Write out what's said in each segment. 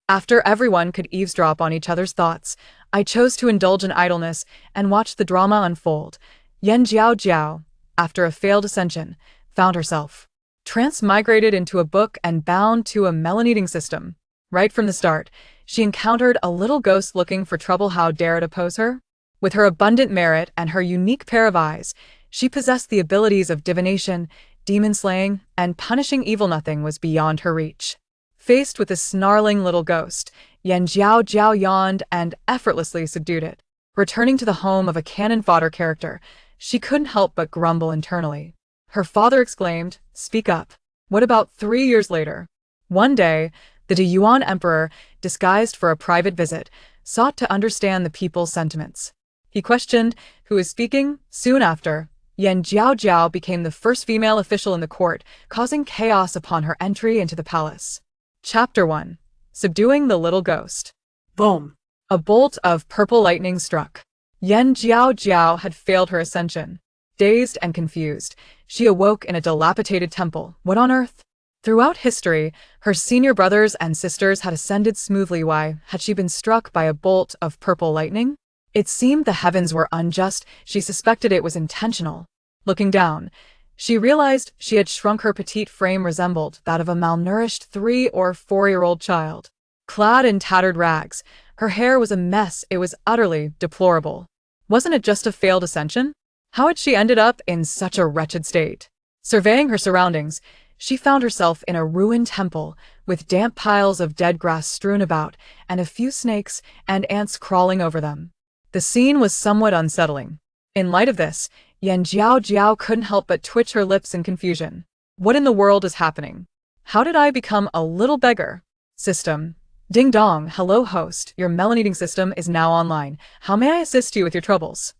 After everyone could eavesdrop on each other's thoughts, I chose to indulge in idleness and watch the drama unfold. Jiaojiao, after a failed ascension, found herself transmigrated into a book and bound to a melaneating system. Right from the start, she encountered a little ghost looking for trouble. How dare it oppose her? With her abundant merit and her unique pair of eyes, she possessed the abilities of divination, demon slaying, and punishing evil. Nothing was beyond her reach. Faced with the snarling little ghost, Jiaojiao yawned and effortlessly subdued it. Returning to the home of a cannon-fodder character, she couldn't help but grumble internally. Her father exclaimed, "Speak up." What about 3 years later? One day, the Yuan emperor, disguised for a private visit, sought to understand the people's sentiments. He questioned, "Who is speaking?" Soon after, Jiaojiao became the first female official in the court, causing chaos upon her entry into the palace. Chapter 1. Subduing the Little Ghost. Boom! A bolt of purple lightning struck. Jiaojiao had failed her ascension. Dazed and confused, she awoke in a dilapidated temple. What on earth? Throughout history, her senior brothers and sisters had ascended smoothly. Why had she been struck by a bolt of purple lightning? It seemed the heavens were unjust. She suspected it was intentional. Looking down, she realized she had shrunk. Her petite frame resembled that of a malnourished 3 or 4-year-old child. Clad in tattered rags, her hair was a mess. It was utterly deplorable. Wasn't it just a failed ascension? How had she ended up in such a wretched state? Surveying her surroundings, she found herself in a ruined temple, with damp piles of dead grass strewn about, and a few snakes and ants crawling over them. The scene was somewhat unsettling. In light of this, Jiaojiao couldn't help but twitch her lips in confusion. What in the world is happening? How did I become a little beggar? System. Ding dong, hello host, your melaneating system is now online. How may I assist you with your troubles?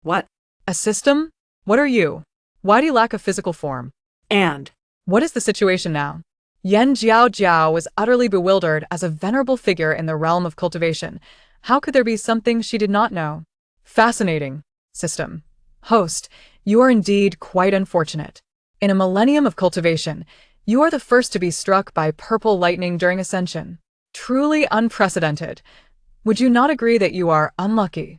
What? A system? What are you? Why do you lack a physical form? And? What is the situation now? Jiaojiao was utterly bewildered. As a venerable figure in the realm of cultivation, how could there be something she did not know? Fascinating. System. Host, you are indeed quite unfortunate. In a millennium of cultivation, you are the first to be struck by purple lightning during ascension. Truly unprecedented. Would you not agree that you are unlucky?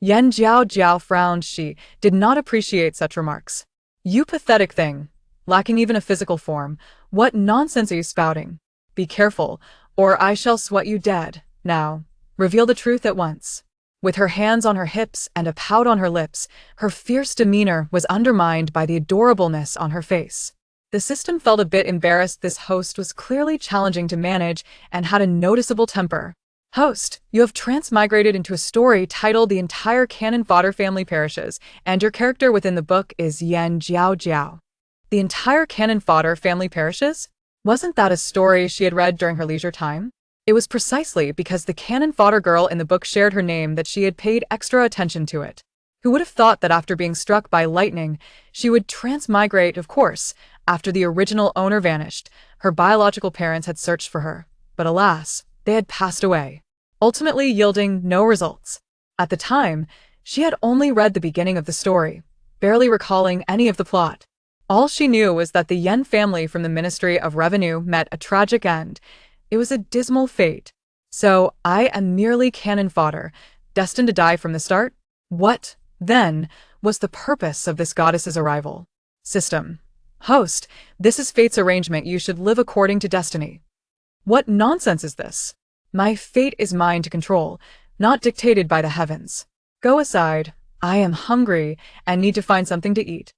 Jiaojiao frowned. She did not appreciate such remarks. You pathetic thing. Lacking even a physical form. What nonsense are you spouting? Be careful, or I shall sweat you dead. Now, reveal the truth at once. With her hands on her hips and a pout on her lips, her fierce demeanor was undermined by the adorableness on her face. The system felt a bit embarrassed. This host was clearly challenging to manage and had a noticeable temper. Host, you have transmigrated into a story titled The Entire Cannon-Fodder Family Perishes, and your character within the book is Jiaojiao. The Entire Cannon-Fodder Family Perishes? Wasn't that a story she had read during her leisure time? It was precisely because the cannon-fodder girl in the book shared her name that she had paid extra attention to it. Who would have thought that after being struck by lightning, she would transmigrate? Of course, after the original owner vanished, her biological parents had searched for her. But alas, they had passed away, ultimately yielding no results. At the time, she had only read the beginning of the story, barely recalling any of the plot. All she knew was that the Yen family from the Ministry of Revenue met a tragic end. It was a dismal fate. So, I am merely cannon fodder, destined to die from the start? What, then, was the purpose of this goddess's arrival? System. Host, this is fate's arrangement. You should live according to destiny. What nonsense is this? My fate is mine to control, not dictated by the heavens. Go aside. I am hungry and need to find something to eat.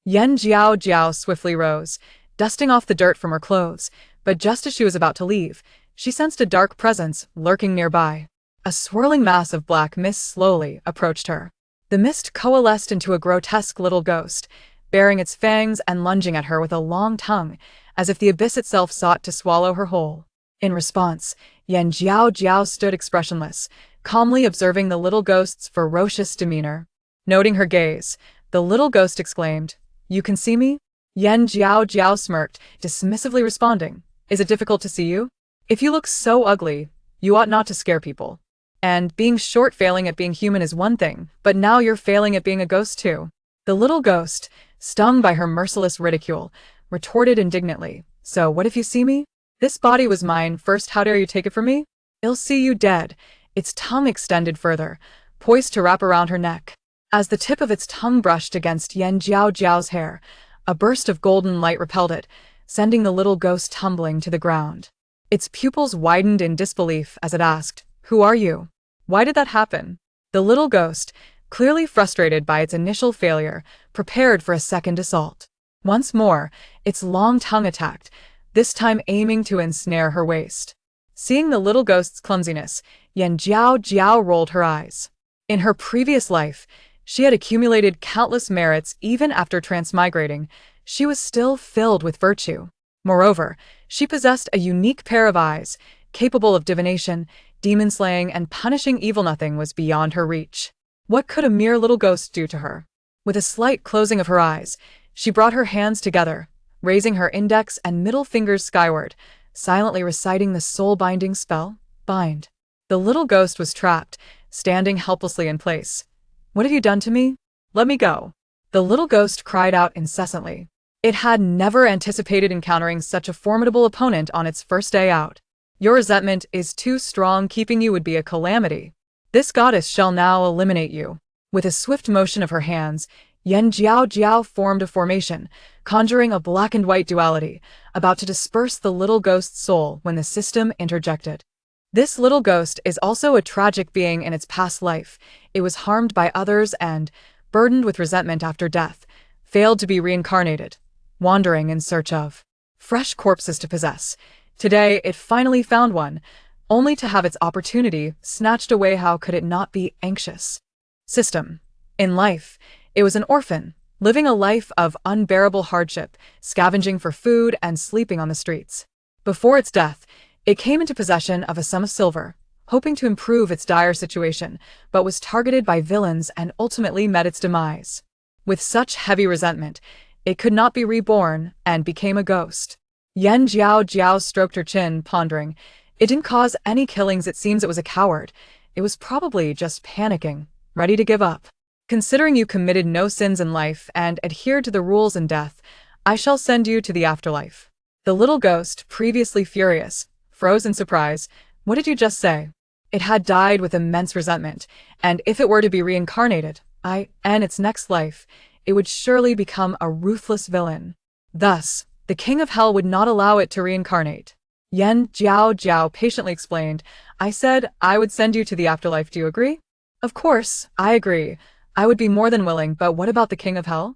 Jiaojiao swiftly rose, dusting off the dirt from her clothes, but just as she was about to leave, she sensed a dark presence lurking nearby. A swirling mass of black mist slowly approached her. The mist coalesced into a grotesque little ghost, baring its fangs and lunging at her with a long tongue, as if the abyss itself sought to swallow her whole. In response, Jiaojiao stood expressionless, calmly observing the little ghost's ferocious demeanor. Noting her gaze, the little ghost exclaimed, "You can see me?" Jiaojiao smirked, dismissively responding, "Is it difficult to see you? If you look so ugly, you ought not to scare people. And being short failing at being human is one thing, but now you're failing at being a ghost too." The little ghost, stung by her merciless ridicule, retorted indignantly, "So what if you see me? This body was mine first. How dare you take it from me?" I'll see you dead, its tongue extended further, poised to wrap around her neck. As the tip of its tongue brushed against Jiaojiao's hair, a burst of golden light repelled it, sending the little ghost tumbling to the ground. Its pupils widened in disbelief as it asked, "Who are you? Why did that happen?" The little ghost, clearly frustrated by its initial failure, prepared for a second assault. Once more, its long tongue attacked, this time aiming to ensnare her waist. Seeing the little ghost's clumsiness, Jiaojiao rolled her eyes. In her previous life, she had accumulated countless merits even after transmigrating. She was still filled with virtue. Moreover, she possessed a unique pair of eyes, capable of divination, demon-slaying, and punishing evil. Nothing was beyond her reach. What could a mere little ghost do to her? With a slight closing of her eyes, she brought her hands together, raising her index and middle fingers skyward, silently reciting the soul-binding spell, Bind. The little ghost was trapped, standing helplessly in place. "What have you done to me? Let me go." The little ghost cried out incessantly. It had never anticipated encountering such a formidable opponent on its first day out. "Your resentment is too strong. Keeping you would be a calamity. This goddess shall now eliminate you." With a swift motion of her hands, Jiaojiao formed a formation, conjuring a black and white duality, about to disperse the little ghost's soul when the system interjected. This little ghost is also a tragic being in its past life. It was harmed by others and, burdened with resentment after death, failed to be reincarnated, wandering in search of fresh corpses to possess. Today, it finally found one, only to have its opportunity snatched away. How could it not be anxious? System. In life, it was an orphan, living a life of unbearable hardship, scavenging for food and sleeping on the streets. Before its death, it came into possession of a sum of silver, hoping to improve its dire situation, but was targeted by villains and ultimately met its demise. With such heavy resentment, it could not be reborn and became a ghost. Jiaojiao stroked her chin, pondering. It didn't cause any killings. It seems it was a coward. It was probably just panicking, ready to give up. "Considering you committed no sins in life and adhered to the rules in death, I shall send you to the afterlife." The little ghost, previously furious, froze in surprise. "What did you just say?" It had died with immense resentment, and if it were to be reincarnated, in its next life, it would surely become a ruthless villain. Thus, the king of hell would not allow it to reincarnate. Jiaojiao patiently explained, "I said I would send you to the afterlife. Do you agree?" "Of course, I agree. I would be more than willing, but what about the king of hell?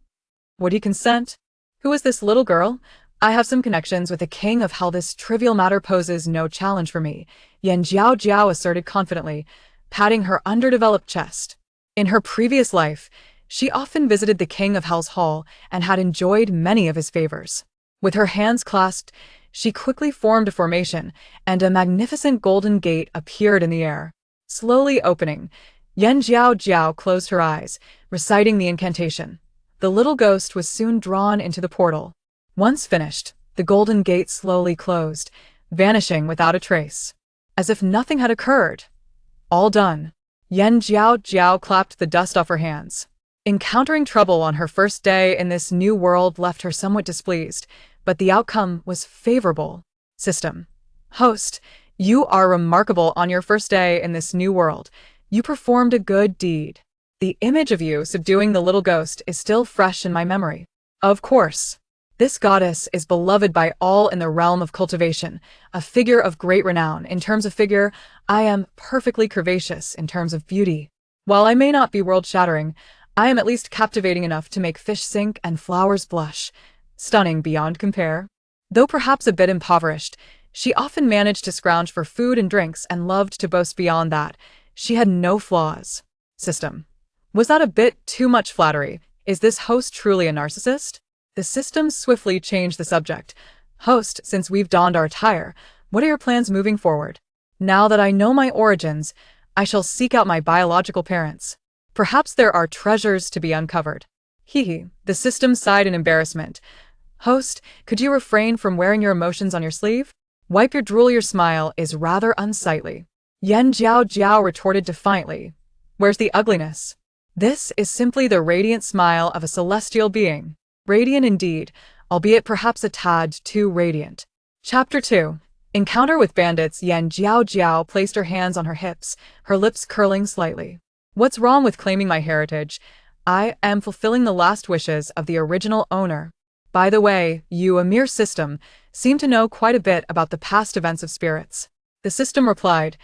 Would he consent?" "Who is this little girl?" "I have some connections with the king of hell. This trivial matter poses no challenge for me," Jiaojiao asserted confidently, patting her underdeveloped chest. In her previous life, she often visited the king of hell's hall and had enjoyed many of his favors. With her hands clasped, she quickly formed a formation, and a magnificent golden gate appeared in the air. Slowly opening, Jiaojiao closed her eyes, reciting the incantation. The little ghost was soon drawn into the portal. Once finished, the golden gate slowly closed, vanishing without a trace. As if nothing had occurred. All done. Jiaojiao clapped the dust off her hands. Encountering trouble on her first day in this new world left her somewhat displeased, but the outcome was favorable. System. Host, you are remarkable. On your first day in this new world, you performed a good deed. The image of you subduing the little ghost is still fresh in my memory. Of course. This goddess is beloved by all in the realm of cultivation, a figure of great renown. In terms of figure, I am perfectly curvaceous in terms of beauty. While I may not be world-shattering, I am at least captivating enough to make fish sink and flowers blush. Stunning beyond compare. Though perhaps a bit impoverished, she often managed to scrounge for food and drinks and loved to boast beyond that. She had no flaws. System. Was that a bit too much flattery? Is this host truly a narcissist? The system swiftly changed the subject. Host, since we've donned our attire, what are your plans moving forward? Now that I know my origins, I shall seek out my biological parents. Perhaps there are treasures to be uncovered. Hee. The system sighed in embarrassment. Host, could you refrain from wearing your emotions on your sleeve? Wipe your drool. Your smile is rather unsightly. Jiaojiao retorted defiantly. Where's the ugliness? This is simply the radiant smile of a celestial being. Radiant indeed, albeit perhaps a tad too radiant. Chapter 2. Encounter with bandits. Yan Jiaojiao placed her hands on her hips, her lips curling slightly. What's wrong with claiming my heritage? I am fulfilling the last wishes of the original owner. By the way, you, a mere system, seem to know quite a bit about the past events of spirits. The system replied,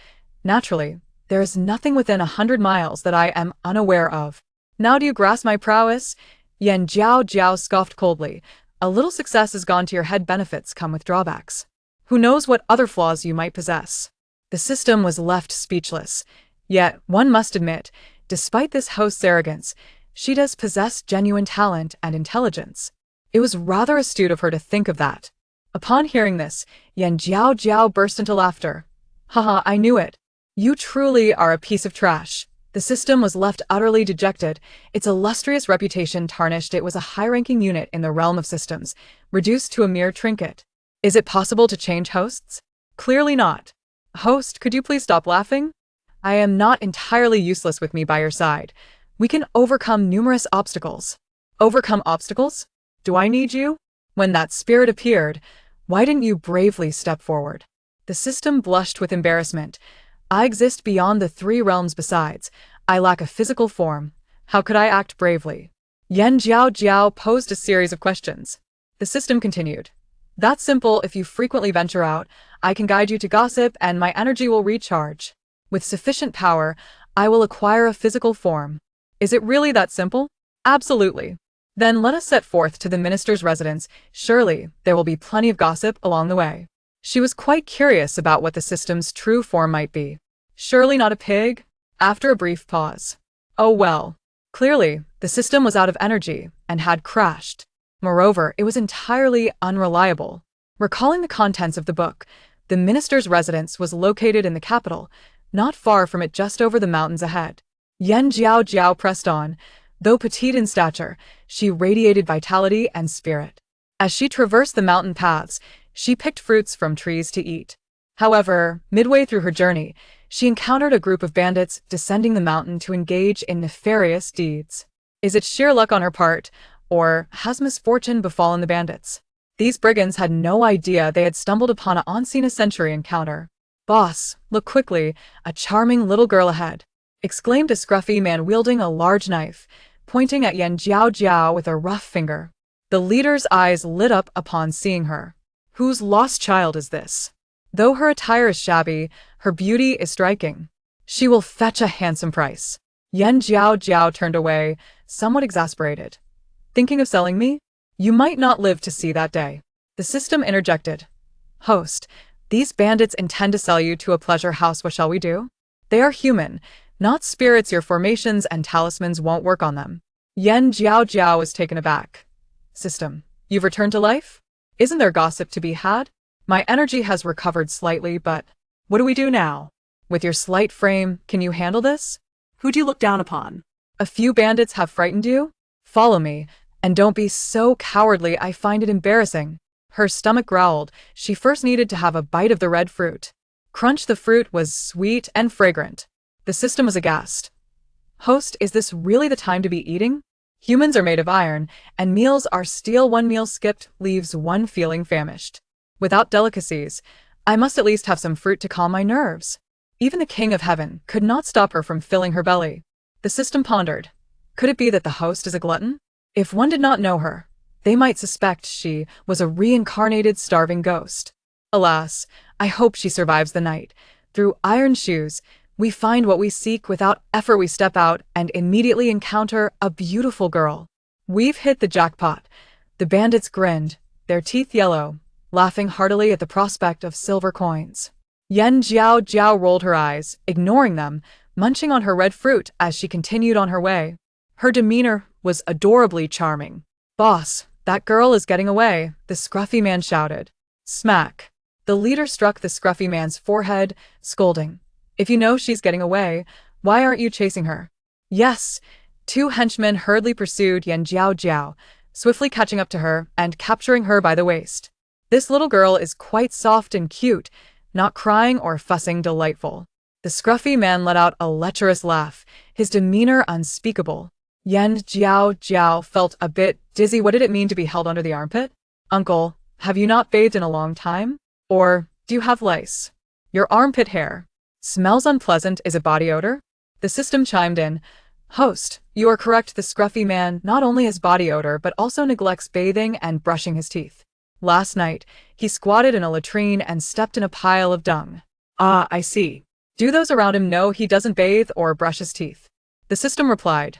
naturally, there is nothing within 100 miles that I am unaware of. Now do you grasp my prowess? Yan Jiaojiao scoffed coldly. A little success has gone to your head. Benefits come with drawbacks. Who knows what other flaws you might possess? The system was left speechless. Yet, one must admit, despite this host's arrogance, she does possess genuine talent and intelligence. It was rather astute of her to think of that. Upon hearing this, Yan Jiaojiao burst into laughter. Haha, I knew it. You truly are a piece of trash. The system was left utterly dejected, its illustrious reputation tarnished. It was a high-ranking unit in the realm of systems, reduced to a mere trinket. Is it possible to change hosts? Clearly not. Host, could you please stop laughing? I am not entirely useless with me by your side. We can overcome numerous obstacles. Overcome obstacles? Do I need you? When that spirit appeared, why didn't you bravely step forward? The system blushed with embarrassment. I exist beyond the 3 realms. Besides, I lack a physical form. How could I act bravely? Yan Jiaojiao posed a series of questions. The system continued. That's simple. If you frequently venture out, I can guide you to gossip and my energy will recharge. With sufficient power, I will acquire a physical form. Is it really that simple? Absolutely. Then let us set forth to the minister's residence. Surely, there will be plenty of gossip along the way. She was quite curious about what the system's true form might be. Surely not a pig? After a brief pause. Oh well. Clearly, the system was out of energy and had crashed. Moreover, it was entirely unreliable. Recalling the contents of the book, the minister's residence was located in the capital, not far from it, just over the mountains ahead. Yan Jiaojiao pressed on. Though petite in stature, she radiated vitality and spirit. As she traversed the mountain paths, she picked fruits from trees to eat. However, midway through her journey, she encountered a group of bandits descending the mountain to engage in nefarious deeds. Is it sheer luck on her part, or has misfortune befallen the bandits? These brigands had no idea they had stumbled upon an unseen-a-century encounter. Boss, look quickly, a charming little girl ahead, exclaimed a scruffy man wielding a large knife, pointing at Yan Jiaojiao with a rough finger. The leader's eyes lit up upon seeing her. Whose lost child is this? Though her attire is shabby, her beauty is striking. She will fetch a handsome price. Yan Jiaojiao turned away, somewhat exasperated. Thinking of selling me? You might not live to see that day. The system interjected. Host, these bandits intend to sell you to a pleasure house. What shall we do? They are human, not spirits. Your formations and talismans won't work on them. Yan Jiaojiao was taken aback. System, you've returned to life? Isn't there gossip to be had? My energy has recovered slightly, but what do we do now? With your slight frame, can you handle this? Who do you look down upon? A few bandits have frightened you? Follow me, and don't be so cowardly. I find it embarrassing. Her stomach growled. She first needed to have a bite of the red fruit. Crunch. The fruit was sweet and fragrant. The system was aghast. Host, is this really the time to be eating? Humans are made of iron, and meals are steel. One meal skipped leaves one feeling famished. Without delicacies, I must at least have some fruit to calm my nerves. Even the King of Heaven could not stop her from filling her belly. The system pondered. Could it be that the host is a glutton? If one did not know her, they might suspect she was a reincarnated starving ghost. Alas, I hope she survives the night. Through iron shoes, we find what we seek. Without effort we step out and immediately encounter a beautiful girl. We've hit the jackpot. The bandits grinned, their teeth yellow, laughing heartily at the prospect of silver coins. Yan Jiaojiao rolled her eyes, ignoring them, munching on her red fruit as she continued on her way. Her demeanor was adorably charming. Boss, that girl is getting away, the scruffy man shouted. Smack. The leader struck the scruffy man's forehead, scolding. If you know she's getting away, why aren't you chasing her? Yes. 2 henchmen hurriedly pursued Yan Jiaojiao, swiftly catching up to her and capturing her by the waist. This little girl is quite soft and cute, not crying or fussing, delightful. The scruffy man let out a lecherous laugh, his demeanor unspeakable. Yan Jiaojiao felt a bit dizzy. What did it mean to be held under the armpit? Uncle, have you not bathed in a long time? Or Do you have lice? Your armpit hair smells unpleasant. Is it body odor? The system chimed in. Host, you are correct. The scruffy man not only has body odor but also neglects bathing and brushing his teeth. Last night, he squatted in a latrine and stepped in a pile of dung. Ah, I see. Do those around him know he doesn't bathe or brush his teeth? The system replied.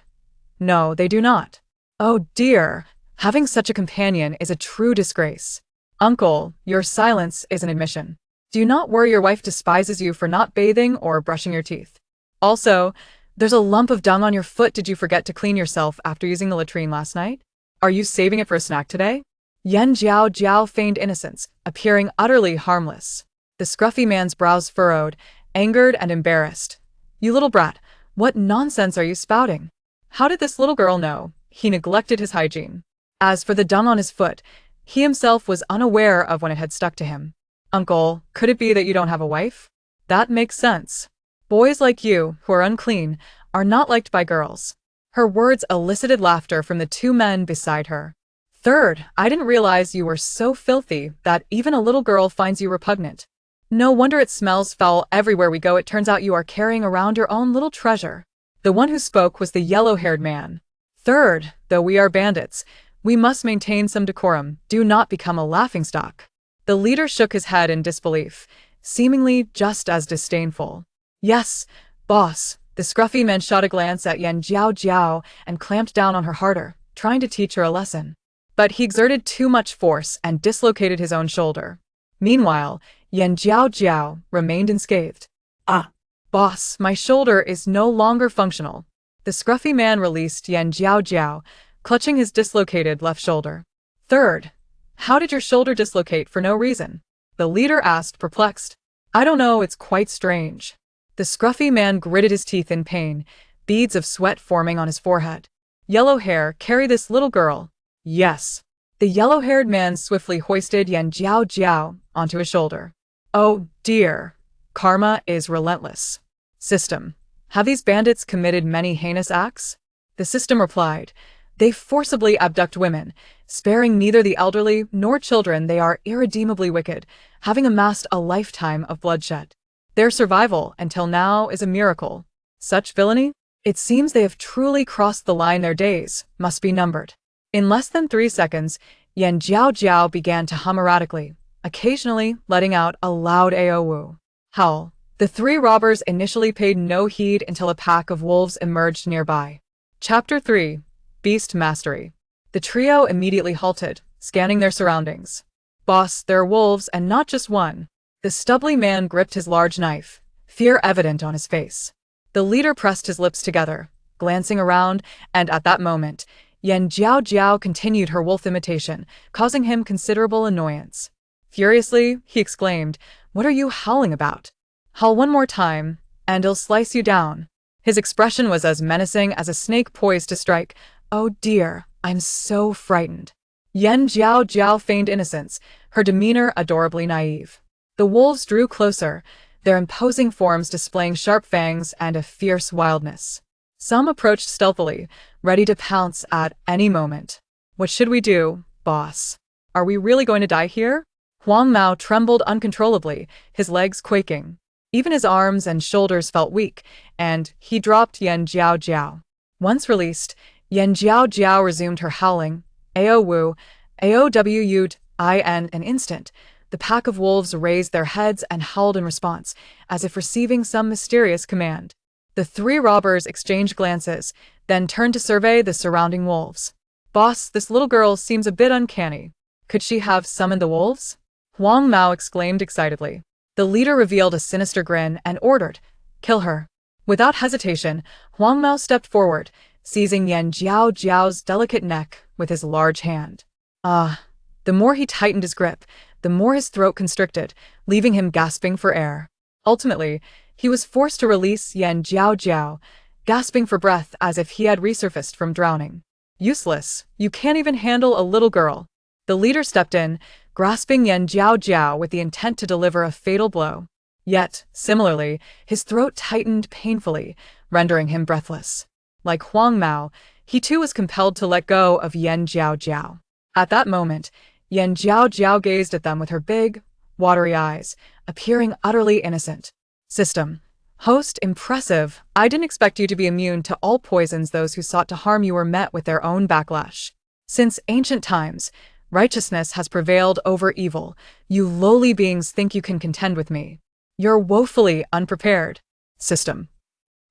No, they do not. Oh dear, having such a companion is a true disgrace. Uncle, your silence is an admission. Do you not worry your wife despises you for not bathing or brushing your teeth? Also, there's a lump of dung on your foot. Did you forget to clean yourself after using the latrine last night? Are you saving it for a snack today? Jiaojiao feigned innocence, appearing utterly harmless. The scruffy man's brows furrowed, angered and embarrassed. You little brat, what nonsense are you spouting? How did this little girl know he neglected his hygiene? As for the dung on his foot, he himself was unaware of when it had stuck to him. Uncle, could it be that you don't have a wife? That makes sense. Boys like you, who are unclean, are not liked by girls. Her words elicited laughter from the two men beside her. Third, I didn't realize you were so filthy that even a little girl finds you repugnant. No wonder it smells foul everywhere we go. It turns out you are carrying around your own little treasure. The one who spoke was the yellow-haired man. Third, though we are bandits, we must maintain some decorum. Do not become a laughingstock. The leader shook his head in disbelief, seemingly just as disdainful. Yes, boss. The scruffy man shot a glance at Jiaojiao and clamped down on her harder, trying to teach her a lesson. But he exerted too much force and dislocated his own shoulder. Meanwhile, Jiaojiao remained unscathed. Ah, boss, my shoulder is no longer functional. The scruffy man released Jiaojiao, clutching his dislocated left shoulder. Third, how did your shoulder dislocate for no reason? The leader asked, perplexed. I don't know, it's quite strange. The scruffy man gritted his teeth in pain, beads of sweat forming on his forehead. Yellow hair, carry this little girl. Yes. The yellow-haired man swiftly hoisted Jiaojiao onto his shoulder. Oh dear. Karma is relentless. System. Have these bandits committed many heinous acts? The system replied. They forcibly abduct women, sparing neither the elderly nor children. They are irredeemably wicked, having amassed a lifetime of bloodshed. Their survival until now is a miracle. Such villainy? It seems they have truly crossed the line. Their days must be numbered. In less than 3 seconds, Jiaojiao began to hum erratically, occasionally letting out a loud AOW howl. The three robbers initially paid no heed until a pack of wolves emerged nearby. Chapter 3. Beast Mastery. The trio immediately halted, scanning their surroundings. Boss, there are wolves, and not just one. The stubbly man gripped his large knife, fear evident on his face. The leader pressed his lips together, glancing around, and at that moment, Jiaojiao continued her wolf imitation, causing him considerable annoyance. Furiously, he exclaimed, What are you howling about? Howl one more time, and I'll slice you down. His expression was as menacing as a snake poised to strike. Oh dear, I'm so frightened. Jiaojiao feigned innocence, her demeanor adorably naive. The wolves drew closer, their imposing forms displaying sharp fangs and a fierce wildness. Some approached stealthily, ready to pounce at any moment. What should we do, boss? Are we really going to die here? Huang Mao trembled uncontrollably, his legs quaking. Even his arms and shoulders felt weak, and he dropped Jiaojiao. Once released, Jiaojiao resumed her howling, AOW, AOWU'd, in an instant. The pack of wolves raised their heads and howled in response, as if receiving some mysterious command. The three robbers exchanged glances, then turned to survey the surrounding wolves. Boss, this little girl seems a bit uncanny. Could she have summoned the wolves? Huang Mao exclaimed excitedly. The leader revealed a sinister grin and ordered, Kill her. Without hesitation, Huang Mao stepped forward, seizing Jiaojiao's delicate neck with his large hand. The more he tightened his grip, the more his throat constricted, leaving him gasping for air. Ultimately, he was forced to release Jiaojiao, gasping for breath as if he had resurfaced from drowning. Useless, you can't even handle a little girl. The leader stepped in, grasping Jiaojiao with the intent to deliver a fatal blow. Yet, similarly, his throat tightened painfully, rendering him breathless. Like Huang Mao, he too was compelled to let go of Jiaojiao. At that moment, Jiaojiao gazed at them with her big, watery eyes, appearing utterly innocent. System. Host, impressive. I didn't expect you to be immune to all poisons. Those who sought to harm you were met with their own backlash. Since ancient times, righteousness has prevailed over evil. You lowly beings think you can contend with me. You're woefully unprepared. System.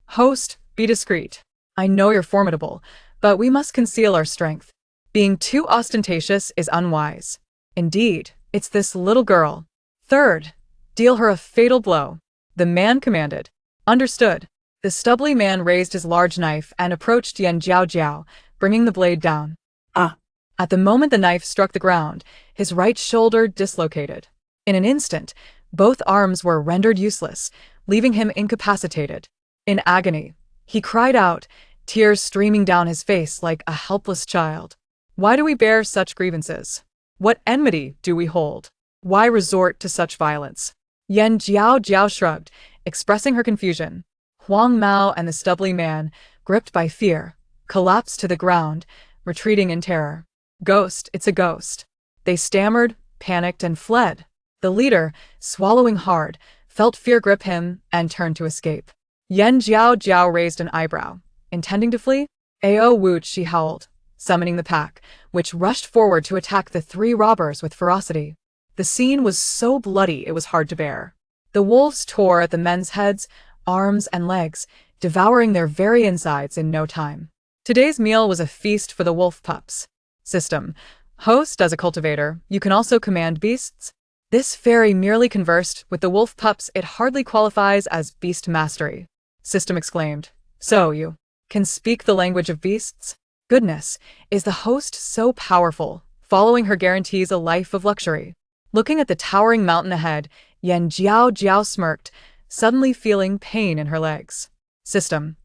Host, be discreet. I know you're formidable, but we must conceal our strength. Being too ostentatious is unwise. Indeed, it's this little girl. Third, deal her a fatal blow. The man commanded. Understood. The stubbly man raised his large knife and approached Jiaojiao, bringing the blade down. Ah. At the moment the knife struck the ground, his right shoulder dislocated. In an instant, both arms were rendered useless, leaving him incapacitated. In agony, he cried out, tears streaming down his face like a helpless child. Why do we bear such grievances? What enmity do we hold? Why resort to such violence? Jiaojiao shrugged, expressing her confusion. Huang Mao and the stubbly man, gripped by fear, collapsed to the ground, retreating in terror. Ghost, it's a ghost. They stammered, panicked, and fled. The leader, swallowing hard, felt fear grip him and turned to escape. Jiaojiao raised an eyebrow. Intending to flee? Ao woot, she howled, summoning the pack, which rushed forward to attack the three robbers with ferocity. The scene was so bloody it was hard to bear. The wolves tore at the men's heads, arms, and legs, devouring their very insides in no time. Today's meal was a feast for the wolf pups. System. Host, as a cultivator, you can also command beasts. This fairy merely conversed with the wolf pups. It hardly qualifies as beast mastery. System exclaimed. So you can speak the language of beasts? Goodness, is the host so powerful? Following her guarantees a life of luxury. Looking at the towering mountain ahead, Jiaojiao smirked, suddenly feeling pain in her legs. System.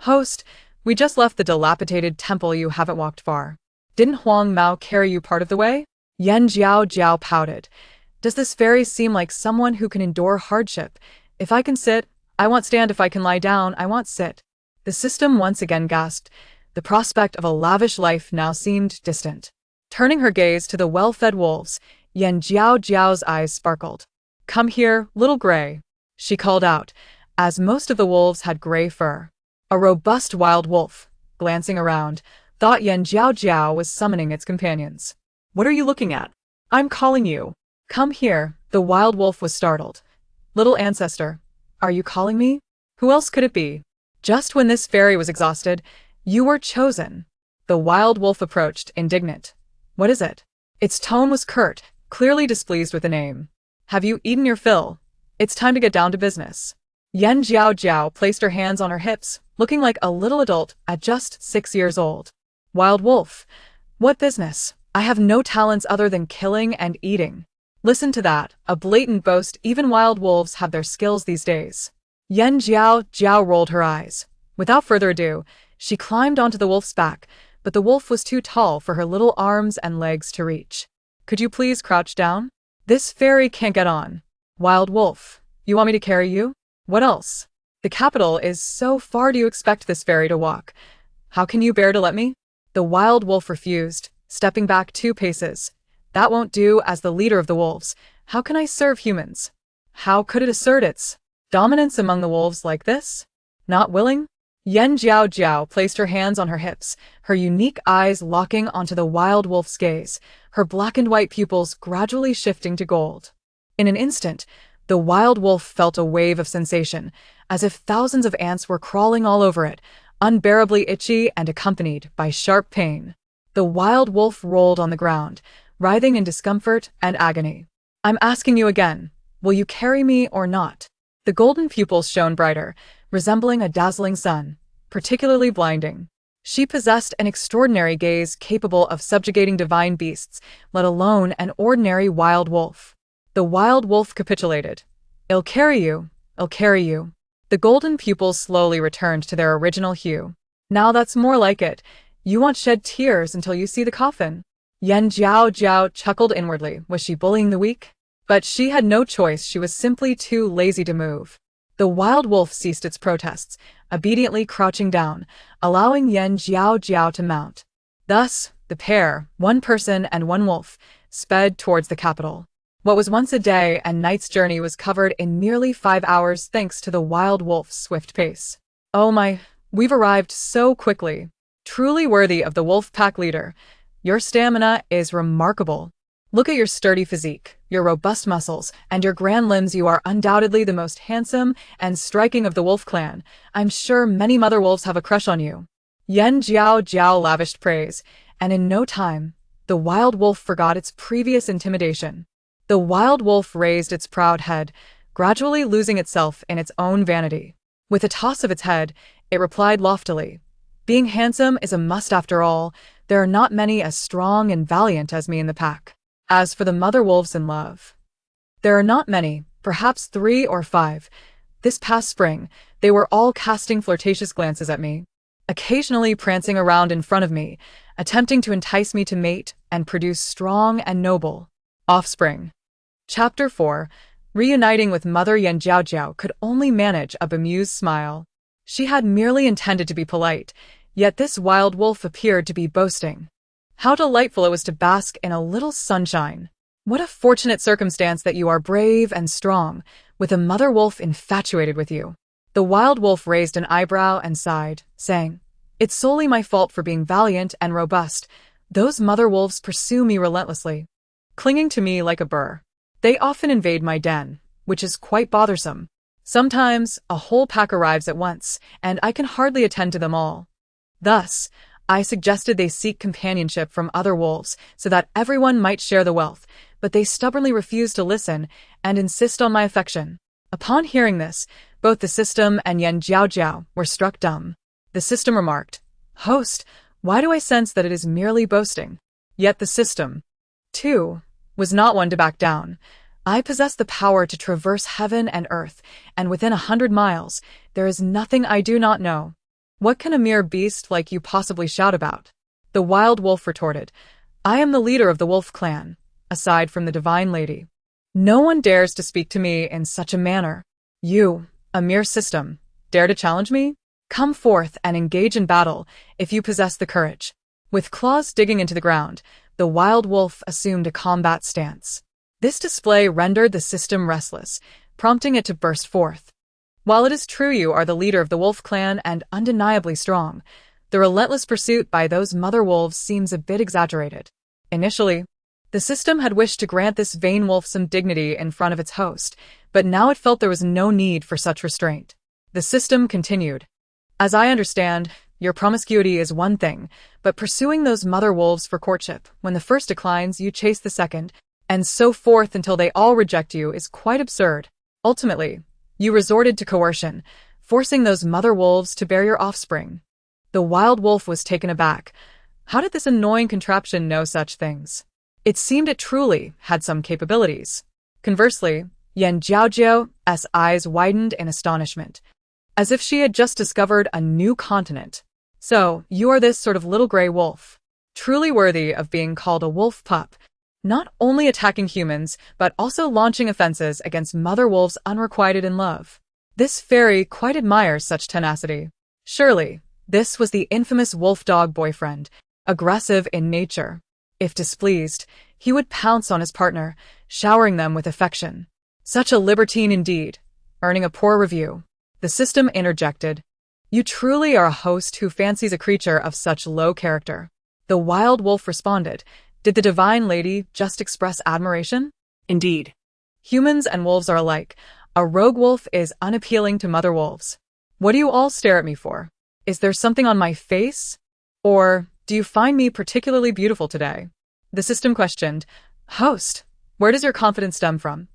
Host, we just left the dilapidated temple. You haven't walked far. Didn't Huang Mao carry you part of the way? Jiaojiao pouted. Does this fairy seem like someone who can endure hardship? If I can sit, I want stand. If I can lie down, I want sit. The system once again gasped. The prospect of a lavish life now seemed distant. Turning her gaze to the well-fed wolves, Jiaojiao's eyes sparkled. Come here, little gray, she called out, as most of the wolves had gray fur. A robust wild wolf, glancing around, thought Jiaojiao was summoning its companions. What are you looking at? I'm calling you. Come here. The wild wolf was startled. Little ancestor, are you calling me? Who else could it be? Just when this fairy was exhausted, you were chosen. The wild wolf approached, indignant. What is it? Its tone was curt, clearly displeased with the name. Have you eaten your fill? It's time to get down to business. Jiaojiao placed her hands on her hips, looking like a little adult at just 6 years old. Wild wolf, what business? I have no talents other than killing and eating. Listen to that, a blatant boast. Even wild wolves have their skills these days. Jiaojiao rolled her eyes. Without further ado, she climbed onto the wolf's back, but the wolf was too tall for her little arms and legs to reach. Could you please crouch down? This fairy can't get on. Wild wolf, you want me to carry you? What else? The capital is so far. Do you expect this fairy to walk? How can you bear to let me? The wild wolf refused, stepping back 2 paces. That won't do. As the leader of the wolves, how can I serve humans? How could it assert its dominance among the wolves like this? Not willing? Jiaojiao placed her hands on her hips, her unique eyes locking onto the wild wolf's gaze, her black and white pupils gradually shifting to gold. In an instant, the wild wolf felt a wave of sensation, as if thousands of ants were crawling all over it, unbearably itchy and accompanied by sharp pain. The wild wolf rolled on the ground, writhing in discomfort and agony. I'm asking you again, will you carry me or not? The golden pupils shone brighter, resembling a dazzling sun, particularly blinding. She possessed an extraordinary gaze capable of subjugating divine beasts, let alone an ordinary wild wolf. The wild wolf capitulated. I'll carry you, I'll carry you. The golden pupils slowly returned to their original hue. Now that's more like it. You won't shed tears until you see the coffin. Jiaojiao chuckled inwardly. Was she bullying the weak? But she had no choice. She was simply too lazy to move. The wild wolf ceased its protests, obediently crouching down, allowing Jiaojiao to mount. Thus, the pair, one person and one wolf, sped towards the capital. What was once a day and night's journey was covered in merely 5 hours thanks to the wild wolf's swift pace. Oh my, we've arrived so quickly. Truly worthy of the wolf pack leader. Your stamina is remarkable. Look at your sturdy physique, your robust muscles, and your grand limbs. You are undoubtedly the most handsome and striking of the wolf clan. I'm sure many mother wolves have a crush on you. Jiaojiao lavished praise, and in no time, the wild wolf forgot its previous intimidation. The wild wolf raised its proud head, gradually losing itself in its own vanity. With a toss of its head, it replied loftily, "Being handsome is a must after all. There are not many as strong and valiant as me in the pack. As for the mother wolves in love, there are not many, perhaps 3 or 5. This past spring, they were all casting flirtatious glances at me, occasionally prancing around in front of me, attempting to entice me to mate and produce strong and noble offspring." Chapter 4. Reuniting with Mother Jiaojiao could only manage a bemused smile. She had merely intended to be polite, yet this wild wolf appeared to be boasting. How delightful it was to bask in a little sunshine. What a fortunate circumstance that you are brave and strong, with a mother wolf infatuated with you. The wild wolf raised an eyebrow and sighed, saying, "It's solely my fault for being valiant and robust. Those mother wolves pursue me relentlessly, clinging to me like a burr. They often invade my den, which is quite bothersome. Sometimes a whole pack arrives at once, and I can hardly attend to them all. Thus, I suggested they seek companionship from other wolves so that everyone might share the wealth, but they stubbornly refused to listen and insist on my affection." Upon hearing this, both the system and Jiaojiao were struck dumb. The system remarked, "Host, why do I sense that it is merely boasting?" Yet the system, too, was not one to back down. "I possess the power to traverse heaven and earth, and within 100 miles, there is nothing I do not know. What can a mere beast like you possibly shout about?" The wild wolf retorted, "I am the leader of the wolf clan, aside from the divine lady. No one dares to speak to me in such a manner. You, a mere system, dare to challenge me? Come forth and engage in battle if you possess the courage." With claws digging into the ground, the wild wolf assumed a combat stance. This display rendered the system restless, prompting it to burst forth. "While it is true you are the leader of the wolf clan and undeniably strong, the relentless pursuit by those mother wolves seems a bit exaggerated." Initially, the system had wished to grant this vain wolf some dignity in front of its host, but now it felt there was no need for such restraint. The system continued, "As I understand, your promiscuity is one thing, but pursuing those mother wolves for courtship, when the first declines, you chase the second, and so forth until they all reject you, is quite absurd. Ultimately, you resorted to coercion, forcing those mother wolves to bear your offspring." The wild wolf was taken aback. How did this annoying contraption know such things? It seemed it truly had some capabilities. Conversely, Jiaojiao's eyes widened in astonishment, as if she had just discovered a new continent. "So, you are this sort of little gray wolf, truly worthy of being called a wolf pup, not only attacking humans, but also launching offenses against mother wolves unrequited in love. This fairy quite admires such tenacity. Surely, this was the infamous wolf dog boyfriend, aggressive in nature. If displeased, he would pounce on his partner, showering them with affection. Such a libertine indeed, earning a poor review." The system interjected, "You truly are a host who fancies a creature of such low character." The wild wolf responded, "Did the divine lady just express admiration?" Indeed. Humans and wolves are alike. A rogue wolf is unappealing to mother wolves. What do you all stare at me for? Is there something on my face? Or do you find me particularly beautiful today?" The system questioned, "Host, where does your confidence stem from?"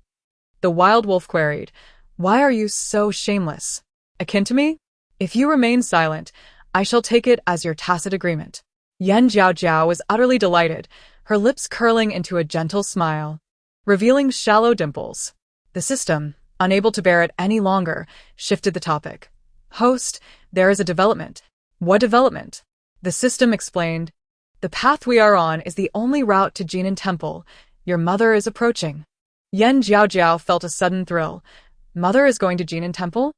The wild wolf queried, "Why are you so shameless? Akin to me? If you remain silent, I shall take it as your tacit agreement." Jiaojiao was utterly delighted, her lips curling into a gentle smile, revealing shallow dimples. The system, unable to bear it any longer, shifted the topic. "Host, there is a development." "What development?" The system explained, "The path we are on is the only route to Jinan Temple. Your mother is approaching." Jiaojiao felt a sudden thrill. Mother is going to Jinan Temple?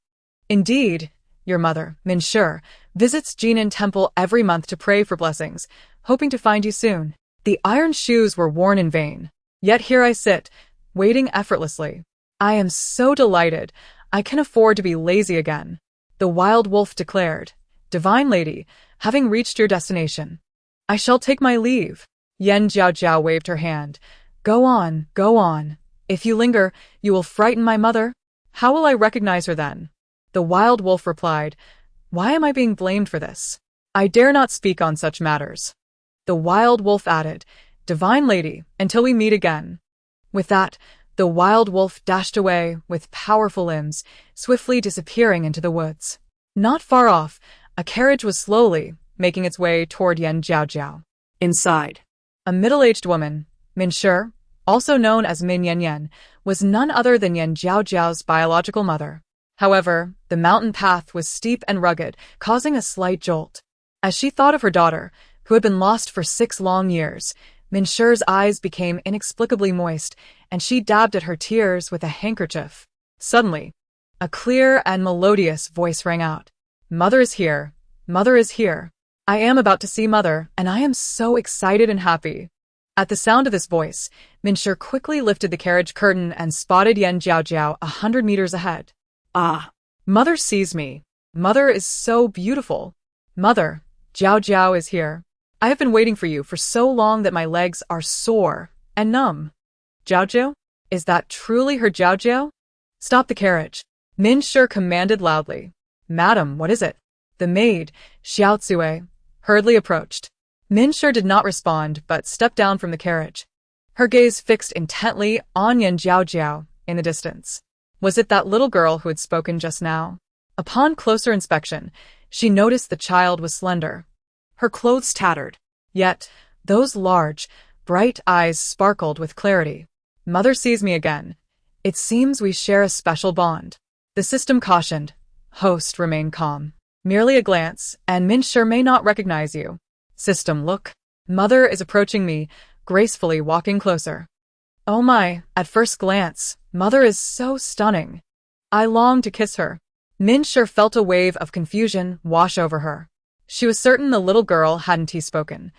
Indeed, your mother, Minsher, visits Jinan Temple every month to pray for blessings, hoping to find you soon. The iron shoes were worn in vain. Yet here I sit, waiting effortlessly. I am so delighted. I can afford to be lazy again. The wild wolf declared. Divine lady, having reached your destination, I shall take my leave. Jiaojiao waved her hand. Go on, go on. If you linger, you will frighten my mother. How will I recognize her then? The wild wolf replied. Why am I being blamed for this? I dare not speak on such matters. The wild wolf added. Divine lady, until we meet again. With that, the wild wolf dashed away with powerful limbs, swiftly disappearing into the woods. Not far off, a carriage was slowly making its way toward Jiaojiao. Inside, A middle-aged woman, Min Shi, also known as Min Yan, was none other than Jiaojiao's biological mother. However, the mountain path was steep and rugged, causing a slight jolt. As she thought of her daughter, who had been lost for 6 long years, Min Shi's eyes became inexplicably moist, and she dabbed at her tears with a handkerchief. Suddenly, a clear and melodious voice rang out. Mother is here. Mother is here. I am about to see Mother, and I am so excited and happy. At the sound of this voice, Min Shi quickly lifted the carriage curtain and spotted Jiaojiao 100 meters ahead. Ah, Mother sees me. Mother is so beautiful. Mother, Jiaojiao is here. I have been waiting for you for so long that my legs are sore and numb. Jiaojiao? Is that truly her Jiaojiao? Stop the carriage. Min Shi commanded loudly. Madam, what is it? The maid, Xiaotsue, hurriedly approached. Min Shi did not respond but stepped down from the carriage. Her gaze fixed intently on Jiaojiao in the distance. Was it that little girl who had spoken just now? Upon closer inspection, she noticed the child was slender, her clothes tattered, yet those large, bright eyes sparkled with clarity. Mother sees me again. It seems we share a special bond. The system cautioned. Host, remain calm. Merely a glance, and Min Shi may not recognize you. System, look. Mother is approaching me, gracefully walking closer. Oh my, at first glance, Mother is so stunning. I long to kiss her. Min Shi felt a wave of confusion wash over her. She was certain the little girl hadn't spoken.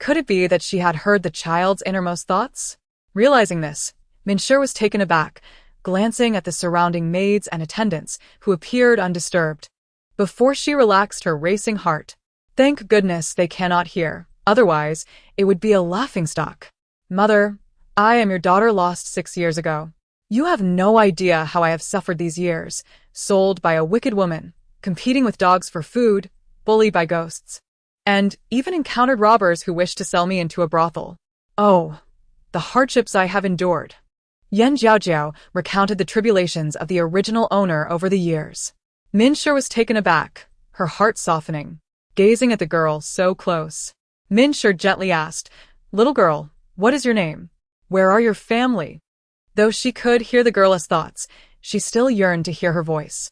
Could it be that she had heard the child's innermost thoughts? Realizing this, Min Shi was taken aback, glancing at the surrounding maids and attendants who appeared undisturbed. Before she relaxed her racing heart, thank goodness they cannot hear, otherwise it would be a laughingstock. Mother, I am your daughter lost 6 years ago. You have no idea how I have suffered these years, sold by a wicked woman, competing with dogs for food, bullied by ghosts, and even encountered robbers who wished to sell me into a brothel. Oh, the hardships I have endured. Jiaojiao recounted the tribulations of the original owner over the years. Min Shi was taken aback, her heart softening, gazing at the girl so close. Min Shi gently asked, Little girl, what is your name? Where are your family? Though she could hear the girl's thoughts, she still yearned to hear her voice.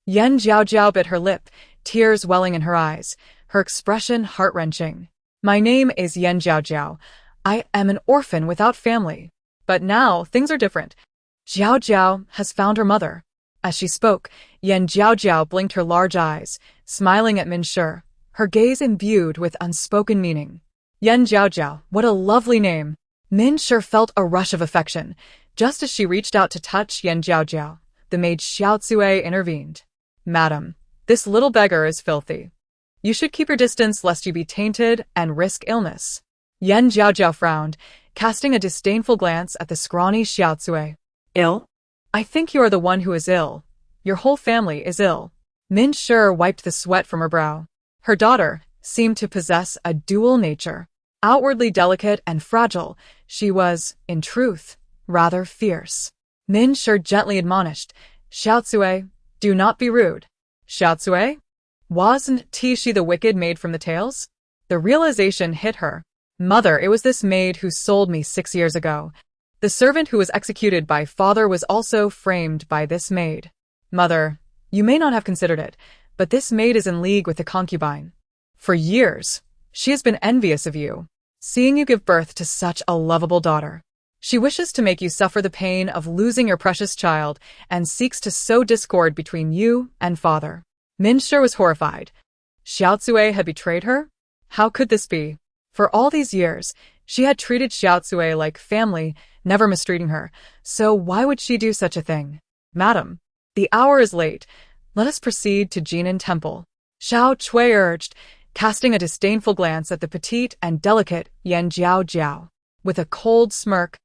Jiaojiao bit her lip, tears welling in her eyes, her expression heart-wrenching. My name is Jiaojiao. I am an orphan without family. But now things are different. Jiaojiao has found her mother. As she spoke, Jiaojiao blinked her large eyes, smiling at Min Shi, her gaze imbued with unspoken meaning. Jiaojiao, what a lovely name. Min Shi felt a rush of affection. Just as she reached out to touch Jiaojiao, the maid Xiaotsue intervened. Madam, this little beggar is filthy. You should keep your distance lest you be tainted and risk illness. Jiaojiao frowned, casting a disdainful glance at the scrawny Xiaotsue. ill? I think you are the one who is ill. Your whole family is ill. Min Shi wiped the sweat from her brow. Her daughter seemed to possess a dual nature. Outwardly delicate and fragile, she was, in truth, rather fierce. Min Shi gently admonished, Xiaotsue, do not be rude. Xiaotsue? Wasn't she the wicked maid from the tales? The realization hit her. Mother, it was this maid who sold me 6 years ago. The servant who was executed by father was also framed by this maid. Mother, you may not have considered it, but this maid is in league with the concubine. For years, she has been envious of you, seeing you give birth to such a lovable daughter. She wishes to make you suffer the pain of losing your precious child and seeks to sow discord between you and father. Min Shi was horrified. Xiaotsue had betrayed her? How could this be? For all these years, she had treated Xiaotsue like family, never mistreating her, so why would she do such a thing? Madam, the hour is late. Let us proceed to Jinan Temple, Xiao Chui urged, casting a disdainful glance at the petite and delicate Yan Jiaojiao. With a cold smirk,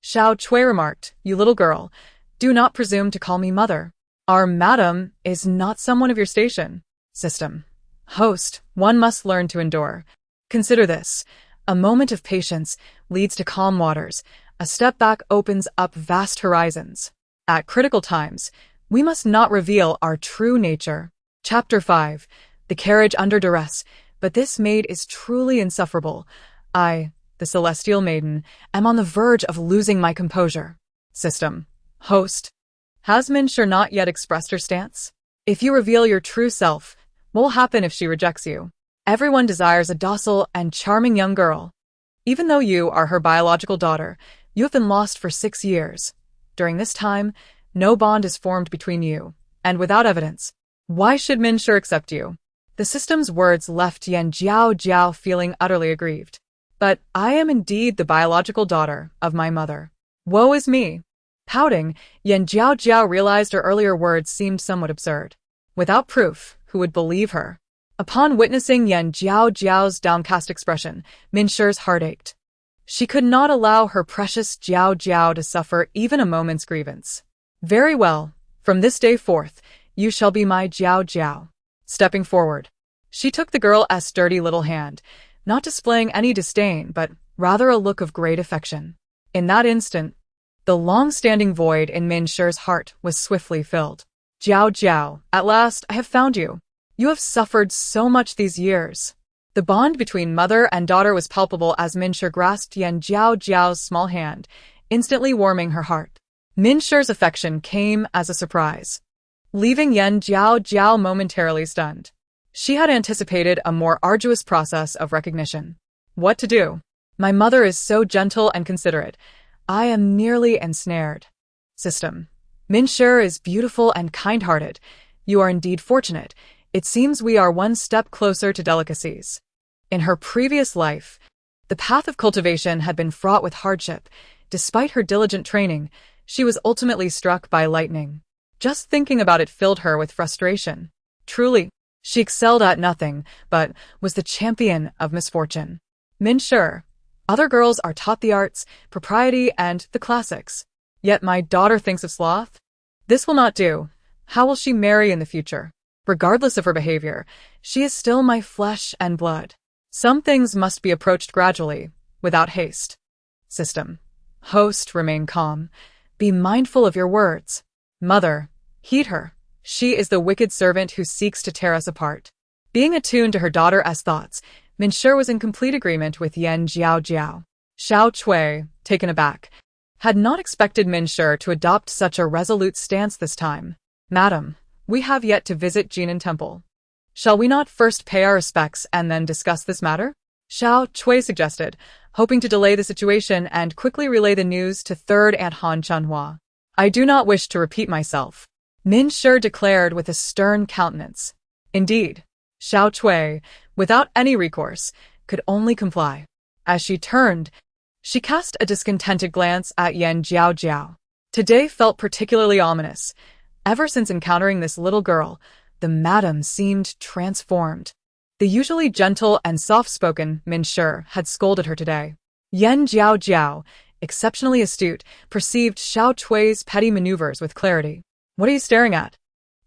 Xiao Chui remarked, "You little girl, do not presume to call me mother. Our madam is not someone of your station." System. Host, one must learn to endure. Consider this. A moment of patience leads to calm waters. A step back opens up vast horizons. At critical times, we must not reveal our true nature. Chapter 5. The carriage under duress. But this maid is truly insufferable. I, the celestial maiden, am on the verge of losing my composure. System. Host. Has Minshur not yet expressed her stance? If you reveal your true self, what will happen if she rejects you? Everyone desires a docile and charming young girl. Even though you are her biological daughter, you have been lost for 6 years. During this time, no bond is formed between you, and without evidence, why should Minshur accept you? The system's words left Yan Jiaojiao feeling utterly aggrieved. But I am indeed the biological daughter of my mother. Woe is me. Pouting, Yan Jiaojiao realized her earlier words seemed somewhat absurd. Without proof, who would believe her? Upon witnessing Yan Jiaojiao's downcast expression, Minshur's heart ached. She could not allow her precious Jiaojiao to suffer even a moment's grievance. Very well, from this day forth, you shall be my Jiaojiao. Stepping forward, she took the girl's sturdy little hand, not displaying any disdain, but rather a look of great affection. In that instant, the long-standing void in Minshur's heart was swiftly filled. Jiaojiao, at last I have found you. You have suffered so much these years. The bond between mother and daughter was palpable as Minshur grasped Yan Jiaojiao's small hand, instantly warming her heart. Minshur's affection came as a surprise, leaving Yan Jiaojiao momentarily stunned. She had anticipated a more arduous process of recognition. What to do? My mother is so gentle and considerate. I am nearly ensnared. System. Minshur is beautiful and kind-hearted. You are indeed fortunate. It seems we are one step closer to delicacies. In her previous life, the path of cultivation had been fraught with hardship. Despite her diligent training, she was ultimately struck by lightning. Just thinking about it filled her with frustration. Truly, she excelled at nothing, but was the champion of misfortune. Minshur. Other girls are taught the arts, propriety, and the classics. Yet my daughter thinks of sloth? This will not do. How will she marry in the future? Regardless of her behavior, she is still my flesh and blood. Some things must be approached gradually, without haste. System. Host, remain calm. Be mindful of your words. Mother, heed her. She is the wicked servant who seeks to tear us apart. Being attuned to her daughter's thoughts, Minshur was in complete agreement with Yan Jiaojiao. Xiao Chui, taken aback, had not expected Minshur to adopt such a resolute stance this time. Madam, we have yet to visit Jinan Temple. Shall we not first pay our respects and then discuss this matter? Xiao Chui suggested, hoping to delay the situation and quickly relay the news to Third Aunt Han Chanhua. I do not wish to repeat myself, Minshur declared with a stern countenance. Indeed, Xiao Chui, without any recourse, could only comply. As she turned, she cast a discontented glance at Yan Jiaojiao. Today felt particularly ominous. Ever since encountering this little girl, the madam seemed transformed. The usually gentle and soft-spoken Minshur had scolded her today. Yan Jiaojiao, exceptionally astute, perceived Xiao Chui's petty maneuvers with clarity. What are you staring at?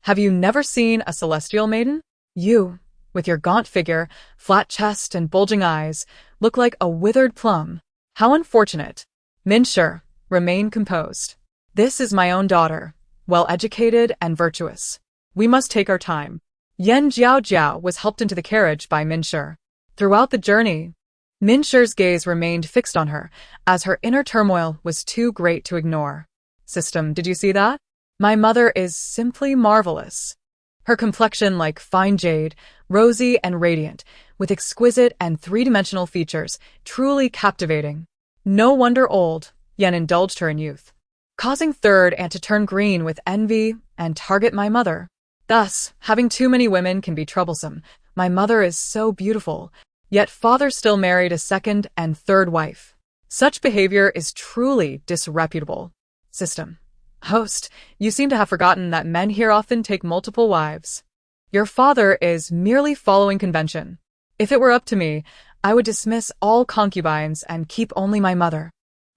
Have you never seen a celestial maiden? You, with your gaunt figure, flat chest, and bulging eyes, look like a withered plum. How unfortunate. Minshur, remain composed. This is my own daughter, well-educated and virtuous. We must take our time. Yan Jiaojiao was helped into the carriage by Minshur. Throughout the journey, Minshur's gaze remained fixed on her, as her inner turmoil was too great to ignore. System, did you see that? My mother is simply marvelous. Her complexion like fine jade, rosy and radiant, with exquisite and three-dimensional features, truly captivating. No wonder old Yan indulged her in youth, causing Third Aunt to turn green with envy and target my mother. Thus, having too many women can be troublesome. My mother is so beautiful, yet father still married a second and third wife. Such behavior is truly disreputable. System. Host, you seem to have forgotten that men here often take multiple wives. Your father is merely following convention. If it were up to me, I would dismiss all concubines and keep only my mother.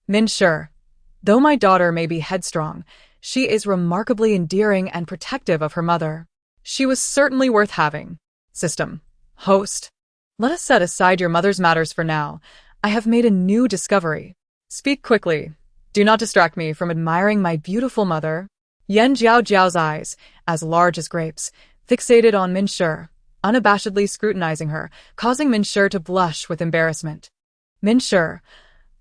Min-Shi, though my daughter may be headstrong, she is remarkably endearing and protective of her mother. She was certainly worth having. System. Host. Let us set aside your mother's matters for now. I have made a new discovery. Speak quickly. Do not distract me from admiring my beautiful mother. Jiaojiao's eyes, as large as grapes, fixated on Min-Shi, unabashedly scrutinizing her, causing Min-Shi to blush with embarrassment. Min-Shi,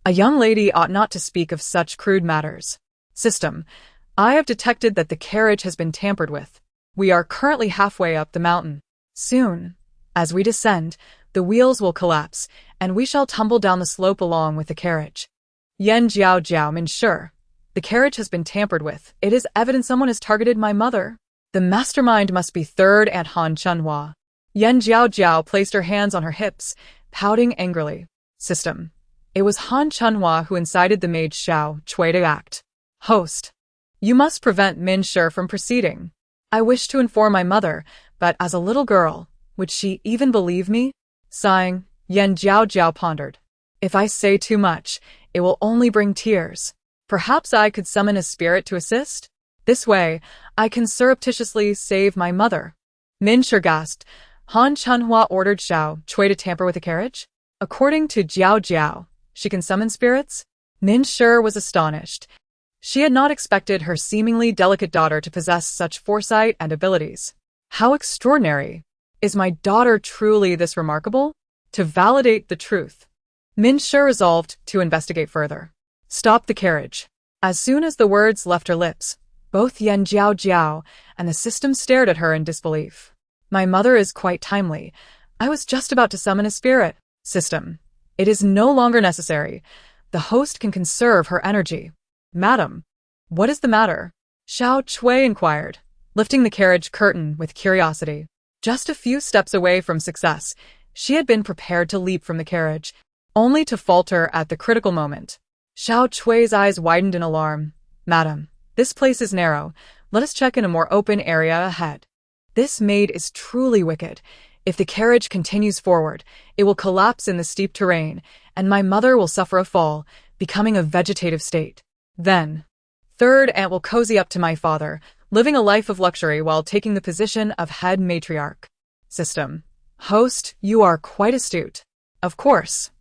a young lady ought not to speak of such crude matters. System. I have detected that the carriage has been tampered with. We are currently halfway up the mountain. Soon, as we descend, the wheels will collapse, and we shall tumble down the slope along with the carriage. Jiaojiao, Min-Shi, the carriage has been tampered with. It is evident someone has targeted my mother. The mastermind must be third Aunt Han Chunhua. Jiaojiao placed her hands on her hips, pouting angrily. System. It was Han Chunhua who incited the maid Xiao Chui to act. Host. You must prevent Min-Shi from proceeding. I wish to inform my mother, but as a little girl, would she even believe me? Sighing, Jiaojiao pondered. If I say too much, it will only bring tears. Perhaps I could summon a spirit to assist? This way, I can surreptitiously save my mother. Min-Shi gasped. Han Chunhua ordered Xiao Chui to tamper with the carriage? According to Jiaojiao, she can summon spirits? Min-Shi was astonished. She had not expected her seemingly delicate daughter to possess such foresight and abilities. How extraordinary! Is my daughter truly this remarkable? To validate the truth, Min-Shi resolved to investigate further. Stop the carriage. As soon as the words left her lips, both Jiaojiao and the system stared at her in disbelief. My mother is quite timely. I was just about to summon a spirit. System. It is no longer necessary. The host can conserve her energy. Madam, what is the matter? Xiao Chui inquired, lifting the carriage curtain with curiosity. Just a few steps away from success, she had been prepared to leap from the carriage, only to falter at the critical moment. Xiao Chui's eyes widened in alarm. Madam, this place is narrow. Let us check in a more open area ahead. This maid is truly wicked. If the carriage continues forward, it will collapse in the steep terrain, and my mother will suffer a fall, becoming a vegetative state. Then, third aunt will cozy up to my father, living a life of luxury while taking the position of head matriarch. System. Host, you are quite astute. Of course.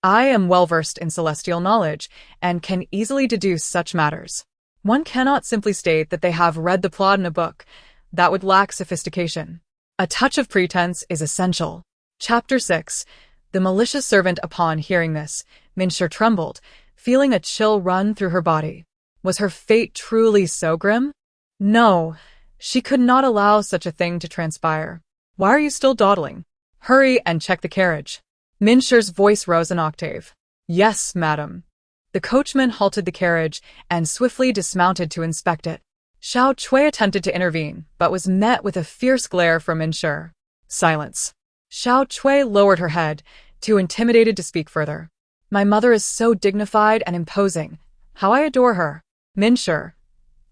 I am well versed in celestial knowledge, and can easily deduce such matters. One cannot simply state that they have read the plot in a book. That would lack sophistication. A touch of pretense is essential. Chapter 6. The malicious servant. Upon hearing this, Min-Shi trembled, feeling a chill run through her body. Was her fate truly so grim? No, she could not allow such a thing to transpire. Why are you still dawdling? Hurry and check the carriage. Min-Shi's voice rose an octave. Yes, madam. The coachman halted the carriage and swiftly dismounted to inspect it. Xiao Chui attempted to intervene, but was met with a fierce glare from Min-Shi. Silence. Xiao Chui lowered her head, too intimidated to speak further. My mother is so dignified and imposing. How I adore her. Min-Shi.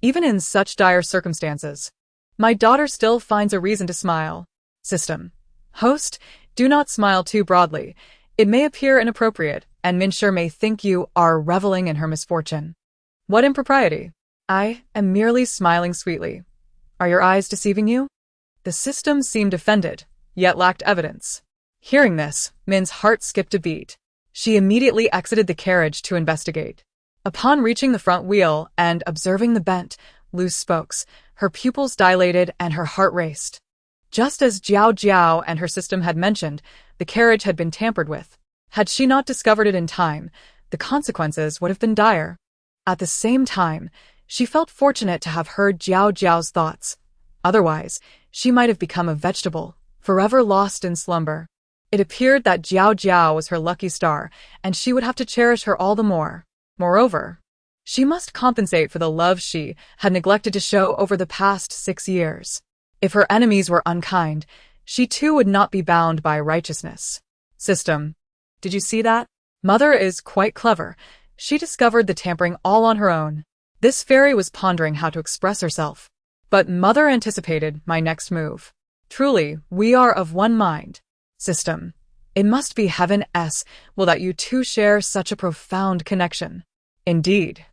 Even in such dire circumstances, my daughter still finds a reason to smile. System. Host, do not smile too broadly. It may appear inappropriate, and Min-Shi may think you are reveling in her misfortune. What impropriety? I am merely smiling sweetly. Are your eyes deceiving you? The system seemed offended, yet lacked evidence. Hearing this, Min's heart skipped a beat. She immediately exited the carriage to investigate. Upon reaching the front wheel and observing the bent, loose spokes, her pupils dilated and her heart raced. Just as Jiaojiao and her system had mentioned, the carriage had been tampered with. Had she not discovered it in time, the consequences would have been dire. At the same time, she felt fortunate to have heard Jiaojiao's thoughts. Otherwise, she might have become a vegetable, forever lost in slumber. It appeared that Jiaojiao was her lucky star, and she would have to cherish her all the more. Moreover, she must compensate for the love she had neglected to show over the past 6 years. If her enemies were unkind, she too would not be bound by righteousness. System. Did you see that? Mother is quite clever. She discovered the tampering all on her own. This fairy was pondering how to express herself. But mother anticipated my next move. Truly, we are of one mind. System. It must be heaven-s will that you two share such a profound connection. Indeed.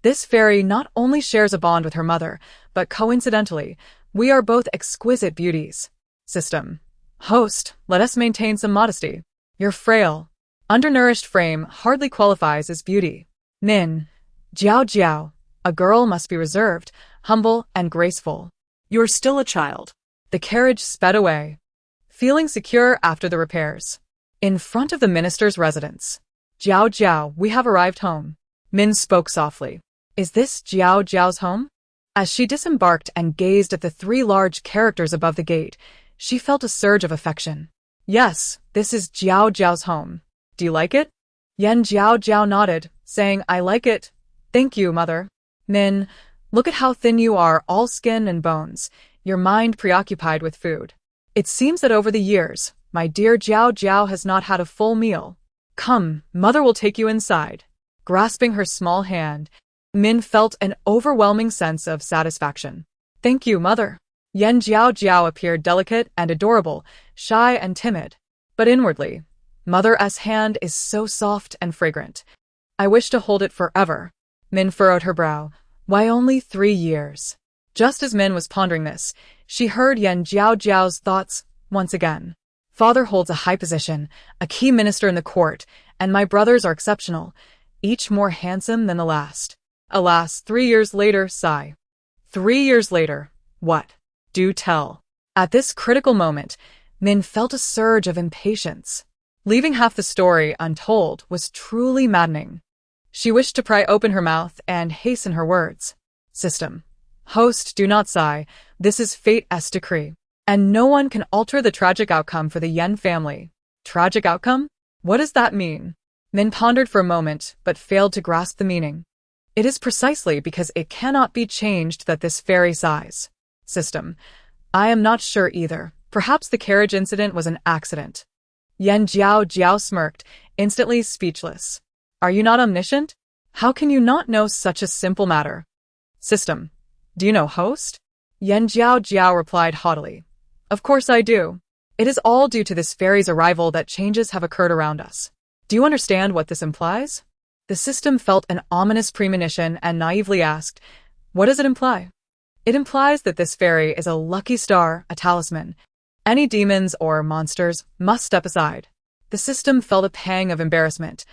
This fairy not only shares a bond with her mother, but coincidentally, we are both exquisite beauties. System. Host, let us maintain some modesty. Your frail, undernourished frame hardly qualifies as beauty. Min. Jiaojiao. A girl must be reserved, humble, and graceful. You're still a child. The carriage sped away, feeling secure after the repairs. In front of the minister's residence. Jiaojiao, we have arrived home. Min spoke softly. Is this Jiaojiao's home? As she disembarked and gazed at the 3 large characters above the gate, she felt a surge of affection. Yes, this is Jiaojiao's home. Do you like it? Jiaojiao nodded, saying, I like it. Thank you, mother. Min, look at how thin you are, all skin and bones, your mind preoccupied with food. It seems that over the years, my dear Jiaojiao has not had a full meal. Come, mother will take you inside. Grasping her small hand, Min felt an overwhelming sense of satisfaction. Thank you, mother. Jiaojiao appeared delicate and adorable, shy and timid. But inwardly, mother's hand is so soft and fragrant. I wish to hold it forever. Min furrowed her brow. Why only 3 years? Just as Min was pondering this, she heard Jiaojiao's thoughts once again. Father holds a high position, a key minister in the court, and my brothers are exceptional, each more handsome than the last. Alas, 3 years later, sigh. 3 years later, what? Do tell. At this critical moment, Min felt a surge of impatience. Leaving half the story untold was truly maddening. She wished to pry open her mouth and hasten her words. System. Host, do not sigh. This is fate's decree. And no one can alter the tragic outcome for the Yen family. Tragic outcome? What does that mean? Min pondered for a moment, but failed to grasp the meaning. It is precisely because it cannot be changed that this fairy sighs. System. I am not sure either. Perhaps the carriage incident was an accident. Jiaojiao smirked, instantly speechless. Are you not omniscient? How can you not know such a simple matter? System. Do you know host? Jiaojiao replied haughtily. Of course I do. It is all due to this fairy's arrival that changes have occurred around us. Do you understand what this implies? The system felt an ominous premonition and naively asked, what does it imply? It implies that this fairy is a lucky star, a talisman. Any demons or monsters must step aside. The system felt a pang of embarrassment.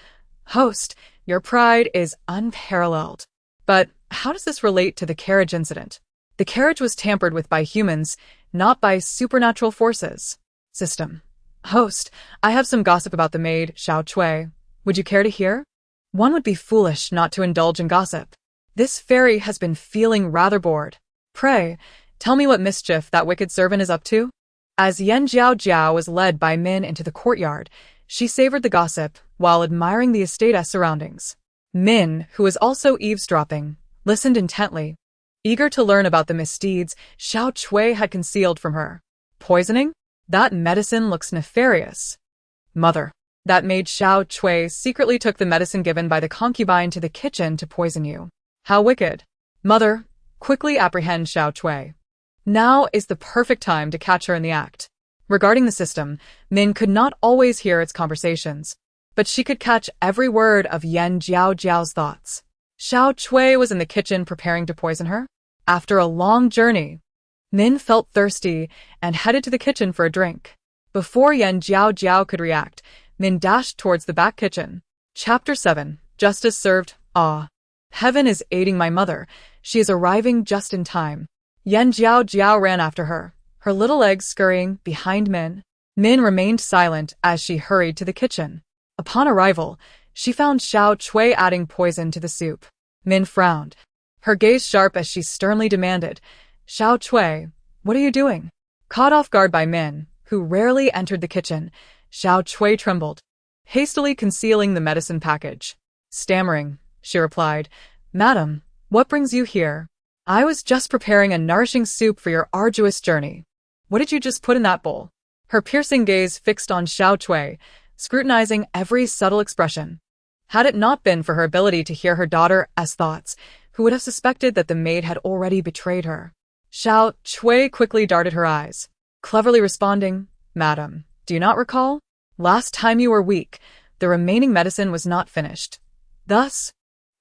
Host, your pride is unparalleled. But how does this relate to the carriage incident? The carriage was tampered with by humans, not by supernatural forces. System. Host, I have some gossip about the maid, Xiao Chui. Would you care to hear? One would be foolish not to indulge in gossip. This fairy has been feeling rather bored. Pray, tell me what mischief that wicked servant is up to? As Jiaojiao was led by Min into the courtyard, she savored the gossip while admiring the estate's surroundings. Min, who was also eavesdropping, listened intently, eager to learn about the misdeeds Xiao Chui had concealed from her. Poisoning? That medicine looks nefarious. Mother, that maid Xiao Chui secretly took the medicine given by the concubine to the kitchen to poison you. How wicked. Mother, quickly apprehend Xiao Chui. Now is the perfect time to catch her in the act. Regarding the system, Min could not always hear its conversations, but she could catch every word of Jiaojiao's thoughts. Xiao Chui was in the kitchen preparing to poison her. After a long journey, Min felt thirsty and headed to the kitchen for a drink. Before Jiaojiao could react, Min dashed towards the back kitchen. Chapter 7. Justice served. Ah. Heaven is aiding my mother. She is arriving just in time. Jiaojiao ran after her, her little legs scurrying behind Min. Min remained silent as she hurried to the kitchen. Upon arrival, she found Xiao Chui adding poison to the soup. Min frowned, her gaze sharp as she sternly demanded, Xiao Chui, what are you doing? Caught off guard by Min, who rarely entered the kitchen, Xiao Chui trembled, hastily concealing the medicine package. Stammering, she replied, Madam, what brings you here? I was just preparing a nourishing soup for your arduous journey. What did you just put in that bowl? Her piercing gaze fixed on Xiao Chui, scrutinizing every subtle expression. Had it not been for her ability to hear her daughter's thoughts, who would have suspected that the maid had already betrayed her? Xiao Chui quickly darted her eyes, cleverly responding, "Madam, do you not recall? Last time you were weak, the remaining medicine was not finished. Thus,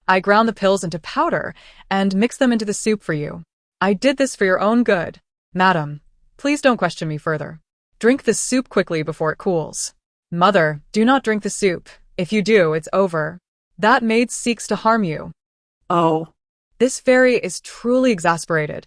I ground the pills into powder and mixed them into the soup for you. I did this for your own good. Madam, please don't question me further. Drink the soup quickly before it cools." "Mother, do not drink the soup. If you do, it's over. That maid seeks to harm you." Oh. This fairy is truly exasperated.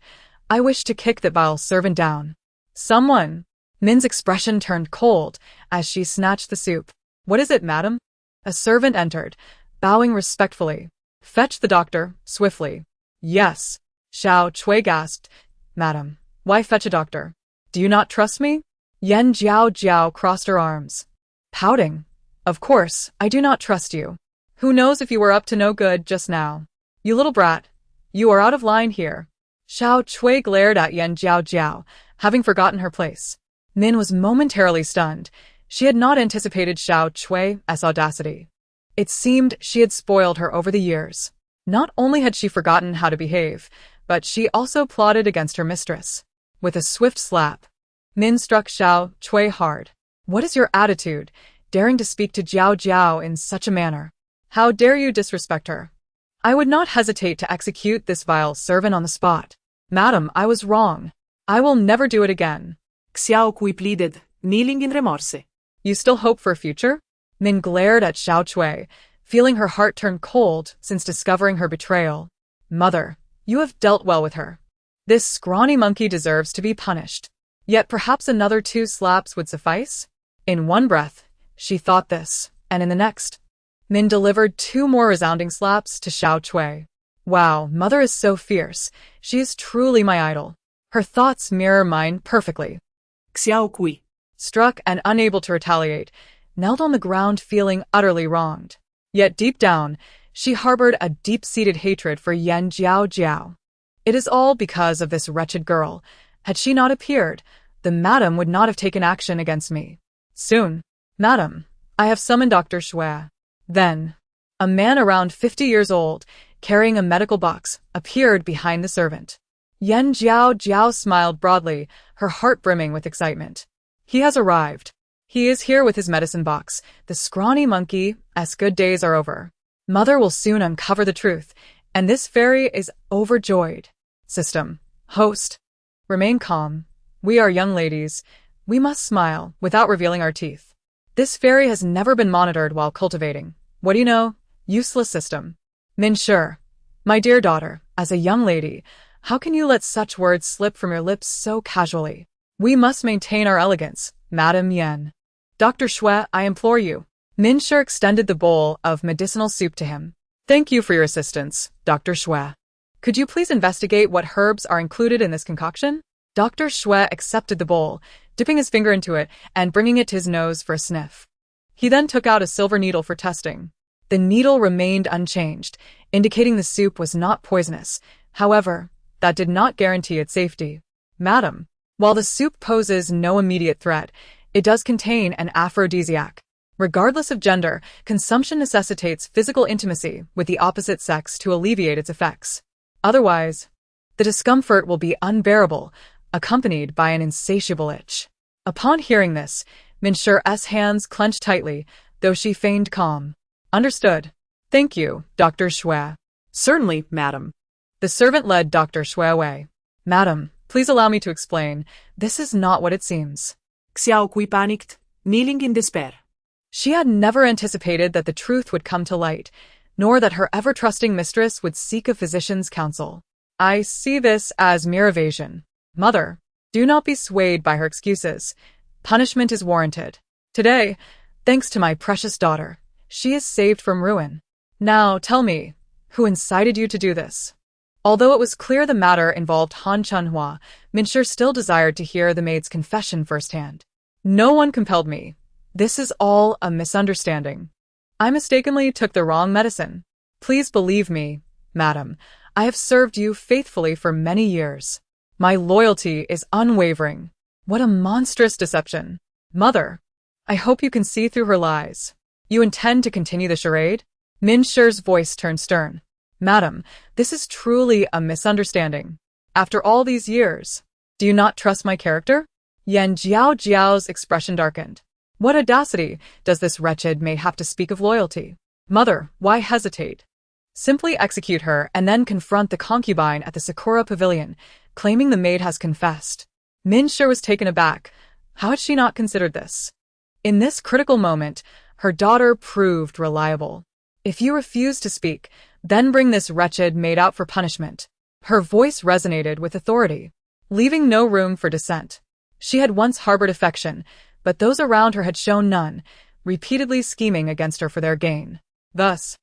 I wish to kick that vile servant down. "Someone!" Min's expression turned cold as she snatched the soup. "What is it, madam?" A servant entered, bowing respectfully. "Fetch the doctor, swiftly." "Yes." Xiao Chui gasped. "Madam, why fetch a doctor? Do you not trust me?" Jiaojiao crossed her arms, pouting. "Of course, I do not trust you. Who knows if you were up to no good just now? You little brat, you are out of line here." Xiao Chui glared at Jiaojiao, having forgotten her place. Min was momentarily stunned. She had not anticipated Xiao Chui's audacity. It seemed she had spoiled her over the years. Not only had she forgotten how to behave, but she also plotted against her mistress. With a swift slap, Min struck Xiao Chui hard. "What is your attitude, daring to speak to Jiaojiao in such a manner? How dare you disrespect her? I would not hesitate to execute this vile servant on the spot. Madam, I was wrong. I will never do it again." Xiao Kui pleaded, kneeling in remorse. "You still hope for a future?" Min glared at Xiao Chui, feeling her heart turn cold since discovering her betrayal. "Mother, you have dealt well with her. This scrawny monkey deserves to be punished. Yet perhaps another 2 slaps would suffice?" In one breath, she thought this, and in the next, Min delivered 2 more resounding slaps to Xiao Chui. "Wow, mother is so fierce. She is truly my idol. Her thoughts mirror mine perfectly." Xiao Kui, struck and unable to retaliate, knelt on the ground feeling utterly wronged. Yet deep down, she harbored a deep-seated hatred for Jiaojiao. "It is all because of this wretched girl. Had she not appeared, the madam would not have taken action against me. Soon, madam, I have summoned Dr. Shui." Then, a man around 50 years old, carrying a medical box, appeared behind the servant. Jiaojiao smiled broadly, her heart brimming with excitement. "He has arrived. He is here with his medicine box. The scrawny monkey's good days are over. Mother will soon uncover the truth, and this fairy is overjoyed." System. Host. Remain calm. We are young ladies. We must smile without revealing our teeth. This fairy has never been monitored while cultivating. What do you know? Useless system. Min Shi, my dear daughter, as a young lady, how can you let such words slip from your lips so casually? We must maintain our elegance, Madam Yan. Dr. Shui, I implore you. Min Shi extended the bowl of medicinal soup to him. "Thank you for your assistance, Dr. Shui. Could you please investigate what herbs are included in this concoction?" Dr. Shui accepted the bowl, dipping his finger into it and bringing it to his nose for a sniff. He then took out a silver needle for testing. The needle remained unchanged, indicating the soup was not poisonous. However, that did not guarantee its safety. "Madam, while the soup poses no immediate threat, it does contain an aphrodisiac. Regardless of gender, consumption necessitates physical intimacy with the opposite sex to alleviate its effects. Otherwise, the discomfort will be unbearable, accompanied by an insatiable itch." Upon hearing this, Min Shi's hands clenched tightly, though she feigned calm. "Understood. Thank you, Dr. Shui." "Certainly, madam." The servant led Dr. Shui away. "Madam, please allow me to explain. This is not what it seems." Xiao Kui panicked, kneeling in despair. She had never anticipated that the truth would come to light, nor that her ever-trusting mistress would seek a physician's counsel. "I see this as mere evasion. Mother, do not be swayed by her excuses. Punishment is warranted. Today, thanks to my precious daughter, she is saved from ruin. Now tell me, who incited you to do this?" Although it was clear the matter involved Han Chunhua, Min Shi still desired to hear the maid's confession firsthand. "No one compelled me. This is all a misunderstanding. I mistakenly took the wrong medicine. Please believe me, madam. I have served you faithfully for many years. My loyalty is unwavering." What a monstrous deception. "Mother, I hope you can see through her lies. You intend to continue the charade?" Min Shi's voice turned stern. Madam, this is truly a misunderstanding. After all these years, do you not trust my character? Jiaojiao's expression darkened. What audacity does this wretched maid have to speak of loyalty? Mother, why hesitate? Simply execute her and then confront the concubine at the Sakura Pavilion, claiming the maid has confessed. Min Shi was taken aback. How had she not considered this? In this critical moment, her daughter proved reliable. If you refuse to speak, then bring this wretched maid out for punishment. Her voice resonated with authority, leaving no room for dissent. She had once harbored affection, but those around her had shown none, repeatedly scheming against her for their gain. Thus,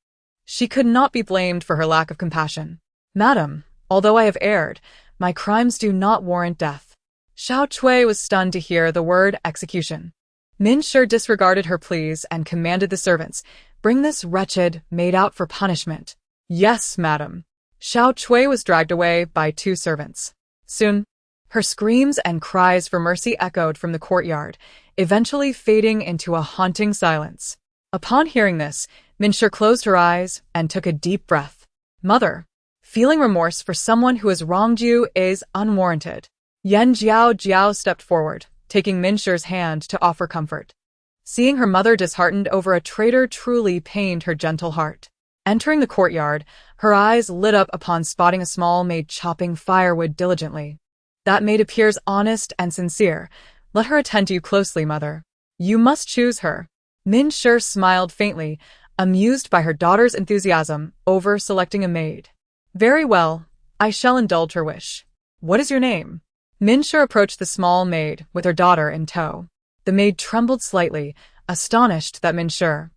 she could not be blamed for her lack of compassion. Madam, although I have erred, my crimes do not warrant death. Xiao Cui was stunned to hear the word execution. Min Shi disregarded her pleas and commanded the servants, bring this wretched maid out for punishment. Yes, madam. Xiao Cui was dragged away by 2 servants. Soon, her screams and cries for mercy echoed from the courtyard, eventually fading into a haunting silence. Upon hearing this, Min Shi closed her eyes and took a deep breath. Mother, feeling remorse for someone who has wronged you is unwarranted. Jiaojiao stepped forward, taking Min Shi's hand to offer comfort. Seeing her mother disheartened over a traitor truly pained her gentle heart. Entering the courtyard, her eyes lit up upon spotting a small maid chopping firewood diligently. That maid appears honest and sincere. Let her attend to you closely, mother. You must choose her. Min Shi smiled faintly, amused by her daughter's enthusiasm over selecting a maid. Very well, I shall indulge her wish. What is your name? Min Shi approached the small maid with her daughter in tow. The maid trembled slightly, astonished that Min Shi,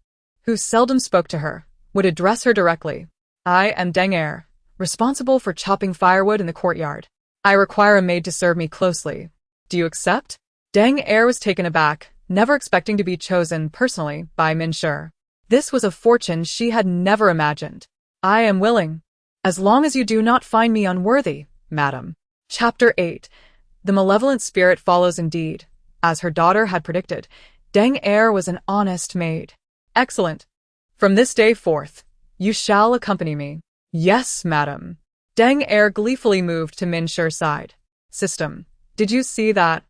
who seldom spoke to her, would address her directly. I am Deng Er, responsible for chopping firewood in the courtyard. I require a maid to serve me closely. Do you accept? Deng Er was taken aback, never expecting to be chosen personally by Min Shi. This was a fortune she had never imagined. I am willing, as long as you do not find me unworthy, madam. Chapter 8. The malevolent spirit follows indeed. As her daughter had predicted, Deng Er was an honest maid. Excellent. From this day forth, you shall accompany me. Yes, madam. Deng Er gleefully moved to Min Shi's side. System, did you see that?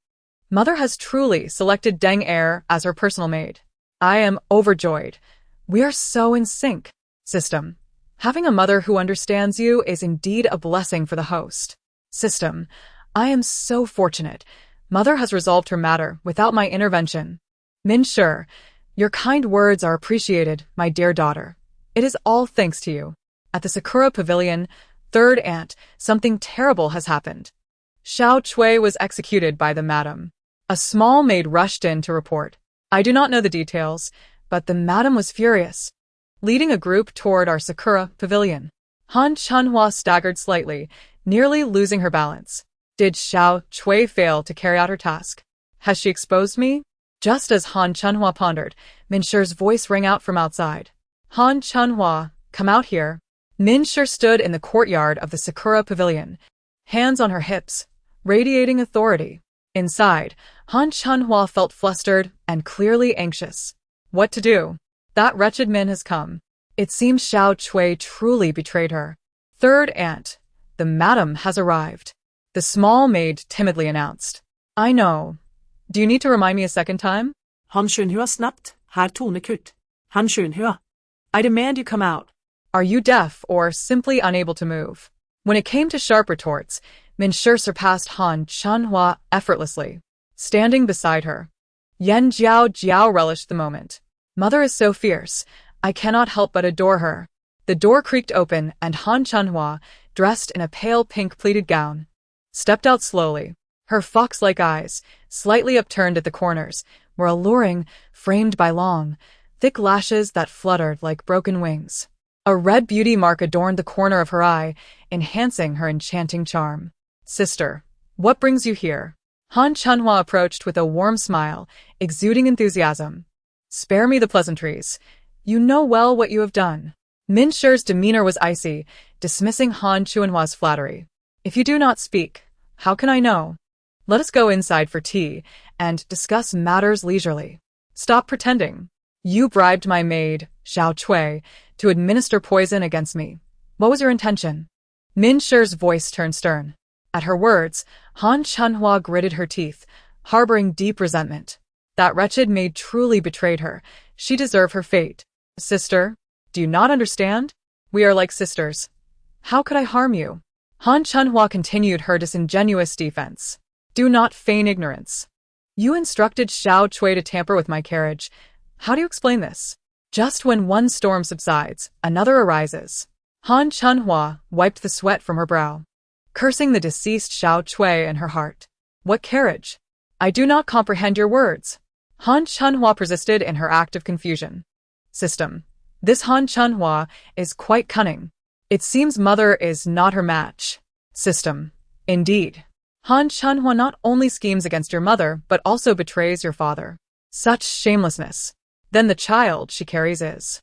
Mother has truly selected Deng Er as her personal maid. I am overjoyed. We are so in sync. System, having a mother who understands you is indeed a blessing for the host. System, I am so fortunate. Mother has resolved her matter without my intervention. Min Shi, your kind words are appreciated, my dear daughter. It is all thanks to you. At the Sakura Pavilion, third aunt, something terrible has happened. Xiao Cui was executed by the madam. A small maid rushed in to report. I do not know the details, but the madam was furious, leading a group toward our Sakura Pavilion. Han Chunhua staggered slightly, nearly losing her balance. Did Xiao Cui fail to carry out her task? Has she exposed me? Just as Han Chunhua pondered, Min Shi's voice rang out from outside. Han Chunhua, come out here. Min Shi stood in the courtyard of the Sakura Pavilion, hands on her hips, radiating authority. Inside, Han Chunhua felt flustered and clearly anxious. What to do? That wretched Min has come. It seems Xiao Cui truly betrayed her. Third aunt, the madam has arrived. The small maid timidly announced. I know. Do you need to remind me a second time? Han Chunhua snabbt, herr Tonekut. Han Chunhua. I demand you come out. Are you deaf or simply unable to move? When it came to sharp retorts, Min Shi surpassed Han Chunhua effortlessly, standing beside her. Jiaojiao relished the moment. Mother is so fierce, I cannot help but adore her. The door creaked open and Han Chunhua, dressed in a pale pink pleated gown, stepped out slowly. Her fox-like eyes, slightly upturned at the corners, were alluring, framed by long, thick lashes that fluttered like broken wings. A red beauty mark adorned the corner of her eye, enhancing her enchanting charm. Sister, what brings you here? Han Chunhua approached with a warm smile, exuding enthusiasm. Spare me the pleasantries. You know well what you have done. Min Shi's demeanor was icy, dismissing Han Chunhua's flattery. If you do not speak, how can I know? Let us go inside for tea and discuss matters leisurely. Stop pretending. You bribed my maid, Xiao Cui, To administer poison against me. What was your intention? Min Shi's voice turned stern. At her words, Han Chunhua gritted her teeth, harboring deep resentment. That wretched maid truly betrayed her. She deserved her fate. Sister, do you not understand? We are like sisters. How could I harm you? Han Chunhua continued her disingenuous defense. Do not feign ignorance. You instructed Xiao Cui to tamper with my carriage. How do you explain this? Just when one storm subsides, another arises. Han Chunhua wiped the sweat from her brow, cursing the deceased Xiao Cui in her heart. What carriage? I do not comprehend your words. Han Chunhua persisted in her act of confusion. System. This Han Chunhua is quite cunning. It seems mother is not her match. System. Indeed. Han Chunhua not only schemes against your mother, but also betrays your father. Such shamelessness. Then the child she carries is.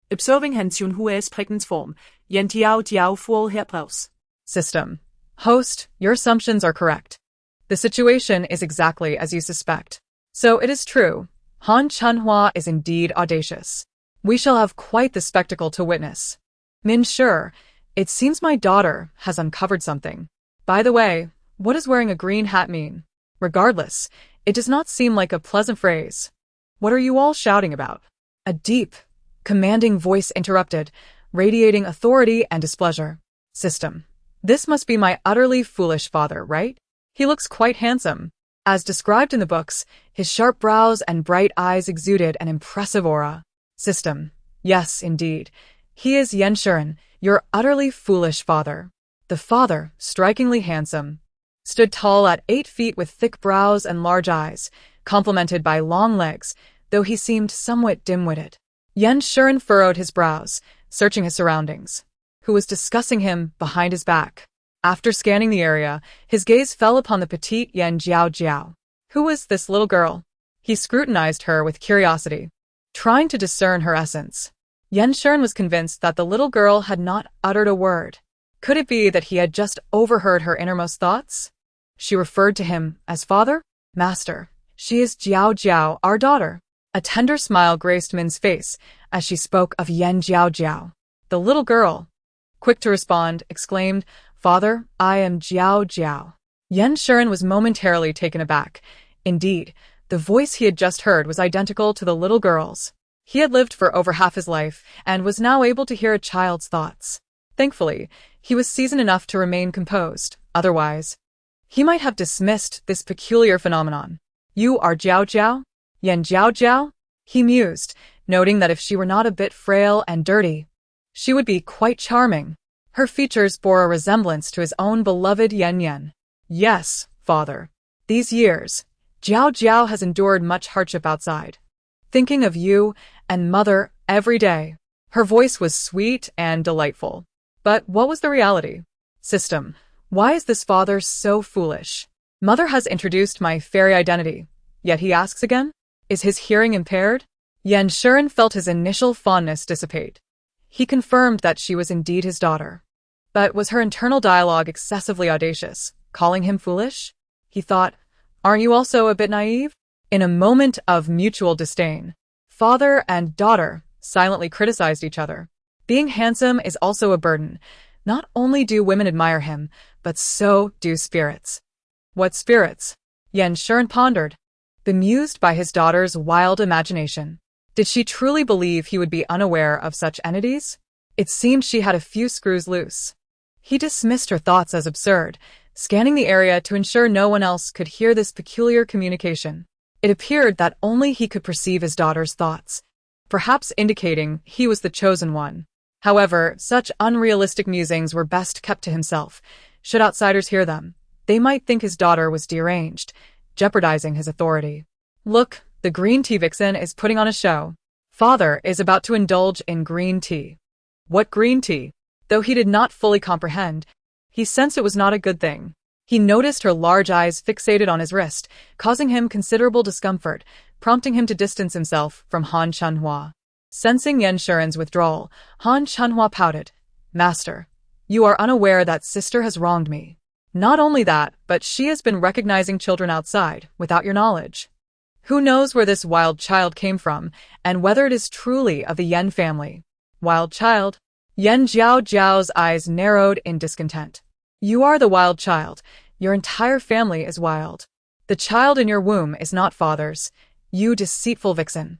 Observing Han Chunhuas pregnant form, Yan Jiaojiao full herbrevs. System. Host, your assumptions are correct. The situation is exactly as you suspect. So it is true. Han Chunhua is indeed audacious. We shall have quite the spectacle to witness. Min Shi, it seems my daughter has uncovered something. By the way, what does wearing a green hat mean? Regardless, it does not seem like a pleasant phrase. What are you all shouting about? A deep, commanding voice interrupted, radiating authority and displeasure. System. This must be my utterly foolish father, right? He looks quite handsome. As described in the books, his sharp brows and bright eyes exuded an impressive aura. System. Yes, indeed. He is Yan Shiren, your utterly foolish father. The father, strikingly handsome, stood tall at 8 feet with thick brows and large eyes, complemented by long legs, though he seemed somewhat dim-witted. Yan Shiren furrowed his brows, searching his surroundings. Who was discussing him behind his back? After scanning the area, his gaze fell upon the petite Yan Jiaojiao. Who was this little girl? He scrutinized her with curiosity, trying to discern her essence. Yan Shiren was convinced that the little girl had not uttered a word. Could it be that he had just overheard her innermost thoughts? She referred to him as father? Master. She is Jiaojiao, our daughter. A tender smile graced Min's face as she spoke of Yan Jiaojiao. The little girl, quick to respond, exclaimed, Father, I am Jiaojiao. Yan Shiren was momentarily taken aback. Indeed, the voice he had just heard was identical to the little girl's. He had lived for over half his life and was now able to hear a child's thoughts. Thankfully, he was seasoned enough to remain composed. Otherwise, he might have dismissed this peculiar phenomenon. You are Jiaojiao? Yan Jiaojiao? He mused, noting that if she were not a bit frail and dirty, she would be quite charming. Her features bore a resemblance to his own beloved Yan Yan. Yes, father. These years, Jiaojiao has endured much hardship outside, thinking of you and mother every day. Her voice was sweet and delightful. But what was the reality? System. Why is this father so foolish? Mother has introduced my fairy identity, yet he asks again? Is his hearing impaired? Yan Shiren felt his initial fondness dissipate. He confirmed that she was indeed his daughter. But was her internal dialogue excessively audacious, calling him foolish? He thought, aren't you also a bit naive? In a moment of mutual disdain, father and daughter silently criticized each other. Being handsome is also a burden. Not only do women admire him, but so do spirits. What spirits? Yan Shiren pondered, bemused by his daughter's wild imagination. Did she truly believe he would be unaware of such entities? It seemed she had a few screws loose. He dismissed her thoughts as absurd, scanning the area to ensure no one else could hear this peculiar communication. It appeared that only he could perceive his daughter's thoughts, perhaps indicating he was the chosen one. However, such unrealistic musings were best kept to himself. Should outsiders hear them, they might think his daughter was deranged, jeopardizing his authority. Look, the green tea vixen is putting on a show. Father is about to indulge in green tea. What green tea? Though he did not fully comprehend, he sensed it was not a good thing. He noticed her large eyes fixated on his wrist, causing him considerable discomfort, prompting him to distance himself from Han Chunhua. Sensing Yan Shiren's withdrawal, Han Chunhua pouted. Master, you are unaware that sister has wronged me. Not only that, but she has been recognizing children outside, without your knowledge. Who knows where this wild child came from, and whether it is truly of the Yan family? Wild child. Yan Jiaojiao's eyes narrowed in discontent. You are the wild child. Your entire family is wild. The child in your womb is not father's. You deceitful vixen.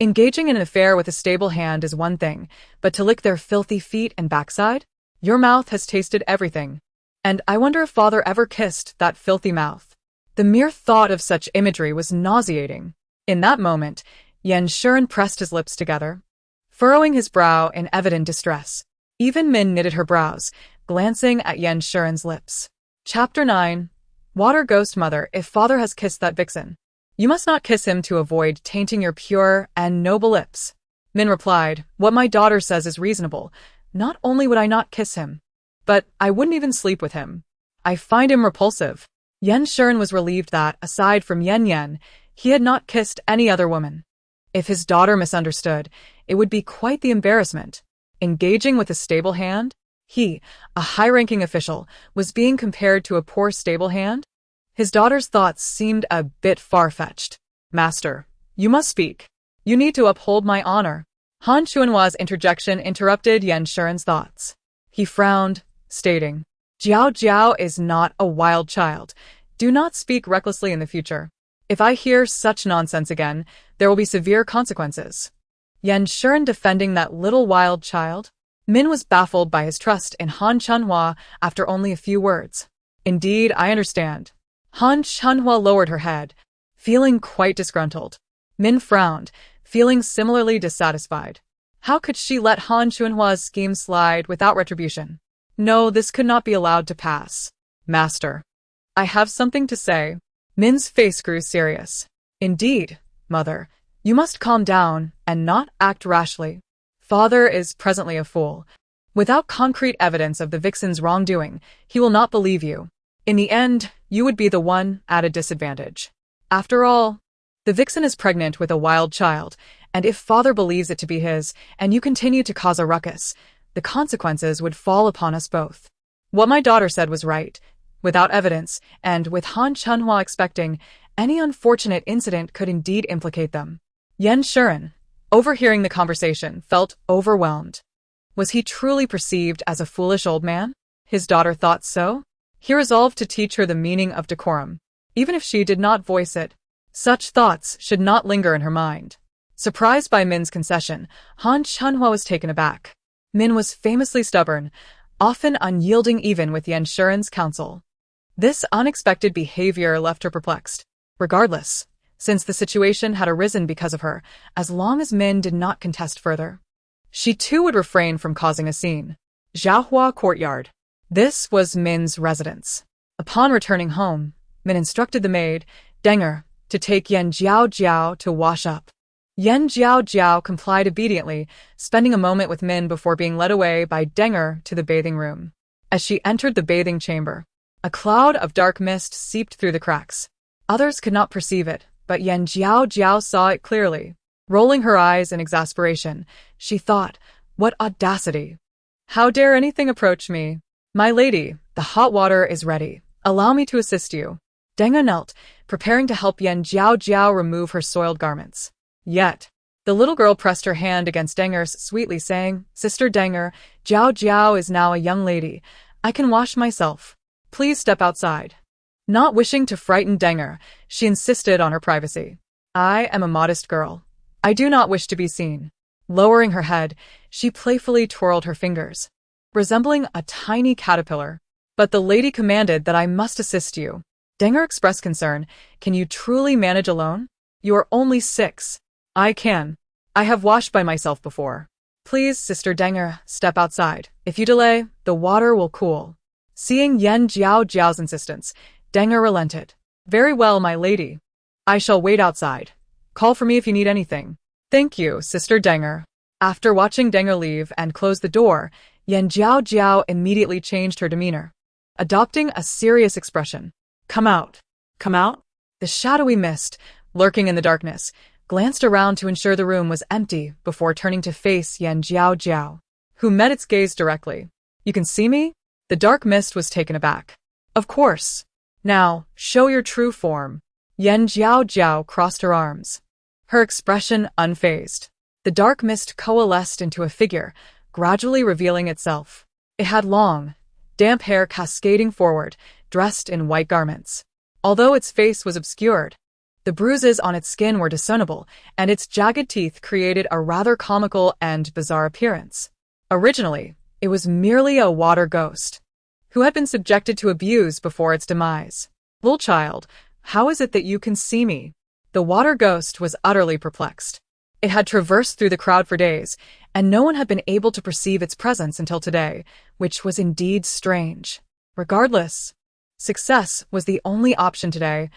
Engaging in an affair with a stable hand is one thing, but to lick their filthy feet and backside? Your mouth has tasted everything. And I wonder if father ever kissed that filthy mouth. The mere thought of such imagery was nauseating. In that moment, Yan Shuren pressed his lips together, furrowing his brow in evident distress. Even Min knitted her brows, glancing at Yan Shuren's lips. Chapter 9. Water Ghost Mother, if father has kissed that vixen, you must not kiss him to avoid tainting your pure and noble lips. Min replied, what my daughter says is reasonable. Not only would I not kiss him, but I wouldn't even sleep with him. I find him repulsive. Yan Shuren was relieved that, aside from Yan Yan, he had not kissed any other woman. If his daughter misunderstood, it would be quite the embarrassment. Engaging with a stable hand? He, a high-ranking official, was being compared to a poor stable hand? His daughter's thoughts seemed a bit far-fetched. Master, you must speak. You need to uphold my honor. Han Chuanhua's interjection interrupted Yan Shuren's thoughts. He frowned, stating, Jiaojiao is not a wild child. Do not speak recklessly in the future. If I hear such nonsense again, there will be severe consequences. Yan Shuren defending that little wild child? Min was baffled by his trust in Han Chuanhua after only a few words. Indeed, I understand. Han Chuanhua lowered her head, feeling quite disgruntled. Min frowned, feeling similarly dissatisfied. How could she let Han Chuanhua's scheme slide without retribution? No, this could not be allowed to pass. Master, I have something to say. Min's face grew serious. Indeed, mother, you must calm down and not act rashly. Father is presently a fool. Without concrete evidence of the vixen's wrongdoing, he will not believe you. In the end, you would be the one at a disadvantage. After all, the vixen is pregnant with a wild child, and if father believes it to be his, and you continue to cause a ruckus, the consequences would fall upon us both. What my daughter said was right. Without evidence, and with Han Chuanhua expecting, any unfortunate incident could indeed implicate them. Yan Shuren, overhearing the conversation, felt overwhelmed. Was he truly perceived as a foolish old man? His daughter thought so? He resolved to teach her the meaning of decorum, even if she did not voice it. Such thoughts should not linger in her mind. Surprised by Min's concession, Han Chuanhua was taken aback. Min was famously stubborn, often unyielding even with Yan Shuren's counsel. This unexpected behavior left her perplexed. Regardless, since the situation had arisen because of her, as long as Min did not contest further, she too would refrain from causing a scene. Jiaohua Courtyard. This was Min's residence. Upon returning home, Min instructed the maid, Denger, to take Yan Jiaojiao to wash up. Yan Jiaojiao complied obediently, spending a moment with Min before being led away by Denger to the bathing room. As she entered the bathing chamber, a cloud of dark mist seeped through the cracks. Others could not perceive it, but Yan Jiaojiao saw it clearly. Rolling her eyes in exasperation, she thought, what audacity! How dare anything approach me? My lady, the hot water is ready. Allow me to assist you. Denga knelt, preparing to help Yan Jiaojiao remove her soiled garments. Yet, the little girl pressed her hand against Denger's sweetly, saying, Sister Denger, Jiaojiao is now a young lady. I can wash myself. Please step outside. Not wishing to frighten Denger, she insisted on her privacy. I am a modest girl. I do not wish to be seen. Lowering her head, she playfully twirled her fingers, resembling a tiny caterpillar. But the lady commanded that I must assist you. Denger expressed concern. Can you truly manage alone? You are only 6. I can. I have washed by myself before. Please, Sister Denger, step outside. If you delay, the water will cool. Seeing Yan Jiaojiao's insistence, Denger relented. Very well, my lady. I shall wait outside. Call for me if you need anything. Thank you, Sister Denger. After watching Denger leave and close the door, Yan Jiaojiao immediately changed her demeanor, adopting a serious expression. Come out. Come out? The shadowy mist, lurking in the darkness, glanced around to ensure the room was empty before turning to face Yan Jiaojiao, who met its gaze directly. You can see me? The dark mist was taken aback. Of course. Now, show your true form. Yan Jiaojiao crossed her arms, her expression unfazed. The dark mist coalesced into a figure, gradually revealing itself. It had long, damp hair cascading forward, dressed in white garments. Although its face was obscured, the bruises on its skin were discernible, and its jagged teeth created a rather comical and bizarre appearance. Originally, it was merely a water ghost, who had been subjected to abuse before its demise. "Little child, how is it that you can see me?" The water ghost was utterly perplexed. It had traversed through the crowd for days, and no one had been able to perceive its presence until today, which was indeed strange. Regardless, success was the only option today.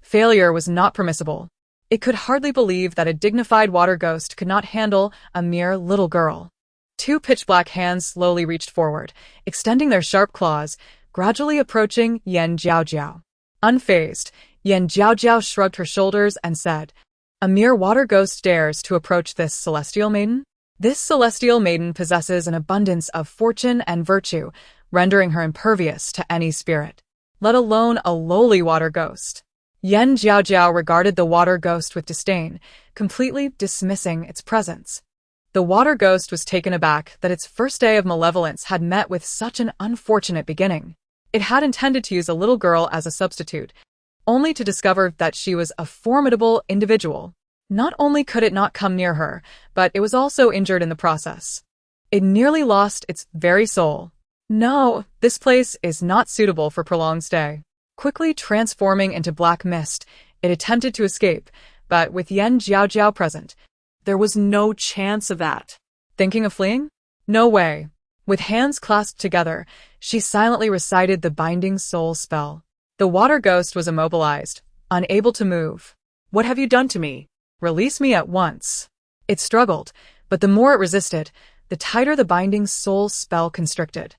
Failure was not permissible. It could hardly believe that a dignified water ghost could not handle a mere little girl. Two pitch-black hands slowly reached forward, extending their sharp claws, gradually approaching Jiaojiao. Unfazed, Jiaojiao shrugged her shoulders and said, "A mere water ghost dares to approach this celestial maiden? This celestial maiden possesses an abundance of fortune and virtue, rendering her impervious to any spirit, let alone a lowly water ghost." Jiaojiao regarded the water ghost with disdain, completely dismissing its presence. The water ghost was taken aback that its first day of malevolence had met with such an unfortunate beginning. It had intended to use a little girl as a substitute, only to discover that she was a formidable individual. Not only could it not come near her, but it was also injured in the process. It nearly lost its very soul. "No, this place is not suitable for prolonged stay." Quickly transforming into black mist, it attempted to escape, but with Jiaojiao present, There was no chance of that. thinking of fleeing? No way. With hands clasped together, she silently recited the binding soul spell. The water ghost was immobilized, unable to move. "What have you done to me?" "Release me at once." It struggled, but the more it resisted, the tighter the binding soul spell constricted.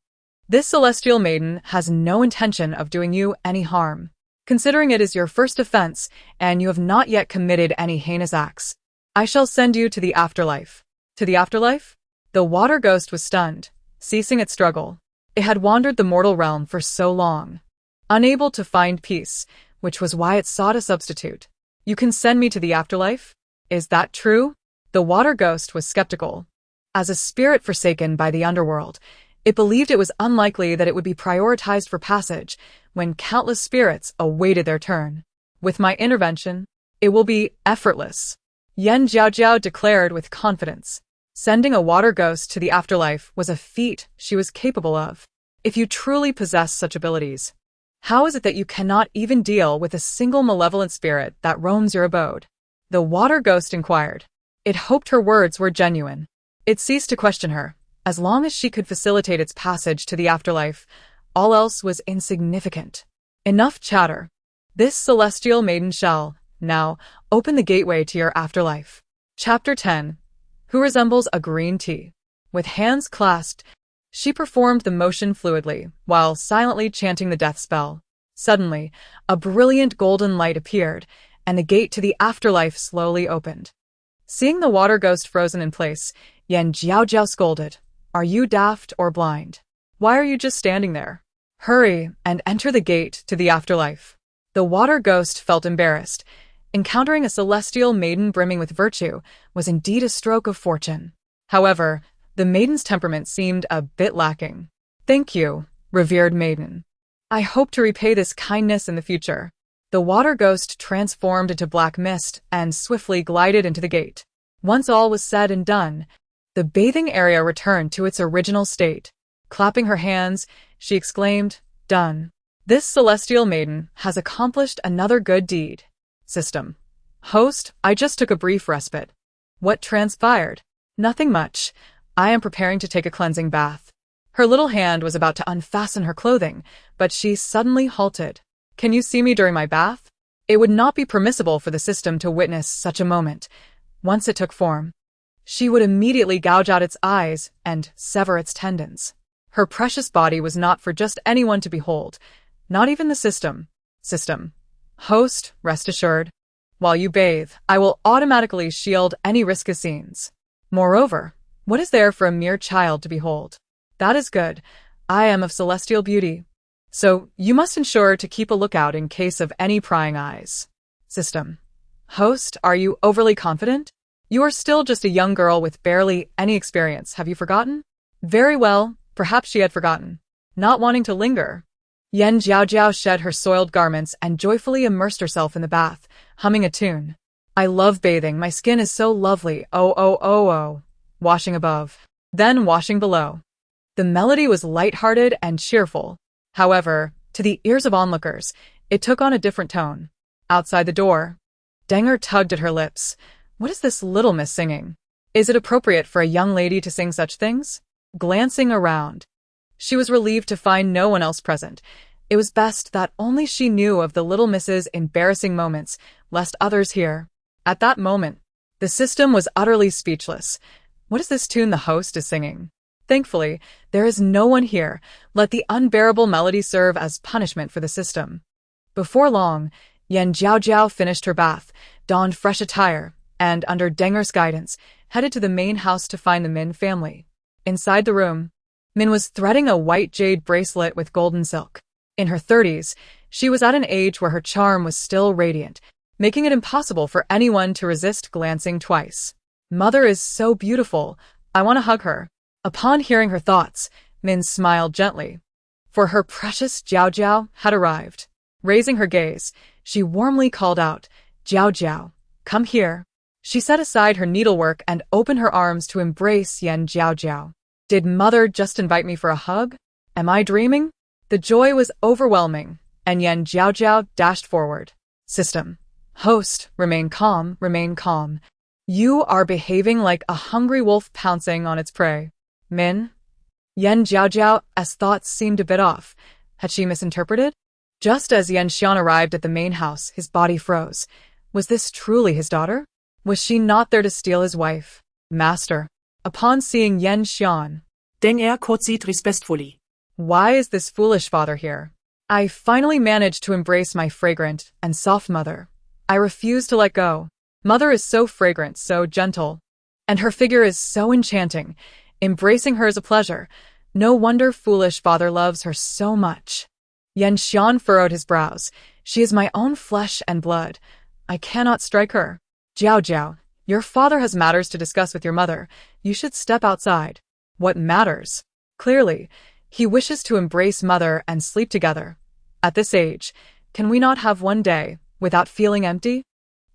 "This celestial maiden has no intention of doing you any harm. Considering it is your first offense, and you have not yet committed any heinous acts, I shall send you to the afterlife." To the afterlife? The water ghost was stunned, ceasing its struggle. It had wandered the mortal realm for so long, unable to find peace, which was why it sought a substitute. "You can send me to the afterlife? Is that true?" The water ghost was skeptical. As a spirit forsaken by the underworld, it believed it was unlikely that it would be prioritized for passage when countless spirits awaited their turn. "With my intervention, it will be effortless," Jiaojiao declared with confidence. Sending a water ghost to the afterlife was a feat she was capable of. If you truly possess such abilities, how is it that you cannot even deal with a single malevolent spirit that roams your abode? The water ghost inquired. It hoped her words were genuine. It ceased to question her. As long as she could facilitate its passage to the afterlife, all else was insignificant. "Enough chatter. This celestial maiden shall, now, open the gateway to your afterlife." Chapter 10. Who resembles a green tea? With hands clasped, she performed the motion fluidly, while silently chanting the death spell. Suddenly, a brilliant golden light appeared, and the gate to the afterlife slowly opened. Seeing the water ghost frozen in place, Jiaojiao scolded, "Are you daft or blind? Why are you just standing there? Hurry and enter the gate to the afterlife." The water ghost felt embarrassed. Encountering a celestial maiden brimming with virtue was indeed a stroke of fortune. However, the maiden's temperament seemed a bit lacking. "Thank you, revered maiden. I hope to repay this kindness in the future." The water ghost transformed into black mist and swiftly glided into the gate. Once all was said and done, the bathing area returned to its original state. Clapping her hands, she exclaimed, "Done. This celestial maiden has accomplished another good deed." System. Host, I just took a brief respite. What transpired? Nothing much. I am preparing to take a cleansing bath. Her little hand was about to unfasten her clothing, but she suddenly halted. "Can you see me during my bath?" It would not be permissible for the system to witness such a moment. Once it took form, she would immediately gouge out its eyes and sever its tendons. Her precious body was not for just anyone to behold, not even the system. Host, rest assured, while you bathe, I will automatically shield any risk of scenes. Moreover, what is there for a mere child to behold? That is good. I am of celestial beauty. So you must ensure to keep a lookout in case of any prying eyes. System. Host, are you overly confident? You are still just a young girl with barely any experience. Have you forgotten? Very well, perhaps she had forgotten. Not wanting to linger, Yan Jiaojiao shed her soiled garments and joyfully immersed herself in the bath, humming a tune. I love bathing, my skin is so lovely, oh oh oh oh. Washing above, then washing below. The melody was light-hearted and cheerful. However, to the ears of onlookers, it took on a different tone. Outside the door, Denger tugged at her lips. What is this little miss singing? Is it appropriate for a young lady to sing such things? Glancing around, she was relieved to find no one else present. It was best that only she knew of the little miss's embarrassing moments, lest others hear. At that moment, the system was utterly speechless. What is this tune the host is singing? Thankfully, there is no one here. Let the unbearable melody serve as punishment for the system. Before long, Yan Jiaojiao finished her bath, donned fresh attire, and, under Denger's guidance, headed to the main house to find the Min family. Inside the room, Min was threading a white jade bracelet with golden silk. In her 30s, she was at an age where her charm was still radiant, making it impossible for anyone to resist glancing twice. Mother is so beautiful, I want to hug her. Upon hearing her thoughts, Min smiled gently, for her precious Jiaojiao had arrived. Raising her gaze, she warmly called out, Jiaojiao, come here. She set aside her needlework and opened her arms to embrace Yan Jiaojiao. Did Mother just invite me for a hug? Am I dreaming? The joy was overwhelming, and Yan Jiaojiao dashed forward. System. Host, remain calm, remain calm. You are behaving like a hungry wolf pouncing on its prey. Min? Yan Jiaojiao's thoughts seemed a bit off. Had she misinterpreted? Just as Yan Xian arrived at the main house, his body froze. Was this truly his daughter? Was she not there to steal his wife? Master. Upon seeing Yan Xian, Denger curtsied respectfully. Why is this foolish father here? I finally managed to embrace my fragrant and soft mother. I refuse to let go. Mother is so fragrant, so gentle, and her figure is so enchanting. Embracing her is a pleasure. No wonder foolish father loves her so much. Yan Xian furrowed his brows. She is my own flesh and blood. I cannot strike her. Jiaojiao, your father has matters to discuss with your mother. You should step outside. What matters? Clearly, he wishes to embrace mother and sleep together. At this age, can we not have one day without feeling empty?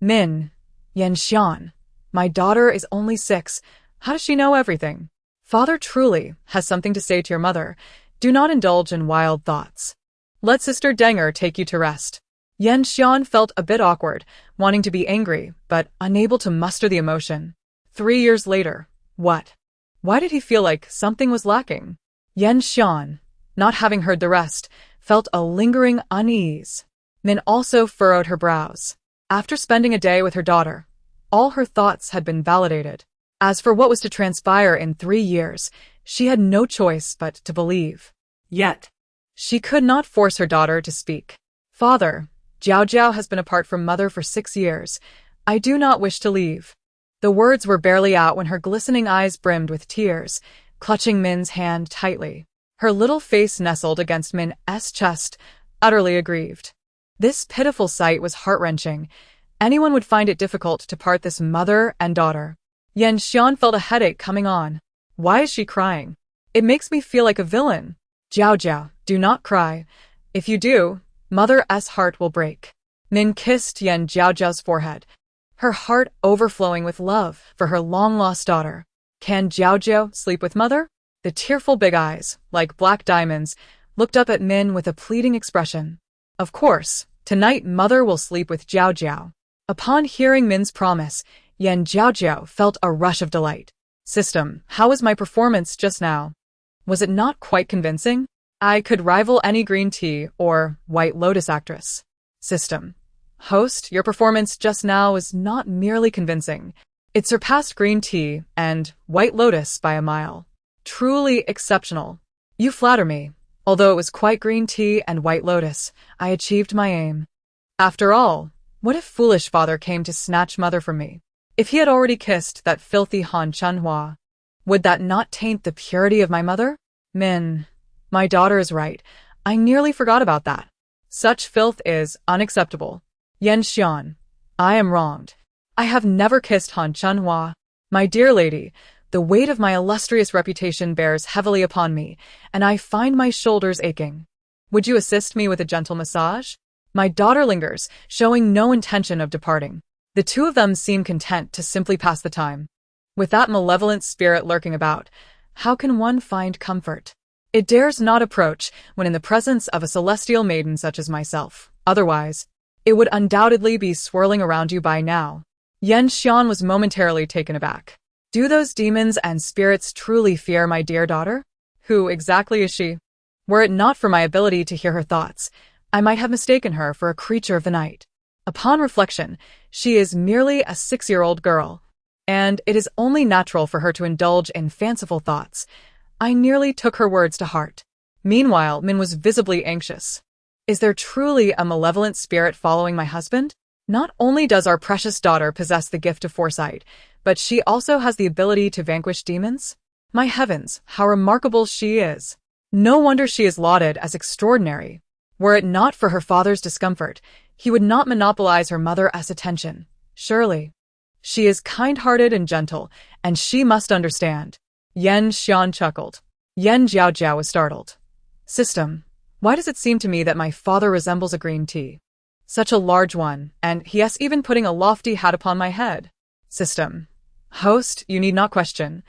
Min, Yan Xian, my daughter is only 6. How does she know everything? Father truly has something to say to your mother. Do not indulge in wild thoughts. Let Sister Denger take you to rest. Yan Xian felt a bit awkward, wanting to be angry, but unable to muster the emotion. 3 years later, what? Why did he feel like something was lacking? Yan Xian, not having heard the rest, felt a lingering unease. Min also furrowed her brows. After spending a day with her daughter, all her thoughts had been validated. As for what was to transpire in 3 years, she had no choice but to believe. Yet, she could not force her daughter to speak. Father, Jiaojiao has been apart from mother for 6 years. I do not wish to leave. The words were barely out when her glistening eyes brimmed with tears, clutching Min's hand tightly. Her little face nestled against Min's chest, utterly aggrieved. This pitiful sight was heart-wrenching. Anyone would find it difficult to part this mother and daughter. Yan Xian felt a headache coming on. Why is she crying? It makes me feel like a villain. Jiaojiao, do not cry. If you do, Mother's heart will break. Min kissed Yan Jiaojiao's forehead, her heart overflowing with love for her long-lost daughter. Can Jiaojiao sleep with Mother? The tearful big eyes, like black diamonds, looked up at Min with a pleading expression. Of course, tonight Mother will sleep with Jiaojiao. Upon hearing Min's promise, Yan Jiaojiao felt a rush of delight. System, how was my performance just now? Was it not quite convincing? I could rival any green tea or White Lotus actress. System. Host, your performance just now was not merely convincing. It surpassed green tea and White Lotus by a mile. Truly exceptional. You flatter me. Although it was quite green tea and White Lotus, I achieved my aim. After all, what if foolish father came to snatch mother from me? If he had already kissed that filthy Han Chunhua, would that not taint the purity of my mother? Min, my daughter is right. I nearly forgot about that. Such filth is unacceptable. Yan Xian, I am wronged. I have never kissed Han Chunhua. My dear lady, the weight of my illustrious reputation bears heavily upon me, and I find my shoulders aching. Would you assist me with a gentle massage? My daughter lingers, showing no intention of departing. The two of them seem content to simply pass the time. With that malevolent spirit lurking about, how can one find comfort? It dares not approach when in the presence of a celestial maiden such as myself. Otherwise, it would undoubtedly be swirling around you by now. Yan Xian was momentarily taken aback. Do those demons and spirits truly fear my dear daughter? Who exactly is she? Were it not for my ability to hear her thoughts, I might have mistaken her for a creature of the night. Upon reflection, she is merely a 6-year-old girl, and it is only natural for her to indulge in fanciful thoughts. I nearly took her words to heart. Meanwhile, Min was visibly anxious. Is there truly a malevolent spirit following my husband? Not only does our precious daughter possess the gift of foresight, but she also has the ability to vanquish demons? My heavens, how remarkable she is! No wonder she is lauded as extraordinary. Were it not for her father's discomfort, he would not monopolize her mother's attention. Surely. She is kind-hearted and gentle, and she must understand. Yan Xian chuckled. Yan Jiaojiao was startled. System, why does it seem to me that my father resembles a green tea? Such a large one, and yes, even putting a lofty hat upon my head. System. Host, you need not question.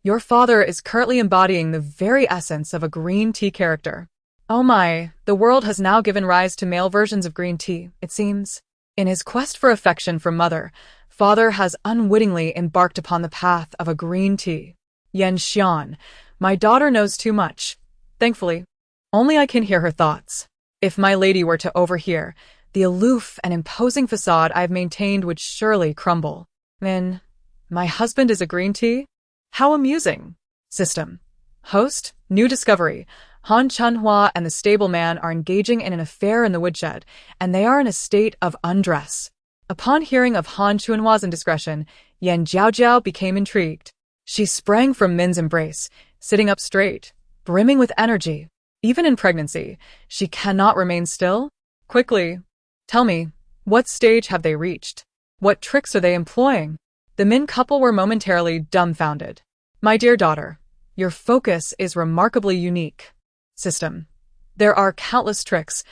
Your father is currently embodying the very essence of a green tea character. Oh my, the world has now given rise to male versions of green tea, it seems. In his quest for affection from mother, father has unwittingly embarked upon the path of a green tea. Yan Xian, my daughter knows too much. Thankfully, only I can hear her thoughts. If my lady were to overhear, the aloof and imposing facade I have maintained would surely crumble. Min, my husband is a green tea? How amusing. System. Host, new discovery. Han Chunhua and the stableman are engaging in an affair in the woodshed, and they are in a state of undress. Upon hearing of Han Chunhua's indiscretion, Yan Jiaojiao became intrigued. She sprang from Min's embrace, sitting up straight, brimming with energy. Even in pregnancy, she cannot remain still. Quickly, tell me, what stage have they reached? What tricks are they employing? The Min couple were momentarily dumbfounded. My dear daughter, your focus is remarkably unique. System. There are countless tricks.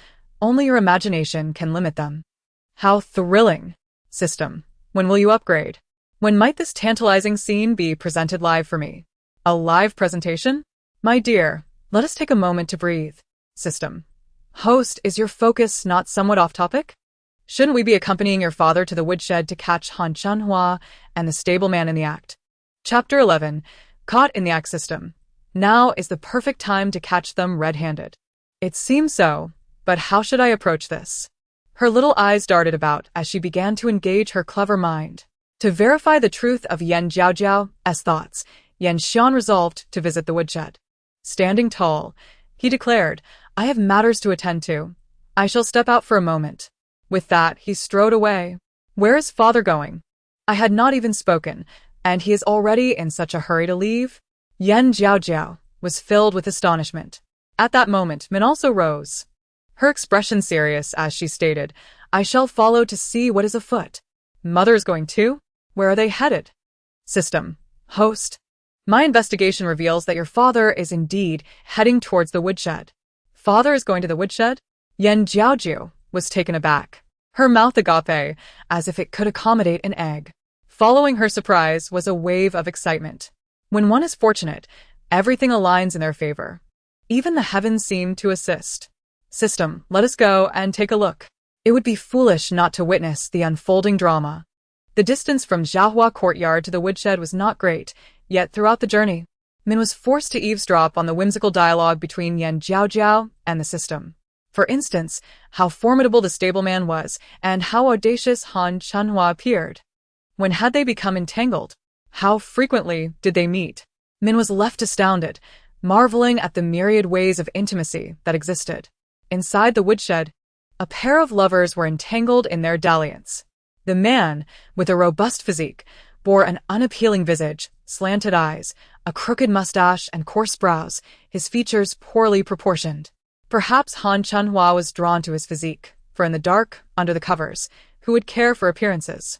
Only your imagination can limit them. How thrilling. System. When will you upgrade? When might this tantalizing scene be presented live for me? A live presentation? My dear, let us take a moment to breathe. System. Host, is your focus not somewhat off topic? Shouldn't we be accompanying your father to the woodshed to catch Han Chunhua and the stableman in the act? Chapter 11. Caught in the act. System. Now is the perfect time to catch them red-handed. It seems so, but how should I approach this? Her little eyes darted about as she began to engage her clever mind. To verify the truth of Yan Jiaojiao's thoughts, Yan Xian resolved to visit the woodshed. Standing tall, he declared, I have matters to attend to. I shall step out for a moment. With that, he strode away. Where is father going? I had not even spoken, and he is already in such a hurry to leave? Yan Jiaojiao was filled with astonishment. At that moment, Min also rose. Her expression serious as she stated, I shall follow to see what is afoot. Mother's going too? Where are they headed? System. Host. My investigation reveals that your father is indeed heading towards the woodshed. Father is going to the woodshed? Yan Jiaojiao was taken aback. Her mouth agape, as if it could accommodate an egg. Following her surprise was a wave of excitement. When one is fortunate, everything aligns in their favor. Even the heavens seem to assist. System, let us go and take a look. It would be foolish not to witness the unfolding drama. The distance from Jiahua courtyard to the woodshed was not great, yet throughout the journey, Min was forced to eavesdrop on the whimsical dialogue between Yan Jiaojiao and the system. For instance, how formidable the stableman was, and how audacious Han Chunhua appeared. When had they become entangled? How frequently did they meet? Min was left astounded, marveling at the myriad ways of intimacy that existed. Inside the woodshed, a pair of lovers were entangled in their dalliance. The man, with a robust physique, bore an unappealing visage, slanted eyes, a crooked mustache, and coarse brows, his features poorly proportioned. Perhaps Han Chunhua was drawn to his physique, for in the dark, under the covers, who would care for appearances?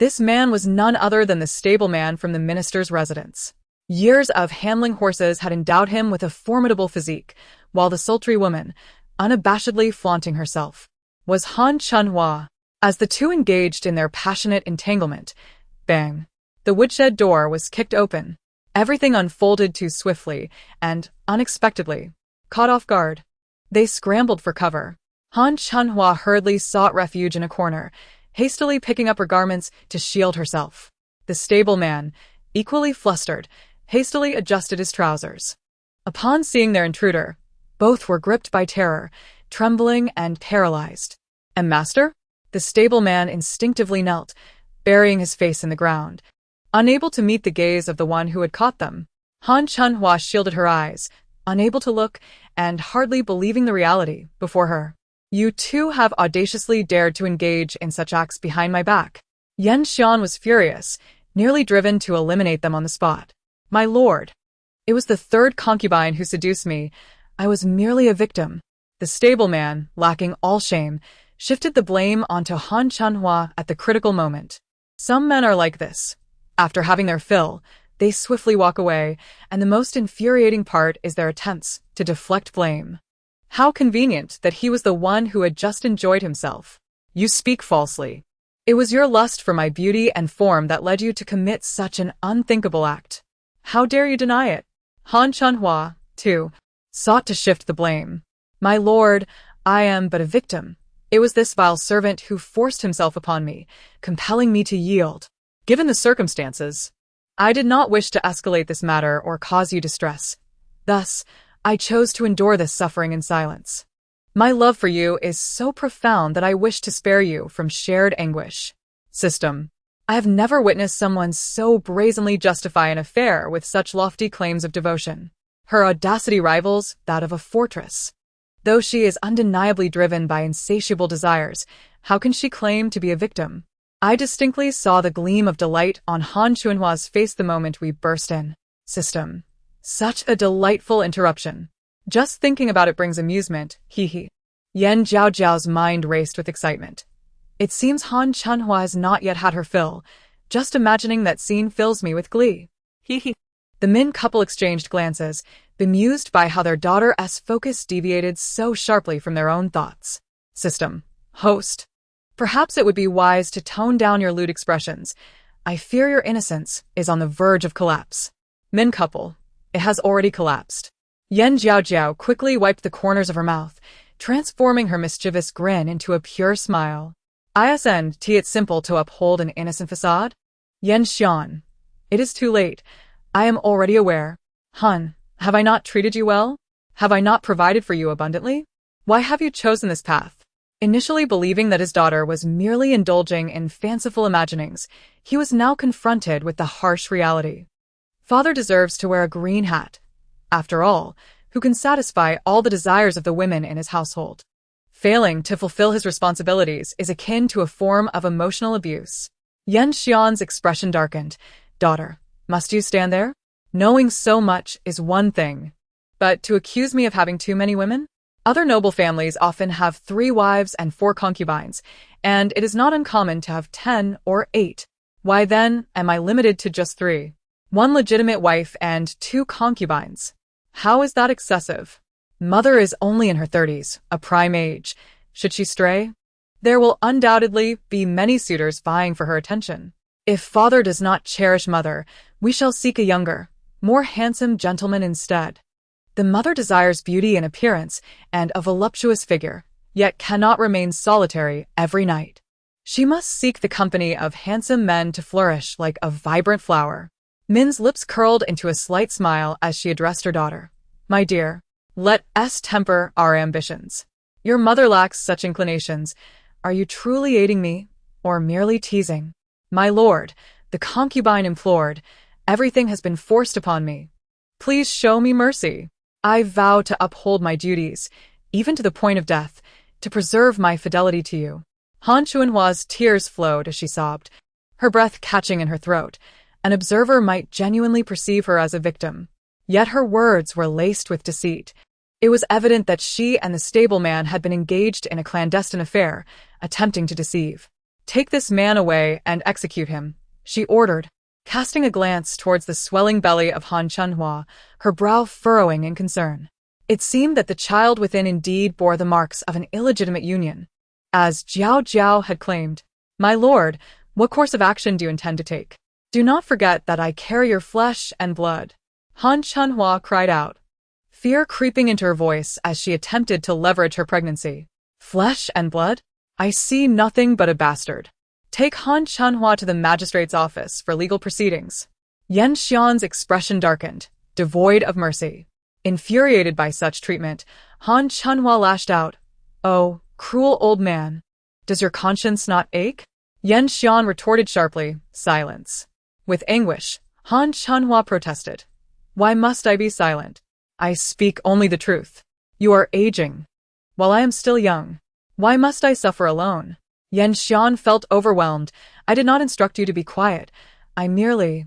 This man was none other than the stableman from the minister's residence. Years of handling horses had endowed him with a formidable physique, while the sultry woman, unabashedly flaunting herself, was Han Chunhua. As the two engaged in their passionate entanglement, bang, the woodshed door was kicked open. Everything unfolded too swiftly and, unexpectedly, caught off guard. They scrambled for cover. Han Chunhua hurriedly sought refuge in a corner, hastily picking up her garments to shield herself. The stableman, equally flustered, hastily adjusted his trousers. Upon seeing their intruder, both were gripped by terror, trembling and paralyzed. And master? The stableman instinctively knelt, burying his face in the ground, unable to meet the gaze of the one who had caught them. Han Chunhua shielded her eyes, unable to look and hardly believing the reality before her. You two have audaciously dared to engage in such acts behind my back. Yan Xian was furious, nearly driven to eliminate them on the spot. My lord, it was the third concubine who seduced me. I was merely a victim. The stableman, lacking all shame, shifted the blame onto Han Chunhua at the critical moment. Some men are like this. After having their fill, they swiftly walk away, and the most infuriating part is their attempts to deflect blame. How convenient that he was the one who had just enjoyed himself. You speak falsely. It was your lust for my beauty and form that led you to commit such an unthinkable act. How dare you deny it? Han Chunhua, too, sought to shift the blame. My lord, I am but a victim. It was this vile servant who forced himself upon me, compelling me to yield. Given the circumstances, I did not wish to escalate this matter or cause you distress. Thus, I chose to endure this suffering in silence. My love for you is so profound that I wish to spare you from shared anguish. System. I have never witnessed someone so brazenly justify an affair with such lofty claims of devotion. Her audacity rivals that of a fortress. Though she is undeniably driven by insatiable desires, how can she claim to be a victim? I distinctly saw the gleam of delight on Han Chunhua's face the moment we burst in. System. Such a delightful interruption. Just thinking about it brings amusement, hee. Yan Jiaojiao's mind raced with excitement. It seems Han Chunhua has not yet had her fill. Just imagining that scene fills me with glee. Hee. The Min couple exchanged glances, bemused by how their daughter's focus deviated so sharply from their own thoughts. System. Host. Perhaps it would be wise to tone down your lewd expressions. I fear your innocence is on the verge of collapse. Min couple. It has already collapsed. Yan Jiaojiao quickly wiped the corners of her mouth, transforming her mischievous grin into a pure smile. Isn't it simple to uphold an innocent facade? Yan Xian. It is too late. I am already aware. Han, have I not treated you well? Have I not provided for you abundantly? Why have you chosen this path? Initially believing that his daughter was merely indulging in fanciful imaginings, he was now confronted with the harsh reality. Father deserves to wear a green hat. After all, who can satisfy all the desires of the women in his household? Failing to fulfill his responsibilities is akin to a form of emotional abuse. Yan Xian's expression darkened. Daughter, must you stand there? Knowing so much is one thing. But to accuse me of having too many women? Other noble families often have 3 wives and 4 concubines, and it is not uncommon to have 10 or 8. Why then am I limited to just 3? 1 legitimate wife and 2 concubines. How is that excessive? Mother is only in her 30s, a prime age. Should she stray? There will undoubtedly be many suitors vying for her attention. If father does not cherish mother, we shall seek a younger, more handsome gentleman instead. The mother desires beauty in appearance and a voluptuous figure, yet cannot remain solitary every night. She must seek the company of handsome men to flourish like a vibrant flower. Min's lips curled into a slight smile as she addressed her daughter. My dear, let us temper our ambitions. Your mother lacks such inclinations. Are you truly aiding me, or merely teasing? My lord, the concubine implored, everything has been forced upon me. Please show me mercy. I vow to uphold my duties, even to the point of death, to preserve my fidelity to you. Han Chunhua's tears flowed as she sobbed, her breath catching in her throat. An observer might genuinely perceive her as a victim. Yet her words were laced with deceit. It was evident that she and the stableman had been engaged in a clandestine affair, attempting to deceive. Take this man away and execute him, she ordered, casting a glance towards the swelling belly of Han Chunhua, her brow furrowing in concern. It seemed that the child within indeed bore the marks of an illegitimate union. As Jiaojiao had claimed, "My lord, what course of action do you intend to take? Do not forget that I carry your flesh and blood." Han Chunhua cried out, fear creeping into her voice as she attempted to leverage her pregnancy. Flesh and blood? I see nothing but a bastard. Take Han Chunhua to the magistrate's office for legal proceedings. Yan Xian's expression darkened, devoid of mercy. Infuriated by such treatment, Han Chunhua lashed out, "Oh, cruel old man. Does your conscience not ache?" Yan Xian retorted sharply, "Silence." With anguish, Han Chunhua protested, "Why must I be silent? I speak only the truth. You are aging. While I am still young, why must I suffer alone?" Yan Xian felt overwhelmed. "I did not instruct you to be quiet. I merely...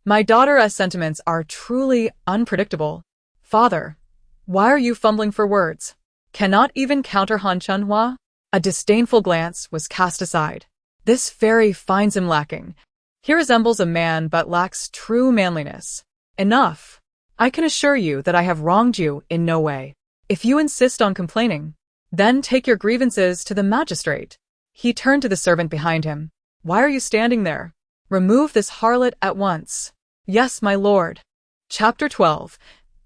My daughter's sentiments are truly unpredictable. Father, why are you fumbling for words? Cannot even counter Han Chunhua?" A disdainful glance was cast aside. This fairy finds him lacking. He resembles a man but lacks true manliness. Enough. I can assure you that I have wronged you in no way. If you insist on complaining, then take your grievances to the magistrate. He turned to the servant behind him. "Why are you standing there? Remove this harlot at once." "Yes, my lord." Chapter 12.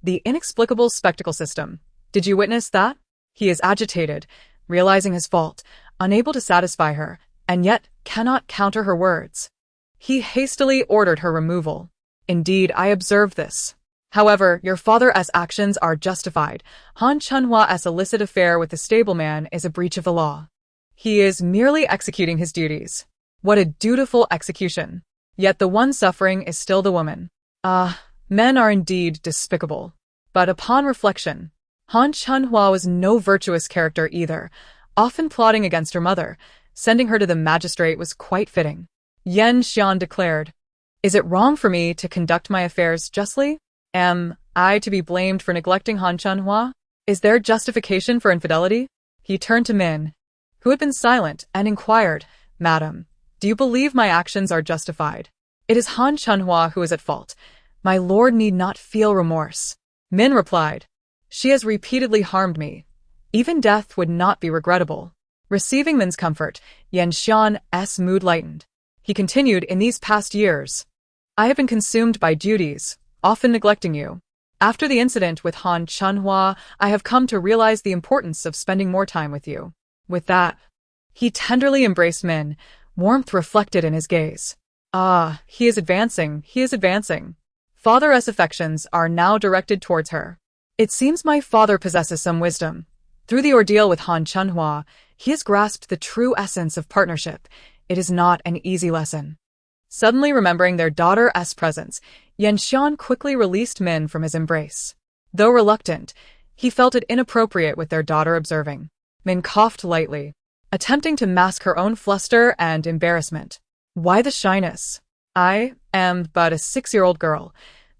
The Inexplicable Spectacle System. Did you witness that? He is agitated, realizing his fault, unable to satisfy her, and yet cannot counter her words. He hastily ordered her removal. "Indeed, I observed this. However, your father's actions are justified. Han Chunhua's illicit affair with the stableman is a breach of the law. He is merely executing his duties. What a dutiful execution. Yet the one suffering is still the woman. Men are indeed despicable." But upon reflection, Han Chunhua was no virtuous character either, often plotting against her mother. Sending her to the magistrate was quite fitting. Yan Xian declared, "Is it wrong for me to conduct my affairs justly? Am I to be blamed for neglecting Han Chunhua? Is there justification for infidelity?" He turned to Min, who had been silent, and inquired, "Madam, do you believe my actions are justified? It is Han Chunhua who is at fault. My lord need not feel remorse." Min replied, "She has repeatedly harmed me. Even death would not be regrettable." Receiving Min's comfort, Yan Xian's mood lightened. He continued, "In these past years, I have been consumed by duties, often neglecting you. After the incident with Han Chunhua, I have come to realize the importance of spending more time with you." With that, he tenderly embraced Min, warmth reflected in his gaze. He is advancing, he is advancing. Father's affections are now directed towards her. It seems my father possesses some wisdom. Through the ordeal with Han Chunhua, he has grasped the true essence of partnership. It is not an easy lesson. Suddenly remembering their daughter's presence, Yan Xian quickly released Min from his embrace. Though reluctant, he felt it inappropriate with their daughter observing. Min coughed lightly, attempting to mask her own fluster and embarrassment. "Why the shyness? I am but a 6-year-old girl.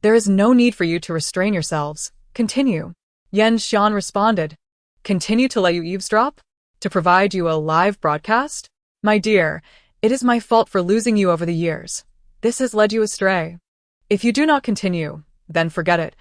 There is no need for you to restrain yourselves. Continue." Yan Xian responded. "Continue to let you eavesdrop? To provide you a live broadcast? My dear, it is my fault for losing you over the years. This has led you astray. If you do not continue, then forget it.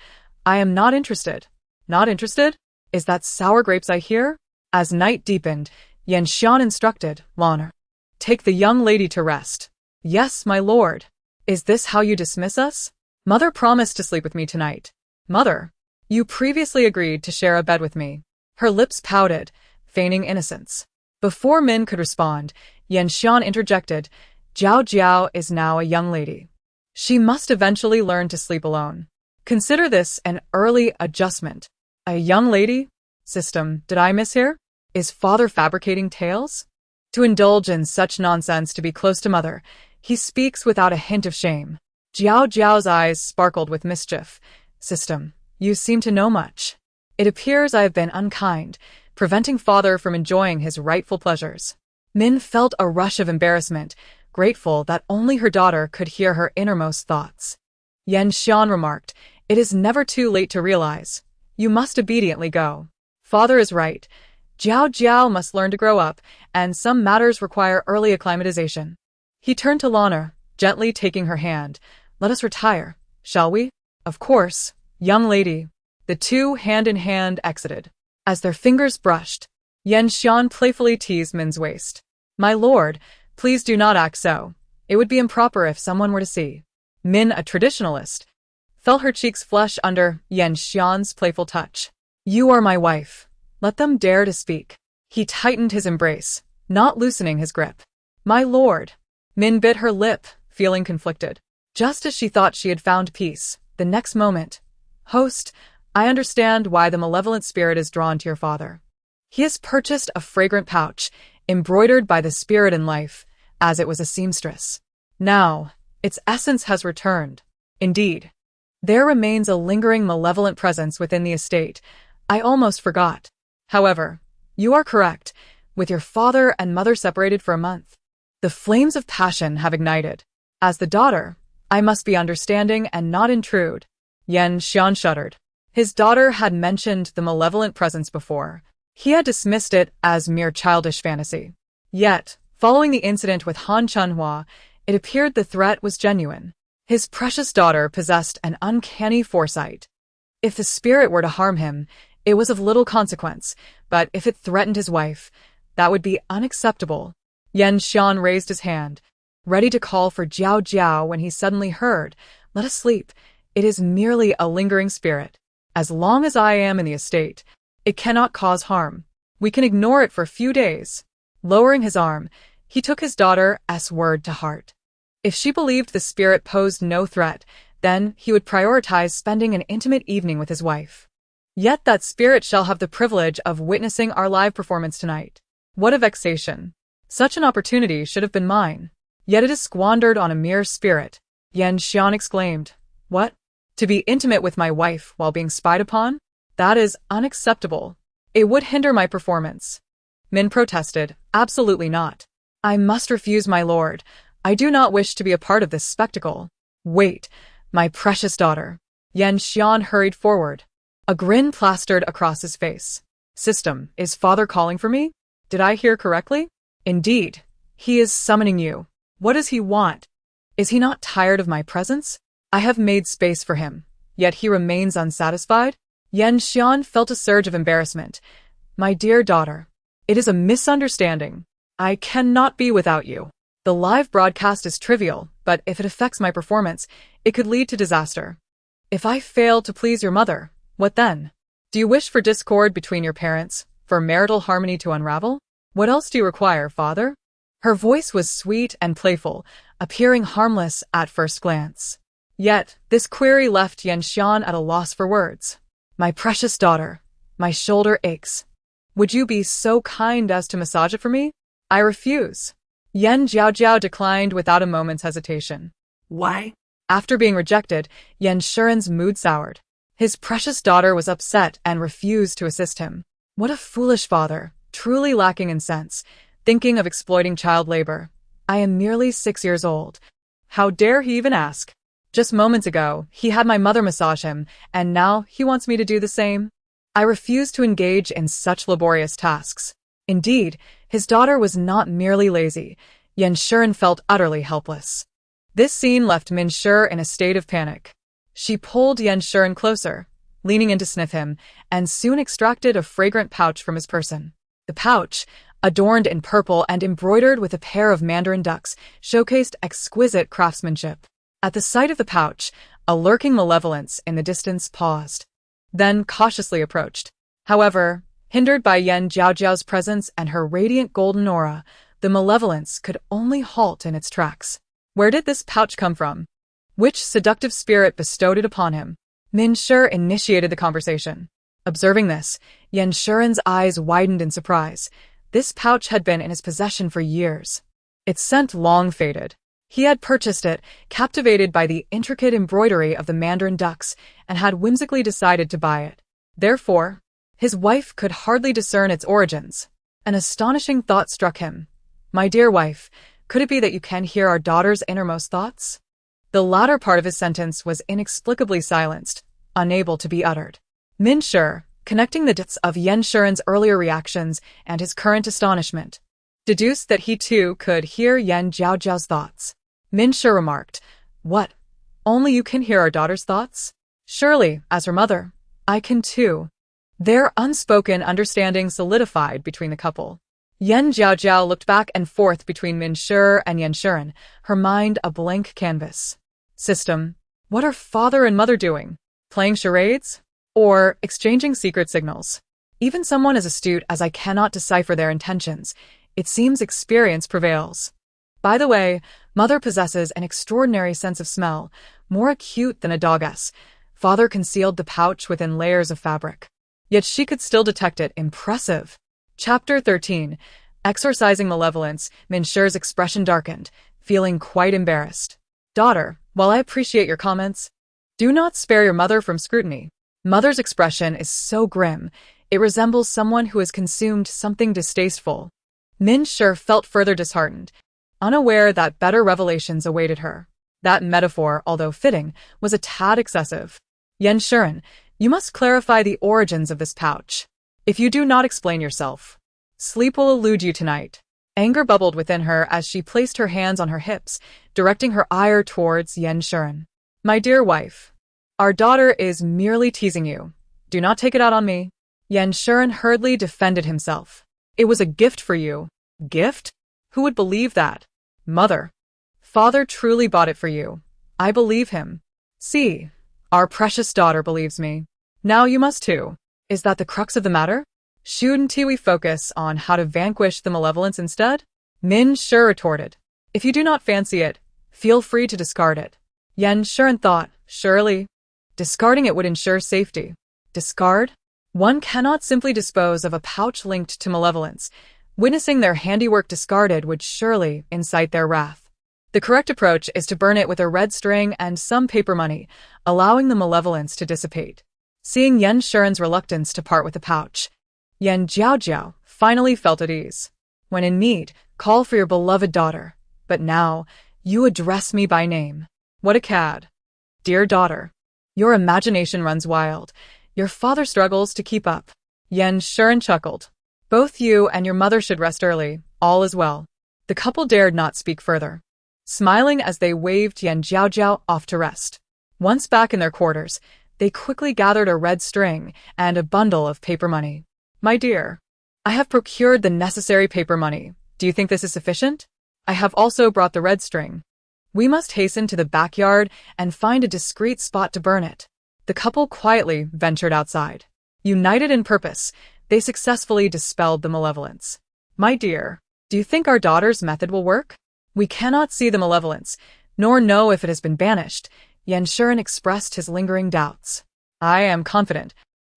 I am not interested." "Not interested? Is that sour grapes I hear?" As night deepened, Yan Xian instructed, "Honor, take the young lady to rest." "Yes, my lord." "Is this how you dismiss us? Mother promised to sleep with me tonight." "Mother, you previously agreed to share a bed with me." Her lips pouted, feigning innocence. Before Min could respond, Yan Xian interjected, "Jiaojiao is now a young lady. She must eventually learn to sleep alone. Consider this an early adjustment." "A young lady? System, did I mishear? Is father fabricating tales? To indulge in such nonsense to be close to mother, he speaks without a hint of shame." Jiaojiao's eyes sparkled with mischief. "System, you seem to know much. It appears I have been unkind, preventing father from enjoying his rightful pleasures." Min felt a rush of embarrassment, grateful that only her daughter could hear her innermost thoughts. Yan Xian remarked, "It is never too late to realize. You must obediently go. Father is right. Jiaojiao must learn to grow up, and some matters require early acclimatization. He turned to Lana, gently taking her hand. Let us retire, shall we? Of course, young lady. The two hand in hand exited. As their fingers brushed, Yan Xian playfully teased Min's waist. My lord, please do not act so. It would be improper if someone were to see. Min, a traditionalist, felt her cheeks flush under Yan Xian's playful touch. You are my wife. Let them dare to speak. He tightened his embrace, not loosening his grip. My lord. Min bit her lip, feeling conflicted. Just as she thought she had found peace, the next moment. Host, I understand why the malevolent spirit is drawn to your father. He has purchased a fragrant pouch, embroidered by the spirit in life, as it was a seamstress. Now, its essence has returned. Indeed, there remains a lingering malevolent presence within the estate. I almost forgot. However, you are correct, with your father and mother separated for a month. The flames of passion have ignited. As the daughter, I must be understanding and not intrude. Yan Xian shuddered. His daughter had mentioned the malevolent presence before. He had dismissed it as mere childish fantasy. Yet, following the incident with Han Chunhua, it appeared the threat was genuine. His precious daughter possessed an uncanny foresight. If the spirit were to harm him, it was of little consequence, but if it threatened his wife, that would be unacceptable. Yan Xian raised his hand, ready to call for Jiaojiao when he suddenly heard, Let us sleep. It is merely a lingering spirit. As long as I am in the estate, it cannot cause harm. We can ignore it for a few days. Lowering his arm, he took his daughter's word to heart. If she believed the spirit posed no threat, then he would prioritize spending an intimate evening with his wife. Yet that spirit shall have the privilege of witnessing our live performance tonight. What a vexation. Such an opportunity should have been mine. Yet it is squandered on a mere spirit. Yan Xian exclaimed. What? To be intimate with my wife while being spied upon? That is unacceptable. It would hinder my performance. Min protested. Absolutely not. I must refuse, my lord. I do not wish to be a part of this spectacle. Wait, my precious daughter. Yan Xian hurried forward. A grin plastered across his face. System, is father calling for me? Did I hear correctly? Indeed. He is summoning you. What does he want? Is he not tired of my presence? I have made space for him, yet he remains unsatisfied? Yan Xian felt a surge of embarrassment. My dear daughter, it is a misunderstanding. I cannot be without you. The live broadcast is trivial, but if it affects my performance, it could lead to disaster. If I fail to please your mother, what then? Do you wish for discord between your parents, for marital harmony to unravel? What else do you require, father? Her voice was sweet and playful, appearing harmless at first glance. Yet, this query left Yan Xian at a loss for words. My precious daughter, my shoulder aches. Would you be so kind as to massage it for me? I refuse. Yan Jiaojiao declined without a moment's hesitation. Why? After being rejected, Yan Shuren's mood soured. His precious daughter was upset and refused to assist him. What a foolish father, truly lacking in sense, thinking of exploiting child labor. I am merely 6 years old. How dare he even ask? Just moments ago, he had my mother massage him, and now he wants me to do the same. I refuse to engage in such laborious tasks. Indeed, his daughter was not merely lazy. Yan Shuren felt utterly helpless. This scene left Min Shu in a state of panic. She pulled Yan Shuren closer, leaning in to sniff him, and soon extracted a fragrant pouch from his person. The pouch, adorned in purple and embroidered with a pair of mandarin ducks, showcased exquisite craftsmanship. At the sight of the pouch, a lurking malevolence in the distance paused, then cautiously approached. However, hindered by Yan Jiaojiao's presence and her radiant golden aura, the malevolence could only halt in its tracks. Where did this pouch come from? Which seductive spirit bestowed it upon him? Min Shu initiated the conversation. Observing this, Yan Shuren's eyes widened in surprise. This pouch had been in his possession for years. Its scent long faded. He had purchased it, captivated by the intricate embroidery of the mandarin ducks, and had whimsically decided to buy it. Therefore, his wife could hardly discern its origins. An astonishing thought struck him. My dear wife, could it be that you can hear our daughter's innermost thoughts? The latter part of his sentence was inexplicably silenced, unable to be uttered. Min Shu, connecting the dots of Yan Shiren's earlier reactions and his current astonishment. Deduced that he too could hear Yan Jiaojiao's thoughts. Min Shi remarked, "What? Only you can hear our daughter's thoughts? Surely, as her mother, I can too." Their unspoken understanding solidified between the couple. Yan Jiaojiao looked back and forth between Min Shi and Yan Shiren, her mind a blank canvas. System. What are father and mother doing? Playing charades? Or exchanging secret signals? Even someone as astute as I cannot decipher their intentions, it seems experience prevails. By the way, mother possesses an extraordinary sense of smell, more acute than a dog's. Father concealed the pouch within layers of fabric. Yet she could still detect it. Impressive. Chapter 13. Exorcising Malevolence. Min Shi's expression darkened, feeling quite embarrassed. Daughter, while I appreciate your comments, do not spare your mother from scrutiny. Mother's expression is so grim, it resembles someone who has consumed something distasteful. Min Shi felt further disheartened, unaware that better revelations awaited her. That metaphor, although fitting, was a tad excessive. Yan Shiren, you must clarify the origins of this pouch. If you do not explain yourself, sleep will elude you tonight. Anger bubbled within her as she placed her hands on her hips, directing her ire towards Yan Shiren. My dear wife, our daughter is merely teasing you. Do not take it out on me. Yan Shiren hurriedly defended himself. It was a gift for you. Gift? Who would believe that? Mother. Father truly bought it for you. I believe him. See, our precious daughter believes me. Now you must too. Is that the crux of the matter? Shouldn't we focus on how to vanquish the malevolence instead? Min Shi retorted. If you do not fancy it, feel free to discard it. Yan Shiren thought, surely. Discarding it would ensure safety. Discard? One cannot simply dispose of a pouch linked to malevolence. Witnessing their handiwork discarded would surely incite their wrath. The correct approach is to burn it with a red string and some paper money, allowing the malevolence to dissipate. Seeing Yan Shiren's reluctance to part with the pouch, Yan Jiaojiao finally felt at ease. When in need, call for your beloved daughter. But now, you address me by name. What a cad. Dear daughter, your imagination runs wild. Your father struggles to keep up. Yan Shiren chuckled. Both you and your mother should rest early. All is well. The couple dared not speak further, smiling as they waved Yan Jiaojiao off to rest. Once back in their quarters, they quickly gathered a red string and a bundle of paper money. My dear, I have procured the necessary paper money. Do you think this is sufficient? I have also brought the red string. We must hasten to the backyard and find a discreet spot to burn it. The couple quietly ventured outside. United in purpose, they successfully dispelled the malevolence. My dear, do you think our daughter's method will work? We cannot see the malevolence, nor know if it has been banished. Yan Shiren expressed his lingering doubts. I am confident.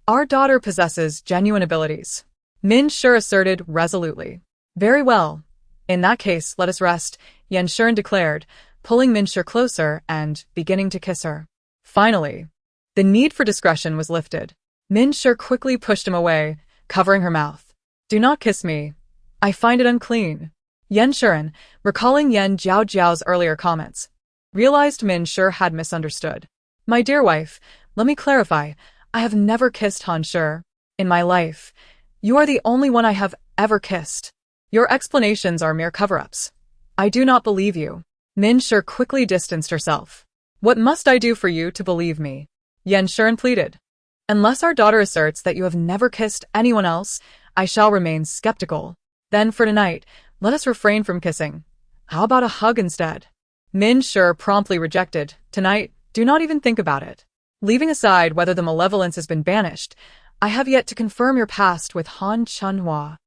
Our daughter possesses genuine abilities. Min Shi asserted resolutely. Very well. In that case, let us rest, Yan Shiren declared, pulling Min Shi closer and beginning to kiss her. Finally, the need for discretion was lifted. Min Shi quickly pushed him away, covering her mouth. Do not kiss me. I find it unclean. Yan Shiren, recalling Yan Jiaojiao's earlier comments, realized Min Shi had misunderstood. My dear wife, let me clarify. I have never kissed Han Shi. In my life, you are the only one I have ever kissed. Your explanations are mere cover-ups. I do not believe you. Min Shi quickly distanced herself. What must I do for you to believe me? Yan Shiren pleaded. Unless our daughter asserts that you have never kissed anyone else, I shall remain skeptical. Then for tonight, let us refrain from kissing. How about a hug instead? Min Shi promptly rejected. Tonight, do not even think about it. Leaving aside whether the malevolence has been banished, I have yet to confirm your past with Han Chunhua.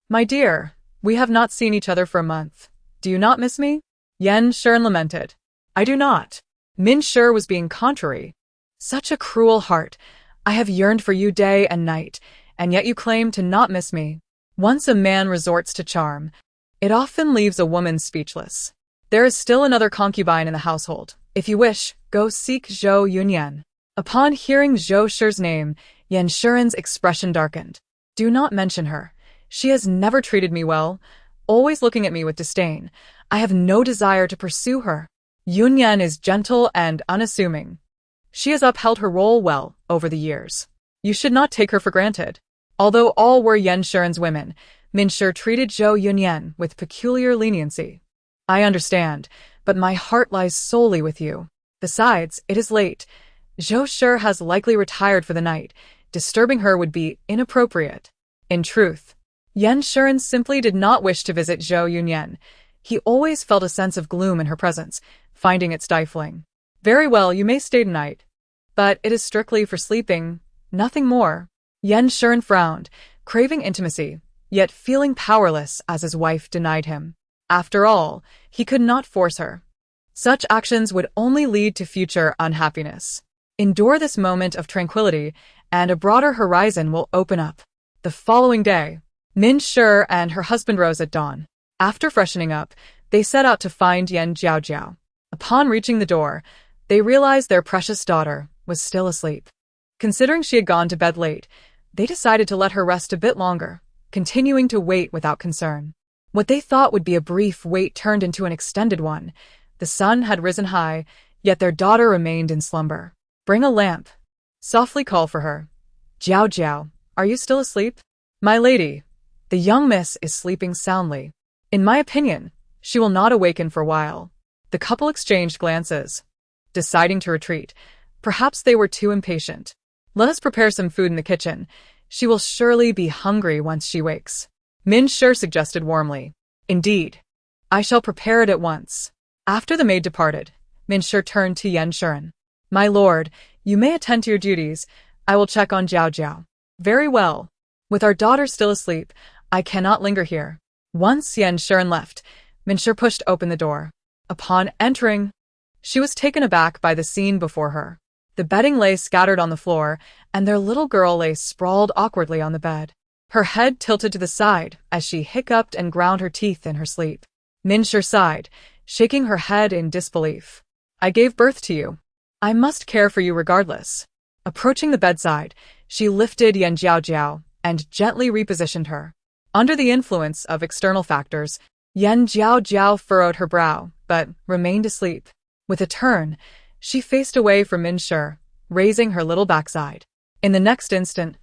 My dear, we have not seen each other for a month. Do you not miss me? Yan Shiren lamented. I do not. Min Shi was being contrary. Such a cruel heart. I have yearned for you day and night, and yet you claim to not miss me. Once a man resorts to charm, it often leaves a woman speechless. There is still another concubine in the household. If you wish, go seek Zhou Yunyan. Upon hearing Zhou Shi's name, Yan Shiren's expression darkened. Do not mention her. She has never treated me well, always looking at me with disdain. I have no desire to pursue her. Yunyan is gentle and unassuming. She has upheld her role well over the years. You should not take her for granted. Although all were Yan Shuren's women, Min Shure treated Zhou Yunyan with peculiar leniency. I understand, but my heart lies solely with you. Besides, it is late. Zhou Shure has likely retired for the night. Disturbing her would be inappropriate. In truth, Yan Shuren simply did not wish to visit Zhou Yunyan. He always felt a sense of gloom in her presence, finding it stifling. Very well, you may stay tonight. But it is strictly for sleeping, nothing more. Yan Shuren frowned, craving intimacy, yet feeling powerless as his wife denied him. After all, he could not force her. Such actions would only lead to future unhappiness. Endure this moment of tranquility, and a broader horizon will open up. The following day, Min Shure and her husband rose at dawn. After freshening up, they set out to find Jiaojiao. Upon reaching the door, they realized their precious daughter was still asleep. Considering she had gone to bed late, they decided to let her rest a bit longer, continuing to wait without concern. What they thought would be a brief wait turned into an extended one. The sun had risen high, yet their daughter remained in slumber. Bring a lamp. Softly call for her. Jiaojiao, are you still asleep? My lady, the young miss is sleeping soundly. In my opinion, she will not awaken for a while. The couple exchanged glances, deciding to retreat. Perhaps they were too impatient. Let us prepare some food in the kitchen. She will surely be hungry once she wakes. Min Shure suggested warmly. Indeed. I shall prepare it at once. After the maid departed, Min Shure turned to Yan Shuren. My lord, you may attend to your duties. I will check on Jiaojiao. Very well. With our daughter still asleep, I cannot linger here. Once Yan Shuren left, Min Shure pushed open the door. Upon entering, she was taken aback by the scene before her. The bedding lay scattered on the floor, and their little girl lay sprawled awkwardly on the bed. Her head tilted to the side as she hiccuped and ground her teeth in her sleep. Min Shure sighed, shaking her head in disbelief. I gave birth to you. I must care for you regardless. Approaching the bedside, she lifted Yan Jiaojiao and gently repositioned her. Under the influence of external factors, Yan Jiaojiao furrowed her brow, but remained asleep. With a turn, she faced away from Min Shure, raising her little backside. In the next instant,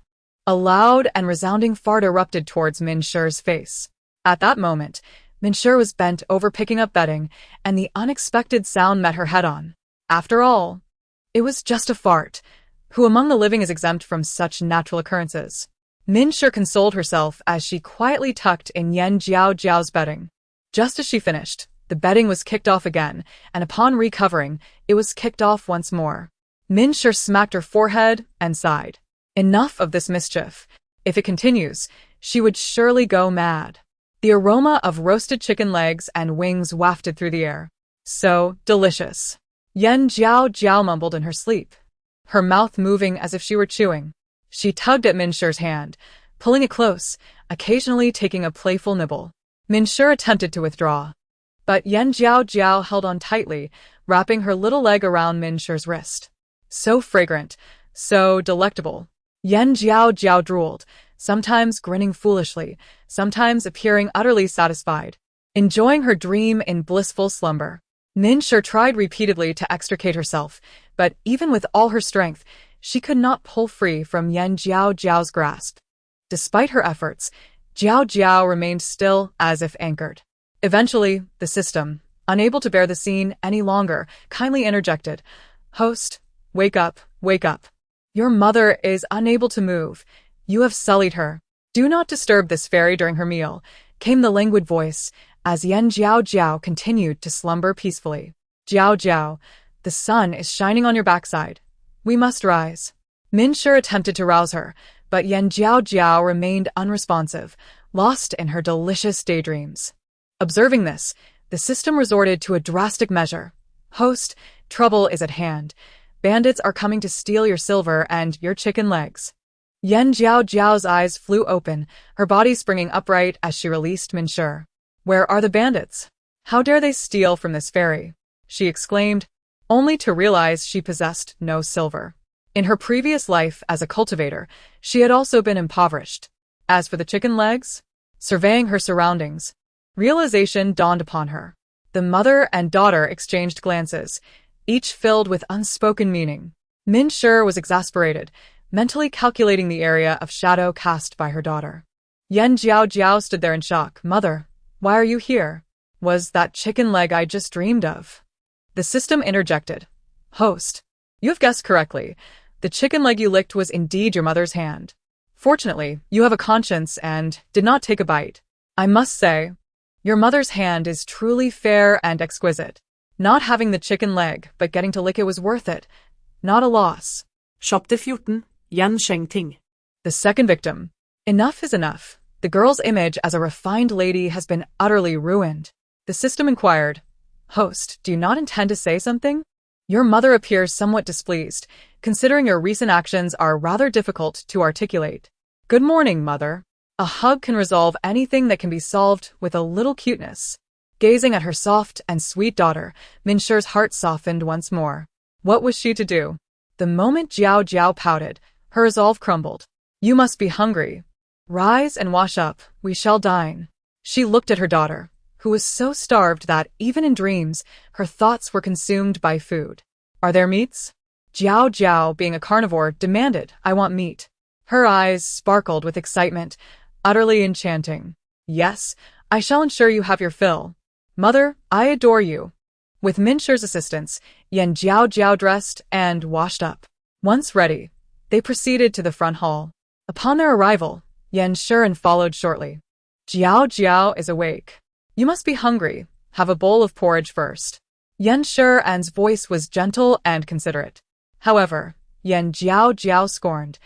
a loud and resounding fart erupted towards Min Shure's face. At that moment, Min Shure was bent over picking up bedding, and the unexpected sound met her head-on. After all, it was just a fart. Who among the living is exempt from such natural occurrences? Min Shure consoled herself as she quietly tucked in Yan Jiaojiao's bedding. Just as she finished, the bedding was kicked off again, and upon recovering, it was kicked off once more. Min Shure smacked her forehead and sighed. Enough of this mischief. If it continues, she would surely go mad. The aroma of roasted chicken legs and wings wafted through the air. So delicious. Yan Jiaojiao mumbled in her sleep, her mouth moving as if she were chewing. She tugged at Min Shure's hand, pulling it close, occasionally taking a playful nibble. Min Shure attempted to withdraw, but Yan Jiaojiao held on tightly, wrapping her little leg around Min Shure's wrist. So fragrant, so delectable. Yan Jiaojiao drooled, sometimes grinning foolishly, sometimes appearing utterly satisfied, enjoying her dream in blissful slumber. Min Shure tried repeatedly to extricate herself, but even with all her strength, she could not pull free from Yan Jiaojiao's grasp. Despite her efforts, Jiaojiao remained still as if anchored. Eventually, the system, unable to bear the scene any longer, kindly interjected. Host, wake up, wake up. Your mother is unable to move. You have sullied her. Do not disturb this fairy during her meal, came the languid voice, as Yan Jiaojiao continued to slumber peacefully. Jiaojiao, the sun is shining on your backside. We must rise. Min Shure attempted to rouse her, but Yan Jiaojiao remained unresponsive, lost in her delicious daydreams. Observing this, the system resorted to a drastic measure. Host, trouble is at hand. Bandits are coming to steal your silver and your chicken legs. Yan Jiaojiao's eyes flew open, her body springing upright as she released Min Shure. Where are the bandits? How dare they steal from this fairy? She exclaimed, only to realize she possessed no silver. In her previous life as a cultivator, she had also been impoverished. As for the chicken legs, surveying her surroundings, realization dawned upon her. The mother and daughter exchanged glances, each filled with unspoken meaning. Min Shure was exasperated, mentally calculating the area of shadow cast by her daughter. Jiaojiao stood there in shock. Mother, why are you here? Was that chicken leg I just dreamed of? The system interjected. Host, you have guessed correctly. The chicken leg you licked was indeed your mother's hand. Fortunately, you have a conscience and did not take a bite. I must say, your mother's hand is truly fair and exquisite. Not having the chicken leg, but getting to lick it was worth it. Not a loss. Chapter 14. Ting. The second victim. Enough is enough. The girl's image as a refined lady has been utterly ruined. The system inquired, Host, do you not intend to say something? Your mother appears somewhat displeased, considering your recent actions are rather difficult to articulate. Good morning, mother. A hug can resolve anything that can be solved with a little cuteness. Gazing at her soft and sweet daughter, Minsher's heart softened once more. What was she to do? The moment Jiaojiao pouted, her resolve crumbled. You must be hungry. Rise and wash up, we shall dine. She looked at her daughter, who was so starved that, even in dreams, her thoughts were consumed by food. Are there meats? Jiaojiao, being a carnivore, demanded, I want meat. Her eyes sparkled with excitement, utterly enchanting. Yes, I shall ensure you have your fill. Mother, I adore you. With Minsher's assistance, Jiaojiao dressed and washed up. Once ready, they proceeded to the front hall. Upon their arrival, Minsher followed shortly. Jiaojiao is awake. You must be hungry. Have a bowl of porridge first. Minsher's voice was gentle and considerate. However, Jiaojiao scorned.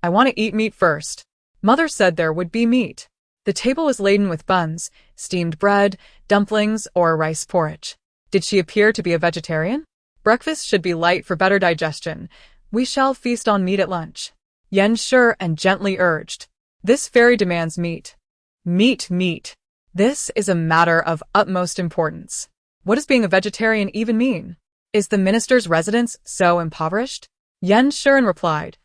I want to eat meat first. Mother said there would be meat. The table was laden with buns, steamed bread, dumplings, or rice porridge. Did she appear to be a vegetarian? Breakfast should be light for better digestion. We shall feast on meat at lunch. Minsher gently urged. This fairy demands meat. Meat. This is a matter of utmost importance. What does being a vegetarian even mean? Is the minister's residence so impoverished? Minsher replied.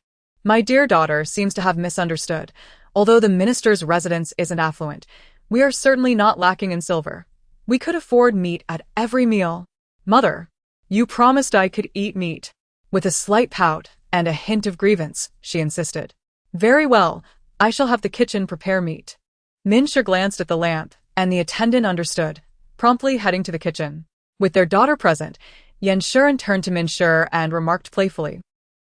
My dear daughter seems to have misunderstood. Although the minister's residence isn't affluent, we are certainly not lacking in silver. We could afford meat at every meal. Mother, you promised I could eat meat. With a slight pout and a hint of grievance, she insisted. Very well, I shall have the kitchen prepare meat. Minsher glanced at the lamp, and the attendant understood, promptly heading to the kitchen. With their daughter present, Minsher turned to Minsher and remarked playfully,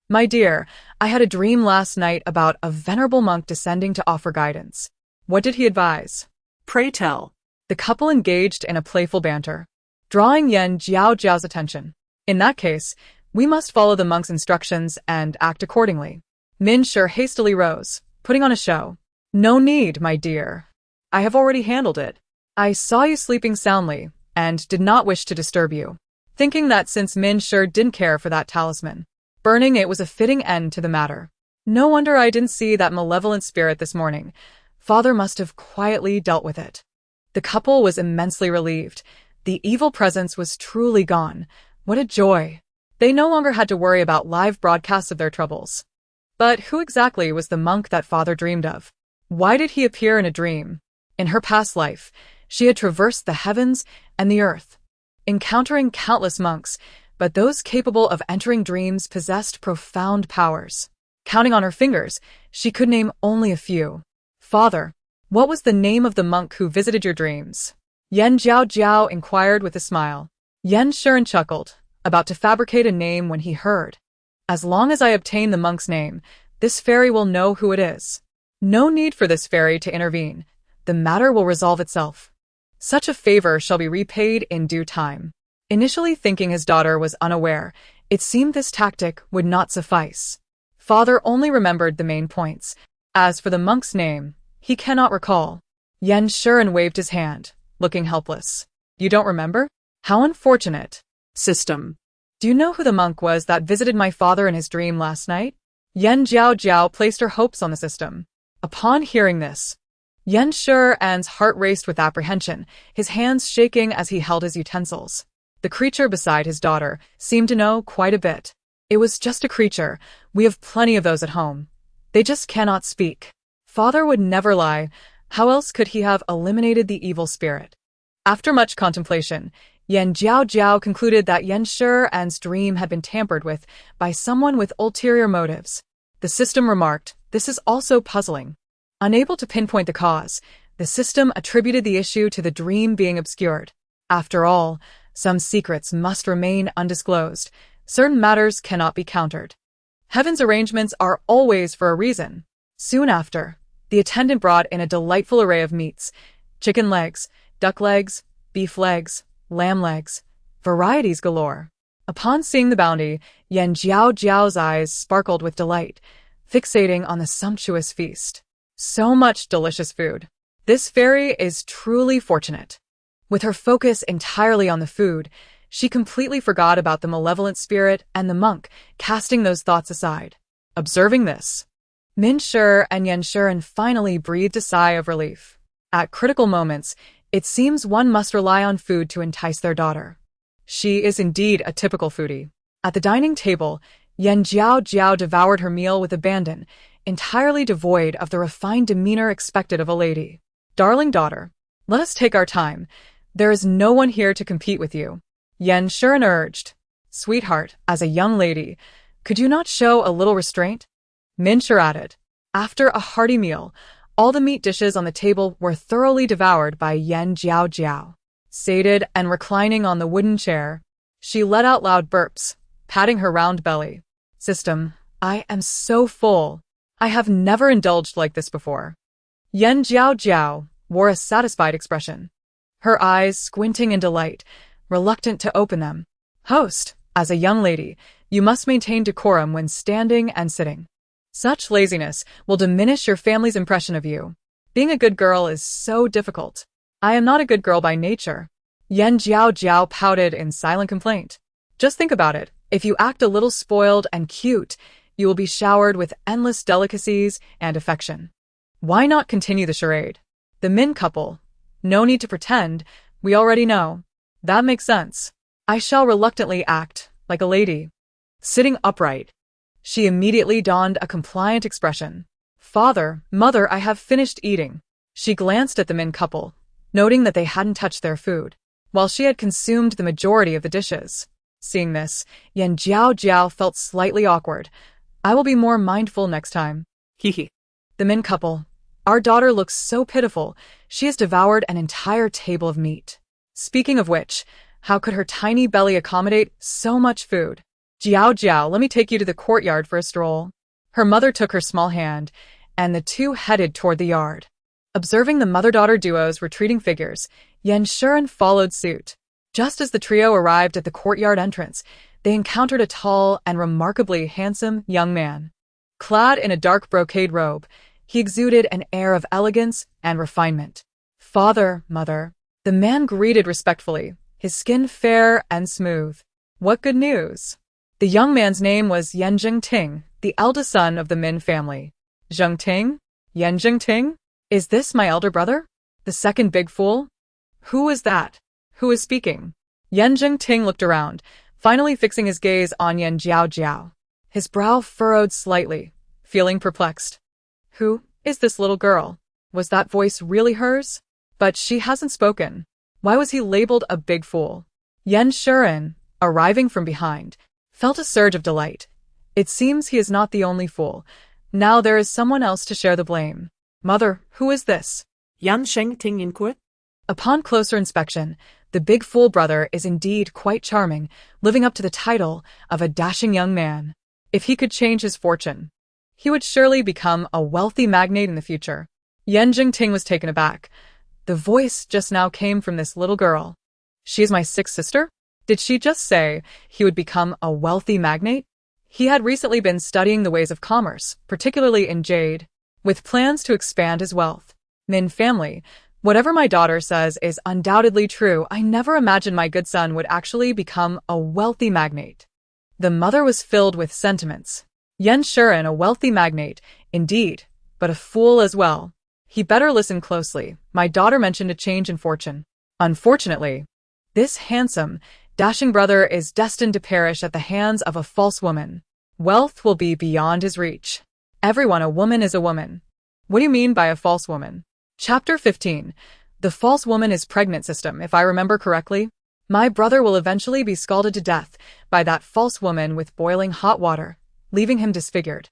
My dear, I had a dream last night about a venerable monk descending to offer guidance. What did he advise? Pray tell. The couple engaged in a playful banter, drawing Jiaojiao's attention. In that case, we must follow the monk's instructions and act accordingly. Minsher hastily rose, putting on a show. No need, my dear. I have already handled it. I saw you sleeping soundly, and did not wish to disturb you. Thinking that since Minsher didn't care for that talisman, burning it was a fitting end to the matter. No wonder I didn't see that malevolent spirit this morning. Father must have quietly dealt with it. The couple was immensely relieved. The evil presence was truly gone. What a joy. They no longer had to worry about live broadcasts of their troubles. But who exactly was the monk that father dreamed of? Why did he appear in a dream? In her past life, she had traversed the heavens and the earth, encountering countless monks, but those capable of entering dreams possessed profound powers. Counting on her fingers, she could name only a few. Father, what was the name of the monk who visited your dreams? Jiaojiao inquired with a smile. Minsher chuckled, about to fabricate a name when he heard. As long as I obtain the monk's name, this fairy will know who it is. No need for this fairy to intervene. The matter will resolve itself. Such a favor shall be repaid in due time. Initially thinking his daughter was unaware, it seemed this tactic would not suffice. Father only remembered the main points. As for the monk's name, he cannot recall. Minsher waved his hand, looking helpless. You don't remember? How unfortunate. System. Do you know who the monk was that visited my father in his dream last night? Jiaojiao placed her hopes on the system. Upon hearing this, Minsher's heart raced with apprehension, his hands shaking as he held his utensils. The creature beside his daughter seemed to know quite a bit. It was just a creature. We have plenty of those at home. They just cannot speak. Father would never lie. How else could he have eliminated the evil spirit? After much contemplation, Jiaojiao concluded that Minsher's dream had been tampered with by someone with ulterior motives. The The system remarked, "This is also puzzling." Unable to pinpoint the cause, the system attributed the issue to the dream being obscured. After all, some secrets must remain undisclosed. Certain matters cannot be countered. Heaven's arrangements are always for a reason. Soon after, the attendant brought in a delightful array of meats: chicken legs, duck legs, beef legs, lamb legs, varieties galore. Upon seeing the bounty, Jiaojiao's eyes sparkled with delight, fixating on the sumptuous feast. So much delicious food. This fairy is truly fortunate. With her focus entirely on the food, she completely forgot about the malevolent spirit and the monk, casting those thoughts aside. Observing this, Min Shi and Yan Shiren finally breathed a sigh of relief. At critical moments, it seems one must rely on food to entice their daughter. She is indeed a typical foodie. At the dining table, Jiaojiao devoured her meal with abandon, entirely devoid of the refined demeanor expected of a lady. "Darling daughter, let us take our time. There is no one here to compete with you," Yan Shiren urged. "Sweetheart, as a young lady, could you not show a little restraint?" Min Shi added. After a hearty meal, all the meat dishes on the table were thoroughly devoured by Jiaojiao. Sated and reclining on the wooden chair, she let out loud burps, patting her round belly. "System, I am so full. I have never indulged like this before." Jiaojiao wore a satisfied expression, her eyes squinting in delight, reluctant to open them. "Host, as a young lady, you must maintain decorum when standing and sitting. Such laziness will diminish your family's impression of you. Being a good girl is so difficult. I am not a good girl by nature." Jiaojiao pouted in silent complaint. "Just think about it. If you act a little spoiled and cute, you will be showered with endless delicacies and affection. Why not continue the charade? The Min couple. No need to pretend. We already know. That makes sense. I shall reluctantly act like a lady." Sitting upright, she immediately donned a compliant expression. "Father, mother, I have finished eating." She glanced at the Min couple, noting that they hadn't touched their food, while she had consumed the majority of the dishes. Seeing this, Jiaojiao felt slightly awkward. "I will be more mindful next time." Hihi. The Min couple. "Our daughter looks so pitiful. She has devoured an entire table of meat. Speaking of which, how could her tiny belly accommodate so much food? Jiaojiao, let me take you to the courtyard for a stroll." Her mother took her small hand, and the two headed toward the yard. Observing the mother-daughter duo's retreating figures, Yan Shiren followed suit. Just as the trio arrived at the courtyard entrance, they encountered a tall and remarkably handsome young man. Clad in a dark brocade robe, he exuded an air of elegance and refinement. "Father, mother," the man greeted respectfully, his skin fair and smooth. "What good news?" The young man's name was Ting, the eldest son of the Min family. Ting? Ting? Is this my elder brother? The second big fool? Who is that? Who is speaking? Ting looked around, finally fixing his gaze on Jiaojiao. His brow furrowed slightly, feeling perplexed. Who is this little girl? Was that voice really hers? But she hasn't spoken. Why was he labeled a big fool? Yan Shiren, arriving from behind, felt a surge of delight. It seems he is not the only fool. Now there is someone else to share the blame. Mother, who is this? Yan Sheng Ting in Kut. Upon closer inspection, the big fool brother is indeed quite charming, living up to the title of a dashing young man. If he could change his fortune, he would surely become a wealthy magnate in the future. Ting was taken aback. The voice just now came from this little girl. She is my sixth sister? Did she just say he would become a wealthy magnate? He had recently been studying the ways of commerce, particularly in jade, with plans to expand his wealth. Min family, whatever my daughter says is undoubtedly true. I never imagined my good son would actually become a wealthy magnate. The mother was filled with sentiments. Yan Shiren, a wealthy magnate, indeed, but a fool as well. He better listen closely. My daughter mentioned a change in fortune. Unfortunately, this handsome, dashing brother is destined to perish at the hands of a false woman. Wealth will be beyond his reach. Everyone, a woman is a woman. What do you mean by a false woman? Chapter 15. The false woman is pregnant system, if I remember correctly. My brother will eventually be scalded to death by that false woman with boiling hot water, leaving him disfigured.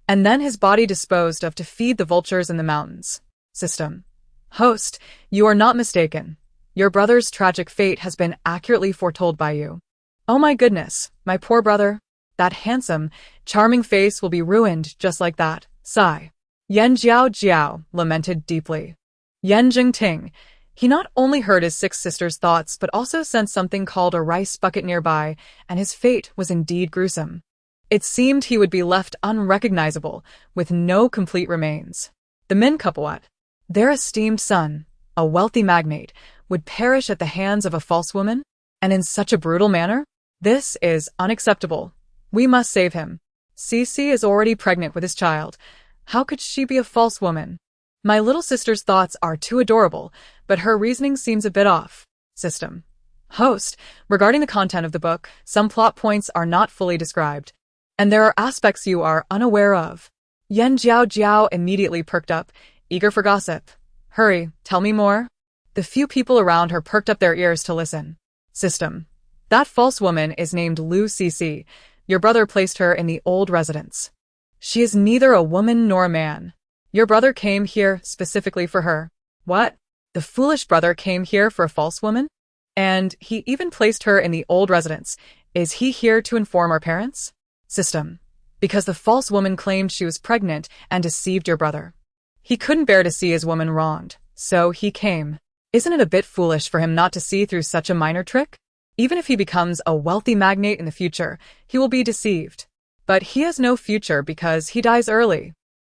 and then his body disposed of to feed the vultures in the mountains. System. Host, you are not mistaken. Your brother's tragic fate has been accurately foretold by you. Oh my goodness, my poor brother. That handsome, charming face will be ruined just like that. Sigh. Jiaojiao lamented deeply. Jingting. He not only heard his 6 sisters' thoughts but also sensed something called a rice bucket nearby, and his fate was indeed gruesome. It seemed he would be left unrecognizable, with no complete remains. The Min couple at their esteemed son, a wealthy magnate, would perish at the hands of a false woman? And in such a brutal manner? This is unacceptable. We must save him. Cici is already pregnant with his child. How could she be a false woman? My little sister's thoughts are too adorable, but her reasoning seems a bit off. System. Host, regarding the content of the book, some plot points are not fully described, and there are aspects you are unaware of. Jiaojiao immediately perked up, eager for gossip. Hurry, tell me more. The few people around her perked up their ears to listen. System. That false woman is named Lu Cici. Your brother placed her in the old residence. She is neither a woman nor a man. Your brother came here specifically for her. What? The foolish brother came here for a false woman? And he even placed her in the old residence. Is he here to inform our parents? System. Because the false woman claimed she was pregnant and deceived your brother. He couldn't bear to see his woman wronged, so he came. Isn't it a bit foolish for him not to see through such a minor trick? Even if he becomes a wealthy magnate in the future, he will be deceived. But he has no future because he dies early.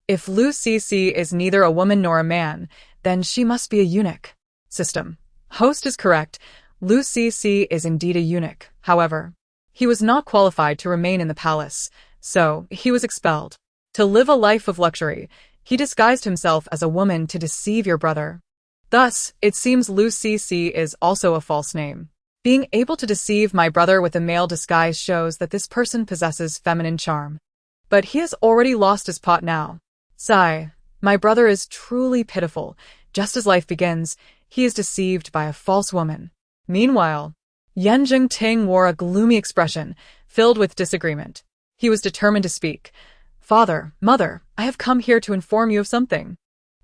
If Lu Cici is neither a woman nor a man, then she must be a eunuch. System. Host is correct. Lu Cici is indeed a eunuch. However, he was not qualified to remain in the palace, so he was expelled. To live a life of luxury, he disguised himself as a woman to deceive your brother. Thus, it seems Lu Cici is also a false name. Being able to deceive my brother with a male disguise shows that this person possesses feminine charm. But he has already lost his pot now. Sigh. My brother is truly pitiful. Just as life begins, he is deceived by a false woman. Meanwhile, Jingting wore a gloomy expression, filled with disagreement. He was determined to speak. Father, mother, I have come here to inform you of something.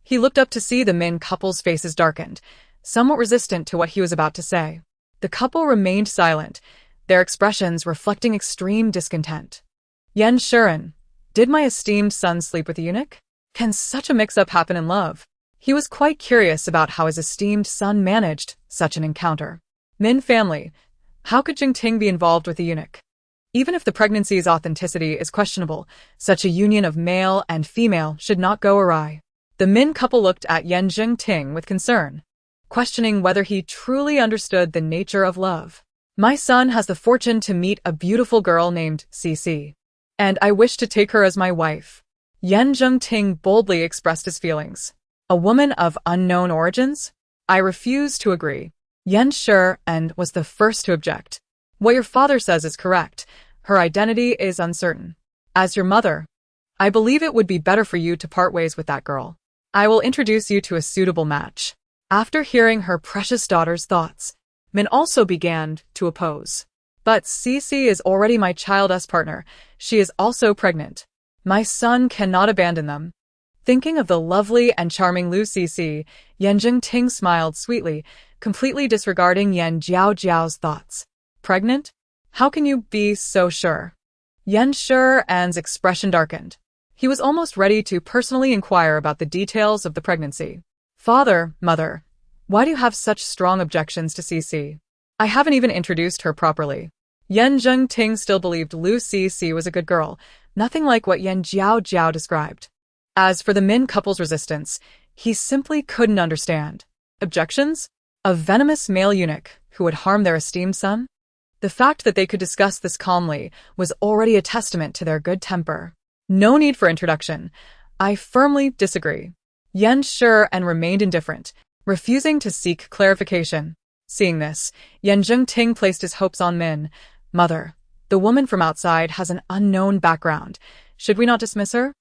He looked up to see the Min couple's faces darkened, somewhat resistant to what he was about to say. The couple remained silent, their expressions reflecting extreme discontent. Shuren, did my esteemed son sleep with a eunuch? Can such a mix-up happen in love? He was quite curious about how his esteemed son managed such an encounter. Min family, how could Jingting be involved with a eunuch? Even if the pregnancy's authenticity is questionable, such a union of male and female should not go awry. The Min couple looked at Jingting with concern, questioning whether he truly understood the nature of love. My son has the fortune to meet a beautiful girl named Cici, and I wish to take her as my wife. Jingting boldly expressed his feelings. A woman of unknown origins? I refuse to agree. Shuren was the first to object. What your father says is correct. Her identity is uncertain. As your mother, I believe it would be better for you to part ways with that girl. I will introduce you to a suitable match. After hearing her precious daughter's thoughts, Min also began to oppose. But Cici is already my child's partner. She is also pregnant. My son cannot abandon them. Thinking of the lovely and charming Lu Cici, Jingting smiled sweetly, completely disregarding Jiaojiao's thoughts. Pregnant? How can you be so sure? Shuren's expression darkened. He was almost ready to personally inquire about the details of the pregnancy. Father, mother, why do you have such strong objections to Cici? I haven't even introduced her properly. Jingting still believed Lu Cici was a good girl, nothing like what Jiaojiao described. As for the Min couple's resistance, he simply couldn't understand. Objections? A venomous male eunuch who would harm their esteemed son? The fact that they could discuss this calmly was already a testament to their good temper. No need for introduction. I firmly disagree. Shuren remained indifferent, refusing to seek clarification. Seeing this, Jingting placed his hopes on Min. Mother, the woman from outside has an unknown background. Should we not dismiss her?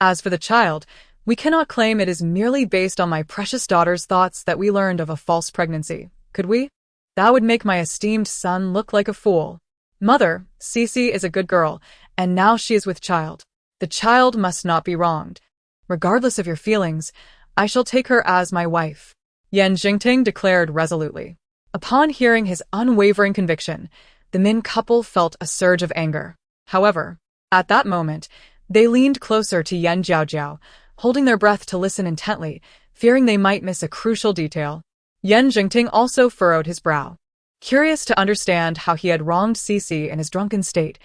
As for the child, we cannot claim it is merely based on my precious daughter's thoughts that we learned of a false pregnancy, could we? That would make my esteemed son look like a fool. Mother, Cici is a good girl, and now she is with child. The child must not be wronged. Regardless of your feelings, I shall take her as my wife, Yan Jingting declared resolutely. Upon hearing his unwavering conviction, the Min couple felt a surge of anger. However, at that moment, they leaned closer to Yan Jiaojiao, holding their breath to listen intently, fearing they might miss a crucial detail. Yan Jingting also furrowed his brow, curious to understand how he had wronged Cici in his drunken state,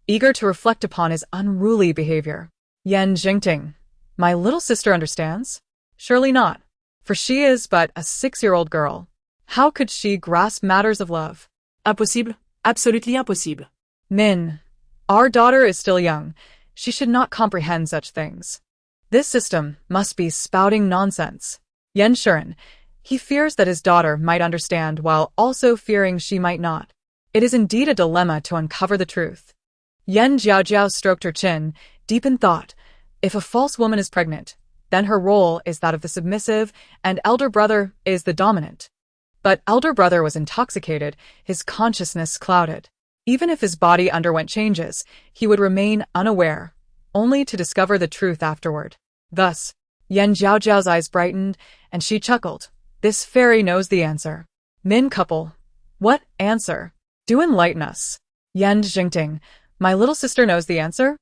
eager to reflect upon his unruly behavior. Yan Jingting, my little sister understands? Surely not, for she is but a 6-year-old girl. How could she grasp matters of love? Impossible, absolutely impossible. Min, our daughter is still young. She should not comprehend such things. This system must be spouting nonsense. Yan Shuren, he fears that his daughter might understand while also fearing she might not. It is indeed a dilemma to uncover the truth. Yan Jiaojiao stroked her chin, deep in thought. If a false woman is pregnant, then her role is that of the submissive, and elder brother is the dominant. But elder brother was intoxicated, his consciousness clouded. Even if his body underwent changes, he would remain unaware, only to discover the truth afterward. Thus, Yan Jiaojiao's eyes brightened, and she chuckled. This fairy knows the answer. Min couple. What answer? Do enlighten us. Yan Jingting, my little sister knows the answer?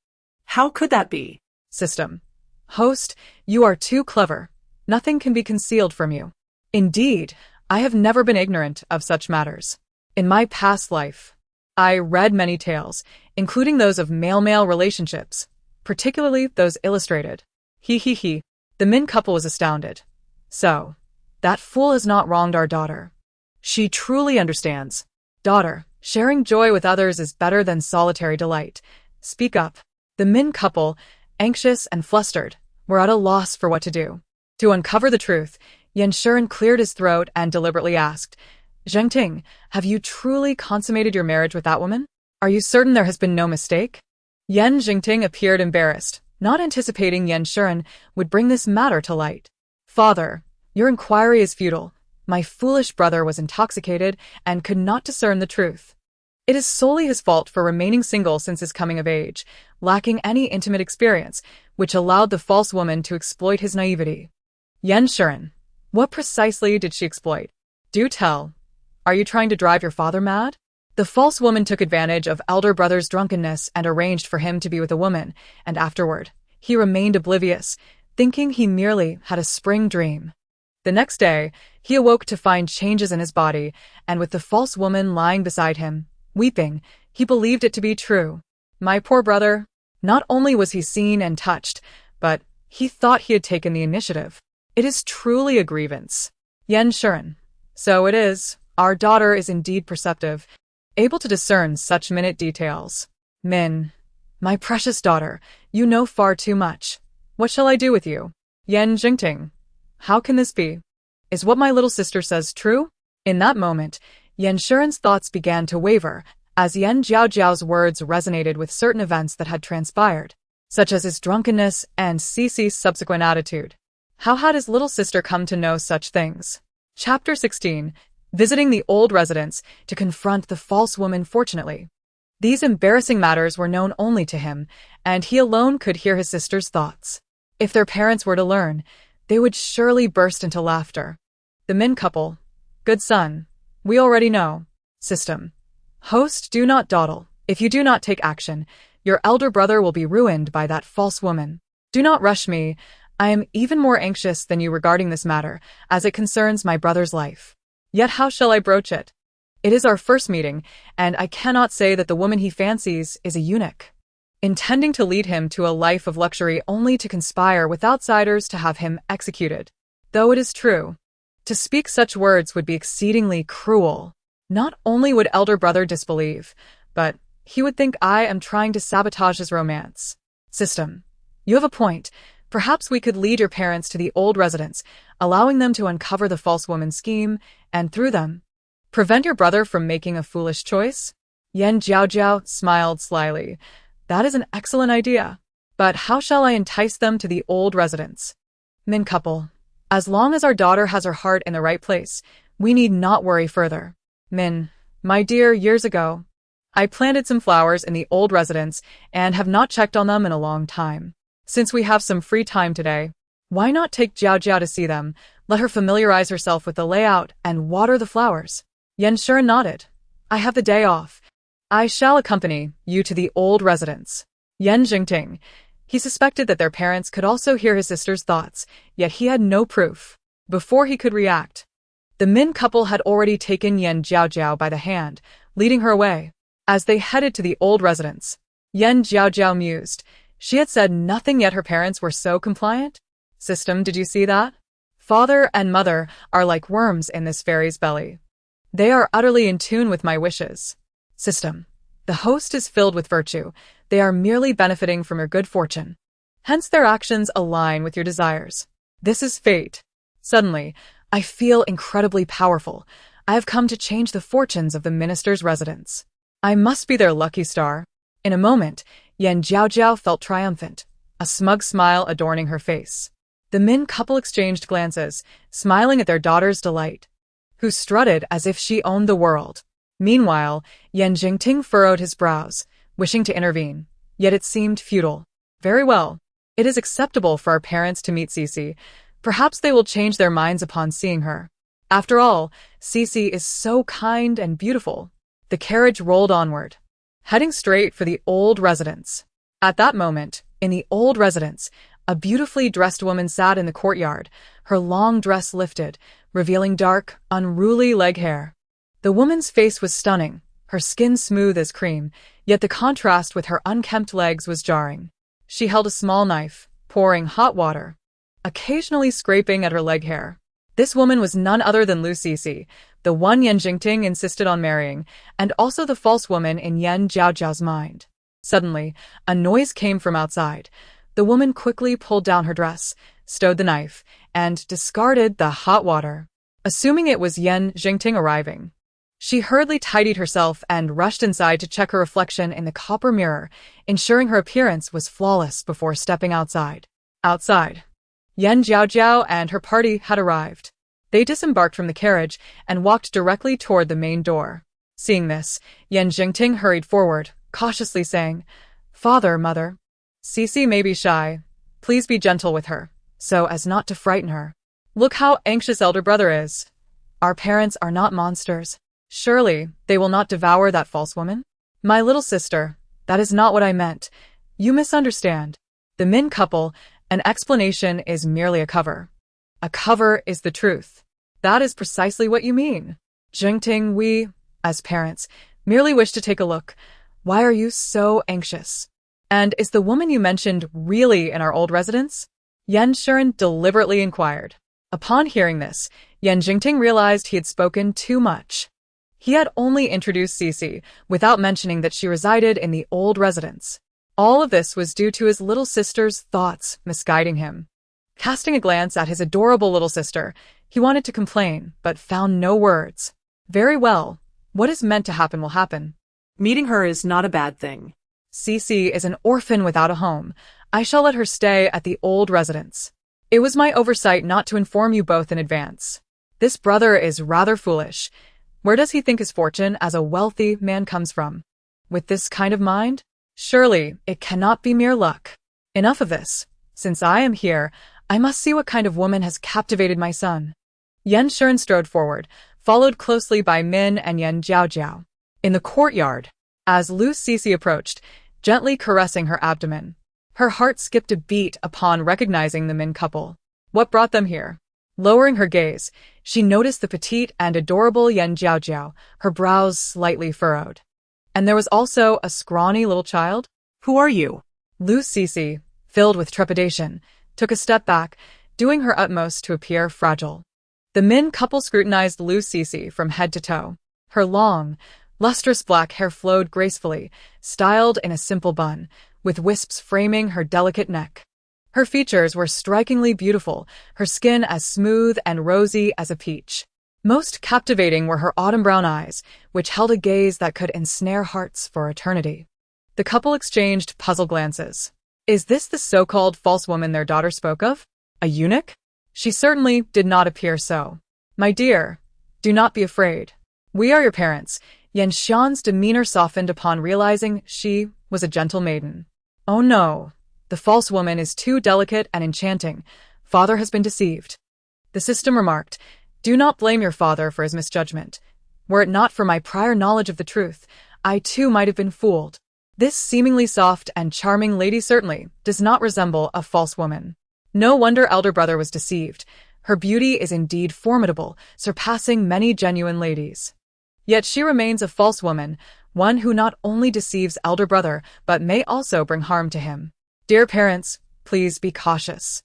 How could that be? System. Host, you are too clever. Nothing can be concealed from you. Indeed, I have never been ignorant of such matters. In my past life, I read many tales, including those of male-male relationships, particularly those illustrated. He. The Min couple was astounded. So, that fool has not wronged our daughter. She truly understands. Daughter, sharing joy with others is better than solitary delight. Speak up. The Min couple, anxious and flustered, were at a loss for what to do. To uncover the truth, Yan Shuren cleared his throat and deliberately asked, Zhengting, have you truly consummated your marriage with that woman? Are you certain there has been no mistake? Yan Jingting appeared embarrassed, not anticipating Yan Shuren would bring this matter to light. Father, your inquiry is futile. My foolish brother was intoxicated and could not discern the truth. It is solely his fault for remaining single since his coming of age, lacking any intimate experience, which allowed the false woman to exploit his naivety. Yan Shuren, what precisely did she exploit? Do tell. Are you trying to drive your father mad? The false woman took advantage of elder brother's drunkenness and arranged for him to be with a woman, and afterward, he remained oblivious, thinking he merely had a spring dream. The next day, he awoke to find changes in his body, and with the false woman lying beside him, weeping, he believed it to be true. My poor brother. Not only was he seen and touched, but he thought he had taken the initiative. It is truly a grievance. Yan Shuren. So it is. Our daughter is indeed perceptive, able to discern such minute details. Min. My precious daughter, you know far too much. What shall I do with you? Yan Jingting. How can this be? Is what my little sister says true? In that moment, Yan Shuren's thoughts began to waver, as Yan Jiaojiao's words resonated with certain events that had transpired, such as his drunkenness and Cici's subsequent attitude. How had his little sister come to know such things? Chapter 16. Visiting the old residence to confront the false woman. Fortunately, these embarrassing matters were known only to him, and he alone could hear his sister's thoughts. If their parents were to learn, they would surely burst into laughter. The Min couple. Good son. We already know. System. Host, do not dawdle. If you do not take action, your elder brother will be ruined by that false woman. Do not rush me. I am even more anxious than you regarding this matter, as it concerns my brother's life. Yet how shall I broach it? It is our first meeting, and I cannot say that the woman he fancies is a eunuch, intending to lead him to a life of luxury only to conspire with outsiders to have him executed. Though it is true, to speak such words would be exceedingly cruel. Not only would elder brother disbelieve, but he would think I am trying to sabotage his romance. System. You have a point. Perhaps we could lead your parents to the old residence, allowing them to uncover the false woman's scheme, and through them, prevent your brother from making a foolish choice? Yan Jiaojiao smiled slyly. That is an excellent idea. But how shall I entice them to the old residence? Min couple. As long as our daughter has her heart in the right place, we need not worry further. Min, my dear, years ago, I planted some flowers in the old residence and have not checked on them in a long time. Since we have some free time today, why not take Jiaojiao to see them, let her familiarize herself with the layout, and water the flowers? Yan Shuren nodded. I have the day off. I shall accompany you to the old residence. Yan Jingting. He suspected that their parents could also hear his sister's thoughts, yet he had no proof. Before he could react, the Min couple had already taken Yan Jiaojiao by the hand, leading her away. As they headed to the old residence, Yan Jiaojiao mused. She had said nothing, yet her parents were so compliant. System, did you see that? Father and mother are like worms in this fairy's belly. They are utterly in tune with my wishes. System. The host is filled with virtue. They are merely benefiting from your good fortune. Hence their actions align with your desires. This is fate. Suddenly, I feel incredibly powerful. I have come to change the fortunes of the minister's residence. I must be their lucky star. In a moment, Yan Jiaojiao felt triumphant, a smug smile adorning her face. The Min couple exchanged glances, smiling at their daughter's delight, who strutted as if she owned the world. Meanwhile, Yan Jingting furrowed his brows, wishing to intervene, yet it seemed futile. Very well. It is acceptable for our parents to meet Cici. Perhaps they will change their minds upon seeing her. After all, Cici is so kind and beautiful. The carriage rolled onward, heading straight for the old residence. At that moment, in the old residence, a beautifully dressed woman sat in the courtyard, her long dress lifted, revealing dark, unruly leg hair. The woman's face was stunning, her skin smooth as cream, yet the contrast with her unkempt legs was jarring. She held a small knife, pouring hot water, occasionally scraping at her leg hair. This woman was none other than Lu Cici, the one Yan Jingting insisted on marrying, and also the false woman in Yan Jiaojiao's mind. Suddenly, a noise came from outside. The woman quickly pulled down her dress, stowed the knife, and discarded the hot water, assuming it was Yan Jingting arriving. She hurriedly tidied herself and rushed inside to check her reflection in the copper mirror, ensuring her appearance was flawless before stepping outside. Outside, Yan Jiaojiao and her party had arrived. They disembarked from the carriage and walked directly toward the main door. Seeing this, Yan Jingting hurried forward, cautiously saying, Father, mother, Cici may be shy. Please be gentle with her, so as not to frighten her. Look how anxious elder brother is. Our parents are not monsters. Surely, they will not devour that false woman? My little sister, that is not what I meant. You misunderstand. The Min couple, an explanation is merely a cover. A cover is the truth. That is precisely what you mean. Jingting, we, as parents, merely wish to take a look. Why are you so anxious? And is the woman you mentioned really in our old residence? Yan Shuren deliberately inquired. Upon hearing this, Yan Jingting realized he had spoken too much. He had only introduced Cici without mentioning that she resided in the old residence. All of this was due to his little sister's thoughts misguiding him. Casting a glance at his adorable little sister, he wanted to complain, but found no words. Very well. What is meant to happen will happen. Meeting her is not a bad thing. Cici is an orphan without a home. I shall let her stay at the old residence. It was my oversight not to inform you both in advance. This brother is rather foolish. Where does he think his fortune as a wealthy man comes from? With this kind of mind? Surely, it cannot be mere luck. Enough of this. Since I am here, I must see what kind of woman has captivated my son. Yan Shuren strode forward, followed closely by Min and Yan Jiaojiao. In the courtyard, as Lu Cici approached, gently caressing her abdomen, her heart skipped a beat upon recognizing the Min couple. What brought them here? Lowering her gaze, she noticed the petite and adorable Yan Jiaojiao, her brows slightly furrowed. And there was also a scrawny little child. Who are you? Lu Cici, filled with trepidation, took a step back, doing her utmost to appear fragile. The Min couple scrutinized Lu Cici from head to toe. Her long, lustrous black hair flowed gracefully, styled in a simple bun, with wisps framing her delicate neck. Her features were strikingly beautiful, her skin as smooth and rosy as a peach. Most captivating were her autumn brown eyes, which held a gaze that could ensnare hearts for eternity. The couple exchanged puzzled glances. Is this the so-called false woman their daughter spoke of? A eunuch? She certainly did not appear so. My dear, do not be afraid. We are your parents. Yan Xian's demeanor softened upon realizing she was a gentle maiden. Oh no, the false woman is too delicate and enchanting. Father has been deceived. The system remarked, do not blame your father for his misjudgment. Were it not for my prior knowledge of the truth, I too might have been fooled. This seemingly soft and charming lady certainly does not resemble a false woman. No wonder elder brother was deceived. Her beauty is indeed formidable, surpassing many genuine ladies. Yet she remains a false woman, one who not only deceives elder brother, but may also bring harm to him. Dear parents, please be cautious.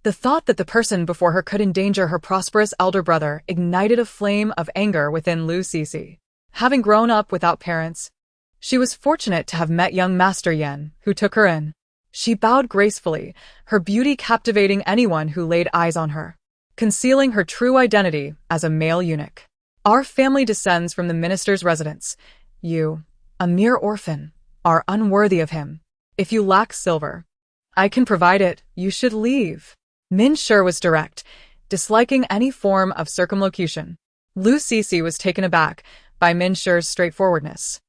The thought that the person before her could endanger her prosperous elder brother ignited a flame of anger within Lu Cece. Having grown up without parents, she was fortunate to have met young Master Yan, who took her in. She bowed gracefully, her beauty captivating anyone who laid eyes on her, concealing her true identity as a male eunuch. Our family descends from the minister's residence. You, a mere orphan, are unworthy of him. If you lack silver, I can provide it. You should leave. Min Shi was direct, disliking any form of circumlocution. Lu Cece was taken aback by Min Shi's straightforwardness.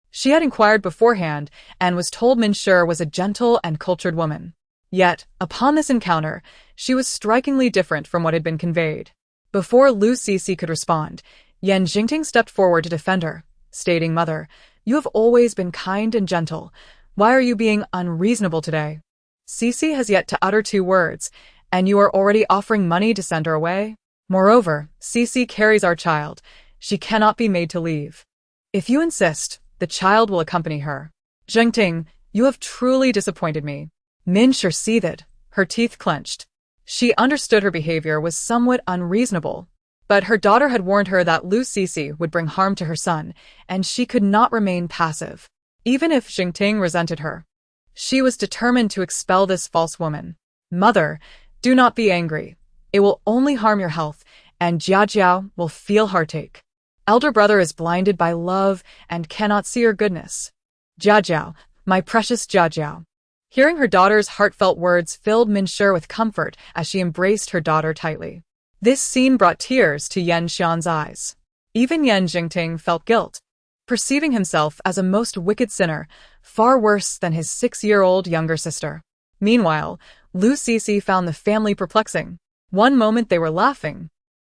She had inquired beforehand and was told Min Shi was a gentle and cultured woman. Yet, upon this encounter, she was strikingly different from what had been conveyed. Before Lu Cece could respond, Yan Jingting stepped forward to defend her, stating, Mother, you have always been kind and gentle. Why are you being unreasonable today? Cece has yet to utter 2 words, and you are already offering money to send her away? Moreover, Cece carries our child. She cannot be made to leave. If you insist, the child will accompany her. Jingting, you have truly disappointed me. Min Shi seethed, her teeth clenched. She understood her behavior was somewhat unreasonable, but her daughter had warned her that Lu Cece would bring harm to her son, and she could not remain passive. Even if Jingting resented her, she was determined to expel this false woman. Mother, do not be angry. It will only harm your health, and Jiaojiao will feel heartache. Elder brother is blinded by love and cannot see your goodness. Jiaojiao, my precious Jiaojiao. Hearing her daughter's heartfelt words filled Min Shi with comfort as she embraced her daughter tightly. This scene brought tears to Yan Xian's eyes. Even Yan Jingting felt guilt, perceiving himself as a most wicked sinner, far worse than his 6-year-old younger sister. Meanwhile, Lu Cece found the family perplexing. One moment they were laughing,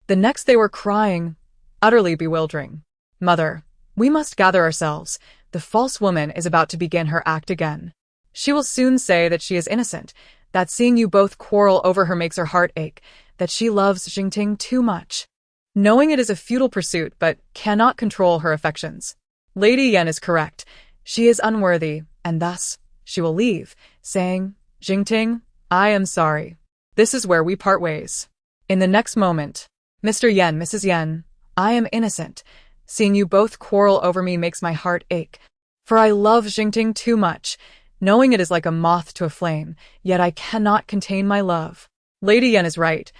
the next they were crying, utterly bewildering. Mother, we must gather ourselves. The false woman is about to begin her act again. She will soon say that she is innocent, that seeing you both quarrel over her makes her heart ache, that she loves Jingting too much, knowing it is a futile pursuit but cannot control her affections. Lady Yan is correct. She is unworthy, and thus she will leave, saying, Jingting, I am sorry. This is where we part ways. In the next moment, Mr. Yan, Mrs. Yan, I am innocent. Seeing you both quarrel over me makes my heart ache, for I love Jingting too much, knowing it is like a moth to a flame, yet I cannot contain my love. Lady Yan is right.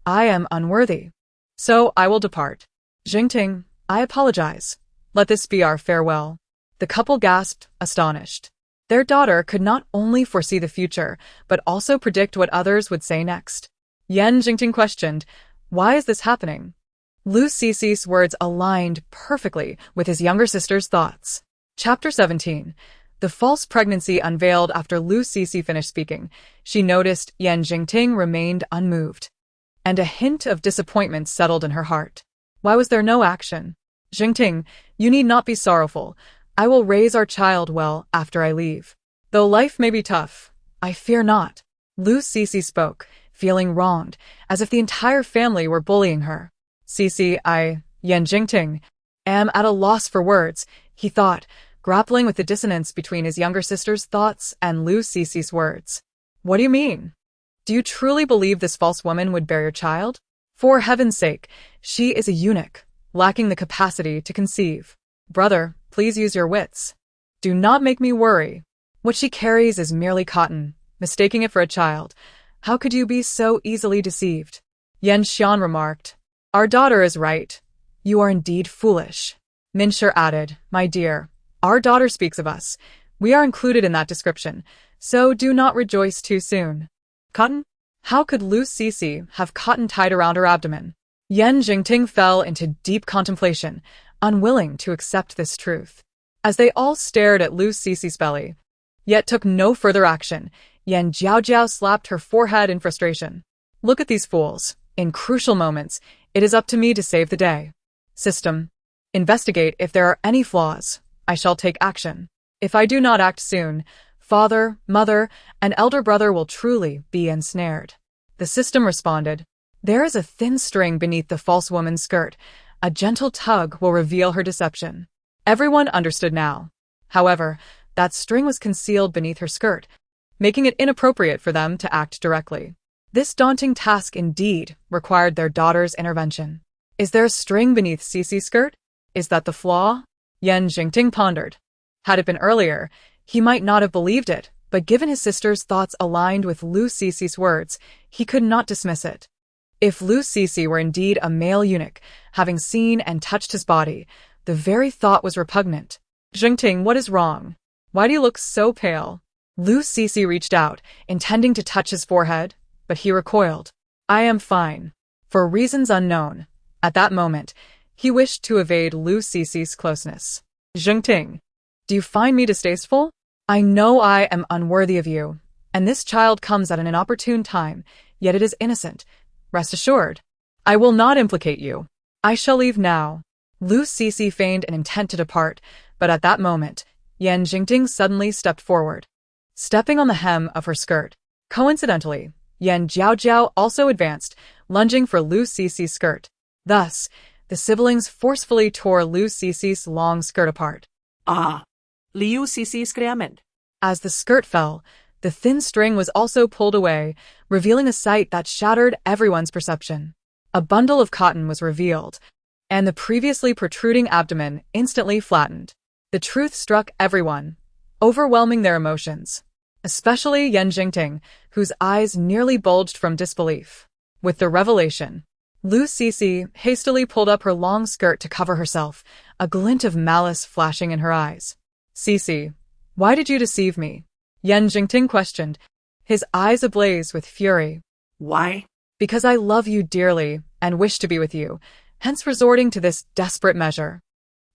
I am unworthy. So I will depart. Jingting, I apologize. Let this be our farewell. The couple gasped, astonished. Their daughter could not only foresee the future, but also predict what others would say next. Yan Jingting questioned, why is this happening? Lu Cece's words aligned perfectly with his younger sister's thoughts. Chapter 17. The false pregnancy unveiled. After Lu Cece finished speaking, she noticed Yan Jingting remained unmoved, and a hint of disappointment settled in her heart. Why was there no action? Jingting, you need not be sorrowful. I will raise our child well after I leave. Though life may be tough, I fear not. Lu Cece spoke, feeling wronged, as if the entire family were bullying her. Cece, Yan Jingting, am at a loss for words, he thought, grappling with the dissonance between his younger sister's thoughts and Lu Cece's words. What do you mean? Do you truly believe this false woman would bear your child? For heaven's sake, she is a eunuch, lacking the capacity to conceive. Brother, please use your wits. Do not make me worry. What she carries is merely cotton, mistaking it for a child. How could you be so easily deceived? Yan Xian remarked. Our daughter is right. You are indeed foolish. Min Shi added, my dear, our daughter speaks of us. We are included in that description, so do not rejoice too soon. Cotton? How could Lu Cece have cotton tied around her abdomen? Yan Jingting fell into deep contemplation, unwilling to accept this truth. As they all stared at Lu Cici's belly, yet took no further action, Jiaojiao slapped her forehead in frustration. Look at these fools. In crucial moments, it is up to me to save the day. System. Investigate if there are any flaws. I shall take action. If I do not act soon, father, mother, and elder brother will truly be ensnared. The system responded. There is a thin string beneath the false woman's skirt. A gentle tug will reveal her deception. Everyone understood now. However, that string was concealed beneath her skirt, making it inappropriate for them to act directly. This daunting task indeed required their daughter's intervention. Is there a string beneath Cici's skirt? Is that the flaw? Jiaojiao pondered. Had it been earlier, he might not have believed it, but given his sister's thoughts aligned with Lu Cici's words, he could not dismiss it. If Lu Cici were indeed a male eunuch, having seen and touched his body, the very thought was repugnant. Jiaojiao, what is wrong? Why do you look so pale? Lu Cici reached out, intending to touch his forehead, but he recoiled. I am fine. For reasons unknown, at that moment, he wished to evade Lu Cici's closeness. Jiaojiao, do you find me distasteful? I know I am unworthy of you, and this child comes at an inopportune time, yet it is innocent. Rest assured. I will not implicate you. I shall leave now. Lu Cici feigned an intent to depart, but at that moment, Jiaojiao suddenly stepped forward, stepping on the hem of her skirt. Coincidentally, Jiaojiao also advanced, lunging for Lu Cici's skirt. Thus, the siblings forcefully tore Lu Cici's long skirt apart. Ah! Lu Cici skrämd. As the skirt fell, the thin string was also pulled away, revealing a sight that shattered everyone's perception. A bundle of cotton was revealed, and the previously protruding abdomen instantly flattened. The truth struck everyone, overwhelming their emotions, especially Jiaojiao, whose eyes nearly bulged from disbelief. With the revelation, Lu Cici hastily pulled up her long skirt to cover herself, a glint of malice flashing in her eyes. Cici, why did you deceive me? Jiaojiao questioned, his eyes ablaze with fury. Why? Because I love you dearly and wish to be with you, hence resorting to this desperate measure.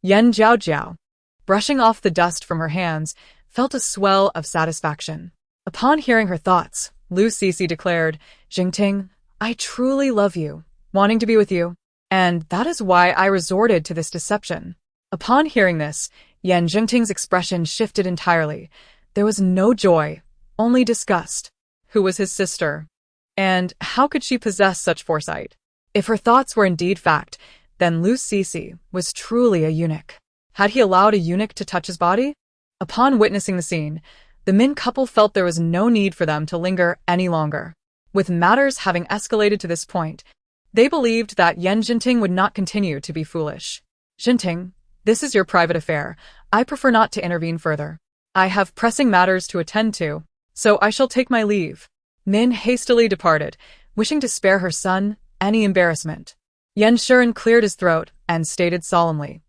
Jiaojiao, brushing off the dust from her hands, felt a swell of satisfaction. Upon hearing her thoughts, Lu Cici declared, Jiaojiao, I truly love you, wanting to be with you, and that is why I resorted to this deception. Upon hearing this, Jiaojiao's expression shifted entirely. There was no joy, only disgust. Who was his sister? And how could she possess such foresight? If her thoughts were indeed fact, then Lu Cici was truly a eunuch. Had he allowed a eunuch to touch his body? Upon witnessing the scene, the Min couple felt there was no need for them to linger any longer. With matters having escalated to this point, they believed that Jiaojiao would not continue to be foolish. Jiaojiao, this is your private affair. I prefer not to intervene further. I have pressing matters to attend to, so I shall take my leave. Min hastily departed, wishing to spare her son any embarrassment. Jiaojiao cleared his throat and stated solemnly,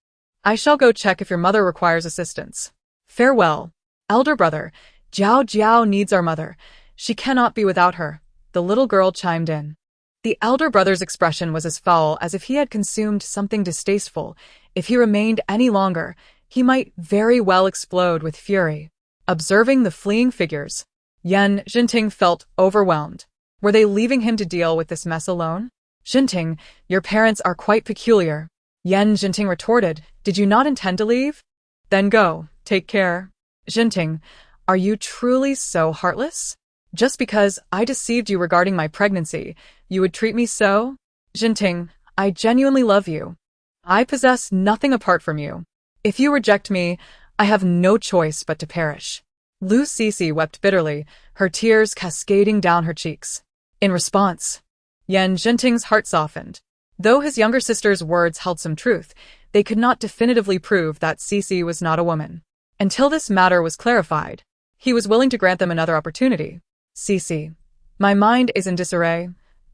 I shall go check if your mother requires assistance. Farewell. Elder brother, Jiaojiao needs our mother. She cannot be without her, the little girl chimed in. The elder brother's expression was as foul as if he had consumed something distasteful. If he remained any longer, he might very well explode with fury. Observing the fleeing figures, Jiaojiao felt overwhelmed. Were they leaving him to deal with this mess alone? Jiaojiao, your parents are quite peculiar. Jiaojiao retorted, did you not intend to leave? Then go, take care. Jiaojiao, are you truly so heartless? Just because I deceived you regarding my pregnancy, you would treat me so? Jiaojiao, I genuinely love you. I possess nothing apart from you. If you reject me, I have no choice but to perish. Lu Cici wept bitterly, her tears cascading down her cheeks. In response, Jiaojiao's heart softened. Though his younger sister's words held some truth, they could not definitively prove that Cici was not a woman. Until this matter was clarified, he was willing to grant them another opportunity. Cici, my mind is in disarray.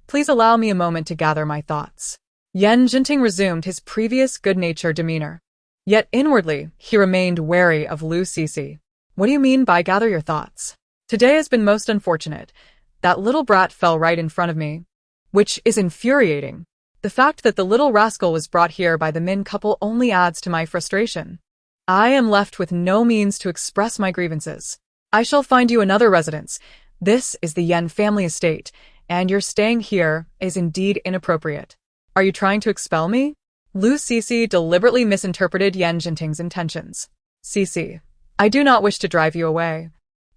Please allow me a moment to gather my thoughts. Jiaojiao resumed his previous good-natured demeanor. Yet inwardly, he remained wary of Lu Cici. What do you mean by gather your thoughts? Today has been most unfortunate. That little brat fell right in front of me. Which is infuriating. The fact that the little rascal was brought here by the Min couple only adds to my frustration. I am left with no means to express my grievances. I shall find you another residence. This is the Yen family estate, and your staying here is indeed inappropriate. Are you trying to expel me? Lu Cece deliberately misinterpreted Yan Jinting's intentions. Cece, I do not wish to drive you away.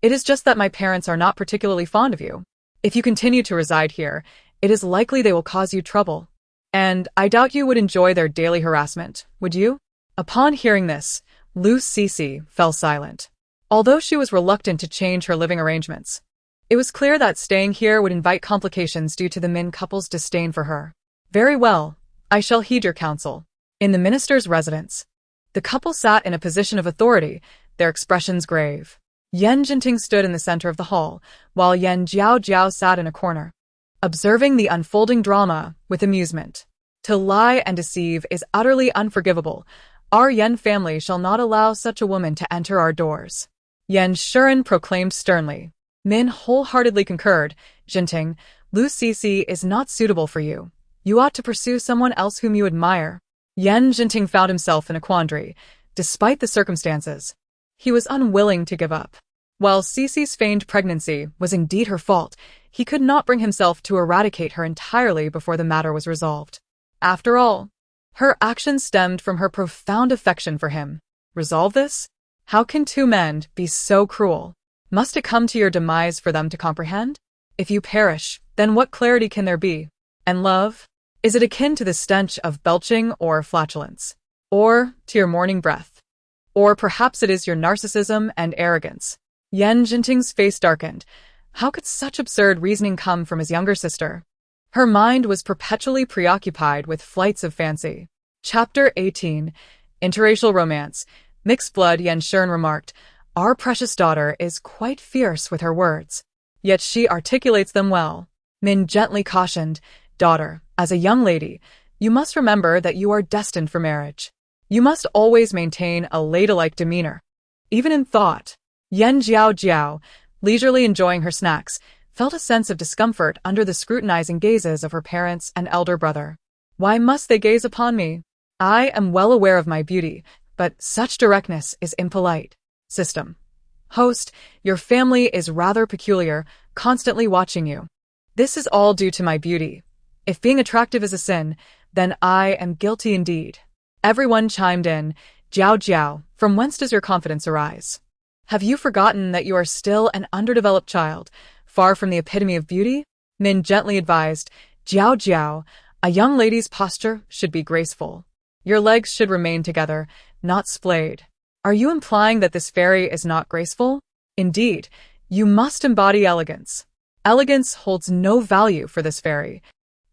It is just that my parents are not particularly fond of you. If you continue to reside here, it is likely they will cause you trouble. And I doubt you would enjoy their daily harassment, would you? Upon hearing this, Lu Cece fell silent. Although she was reluctant to change her living arrangements, it was clear that staying here would invite complications due to the Min couple's disdain for her. Very well, I shall heed your counsel. In the minister's residence, the couple sat in a position of authority, their expressions grave. Yan Jinting stood in the center of the hall, while Jiaojiao sat in a corner, observing the unfolding drama with amusement. To lie and deceive is utterly unforgivable. Our Yen family shall not allow such a woman to enter our doors. Yan Shuren proclaimed sternly. Min wholeheartedly concurred. Jinting, Lu Cece is not suitable for you. You ought to pursue someone else whom you admire. Yan Jinting found himself in a quandary. Despite the circumstances, he was unwilling to give up. While Cece's feigned pregnancy was indeed her fault, he could not bring himself to eradicate her entirely before the matter was resolved. After all, her actions stemmed from her profound affection for him. Resolve this? How can two men be so cruel? Must it come to your demise for them to comprehend? If you perish, then what clarity can there be? And love? Is it akin to the stench of belching or flatulence? Or to your morning breath? Or perhaps it is your narcissism and arrogance? Yan Jinting's face darkened. How could such absurd reasoning come from his younger sister? Her mind was perpetually preoccupied with flights of fancy. Chapter 18. Interracial Romance. Mixed blood, Yan Shuren remarked. Our precious daughter is quite fierce with her words, yet she articulates them well. Min gently cautioned, Daughter, as a young lady, you must remember that you are destined for marriage. You must always maintain a ladylike demeanor, even in thought. Jiaojiao, leisurely enjoying her snacks, felt a sense of discomfort under the scrutinizing gazes of her parents and elder brother. Why must they gaze upon me? I am well aware of my beauty, but such directness is impolite. System. Host, your family is rather peculiar, constantly watching you. This is all due to my beauty. If being attractive is a sin, then I am guilty indeed. Everyone chimed in. Jiaojiao, from whence does your confidence arise? Have you forgotten that you are still an underdeveloped child, far from the epitome of beauty? Min gently advised. Jiaojiao, a young lady's posture should be graceful. Your legs should remain together, not splayed. Are you implying that this fairy is not graceful? Indeed, you must embody elegance. Elegance holds no value for this fairy.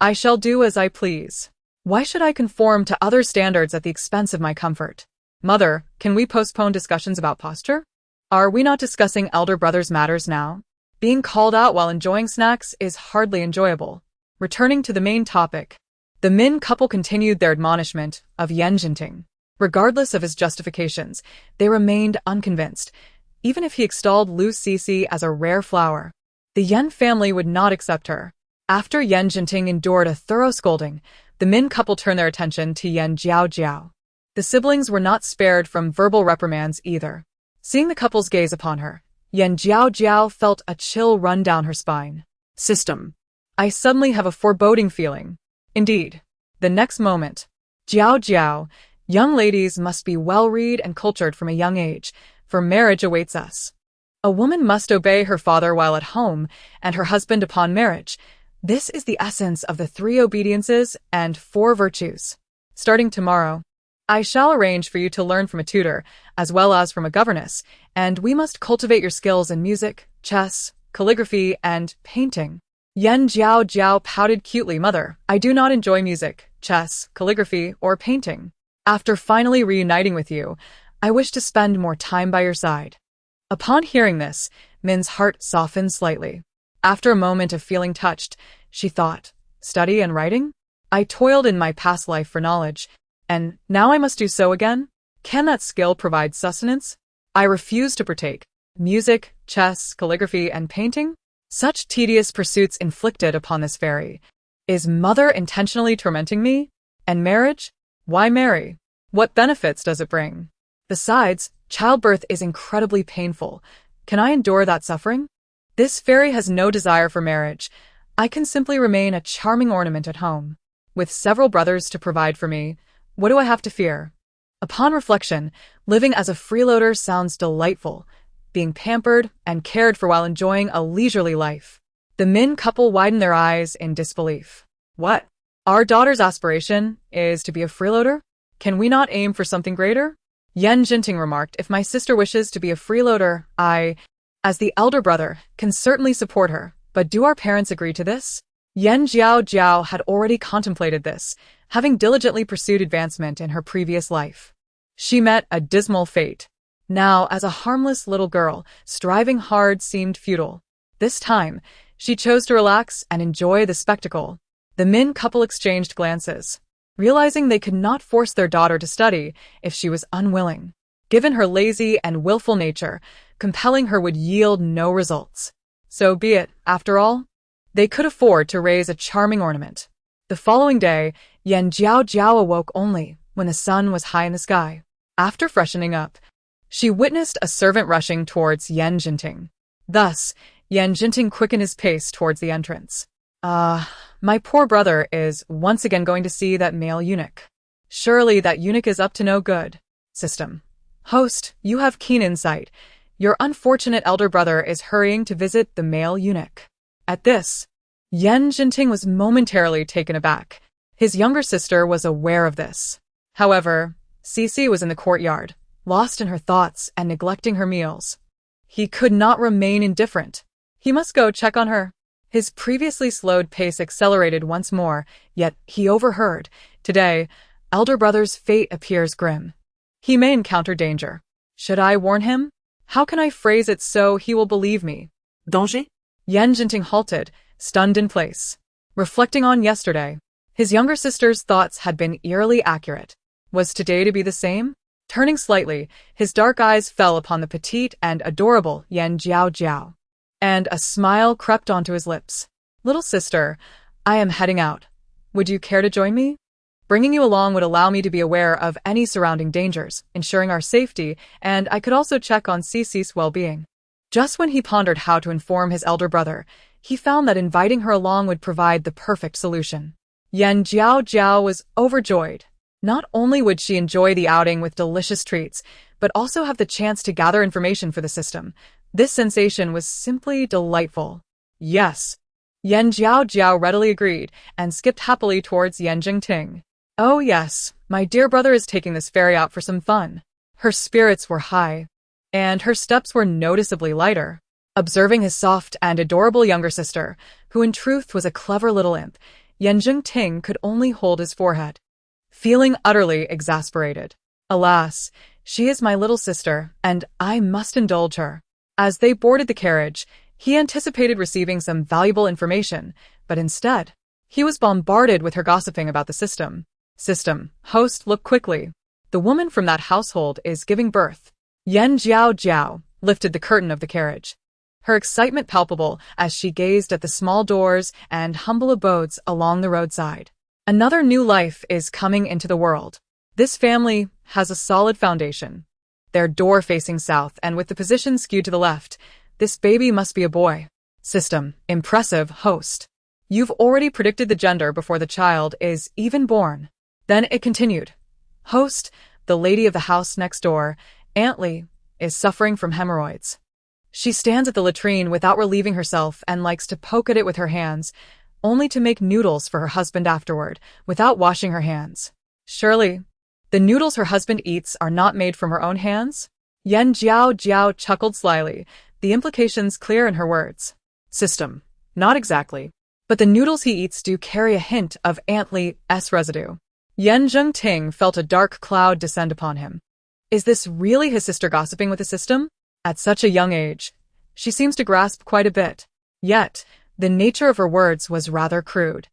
I shall do as I please. Why should I conform to other standards at the expense of my comfort? Mother, can we postpone discussions about posture? Are we not discussing elder brother's matters now? Being called out while enjoying snacks is hardly enjoyable. Returning to the main topic, the Min couple continued their admonishment of Yan Jinting. Regardless of his justifications, they remained unconvinced. Even if he extolled Lu Cece as a rare flower, the Yan family would not accept her. After Yan Jinting endured a thorough scolding, the Min couple turned their attention to Yan Jiaojiao. The siblings were not spared from verbal reprimands either. Seeing the couple's gaze upon her, Yan Jiaojiao felt a chill run down her spine. System. I suddenly have a foreboding feeling. Indeed. The next moment, Jiaojiao, young ladies must be well-read and cultured from a young age, for marriage awaits us. A woman must obey her father while at home, and her husband upon marriage. This is the essence of the 3 obediences and 4 virtues. Starting tomorrow, I shall arrange for you to learn from a tutor, as well as from a governess, and we must cultivate your skills in music, chess, calligraphy, and painting. Yan Jiaojiao pouted cutely. Mother, I do not enjoy music, chess, calligraphy, or painting. After finally reuniting with you, I wish to spend more time by your side. Upon hearing this, Min's heart softened slightly. After a moment of feeling touched, she thought, study and writing? I toiled in my past life for knowledge, and now I must do so again? Can that skill provide sustenance? I refuse to partake. Music, chess, calligraphy, and painting? Such tedious pursuits inflicted upon this fairy. Is mother intentionally tormenting me? And marriage? Why marry? What benefits does it bring? Besides, childbirth is incredibly painful. Can I endure that suffering? This fairy has no desire for marriage. I can simply remain a charming ornament at home. With several brothers to provide for me, what do I have to fear? Upon reflection, living as a freeloader sounds delightful, being pampered and cared for while enjoying a leisurely life. The Min couple widen their eyes in disbelief. What? Our daughter's aspiration is to be a freeloader? Can we not aim for something greater? Yan Jinting remarked, if my sister wishes to be a freeloader, I, as the elder brother, can certainly support her. But do our parents agree to this? Jiaojiao had already contemplated this, having diligently pursued advancement in her previous life. She met a dismal fate. Now, as a harmless little girl, striving hard seemed futile. This time, she chose to relax and enjoy the spectacle. The Min couple exchanged glances, realizing they could not force their daughter to study if she was unwilling. Given her lazy and willful nature, compelling her would yield no results. So be it, after all. They could afford to raise a charming ornament. The following day, Yan Jiaojiao awoke only when the sun was high in the sky. After freshening up, she witnessed a servant rushing towards Yan Jinting. Thus, Yan Jinting quickened his pace towards the entrance. My poor brother is once again going to see that male eunuch. Surely that eunuch is up to no good. System. Host, you have keen insight. Your unfortunate elder brother is hurrying to visit the male eunuch. At this, Yan Jinting was momentarily taken aback. His younger sister was aware of this. However, Cici was in the courtyard, lost in her thoughts and neglecting her meals. He could not remain indifferent. He must go check on her. His previously slowed pace accelerated once more, yet he overheard. Today, elder brother's fate appears grim. He may encounter danger. Should I warn him? How can I phrase it so he will believe me? Danger? Yan Jinting halted, stunned in place. Reflecting on yesterday, his younger sister's thoughts had been eerily accurate. Was today to be the same? Turning slightly, his dark eyes fell upon the petite and adorable Yan Jiaojiao. And a smile crept onto his lips. Little sister, I am heading out. Would you care to join me? Bringing you along would allow me to be aware of any surrounding dangers, ensuring our safety, and I could also check on Cici's well-being. Just when he pondered how to inform his elder brother, he found that inviting her along would provide the perfect solution. Yan Jiaojiao was overjoyed. Not only would she enjoy the outing with delicious treats, but also have the chance to gather information for the system. This sensation was simply delightful. Yes. Yan Jiaojiao readily agreed and skipped happily towards Yan Jingting. Oh yes, my dear brother is taking this fairy out for some fun. Her spirits were high, and her steps were noticeably lighter. Observing his soft and adorable younger sister, who in truth was a clever little imp, Yan Jingting could only hold his forehead, feeling utterly exasperated. Alas, she is my little sister, and I must indulge her. As they boarded the carriage, he anticipated receiving some valuable information, but instead, he was bombarded with her gossiping about the system. Host, look quickly. The woman from that household is giving birth. Yan Jiaojiao lifted the curtain of the carriage, her excitement palpable as she gazed at the small doors and humble abodes along the roadside. Another new life is coming into the world. This family has a solid foundation. Their door facing south and with the position skewed to the left. This baby must be a boy. Impressive, host. You've already predicted the gender before the child is even born. Then it continued. Host, the lady of the house next door, Aunt Lee, is suffering from hemorrhoids. She stands at the latrine without relieving herself and likes to poke at it with her hands, only to make noodles for her husband afterward, without washing her hands. Surely, the noodles her husband eats are not made from her own hands? Yan Jiaojiao chuckled slyly, the implications clear in her words. Not exactly. But the noodles he eats do carry a hint of Aunt Lee's residue. Yan Jingting felt a dark cloud descend upon him. Is this really his sister gossiping with the system? At such a young age, she seems to grasp quite a bit. Yet, the nature of her words was rather crude.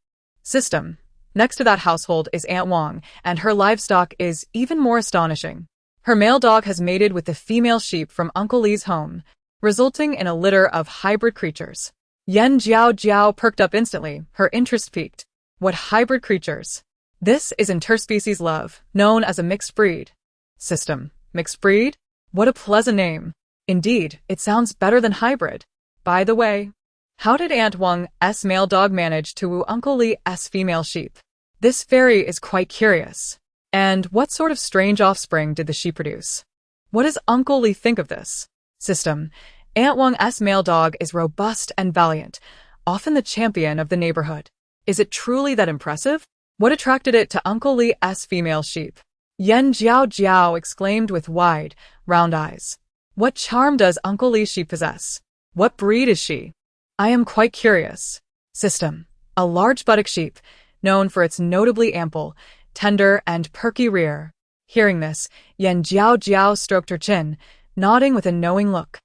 Next to that household is Aunt Wang, and her livestock is even more astonishing. Her male dog has mated with the female sheep from Uncle Lee's home, resulting in a litter of hybrid creatures. Yan Jiaojiao perked up instantly, her interest piqued. What hybrid creatures? This is interspecies love, known as a mixed breed. System. Mixed breed? What a pleasant name. Indeed, it sounds better than hybrid. By the way, how did Aunt Wang's male dog manage to woo Uncle Lee's female sheep? This fairy is quite curious. And what sort of strange offspring did the sheep produce? What does Uncle Lee think of this? System. Aunt Wang's male dog is robust and valiant, often the champion of the neighborhood. Is it truly that impressive? What attracted it to Uncle Lee's female sheep? Jiaojiao exclaimed with wide, round eyes. What charm does Uncle Lee's sheep possess? What breed is she? I am quite curious. System. A large buttock sheep, known for its notably ample, tender, and perky rear. Hearing this, Jiaojiao stroked her chin, nodding with a knowing look.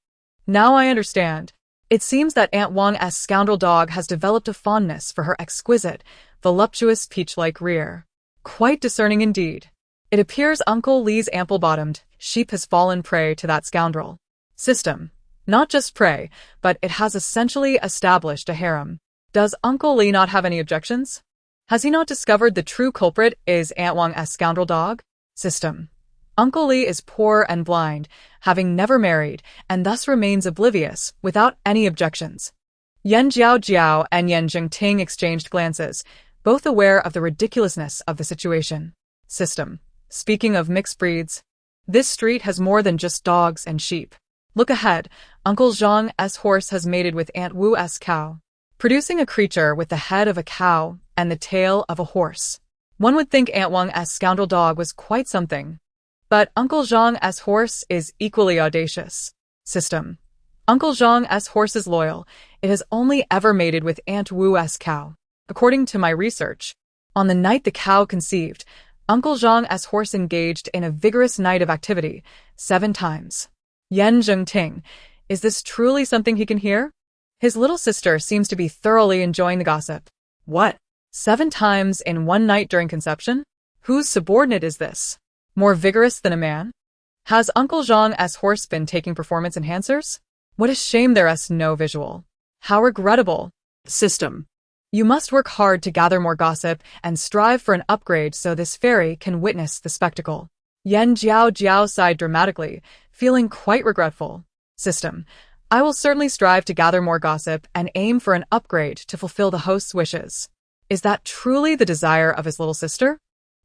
Now I understand. It seems that Aunt Wang's scoundrel dog has developed a fondness for her exquisite, voluptuous peach-like rear. Quite discerning indeed. It appears Uncle Lee's ample-bottomed sheep has fallen prey to that scoundrel. System. Not just prey, but it has essentially established a harem. Does Uncle Lee not have any objections? Has he not discovered the true culprit is Aunt Wang's scoundrel dog? System. Uncle Lee is poor and blind, having never married, and thus remains oblivious, without any objections. Jiaojiao and Zhengting exchanged glances, both aware of the ridiculousness of the situation. System. Speaking of mixed breeds, this street has more than just dogs and sheep. Look ahead, Uncle Zhang's horse has mated with Aunt Wu's cow, producing a creature with the head of a cow and the tail of a horse. One would think Aunt Wang's scoundrel dog was quite something. But Uncle Zhang's horse is equally audacious. System. Uncle Zhang's horse is loyal. It has only ever mated with Aunt Wu's cow. According to my research, on the night the cow conceived, Uncle Zhang's horse engaged in a vigorous night of activity, 7 times. Zhengting, is this truly something he can hear? His little sister seems to be thoroughly enjoying the gossip. What? 7 times in one night during conception? Whose subordinate is this? More vigorous than a man? Has Uncle Zhang's horse been taking performance enhancers? What a shame there's no visual. How regrettable. System. You must work hard to gather more gossip and strive for an upgrade so this fairy can witness the spectacle. Jiaojiao sighed dramatically, feeling quite regretful. System. I will certainly strive to gather more gossip and aim for an upgrade to fulfill the host's wishes. Is that truly the desire of his little sister?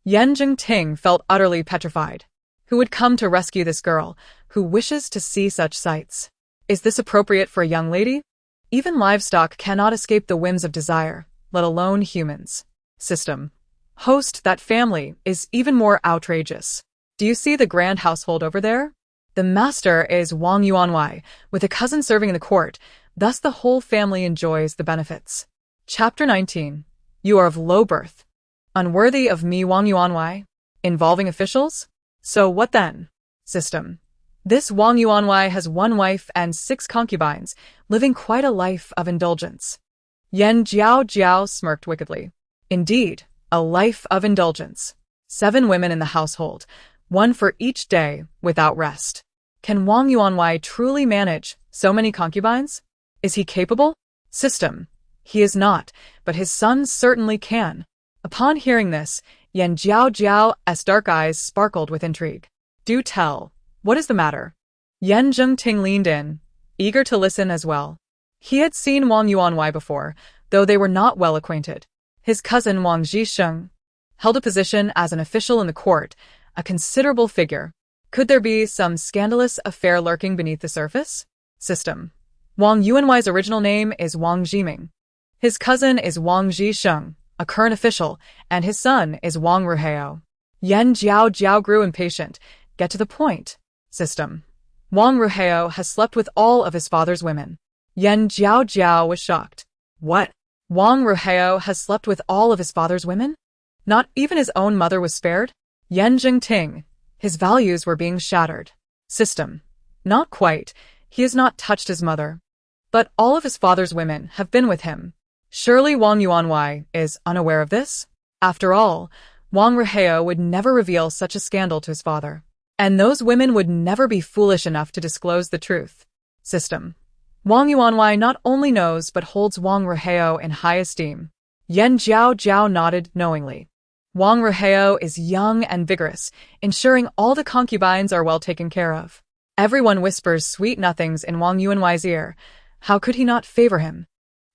Zhengting felt utterly petrified. Who would come to rescue this girl, who wishes to see such sights? Is this appropriate for a young lady? Even livestock cannot escape the whims of desire, let alone humans. System. Host, that family is even more outrageous. Do you see the grand household over there? The master is Wang Yuanwei, with a cousin serving in the court, thus the whole family enjoys the benefits. Chapter 19. You are of low birth. Unworthy of me, Wang Yuanwei? Involving officials? So what then? System. This Wang Yuanwei has 1 wife and 6 concubines, living quite a life of indulgence. Jiaojiao smirked wickedly. Indeed, a life of indulgence. 7 women in the household, 1 for each day, without rest. Can Wang Yuanwei truly manage so many concubines? Is he capable? System. He is not, but his sons certainly can. Upon hearing this, Jiaojiao's dark eyes sparkled with intrigue. Do tell. What is the matter? Zhengting leaned in, eager to listen as well. He had seen Wang Yuanwei before, though they were not well acquainted. His cousin Wang Zhisheng held a position as an official in the court, a considerable figure. Could there be some scandalous affair lurking beneath the surface? System. Wang Yuanwei's original name is Wang Zhiming. His cousin is Wang Zhisheng, a current official, and his son is Wang Ruhao. Jiaojiao grew impatient. Get to the point. System. Wang Ruhao has slept with all of his father's women. Jiaojiao was shocked. What? Wang Ruhao has slept with all of his father's women? Not even his own mother was spared? Zhengting. His values were being shattered. System. Not quite. He has not touched his mother. But all of his father's women have been with him. Surely Wang Yuanwei is unaware of this? After all, Wang Ruhao would never reveal such a scandal to his father. And those women would never be foolish enough to disclose the truth. System. Wang Yuanwei not only knows but holds Wang Ruhao in high esteem. Yan Jiaojiao nodded knowingly. Wang Rehao is young and vigorous, ensuring all the concubines are well taken care of. Everyone whispers sweet nothings in Wang Yuanwei's ear. How could he not favor him?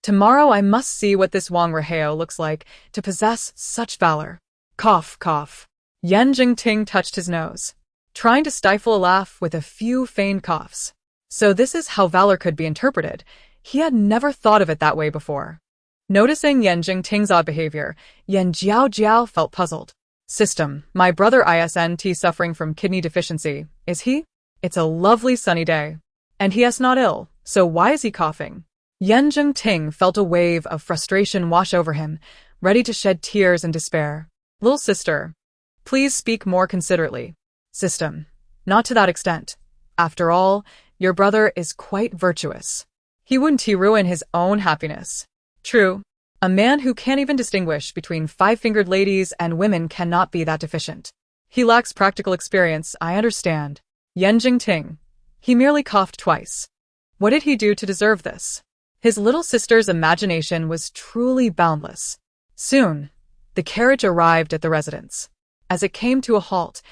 Tomorrow I must see what this Wang Rehao looks like to possess such valor. Cough, cough. Yan Jingting touched his nose, trying to stifle a laugh with a few feigned coughs. So this is how valor could be interpreted. He had never thought of it that way before. Noticing Yan Jingting's odd behavior, Yan Jiaojiao felt puzzled. System, my brother isn't suffering from kidney deficiency, is he? It's a lovely sunny day. And he is not ill, so why is he coughing? Yan Jingting felt a wave of frustration wash over him, ready to shed tears in despair. Little sister, please speak more considerately. System, not to that extent. After all, your brother is quite virtuous. He wouldn't ruin his own happiness. True. A man who can't even distinguish between five-fingered ladies and women cannot be that deficient. He lacks practical experience, I understand. Yan Jingting. He merely coughed twice. What did he do to deserve this? His little sister's imagination was truly boundless. Soon, the carriage arrived at the residence. As it came to a halt,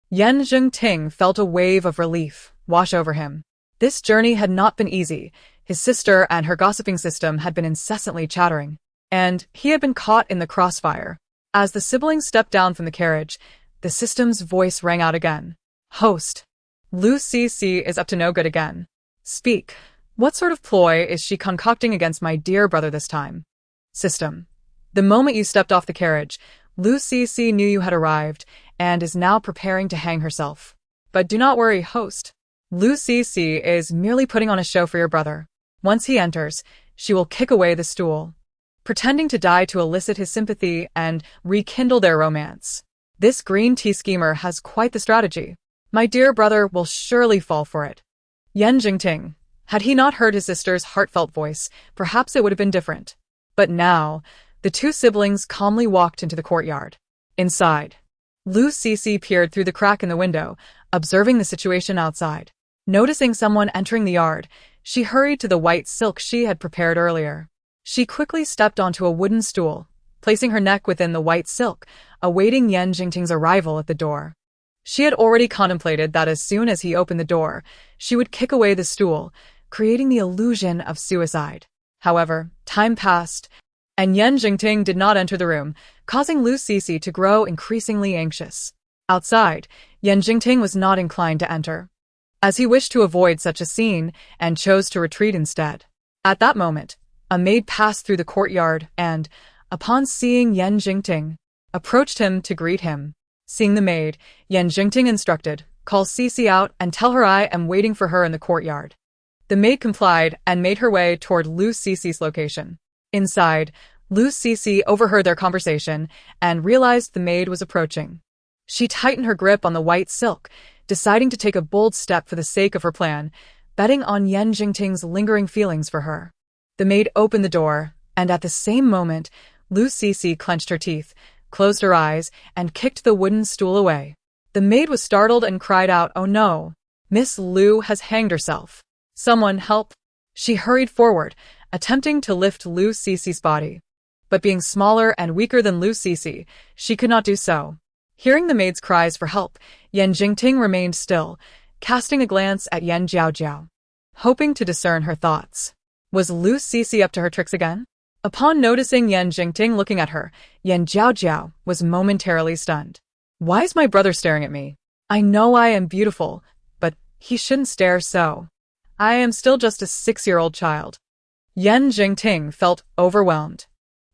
Yan Jingting felt a wave of relief wash over him. This journey had not been easy. His sister and her gossiping system had been incessantly chattering, and he had been caught in the crossfire. As the siblings stepped down from the carriage, the system's voice rang out again. Host, Lu Cc is up to no good again. Speak. What sort of ploy is she concocting against my dear brother this time? System. The moment you stepped off the carriage, Lu Cc knew you had arrived and is now preparing to hang herself. But do not worry, host. Lu Cc is merely putting on a show for your brother. Once he enters, she will kick away the stool, pretending to die to elicit his sympathy and rekindle their romance. This green tea schemer has quite the strategy. My dear brother will surely fall for it. Yan Jingting. Had he not heard his sister's heartfelt voice, perhaps it would have been different. But now, the two siblings calmly walked into the courtyard. Inside, Lu Cc peered through the crack in the window, observing the situation outside. Noticing someone entering the yard, she hurried to the white silk she had prepared earlier. She quickly stepped onto a wooden stool, placing her neck within the white silk, awaiting Yan Jingting's arrival at the door. She had already contemplated that as soon as he opened the door, she would kick away the stool, creating the illusion of suicide. However, time passed, and Yan Jingting did not enter the room, causing Lu Cc to grow increasingly anxious. Outside, Yan Jingting was not inclined to enter, as he wished to avoid such a scene and chose to retreat instead. At that moment, a maid passed through the courtyard and, upon seeing Yan Jingting, approached him to greet him. Seeing the maid, Yan Jingting instructed, "Call Cc out and tell her I am waiting for her in the courtyard." The maid complied and made her way toward Lu Cc's location. Inside, Lu Cc overheard their conversation and realized the maid was approaching. She tightened her grip on the white silk, deciding to take a bold step for the sake of her plan, betting on Yan Jingting's lingering feelings for her. The maid opened the door, and at the same moment, Lu Cc clenched her teeth, closed her eyes, and kicked the wooden stool away. The maid was startled and cried out, "Oh no! Miss Lu has hanged herself. Someone help!" She hurried forward, attempting to lift Lu Cc's body. But being smaller and weaker than Lu Cc, she could not do so. Hearing the maid's cries for help, Yan Jingting remained still, casting a glance at Yan Jiaojiao, hoping to discern her thoughts. Was Lu Cc up to her tricks again? Upon noticing Yan Jingting looking at her, Yan Jiaojiao was momentarily stunned. Why is my brother staring at me? I know I am beautiful, but he shouldn't stare so. I am still just a 6-year-old child. Yan Jingting felt overwhelmed.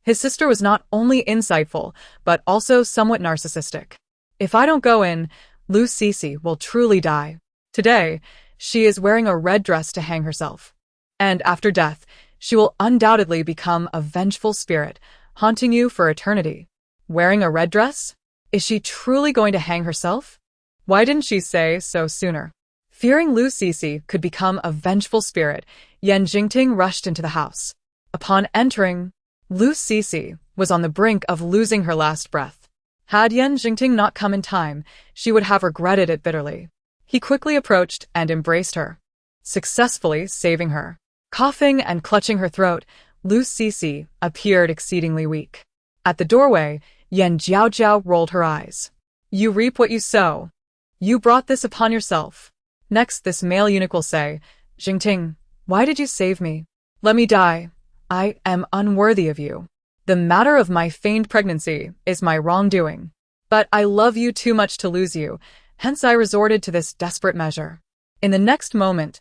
His sister was not only insightful, but also somewhat narcissistic. If I don't go in, Lu Cc will truly die. Today, she is wearing a red dress to hang herself. And after death, she will undoubtedly become a vengeful spirit, haunting you for eternity. Wearing a red dress? Is she truly going to hang herself? Why didn't she say so sooner? Fearing Lu Cc could become a vengeful spirit, Yan Jingting rushed into the house. Upon entering, Lu Cc was on the brink of losing her last breath. Had Yan Jingting not come in time, she would have regretted it bitterly. He quickly approached and embraced her, successfully saving her. Coughing and clutching her throat, Lu Sisi appeared exceedingly weak. At the doorway, Jiaojiao rolled her eyes. You reap what you sow. You brought this upon yourself. Next, this male eunuch will say, Jingting, why did you save me? Let me die. I am unworthy of you. The matter of my feigned pregnancy is my wrongdoing. But I love you too much to lose you, hence I resorted to this desperate measure. In the next moment,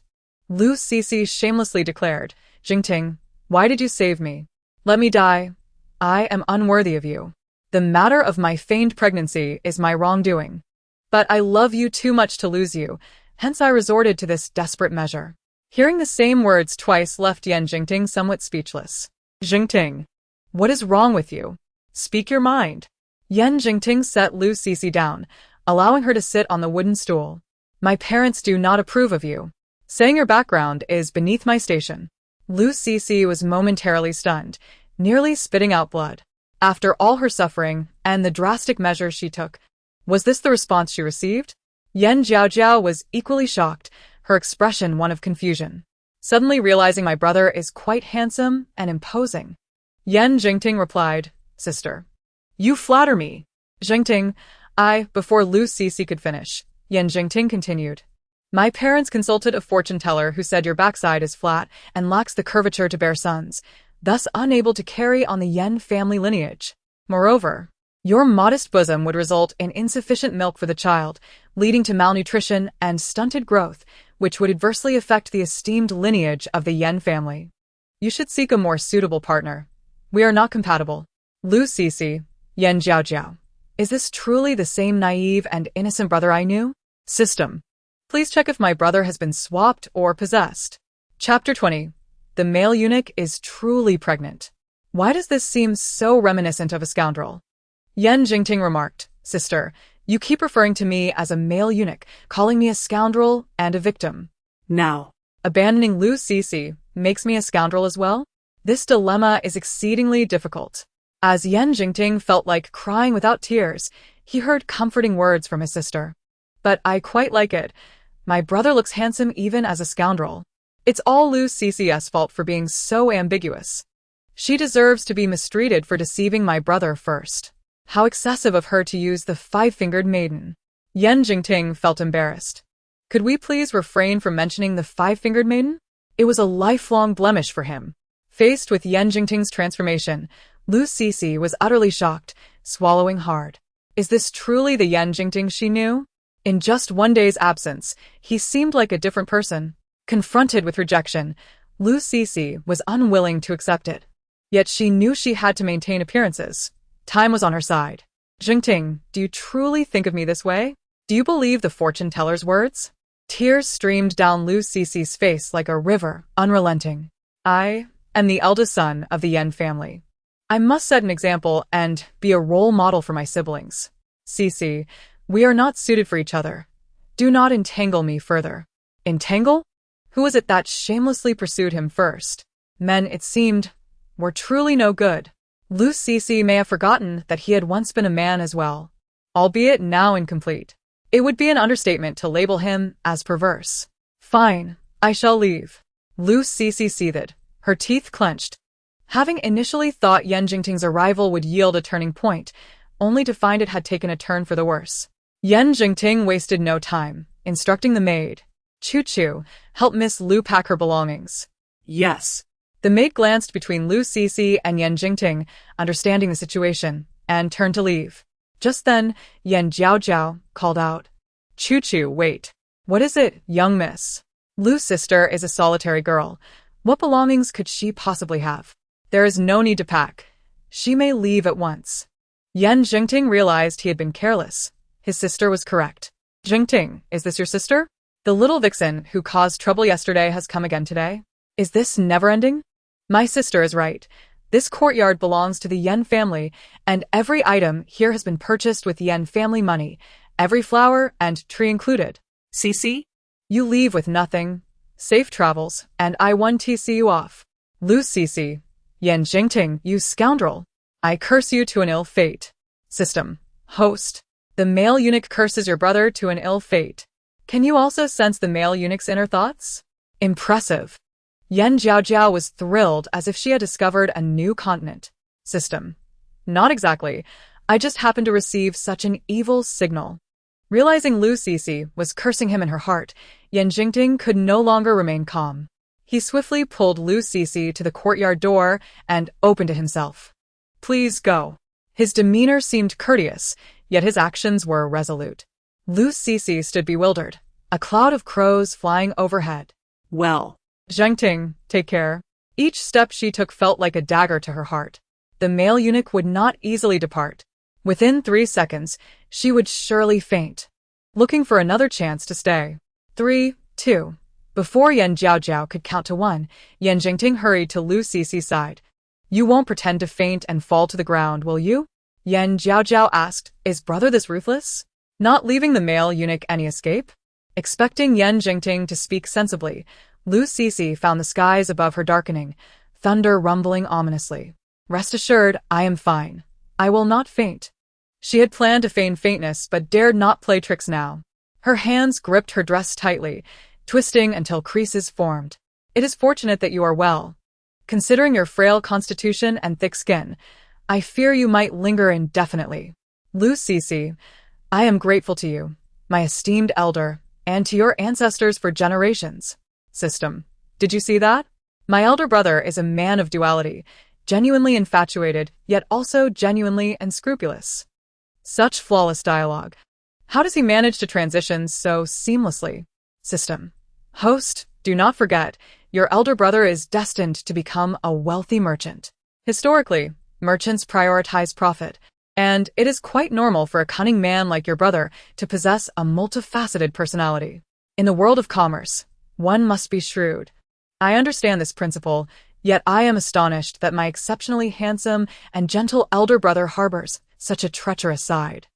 Lu Sisi shamelessly declared, Jingting, why did you save me? Let me die. I am unworthy of you. The matter of my feigned pregnancy is my wrongdoing. But I love you too much to lose you, hence I resorted to this desperate measure. Hearing the same words twice left Yan Jingting somewhat speechless. Jingting, what is wrong with you? Speak your mind. Yan Jingting set Lu Sisi down, allowing her to sit on the wooden stool. My parents do not approve of you. Saying your background is beneath my station. Lu Sisi was momentarily stunned, nearly spitting out blood. After all her suffering and the drastic measures she took, was this the response she received? Yan Jiaojiao was equally shocked, her expression one of confusion. Suddenly realizing my brother is quite handsome and imposing. Yan Jingting replied, Sister, you flatter me. Jingting, before Lu Sisi could finish, Yan Jingting continued. My parents consulted a fortune teller who said your backside is flat and lacks the curvature to bear sons, thus unable to carry on the Yan family lineage. Moreover, your modest bosom would result in insufficient milk for the child, leading to malnutrition and stunted growth, which would adversely affect the esteemed lineage of the Yan family. You should seek a more suitable partner. We are not compatible. Lu Sisi, Yan Jiaojiao. Is this truly the same naive and innocent brother I knew? System. Please check if my brother has been swapped or possessed. Chapter 20. The male eunuch is truly pregnant. Why does this seem so reminiscent of a scoundrel? Yan Jingting remarked, Sister, you keep referring to me as a male eunuch, calling me a scoundrel and a victim. Now, abandoning Lu Sisi makes me a scoundrel as well? This dilemma is exceedingly difficult. As Yan Jingting felt like crying without tears, he heard comforting words from his sister. But I quite like it. My brother looks handsome even as a scoundrel. It's all Lu Sisi's fault for being so ambiguous. She deserves to be mistreated for deceiving my brother first. How excessive of her to use the five-fingered maiden. Yan Jingting felt embarrassed. Could we please refrain from mentioning the five-fingered maiden? It was a lifelong blemish for him. Faced with Yan Jingting's transformation, Lu Sisi was utterly shocked, swallowing hard. Is this truly the Yan Jingting she knew? In just one day's absence, he seemed like a different person. Confronted with rejection, Lu Sisi was unwilling to accept it. Yet she knew she had to maintain appearances. Time was on her side. Jingting, do you truly think of me this way? Do you believe the fortune teller's words? Tears streamed down Lu Sisi's face like a river, unrelenting. I am the eldest son of the Yan family. I must set an example and be a role model for my siblings. Sisi, we are not suited for each other. Do not entangle me further. Entangle? Who was it that shamelessly pursued him first? Men, it seemed, were truly no good. Lu Sisi may have forgotten that he had once been a man as well, albeit now incomplete. It would be an understatement to label him as perverse. Fine, I shall leave. Lu Sisi seethed, her teeth clenched. Having initially thought Yan Jingting's arrival would yield a turning point, only to find it had taken a turn for the worse. Yan Jingting wasted no time, instructing the maid. Chu-Chu, help Miss Lu pack her belongings. Yes. The maid glanced between Lu Sisi and Yan Jingting, understanding the situation, and turned to leave. Just then, Yan Jiaojiao called out, Chu-Chu, wait. What is it, young miss? Lu's sister is a solitary girl. What belongings could she possibly have? There is no need to pack. She may leave at once. Yan Jingting realized he had been careless. His sister was correct. Jingting, is this your sister? The little vixen who caused trouble yesterday has come again today? Is this never-ending? My sister is right. This courtyard belongs to the Yan family, and every item here has been purchased with Yan family money, every flower and tree included. Sisi? You leave with nothing. Safe travels, and I want to see you off. Lu Sisi. Yan Jingting, you scoundrel. I curse you to an ill fate. System. Host. The male eunuch curses your brother to an ill fate. Can you also sense the male eunuch's inner thoughts? Impressive. Yan Jiaojiao was thrilled as if she had discovered a new continent. System. Not exactly. I just happened to receive such an evil signal. Realizing Lu Sisi was cursing him in her heart, Yan Jingting could no longer remain calm. He swiftly pulled Lu Sisi to the courtyard door and opened it himself. Please go. His demeanor seemed courteous, yet his actions were resolute. Lu Sisi stood bewildered, a cloud of crows flying overhead. Well. Jingting, take care. Each step she took felt like a dagger to her heart. The male eunuch would not easily depart. Within 3 seconds, she would surely faint. Looking for another chance to stay. 3, 2. Before Yan Jiaojiao could count to 1, Yan Jingting hurried to Lu Sisi's side. You won't pretend to faint and fall to the ground, will you? Yan Jiaojiao asked, Is brother this ruthless? Not leaving the male eunuch any escape? Expecting Yan Jingting to speak sensibly, Lu Sisi found the skies above her darkening, thunder rumbling ominously. Rest assured, I am fine. I will not faint. She had planned to feign faintness but dared not play tricks now. Her hands gripped her dress tightly, twisting until creases formed. It is fortunate that you are well. Considering your frail constitution and thick skin, I fear you might linger indefinitely. Lu Sisi, I am grateful to you, my esteemed elder, and to your ancestors for generations. System. Did you see that? My elder brother is a man of duality, genuinely infatuated, yet also genuinely unscrupulous. Such flawless dialogue. How does he manage to transition so seamlessly? System. Host, do not forget, your elder brother is destined to become a wealthy merchant. Historically, merchants prioritize profit, and it is quite normal for a cunning man like your brother to possess a multifaceted personality. In the world of commerce, one must be shrewd. I understand this principle, yet I am astonished that my exceptionally handsome and gentle elder brother harbors such a treacherous side.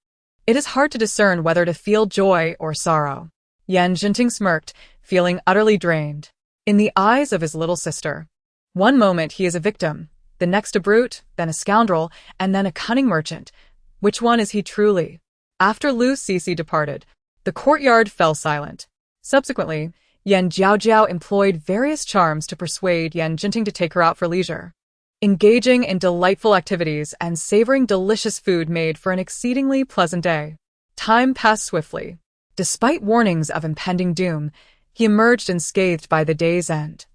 It is hard to discern whether to feel joy or sorrow. Yan Jingting smirked, feeling utterly drained. In the eyes of his little sister, one moment he is a victim, the next a brute, then a scoundrel, and then a cunning merchant. Which one is he truly? After Lu Sisi departed, the courtyard fell silent. Subsequently, Yan Jiaojiao employed various charms to persuade Yan Jingting to take her out for leisure. Engaging in delightful activities and savoring delicious food made for an exceedingly pleasant day. Time passed swiftly. Despite warnings of impending doom, he emerged unscathed by the day's end.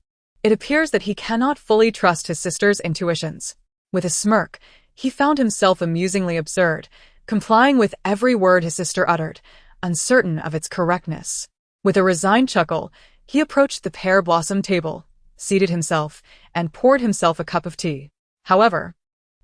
It appears that he cannot fully trust his sister's intuitions. With a smirk, he found himself amusingly absurd, complying with every word his sister uttered, uncertain of its correctness. With a resigned chuckle, he approached the pear blossom table, seated himself, and poured himself a cup of tea. However,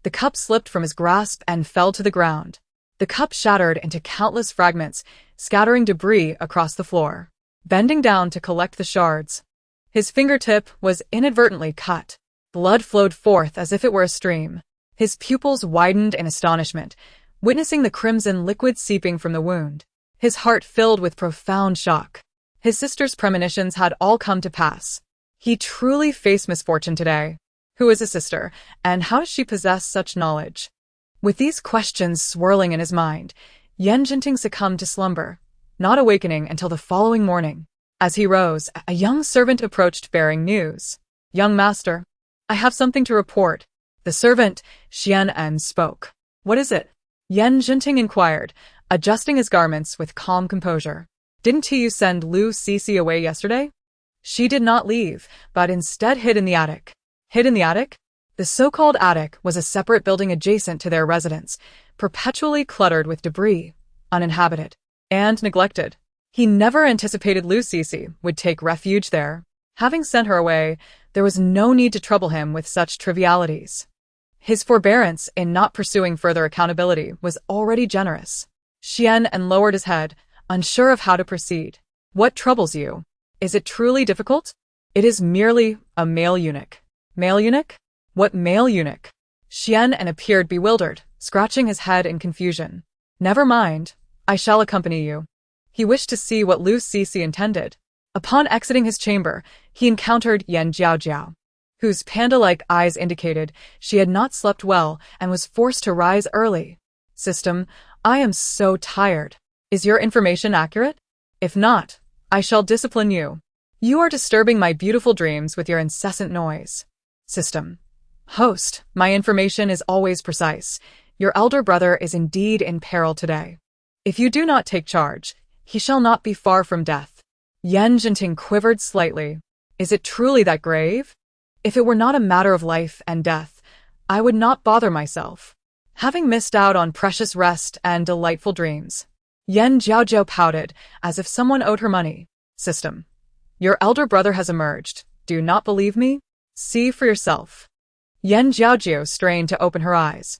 the cup slipped from his grasp and fell to the ground. The cup shattered into countless fragments, scattering debris across the floor. Bending down to collect the shards, his fingertip was inadvertently cut. Blood flowed forth as if it were a stream. His pupils widened in astonishment, witnessing the crimson liquid seeping from the wound. His heart filled with profound shock. His sister's premonitions had all come to pass. He truly faced misfortune today. Who is his sister, and how does she possess such knowledge? With these questions swirling in his mind, Yan Jingting succumbed to slumber, not awakening until the following morning. As he rose, a young servant approached bearing news. Young master, I have something to report. The servant, Xian spoke. What is it? Yan Jingting inquired, adjusting his garments with calm composure. Didn't you send Lu Sisi away yesterday? She did not leave, but instead hid in the attic. Hid in the attic? The so-called attic was a separate building adjacent to their residence, perpetually cluttered with debris, uninhabited, and neglected. He never anticipated Lu Sisi would take refuge there. Having sent her away, there was no need to trouble him with such trivialities. His forbearance in not pursuing further accountability was already generous. Xian lowered his head, unsure of how to proceed. What troubles you? Is it truly difficult? It is merely a male eunuch. Male eunuch? What male eunuch? Xian appeared bewildered, scratching his head in confusion. Never mind, I shall accompany you. He wished to see what Lu Sisi intended. Upon exiting his chamber, he encountered Yan Jiaojiao, whose panda-like eyes indicated she had not slept well and was forced to rise early. System, I am so tired. Is your information accurate? If not, I shall discipline you. You are disturbing my beautiful dreams with your incessant noise. System. Host, my information is always precise. Your elder brother is indeed in peril today. If you do not take charge, he shall not be far from death. Jiaojiao quivered slightly. Is it truly that grave? If it were not a matter of life and death, I would not bother myself. Having missed out on precious rest and delightful dreams. Jiaojiao pouted, as if someone owed her money. System. Your elder brother has emerged. Do you not believe me? See for yourself. Jiaojiao strained to open her eyes,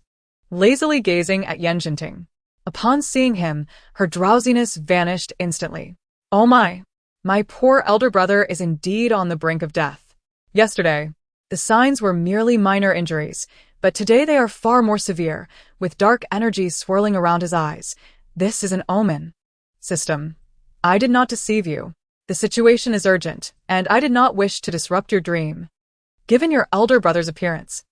lazily gazing at Jiaojiao. Upon seeing him, her drowsiness vanished instantly. Oh my! My poor elder brother is indeed on the brink of death. Yesterday, the signs were merely minor injuries, but today they are far more severe, with dark energies swirling around his eyes. This is an omen. System. I did not deceive you. The situation is urgent, and I did not wish to disrupt your dream. Given your elder brother's appearance,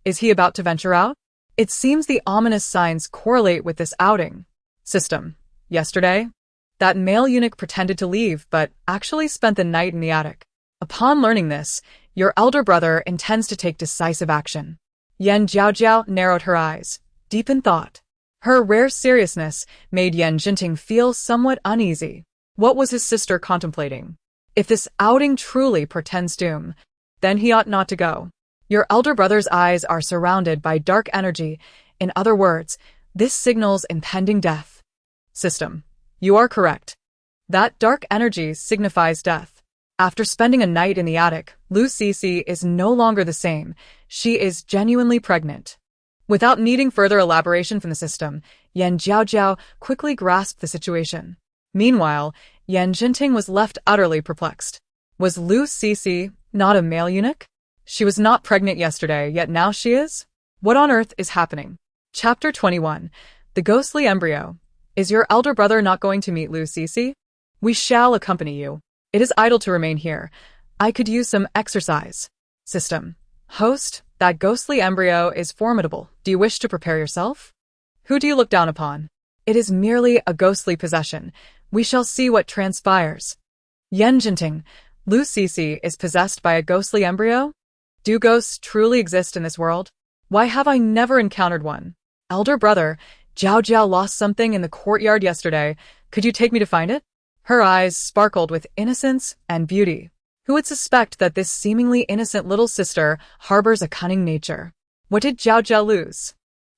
is he about to venture out? It seems the ominous signs correlate with this outing. System. Yesterday, that male eunuch pretended to leave but actually spent the night in the attic. Upon learning this, your elder brother intends to take decisive action. Jiaojiao narrowed her eyes, deep in thought. Her rare seriousness made Jiaojiao feel somewhat uneasy. What was his sister contemplating? If this outing truly portends doom, then he ought not to go. Your elder brother's eyes are surrounded by dark energy. In other words, this signals impending death. System. You are correct. That dark energy signifies death. After spending a night in the attic, Lu Cici is no longer the same. She is genuinely pregnant. Without needing further elaboration from the system, Jiaojiao quickly grasped the situation. Meanwhile, Jiaojiao was left utterly perplexed. Was Lu Cici not a male eunuch? She was not pregnant yesterday, yet now she is? What on earth is happening? Chapter 21. The Ghostly Embryo. Is your elder brother not going to meet Lu Cici? We shall accompany you. It is idle to remain here. I could use some exercise. System. Host, that ghostly embryo is formidable. Do you wish to prepare yourself? Who do you look down upon? It is merely a ghostly possession. We shall see what transpires. Jiaojiao, Lu Cici is possessed by a ghostly embryo? Do ghosts truly exist in this world? Why have I never encountered one? Elder brother, Jiaojiao lost something in the courtyard yesterday. Could you take me to find it? Her eyes sparkled with innocence and beauty. Who would suspect that this seemingly innocent little sister harbors a cunning nature? What did Jiaojiao lose?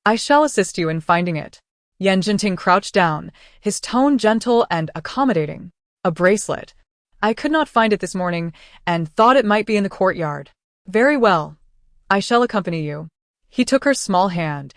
I shall assist you in finding it. Jiaojiao crouched down, his tone gentle and accommodating. A bracelet. I could not find it this morning, and thought it might be in the courtyard. Very well. I shall accompany you. He took her small hand,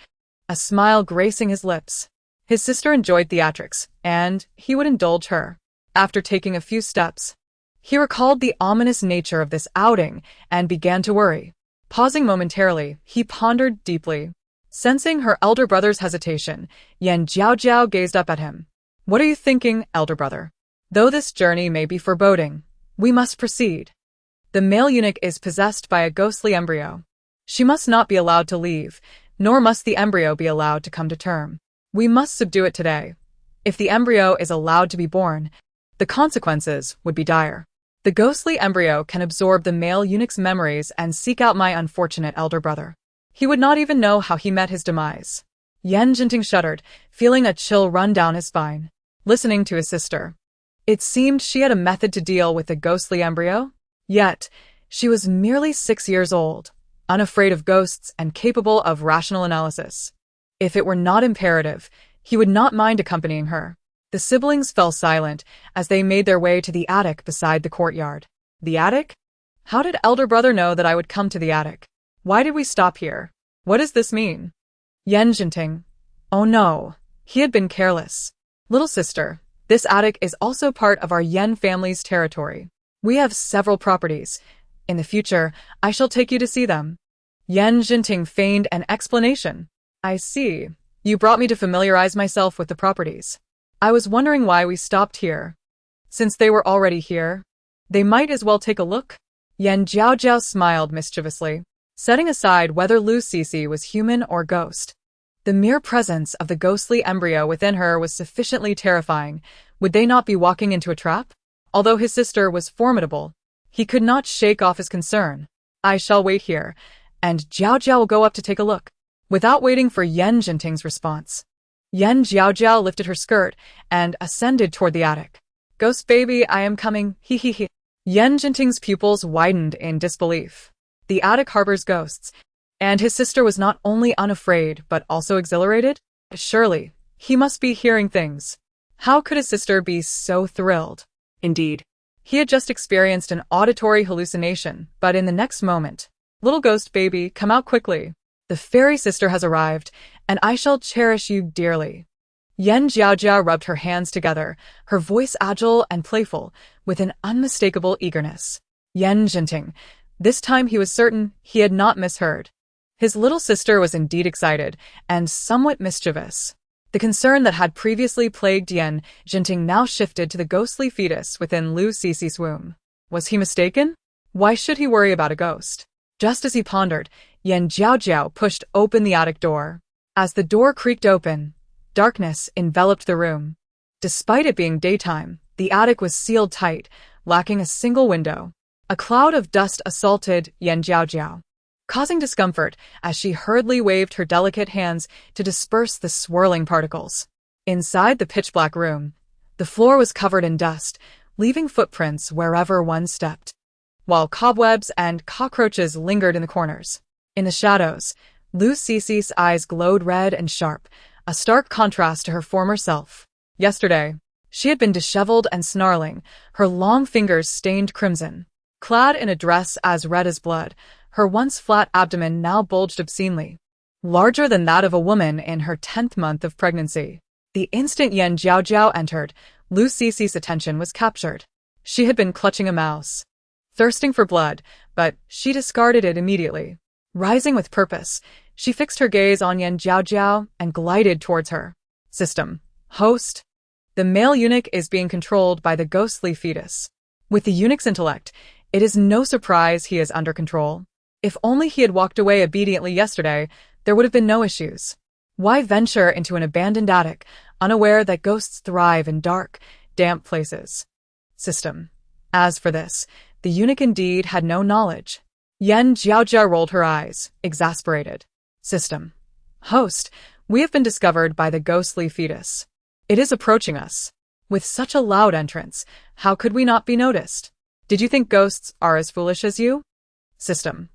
a smile gracing his lips. His sister enjoyed theatrics, and he would indulge her. After taking a few steps, he recalled the ominous nature of this outing and began to worry. Pausing momentarily, he pondered deeply. Sensing her elder brother's hesitation, Jiaojiao gazed up at him. What are you thinking, elder brother? Though this journey may be foreboding, we must proceed. The male eunuch is possessed by a ghostly embryo. She must not be allowed to leave, nor must the embryo be allowed to come to term. We must subdue it today. If the embryo is allowed to be born, the consequences would be dire. The ghostly embryo can absorb the male eunuch's memories and seek out my unfortunate elder brother. He would not even know how he met his demise. Jiaojiao shuddered, feeling a chill run down his spine. Listening to his sister, it seemed she had a method to deal with the ghostly embryo. Yet, she was merely 6 years old, unafraid of ghosts and capable of rational analysis. If it were not imperative, he would not mind accompanying her. The siblings fell silent as they made their way to the attic beside the courtyard. The attic? How did elder brother know that I would come to the attic? Why did we stop here? What does this mean? Jiaojiao. Oh no, he had been careless. Little sister, this attic is also part of our Yan family's territory. We have several properties. In the future, I shall take you to see them. Jiaojiao feigned an explanation. I see. You brought me to familiarize myself with the properties. I was wondering why we stopped here. Since they were already here, they might as well take a look. Jiaojiao smiled mischievously, setting aside whether Lu Cici was human or ghost. The mere presence of the ghostly embryo within her was sufficiently terrifying. Would they not be walking into a trap? Although his sister was formidable, He could not shake off his concern. I shall wait here, and Jiaojiao will go up to take a look. Without waiting for Yan Jinting's response, Jiaojiao lifted her skirt and ascended toward the attic. Ghost baby, I am coming, he he he. Yan Jinting's pupils widened in disbelief. The attic harbors ghosts, and his sister was not only unafraid but also exhilarated? Surely, he must be hearing things. How could his sister be so thrilled? Indeed. He had just experienced an auditory hallucination, but in the next moment, little ghost baby, come out quickly. The fairy sister has arrived, and I shall cherish you dearly. Yan Jiaojia rubbed her hands together, her voice agile and playful, with an unmistakable eagerness. Yan Jinting. This time he was certain he had not misheard. His little sister was indeed excited, and somewhat mischievous. The concern that had previously plagued Yan Jinting now shifted to the ghostly fetus within Lu Cici's womb. Was he mistaken? Why should he worry about a ghost? Just as he pondered, Yan Jiaojiao pushed open the attic door. As the door creaked open, darkness enveloped the room. Despite it being daytime, the attic was sealed tight, lacking a single window. A cloud of dust assaulted Yan Jiaojiao, causing discomfort as she hurriedly waved her delicate hands to disperse the swirling particles. Inside the pitch-black room, the floor was covered in dust, leaving footprints wherever one stepped, while cobwebs and cockroaches lingered in the corners. In the shadows, Lu Cici's eyes glowed red and sharp, a stark contrast to her former self. Yesterday, she had been disheveled and snarling, her long fingers stained crimson. Clad in a dress as red as blood, her once flat abdomen now bulged obscenely, larger than that of a woman in her 10th month of pregnancy. The instant Yan Jiaojiao entered, Lu Cici's attention was captured. She had been clutching a mouse, thirsting for blood, but she discarded it immediately. Rising with purpose, she fixed her gaze on Yan Jiaojiao and glided towards her. System. Host. The male eunuch is being controlled by the ghostly fetus. With the eunuch's intellect, it is no surprise he is under control. If only he had walked away obediently yesterday, there would have been no issues. Why venture into an abandoned attic, unaware that ghosts thrive in dark, damp places? System. As for this, the eunuch indeed had no knowledge. Yan Jiaojia rolled her eyes, exasperated. System. Host, we have been discovered by the ghostly fetus. It is approaching us. With such a loud entrance, how could we not be noticed? Did you think ghosts are as foolish as you? System.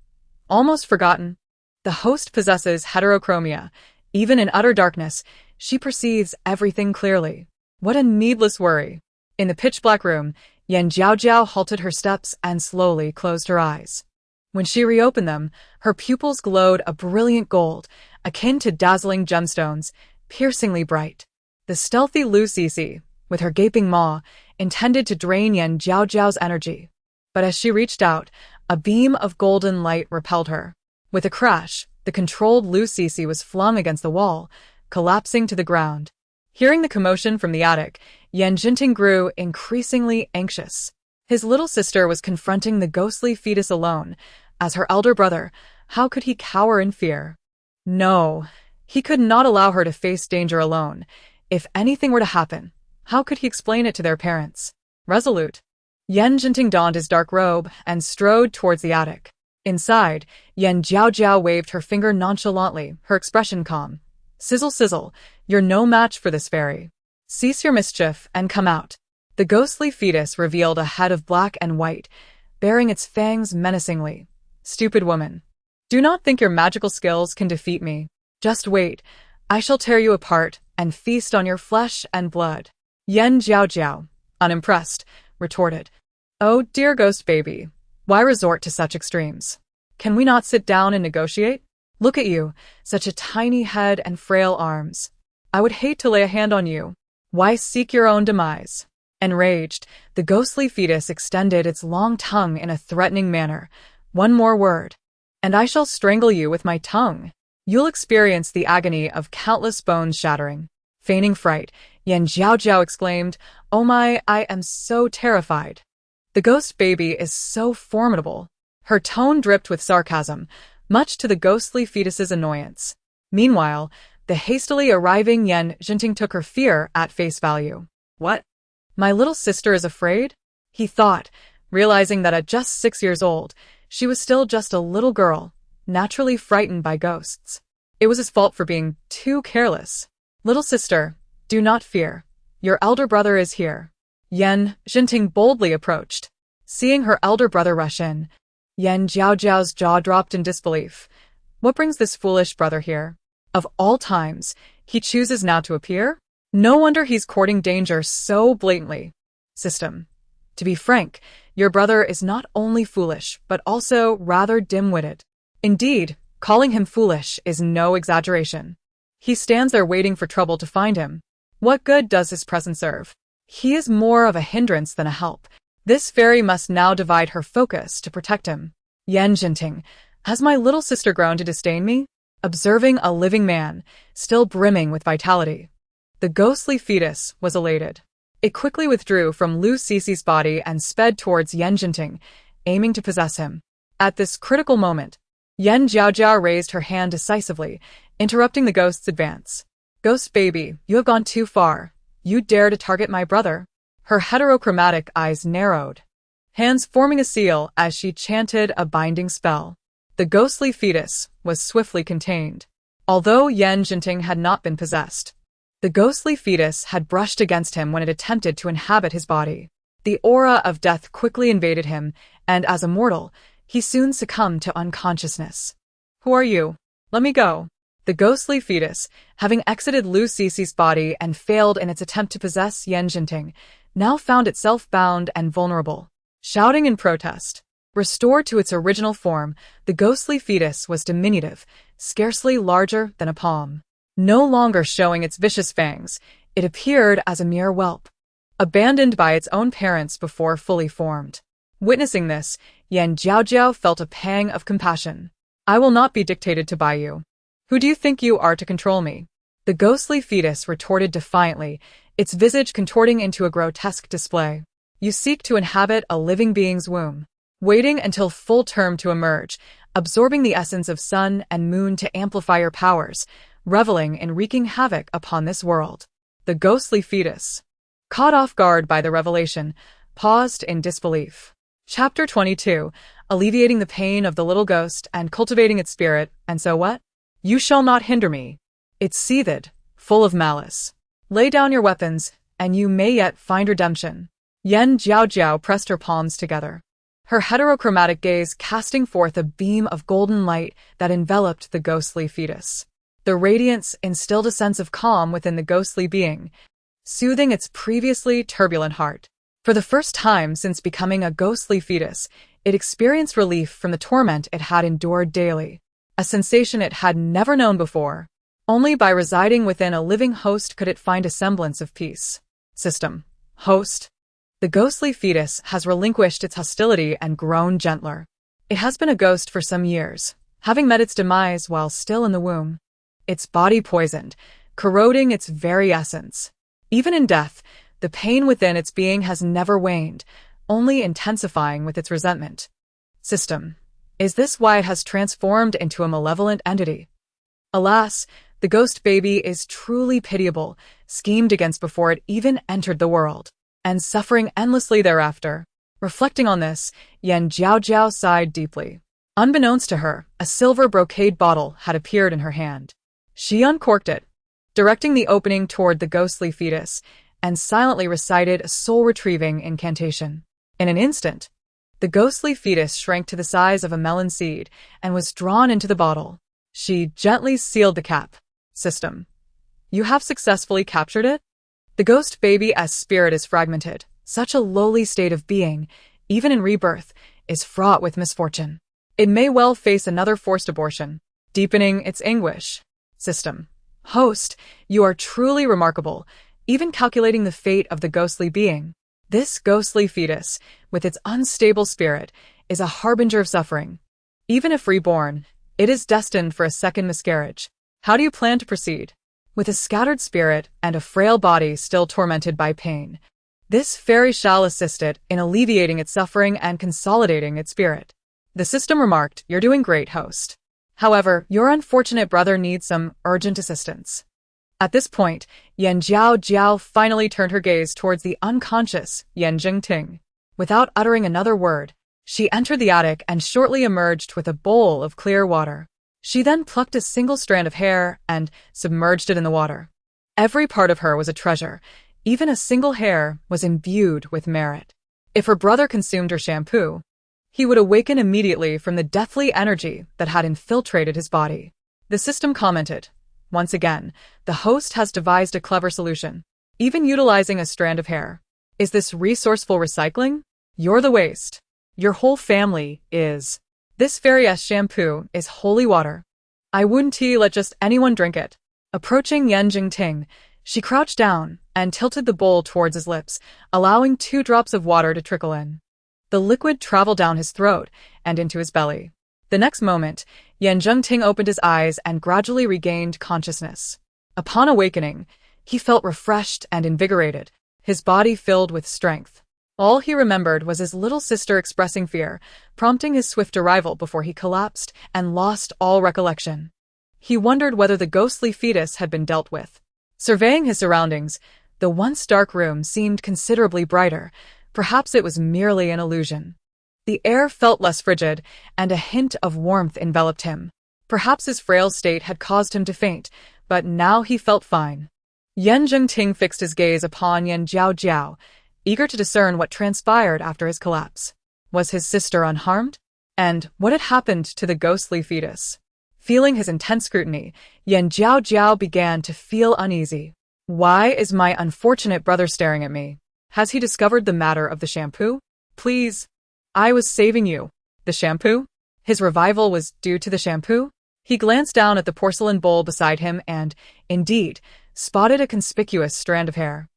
Almost forgotten. The host possesses heterochromia. Even in utter darkness, she perceives everything clearly. What a needless worry. In the pitch-black room, Yan Jiaojiao halted her steps and slowly closed her eyes. When she reopened them, her pupils glowed a brilliant gold, akin to dazzling gemstones, piercingly bright. The stealthy Lu Cici, with her gaping maw, intended to drain Yan Jiaojiao's energy. But as she reached out, a beam of golden light repelled her. With a crash, the controlled Lu Cici was flung against the wall, collapsing to the ground. Hearing the commotion from the attic, Yan Jinting grew increasingly anxious. His little sister was confronting the ghostly fetus alone. As her elder brother, how could he cower in fear? No, he could not allow her to face danger alone. If anything were to happen, how could he explain it to their parents? Resolute, Yan Jinting donned his dark robe and strode towards the attic. Inside, Yan Jiaojiao waved her finger nonchalantly, her expression calm. Sizzle sizzle, you're no match for this fairy. Cease your mischief and come out. The ghostly fetus revealed a head of black and white, baring its fangs menacingly. Stupid woman. Do not think your magical skills can defeat me. Just wait. I shall tear you apart and feast on your flesh and blood. Yan Jiaojiao, unimpressed, retorted. Oh, dear ghost baby. Why resort to such extremes? Can we not sit down and negotiate? Look at you, such a tiny head and frail arms. I would hate to lay a hand on you. Why seek your own demise? Enraged, the ghostly fetus extended its long tongue in a threatening manner. One more word, and I shall strangle you with my tongue. You'll experience the agony of countless bones shattering. Feigning fright, Yan Jiaojiao exclaimed, Oh my, I am so terrified. The ghost baby is so formidable. Her tone dripped with sarcasm, much to the ghostly fetus's annoyance. Meanwhile, the hastily arriving Yan Jinting took her fear at face value. What? My little sister is afraid? He thought, realizing that at just 6 years old, she was still just a little girl, naturally frightened by ghosts. It was his fault for being too careless. Little sister, do not fear. Your elder brother is here. Reuniting boldly approached. Seeing her elder brother rush in, Jiaojiao's jaw dropped in disbelief. What brings this foolish brother here? Of all times, he chooses now to appear? No wonder he's courting danger so blatantly. System. To be frank, your brother is not only foolish, but also rather dim-witted. Indeed, calling him foolish is no exaggeration. He stands there waiting for trouble to find him. What good does his presence serve? He is more of a hindrance than a help. This fairy must now divide her focus to protect him. Reuniting. Has my little sister grown to disdain me? Observing a living man, still brimming with vitality. The ghostly fetus was elated. It quickly withdrew from Lu Cici's body and sped towards Reuniting, aiming to possess him. At this critical moment, Jiaojiao raised her hand decisively, interrupting the ghost's advance. Ghost baby, you have gone too far. You dare to target my brother? Her heterochromatic eyes narrowed, hands forming a seal as she chanted a binding spell. The ghostly fetus was swiftly contained. Although Reuniting had not been possessed, the ghostly fetus had brushed against him when it attempted to inhabit his body. The aura of death quickly invaded him, and as a mortal, he soon succumbed to unconsciousness. Who are you? Let me go. The ghostly fetus, having exited Lu Cici's body and failed in its attempt to possess Reuniting, now found itself bound and vulnerable. Shouting in protest, restored to its original form, the ghostly fetus was diminutive, scarcely larger than a palm. No longer showing its vicious fangs, it appeared as a mere whelp, abandoned by its own parents before fully formed. Witnessing this, Jiaojiao felt a pang of compassion. I will not be dictated to by you. Who do you think you are to control me? The ghostly fetus retorted defiantly, its visage contorting into a grotesque display. You seek to inhabit a living being's womb, waiting until full term to emerge, absorbing the essence of sun and moon to amplify your powers, reveling in wreaking havoc upon this world. The ghostly fetus, caught off guard by the revelation, paused in disbelief. Chapter 22, alleviating the pain of the little ghost and cultivating its spirit, and so what? You shall not hinder me. It seethed, full of malice. Lay down your weapons, and you may yet find redemption. Jiaojiao pressed her palms together, her heterochromatic gaze casting forth a beam of golden light that enveloped the ghostly fetus. The radiance instilled a sense of calm within the ghostly being, soothing its previously turbulent heart. For the first time since becoming a ghostly fetus, it experienced relief from the torment it had endured daily, a sensation it had never known before. Only by residing within a living host could it find a semblance of peace. System. Host. The ghostly fetus has relinquished its hostility and grown gentler. It has been a ghost for some years, having met its demise while still in the womb. Its body poisoned, corroding its very essence. Even in death, the pain within its being has never waned, only intensifying with its resentment. System. Is this why it has transformed into a malevolent entity? Alas, the ghost baby is truly pitiable, schemed against before it even entered the world, and suffering endlessly thereafter. Reflecting on this, Jiaojiao sighed deeply. Unbeknownst to her, a silver brocade bottle had appeared in her hand. She uncorked it, directing the opening toward the ghostly fetus, and silently recited a soul-retrieving incantation. In an instant, the ghostly fetus shrank to the size of a melon seed and was drawn into the bottle. She gently sealed the cap. System. You have successfully captured it? The ghost baby's spirit is fragmented. Such a lowly state of being, even in rebirth, is fraught with misfortune. It may well face another forced abortion, deepening its anguish. System. Host, you are truly remarkable, even calculating the fate of the ghostly being. This ghostly fetus, with its unstable spirit, is a harbinger of suffering. Even if reborn, it is destined for a second miscarriage. How do you plan to proceed? With a scattered spirit and a frail body still tormented by pain, this fairy shall assist it in alleviating its suffering and consolidating its spirit. The system remarked, You're doing great, host. However, your unfortunate brother needs some urgent assistance. At this point, Jiaojiao finally turned her gaze towards the unconscious Reuniting. Without uttering another word, she entered the attic and shortly emerged with a bowl of clear water. She then plucked a single strand of hair and submerged it in the water. Every part of her was a treasure. Even a single hair was imbued with merit. If her brother consumed her shampoo, he would awaken immediately from the deathly energy that had infiltrated his body. The system commented, "Once again, the host has devised a clever solution, even utilizing a strand of hair. Is this resourceful recycling? You're the waste. Your whole family is. This ferocious shampoo is holy water. I wouldn't let just anyone drink it." Approaching Jiaojiao, she crouched down and tilted the bowl towards his lips, allowing 2 drops of water to trickle in. The liquid traveled down his throat and into his belly. The next moment, Jiaojiao opened his eyes and gradually regained consciousness. Upon awakening, he felt refreshed and invigorated, his body filled with strength. All he remembered was his little sister expressing fear, prompting his swift arrival before he collapsed and lost all recollection. He wondered whether the ghostly fetus had been dealt with. Surveying his surroundings, the once dark room seemed considerably brighter. Perhaps it was merely an illusion. The air felt less frigid, and a hint of warmth enveloped him. Perhaps his frail state had caused him to faint, but now he felt fine. Jiaojiao fixed his gaze upon Jiaojiao, eager to discern what transpired after his collapse. Was his sister unharmed? And what had happened to the ghostly fetus? Feeling his intense scrutiny, Jiaojiao began to feel uneasy. Why is my unfortunate brother staring at me? Has he discovered the matter of the shampoo? Please. I was saving you. The shampoo? His revival was due to the shampoo? He glanced down at the porcelain bowl beside him and, indeed, spotted a conspicuous strand of hair.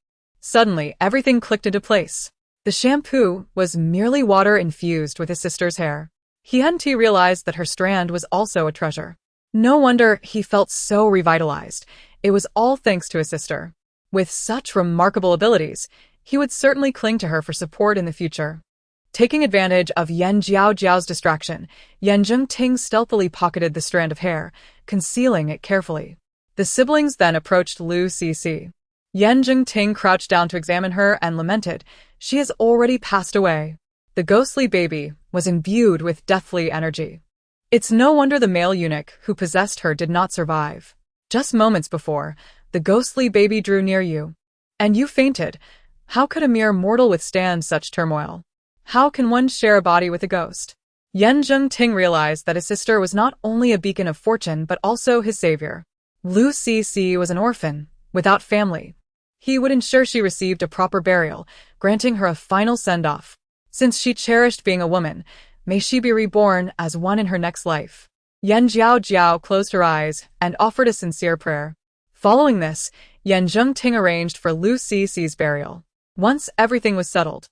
Suddenly, everything clicked into place. The shampoo was merely water infused with his sister's hair. He hadn't realized that her strand was also a treasure. No wonder he felt so revitalized. It was all thanks to his sister. With such remarkable abilities, he would certainly cling to her for support in the future. Taking advantage of Jiaojiao's distraction, Jiaojiao stealthily pocketed the strand of hair, concealing it carefully. The siblings then approached Lu Cici. Jiaojiao crouched down to examine her and lamented, "She has already passed away." The ghostly baby was imbued with deathly energy. It's no wonder the male eunuch who possessed her did not survive. Just moments before, the ghostly baby drew near you, and you fainted. How could a mere mortal withstand such turmoil? How can one share a body with a ghost? Jiaojiao realized that his sister was not only a beacon of fortune but also his savior. Lu Cici was an orphan, without family. He would ensure she received a proper burial, granting her a final send-off. Since she cherished being a woman, may she be reborn as one in her next life. Jiaojiao closed her eyes and offered a sincere prayer. Following this, Jiaojiao arranged for Lu Cici's burial. Once everything was settled,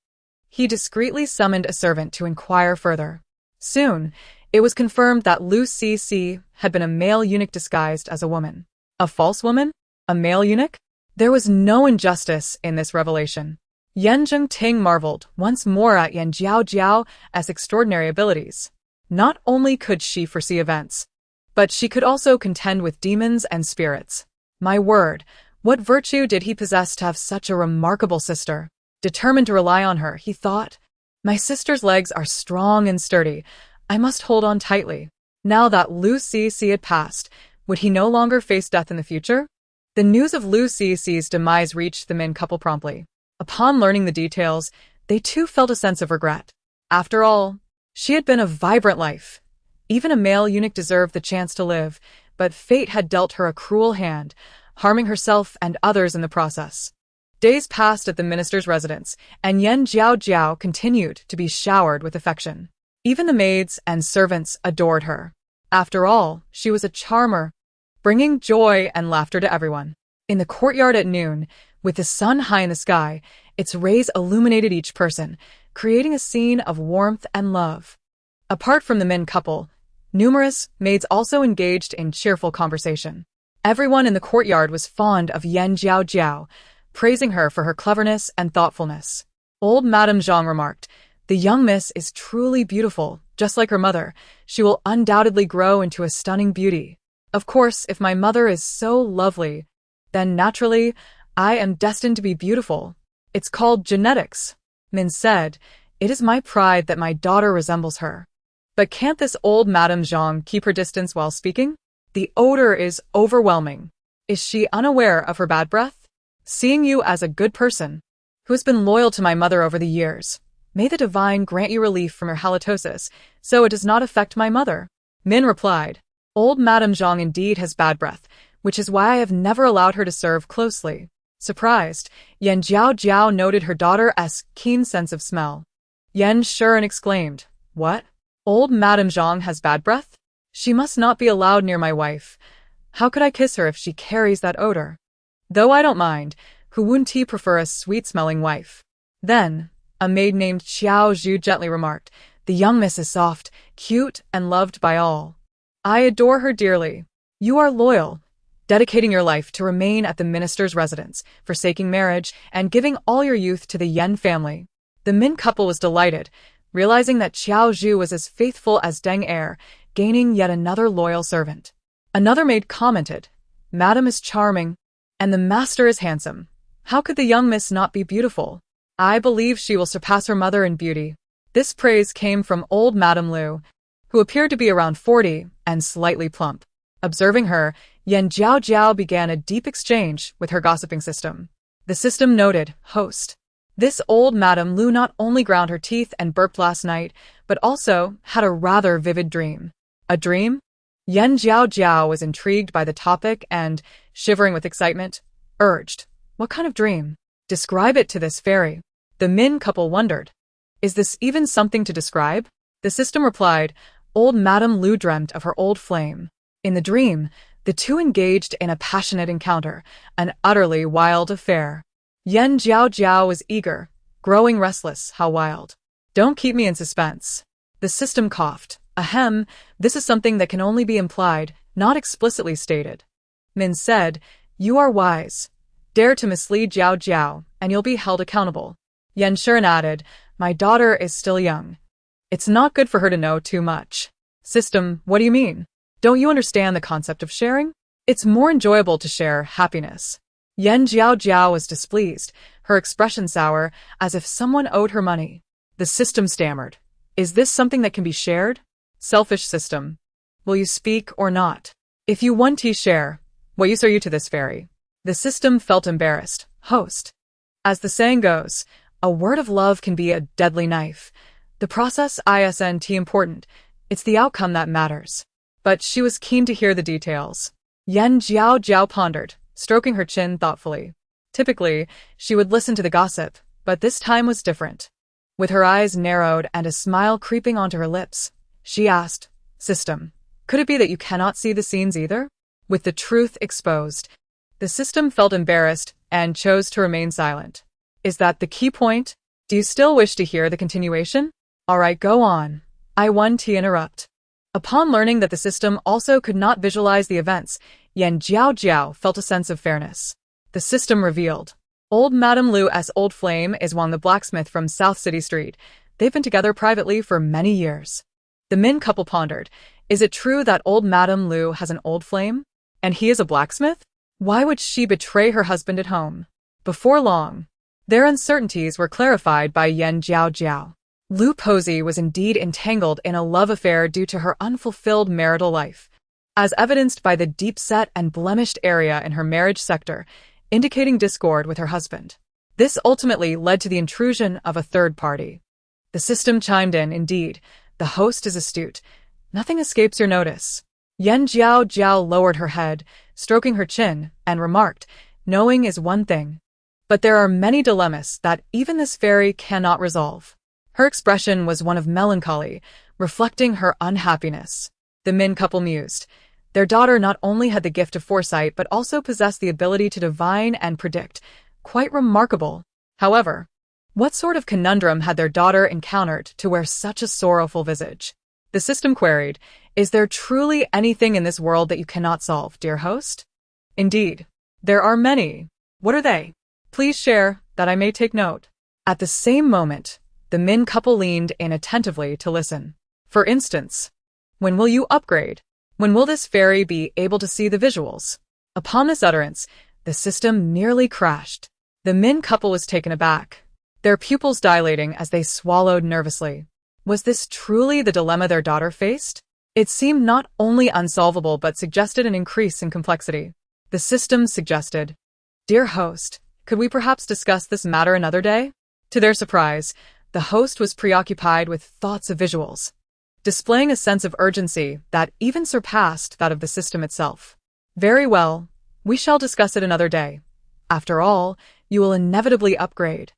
he discreetly summoned a servant to inquire further. Soon, it was confirmed that Lu Cici had been a male eunuch disguised as a woman. A false woman? A male eunuch? There was no injustice in this revelation. Jiaojiao marveled once more at Jiaojiao's extraordinary abilities. Not only could she foresee events, but she could also contend with demons and spirits. My word, what virtue did he possess to have such a remarkable sister? Determined to rely on her, he thought, "My sister's legs are strong and sturdy. I must hold on tightly." Now that Lu Cici had passed, would he no longer face death in the future? The news of Lu Cici's demise reached the Min couple promptly. Upon learning the details, they too felt a sense of regret. After all, she had been a vibrant life. Even a male eunuch deserved the chance to live, but fate had dealt her a cruel hand, harming herself and others in the process. Days passed at the minister's residence, and Jiaojiao continued to be showered with affection. Even the maids and servants adored her. After all, she was a charmer, bringing joy and laughter to everyone. In the courtyard at noon, with the sun high in the sky, its rays illuminated each person, creating a scene of warmth and love. Apart from the Min couple, numerous maids also engaged in cheerful conversation. Everyone in the courtyard was fond of Jiaojiao, praising her for her cleverness and thoughtfulness. Old Madame Zhang remarked, "The young miss is truly beautiful, just like her mother. She will undoubtedly grow into a stunning beauty. Of course, if my mother is so lovely, then naturally, I am destined to be beautiful. It's called genetics," Min said, It is my pride that my daughter resembles her. But can't this old Madame Zhang keep her distance while speaking? The odor is overwhelming. Is she unaware of her bad breath? Seeing you as a good person, who has been loyal to my mother over the years, may the divine grant you relief from your halitosis, so it does not affect my mother. Min replied, Old Madame Zhang indeed has bad breath, which is why I have never allowed her to serve closely. Surprised, Yan Jiaojiao noted her daughter's keen sense of smell. Yan Shuren exclaimed, What? Old Madame Zhang has bad breath? She must not be allowed near my wife. How could I kiss her if she carries that odor? Though I don't mind, who wouldn't he prefer a sweet-smelling wife? Then, a maid named Xiaojiao gently remarked, The young miss is soft, cute, and loved by all. I adore her dearly. You are loyal, dedicating your life to remain at the minister's residence, forsaking marriage, and giving all your youth to the Yen family. The Min couple was delighted, realizing that Xiaojiao was as faithful as Deng Er, gaining yet another loyal servant. Another maid commented, Madam is charming, and the master is handsome. How could the young miss not be beautiful? I believe she will surpass her mother in beauty. This praise came from old Madame Lu, who appeared to be around 40 and slightly plump. Observing her, Yan Jiaojiao began a deep exchange with her gossiping system. The system noted, Host. This old Madame Lu not only ground her teeth and burped last night, but also had a rather vivid dream. A dream? Yan Jiaojiao was intrigued by the topic and, shivering with excitement, urged, What kind of dream? Describe it to this fairy. The Min couple wondered, Is this even something to describe? The system replied, Old Madame Lu dreamt of her old flame. In the dream, the two engaged in a passionate encounter, an utterly wild affair. Yan Jiaojiao was eager, growing restless. How wild. Don't keep me in suspense. The system coughed. Ahem, this is something that can only be implied, not explicitly stated. Min said, You are wise. Dare to mislead Jiaojiao, and you'll be held accountable. Yan Shuren added, My daughter is still young. It's not good for her to know too much. System, what do you mean? Don't you understand the concept of sharing? It's more enjoyable to share happiness. Yan Jiaojiao was displeased, her expression sour, as if someone owed her money. The system stammered. Is this something that can be shared? Selfish system. Will you speak or not? If you want to share, what use are you to this fairy? The system felt embarrassed. Host. As the saying goes, a word of love can be a deadly knife. The process isn't important. It's the outcome that matters. But she was keen to hear the details. Yan Jiaojiao pondered, stroking her chin thoughtfully. Typically, she would listen to the gossip, but this time was different. With her eyes narrowed and a smile creeping onto her lips, she asked, System, could it be that you cannot see the scenes either? With the truth exposed, the system felt embarrassed and chose to remain silent. Is that the key point? Do you still wish to hear the continuation? All right, go on. I want to interrupt. Upon learning that the system also could not visualize the events, Yan Jiaojiao felt a sense of fairness. The system revealed. Old Madame Lu's old flame is Wang the blacksmith from South City Street. They've been together privately for many years. The Min couple pondered. Is it true that old Madame Lu has an old flame? And he is a blacksmith? Why would she betray her husband at home? Before long, their uncertainties were clarified by Yan Jiaojiao. Lu Posey was indeed entangled in a love affair due to her unfulfilled marital life, as evidenced by the deep-set and blemished area in her marriage sector, indicating discord with her husband. This ultimately led to the intrusion of a third party. The system chimed in, Indeed, the host is astute. Nothing escapes your notice. Yan Jiaojiao lowered her head, stroking her chin, and remarked, Knowing is one thing, but there are many dilemmas that even this fairy cannot resolve. Her expression was one of melancholy, reflecting her unhappiness. The Min couple mused. Their daughter not only had the gift of foresight but also possessed the ability to divine and predict. Quite remarkable. However, what sort of conundrum had their daughter encountered to wear such a sorrowful visage? The system queried, Is there truly anything in this world that you cannot solve, dear host? Indeed, there are many. What are they? Please share, that I may take note. At the same moment, the Min couple leaned in attentively to listen. For instance, when will you upgrade? When will this fairy be able to see the visuals? Upon this utterance, the system nearly crashed. The Min couple was taken aback. their pupils dilating as they swallowed nervously. Was this truly the dilemma their daughter faced? It seemed not only unsolvable but suggested an increase in complexity. The system suggested, "Dear host, could we perhaps discuss this matter another day?" To their surprise, the host was preoccupied with thoughts of visuals, displaying a sense of urgency that even surpassed that of the system itself. "Very well, we shall discuss it another day. After all, you will inevitably upgrade.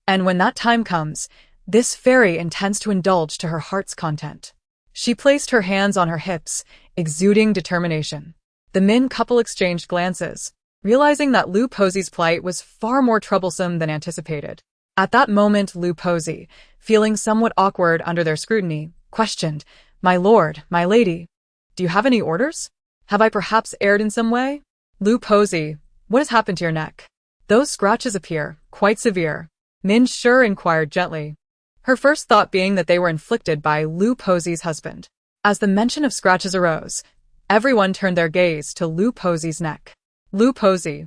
And when that time comes, this fairy intends to indulge to her heart's content." She placed her hands on her hips, exuding determination. The Min couple exchanged glances, realizing that Lu Posi's plight was far more troublesome than anticipated. At that moment, Lu Posi, feeling somewhat awkward under their scrutiny, questioned, "My lord, my lady, do you have any orders? Have I perhaps erred in some way?" "Lu Posi, what has happened to your neck? Those scratches appear quite severe," Min Sure inquired gently, her first thought being that they were inflicted by Lu Posi's husband. As the mention of scratches arose, everyone turned their gaze to Lu Posi's neck. "Lu Posi,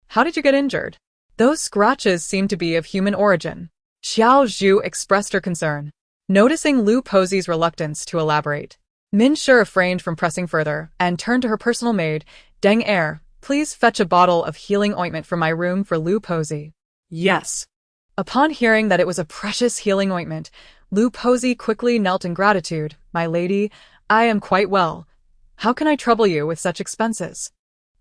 how did you get injured? Those scratches seem to be of human origin." Jiaojiao expressed her concern, noticing Lu Posi's reluctance to elaborate. Min Sure refrained from pressing further and turned to her personal maid, Deng Er, "Please fetch a bottle of healing ointment from my room for Lu Posi." "Yes." Upon hearing that it was a precious healing ointment, Lu Posi quickly knelt in gratitude. "My lady, I am quite well. How can I trouble you with such expenses?"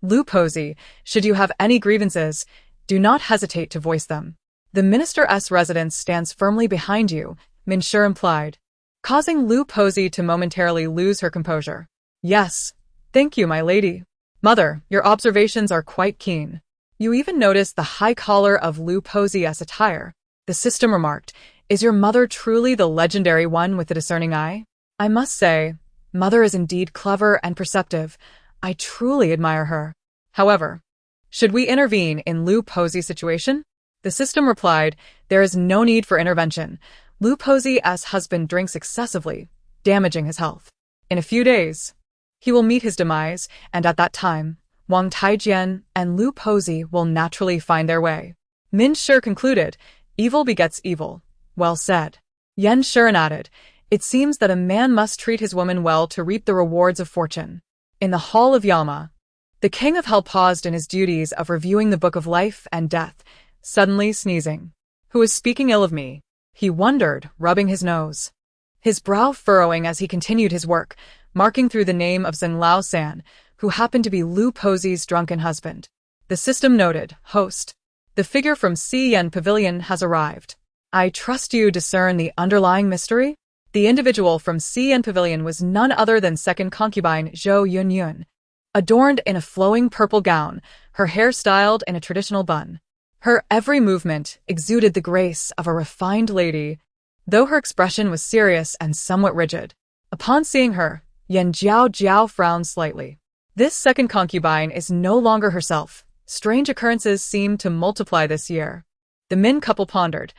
"Lu Posi, should you have any grievances, do not hesitate to voice them. The minister's residence stands firmly behind you," Min Sure implied, causing Lu Posi to momentarily lose her composure. "Yes, thank you, my lady. Mother, your observations are quite keen. You even noticed the high collar of Lu Posi's attire," the system remarked. "Is your mother truly the legendary one with the discerning eye? I must say, mother is indeed clever and perceptive. I truly admire her. However, should we intervene in Lu Posi's situation?" The system replied, "There is no need for intervention. Lu Posi's husband drinks excessively, damaging his health. In a few days, he will meet his demise, and at that time, Wang Taijian and Lu Posi will naturally find their way." Min Sure concluded, "Evil begets evil." Well said. Yan Shuren added, "It seems that a man must treat his woman well to reap the rewards of fortune." In the hall of Yalma, the king of hell paused in his duties of reviewing the book of life and death, suddenly sneezing. "Who is speaking ill of me?" he wondered, rubbing his nose, his brow furrowing as he continued his work, marking through the name of Zheng Lao San, who happened to be Lu Posi's drunken husband. The system noted, "Host, the figure from Si Yen Pavilion has arrived. I trust you discern the underlying mystery?" The individual from Si Yen Pavilion was none other than second concubine Zhou Yunyun, adorned in a flowing purple gown, her hair styled in a traditional bun. Her every movement exuded the grace of a refined lady, though her expression was serious and somewhat rigid. Upon seeing her, Yan Jiaojiao frowned slightly. This second concubine is no longer herself. Strange occurrences seem to multiply this year. The Min couple pondered.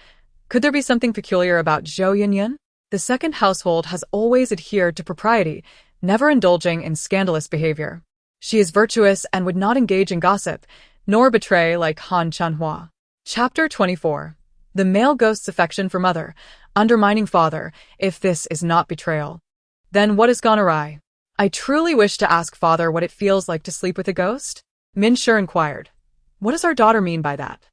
Could there be something peculiar about Zhou Yunyun? The second household has always adhered to propriety, never indulging in scandalous behavior. She is virtuous and would not engage in gossip, nor betray like Han Chanhua. Chapter 24. The male ghost's affection for mother, undermining father, if this is not betrayal. Then what has gone awry? "I truly wish to ask father what it feels like to sleep with a ghost?" Min Sure inquired. "What does our daughter mean by that?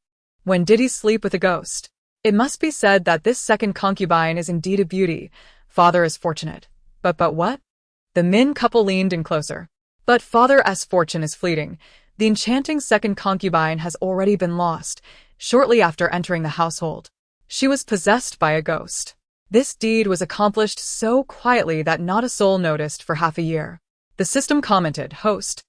When did he sleep with a ghost?" It must be said that this second concubine is indeed a beauty. Father is fortunate. But what? The Min couple leaned in closer. But father's fortune is fleeting. The enchanting second concubine has already been lost, shortly after entering the household. She was possessed by a ghost. This deed was accomplished so quietly that not a soul noticed for half a year. The system commented, "Host,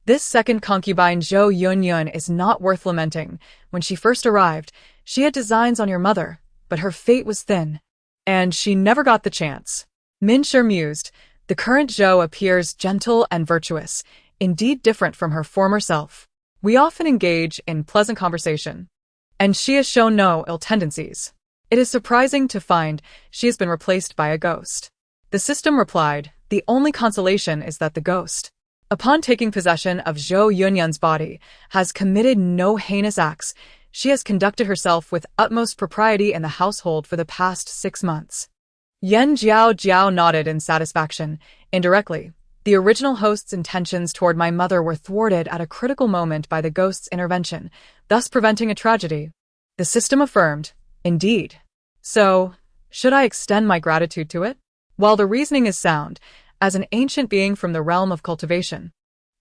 this second concubine Zhou Yunyun is not worth lamenting. When she first arrived, she had designs on your mother, but her fate was thin, and she never got the chance." Min Sure mused, "The current Zhou appears gentle and virtuous, indeed different from her former self. We often engage in pleasant conversation, and she has shown no ill tendencies. It is surprising to find she has been replaced by a ghost." The system replied, "The only consolation is that the ghost, upon taking possession of Zhou Yunyun's body, has committed no heinous acts. She has conducted herself with utmost propriety in the household for the past 6 months. Jiaojiao nodded in satisfaction. Indirectly, the original host's intentions toward my mother were thwarted at a critical moment by the ghost's intervention, thus preventing a tragedy. The system affirmed, indeed. So, should I extend my gratitude to it? While the reasoning is sound, as an ancient being from the realm of cultivation,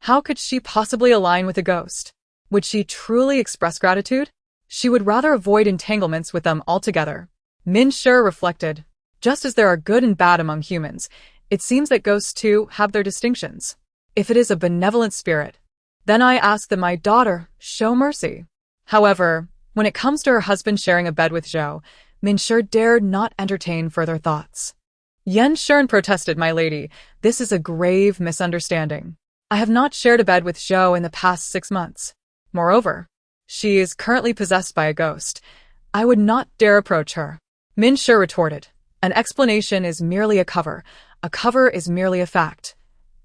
how could she possibly align with a ghost? Would she truly express gratitude? She would rather avoid entanglements with them altogether. Min Shi reflected. Just as there are good and bad among humans, it seems that ghosts too have their distinctions. If it is a benevolent spirit, then I ask that my daughter show mercy. However, when it comes to her husband sharing a bed with Zhou, Min Shi dared not entertain further thoughts. Yan Shern protested, my lady, this is a grave misunderstanding. I have not shared a bed with Zhou in the past 6 months. Moreover, she is currently possessed by a ghost. I would not dare approach her. Min Shi retorted. An explanation is merely a cover. A cover is merely a fact.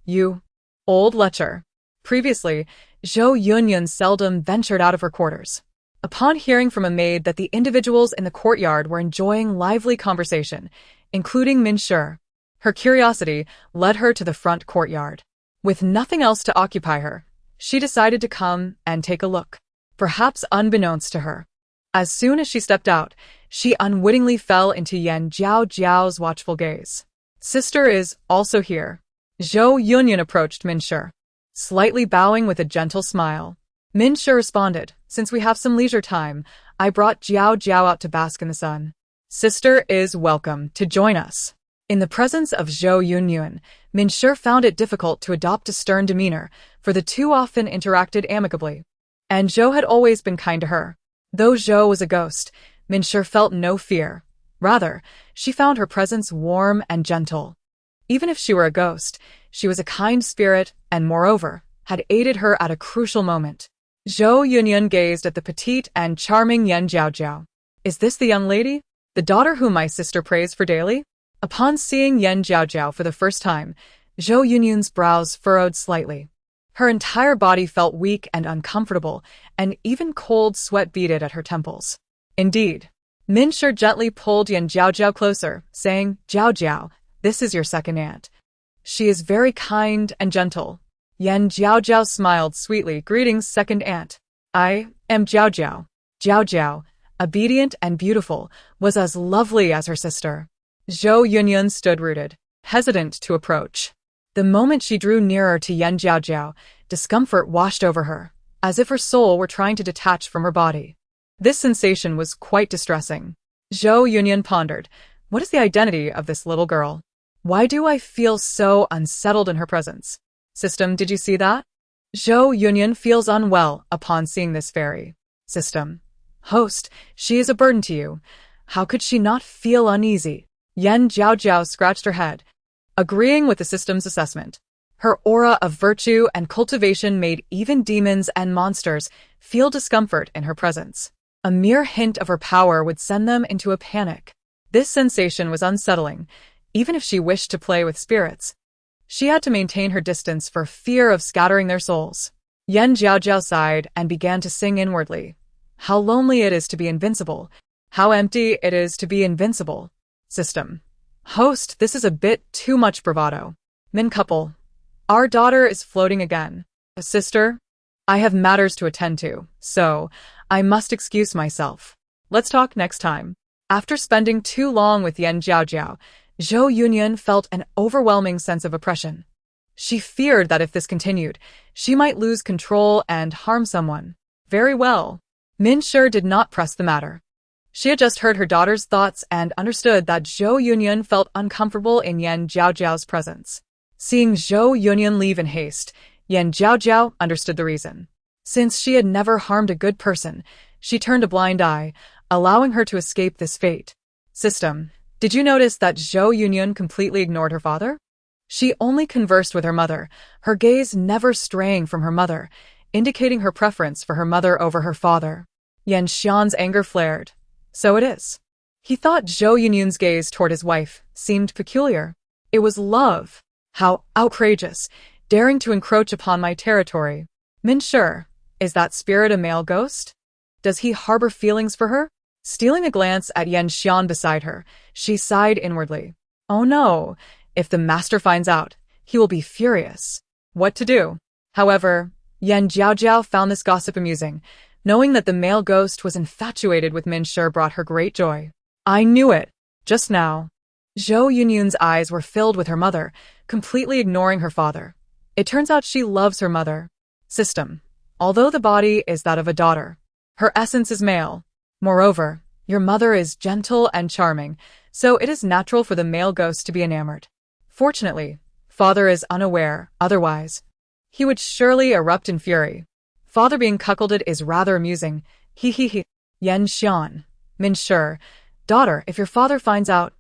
You, old lecher. Previously, Zhou Yunyun seldom ventured out of her quarters. Upon hearing from a maid that the individuals in the courtyard were enjoying lively conversation, including Min Shi, her curiosity led her to the front courtyard. With nothing else to occupy her, she decided to come and take a look, perhaps unbeknownst to her. As soon as she stepped out, she unwittingly fell into Jiaojiao's watchful gaze. Sister is also here. Zhou Yunyun approached Min Shi, slightly bowing with a gentle smile. Min Shi responded, since we have some leisure time, I brought Jiaojiao out to bask in the sun. Sister is welcome to join us. In the presence of Zhou Yunyun, Min Shi found it difficult to adopt a stern demeanor, for the two often interacted amicably. And Zhou had always been kind to her. Though Zhou was a ghost, Min Shi felt no fear. Rather, she found her presence warm and gentle. Even if she were a ghost, she was a kind spirit and, moreover, had aided her at a crucial moment. Zhou Yunyun gazed at the petite and charming Yan Jiaojiao. Is this the young lady? The daughter whom my sister prays for daily? Upon seeing Yan Jiaojiao for the first time, Zhou Yunyun's brows furrowed slightly. Her entire body felt weak and uncomfortable, and even cold sweat beaded at her temples. Indeed, Min Shi gently pulled Yan Jiaojiao closer, saying, Jiaojiao, this is your second aunt. She is very kind and gentle. Yan Jiaojiao smiled sweetly, greetings, second aunt. I am Jiaojiao. Jiaojiao, obedient and beautiful, was as lovely as her sister. Zhou Yunyun stood rooted, hesitant to approach. The moment she drew nearer to Yan Jiaojiao, discomfort washed over her, as if her soul were trying to detach from her body. This sensation was quite distressing. Zhou Yunyun pondered, what is the identity of this little girl? Why do I feel so unsettled in her presence? System, did you see that? Zhou Yunyun feels unwell upon seeing this fairy. System. Host, she is a burden to you. How could she not feel uneasy? Yan Jiaojiao scratched her head, agreeing with the system's assessment. Her aura of virtue and cultivation made even demons and monsters feel discomfort in her presence. A mere hint of her power would send them into a panic. This sensation was unsettling, even if she wished to play with spirits. She had to maintain her distance for fear of scattering their souls. Yan Jiaojiao sighed and began to sing inwardly. How lonely it is to be invincible. How empty it is to be invincible. System. Host, this is a bit too much bravado. Min couple. Our daughter is floating again. A sister? I have matters to attend to, so I must excuse myself. Let's talk next time. After spending too long with Yan Jiaojiao, Zhou Yunyun felt an overwhelming sense of oppression. She feared that if this continued, she might lose control and harm someone. Very well. Min Shi did not press the matter. She had just heard her daughter's thoughts and understood that Zhou Yunyun felt uncomfortable in Yan Jiaojiao's presence. Seeing Zhou Yunyun leave in haste, Yan Jiaojiao understood the reason. Since she had never harmed a good person, she turned a blind eye, allowing her to escape this fate. System. Did you notice that Zhou Yunyun completely ignored her father? She only conversed with her mother, her gaze never straying from her mother, indicating her preference for her mother over her father. Yan Xian's anger flared. So it is. He thought Zhou Yunyun's gaze toward his wife seemed peculiar. It was love. How outrageous, daring to encroach upon my territory. Min Shi, is that spirit a male ghost? Does he harbor feelings for her? Stealing a glance at Yan Xian beside her, she sighed inwardly. Oh no, if the master finds out, he will be furious. What to do? However, Yan Jiaojiao found this gossip amusing. Knowing that the male ghost was infatuated with Min Shi brought her great joy. I knew it. Just now. Zhou Yunyun's eyes were filled with her mother, completely ignoring her father. It turns out she loves her mother. System. Although the body is that of a daughter, her essence is male. Moreover, your mother is gentle and charming, so it is natural for the male ghost to be enamored. Fortunately, father is unaware, otherwise he would surely erupt in fury. Father being cuckolded is rather amusing. He. Yan Xian. Min Shi. Daughter, if your father finds out,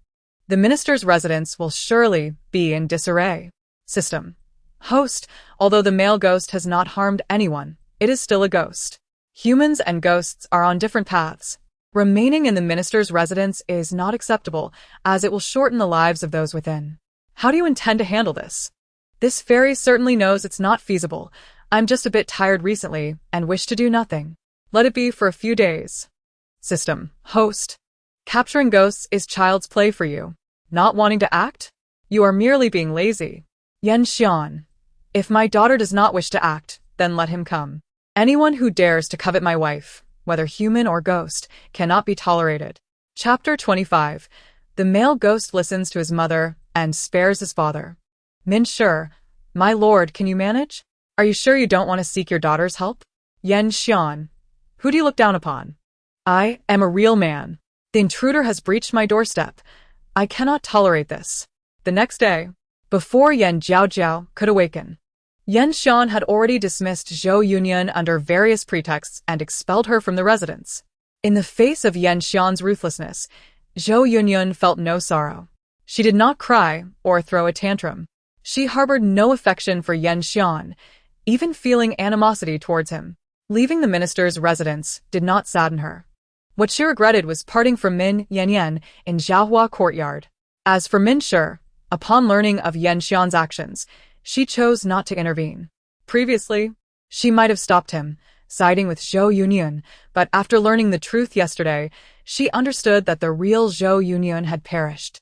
the minister's residence will surely be in disarray. System. Host, although the male ghost has not harmed anyone, it is still a ghost. Humans and ghosts are on different paths. Remaining in the minister's residence is not acceptable, as it will shorten the lives of those within. How do you intend to handle this? This fairy certainly knows it's not feasible. I'm just a bit tired recently and wish to do nothing. Let it be for a few days. System. Host. Capturing ghosts is child's play for you. Not wanting to act? You are merely being lazy. Yan Xian. If my daughter does not wish to act, then let him come. Anyone who dares to covet my wife, whether human or ghost, cannot be tolerated. Chapter 25. The male ghost listens to his mother and spares his father. Min Shi. My lord, can you manage? Are you sure you don't want to seek your daughter's help? Yan Xian. Who do you look down upon? I am a real man. The intruder has breached my doorstep. I cannot tolerate this. The next day, before Yan Jiaojiao could awaken, Yan Xian had already dismissed Zhou Yunyun under various pretexts and expelled her from the residence. In the face of Yan Xian's ruthlessness, Zhou Yunyun felt no sorrow. She did not cry or throw a tantrum. She harbored no affection for Yan Xian, even feeling animosity towards him. Leaving the minister's residence did not sadden her. What she regretted was parting from Min Yanyan in Zhaohua courtyard. As for Min Shi, upon learning of Yan Xian's actions, she chose not to intervene. Previously, she might have stopped him, siding with Zhou Yunyun, but after learning the truth yesterday, she understood that the real Zhou Yunyun had perished.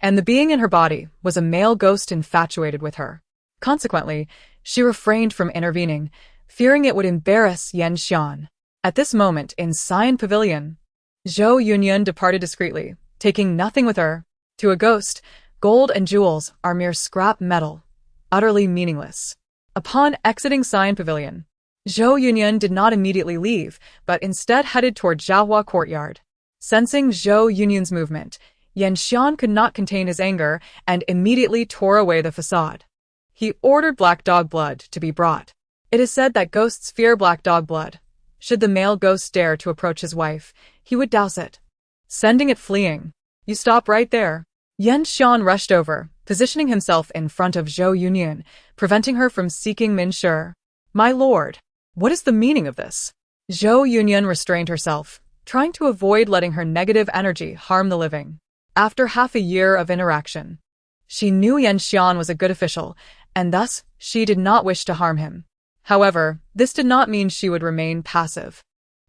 And the being in her body was a male ghost infatuated with her. Consequently, she refrained from intervening, fearing it would embarrass Yan Xian. At this moment in Cyan Pavilion, Zhou Yunyun departed discreetly, taking nothing with her. To a ghost, gold and jewels are mere scrap metal, utterly meaningless. Upon exiting Cyan Pavilion, Zhou Yunyun did not immediately leave, but instead headed toward Zhaohua courtyard. Sensing Zhou Yunyun's movement, Yan Xian could not contain his anger and immediately tore away the facade. He ordered black dog blood to be brought. It is said that ghosts fear black dog blood. Should the male ghost dare to approach his wife, he would douse it, sending it fleeing. You stop right there. Yan Xian rushed over, positioning himself in front of Zhou Yunyun, preventing her from seeking Min Shi. My lord, what is the meaning of this? Zhou Yunyun restrained herself, trying to avoid letting her negative energy harm the living. After half a year of interaction, she knew Yan Xian was a good official, and thus she did not wish to harm him. However, this did not mean she would remain passive.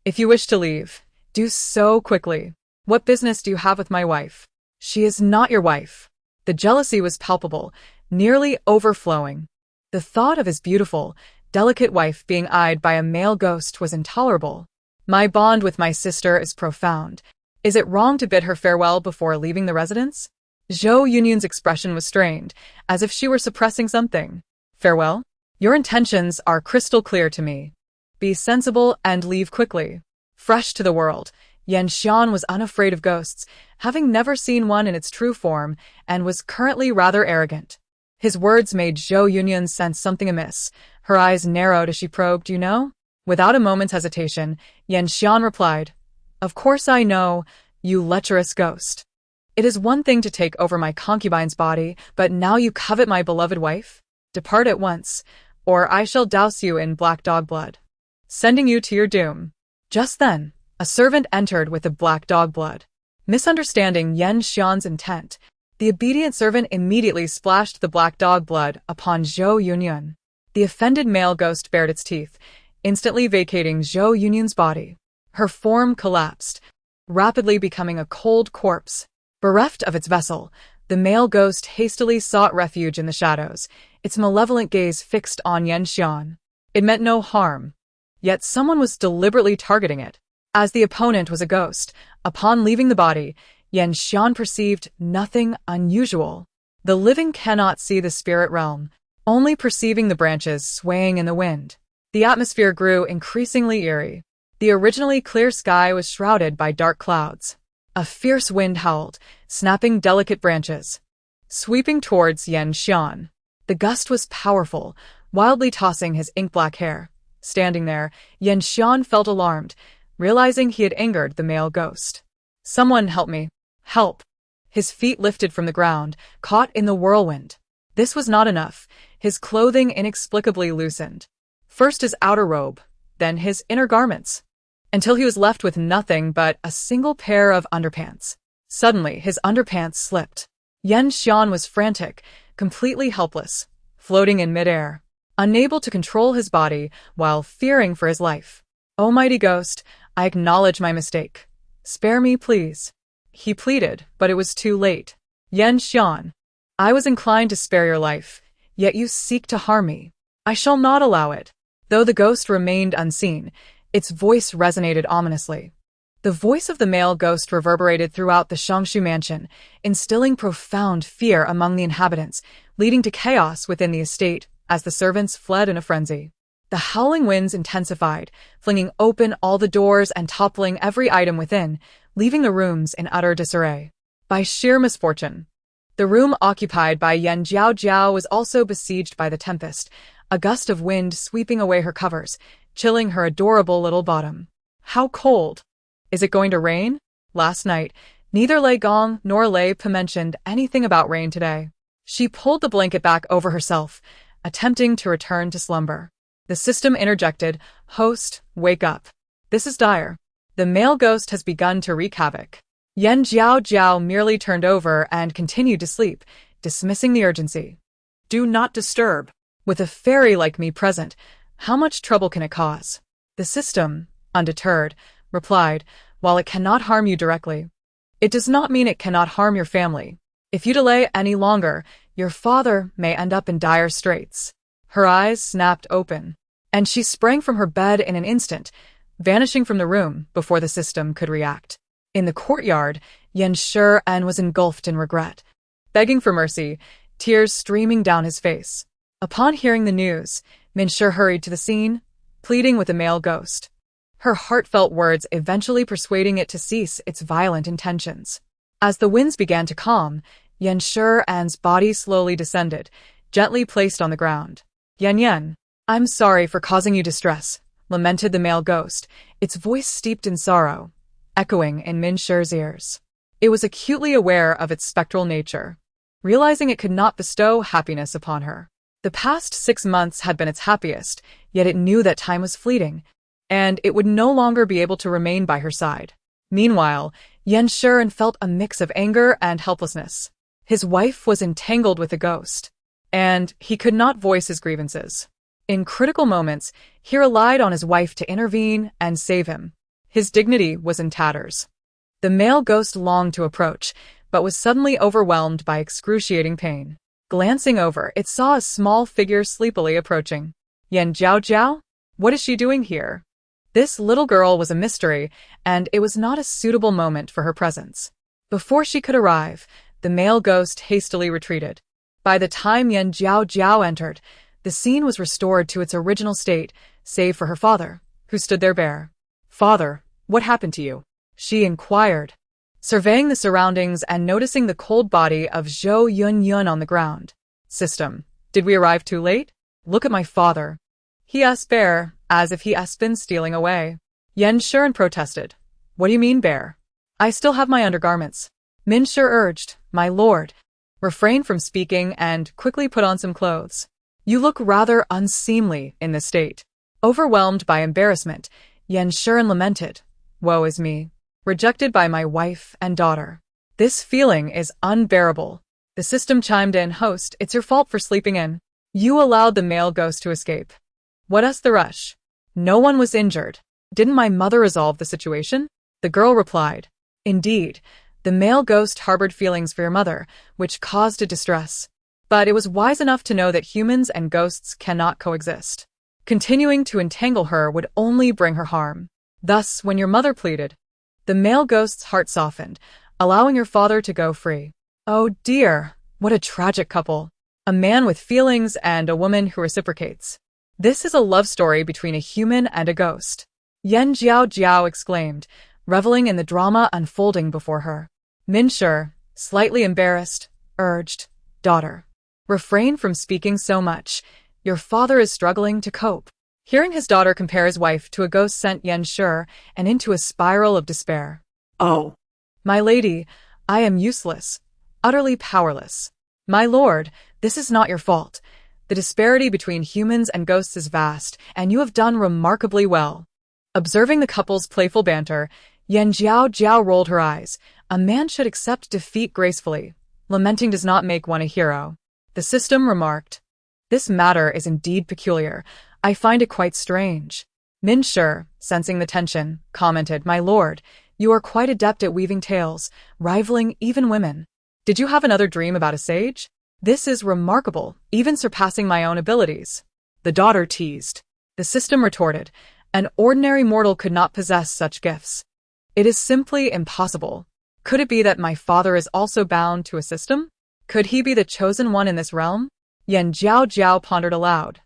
If you wish to leave, do so quickly. What business do you have with my wife? She is not your wife. The jealousy was palpable, nearly overflowing. The thought of his beautiful, delicate wife being eyed by a male ghost was intolerable. My bond with my sister is profound. Is it wrong to bid her farewell before leaving the residence? Zhou Yunyun's expression was strained, as if she were suppressing something. Farewell? Your intentions are crystal clear to me. Be sensible and leave quickly. Fresh to the world, Yan Xian was unafraid of ghosts, having never seen one in its true form, and was currently rather arrogant. His words made Zhou Yunyun sense something amiss. Her eyes narrowed as she probed, you know? Without a moment's hesitation, Yan Xian replied, Of course I know, you lecherous ghost. It is one thing to take over my concubine's body, but now you covet my beloved wife? Depart at once, or I shall douse you in black dog blood, sending you to your doom. Just then, a servant entered with the black dog blood. Misunderstanding Yan Xian's intent, the obedient servant immediately splashed the black dog blood upon Zhou Yunyun. The offended male ghost bared its teeth, instantly vacating Zhou Yunyun's body. Her form collapsed, rapidly becoming a cold corpse. Bereft of its vessel, the male ghost hastily sought refuge in the shadows, its malevolent gaze fixed on Yanxian. It meant no harm, yet someone was deliberately targeting it. As the opponent was a ghost, upon leaving the body, Yanxian perceived nothing unusual. The living cannot see the spirit realm, only perceiving the branches swaying in the wind. The atmosphere grew increasingly eerie. The originally clear sky was shrouded by dark clouds. A fierce wind howled, snapping delicate branches, sweeping towards Yanxian. The gust was powerful, wildly tossing his ink-black hair. Standing there, Yanxian felt alarmed, realizing he had angered the male ghost. "Someone help me. Help!" His feet lifted from the ground, caught in the whirlwind. This was not enough. His clothing inexplicably loosened. First his outer robe, then his inner garments, until he was left with nothing but a single pair of underpants. Suddenly, his underpants slipped. Yanxian was frantic, completely helpless, floating in midair, unable to control his body while fearing for his life. "Almighty ghost, I acknowledge my mistake. Spare me, please," he pleaded, but it was too late. "Yanxian, I was inclined to spare your life, yet you seek to harm me. I shall not allow it." Though the ghost remained unseen, its voice resonated ominously. The voice of the male ghost reverberated throughout the Shangshu mansion, instilling profound fear among the inhabitants, leading to chaos within the estate as the servants fled in a frenzy. The howling winds intensified, flinging open all the doors and toppling every item within, leaving the rooms in utter disarray. By sheer misfortune, the room occupied by Jiaojiao was also besieged by the tempest, a gust of wind sweeping away her covers, chilling her adorable little bottom. "How cold! Is it going to rain?" Last night, neither Lei Gong nor Lei Pe mentioned anything about rain today. She pulled the blanket back over herself, attempting to return to slumber. The system interjected, "Host, wake up. This is dire. The male ghost has begun to wreak havoc." Jiaojiao merely turned over and continued to sleep, dismissing the urgency. Do not disturb. "With a fairy like me present, how much trouble can it cause?" The system, undeterred, replied, "While it cannot harm you directly, it does not mean it cannot harm your family. If you delay any longer, your father may end up in dire straits." Her eyes snapped open, and she sprang from her bed in an instant, vanishing from the room before the system could react. In the courtyard, Yanxian was engulfed in regret, begging for mercy, tears streaming down his face. Upon hearing the news, Minshi hurried to the scene, pleading with the male ghost, her heartfelt words eventually persuading it to cease its violent intentions. As the winds began to calm, Yanxian's body slowly descended, gently placed on the ground. "Yan, I'm sorry for causing you distress," lamented the male ghost, its voice steeped in sorrow, echoing in Minshi's ears. It was acutely aware of its spectral nature, realizing it could not bestow happiness upon her. The past 6 months had been its happiest, yet it knew that time was fleeting, and it would no longer be able to remain by her side. Meanwhile, Yanxian felt a mix of anger and helplessness. His wife was entangled with a ghost, and he could not voice his grievances. In critical moments, he relied on his wife to intervene and save him. His dignity was in tatters. The male ghost longed to approach, but was suddenly overwhelmed by excruciating pain. Glancing over, it saw a small figure sleepily approaching. "Jiaojiao? What is she doing here?" This little girl was a mystery, and it was not a suitable moment for her presence. Before she could arrive, the male ghost hastily retreated. By the time Jiaojiao entered, the scene was restored to its original state, save for her father, who stood there bare. "Father, what happened to you?" she inquired, surveying the surroundings and noticing the cold body of Zhou Yunyun on the ground. "System, did we arrive too late? Look at my father. He asked bare, as if he has been stealing away." Yanxian protested. "What do you mean, bare? I still have my undergarments." Minshi urged, "My lord, refrain from speaking and quickly put on some clothes. You look rather unseemly in this state." Overwhelmed by embarrassment, Yanxian lamented, "Woe is me, rejected by my wife and daughter. This feeling is unbearable." The system chimed in, "Host, it's your fault for sleeping in. You allowed the male ghost to escape. What us the rush? No one was injured." Didn't my mother resolve the situation? The girl replied, Indeed, the male ghost harbored feelings for your mother, which caused a distress. But it was wise enough to know that humans and ghosts cannot coexist. Continuing to entangle her would only bring her harm. Thus, when your mother pleaded, the male ghost's heart softened, allowing your father to go free. Oh dear, what a tragic couple. A man with feelings and a woman who reciprocates. This is a love story between a human and a ghost. Jiaojiao exclaimed, reveling in the drama unfolding before her. Minshi, slightly embarrassed, urged, Daughter, refrain from speaking so much. Your father is struggling to cope. Hearing his daughter compare his wife to a ghost sent Minshi and into a spiral of despair. Oh. My lady, I am useless, utterly powerless. My lord, this is not your fault. The disparity between humans and ghosts is vast, and you have done remarkably well. Observing the couple's playful banter, Jiaojiao rolled her eyes. A man should accept defeat gracefully. Lamenting does not make one a hero. The system remarked. This matter is indeed peculiar. I find it quite strange. Minshi, sensing the tension, commented, My lord, you are quite adept at weaving tales, rivaling even women. Did you have another dream about a sage? This is remarkable, even surpassing my own abilities. The daughter teased. The system retorted, An ordinary mortal could not possess such gifts. It is simply impossible. Could it be that my father is also bound to a system? Could he be the chosen one in this realm? Jiaojiao pondered aloud,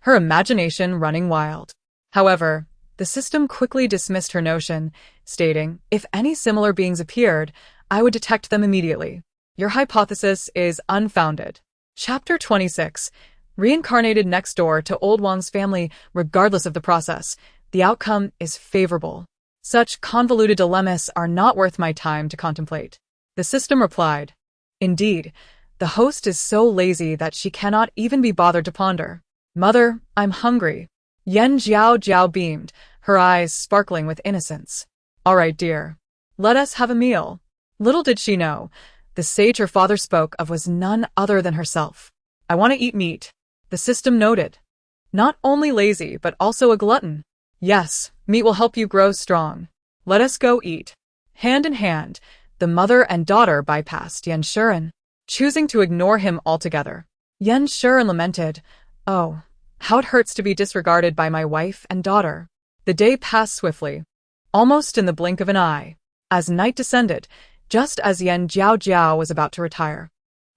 her imagination running wild. However, the system quickly dismissed her notion, stating, If any similar beings appeared, I would detect them immediately. Your hypothesis is unfounded. Chapter 26. Reincarnated next door to old Wang's family, regardless of the process, the outcome is favorable. Such convoluted dilemmas are not worth my time to contemplate. The system replied, Indeed, the host is so lazy that she cannot even be bothered to ponder. Mother, I'm hungry. Jiaojiao beamed, her eyes sparkling with innocence. All right, dear. Let us have a meal. Little did she know, the sage her father spoke of was none other than herself. I want to eat meat. The system noted. Not only lazy, but also a glutton. Yes, meat will help you grow strong. Let us go eat. Hand in hand, the mother and daughter bypassed Minshi, choosing to ignore him altogether. Minshi lamented, Oh, how it hurts to be disregarded by my wife and daughter. The day passed swiftly, almost in the blink of an eye. As night descended, just as Jiaojiao was about to retire,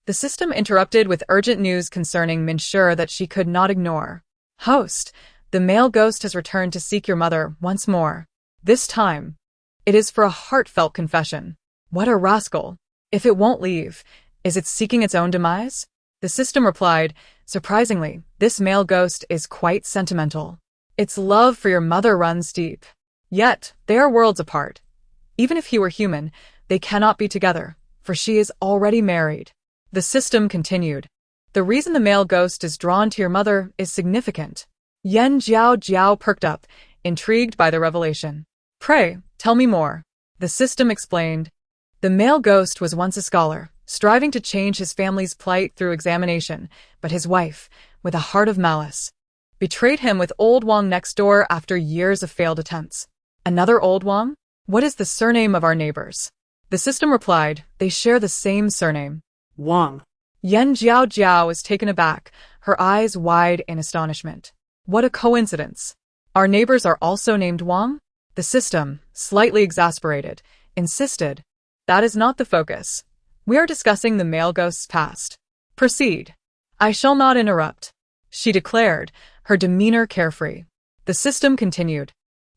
the system interrupted with urgent news concerning Minshi that she could not ignore. Host, the male ghost has returned to seek your mother once more. This time, it is for a heartfelt confession. What a rascal. If it won't leave, is it seeking its own demise? The system replied, Surprisingly, this male ghost is quite sentimental. Its love for your mother runs deep. Yet, they are worlds apart. Even if he were human, they cannot be together, for she is already married. The system continued. The reason the male ghost is drawn to your mother is significant. Jiaojiao perked up, intrigued by the revelation. Pray, tell me more. The system explained. The male ghost was once a scholar, striving to change his family's plight through examination, but his wife, with a heart of malice, betrayed him with old Wang next door after years of failed attempts. Another old Wang? What is the surname of our neighbors? The system replied, They share the same surname. Wang. Jiaojiao was taken aback, her eyes wide in astonishment. What a coincidence. Our neighbors are also named Wang? The system, slightly exasperated, insisted. That is not the focus. We are discussing the male ghost's past. Proceed. I shall not interrupt, she declared, her demeanor carefree. The system continued.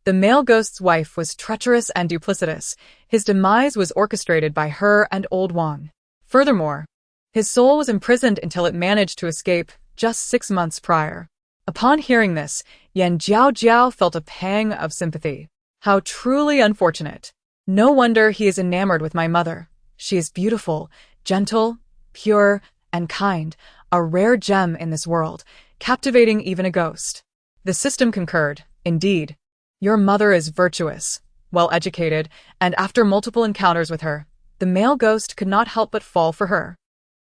The male ghost's wife was treacherous and duplicitous. His demise was orchestrated by her and old Wang. Furthermore, his soul was imprisoned until it managed to escape just 6 months prior. Upon hearing this, Jiaojiao felt a pang of sympathy. How truly unfortunate. No wonder he is enamored with my mother. She is beautiful, gentle, pure, and kind, a rare gem in this world, captivating even a ghost. The system concurred. Indeed, your mother is virtuous, well-educated, and after multiple encounters with her, the male ghost could not help but fall for her.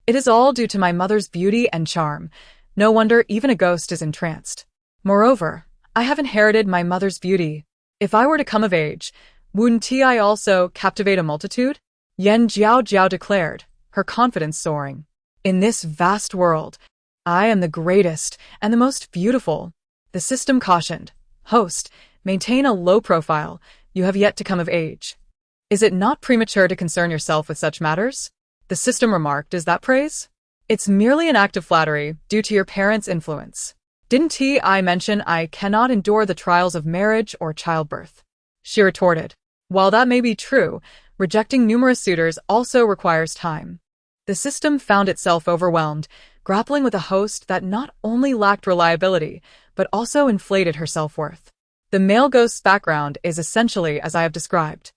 It is all due to my mother's beauty and charm. No wonder even a ghost is entranced. Moreover, I have inherited my mother's beauty. If I were to come of age, wouldn't I also captivate a multitude? Jiaojiao declared, her confidence soaring. In this vast world, I am the greatest and the most beautiful. The system cautioned, host, maintain a low profile, you have yet to come of age. Is it not premature to concern yourself with such matters? The system remarked, is that praise? It's merely an act of flattery, due to your parents' influence. Didn't I mention I cannot endure the trials of marriage or childbirth? She retorted. While that may be true, rejecting numerous suitors also requires time. The system found itself overwhelmed, grappling with a host that not only lacked reliability, but also inflated her self-worth. The male ghost's background is essentially as I have described.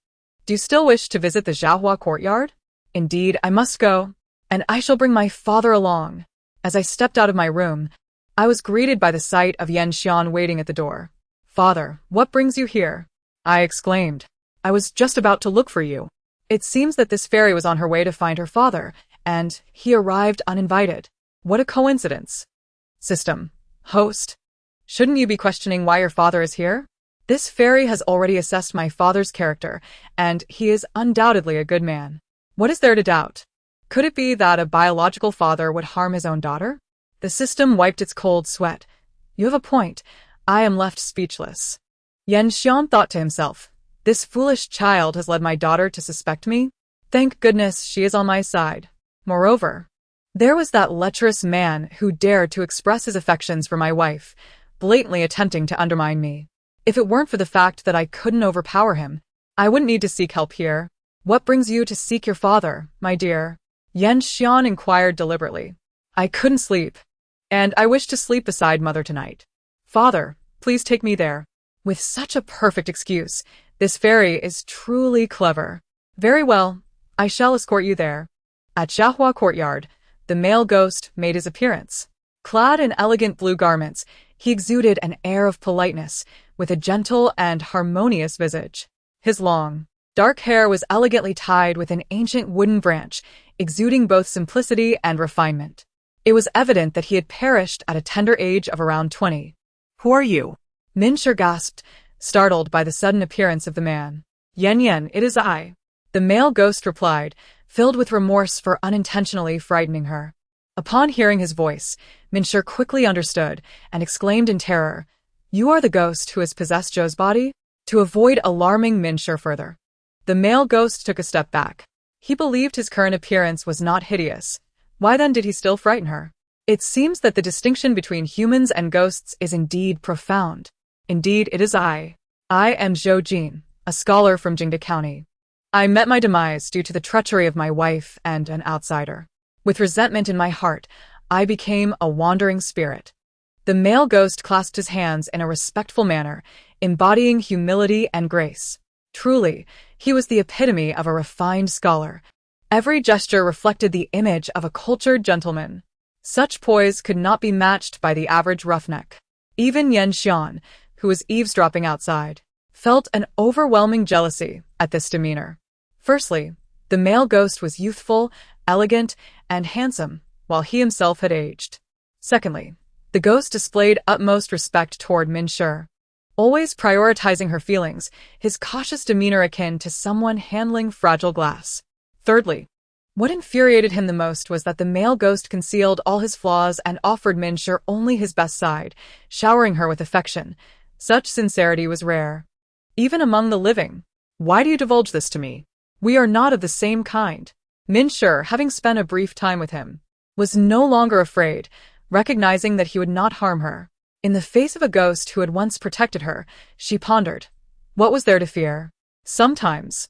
Do you still wish to visit the Jiaojiao courtyard? Indeed, I must go, and I shall bring my father along. As I stepped out of my room, I was greeted by the sight of Yan Xian waiting at the door. Father, what brings you here? I exclaimed. I was just about to look for you. It seems that this fairy was on her way to find her father, and he arrived uninvited. What a coincidence. System. Host. Shouldn't you be questioning why your father is here? This fairy has already assessed my father's character, and he is undoubtedly a good man. What is there to doubt? Could it be that a biological father would harm his own daughter? The system wiped its cold sweat. You have a point. I am left speechless. Yan Xian thought to himself, this foolish child has led my daughter to suspect me. Thank goodness she is on my side. Moreover, there was that lecherous man who dared to express his affections for my wife, blatantly attempting to undermine me. If it weren't for the fact that I couldn't overpower him, I wouldn't need to seek help here. What brings you to seek your father, my dear? Yan Xian inquired deliberately. I couldn't sleep, and I wish to sleep beside mother tonight. Father, please take me there. With such a perfect excuse, this fairy is truly clever. Very well, I shall escort you there. At Jiaojiao courtyard, the male ghost made his appearance. Clad in elegant blue garments, he exuded an air of politeness, with a gentle and harmonious visage. His long, dark hair was elegantly tied with an ancient wooden branch, exuding both simplicity and refinement. It was evident that he had perished at a tender age of around 20. Who are you? Minshir gasped, startled by the sudden appearance of the man. Yan, it is I. The male ghost replied, filled with remorse for unintentionally frightening her. Upon hearing his voice, Minshir quickly understood and exclaimed in terror, You are the ghost who has possessed Zhou's body? To avoid alarming Minshir further, the male ghost took a step back. He believed his current appearance was not hideous. Why then did he still frighten her? It seems that the distinction between humans and ghosts is indeed profound. Indeed, it is I. I am Zhou Jin, a scholar from Jingde County. I met my demise due to the treachery of my wife and an outsider. With resentment in my heart, I became a wandering spirit. The male ghost clasped his hands in a respectful manner, embodying humility and grace. Truly, he was the epitome of a refined scholar. Every gesture reflected the image of a cultured gentleman. Such poise could not be matched by the average roughneck. Even Yan Xian, who was eavesdropping outside, felt an overwhelming jealousy at this demeanor. Firstly, the male ghost was youthful, elegant, and handsome, while he himself had aged. Secondly, the ghost displayed utmost respect toward Minshir, always prioritizing her feelings, his cautious demeanor akin to someone handling fragile glass. Thirdly, what infuriated him the most was that the male ghost concealed all his flaws and offered Minshir only his best side, showering her with affection. Such sincerity was rare, even among the living. Why do you divulge this to me? We are not of the same kind. Minshir, having spent a brief time with him, was no longer afraid, recognizing that he would not harm her. In the face of a ghost who had once protected her, she pondered. What was there to fear? Sometimes,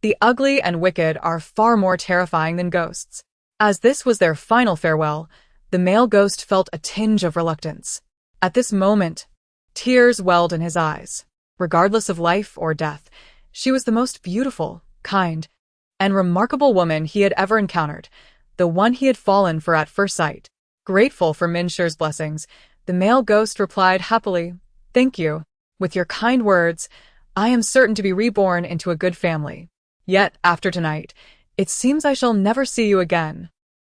the ugly and wicked are far more terrifying than ghosts. As this was their final farewell, the male ghost felt a tinge of reluctance. At this moment, tears welled in his eyes. Regardless of life or death, she was the most beautiful, kind, and remarkable woman he had ever encountered, the one he had fallen for at first sight. Grateful for Minshir's blessings, the male ghost replied happily, Thank you. With your kind words, I am certain to be reborn into a good family. Yet, after tonight, it seems I shall never see you again.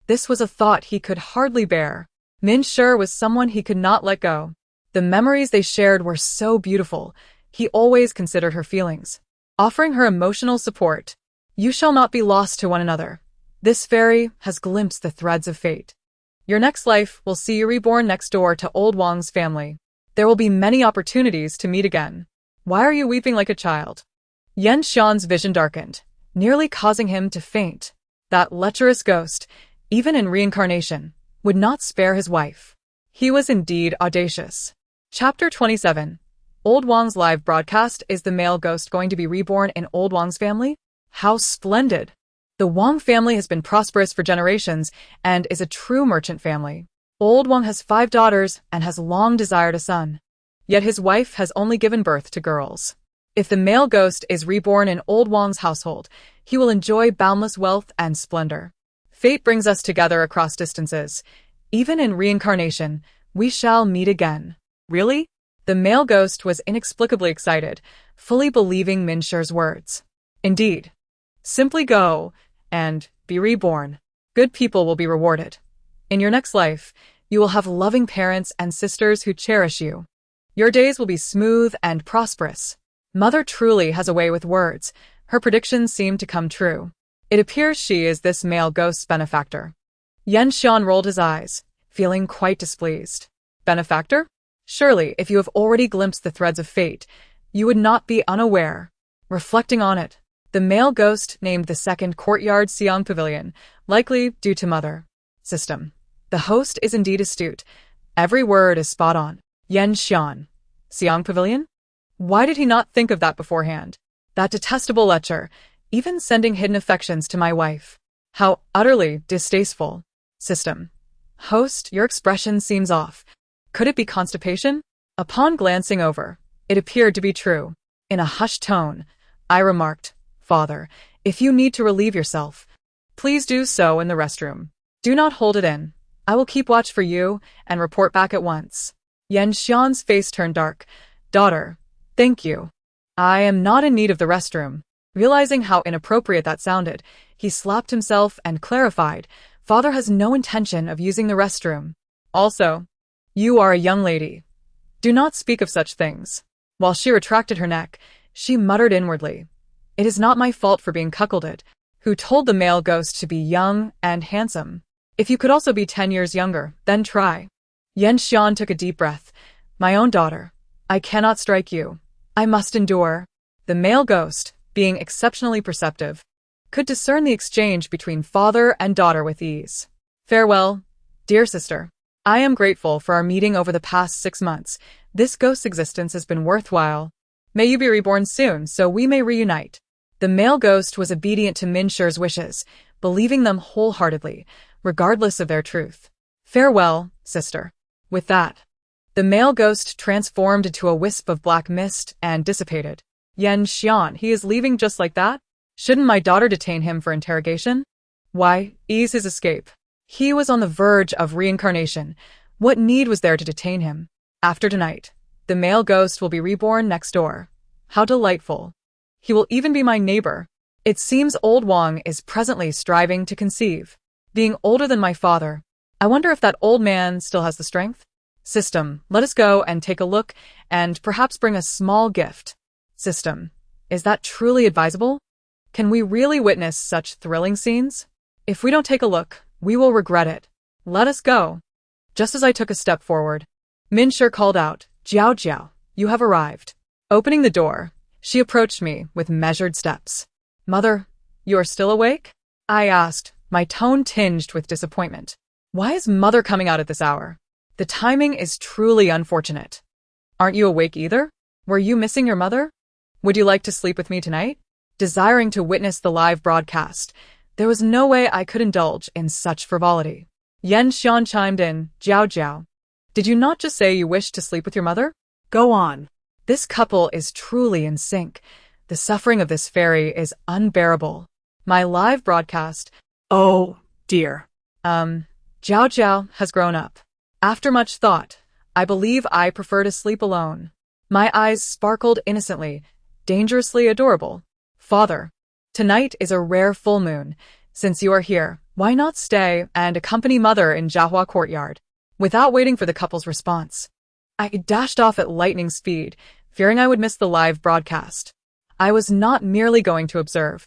This was a thought he could hardly bear. Minshir was someone he could not let go. The memories they shared were so beautiful. He always considered her feelings, offering her emotional support. You shall not be lost to one another. This fairy has glimpsed the threads of fate. Your next life will see you reborn next door to old Wang's family. There will be many opportunities to meet again. Why are you weeping like a child? Yan Xian's vision darkened, nearly causing him to faint. That lecherous ghost, even in reincarnation, would not spare his wife. He was indeed audacious. Chapter 27. Old Wang's live broadcast. Is the male ghost going to be reborn in Old Wang's family? How splendid! The Wang family has been prosperous for generations and is a true merchant family. Old Wang has 5 daughters and has long desired a son. Yet his wife has only given birth to girls. If the male ghost is reborn in Old Wang's household, he will enjoy boundless wealth and splendor. Fate brings us together across distances. Even in reincarnation, we shall meet again. Really? The male ghost was inexplicably excited, fully believing Minsher's words. Indeed. Simply go and be reborn. Good people will be rewarded. In your next life, you will have loving parents and sisters who cherish you. Your days will be smooth and prosperous. Mother truly has a way with words. Her predictions seem to come true. It appears she is this male ghost's benefactor. Yan Xian rolled his eyes, feeling quite displeased. Benefactor? Surely, if you have already glimpsed the threads of fate, you would not be unaware. Reflecting on it, the male ghost named the second courtyard Siang Pavilion, likely due to mother. System. The host is indeed astute. Every word is spot on. Yan Xian. Siang Pavilion? Why did he not think of that beforehand? That detestable lecher, even sending hidden affections to my wife. How utterly distasteful. System. Host, your expression seems off. Could it be constipation? Upon glancing over, it appeared to be true. In a hushed tone, I remarked, Father, if you need to relieve yourself, please do so in the restroom. Do not hold it in. I will keep watch for you and report back at once. Yan Xian's face turned dark. Daughter, thank you. I am not in need of the restroom. Realizing how inappropriate that sounded, he slapped himself and clarified, Father has no intention of using the restroom. Also, you are a young lady. Do not speak of such things. While she retracted her neck, she muttered inwardly, It is not my fault for being cuckolded. Who told the male ghost to be young and handsome? If you could also be 10 years younger, then try. Yan Xian took a deep breath. My own daughter. I cannot strike you. I must endure. The male ghost, being exceptionally perceptive, could discern the exchange between father and daughter with ease. Farewell, dear sister. I am grateful for our meeting over the past 6 months. This ghost's existence has been worthwhile. May you be reborn soon so we may reunite. The male ghost was obedient to Minsher's wishes, believing them wholeheartedly, regardless of their truth. Farewell, sister. With that, the male ghost transformed into a wisp of black mist and dissipated. Yan Xian, he is leaving just like that? Shouldn't my daughter detain him for interrogation? Why, ease his escape. He was on the verge of reincarnation. What need was there to detain him? After tonight, the male ghost will be reborn next door. How delightful. He will even be my neighbor. It seems old Wang is presently striving to conceive. Being older than my father, I wonder if that old man still has the strength? System, let us go and take a look and perhaps bring a small gift. System, is that truly advisable? Can we really witness such thrilling scenes? If we don't take a look, we will regret it. Let us go. Just as I took a step forward, Minsher called out, Jiaojiao, you have arrived. Opening the door, she approached me with measured steps. Mother, you are still awake? I asked, my tone tinged with disappointment. Why is Mother coming out at this hour? The timing is truly unfortunate. Aren't you awake either? Were you missing your mother? Would you like to sleep with me tonight? Desiring to witness the live broadcast, there was no way I could indulge in such frivolity. Yan Xian chimed in, Jiaojiao. Did you not just say you wished to sleep with your mother? Go on. This couple is truly in sync. The suffering of this fairy is unbearable. My live broadcast. Oh, dear. Jiaojiao has grown up. After much thought, I believe I prefer to sleep alone. My eyes sparkled innocently, dangerously adorable. Father, tonight is a rare full moon. Since you are here, why not stay and accompany Mother in Jiahua Courtyard? Without waiting for the couple's response, I dashed off at lightning speed, fearing I would miss the live broadcast. I was not merely going to observe.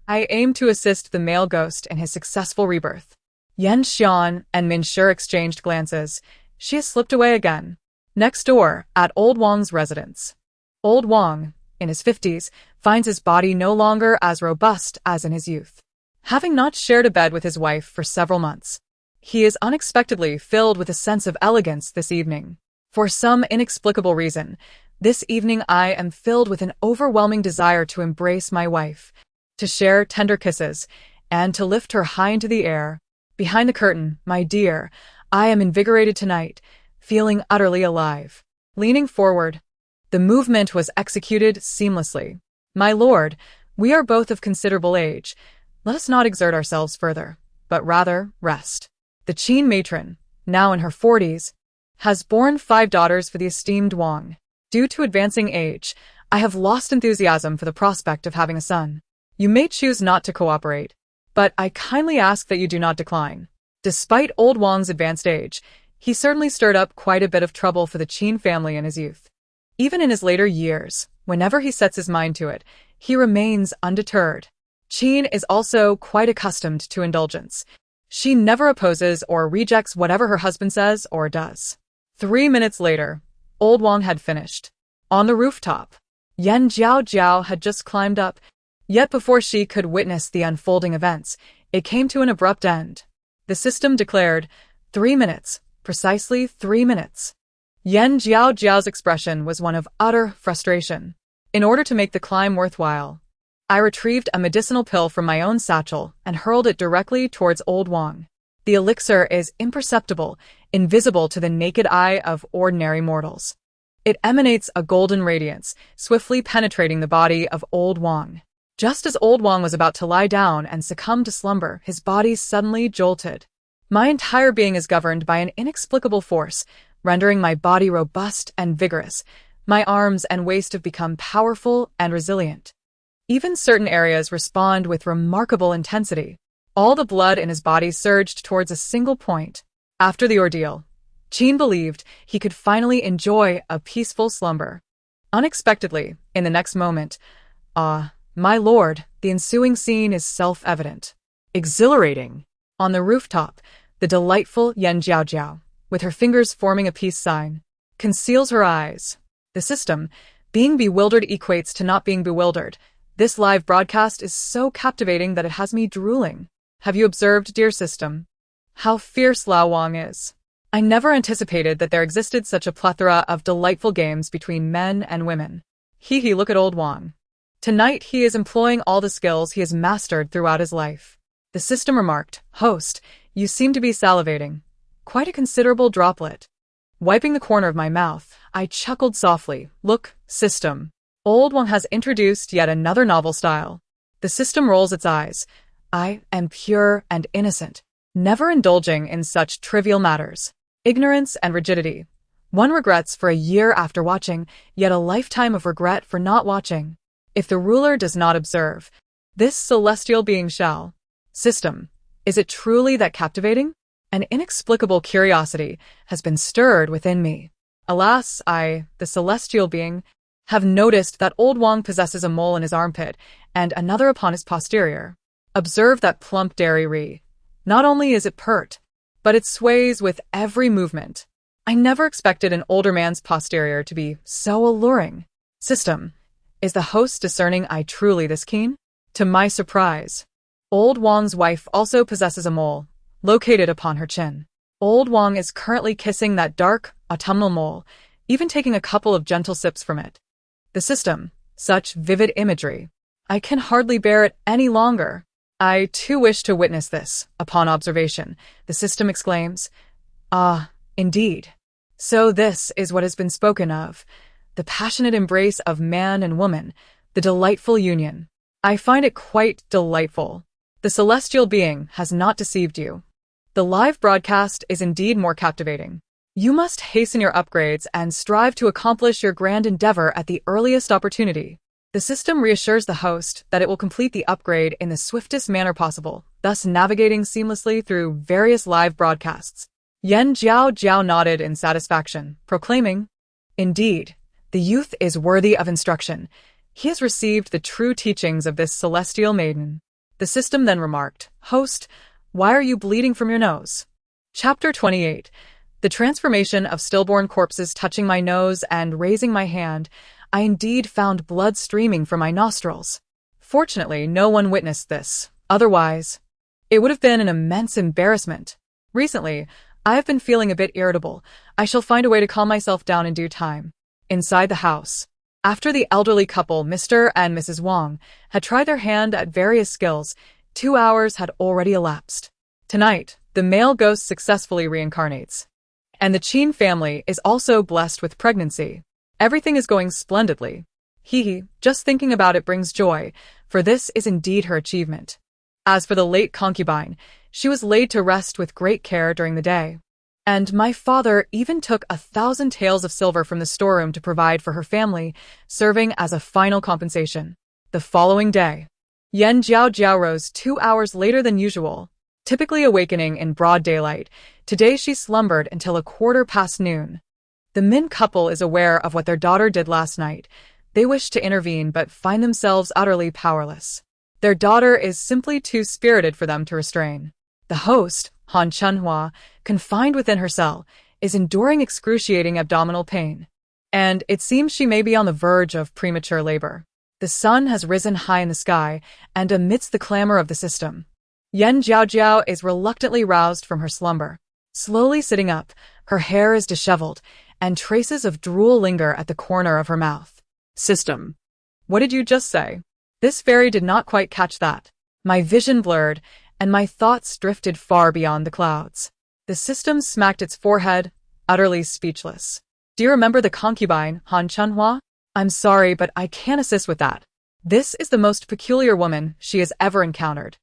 I aimed to assist the male ghost in his successful rebirth. Yan Xian and Min Shi exchanged glances. She has slipped away again. Next door, at Old Wang's residence. Old Wang, in his 50s, finds his body no longer as robust as in his youth. Having not shared a bed with his wife for several months, he is unexpectedly filled with a sense of elegance this evening. For some inexplicable reason, this evening I am filled with an overwhelming desire to embrace my wife, to share tender kisses, and to lift her high into the air. Behind the curtain, my dear, I am invigorated tonight, feeling utterly alive. Leaning forward, the movement was executed seamlessly. My lord, we are both of considerable age. Let us not exert ourselves further, but rather rest. The Qin matron, now in her 40s, has borne 5 daughters for the esteemed Wang. Due to advancing age, I have lost enthusiasm for the prospect of having a son. You may choose not to cooperate, but I kindly ask that you do not decline. Despite old Wang's advanced age, he certainly stirred up quite a bit of trouble for the Qin family in his youth. Even in his later years, whenever he sets his mind to it, he remains undeterred. Qin is also quite accustomed to indulgence. She never opposes or rejects whatever her husband says or does. 3 minutes later, old Wang had finished. On the rooftop, Yan Jiaojiao had just climbed up, yet before she could witness the unfolding events, it came to an abrupt end. The system declared, 3 minutes. Precisely 3 minutes. Yan Jiaojiao's expression was one of utter frustration. In order to make the climb worthwhile, I retrieved a medicinal pill from my own satchel and hurled it directly towards old Wang. The elixir is imperceptible, invisible to the naked eye of ordinary mortals. It emanates a golden radiance, swiftly penetrating the body of old Wang. Just as old Wang was about to lie down and succumb to slumber, his body suddenly jolted. My entire being is governed by an inexplicable force, rendering my body robust and vigorous. My arms and waist have become powerful and resilient. Even certain areas respond with remarkable intensity. All the blood in his body surged towards a single point. After the ordeal, Qin believed he could finally enjoy a peaceful slumber. Unexpectedly, in the next moment, my lord, the ensuing scene is self-evident. Exhilarating. On the rooftop, the delightful Yan Jiaojiao, with her fingers forming a peace sign, conceals her eyes. The system, being bewildered equates to not being bewildered. This live broadcast is so captivating that it has me drooling. Have you observed, dear system, how fierce Lao Wang is? I never anticipated that there existed such a plethora of delightful games between men and women. Hee, look at old Wang. Tonight he is employing all the skills he has mastered throughout his life. The system remarked, Host, you seem to be salivating. Quite a considerable droplet. Wiping the corner of my mouth, I chuckled softly. Look, system. Old Wang has introduced yet another novel style. The system rolls its eyes. I am pure and innocent, never indulging in such trivial matters. Ignorance and rigidity. One regrets for a year after watching, yet a lifetime of regret for not watching. If the ruler does not observe, this celestial being shall. System, is it truly that captivating? An inexplicable curiosity has been stirred within me. Alas, I, the celestial being, have noticed that old Wang possesses a mole in his armpit and another upon his posterior. Observe that plump dairy. Not only is it pert, but it sways with every movement. I never expected an older man's posterior to be so alluring. System, is the host discerning I truly this keen? To my surprise, old Wang's wife also possesses a mole, located upon her chin. Old Wang is currently kissing that dark, autumnal mole, even taking a couple of gentle sips from it. The system, such vivid imagery. I can hardly bear it any longer. I too wish to witness this. Upon observation, the system exclaims, indeed. So this is what has been spoken of. The passionate embrace of man and woman, the delightful union. I find it quite delightful. The celestial being has not deceived you. The live broadcast is indeed more captivating. You must hasten your upgrades and strive to accomplish your grand endeavor at the earliest opportunity. The system reassures the host that it will complete the upgrade in the swiftest manner possible, thus navigating seamlessly through various live broadcasts. Yan Jiaojiao nodded in satisfaction, proclaiming, Indeed, The youth is worthy of instruction. He has received the true teachings of this celestial maiden. The system then remarked, "Host, why are you bleeding from your nose?" Chapter 28. The transformation of stillborn corpses. Touching my nose and raising my hand, I indeed found blood streaming from my nostrils. Fortunately, no one witnessed this. Otherwise, it would have been an immense embarrassment. Recently, I have been feeling a bit irritable. I shall find a way to calm myself down in due time. Inside the house, after the elderly couple, Mr. and Mrs. Wang, had tried their hand at various skills, 2 hours had already elapsed. Tonight, the male ghost successfully reincarnates. And the Qin family is also blessed with pregnancy. Everything is going splendidly. Just thinking about it brings joy, for this is indeed her achievement. As for the late concubine, she was laid to rest with great care during the day. And my father even took 1,000 taels of silver from the storeroom to provide for her family, serving as a final compensation. The following day, Jiaojiao rose 2 hours later than usual, typically awakening in broad daylight. Today she slumbered until 1/4 noon. The Min couple is aware of what their daughter did last night. They wish to intervene but find themselves utterly powerless. Their daughter is simply too spirited for them to restrain. The host, Han Chunhua, confined within her cell, is enduring excruciating abdominal pain. And it seems she may be on the verge of premature labor. The sun has risen high in the sky, and amidst the clamor of the system, Jiaojiao is reluctantly roused from her slumber. Slowly sitting up, her hair is disheveled, and traces of drool linger at the corner of her mouth. System. What did you just say? This fairy did not quite catch that. My vision blurred, and my thoughts drifted far beyond the clouds. The system smacked its forehead, utterly speechless. Do you remember the concubine, Han Chunhua? I'm sorry, but I can't assist with that. This is the most peculiar woman she has ever encountered,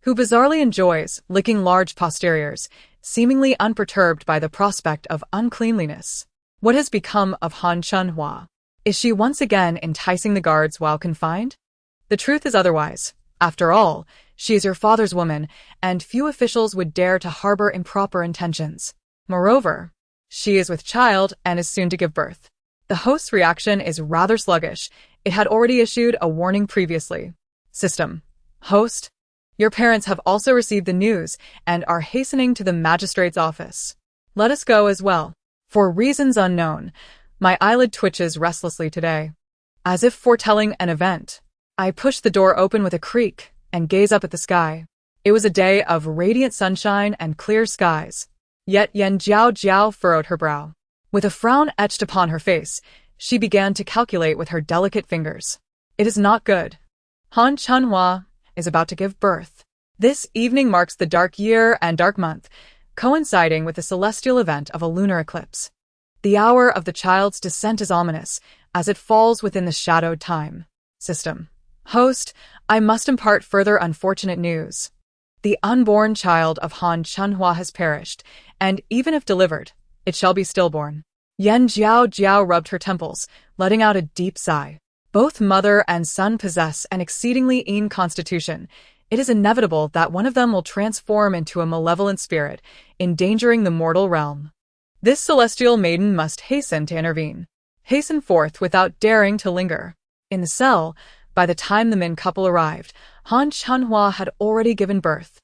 who bizarrely enjoys licking large posteriors, seemingly unperturbed by the prospect of uncleanliness. What has become of Han Chunhua? Is she once again enticing the guards while confined? The truth is otherwise. After all, she is your father's woman, and few officials would dare to harbor improper intentions. Moreover, she is with child and is soon to give birth. The host's reaction is rather sluggish. It had already issued a warning previously. System. Host, your parents have also received the news and are hastening to the magistrate's office. Let us go as well. For reasons unknown, my eyelid twitches restlessly today. As if foretelling an event, I push the door open with a creak and gaze up at the sky. It was a day of radiant sunshine and clear skies. Yet Jiaojiao furrowed her brow. With a frown etched upon her face, she began to calculate with her delicate fingers. It is not good. Han Chunhua is about to give birth. This evening marks the dark year and dark month, coinciding with the celestial event of a lunar eclipse. The hour of the child's descent is ominous, as it falls within the shadowed time. System. Host, I must impart further unfortunate news. The unborn child of Han Chunhua has perished, and even if delivered, it shall be stillborn. Jiaojiao rubbed her temples, letting out a deep sigh. Both mother and son possess an exceedingly keen constitution. It is inevitable that one of them will transform into a malevolent spirit, endangering the mortal realm. This celestial maiden must hasten to intervene. Hasten forth without daring to linger. In the cell, by the time the Min couple arrived, Han Chunhua had already given birth.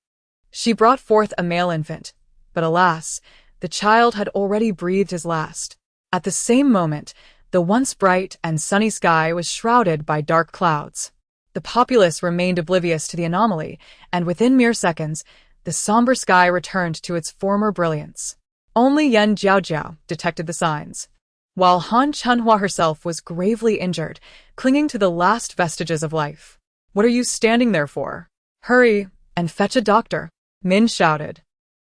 She brought forth a male infant, but alas, the child had already breathed his last. At the same moment, the once bright and sunny sky was shrouded by dark clouds. The populace remained oblivious to the anomaly, and within mere seconds, the somber sky returned to its former brilliance. Only Jiaojiao detected the signs, while Han Chunhua herself was gravely injured, clinging to the last vestiges of life. What are you standing there for? Hurry and fetch a doctor, Min shouted.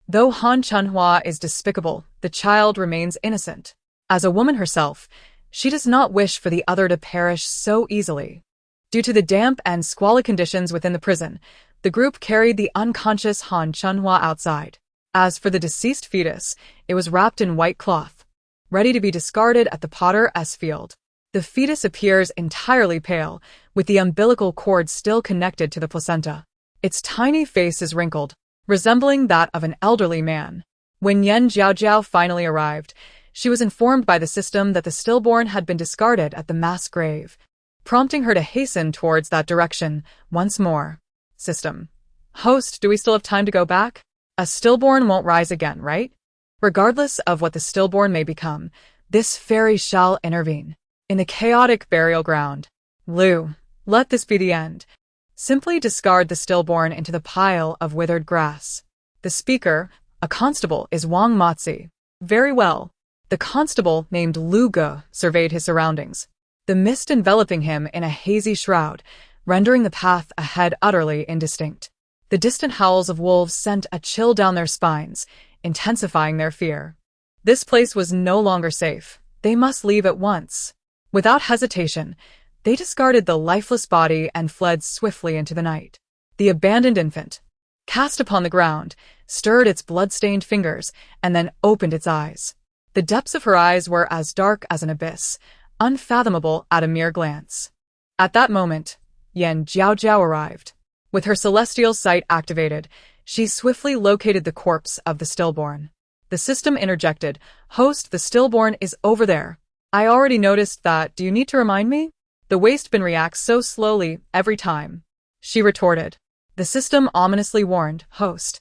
Though Han Chunhua is despicable, the child remains innocent. As a woman herself, she does not wish for the other to perish so easily. Due to the damp and squalid conditions within the prison, the group carried the unconscious Han Chunhua outside. As for the deceased fetus, it was wrapped in white cloth, ready to be discarded at the potter's field. The fetus appears entirely pale, with the umbilical cord still connected to the placenta. Its tiny face is wrinkled, resembling that of an elderly man. When Jiaojiao finally arrived, she was informed by the system that the stillborn had been discarded at the mass grave, prompting her to hasten towards that direction once more. System. Host, do we still have time to go back? A stillborn won't rise again, right? Regardless of what the stillborn may become, this fairy shall intervene. In the chaotic burial ground. Lu, let this be the end. Simply discard the stillborn into the pile of withered grass. The speaker, a constable, is Wang Motzi. Very well. The constable, named Lu Ge, surveyed his surroundings, the mist enveloping him in a hazy shroud, rendering the path ahead utterly indistinct. The distant howls of wolves sent a chill down their spines, intensifying their fear. This place was no longer safe. They must leave at once. Without hesitation, they discarded the lifeless body and fled swiftly into the night. The abandoned infant, cast upon the ground, stirred its blood-stained fingers and then opened its eyes. The depths of her eyes were as dark as an abyss, unfathomable at a mere glance. At that moment, Jiaojiao arrived. With her celestial sight activated, she swiftly located the corpse of the stillborn. The system interjected, "Host, the stillborn is over there." "I already noticed that. Do you need to remind me?" "The waste bin reacts so slowly every time," she retorted. The system ominously warned, "Host,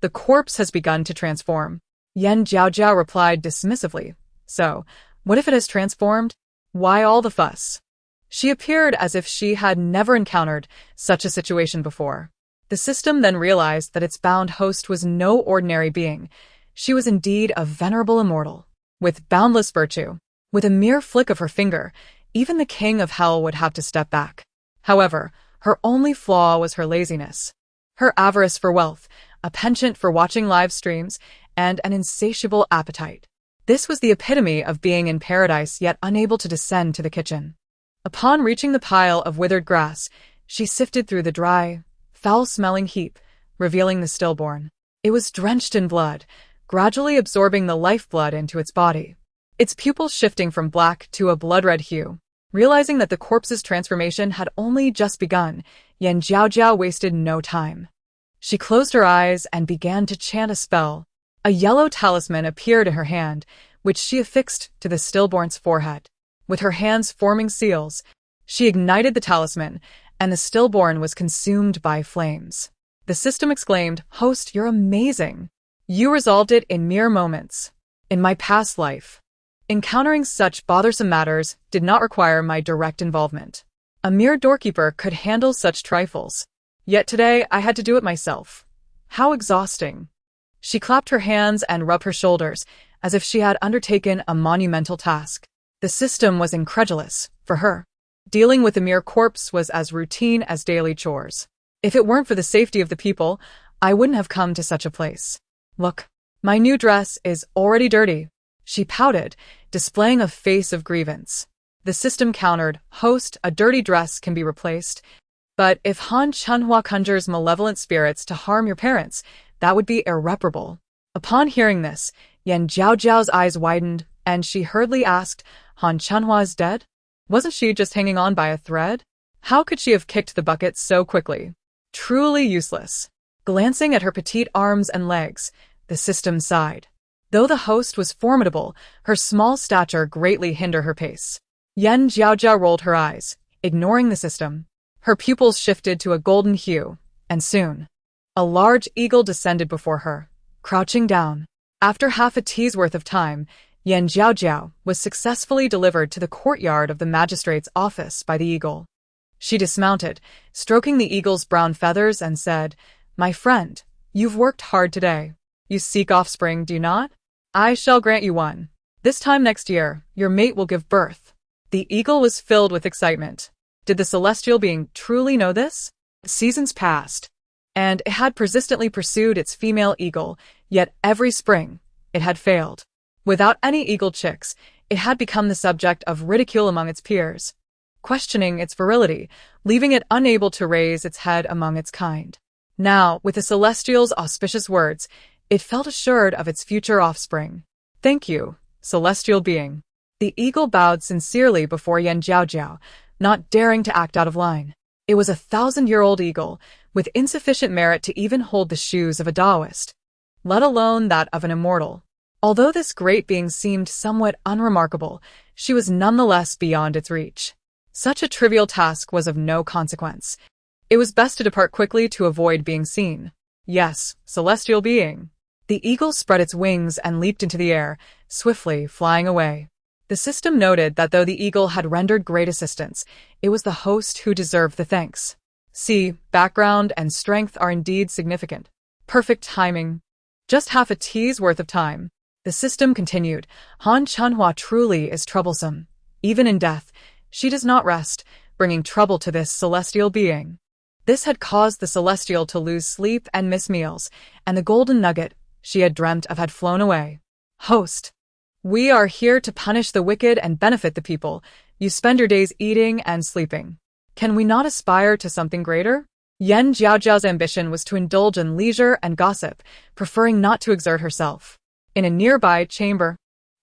the corpse has begun to transform." Jiaojiao replied dismissively, "So, what if it has transformed? Why all the fuss?" She appeared as if she had never encountered such a situation before. The system then realized that its bound host was no ordinary being. She was indeed a venerable immortal, with boundless virtue. With a mere flick of her finger, even the king of hell would have to step back. However, her only flaw was her laziness. Her avarice for wealth, a penchant for watching live streams, and an insatiable appetite. This was the epitome of being in paradise yet unable to descend to the kitchen. Upon reaching the pile of withered grass, she sifted through the dry, foul-smelling heap, revealing the stillborn. It was drenched in blood, gradually absorbing the lifeblood into its body, its pupils shifting from black to a blood-red hue. Realizing that the corpse's transformation had only just begun, Jiaojiao wasted no time. She closed her eyes and began to chant a spell. A yellow talisman appeared in her hand, which she affixed to the stillborn's forehead. With her hands forming seals, she ignited the talisman, and the stillborn was consumed by flames. The system exclaimed, "Host, you're amazing. You resolved it in mere moments. In my past life, encountering such bothersome matters did not require my direct involvement. A mere doorkeeper could handle such trifles. Yet today I had to do it myself. How exhausting." She clapped her hands and rubbed her shoulders, as if she had undertaken a monumental task. The system was incredulous. For her, dealing with a mere corpse was as routine as daily chores. "If it weren't for the safety of the people, I wouldn't have come to such a place. Look, my new dress is already dirty." She pouted, displaying a face of grievance. The system countered, "Host, a dirty dress can be replaced. But if Han Chunhua conjures malevolent spirits to harm your parents, that would be irreparable." Upon hearing this, Jiaojiao's eyes widened, and she hurriedly asked, "Han Chunhua is dead? Wasn't she just hanging on by a thread? How could she have kicked the bucket so quickly? Truly useless." Glancing at her petite arms and legs, the system sighed. Though the host was formidable, her small stature greatly hindered her pace. Jiaojiao rolled her eyes, ignoring the system. Her pupils shifted to a golden hue, and soon, a large eagle descended before her, crouching down. After half a tea's worth of time, Jiaojiao was successfully delivered to the courtyard of the magistrate's office by the eagle. She dismounted, stroking the eagle's brown feathers, and said, "My friend, you've worked hard today. You seek offspring, do you not? I shall grant you one. This time next year, your mate will give birth." The eagle was filled with excitement. Did the celestial being truly know this? Seasons passed, and it had persistently pursued its female eagle, yet every spring, it had failed. Without any eagle chicks, it had become the subject of ridicule among its peers, questioning its virility, leaving it unable to raise its head among its kind. Now, with the celestial's auspicious words, it felt assured of its future offspring. "Thank you, celestial being." The eagle bowed sincerely before Jiaojiao, not daring to act out of line. It was a 1,000-year-old eagle, with insufficient merit to even hold the shoes of a Taoist, let alone that of an immortal. Although this great being seemed somewhat unremarkable, she was nonetheless beyond its reach. Such a trivial task was of no consequence. It was best to depart quickly to avoid being seen. Yes, celestial being. The eagle spread its wings and leaped into the air, swiftly flying away. The system noted that though the eagle had rendered great assistance, it was the host who deserved the thanks. See, background and strength are indeed significant. Perfect timing. Just half a tea's worth of time. The system continued. Han Chunhua truly is troublesome. Even in death, she does not rest, bringing trouble to this celestial being. This had caused the celestial to lose sleep and miss meals, and the golden nugget she had dreamt of had flown away. Host. We are here to punish the wicked and benefit the people. You spend your days eating and sleeping. Can we not aspire to something greater? Yan Jiaojiao's ambition was to indulge in leisure and gossip, preferring not to exert herself. In a nearby chamber,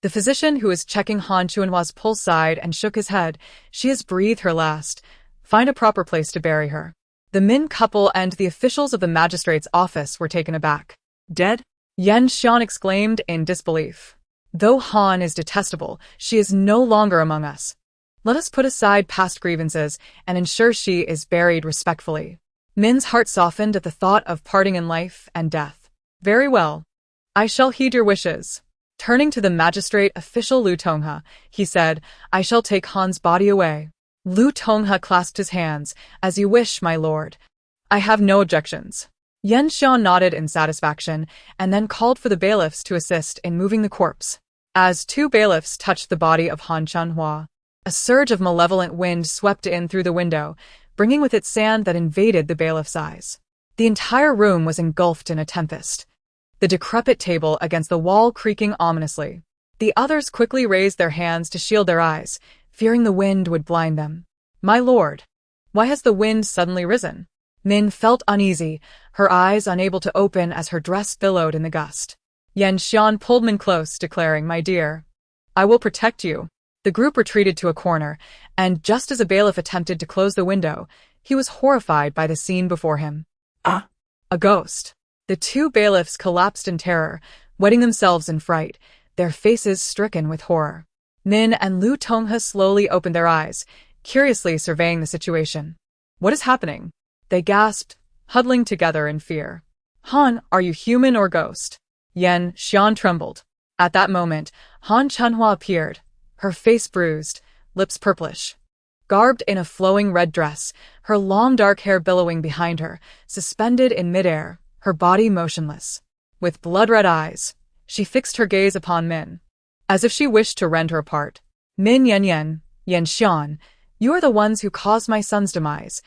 the physician who was checking Han Chunhua's pulse sighed and shook his head. She has breathed her last. Find a proper place to bury her. The Min couple and the officials of the magistrate's office were taken aback. Dead? Yan Xian exclaimed in disbelief. Though Han is detestable, she is no longer among us. Let us put aside past grievances and ensure she is buried respectfully. Min's heart softened at the thought of parting in life and death. Very well. I shall heed your wishes. Turning to the magistrate official Lu Tonghe, he said, I shall take Han's body away. Lu Tonghe clasped his hands. As you wish, my lord. I have no objections. Yan Xian nodded in satisfaction, and then called for the bailiffs to assist in moving the corpse. As two bailiffs touched the body of Han Chunhua, a surge of malevolent wind swept in through the window, bringing with it sand that invaded the bailiff's eyes. The entire room was engulfed in a tempest, the decrepit table against the wall creaking ominously. The others quickly raised their hands to shield their eyes, fearing the wind would blind them. My lord, why has the wind suddenly risen? Min felt uneasy, her eyes unable to open as her dress billowed in the gust. Yan Xian pulled Min close, declaring, My dear, I will protect you. The group retreated to a corner, and just as a bailiff attempted to close the window, he was horrified by the scene before him. Ah! A ghost. The two bailiffs collapsed in terror, wetting themselves in fright, their faces stricken with horror. Min and Lu Tonghe slowly opened their eyes, curiously surveying the situation. What is happening? They gasped, huddling together in fear. Han, are you human or ghost? Yan Xian trembled. At that moment, Han Chunhua appeared, her face bruised, lips purplish. Garbed in a flowing red dress, her long dark hair billowing behind her, suspended in midair, her body motionless. With blood-red eyes, she fixed her gaze upon Min, as if she wished to rend her apart. Min Yan Xian, you are the ones who caused my son's demise.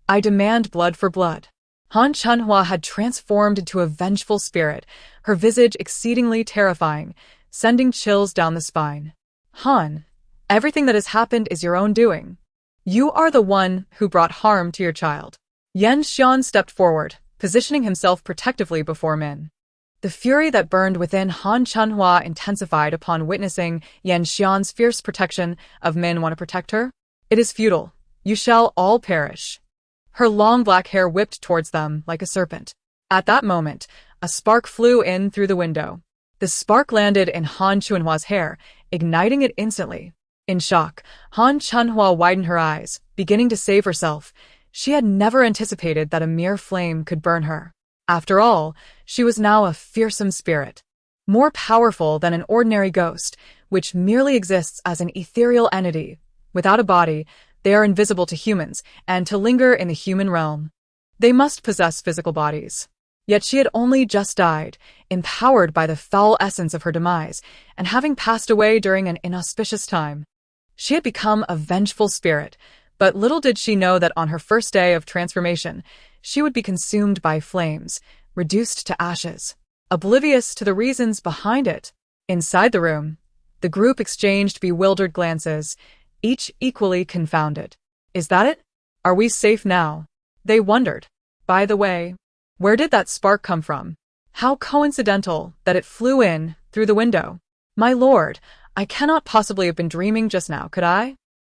I demand blood for blood. Han Chunhua had transformed into a vengeful spirit, her visage exceedingly terrifying, sending chills down the spine. Han, everything that has happened is your own doing. You are the one who brought harm to your child. Yan Xian stepped forward, positioning himself protectively before Min. The fury that burned within Han Chunhua intensified upon witnessing Yan Xian's fierce protection of Min. Want to protect her? It is futile. You shall all perish. Her long black hair whipped towards them like a serpent. At that moment, a spark flew in through the window. The spark landed in Han Chunhua's hair, igniting it instantly. In shock, Han Chunhua widened her eyes, beginning to save herself. She had never anticipated that a mere flame could burn her. After all, she was now a fearsome spirit, more powerful than an ordinary ghost, which merely exists as an ethereal entity. Without a body, they are invisible to humans, and to linger in the human realm, they must possess physical bodies. Yet she had only just died, empowered by the foul essence of her demise, and having passed away during an inauspicious time. She had become a vengeful spirit, but little did she know that on her first day of transformation, she would be consumed by flames, reduced to ashes, oblivious to the reasons behind it. Inside the room, the group exchanged bewildered glances, each equally confounded. Is that it? Are we safe now? They wondered. By the way, where did that spark come from? How coincidental that it flew in through the window. My lord, I cannot possibly have been dreaming just now, could I?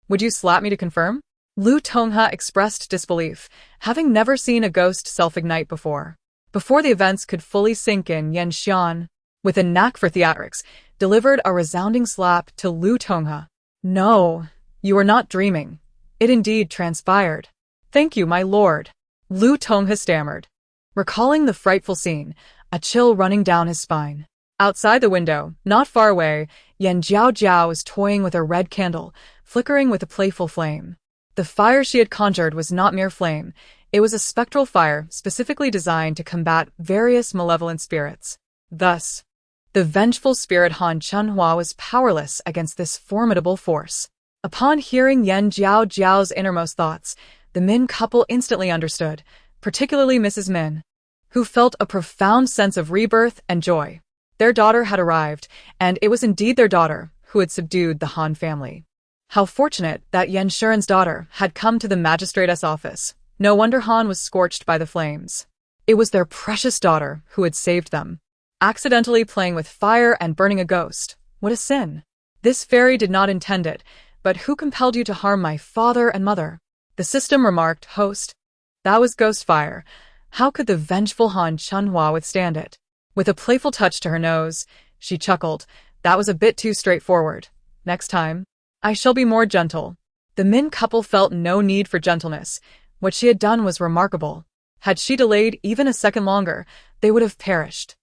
Would you slap me to confirm? Lu Tonghe expressed disbelief, having never seen a ghost self-ignite before. Before the events could fully sink in, Yan Xian, with a knack for theatrics, delivered a resounding slap to Lu Tonghe. No, you are not dreaming. It indeed transpired. Thank you, my lord. Lu Tonghe stammered, recalling the frightful scene, a chill running down his spine. Outside the window, not far away, Jiaojiao was toying with a red candle, flickering with a playful flame. The fire she had conjured was not mere flame. It was a spectral fire specifically designed to combat various malevolent spirits. Thus, the vengeful spirit Han Chunhua was powerless against this formidable force. Upon hearing Jiaojiao's innermost thoughts, the Min couple instantly understood, particularly Mrs. Min, who felt a profound sense of rebirth and joy. Their daughter had arrived, and it was indeed their daughter who had subdued the Han family. How fortunate that Yan Shuren's daughter had come to the magistrate's office. No wonder Han was scorched by the flames. It was their precious daughter who had saved them. Accidentally playing with fire and burning a ghost. What a sin. This fairy did not intend it, but who compelled you to harm my father and mother? The system remarked, host. That was ghost fire. How could the vengeful Han Chunhua withstand it? With a playful touch to her nose, she chuckled. That was a bit too straightforward. Next time, I shall be more gentle. The Min couple felt no need for gentleness. What she had done was remarkable. Had she delayed even a second longer, they would have perished.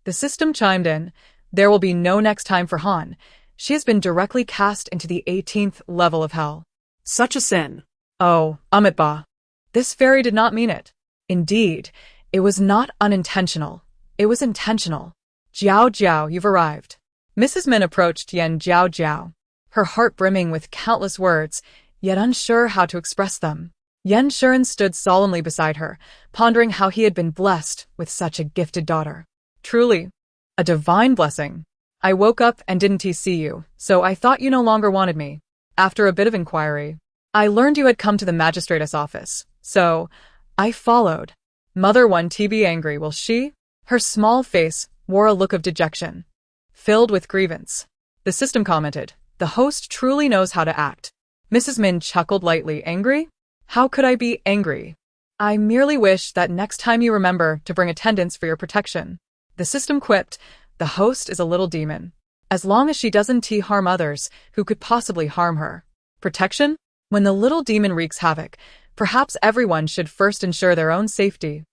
The system chimed in. There will be no next time for Han. She has been directly cast into the 18th level of hell. Such a sin. Oh, Amitba. This fairy did not mean it. Indeed, it was not unintentional. It was intentional. Jiaojiao, you've arrived. Mrs. Min approached Jiaojiao, her heart brimming with countless words, yet unsure how to express them. Yan Shuren stood solemnly beside her, pondering how he had been blessed with such a gifted daughter. Truly, a divine blessing. I woke up and didn't see you, so I thought you no longer wanted me. After a bit of inquiry, I learned you had come to the magistrate's office, so I followed. Mother won't be angry, will she? Her small face wore a look of dejection, filled with grievance. The system commented, the host truly knows how to act. Mrs. Min chuckled lightly. Angry? How could I be angry? I merely wish that next time you remember to bring attendants for your protection. The system quipped, the host is a little demon. As long as she doesn't harm others who could possibly harm her. Protection? When the little demon wreaks havoc, perhaps everyone should first ensure their own safety.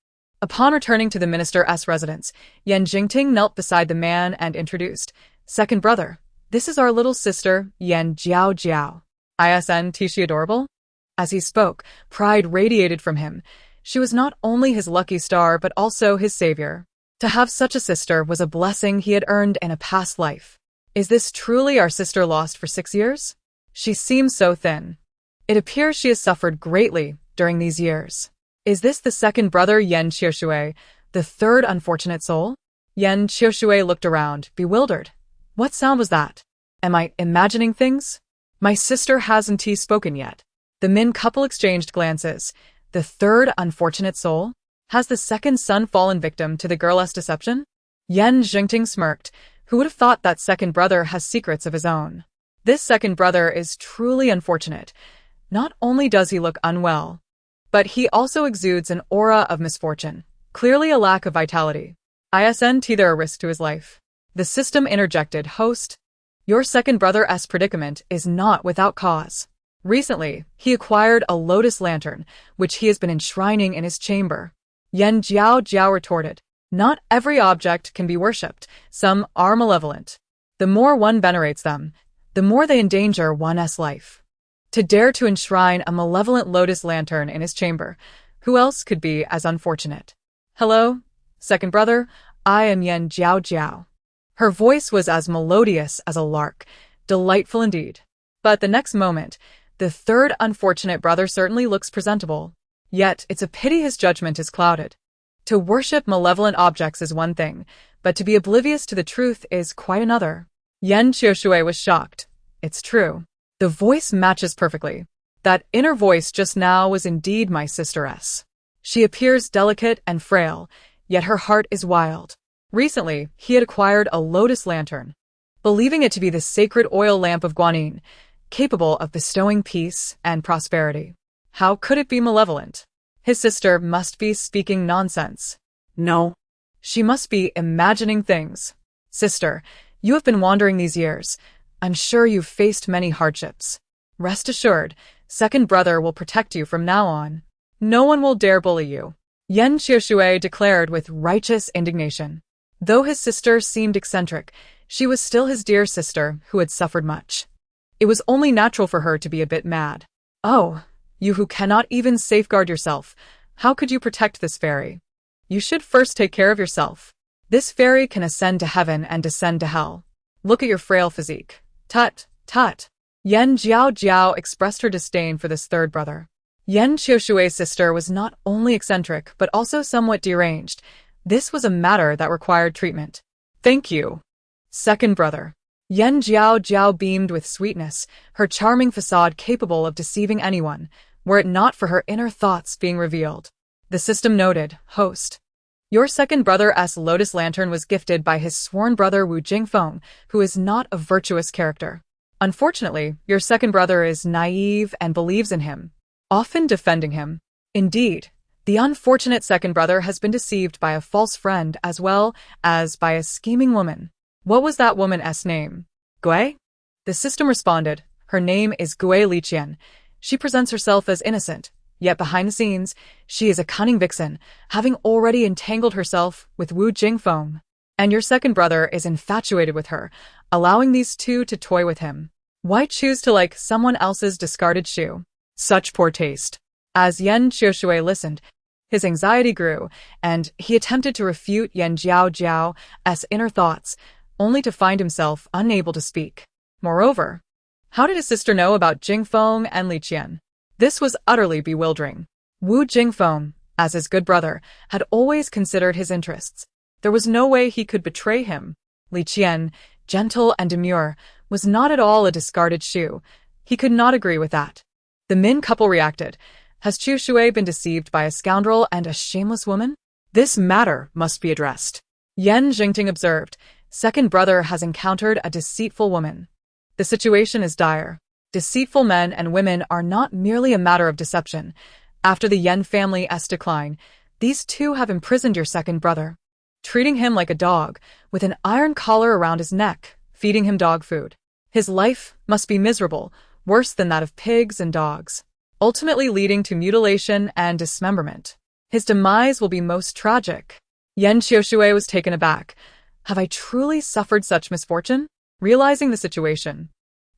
Upon returning to the minister's residence, Yan Jingting knelt beside the man and introduced, second brother, this is our little sister, Yan Jiaojiao. Isn't she adorable? As he spoke, pride radiated from him. She was not only his lucky star but also his savior. To have such a sister was a blessing he had earned in a past life. Is this truly our sister lost for 6 years? She seems so thin. It appears she has suffered greatly during these years. Is this the second brother Yan Qiushui, the third unfortunate soul? Yan Qiushui looked around, bewildered. What sound was that? Am I imagining things? My sister hasn't spoken yet. The Min couple exchanged glances. The third unfortunate soul? Has the second son fallen victim to the girl's deception? Yan Jingting smirked. Who would have thought that second brother has secrets of his own? This second brother is truly unfortunate. Not only does he look unwell, but he also exudes an aura of misfortune, clearly a lack of vitality. Isn't there a risk to his life? The system interjected, host. Your second brother's predicament is not without cause. Recently, he acquired a lotus lantern, which he has been enshrining in his chamber. Yan Jiaojiao retorted, not every object can be worshipped, some are malevolent. The more one venerates them, the more they endanger one's life. To dare to enshrine a malevolent lotus lantern in his chamber, who else could be as unfortunate? Hello, second brother, I am Yan Jiaojiao. Her voice was as melodious as a lark, delightful indeed. But the next moment, the third unfortunate brother certainly looks presentable. Yet it's a pity his judgment is clouded. To worship malevolent objects is one thing, but to be oblivious to the truth is quite another. Yan Qiushui was shocked. It's true. The voice matches perfectly. That inner voice just now was indeed my sister's. She appears delicate and frail, yet her heart is wild. Recently, he had acquired a lotus lantern, believing it to be the sacred oil lamp of Guanyin, capable of bestowing peace and prosperity. How could it be malevolent? His sister must be speaking nonsense. No. She must be imagining things. Sister, you have been wandering these years. I'm sure you've faced many hardships. Rest assured, second brother will protect you from now on. No one will dare bully you. Yan Qiushui declared with righteous indignation. Though his sister seemed eccentric, she was still his dear sister who had suffered much. It was only natural for her to be a bit mad. Oh, you who cannot even safeguard yourself, how could you protect this fairy? You should first take care of yourself. This fairy can ascend to heaven and descend to hell. Look at your frail physique. Tut, tut. Yan Jiaojiao expressed her disdain for this third brother. Yan Qiushui's sister was not only eccentric but also somewhat deranged. This was a matter that required treatment. Thank you. Second brother. Yan Jiaojiao beamed with sweetness, her charming facade capable of deceiving anyone, were it not for her inner thoughts being revealed. The system noted, host. Your second brother's lotus lantern was gifted by his sworn brother Wu Jingfeng, who is not a virtuous character. Unfortunately, your second brother is naive and believes in him, often defending him. Indeed, the unfortunate second brother has been deceived by a false friend as well as by a scheming woman. What was that woman's name? Gui? The system responded, her name is Gui Liqian. She presents herself as innocent, yet behind the scenes, she is a cunning vixen, having already entangled herself with Wu Jingfeng. And your second brother is infatuated with her, allowing these two to toy with him. Why choose to like someone else's discarded shoe? Such poor taste. As Yan Qiushui listened, his anxiety grew, and he attempted to refute Yan Jiaojiao's inner thoughts, only to find himself unable to speak. Moreover, how did his sister know about Jingfeng and Liqian? This was utterly bewildering. Wu Jingfeng, as his good brother, had always considered his interests. There was no way he could betray him. Liqian, gentle and demure, was not at all a discarded shoe. He could not agree with that. The Min couple reacted. Has Qiushui been deceived by a scoundrel and a shameless woman? This matter must be addressed. Yan Jingting observed. Second brother has encountered a deceitful woman. The situation is dire. Deceitful men and women are not merely a matter of deception. After the Yan family's decline, these two have imprisoned your second brother, treating him like a dog, with an iron collar around his neck, feeding him dog food. His life must be miserable, worse than that of pigs and dogs, ultimately leading to mutilation and dismemberment. His demise will be most tragic. Yan Qiushui was taken aback. Have I truly suffered such misfortune? Realizing the situation,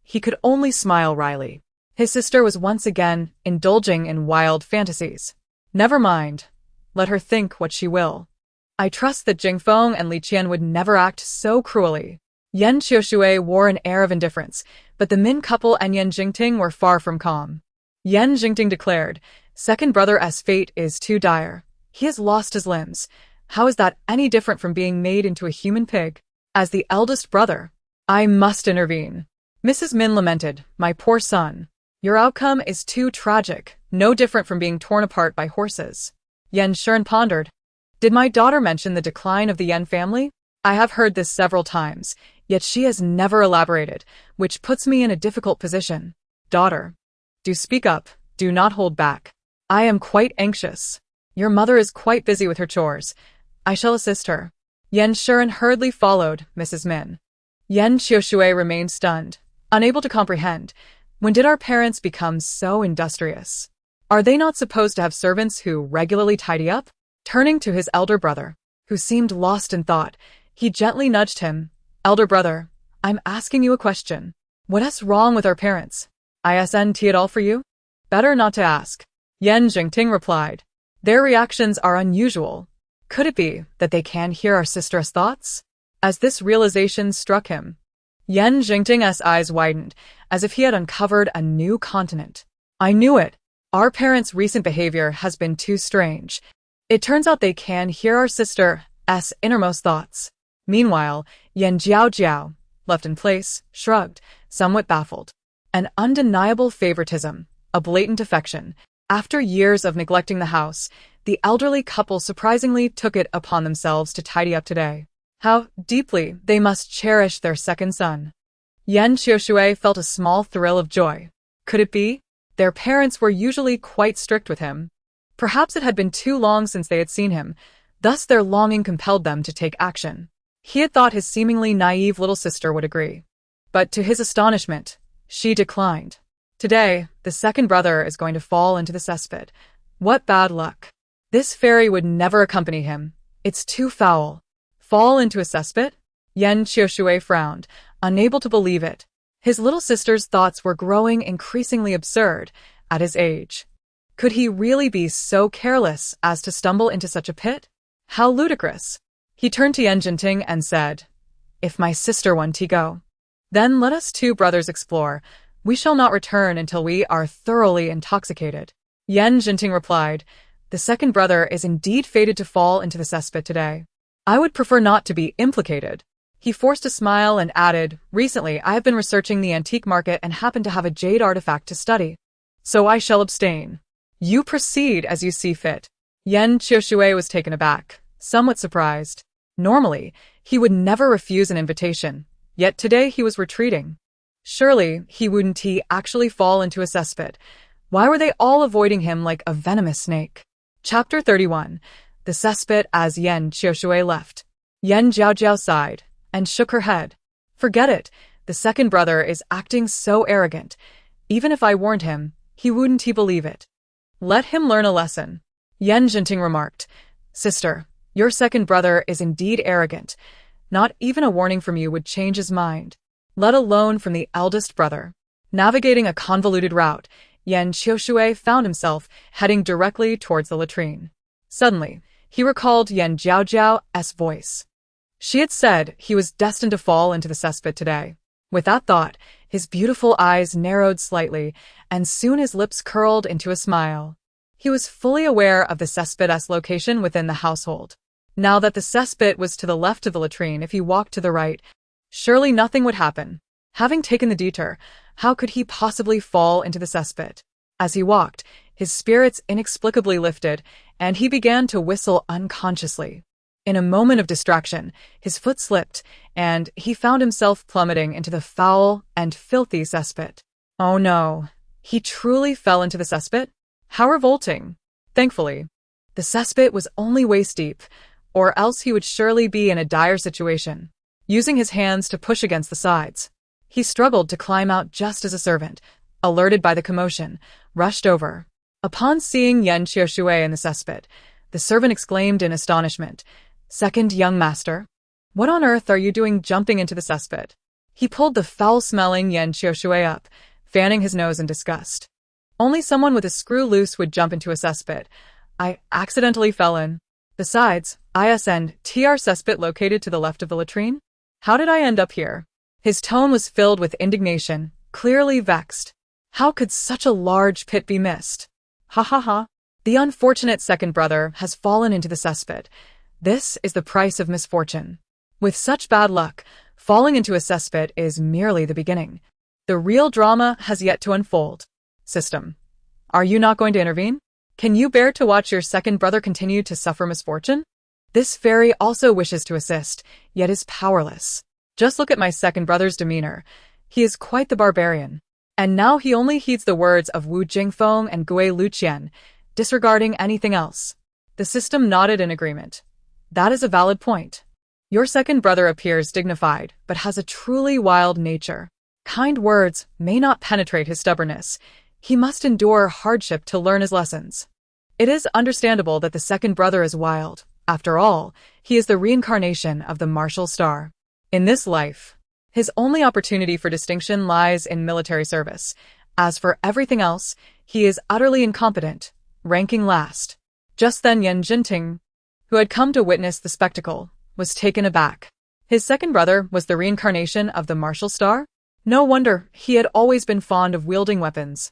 he could only smile wryly. His sister was once again indulging in wild fantasies. Never mind. Let her think what she will. I trust that Jingfeng and Liqian would never act so cruelly. Yan Qiushui wore an air of indifference, but the Min couple and Yan Jingting were far from calm. Yan Jingting declared, second brother's fate is too dire. He has lost his limbs. How is that any different from being made into a human pig? As the eldest brother, I must intervene. Mrs. Min lamented, my poor son. Your outcome is too tragic, no different from being torn apart by horses. Yan Shuren pondered. Did my daughter mention the decline of the Yan family? I have heard this several times, yet she has never elaborated, which puts me in a difficult position. Daughter, do speak up, do not hold back. I am quite anxious. Your mother is quite busy with her chores. I shall assist her. Yan Shuren hurriedly followed Mrs. Min. Yan Qiushui remained stunned, unable to comprehend. When did our parents become so industrious? Are they not supposed to have servants who regularly tidy up? Turning to his elder brother, who seemed lost in thought, he gently nudged him. Elder brother, I'm asking you a question. What's wrong with our parents? Isn't it all for you? Better not to ask. Yan Jingting replied. Their reactions are unusual. Could it be that they can hear our sister's thoughts? As this realization struck him, Yan Jingting's eyes widened, as if he had uncovered a new continent. I knew it. Our parents' recent behavior has been too strange. It turns out they can hear our sister's innermost thoughts. Meanwhile, Yan Jiaojiao, left in place, shrugged, somewhat baffled. An undeniable favoritism, a blatant affection. After years of neglecting the house, the elderly couple surprisingly took it upon themselves to tidy up today. How deeply they must cherish their second son. Yan Qiushui felt a small thrill of joy. Could it be? Their parents were usually quite strict with him. Perhaps it had been too long since they had seen him, thus their longing compelled them to take action. He had thought his seemingly naive little sister would agree. But to his astonishment, she declined. Today, the second brother is going to fall into the cesspit. What bad luck. This fairy would never accompany him. It's too foul. Fall into a cesspit? Yan Qiushui frowned, unable to believe it. His little sister's thoughts were growing increasingly absurd at his age. Could he really be so careless as to stumble into such a pit? How ludicrous. He turned to Reuniting and said, "If my sister won to go, then let us two brothers explore. We shall not return until we are thoroughly intoxicated." Reuniting replied, "The second brother is indeed fated to fall into the cesspit today. I would prefer not to be implicated." He forced a smile and added, "Recently I have been researching the antique market and happen to have a jade artifact to study. So I shall abstain. You proceed as you see fit." Yan Qiushui was taken aback, somewhat surprised. Normally, he would never refuse an invitation, yet today he was retreating. Surely, he wouldn't he actually fall into a cesspit. Why were they all avoiding him like a venomous snake? Chapter 31. The cesspit as Yan Qiushui left. Yan Jiaojiao sighed and shook her head. "Forget it. The second brother is acting so arrogant. Even if I warned him, he wouldn't he believe it. Let him learn a lesson." Reuniting remarked, "Sister, your second brother is indeed arrogant. Not even a warning from you would change his mind, let alone from the eldest brother." Navigating a convoluted route, Yan Qiushui found himself heading directly towards the latrine. Suddenly, he recalled Yan Jiaojiao's voice. She had said he was destined to fall into the cesspit today. With that thought, his beautiful eyes narrowed slightly, and soon his lips curled into a smile. He was fully aware of the cesspit's location within the household. Now that the cesspit was to the left of the latrine, if he walked to the right, surely nothing would happen. Having taken the detour, how could he possibly fall into the cesspit? As he walked, his spirits inexplicably lifted, and he began to whistle unconsciously. In a moment of distraction, his foot slipped, and he found himself plummeting into the foul and filthy cesspit. Oh no, he truly fell into the cesspit? How revolting. Thankfully, the cesspit was only waist-deep, or else he would surely be in a dire situation. Using his hands to push against the sides, he struggled to climb out just as a servant, alerted by the commotion, rushed over. Upon seeing Yan Qiushui in the cesspit, the servant exclaimed in astonishment, "Second young master? What on earth are you doing jumping into the cesspit?" He pulled the foul-smelling Yan Qiushui up, fanning his nose in disgust. "Only someone with a screw loose would jump into a cesspit. I accidentally fell in. Besides, isn't our cesspit located to the left of the latrine? How did I end up here?" His tone was filled with indignation, clearly vexed. How could such a large pit be missed? Ha ha ha. The unfortunate second brother has fallen into the cesspit. This is the price of misfortune. With such bad luck, falling into a cesspit is merely the beginning. The real drama has yet to unfold. System. Are you not going to intervene? Can you bear to watch your second brother continue to suffer misfortune? This fairy also wishes to assist, yet is powerless. Just look at my second brother's demeanor. He is quite the barbarian. And now he only heeds the words of Wu Jingfeng and Gui Luqian, disregarding anything else. The system nodded in agreement. That is a valid point. Your second brother appears dignified, but has a truly wild nature. Kind words may not penetrate his stubbornness. He must endure hardship to learn his lessons. It is understandable that the second brother is wild. After all, he is the reincarnation of the martial star. In this life, his only opportunity for distinction lies in military service. As for everything else, he is utterly incompetent, ranking last. Just then Reuniting, who had come to witness the spectacle, was taken aback. His second brother was the reincarnation of the martial star? No wonder he had always been fond of wielding weapons.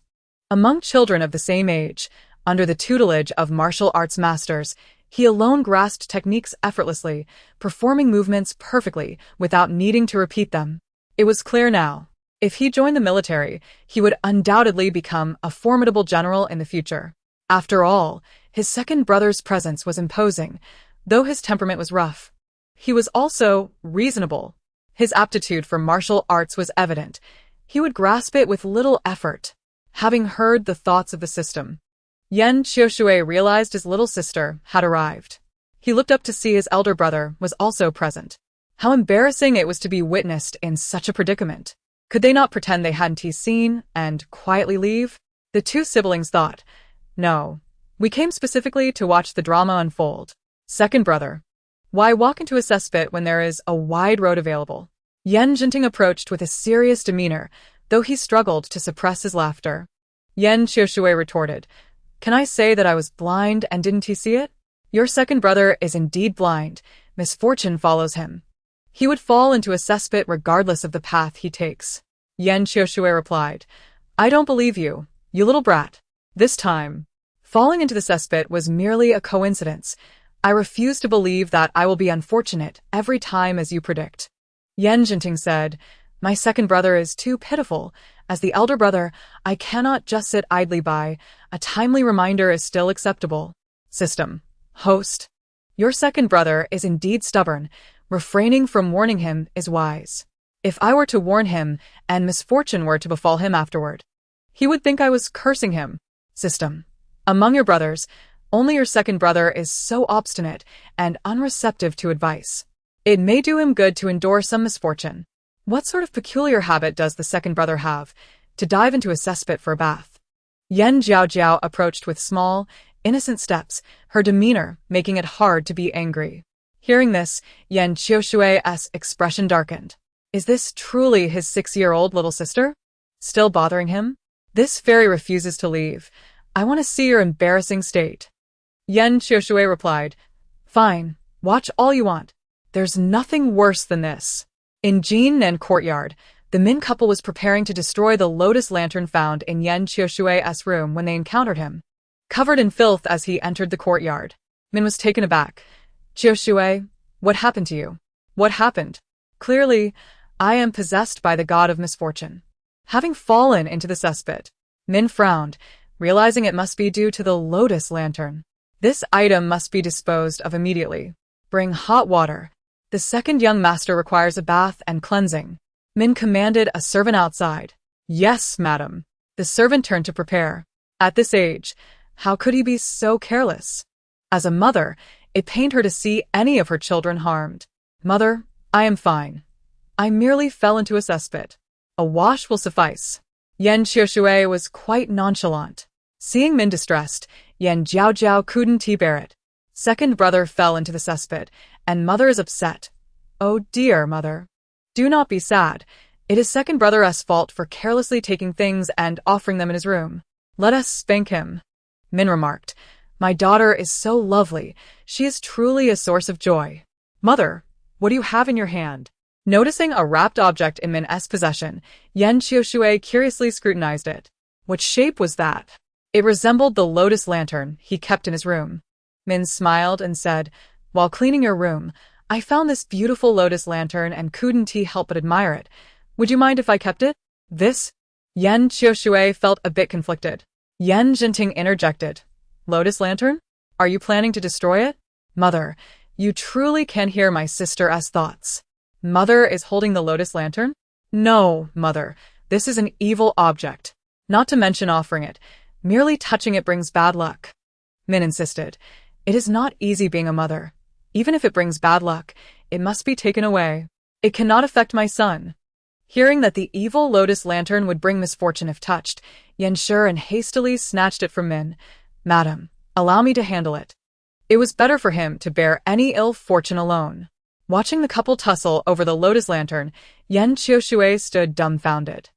Among children of the same age, under the tutelage of martial arts masters, he alone grasped techniques effortlessly, performing movements perfectly without needing to repeat them. It was clear now. If he joined the military, he would undoubtedly become a formidable general in the future. After all, his second brother's presence was imposing, though his temperament was rough. He was also reasonable. His aptitude for martial arts was evident. He would grasp it with little effort. Having heard the thoughts of the system, Yan Qiushui realized his little sister had arrived. He looked up to see his elder brother was also present. How embarrassing it was to be witnessed in such a predicament. Could they not pretend they hadn't seen and quietly leave? The two siblings thought, no. We came specifically to watch the drama unfold. Second brother. Why walk into a cesspit when there is a wide road available? Jiaojiao approached with a serious demeanor, though he struggled to suppress his laughter. Jiaojiao retorted, can I say that I was blind and didn't see it? Your second brother is indeed blind. Misfortune follows him. He would fall into a cesspit regardless of the path he takes. Jiaojiao replied, I don't believe you, you little brat. This time, falling into the cesspit was merely a coincidence. I refuse to believe that I will be unfortunate every time as you predict. Jiaojiao said, my second brother is too pitiful. As the elder brother, I cannot just sit idly by. A timely reminder is still acceptable. System. Host. Your second brother is indeed stubborn. Refraining from warning him is wise. If I were to warn him, and misfortune were to befall him afterward, he would think I was cursing him. System. Among your brothers, only your second brother is so obstinate and unreceptive to advice. It may do him good to endure some misfortune. What sort of peculiar habit does the second brother have? To dive into a cesspit for a bath. Jiaojiao approached with small, innocent steps, her demeanor making it hard to be angry. Hearing this, Jiaojio's expression darkened. Is this truly his 6-year-old little sister? Still bothering him? This fairy refuses to leave. I want to see your embarrassing state. Jiaojio replied, fine, watch all you want. There's nothing worse than this. In Jianan courtyard, the Min couple was preparing to destroy the lotus lantern found in Jiaojio's room when they encountered him. Covered in filth as he entered the courtyard, Min was taken aback. Jiaojio, what happened to you? What happened? Clearly, I am possessed by the god of misfortune. Having fallen into the cesspit, Min frowned, realizing it must be due to the lotus lantern. This item must be disposed of immediately. Bring hot water. The second young master requires a bath and cleansing. Min commanded a servant outside. Yes, madam. The servant turned to prepare. At this age, how could he be so careless? As a mother, it pained her to see any of her children harmed. Mother, I am fine. I merely fell into a cesspit. A wash will suffice. Jiaojiao was quite nonchalant. Seeing Min distressed, Jiaojiao couldn't bear it. Second brother fell into the cesspit, and mother is upset. Oh dear, mother. Do not be sad. It is second brother's fault for carelessly taking things and offering them in his room. Let us spank him. Min remarked, my daughter is so lovely. She is truly a source of joy. Mother, what do you have in your hand? Noticing a wrapped object in Min's possession, Jiaojiao curiously scrutinized it. What shape was that? It resembled the lotus lantern he kept in his room. Min smiled and said, while cleaning your room, I found this beautiful lotus lantern and couldn't help but admire it. Would you mind if I kept it? This? Jiaojiao felt a bit conflicted. Jiaojiao interjected. Lotus lantern? Are you planning to destroy it? Mother, you truly can hear my sister's thoughts. Mother is holding the lotus lantern? No, mother, this is an evil object. Not to mention offering it. Merely touching it brings bad luck. Min insisted. It is not easy being a mother. Even if it brings bad luck, it must be taken away. It cannot affect my son. Hearing that the evil lotus lantern would bring misfortune if touched, Jiaojiao hastily snatched it from Min. Madam, allow me to handle it. It was better for him to bear any ill fortune alone. Watching the couple tussle over the lotus lantern, Jiaojiao stood dumbfounded.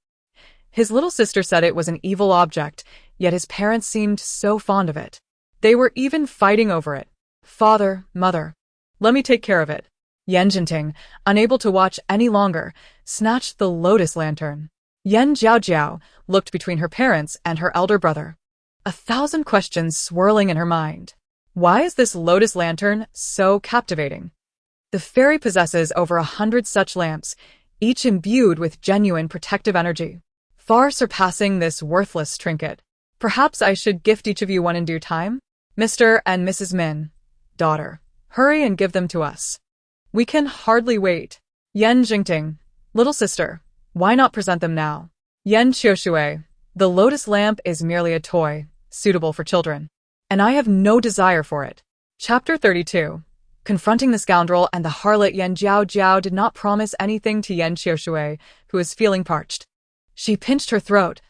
His little sister said it was an evil object, yet his parents seemed so fond of it. They were even fighting over it. Father, mother, let me take care of it. Jiaojiao, unable to watch any longer, snatched the lotus lantern. Jiaojiao looked between her parents and her elder brother. 1,000 questions swirling in her mind. Why is this lotus lantern so captivating? The fairy possesses over 100 such lamps, each imbued with genuine protective energy, far surpassing this worthless trinket. Perhaps I should gift each of you one in due time? Mr. and Mrs. Min, daughter, hurry and give them to us. We can hardly wait. Jiaojiao, little sister, why not present them now? Jiaojiao, the lotus lamp is merely a toy, suitable for children, and I have no desire for it. Chapter 32. Confronting the scoundrel and the harlot Yan Jiaojiao did not promise anything to Yan Xiaoshui, who was feeling parched. She pinched her throat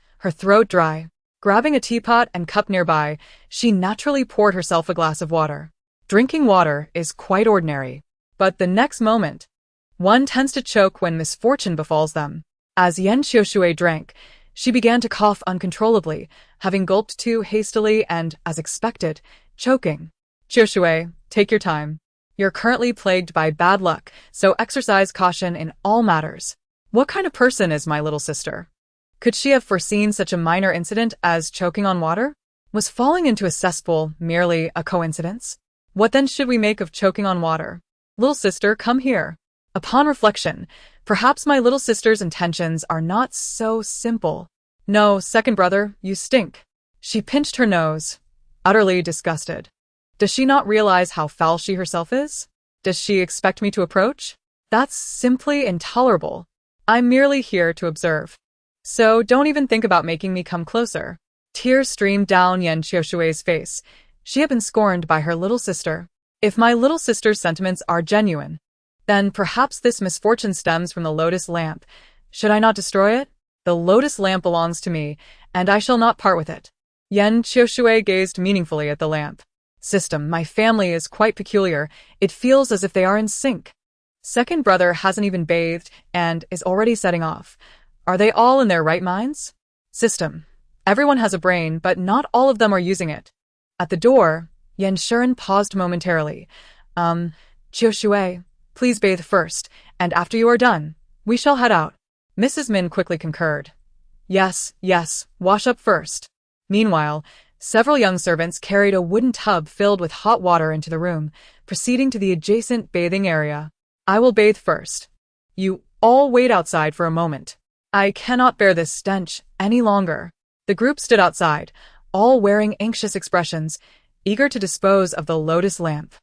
dry. Grabbing a teapot and cup nearby, she naturally poured herself a glass of water. Drinking water is quite ordinary. But the next moment, one tends to choke when misfortune befalls them. As Yan Xiaoshui drank, she began to cough uncontrollably, having gulped too hastily and, as expected, choking. Xiaoshui, take your time. You're currently plagued by bad luck, so exercise caution in all matters. What kind of person is my little sister? Could she have foreseen such a minor incident as choking on water? Was falling into a cesspool merely a coincidence? What then should we make of choking on water? Little sister, come here. Upon reflection, perhaps my little sister's intentions are not so simple. No, second brother, you stink. She pinched her nose, utterly disgusted. Does she not realize how foul she herself is? Does she expect me to approach? That's simply intolerable. I'm merely here to observe. So don't even think about making me come closer. Tears streamed down Yan Xiaoshui's face. She had been scorned by her little sister. If my little sister's sentiments are genuine, then perhaps this misfortune stems from the lotus lamp. Should I not destroy it? The lotus lamp belongs to me, and I shall not part with it. Yan Xiaoshui gazed meaningfully at the lamp. System, my family is quite peculiar. It feels as if they are in sync. Second brother hasn't even bathed and is already setting off. Are they all in their right minds? System. Everyone has a brain, but not all of them are using it. At the door, Yan Shuren paused momentarily. Xiaoshui, please bathe first, and after you are done, we shall head out. Mrs. Min quickly concurred. Yes, wash up first. Meanwhile, several young servants carried a wooden tub filled with hot water into the room, proceeding to the adjacent bathing area. I will bathe first. You all wait outside for a moment. I cannot bear this stench any longer. The group stood outside, all wearing anxious expressions, eager to dispose of the lotus lamp.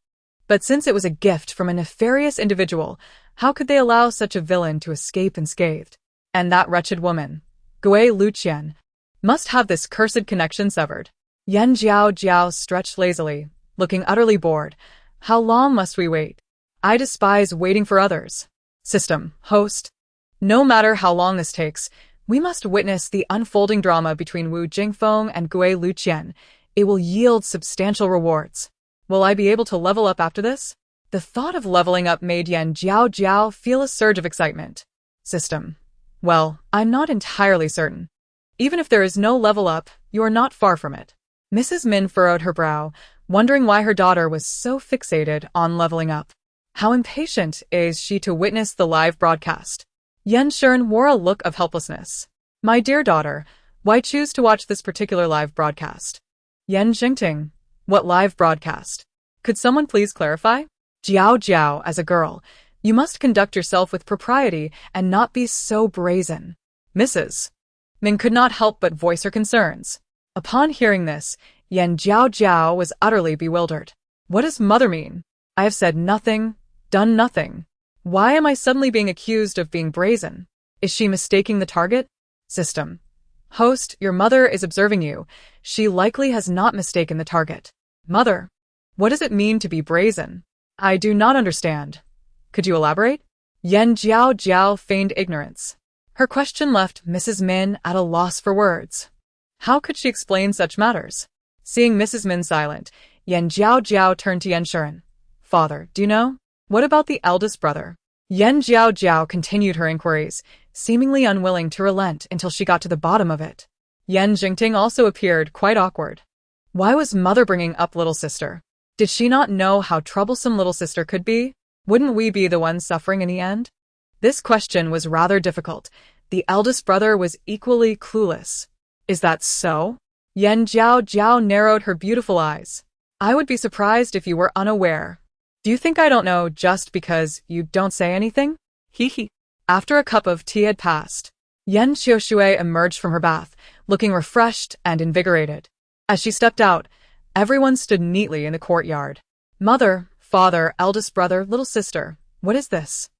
But since it was a gift from a nefarious individual, how could they allow such a villain to escape unscathed? And that wretched woman, Gui Luqian, must have this cursed connection severed. Yan Jiaojiao stretched lazily, looking utterly bored. How long must we wait? I despise waiting for others. System, host. No matter how long this takes, we must witness the unfolding drama between Wu Jingfeng and Gui Luqian. It will yield substantial rewards. Will I be able to level up after this? The thought of leveling up made Yan Jiaojiao feel a surge of excitement. System. Well, I'm not entirely certain. Even if there is no level up, you are not far from it. Mrs. Min furrowed her brow, wondering why her daughter was so fixated on leveling up. How impatient is she to witness the live broadcast? Yan Shuren wore a look of helplessness. My dear daughter, why choose to watch this particular live broadcast? Yan Jingting. What live broadcast? Could someone please clarify? Jiaojiao, as a girl, you must conduct yourself with propriety and not be so brazen. Mrs. Min could not help but voice her concerns. Upon hearing this, Yan Jiaojiao was utterly bewildered. What does mother mean? I have said nothing, done nothing. Why am I suddenly being accused of being brazen? Is she mistaking the target? System. Host, your mother is observing you. She likely has not mistaken the target. Mother. What does it mean to be brazen? I do not understand. Could you elaborate? Yan Jiaojiao feigned ignorance. Her question left Mrs. Min at a loss for words. How could she explain such matters? Seeing Mrs. Min silent, Yan Jiaojiao turned to Yan Shuren. Father, do you know? What about the eldest brother? Yan Jiaojiao continued her inquiries, seemingly unwilling to relent until she got to the bottom of it. Yan Jingting also appeared quite awkward. Why was mother bringing up little sister? Did she not know how troublesome little sister could be? Wouldn't we be the ones suffering in the end? This question was rather difficult. The eldest brother was equally clueless. Is that so? Yan Jiaojiao narrowed her beautiful eyes. I would be surprised if you were unaware. Do you think I don't know just because you don't say anything? Hee. After a cup of tea had passed, Yan Xiaoshui emerged from her bath, looking refreshed and invigorated. As she stepped out, everyone stood neatly in the courtyard. Mother, father, eldest brother, little sister, what is this?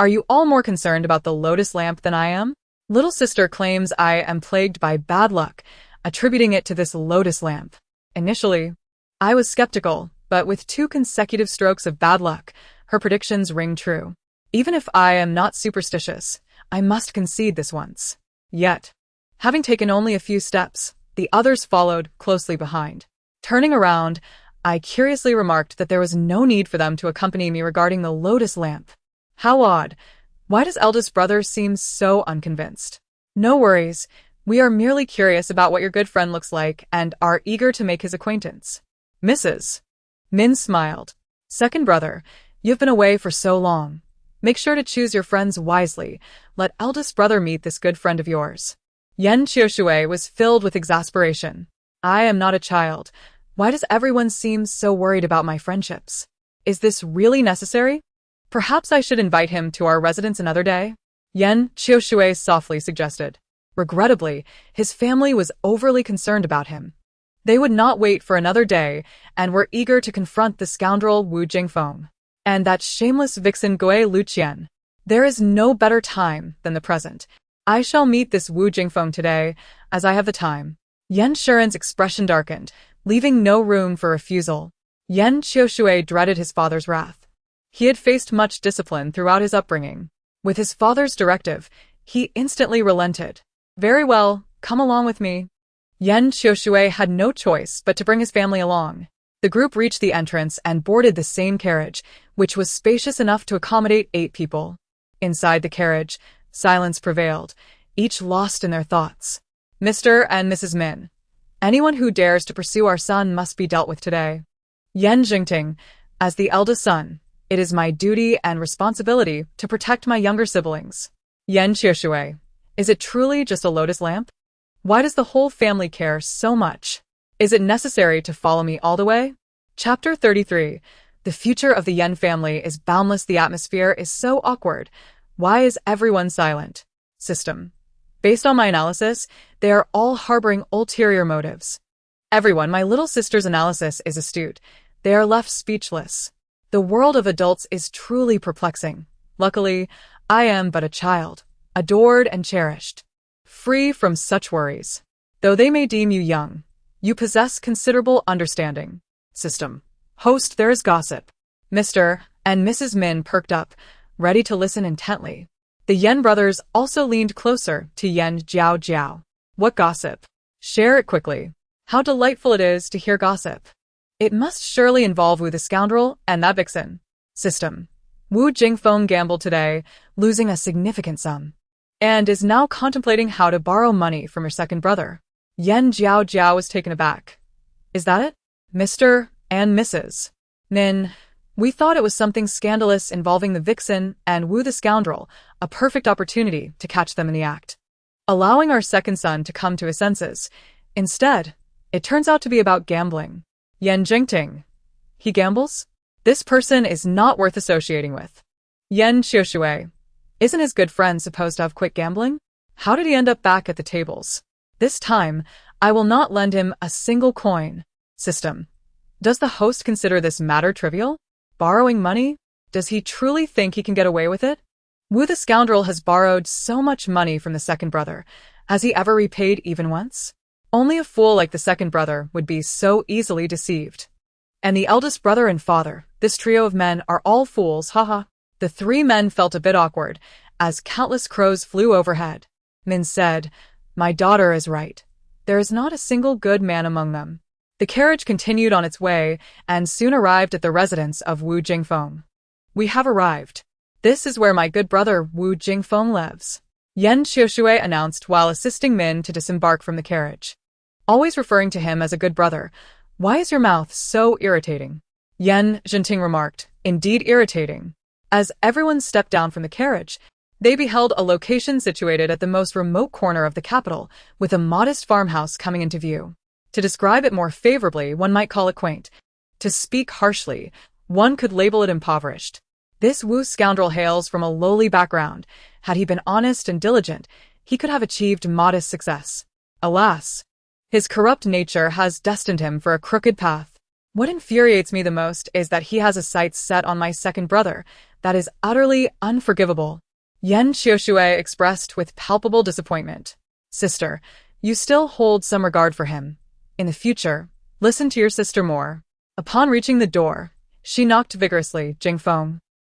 Are you all more concerned about the lotus lamp than I am? Little sister claims I am plagued by bad luck, attributing it to this lotus lamp. Initially, I was skeptical, but with 2 consecutive strokes of bad luck, her predictions ring true. Even if I am not superstitious, I must concede this once. Yet, having taken only a few steps, the others followed closely behind. Turning around, I curiously remarked that there was no need for them to accompany me regarding the lotus lamp. How odd. Why does eldest brother seem so unconvinced? No worries. We are merely curious about what your good friend looks like and are eager to make his acquaintance. Mrs. Min smiled. Second brother, you've been away for so long. Make sure to choose your friends wisely. Let eldest brother meet this good friend of yours. Yan Qiushui was filled with exasperation. I am not a child. Why does everyone seem so worried about my friendships? Is this really necessary? Perhaps I should invite him to our residence another day? Yan Qiushui softly suggested. Regrettably, his family was overly concerned about him. They would not wait for another day and were eager to confront the scoundrel Wu Jingfeng and that shameless vixen Gui Luqian. There is no better time than the present. I shall meet this Wu Jingfeng today, as I have the time. Yan Shuren's expression darkened, leaving no room for refusal. Yan Qiushui dreaded his father's wrath. He had faced much discipline throughout his upbringing. With his father's directive, he instantly relented. Very well, come along with me. Yan Qiushui had no choice but to bring his family along. The group reached the entrance and boarded the same carriage, which was spacious enough to accommodate 8 people. Inside the carriage, silence prevailed, each lost in their thoughts. Mr. and Mrs. Min. Anyone who dares to pursue our son must be dealt with today. Yan Jingting, as the eldest son, it is my duty and responsibility to protect my younger siblings. Yan Qiushui, is it truly just a lotus lamp? Why does the whole family care so much? Is it necessary to follow me all the way? Chapter 33. The future of the Yan family is boundless. The atmosphere is so awkward. Why is everyone silent? System. Based on my analysis, they are all harboring ulterior motives. Everyone, my little sister's analysis is astute. They are left speechless. The world of adults is truly perplexing. Luckily, I am but a child, adored and cherished, free from such worries. Though they may deem you young, you possess considerable understanding. System. Host, there is gossip. Mr. and Mrs. Min perked up, ready to listen intently. The Yan brothers also leaned closer to Yan Jiaojiao. What gossip? Share it quickly. How delightful it is to hear gossip. It must surely involve Wu the scoundrel and that vixen. System. Wu Jingfeng gambled today, losing a significant sum, and is now contemplating how to borrow money from her second brother. Yan Jiaojiao was taken aback. Is that it? Mr. and Mrs. Min, we thought it was something scandalous involving the vixen and Wu the scoundrel, a perfect opportunity to catch them in the act. Allowing our second son to come to his senses. Instead, it turns out to be about gambling. Yan Jingting. He gambles? This person is not worth associating with. Yan Qiushui. Isn't his good friend supposed to have quit gambling? How did he end up back at the tables? This time, I will not lend him a single coin. System. Does the host consider this matter trivial? Borrowing money? Does he truly think he can get away with it? Wu the scoundrel has borrowed so much money from the second brother. Has he ever repaid even once? Only a fool like the second brother would be so easily deceived. And the eldest brother and father, this trio of men are all fools, haha. The 3 men felt a bit awkward, as countless crows flew overhead. Min said, my daughter is right. There is not a single good man among them. The carriage continued on its way, and soon arrived at the residence of Wu Jingfeng. We have arrived. This is where my good brother Wu Jingfeng lives. Yan Qiushui announced while assisting Min to disembark from the carriage. Always referring to him as a good brother, why is your mouth so irritating? Yan Jingting remarked, indeed irritating. As everyone stepped down from the carriage, they beheld a location situated at the most remote corner of the capital, with a modest farmhouse coming into view. To describe it more favorably, one might call it quaint. To speak harshly, one could label it impoverished. This Wu scoundrel hails from a lowly background. Had he been honest and diligent, he could have achieved modest success. Alas, his corrupt nature has destined him for a crooked path. What infuriates me the most is that he has a sights set on my second brother. That is utterly unforgivable. Yan Qiushui expressed with palpable disappointment. Sister, you still hold some regard for him. In the future, listen to your sister more. Upon reaching the door, she knocked vigorously. Jingfeng.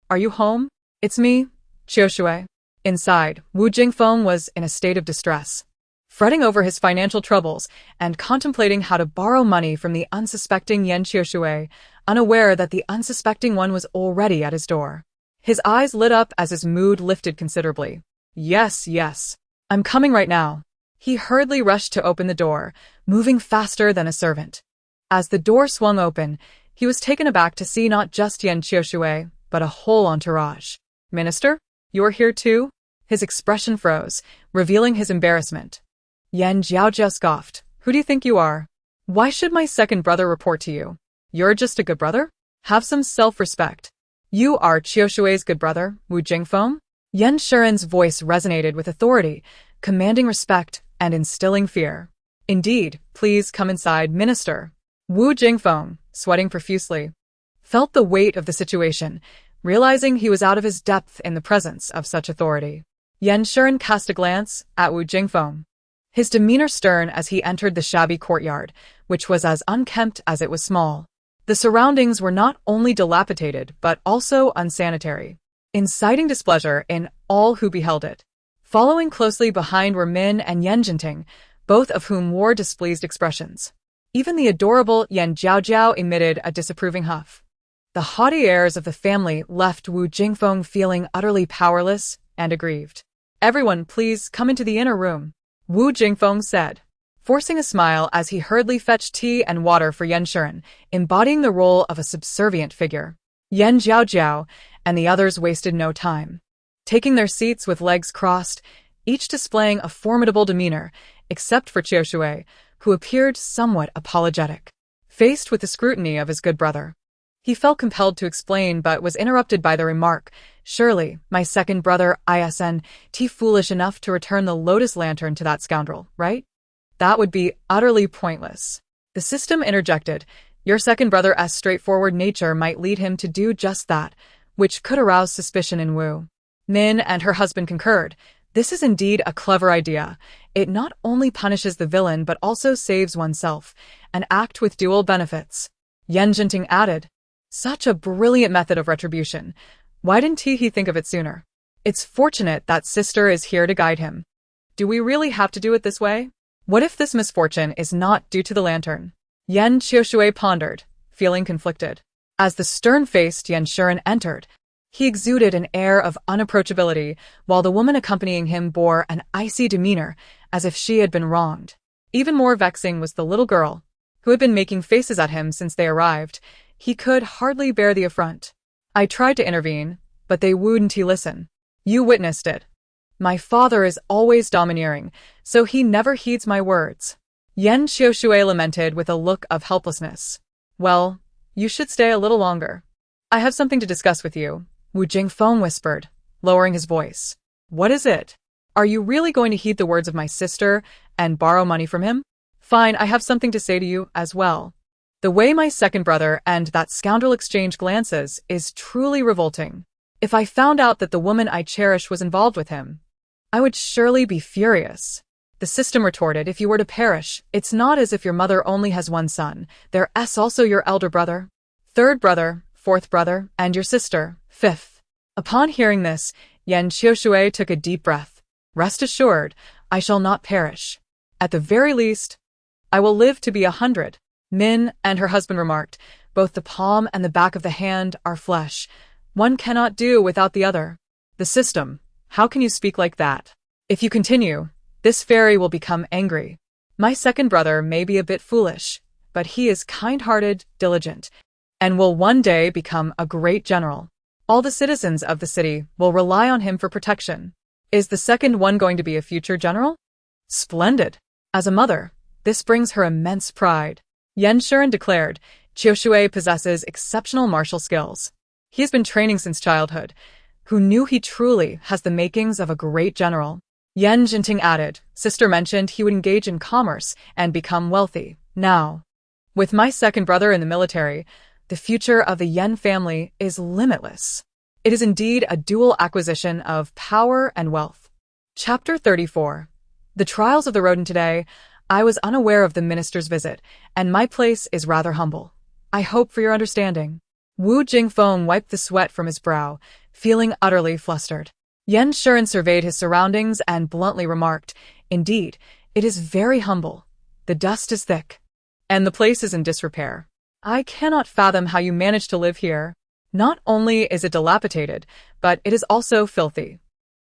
Are you home? It's me, Qiushui. Inside, Wu Jingfeng was in a state of distress, fretting over his financial troubles and contemplating how to borrow money from the unsuspecting Yan Qiushui, unaware that the unsuspecting one was already at his door. His eyes lit up as his mood lifted considerably. Yes, I'm coming right now. He hurriedly rushed to open the door, moving faster than a servant. As the door swung open, he was taken aback to see not just Yan Qiushui, but a whole entourage. Minister? You're here too? His expression froze, revealing his embarrassment. Yan Jiaojiao scoffed. Who do you think you are? Why should my second brother report to you? You're just a good brother? Have some self-respect. You are Qiushui's good brother, Wu Jingfeng? Yan Shuren's voice resonated with authority, commanding respect and instilling fear. Indeed, please come inside, Minister. Wu Jingfeng, sweating profusely, felt the weight of the situation, realizing he was out of his depth in the presence of such authority. Yan Shuren cast a glance at Wu Jingfeng, his demeanor stern as he entered the shabby courtyard, which was as unkempt as it was small. The surroundings were not only dilapidated but also unsanitary, inciting displeasure in all who beheld it. Following closely behind were Min and Yan Jinting, both of whom wore displeased expressions. Even the adorable Yan Jiaojiao emitted a disapproving huff. The haughty airs of the family left Wu Jingfeng feeling utterly powerless and aggrieved. Everyone, please come into the inner room, Wu Jingfeng said, forcing a smile as he hurriedly fetched tea and water for Yan Shuren, embodying the role of a subservient figure. Yan Jiaojiao and the others wasted no time, taking their seats with legs crossed, each displaying a formidable demeanor, except for Qiushui, who appeared somewhat apologetic. Faced with the scrutiny of his good brother, he felt compelled to explain but was interrupted by the remark, surely, my second brother isn't foolish enough to return the lotus lantern to that scoundrel, right? That would be utterly pointless. The system interjected, your second brother's straightforward nature might lead him to do just that, which could arouse suspicion in Wu. Min and her husband concurred. This is indeed a clever idea. It not only punishes the villain but also saves oneself, an act with dual benefits. Yan Jinting added, such a brilliant method of retribution. Why didn't he think of it sooner? It's fortunate that sister is here to guide him. Do we really have to do it this way? What if this misfortune is not due to the lantern? Yan Qiushui pondered, feeling conflicted. As the stern-faced Yan Shuren entered, he exuded an air of unapproachability, while the woman accompanying him bore an icy demeanor, as if she had been wronged. Even more vexing was the little girl, who had been making faces at him since they arrived. He could hardly bear the affront. I tried to intervene, but they wouldn't listen. You witnessed it. My father is always domineering, so he never heeds my words. Yan Qiushui lamented with a look of helplessness. Well, you should stay a little longer. I have something to discuss with you, Wu Jingfeng whispered, lowering his voice. What is it? Are you really going to heed the words of my sister and borrow money from him? Fine, I have something to say to you as well. The way my second brother and that scoundrel exchange glances is truly revolting. If I found out that the woman I cherish was involved with him, I would surely be furious. The system retorted, if you were to perish, it's not as if your mother only has one son, there's also your elder brother, third brother, fourth brother, and your sister, fifth. Upon hearing this, Yan Qiushui took a deep breath. Rest assured, I shall not perish. At the very least, I will live to be 100. Min and her husband remarked, both the palm and the back of the hand are flesh. One cannot do without the other. The system, how can you speak like that? If you continue, this fairy will become angry. My second brother may be a bit foolish, but he is kind-hearted, diligent, and will one day become a great general. All the citizens of the city will rely on him for protection. Is the second one going to be a future general? Splendid. As a mother, this brings her immense pride. Yan Shuren declared, Qiushui possesses exceptional martial skills. He has been training since childhood. Who knew he truly has the makings of a great general? Yan Jinting added, sister mentioned he would engage in commerce and become wealthy. Now, with my second brother in the military, the future of the Yan family is limitless. It is indeed a dual acquisition of power and wealth. Chapter 34. The trials of the rodent today. I was unaware of the minister's visit, and my place is rather humble. I hope for your understanding. Wu Jingfeng wiped the sweat from his brow, feeling utterly flustered. Yan Shuren surveyed his surroundings and bluntly remarked, "Indeed, it is very humble. The dust is thick, and the place is in disrepair. I cannot fathom how you manage to live here. Not only is it dilapidated, but it is also filthy.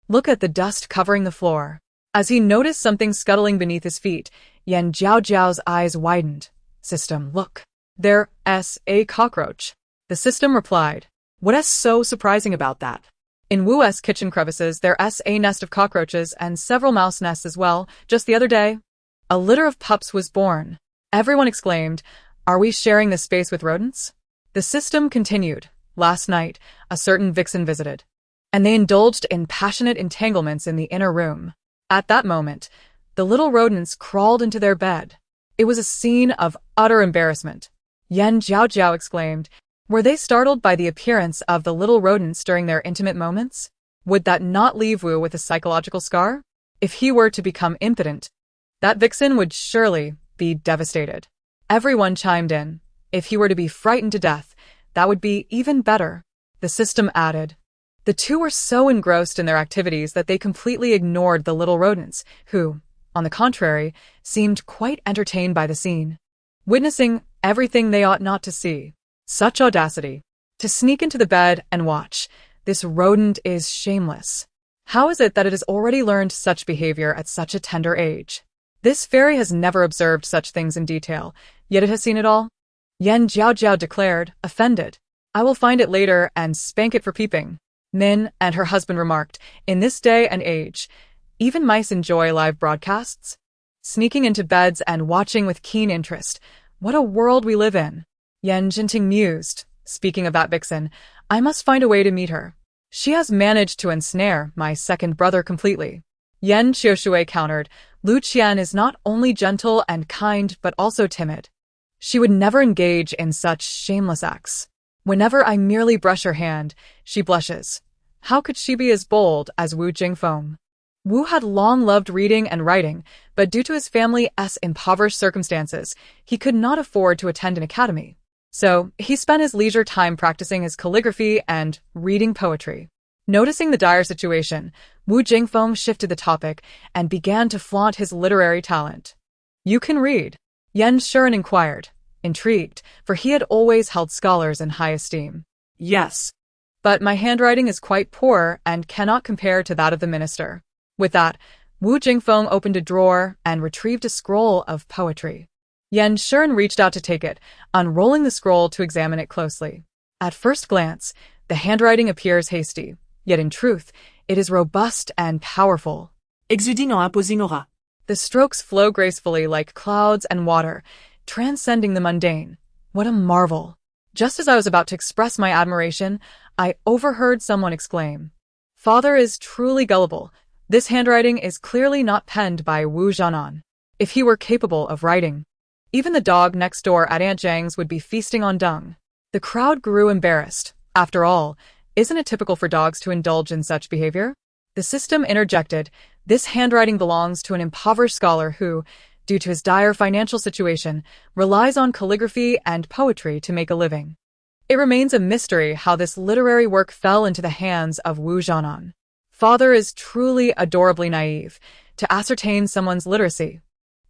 Look at the dust covering the floor." As he noticed something scuttling beneath his feet, Yan Jiaojiao's eyes widened. "System, look. There's a cockroach." The system replied, "What's so surprising about that? In Wu's kitchen crevices there's a nest of cockroaches and several mouse nests as well. Just the other day, a litter of pups was born." Everyone exclaimed, "Are we sharing this space with rodents?" The system continued, "Last night, a certain vixen visited, and they indulged in passionate entanglements in the inner room. At that moment, the little rodents crawled into their bed. It was a scene of utter embarrassment." Yan Jiaojiao exclaimed, "Were they startled by the appearance of the little rodents during their intimate moments? Would that not leave Wu with a psychological scar? If he were to become impotent, that vixen would surely be devastated." Everyone chimed in. "If he were to be frightened to death, that would be even better." The system added. The two were so engrossed in their activities that they completely ignored the little rodents, who, on the contrary, seemed quite entertained by the scene, witnessing everything they ought not to see. Such audacity! To sneak into the bed and watch. This rodent is shameless. How is it that it has already learned such behavior at such a tender age? This fairy has never observed such things in detail, yet it has seen it all. Yan Jiaojiao declared, offended. "I will find it later and spank it for peeping." Min and her husband remarked, "In this day and age, even mice enjoy live broadcasts? Sneaking into beds and watching with keen interest. What a world we live in." Yan Jinting mused, "Speaking of that vixen, I must find a way to meet her. She has managed to ensnare my second brother completely." Yan Qiushui countered, "Lu Qian is not only gentle and kind but also timid. She would never engage in such shameless acts. Whenever I merely brush her hand, she blushes. How could she be as bold as Wu Jingfeng?" Wu had long loved reading and writing, but due to his family's impoverished circumstances, he could not afford to attend an academy. So, he spent his leisure time practicing his calligraphy and reading poetry. Noticing the dire situation, Wu Jingfeng shifted the topic and began to flaunt his literary talent. "You can read?" Yan Shuren inquired, intrigued, for he had always held scholars in high esteem. "Yes. But my handwriting is quite poor and cannot compare to that of the minister." With that, Wu Jingfeng opened a drawer and retrieved a scroll of poetry. Yan Shuren reached out to take it, unrolling the scroll to examine it closely. At first glance, the handwriting appears hasty, yet in truth, it is robust and powerful. Exuding en imposing aura. The strokes flow gracefully like clouds and water, transcending the mundane. What a marvel! Just as I was about to express my admiration, I overheard someone exclaim, "Father is truly gullible. This handwriting is clearly not penned by Wu Zhanan. If he were capable of writing, even the dog next door at Aunt Zhang's would be feasting on dung." The crowd grew embarrassed. After all, isn't it typical for dogs to indulge in such behavior? The system interjected, "This handwriting belongs to an impoverished scholar who, due to his dire financial situation, relies on calligraphy and poetry to make a living." It remains a mystery how this literary work fell into the hands of Wu Zhanan. Father is truly adorably naive. To ascertain someone's literacy,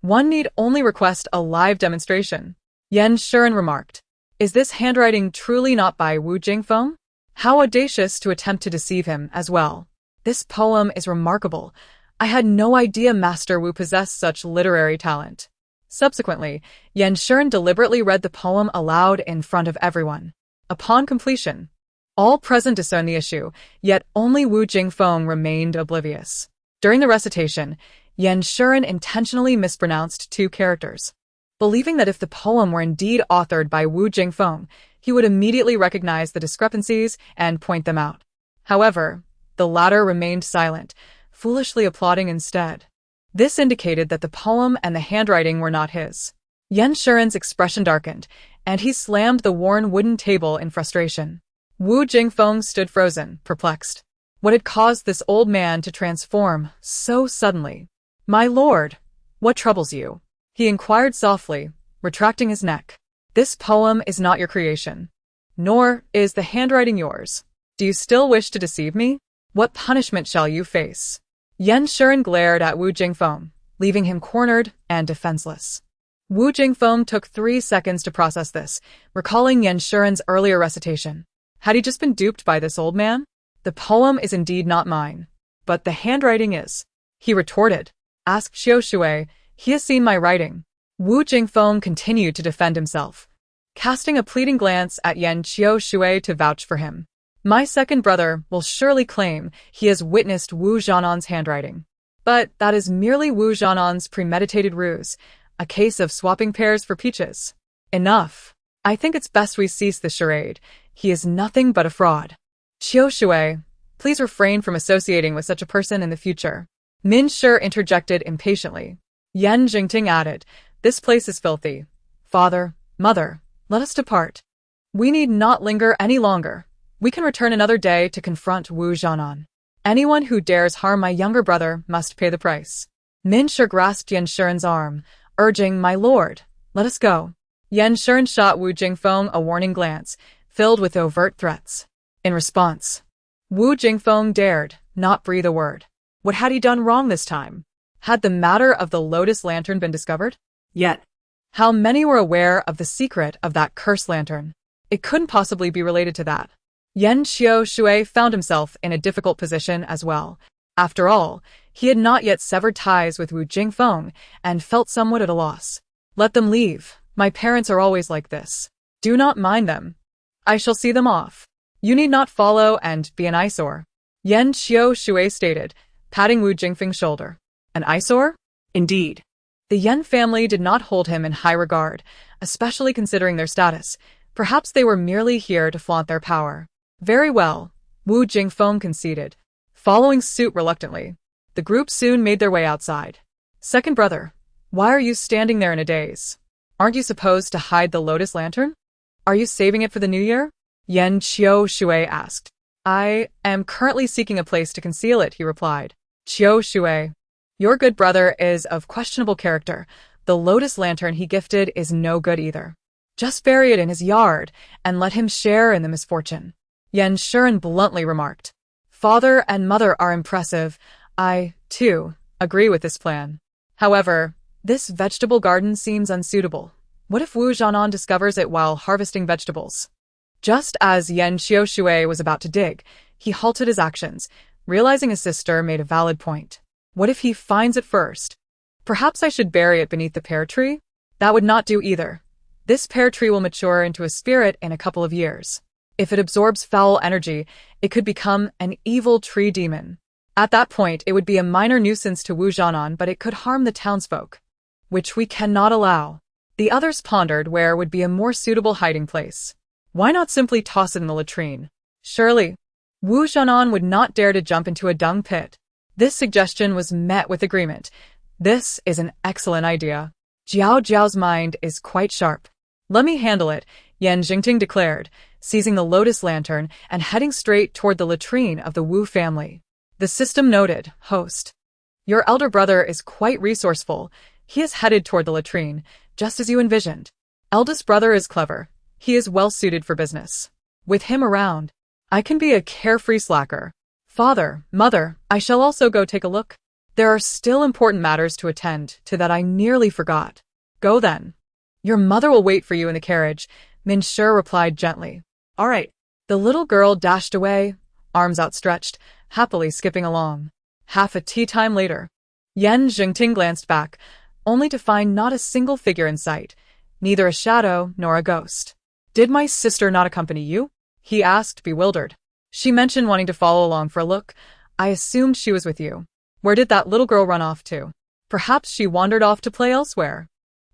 one need only request a live demonstration. Yan Shuren remarked, "Is this handwriting truly not by Wu Jingfeng? How audacious to attempt to deceive him as well. This poem is remarkable. I had no idea Master Wu possessed such literary talent." Subsequently, Yan Shuren deliberately read the poem aloud in front of everyone. Upon completion, all present discerned the issue, yet only Wu Jingfeng remained oblivious. During the recitation, Yan Shuren intentionally mispronounced two characters. Believing that if the poem were indeed authored by Wu Jingfeng, he would immediately recognize the discrepancies and point them out. However, the latter remained silent, foolishly applauding instead. This indicated that the poem and the handwriting were not his. Yan Shuren's expression darkened, and he slammed the worn wooden table in frustration. Wu Jingfeng stood frozen, perplexed. What had caused this old man to transform so suddenly? "My lord, what troubles you?" he inquired softly, retracting his neck. This poem is not your creation. Nor is the handwriting yours. Do you still wish to deceive me? What punishment shall you face? Yan Shiren glared at Wu Jingfeng, leaving him cornered and defenseless. Wu Jingfeng took 3 seconds to process this, recalling Yan Shiren's earlier recitation. Had he just been duped by this old man? The poem is indeed not mine, but the handwriting is. He retorted. Ask Xiao Shui, he has seen my writing. Wu Jingfeng continued to defend himself, casting a pleading glance at Yan Xiao Shui to vouch for him. My second brother will surely claim he has witnessed Wu Zhanan's handwriting. But that is merely Wu Zhanan's premeditated ruse, a case of swapping pears for peaches. Enough. I think it's best we cease the charade. He is nothing but a fraud. Xiao Shui, please refrain from associating with such a person in the future. Min Shi interjected impatiently. Yan Jingting added, this place is filthy. Father, mother, let us depart. We need not linger any longer. We can return another day to confront Wu Zhanan. Anyone who dares harm my younger brother must pay the price. Min Shi grasped Yan Shiren's arm, urging, my lord, let us go. Yan Shiren shot Wu Jingfeng a warning glance, filled with overt threats. In response, Wu Jingfeng dared not breathe a word. What had he done wrong this time? Had the matter of the lotus lantern been discovered? Yet. How many were aware of the secret of that cursed lantern? It couldn't possibly be related to that. Yan Xiao Shui found himself in a difficult position as well. After all, he had not yet severed ties with Wu Jingfeng and felt somewhat at a loss. Let them leave. My parents are always like this. Do not mind them. I shall see them off. You need not follow and be an eyesore. Yan Xiao Shui stated, patting Wu Jingfeng's shoulder. An eyesore? Indeed. The Yan family did not hold him in high regard, especially considering their status. Perhaps they were merely here to flaunt their power. Very well, Wu Jingfeng conceded, following suit reluctantly. The group soon made their way outside. Second brother, why are you standing there in a daze? Aren't you supposed to hide the lotus lantern? Are you saving it for the new year? Yan Xiao Shui asked. I am currently seeking a place to conceal it, he replied. Xiao Shui, your good brother is of questionable character. The lotus lantern he gifted is no good either. Just bury it in his yard and let him share in the misfortune. Yan Shiren bluntly remarked. Father and mother are impressive. I, too, agree with this plan. However, this vegetable garden seems unsuitable. What if Wu Zhanan discovers it while harvesting vegetables? Just as Yan Xiao Shui was about to dig, he halted his actions, realizing his sister made a valid point. What if he finds it first? Perhaps I should bury it beneath the pear tree? That would not do either. This pear tree will mature into a spirit in a couple of years. If it absorbs foul energy, it could become an evil tree demon. At that point, it would be a minor nuisance to Wu Zhanan, but it could harm the townsfolk, which we cannot allow. The others pondered where would be a more suitable hiding place. Why not simply toss it in the latrine? Surely, Wu Zhanan would not dare to jump into a dung pit. This suggestion was met with agreement. This is an excellent idea. Jiaojiao's mind is quite sharp. Let me handle it, Yan Jingting declared, seizing the lotus lantern and heading straight toward the latrine of the Wu family. The system noted, host. Your elder brother is quite resourceful. He is headed toward the latrine, just as you envisioned. Eldest brother is clever. He is well suited for business. With him around, I can be a carefree slacker. Father, mother, I shall also go take a look. There are still important matters to attend to that I nearly forgot. Go then. Your mother will wait for you in the carriage, Min Shi replied gently. All right. The little girl dashed away, arms outstretched, happily skipping along. Half a tea time later, Yan Jingting glanced back, only to find not a single figure in sight, neither a shadow nor a ghost. Did my sister not accompany you? He asked, bewildered. She mentioned wanting to follow along for a look. I assumed she was with you. Where did that little girl run off to? Perhaps she wandered off to play elsewhere.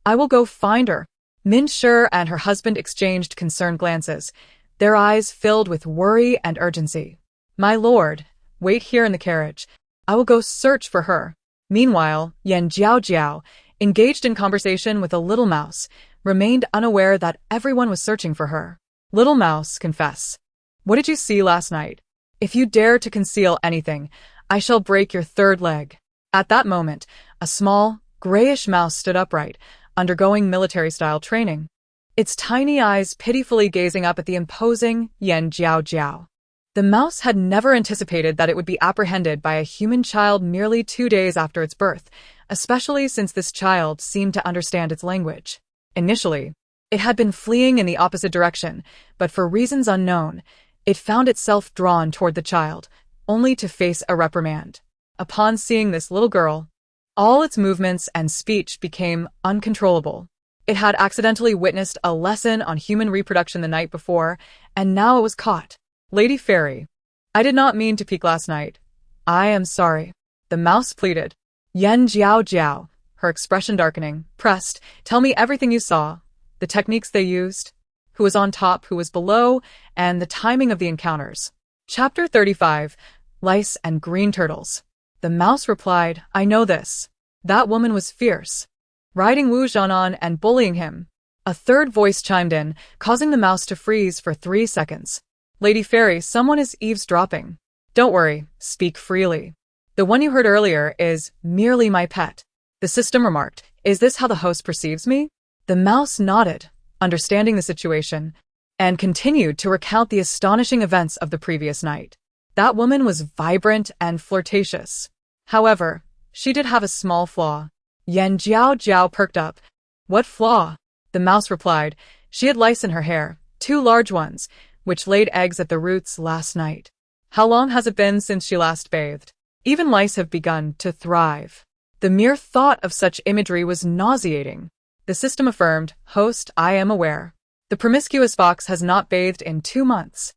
I will go find her. Min Shi and her husband exchanged concerned glances, their eyes filled with worry and urgency. My lord, wait here in the carriage. I will go search for her. Meanwhile, Yan Jiaojiao, engaged in conversation with a little mouse, remained unaware that everyone was searching for her. Little mouse, confess. What did you see last night? If you dare to conceal anything, I shall break your third leg. At that moment, a small, grayish mouse stood upright, undergoing military-style training. its tiny eyes pitifully gazing up at the imposing Jiaojiao. The mouse had never anticipated that it would be apprehended by a human child merely 2 days after its birth, especially since this child seemed to understand its language. Initially, it had been fleeing in the opposite direction, but for reasons unknown, it found itself drawn toward the child, only to face a reprimand. Upon seeing this little girl, all its movements and speech became uncontrollable. It had accidentally witnessed a lesson on human reproduction the night before, and now it was caught. Lady Fairy, I did not mean to peek last night. I am sorry. The mouse pleaded. Jiaojiao, her expression darkening, pressed, tell me everything you saw, the techniques they used, who was on top, who was below, and the timing of the encounters. Chapter 35, Lice and Green Turtles. The mouse replied, I know this. That woman was fierce, riding Wu Zhanan and bullying him. A third voice chimed in, causing the mouse to freeze for 3 seconds. Lady Fairy, someone is eavesdropping. Don't worry, speak freely. The one you heard earlier is merely my pet. The system remarked, is this how the host perceives me? The mouse nodded, understanding the situation, and continued to recount the astonishing events of the previous night. That woman was vibrant and flirtatious. However, she did have a small flaw. Jiaojiao perked up. What flaw? The mouse replied, she had lice in her hair, 2 large ones, which laid eggs at the roots last night. How long has it been since she last bathed? Even lice have begun to thrive. The mere thought of such imagery was nauseating. The system affirmed, host, I am aware. The promiscuous fox has not bathed in 2 months.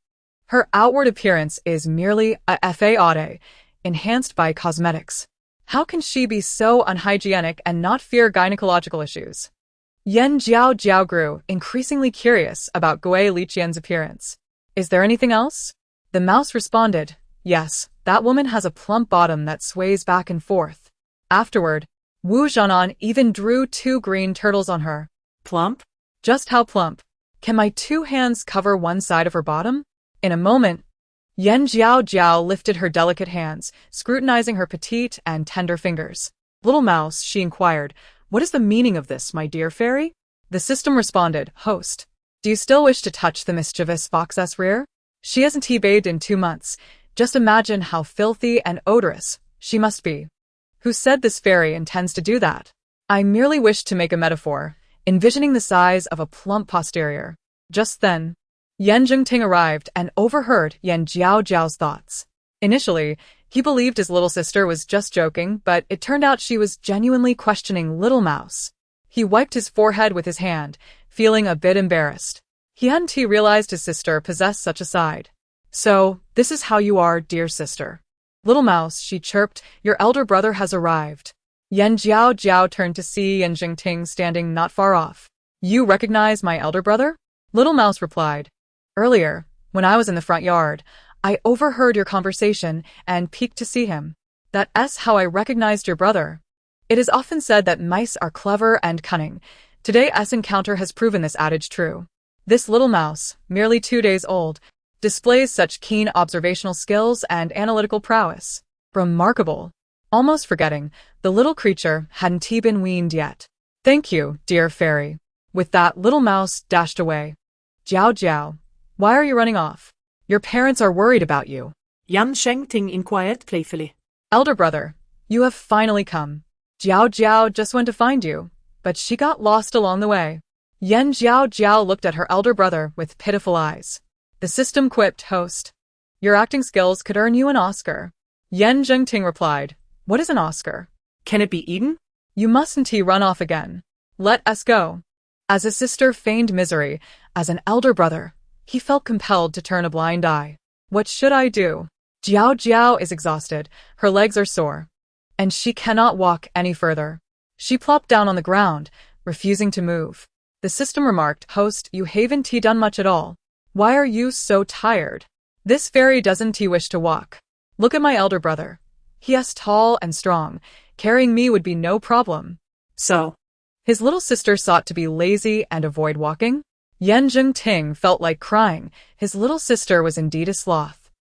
Her outward appearance is merely a fade, enhanced by cosmetics. How can she be so unhygienic and not fear gynecological issues? Jiaojiao grew increasingly curious about Gui Liqian's appearance. Is there anything else? The mouse responded, yes, that woman has a plump bottom that sways back and forth. Afterward, Wu Zhanan even drew 2 green turtles on her. Plump? Just how plump? Can my 2 hands cover one side of her bottom? In a moment, Jiaojiao lifted her delicate hands, scrutinizing her petite and tender fingers. Little mouse, she inquired, what is the meaning of this, my dear fairy? The system responded, host, do you still wish to touch the mischievous fox's rear? She hasn't bathed in 2 months. Just imagine how filthy and odorous she must be. Who said this fairy intends to do that? I merely wish to make a metaphor, envisioning the size of a plump posterior. Just then, Jinting arrived and overheard Jiaojiao's thoughts. Initially, he believed his little sister was just joking, but it turned out she was genuinely questioning Little Mouse. He wiped his forehead with his hand, feeling a bit embarrassed. He hadn't realized his sister possessed such a side. So, this is how you are, dear sister. Little Mouse, she chirped, your elder brother has arrived. Jiaojiao turned to see Jinting standing not far off. You recognize my elder brother? Little Mouse replied. Earlier, when I was in the front yard, I overheard your conversation and peeked to see him. That's how I recognized your brother. It is often said that mice are clever and cunning. Today's encounter has proven this adage true. This little mouse, merely 2 days old, displays such keen observational skills and analytical prowess. Remarkable. Almost forgetting, the little creature hadn't been weaned yet. Thank you, dear fairy. With that, Little Mouse dashed away. Jiaojiao, why are you running off? Your parents are worried about you. Jinting inquired playfully. Elder brother, you have finally come. Jiaojiao just went to find you, but she got lost along the way. Jiaojiao looked at her elder brother with pitiful eyes. The system quipped, host. Your acting skills could earn you an Oscar. Jinting replied, what is an Oscar? Can it be eaten? You mustn't run off again. Let us go. As his sister feigned misery, as an elder brother, he felt compelled to turn a blind eye. What should I do? Jiaojiao is exhausted, her legs are sore, and she cannot walk any further. She plopped down on the ground, refusing to move. The system remarked, host, you haven't done much at all. Why are you so tired? This fairy doesn't wish to walk. Look at my elder brother. He is tall and strong. Carrying me would be no problem. So, his little sister sought to be lazy and avoid walking. Jinting felt like crying. His little sister was indeed a sloth.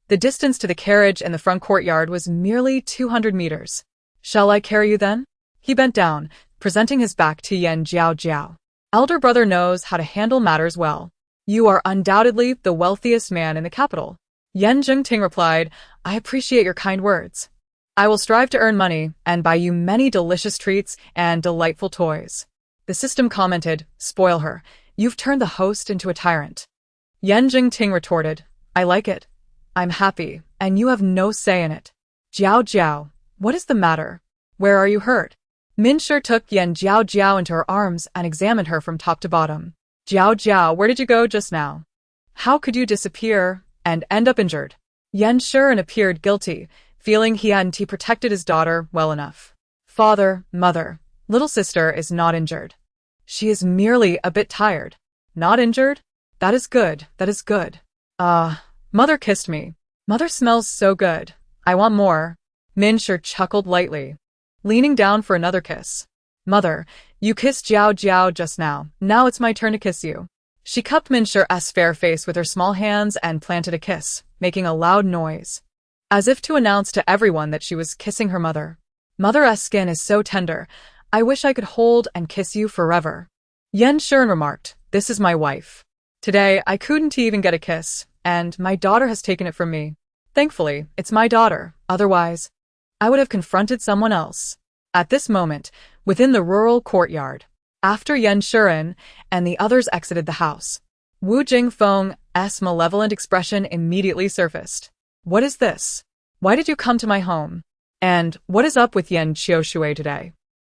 The distance to the carriage in the front courtyard was merely 200 meters. Shall I carry you then? He bent down, presenting his back to Jiaojiao. Elder brother knows how to handle matters well. You are undoubtedly the wealthiest man in the capital. Yan Jingting replied, I appreciate your kind words. I will strive to earn money and buy you many delicious treats and delightful toys. The system commented, spoil her. You've turned the host into a tyrant. Yan Jingting retorted, I like it. I'm happy, and you have no say in it. Jiaojiao, what is the matter? Where are you hurt? Minshi took Yan Jiaojiao into her arms and examined her from top to bottom. Jiaojiao, where did you go just now? How could you disappear and end up injured? Yan Shiren appeared guilty, feeling he hadn't protected his daughter well enough. Father, mother, little sister is not injured. She is merely a bit tired. Not injured? That is good, that is good. Mother kissed me. Mother smells so good. I want more. Minshi chuckled lightly, leaning down for another kiss. Mother, you kissed Jiaojiao just now. Now it's my turn to kiss you. She cupped Minshi's fair face with her small hands and planted a kiss, making a loud noise, as if to announce to everyone that she was kissing her mother. Mother's skin is so tender. I wish I could hold and kiss you forever. Yan Shiren remarked, this is my wife. Today, I couldn't even get a kiss, and my daughter has taken it from me. Thankfully, it's my daughter. Otherwise, I would have confronted someone else. At this moment, within the rural courtyard, after Yan Shiren and the others exited the house, Wu Jingfeng's malevolent expression immediately surfaced. What is this? Why did you come to my home? And what is up with Yan Qiushui today?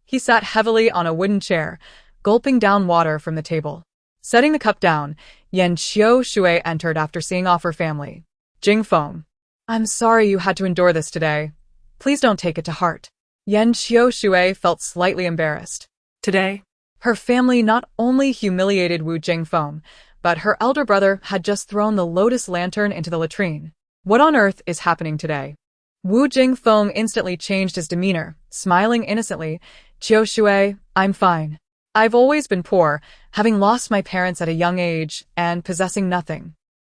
He sat heavily on a wooden chair, gulping down water from the table. Setting the cup down, Yan Qiushui entered after seeing off her family. Jingfeng, I'm sorry you had to endure this today. Please don't take it to heart. Yan Qiushui felt slightly embarrassed. Today, her family not only humiliated Wu Jingfeng, but her elder brother had just thrown the lotus lantern into the latrine. What on earth is happening today? Wu Jingfeng instantly changed his demeanor, smiling innocently. Qiushui, I'm fine. I've always been poor, having lost my parents at a young age and possessing nothing.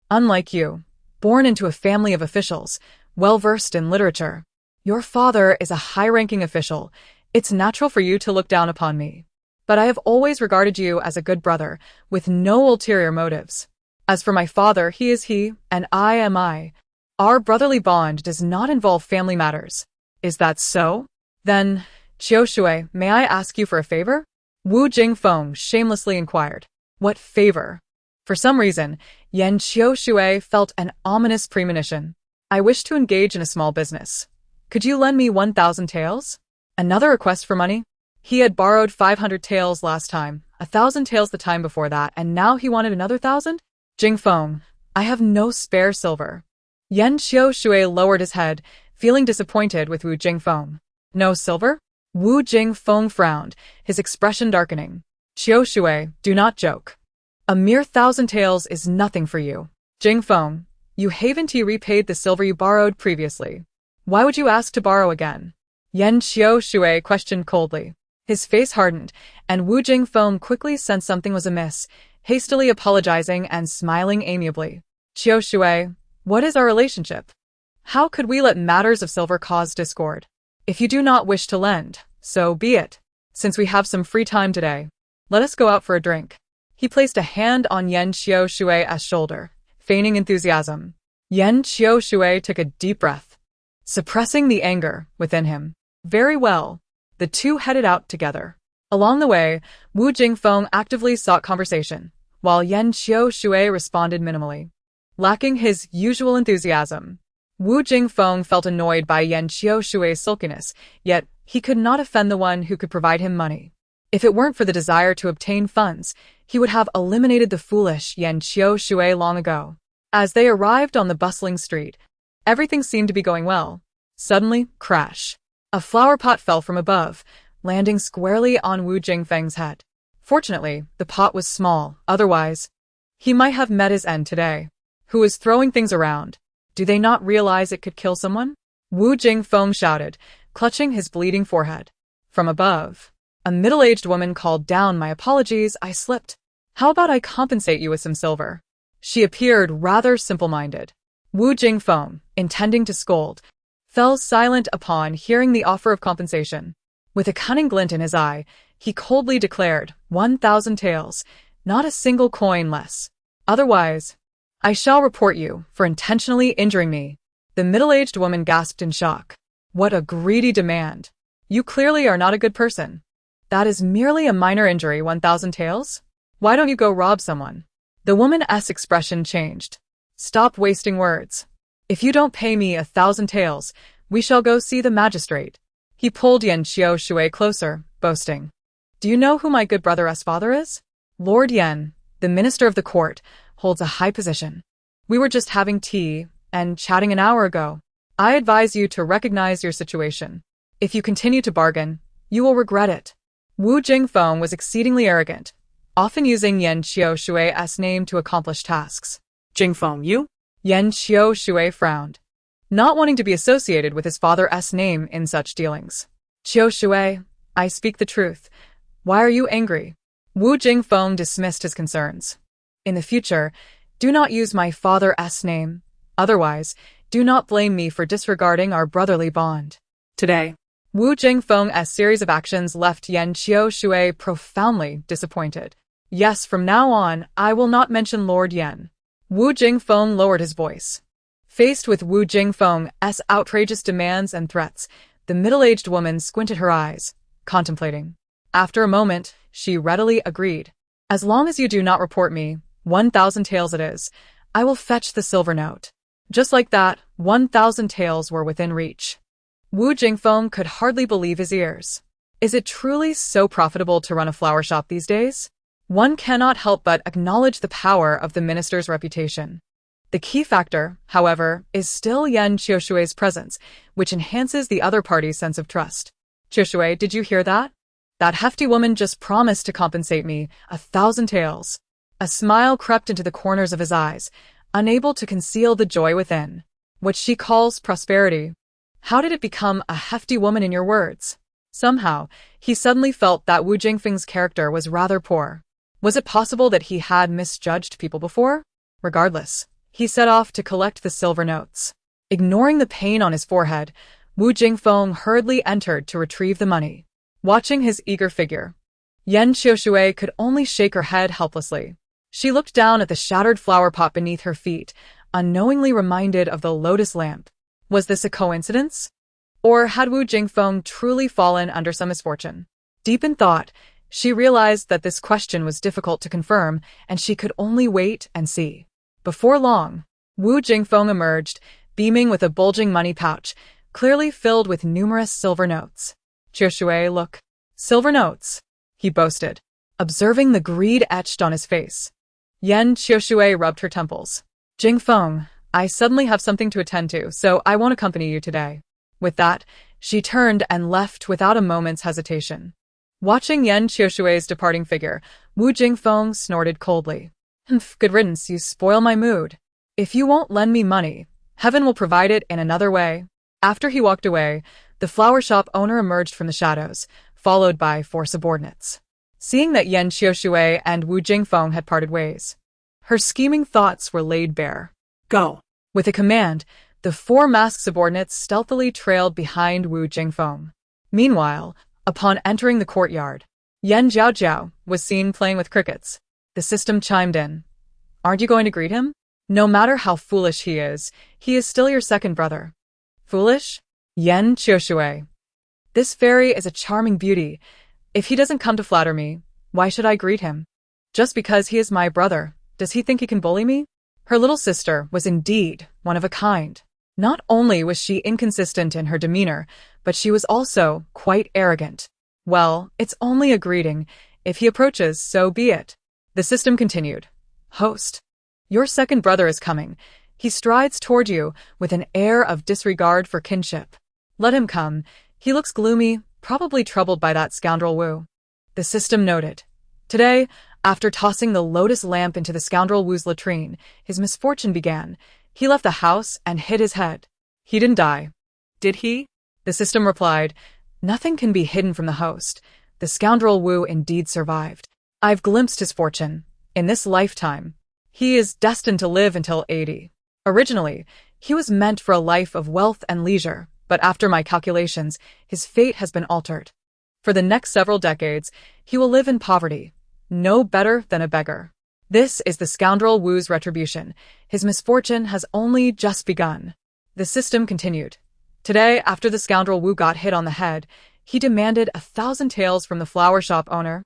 Unlike you, born into a family of officials, well-versed in literature. Your father is a high-ranking official. It's natural for you to look down upon me. But I have always regarded you as a good brother, with no ulterior motives. As for my father, he is he, and I am I. Our brotherly bond does not involve family matters. Is that so? Then, Qiushui, may I ask you for a favor? Wu Jingfeng shamelessly inquired. What favor? For some reason, Yan Qiushui felt an ominous premonition. I wish to engage in a small business. Could you lend me 1,000 taels? Another request for money? He had borrowed 500 taels last time, 1,000 taels the time before that, and now he wanted another 1,000? Jingfeng, I have no spare silver. Yan Qiushui lowered his head, feeling disappointed with Wu Jingfeng. No silver? Wu Jingfeng frowned, his expression darkening. Qiushui, do not joke. A mere 1,000 taels is nothing for you. Jingfeng, you haven't repaid the silver you borrowed previously. Why would you ask to borrow again? Yan Qiushui questioned coldly. His face hardened, and Wu Jingfeng quickly sensed something was amiss, hastily apologizing and smiling amiably. Qiushui, what is our relationship? How could we let matters of silver cause discord? If you do not wish to lend, so be it. Since we have some free time today, let us go out for a drink. He placed a hand on Yan Qiushui's shoulder, feigning enthusiasm. Yan Qiushui took a deep breath, suppressing the anger within him. Very well. The two headed out together. Along the way, Wu Jingfeng actively sought conversation, while Yan Qiushui responded minimally. Lacking his usual enthusiasm, Wu Jingfeng felt annoyed by Yan Qiushui's sulkiness, yet he could not offend the one who could provide him money. If it weren't for the desire to obtain funds, he would have eliminated the foolish Yan Qiushui long ago. As they arrived on the bustling street, everything seemed to be going well. Suddenly, crash. A flower pot fell from above, landing squarely on Wu Jingfeng's head. Fortunately, the pot was small, otherwise, he might have met his end today. Who is throwing things around? Do they not realize it could kill someone? Wu Jingfeng shouted, clutching his bleeding forehead. From above, a middle-aged woman called down, my apologies, I slipped. How about I compensate you with some silver? She appeared rather simple-minded. Wu Jingfeng, intending to scold, fell silent upon hearing the offer of compensation. With a cunning glint in his eye, He coldly declared, 1,000 taels, not a single coin less. Otherwise, I shall report you for intentionally injuring me. The middle-aged woman gasped in shock. What a greedy demand. You clearly are not a good person. That is merely a minor injury, 1,000 taels? Why don't you go rob someone? The woman's expression changed. Stop wasting words. If you don't pay me 1,000 taels, we shall go see the magistrate. He pulled Yan Xiaoshui closer, boasting. Do you know who my good brother's father is? Lord Yan, the minister of the court, holds a high position. We were just having tea and chatting an hour ago. I advise you to recognize your situation. If you continue to bargain, you will regret it. Wu Jingfeng was exceedingly arrogant, often using Yan Xiaoshui's name to accomplish tasks. Jingfeng, you? Yan Xiaoshui frowned, not wanting to be associated with his father's name in such dealings. Xiaoshui, I speak the truth. Why are you angry? Wu Jingfeng dismissed his concerns. In the future, do not use my father's name. Otherwise, do not blame me for disregarding our brotherly bond. Today, Wu Jingfeng's series of actions left Yan Xiaoshui profoundly disappointed. Yes, from now on, I will not mention Lord Yan. Wu Jingfeng lowered his voice. Faced with Wu Jingfeng's outrageous demands and threats, the middle-aged woman squinted her eyes, contemplating. After a moment, she readily agreed. As long as you do not report me, 1,000 taels it is, I will fetch the silver note. Just like that, 1,000 taels were within reach. Wu Jingfeng could hardly believe his ears. Is it truly so profitable to run a flower shop these days? One cannot help but acknowledge the power of the minister's reputation. The key factor, however, is still Yan Xiaoshui's presence, which enhances the other party's sense of trust. Xiaoshui, did you hear that? That hefty woman just promised to compensate me 1,000 taels. A smile crept into the corners of his eyes, unable to conceal the joy within. What she calls prosperity. How did it become a hefty woman in your words? Somehow, he suddenly felt that Wu Jingfeng's character was rather poor. Was it possible that he had misjudged people before? Regardless, he set off to collect the silver notes. Ignoring the pain on his forehead, Wu Jingfeng hurriedly entered to retrieve the money. Watching his eager figure, Yan Xiaoshui could only shake her head helplessly. She looked down at the shattered flower pot beneath her feet, unknowingly reminded of the lotus lamp. Was this a coincidence? Or had Wu Jingfeng truly fallen under some misfortune? Deep in thought, she realized that this question was difficult to confirm, and she could only wait and see. Before long, Wu Jingfeng emerged, beaming with a bulging money pouch, clearly filled with numerous silver notes. Xiaoshui, look. Silver notes, he boasted, observing the greed etched on his face. Yan Xiaoshui rubbed her temples. Jingfeng, I suddenly have something to attend to, so I won't accompany you today. With that, she turned and left without a moment's hesitation. Watching Yan Xiaoshui's departing figure, Wu Jingfeng snorted coldly. Humph, good riddance, you spoil my mood. If you won't lend me money, heaven will provide it in another way. After he walked away, the flower shop owner emerged from the shadows, followed by 4 subordinates. Seeing that Yan Xiaoshui and Wu Jingfeng had parted ways, her scheming thoughts were laid bare. Go. With a command, the 4 masked subordinates stealthily trailed behind Wu Jingfeng. Meanwhile, upon entering the courtyard, Yan Jiaojiao was seen playing with crickets. The system chimed in. Aren't you going to greet him? No matter how foolish he is still your second brother. Foolish? Yan Xiaoshui. This fairy is a charming beauty. If he doesn't come to flatter me, why should I greet him? Just because he is my brother, does he think he can bully me? Her little sister was indeed one of a kind. Not only was she inconsistent in her demeanor, but she was also quite arrogant. Well, it's only a greeting. If he approaches, so be it. The system continued. Host. Your second brother is coming. He strides toward you with an air of disregard for kinship. Let him come. He looks gloomy, probably troubled by that scoundrel Wu. The system noted. Today, after tossing the lotus lamp into the scoundrel Wu's latrine, his misfortune began. He left the house and hid his head. He didn't die. Did he? The system replied. Nothing can be hidden from the host. The scoundrel Wu indeed survived. I've glimpsed his fortune. In this lifetime, he is destined to live until 80. Originally, he was meant for a life of wealth and leisure, but after my calculations, his fate has been altered. For the next several decades, he will live in poverty, no better than a beggar. This is the scoundrel Wu's retribution. His misfortune has only just begun. The system continued. Today, after the scoundrel Wu got hit on the head, he demanded 1,000 taels from the flower shop owner.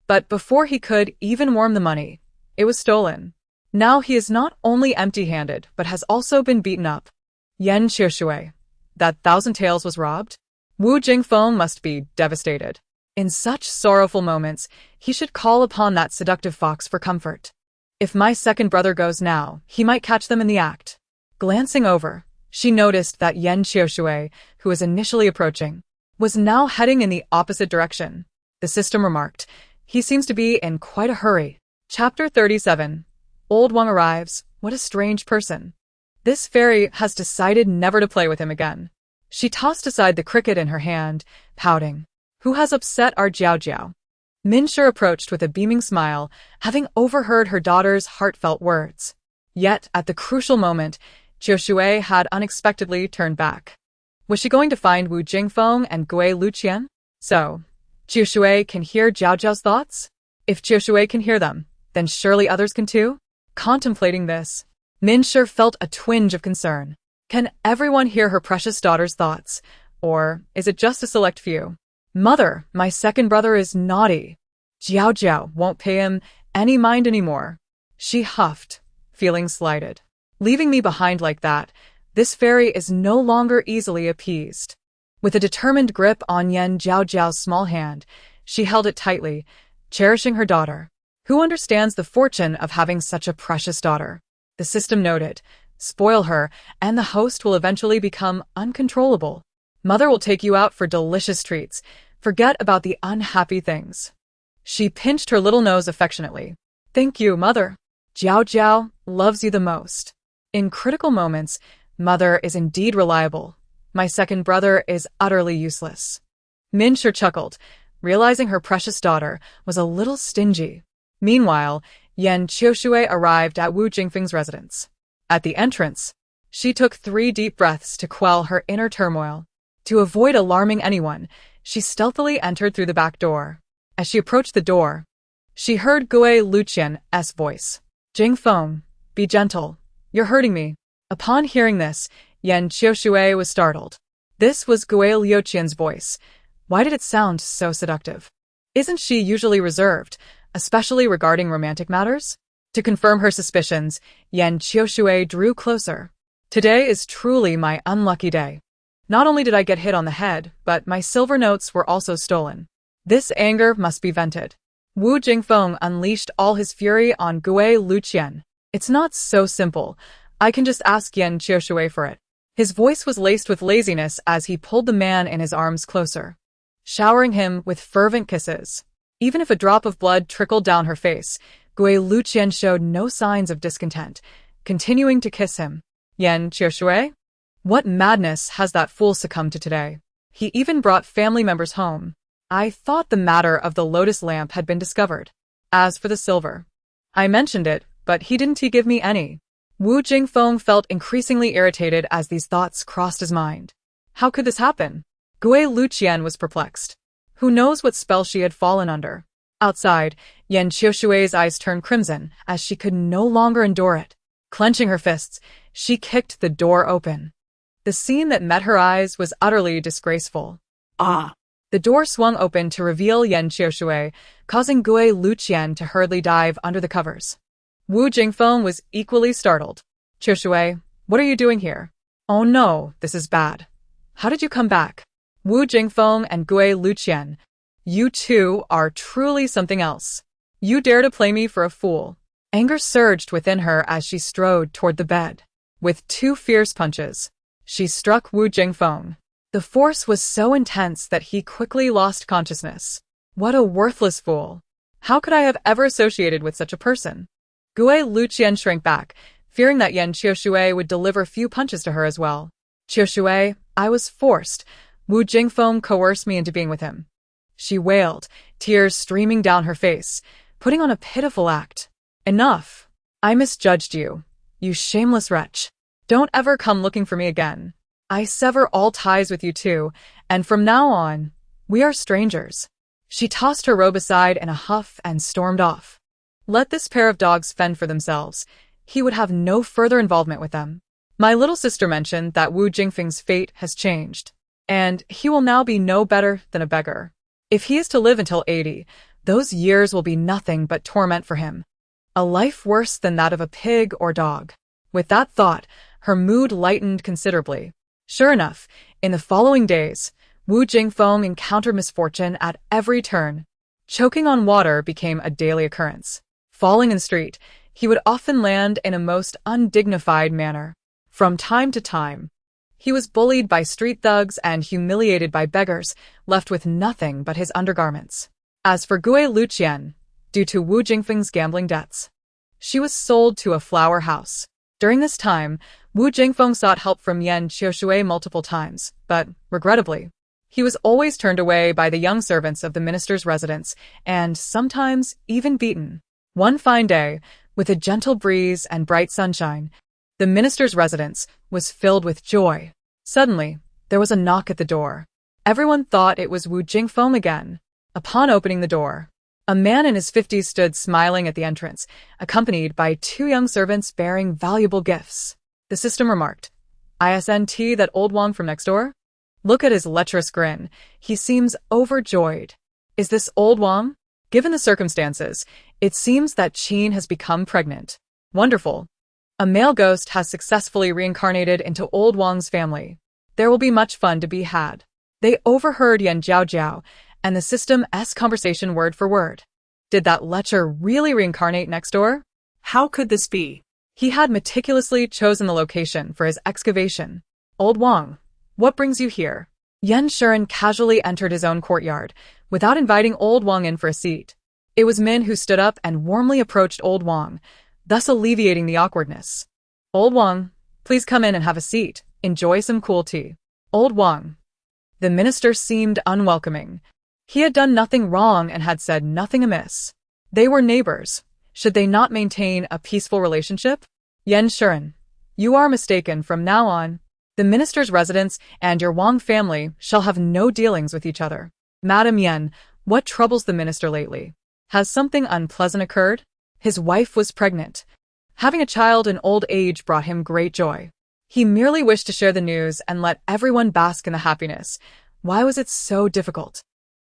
But before he could even warm the money, it was stolen. Now he is not only empty-handed, but has also been beaten up. Yan Qiushui. That 1,000 taels was robbed? Wu Jingfeng must be devastated. In such sorrowful moments, he should call upon that seductive fox for comfort. If my second brother goes now, he might catch them in the act. Glancing over, she noticed that Yan Qiushui, who was initially approaching, was now heading in the opposite direction. The system remarked, "He seems to be in quite a hurry." Chapter 37. Old Wang arrives. What a strange person. This fairy has decided never to play with him again. She tossed aside the cricket in her hand, pouting. Who has upset our Jiaojiao? Minshi approached with a beaming smile, having overheard her daughter's heartfelt words. Yet, at the crucial moment, Qiushui had unexpectedly turned back. Was she going to find Wu Jingfeng and Gui Luqian? So, Qiushui can hear Jiaojiao's thoughts? If Qiushui can hear them, then surely others can too? Contemplating this, Minshi felt a twinge of concern. Can everyone hear her precious daughter's thoughts? Or is it just a select few? Mother, my second brother is naughty. Jiaojiao won't pay him any mind anymore. She huffed, feeling slighted. Leaving me behind like that, this fairy is no longer easily appeased. With a determined grip on Yan Jiaojiao's small hand, she held it tightly, cherishing her daughter. Who understands the fortune of having such a precious daughter? The system noted. Spoil her, and the host will eventually become uncontrollable. Mother will take you out for delicious treats. Forget about the unhappy things. She pinched her little nose affectionately. Thank you, Mother. Jiaojiao loves you the most. In critical moments, Mother is indeed reliable. My second brother is utterly useless. Minshi chuckled, realizing her precious daughter was a little stingy. Meanwhile, Yan Qiushui arrived at Wu Jingfeng's residence. At the entrance, she took 3 deep breaths to quell her inner turmoil. To avoid alarming anyone, she stealthily entered through the back door. As she approached the door, she heard Gui Luqian's voice. Jingfeng, be gentle. You're hurting me. Upon hearing this, Yan Qiushui was startled. This was Gui Luqian's voice. Why did it sound so seductive? Isn't she usually reserved, especially regarding romantic matters? To confirm her suspicions, Yan Qiushui drew closer. Today is truly my unlucky day. Not only did I get hit on the head, but my silver notes were also stolen. This anger must be vented. Wu Jingfeng unleashed all his fury on Gui Luqian. It's not so simple. I can just ask Yan Qiushui for it. His voice was laced with laziness as he pulled the man in his arms closer, showering him with fervent kisses. Even if a drop of blood trickled down her face, Gui Luqian showed no signs of discontent, continuing to kiss him. Yan Qiushui? What madness has that fool succumbed to today? He even brought family members home. I thought the matter of the lotus lamp had been discovered. As for the silver, I mentioned it, but he didn't give me any. Wu Jingfeng felt increasingly irritated as these thoughts crossed his mind. How could this happen? Gui Luqian was perplexed. Who knows what spell she had fallen under? Outside, Yan Qiushui's eyes turned crimson as she could no longer endure it. Clenching her fists, she kicked the door open. The scene that met her eyes was utterly disgraceful. Ah! The door swung open to reveal Yan Qiushui, causing Gui Luqian to hurriedly dive under the covers. Wu Jingfeng was equally startled. Qiushui, what are you doing here? Oh no, this is bad. How did you come back? Wu Jingfeng and Gui Luqian, you two are truly something else. You dare to play me for a fool. Anger surged within her as she strode toward the bed. With 2 fierce punches, she struck Wu Jingfeng. The force was so intense that he quickly lost consciousness. What a worthless fool. How could I have ever associated with such a person? Gui Luqian shrank back, fearing that Yan Qiushui would deliver few punches to her as well. Qiushui, I was forced. Wu Jingfeng coerced me into being with him. She wailed, tears streaming down her face, putting on a pitiful act. Enough. I misjudged you, you shameless wretch. Don't ever come looking for me again. I sever all ties with you two, and from now on, We are strangers. She tossed her robe aside in a huff and stormed off. Let this pair of dogs fend for themselves. He would have no further involvement with them. My little sister mentioned that Wu Jingfeng's fate has changed, and he will now be no better than a beggar. If he is to live until 80, those years will be nothing but torment for him. A life worse than that of a pig or dog. With that thought, her mood lightened considerably. Sure enough, in the following days, Wu Jingfeng encountered misfortune at every turn. Choking on water became a daily occurrence. Falling in the street, he would often land in a most undignified manner. From time to time, he was bullied by street thugs and humiliated by beggars, left with nothing but his undergarments. As for Gui Luqian, due to Wu Jingfeng's gambling debts, she was sold to a flower house. During this time, Wu Jingfeng sought help from Yan Qiushui multiple times, but, regrettably, he was always turned away by the young servants of the minister's residence, and sometimes even beaten. One fine day, with a gentle breeze and bright sunshine, the minister's residence was filled with joy. Suddenly, there was a knock at the door. Everyone thought it was Wu Jingfeng again. Upon opening the door, a man in his 50s stood smiling at the entrance, accompanied by two young servants bearing valuable gifts. The system remarked, "Isn't that old Wang from next door? Look at his lecherous grin. He seems overjoyed. Is this old Wang? Given the circumstances, it seems that Qin has become pregnant. Wonderful. A male ghost has successfully reincarnated into old Wang's family. There will be much fun to be had." They overheard Yan Jiaojiao and the system's conversation word for word. Did that lecher really reincarnate next door? How could this be? He had meticulously chosen the location for his excavation. Old Wang, what brings you here? Yan Shuren casually entered his own courtyard, without inviting old Wang in for a seat. It was Min who stood up and warmly approached old Wang, thus alleviating the awkwardness. Old Wang, please come in and have a seat. Enjoy some cool tea. Old Wang. The minister seemed unwelcoming. He had done nothing wrong and had said nothing amiss. They were neighbors. Should they not maintain a peaceful relationship? Yan Shuren, you are mistaken. From now on, the minister's residence and your Wang family shall have no dealings with each other. Madam Yan, what troubles the minister lately? Has something unpleasant occurred? His wife was pregnant. Having a child in old age brought him great joy. He merely wished to share the news and let everyone bask in the happiness. Why was it so difficult?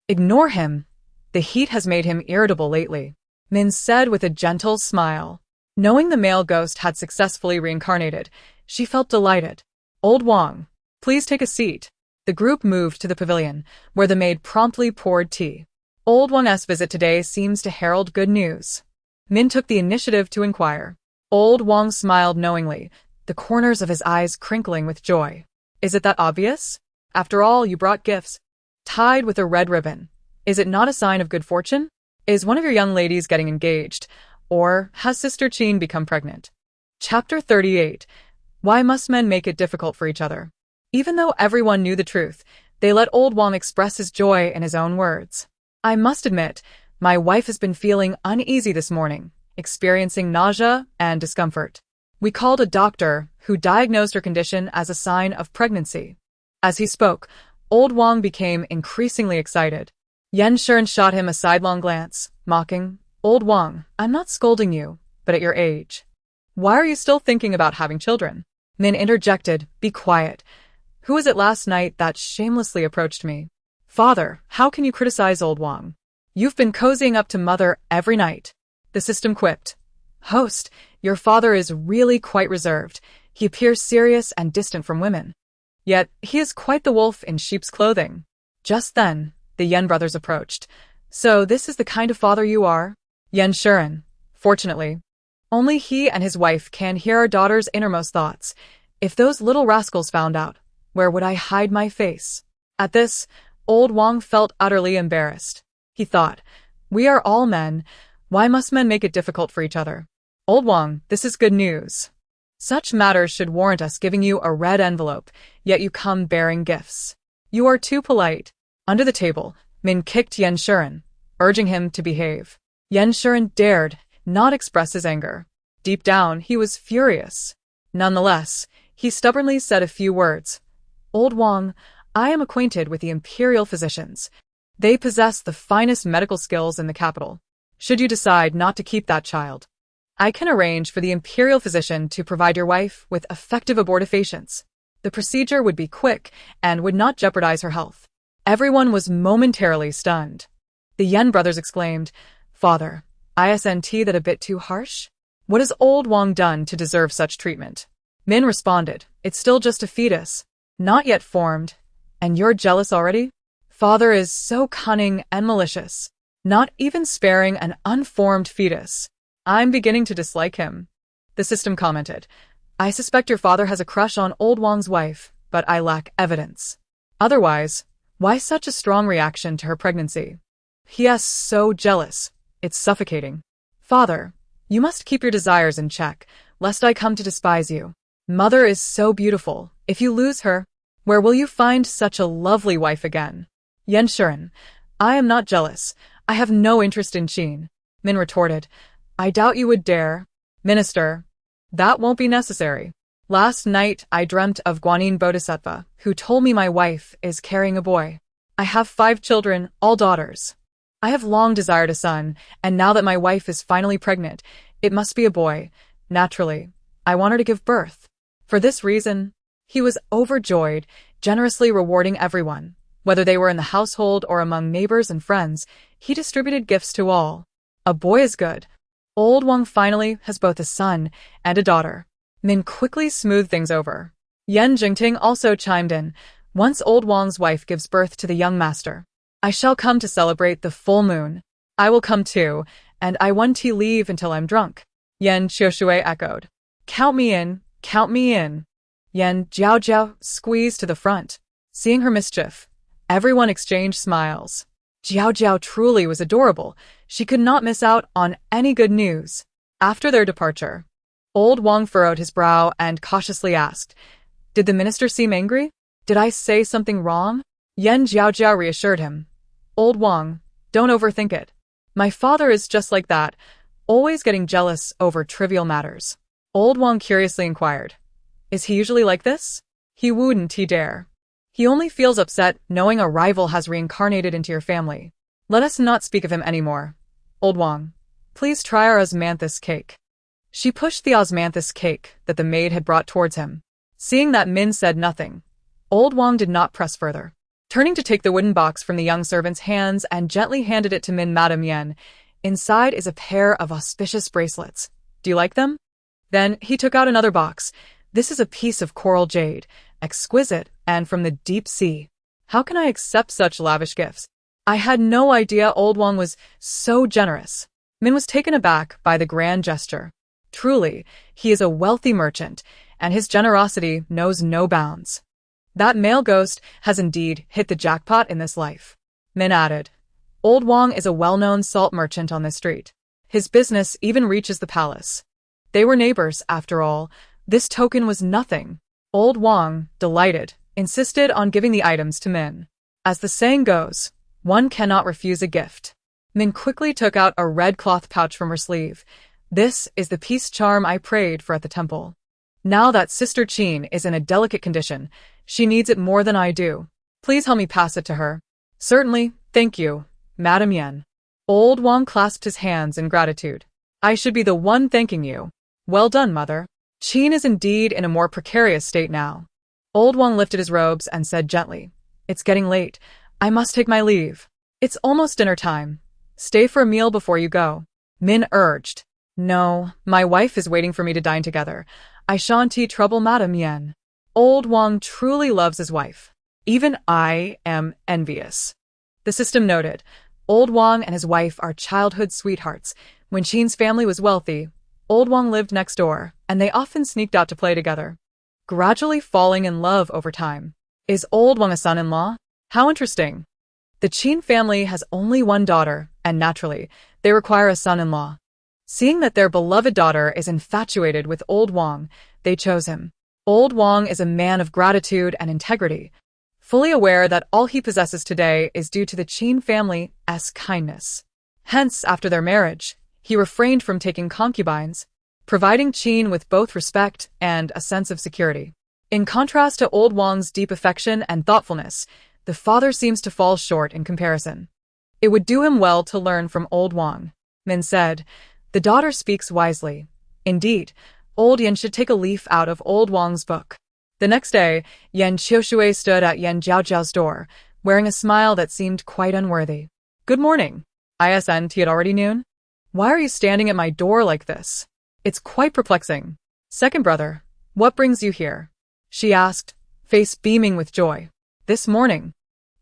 Ignore him. The heat has made him irritable lately, Min said with a gentle smile. Knowing the male ghost had successfully reincarnated, she felt delighted. Old Wang, please take a seat. The group moved to the pavilion, where the maid promptly poured tea. Old Wang's visit today seems to herald good news. Min took the initiative to inquire. Old Wang smiled knowingly, the corners of his eyes crinkling with joy. Is it that obvious? After all, you brought gifts, tied with a red ribbon. Is it not a sign of good fortune? Is one of your young ladies getting engaged, or has Sister Qin become pregnant? Chapter 38. Why must men make it difficult for each other? Even though everyone knew the truth, they let old Wang express his joy in his own words. I must admit, my wife has been feeling uneasy this morning, experiencing nausea and discomfort. We called a doctor, who diagnosed her condition as a sign of pregnancy. As he spoke, old Wang became increasingly excited. Yan Shuren shot him a sidelong glance, mocking, Old Wang, I'm not scolding you, but at your age. Why are you still thinking about having children? Min interjected, Be quiet. Who was it last night that shamelessly approached me? Father, how can you criticize old Wang? You've been cozying up to mother every night. The system quipped. Host, your father is really quite reserved. He appears serious and distant from women. Yet, he is quite the wolf in sheep's clothing. Just then, the Yen brothers approached. So this is the kind of father you are? Yan Shuren. Fortunately, only he and his wife can hear our daughter's innermost thoughts. If those little rascals found out, where would I hide my face? At this, old Wang felt utterly embarrassed. He thought, we are all men. Why must men make it difficult for each other? Old Wang, this is good news. Such matters should warrant us giving you a red envelope, yet you come bearing gifts. You are too polite. Under the table, Min kicked Yan Shuren, urging him to behave. Yan Shuren dared not express his anger. Deep down, he was furious. Nonetheless, he stubbornly said a few words. Old Wang, I am acquainted with the imperial physicians. They possess the finest medical skills in the capital. Should you decide not to keep that child, I can arrange for the imperial physician to provide your wife with effective abortifacients. The procedure would be quick and would not jeopardize her health. Everyone was momentarily stunned. The Yen brothers exclaimed, "Father, isn't that a bit too harsh? What has old Wang done to deserve such treatment?" Min responded, "It's still just a fetus, not yet formed, and you're jealous already? Father is so cunning and malicious, not even sparing an unformed fetus. I'm beginning to dislike him." The system commented, "I suspect your father has a crush on old Wang's wife, but I lack evidence. Otherwise, why such a strong reaction to her pregnancy? He is so jealous. It's suffocating. Father, you must keep your desires in check, lest I come to despise you. Mother is so beautiful. If you lose her, where will you find such a lovely wife again?" Yen Shuren, "I am not jealous. I have no interest in Qin." Min retorted, "I doubt you would dare. Minister, that won't be necessary. Last night I dreamt of Guanyin Bodhisattva, who told me my wife is carrying a boy. I have 5 children, all daughters. I have long desired a son, and now that my wife is finally pregnant, it must be a boy. Naturally, I want her to give birth. For this reason," he was overjoyed, generously rewarding everyone. Whether they were in the household or among neighbors and friends, he distributed gifts to all. A boy is good. Old Wang finally has both a son and a daughter. Min quickly smoothed things over. Yen Jingting also chimed in, "Once old Wang's wife gives birth to the young master, I shall come to celebrate the full moon. I will come too, and I won't leave until I'm drunk." Yen Qiushui echoed, "Count me in, count me in." Yen Jiaojiao squeezed to the front. Seeing her mischief, everyone exchanged smiles. Jiaojiao truly was adorable. She could not miss out on any good news. After their departure, old Wang furrowed his brow and cautiously asked, "Did the minister seem angry? Did I say something wrong?" Yen Jiaojiao reassured him, "Old Wang, don't overthink it. My father is just like that, always getting jealous over trivial matters." Old Wang curiously inquired, "Is he usually like this?" "He wouldn't dare. He only feels upset knowing a rival has reincarnated into your family. Let us not speak of him anymore. Old Wang, please try our osmanthus cake." She pushed the osmanthus cake that the maid had brought towards him. Seeing that Min said nothing, old Wang did not press further. Turning to take the wooden box from the young servant's hands and gently handed it to Min, "Madam Yen, inside is a pair of auspicious bracelets. Do you like them?" Then he took out another box. "This is a piece of coral jade, exquisite and from the deep sea. How can I accept such lavish gifts? I had no idea old Wang was so generous." Min was taken aback by the grand gesture. Truly, he is a wealthy merchant, and his generosity knows no bounds. That male ghost has indeed hit the jackpot in this life. Min added, "Old Wang is a well-known salt merchant on this street. His business even reaches the palace. They were neighbors, after all. This token was nothing." Old Wang, delighted, insisted on giving the items to Min. As the saying goes, one cannot refuse a gift. Min quickly took out a red cloth pouch from her sleeve. "This is the peace charm I prayed for at the temple. Now that Sister Qin is in a delicate condition, she needs it more than I do. Please help me pass it to her." "Certainly, thank you, Madam Yen." Old Wang clasped his hands in gratitude. "I should be the one thanking you. Well done, mother. Qin is indeed in a more precarious state now." Old Wang lifted his robes and said gently, "It's getting late. I must take my leave. It's almost dinner time. Stay for a meal before you go." Min urged, "No, my wife is waiting for me to dine together. I shan't trouble Madam Yen." Old Wang truly loves his wife. Even I am envious. The system noted, Old Wang and his wife are childhood sweethearts. When Qin's family was wealthy, Old Wang lived next door, and they often sneaked out to play together, gradually falling in love over time. Is Old Wang a son-in-law? How interesting. The Qin family has only one daughter, and naturally, they require a son-in-law. Seeing that their beloved daughter is infatuated with Old Wang, they chose him. Old Wang is a man of gratitude and integrity, fully aware that all he possesses today is due to the Qin family's kindness. Hence, after their marriage, he refrained from taking concubines, providing Qin with both respect and a sense of security. In contrast to Old Wang's deep affection and thoughtfulness, The father seems to fall short in comparison. It would do him well to learn from old Wang, Min said. The daughter speaks wisely. Indeed, old Yan should take a leaf out of old Wang's book. The next day, Yan Qiushui stood at Yan Jiaojiao's door, wearing a smile that seemed quite unworthy. Good morning. Isn't it already noon? Why are you standing at my door like this? It's quite perplexing. Second brother, what brings you here? She asked, face beaming with joy. This morning,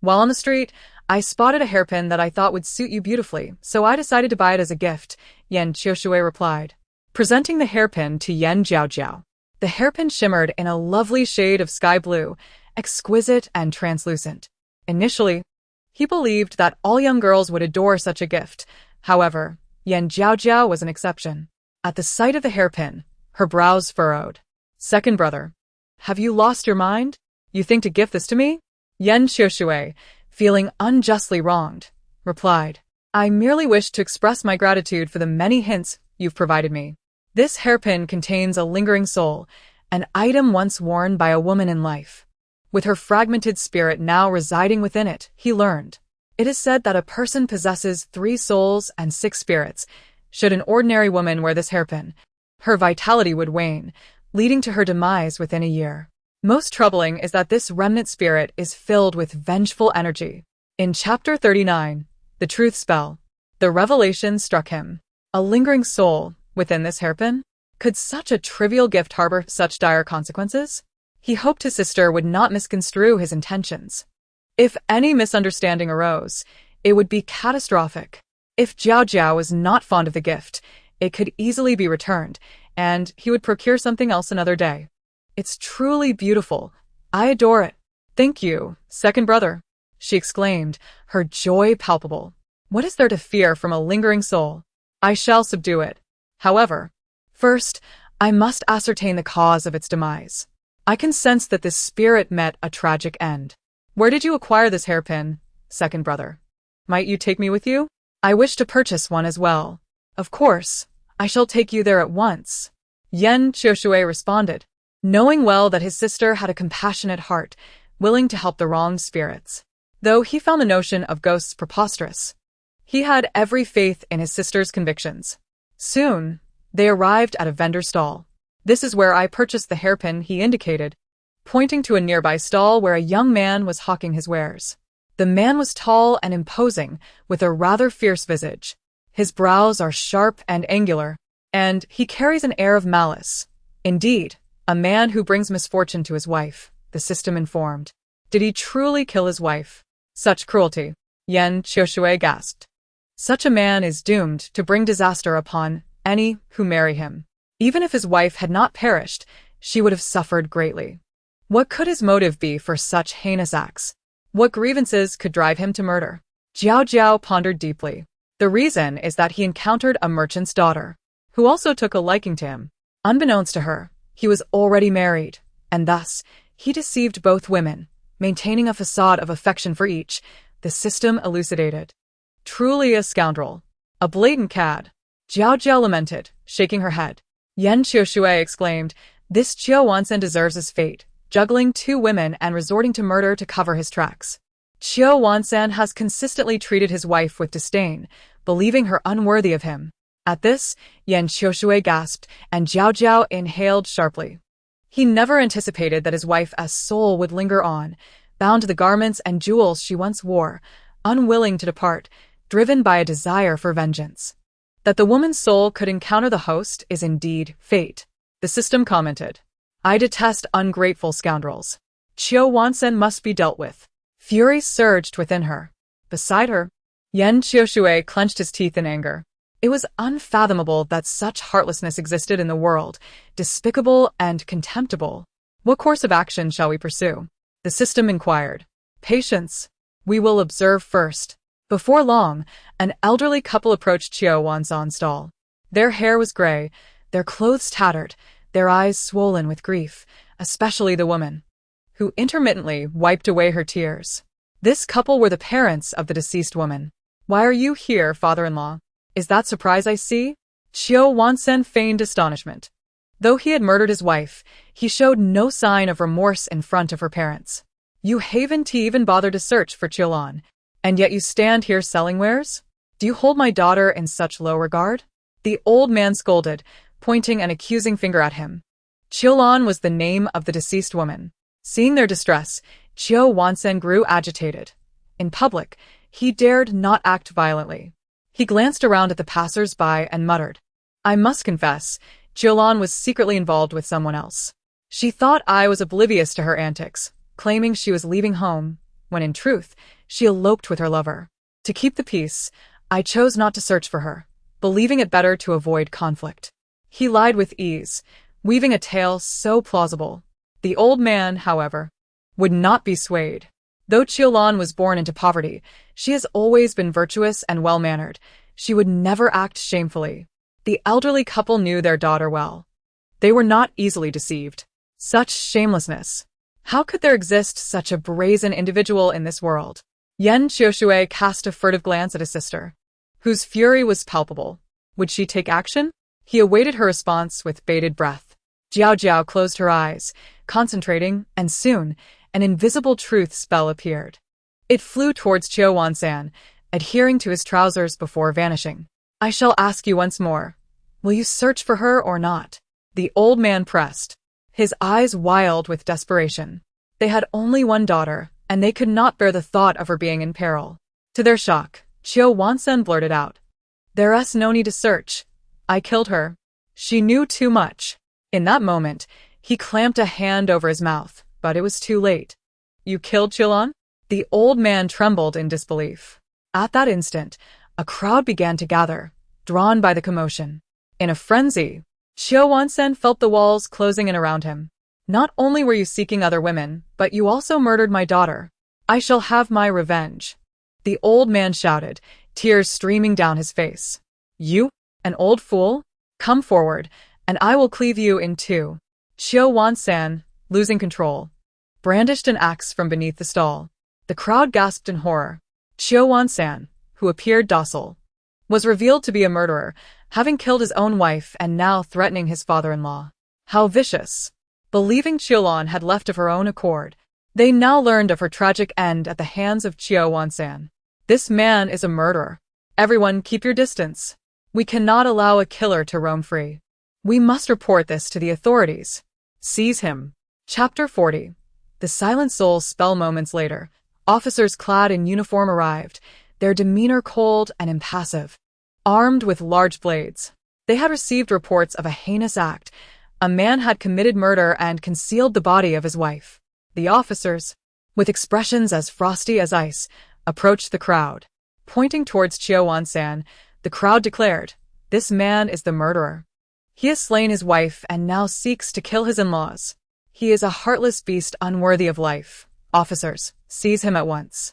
while on the street, I spotted a hairpin that I thought would suit you beautifully, so I decided to buy it as a gift, Yan Qiushui replied, presenting the hairpin to Yan Jiaojiao. The hairpin shimmered in a lovely shade of sky blue, exquisite and translucent. Initially, he believed that all young girls would adore such a gift. However, Yan Jiaojiao was an exception. At the sight of the hairpin, her brows furrowed. Second brother, have you lost your mind? You think to gift this to me? Yan Qiushui, feeling unjustly wronged, replied, I merely wish to express my gratitude for the many hints you've provided me. This hairpin contains a lingering soul, an item once worn by a woman in life. With her fragmented spirit now residing within it, he learned. It is said that a person possesses 3 souls and 6 spirits. Should an ordinary woman wear this hairpin, her vitality would wane, leading to her demise within a year. Most troubling is that this remnant spirit is filled with vengeful energy. In Chapter 39, The Truth Spell, the revelation struck him. A lingering soul within this hairpin? Could such a trivial gift harbor such dire consequences? He hoped his sister would not misconstrue his intentions. If any misunderstanding arose, it would be catastrophic. If Jiaojiao was not fond of the gift, it could easily be returned, and he would procure something else another day. It's truly beautiful. I adore it. Thank you, second brother, she exclaimed, her joy palpable. What is there to fear from a lingering soul? I shall subdue it. However, first, I must ascertain the cause of its demise. I can sense that this spirit met a tragic end. Where did you acquire this hairpin, second brother? Might you take me with you? I wish to purchase one as well. Of course, I shall take you there at once. Yan Qiushui responded, knowing well that his sister had a compassionate heart, willing to help the wronged spirits. Though he found the notion of ghosts preposterous, he had every faith in his sister's convictions. Soon, they arrived at a vendor's stall. This is where I purchased the hairpin, he indicated, pointing to a nearby stall where a young man was hawking his wares. The man was tall and imposing, with a rather fierce visage. His brows are sharp and angular, and he carries an air of malice. Indeed, a man who brings misfortune to his wife, the system informed. Did he truly kill his wife? Such cruelty, Yan Qiushui gasped. Such a man is doomed to bring disaster upon any who marry him. Even if his wife had not perished, she would have suffered greatly. What could his motive be for such heinous acts? What grievances could drive him to murder? Jiaojiao pondered deeply. The reason is that he encountered a merchant's daughter, who also took a liking to him. Unbeknownst to her, he was already married, and thus, he deceived both women, maintaining a facade of affection for each, the system elucidated. Truly a scoundrel. A blatant cad. Jiaojiao lamented, shaking her head. Yan Qiushui exclaimed, this Jiao Wansen deserves his fate, juggling 2 women and resorting to murder to cover his tracks. Jiao Wansen has consistently treated his wife with disdain, believing her unworthy of him. At this, Yan Qiushui gasped, and Jiaojiao inhaled sharply. He never anticipated that his wife's soul would linger on, bound to the garments and jewels she once wore, unwilling to depart, driven by a desire for vengeance. That the woman's soul could encounter the host is indeed fate, the system commented. I detest ungrateful scoundrels. Jiao Wansen must be dealt with. Fury surged within her. Beside her, Yan Qiushui clenched his teeth in anger. It was unfathomable that such heartlessness existed in the world, despicable and contemptible. What course of action shall we pursue? The system inquired. Patience. We will observe first. Before long, an elderly couple approached Jiao Wansen's stall. Their hair was gray, their clothes tattered, their eyes swollen with grief, especially the woman, who intermittently wiped away her tears. This couple were the parents of the deceased woman. Why are you here, father-in-law? Is that surprise I see? Jiao Wansen feigned astonishment. Though he had murdered his wife, he showed no sign of remorse in front of her parents. You haven't even bothered to search for Qiulan, and yet you stand here selling wares? Do you hold my daughter in such low regard? The old man scolded, pointing an accusing finger at him. Qiulan was the name of the deceased woman. Seeing their distress, Jiaojiao grew agitated. In public, he dared not act violently. He glanced around at the passers-by and muttered, I must confess, Qiulan was secretly involved with someone else. She thought I was oblivious to her antics, claiming she was leaving home, when in truth, she eloped with her lover. To keep the peace, I chose not to search for her, believing it better to avoid conflict. He lied with ease, weaving a tale so plausible. The old man, however, would not be swayed. Though Qiulan was born into poverty, she has always been virtuous and well-mannered. She would never act shamefully. The elderly couple knew their daughter well. They were not easily deceived. Such shamelessness! How could there exist such a brazen individual in this world? Yan Qiushui cast a furtive glance at his sister, whose fury was palpable. Would she take action? He awaited her response with bated breath. Jiaojiao closed her eyes, concentrating, and soon, an invisible truth spell appeared. It flew towards Qiulan, adhering to his trousers before vanishing. I shall ask you once more. Will you search for her or not? The old man pressed, his eyes wild with desperation. They had only one daughter, and they could not bear the thought of her being in peril. To their shock, Qiulan blurted out, There's no need to search. I killed her. She knew too much. In that moment, he clamped a hand over his mouth, but it was too late. You killed Qiulan? The old man trembled in disbelief. At that instant, a crowd began to gather, drawn by the commotion. In a frenzy, Qiulan felt the walls closing in around him. Not only were you seeking other women, but you also murdered my daughter. I shall have my revenge. The old man shouted, tears streaming down his face. You, an old fool? Come forward, and I will cleave you in two. Qiulan, losing control, brandished an axe from beneath the stall. The crowd gasped in horror. Qiulan, who appeared docile, was revealed to be a murderer, having killed his own wife and now threatening his father-in-law. How vicious! Believing Qiulan had left of her own accord, they now learned of her tragic end at the hands of Qiulan. This man is a murderer. Everyone keep your distance. We cannot allow a killer to roam free. We must report this to the authorities. Seize him. Chapter 40. The Silent Soul spell. Moments later, officers clad in uniform arrived, their demeanor cold and impassive, armed with large blades. They had received reports of a heinous act. A man had committed murder and concealed the body of his wife. The officers, with expressions as frosty as ice, approached the crowd. Pointing towards Qiulan, the crowd declared, This man is the murderer. He has slain his wife and now seeks to kill his in-laws. He is a heartless beast unworthy of life. Officers, seize him at once.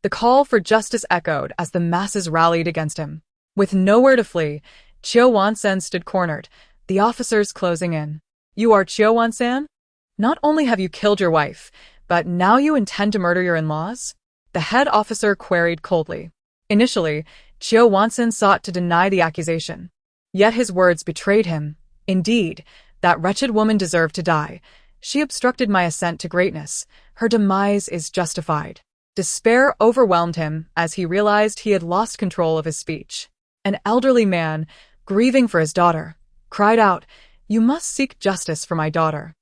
The call for justice echoed as the masses rallied against him. With nowhere to flee, Qiulan stood cornered, the officers closing in. You are Qiulan? Not only have you killed your wife, but now you intend to murder your in-laws? The head officer queried coldly. Initially, Qiulan sought to deny the accusation. Yet his words betrayed him. Indeed, that wretched woman deserved to die. She obstructed my ascent to greatness. Her demise is justified. Despair overwhelmed him as he realized he had lost control of his speech. An elderly man, grieving for his daughter, cried out, You must seek justice for my daughter.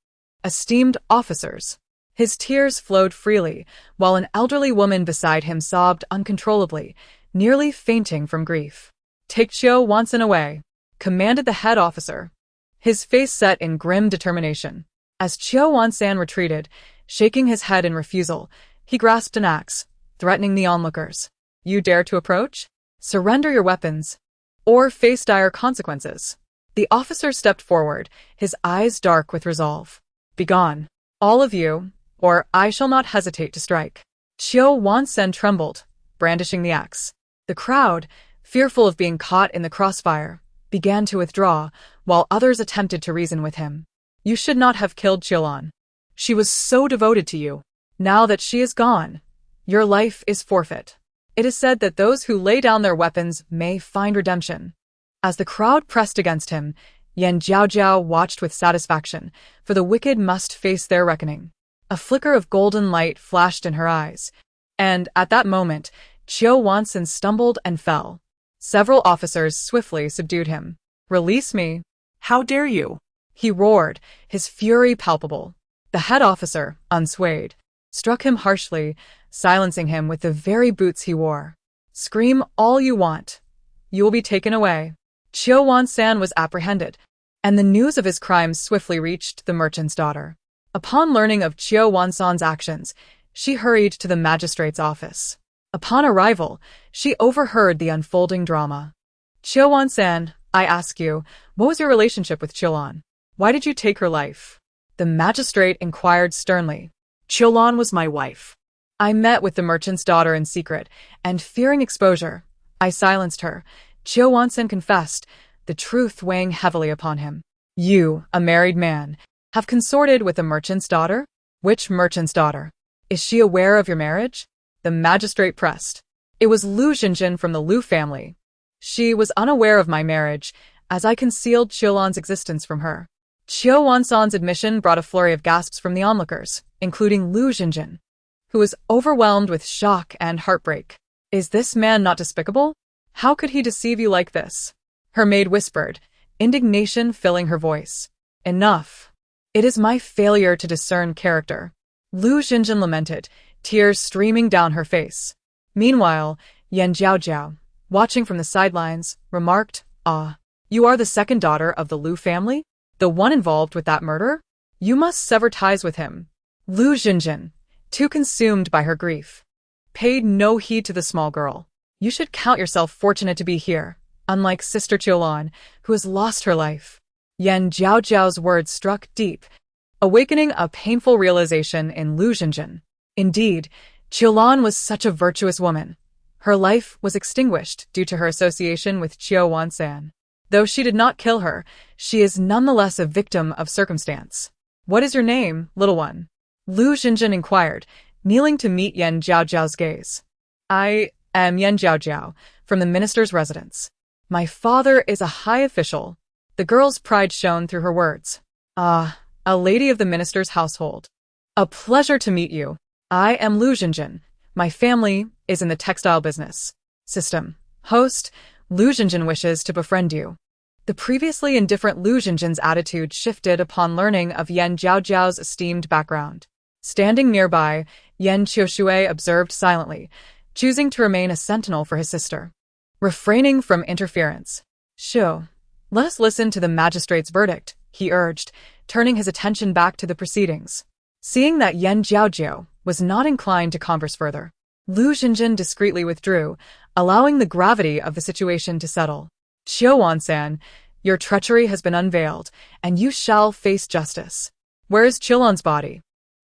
Esteemed officers. His tears flowed freely, while an elderly woman beside him sobbed uncontrollably, nearly fainting from grief. Take Qiulan away, commanded the head officer, his face set in grim determination. As Qiulan retreated, shaking his head in refusal, he grasped an axe, threatening the onlookers. You dare to approach? Surrender your weapons, or face dire consequences. The officer stepped forward, his eyes dark with resolve. Begone, all of you, or I shall not hesitate to strike. Qiulan trembled, brandishing the axe. The crowd, fearful of being caught in the crossfire, began to withdraw, while others attempted to reason with him. You should not have killed Qiulan. She was so devoted to you. Now that she is gone, your life is forfeit. It is said that those who lay down their weapons may find redemption. As the crowd pressed against him, Yan Jiaojiao watched with satisfaction, for the wicked must face their reckoning. A flicker of golden light flashed in her eyes, and at that moment, Jiaojiao stumbled and fell. Several officers swiftly subdued him. "Release me!" How dare you? He roared, his fury palpable. The head officer, unswayed, struck him harshly, silencing him with the very boots he wore. "Scream all you want. You will be taken away." Jiaojiao was apprehended, and the news of his crimes swiftly reached the merchant's daughter. Upon learning of Jiaojiao's actions, she hurried to the magistrate's office. Upon arrival, she overheard the unfolding drama. "Jiaojiao, I ask you, what was your relationship with Qilan? Why did you take her life?" The magistrate inquired sternly. Qilan was my wife. "I met with the merchant's daughter in secret, and fearing exposure, I silenced her," Jiaojiao confessed, the truth weighing heavily upon him. "You, a married man, have consorted with the merchant's daughter? Which merchant's daughter? Is she aware of your marriage?" The magistrate pressed. "It was Lu Xinjin from the Lu family. She was unaware of my marriage, as I concealed Qilan's existence from her." Jiaojiao's admission brought a flurry of gasps from the onlookers, including Lu Xinjin, who was overwhelmed with shock and heartbreak. "Is this man not despicable? How could he deceive you like this?" Her maid whispered, indignation filling her voice. "Enough. It is my failure to discern character." Lu Xinjin lamented, tears streaming down her face. Meanwhile, Jiaojiao, watching from the sidelines, remarked, "Ah, you are the second daughter of the Lu family? The one involved with that murder? You must sever ties with him." Lu Xinjin, too consumed by her grief, paid no heed to the small girl. "You should count yourself fortunate to be here, unlike Sister Qilan, who has lost her life." Jiaojiao's words struck deep, awakening a painful realization in Lu Xinjin. Indeed, Qilan was such a virtuous woman. Her life was extinguished due to her association with Jiaojiao. Though she did not kill her, she is nonetheless a victim of circumstance. "What is your name, little one?" Lu Xinjin inquired, kneeling to meet Jiaojiao's gaze. "I am Jiaojiao, from the minister's residence. My father is a high official." The girl's pride shone through her words. "Ah, a lady of the minister's household. A pleasure to meet you. I am Lu Xinjin. My family is in the textile business." System. Host, Lu Xinjin wishes to befriend you. The previously indifferent Lu Xinjin's attitude shifted upon learning of Jiaojiao's esteemed background. Standing nearby, Qiushui observed silently, choosing to remain a sentinel for his sister. Refraining from interference. "Shu, let us listen to the magistrate's verdict," he urged, turning his attention back to the proceedings. Seeing that Jiaojiao was not inclined to converse further, Lu Xinjin discreetly withdrew, allowing the gravity of the situation to settle. "Jiaojiao, your treachery has been unveiled, and you shall face justice. Where is Qilan's body?"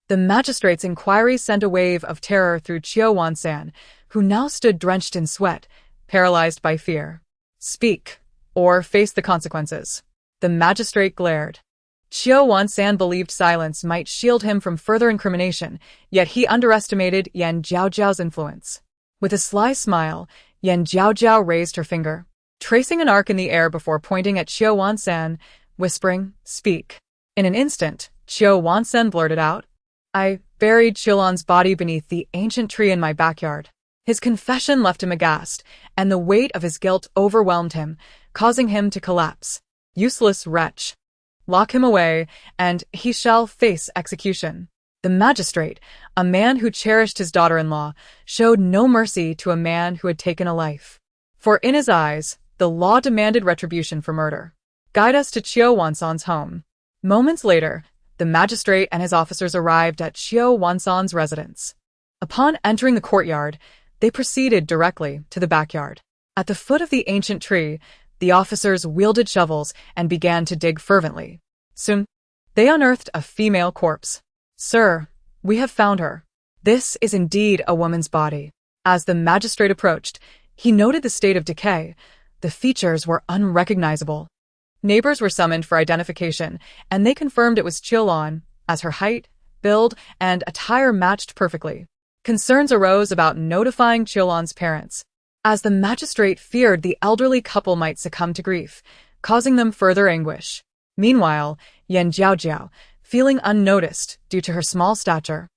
The magistrate's inquiry sent a wave of terror through Jiaojiao, who now stood drenched in sweat, paralyzed by fear. "Speak, or face the consequences." The magistrate glared. Jiaojiao believed silence might shield him from further incrimination, yet he underestimated Jiaojiao's influence. With a sly smile, Jiaojiao raised her finger, tracing an arc in the air before pointing at Jiaojiao, whispering, "Speak." In an instant, Jiaojiao blurted out, "I buried Qilan's body beneath the ancient tree in my backyard." His confession left him aghast, and the weight of his guilt overwhelmed him, causing him to collapse. "Useless wretch. Lock him away, and he shall face execution." The magistrate, a man who cherished his daughter-in-law, showed no mercy to a man who had taken a life. For in his eyes, the law demanded retribution for murder. "Guide us to Jiaojiao's home." Moments later, the magistrate and his officers arrived at Jiaojiao's residence. Upon entering the courtyard, they proceeded directly to the backyard. At the foot of the ancient tree, the officers wielded shovels and began to dig fervently. Soon, they unearthed a female corpse. "Sir, we have found her. This is indeed a woman's body." As the magistrate approached, he noted the state of decay. The features were unrecognizable. Neighbors were summoned for identification, and they confirmed it was Qilan, as her height, build, and attire matched perfectly. Concerns arose about notifying Qilan's parents, as the magistrate feared the elderly couple might succumb to grief, causing them further anguish. Meanwhile, Jiaojiao, feeling unnoticed due to her small stature,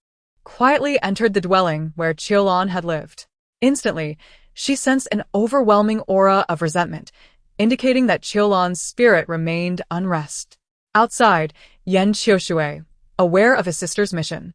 quietly entered the dwelling where Qiulan had lived. Instantly, she sensed an overwhelming aura of resentment, indicating that Qiulan's spirit remained unrest. Outside, Yan Qiushui, aware of his sister's mission,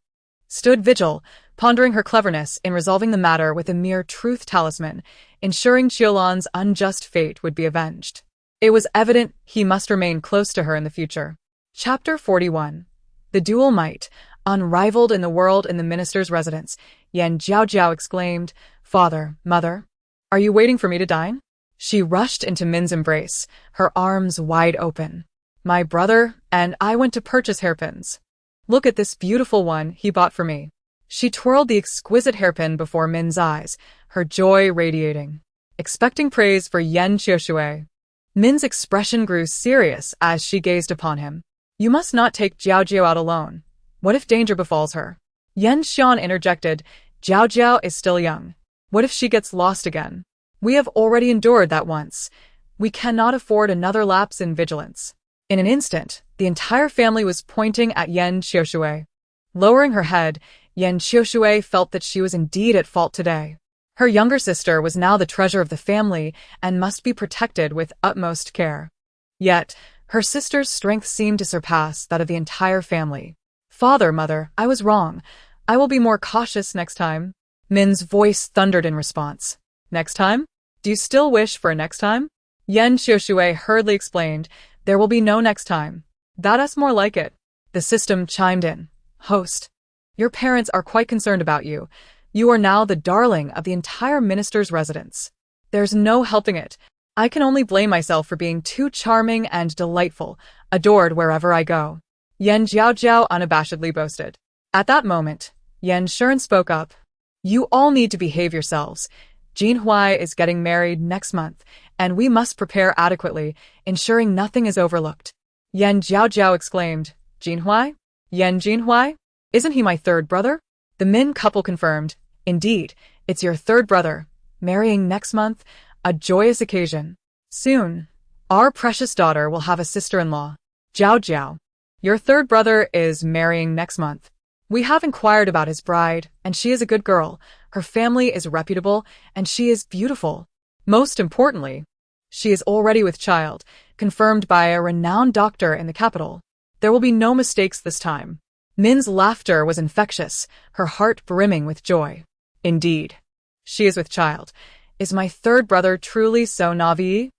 stood vigil, pondering her cleverness in resolving the matter with a mere truth talisman, ensuring Qiulan's unjust fate would be avenged. It was evident he must remain close to her in the future. Chapter 41. The dual might, unrivaled in the world in the minister's residence, Yan Jiaojiao exclaimed, "Father, mother, are you waiting for me to dine?" She rushed into Min's embrace, her arms wide open. "My brother and I went to purchase hairpins. Look at this beautiful one he bought for me." She twirled the exquisite hairpin before Min's eyes, her joy radiating. Expecting praise for Yan Qiushui, Min's expression grew serious as she gazed upon him. "You must not take Jiaojiao out alone. What if danger befalls her?" Yan Xian interjected, "Jiaojiao is still young. What if she gets lost again? We have already endured that once. We cannot afford another lapse in vigilance." In an instant, the entire family was pointing at Yan Qiushui. Lowering her head, Yan Qiushui felt that she was indeed at fault today. Her younger sister was now the treasure of the family and must be protected with utmost care. Yet, her sister's strength seemed to surpass that of the entire family. "Father, mother, I was wrong. I will be more cautious next time." Min's voice thundered in response. "Next time? Do you still wish for a next time?" Yan Qiushui hurriedly explained, "There will be no next time. That's more like it." The system chimed in. "Host, your parents are quite concerned about you. You are now the darling of the entire minister's residence. There's no helping it. I can only blame myself for being too charming and delightful, adored wherever I go." Yan Jiaojiao unabashedly boasted. At that moment, Yan Shuren spoke up. "You all need to behave yourselves. Jinhui is getting married next month, and we must prepare adequately, ensuring nothing is overlooked." Yan Jiaojiao exclaimed, "Jinhui? Yan Jinhui? Isn't he my third brother?" The Min couple confirmed, "Indeed, it's your third brother, marrying next month, a joyous occasion. Soon, our precious daughter will have a sister-in-law. Jiaojiao, your third brother is marrying next month. We have inquired about his bride, and she is a good girl. Her family is reputable, and she is beautiful. Most importantly, she is already with child, confirmed by a renowned doctor in the capital. There will be no mistakes this time." Min's laughter was infectious, her heart brimming with joy. "Indeed, she is with child. Is my third brother truly so naive?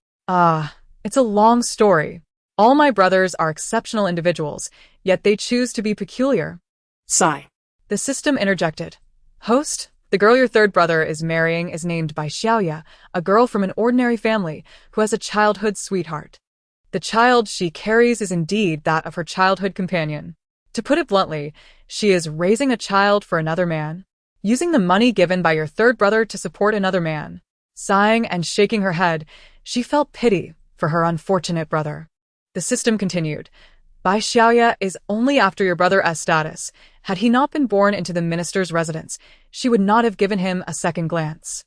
It's a long story. All my brothers are exceptional individuals, yet they choose to be peculiar." Sigh. The system interjected. "Host, the girl your third brother is marrying is named by Xiaoya, a girl from an ordinary family who has a childhood sweetheart. The child she carries is indeed that of her childhood companion. To put it bluntly, she is raising a child for another man, using the money given by your third brother to support another man." Sighing and shaking her head, she felt pity for her unfortunate brother. The system continued. "Bai Xiaoya is only after your brother's status. Had he not been born into the minister's residence, she would not have given him a second glance."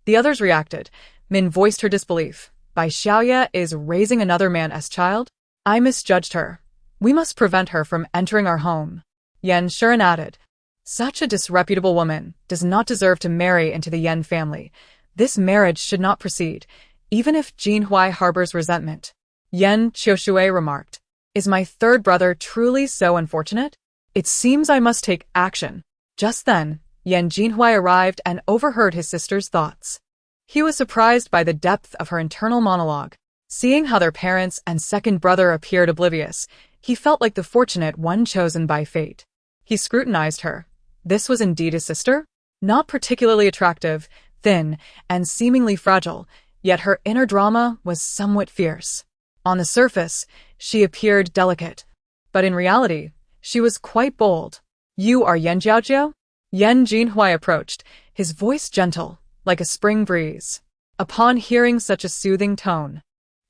The others reacted. Min voiced her disbelief. "Bai Xiaoya is raising another man's child? I misjudged her. We must prevent her from entering our home." Yan Shuren added, "Such a disreputable woman does not deserve to marry into the Yan family. This marriage should not proceed, even if Jinhui harbors resentment." Yan Qiushui remarked, "Is my third brother truly so unfortunate? It seems I must take action." Just then, Yan Jinhui arrived and overheard his sister's thoughts. He was surprised by the depth of her internal monologue. Seeing how their parents and second brother appeared oblivious, he felt like the fortunate one chosen by fate. He scrutinized her. This was indeed his sister? Not particularly attractive, thin, and seemingly fragile, yet her inner drama was somewhat fierce. On the surface, she appeared delicate, but in reality, she was quite bold. "You are Yan Jiaojiao?" Yan Jinhui approached, his voice gentle, like a spring breeze. Upon hearing such a soothing tone,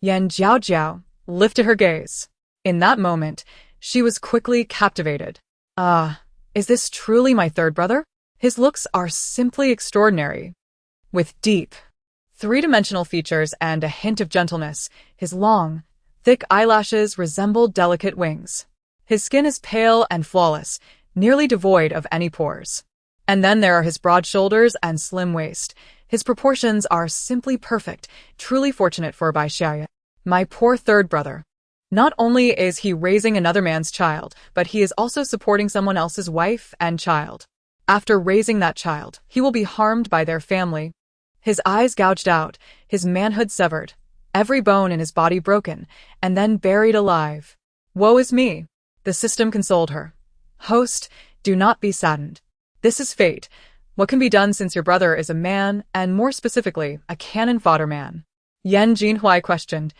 Yan Jiaojiao lifted her gaze. In that moment, she was quickly captivated. Is this truly my third brother? His looks are simply extraordinary. With deep, three-dimensional features and a hint of gentleness, his long, thick eyelashes resembled delicate wings. His skin is pale and flawless, nearly devoid of any pores. And then there are his broad shoulders and slim waist. His proportions are simply perfect, truly fortunate for Bai Xiaoya. My poor third brother. Not only is he raising another man's child, but he is also supporting someone else's wife and child. After raising that child, he will be harmed by their family. His eyes gouged out, his manhood severed, every bone in his body broken, and then buried alive. Woe is me. The system consoled her. Host, do not be saddened. This is fate. What can be done since your brother is a man, and more specifically, a cannon-fodder man? Yan Jinhui questioned.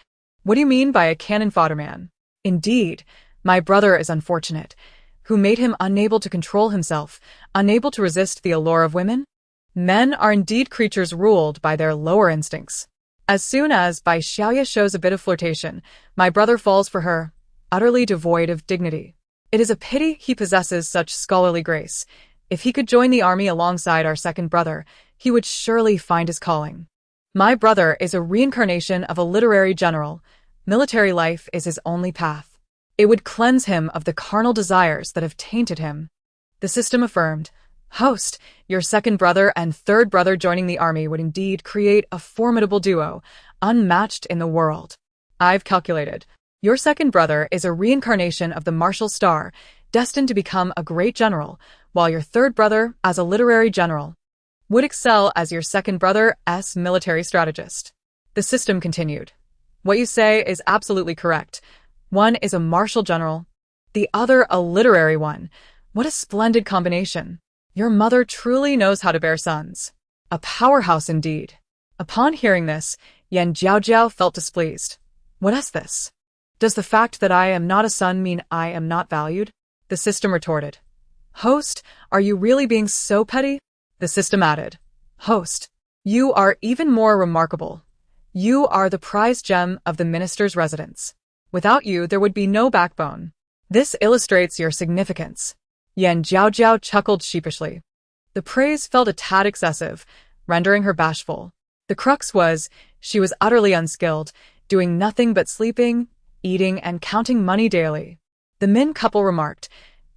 What do you mean by a cannon-fodder man? Indeed, my brother is unfortunate. Who made him unable to control himself, unable to resist the allure of women? Men are indeed creatures ruled by their lower instincts. As soon as Bai Xiaoya shows a bit of flirtation, my brother falls for her, utterly devoid of dignity. It is a pity he possesses such scholarly grace. If he could join the army alongside our second brother, he would surely find his calling. My brother is a reincarnation of a literary general. Military life is his only path. It would cleanse him of the carnal desires that have tainted him. The system affirmed. Host, your second brother and third brother joining the army would indeed create a formidable duo, unmatched in the world. I've calculated. Your second brother is a reincarnation of the martial star, destined to become a great general, while your third brother, as a literary general, would excel as your second brother's military strategist. The system continued. What you say is absolutely correct. One is a martial general, the other a literary one. What a splendid combination. Your mother truly knows how to bear sons. A powerhouse indeed. Upon hearing this, Yan Jiaojiao felt displeased. What is this? Does the fact that I am not a son mean I am not valued? The system retorted. Host, are you really being so petty? The system added. Host, you are even more remarkable. You are the prized gem of the minister's residence. Without you, there would be no backbone. This illustrates your significance. Yan Jiaojiao chuckled sheepishly. The praise felt a tad excessive, rendering her bashful. The crux was, she was utterly unskilled, doing nothing but sleeping, eating, and counting money daily. The Min couple remarked,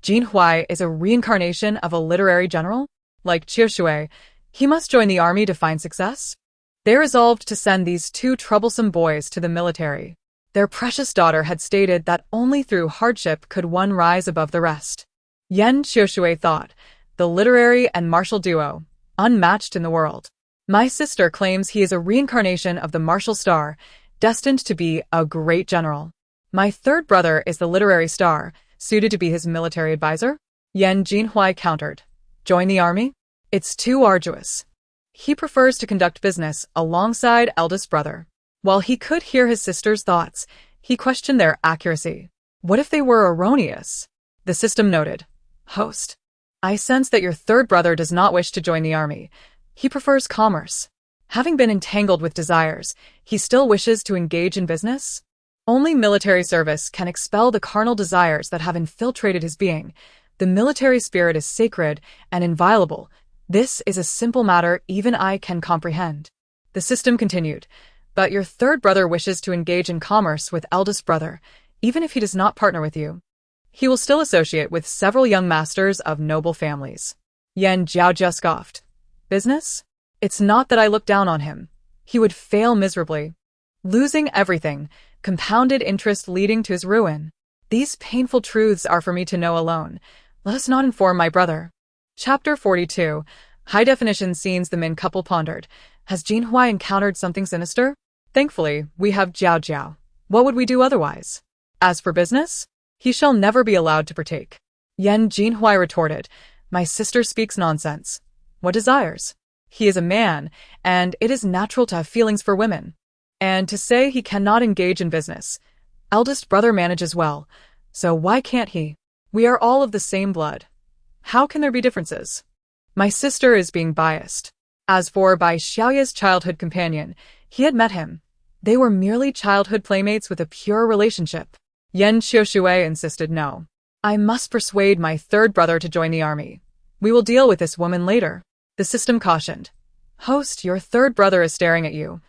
Jinhui is a reincarnation of a literary general? Like Qiushui, he must join the army to find success? They resolved to send these two troublesome boys to the military. Their precious daughter had stated that only through hardship could one rise above the rest. Yan Qiushui thought, the literary and martial duo, unmatched in the world. My sister claims he is a reincarnation of the martial star, destined to be a great general. My third brother is the literary star, suited to be his military advisor? Yan Jinhui countered. Join the army? It's too arduous. He prefers to conduct business alongside eldest brother. While he could hear his sister's thoughts, he questioned their accuracy. What if they were erroneous? The system noted. Host, I sense that your third brother does not wish to join the army. He prefers commerce. Having been entangled with desires, he still wishes to engage in business? Only military service can expel the carnal desires that have infiltrated his being. The military spirit is sacred and inviolable. This is a simple matter even I can comprehend. The system continued. But your third brother wishes to engage in commerce with eldest brother, even if he does not partner with you. He will still associate with several young masters of noble families. Yan Jiaojiao scoffed. Business? It's not that I look down on him. He would fail miserably. Losing everything, compounded interest leading to his ruin. These painful truths are for me to know alone. Let us not inform my brother. Chapter 42. High-definition scenes the Min couple pondered. Has Jinhui encountered something sinister? Thankfully, we have Jiaojiao. What would we do otherwise? As for business, he shall never be allowed to partake. Yan Jinhui retorted, my sister speaks nonsense. What desires? He is a man, and it is natural to have feelings for women. And to say he cannot engage in business. Eldest brother manages well, so why can't he? We are all of the same blood. How can there be differences? My sister is being biased. As for Bai Xiaoya's childhood companion, he had met him. They were merely childhood playmates with a pure relationship. Yan Qiushui insisted no. I must persuade my third brother to join the army. We will deal with this woman later. The system cautioned. Host, your third brother is staring at you.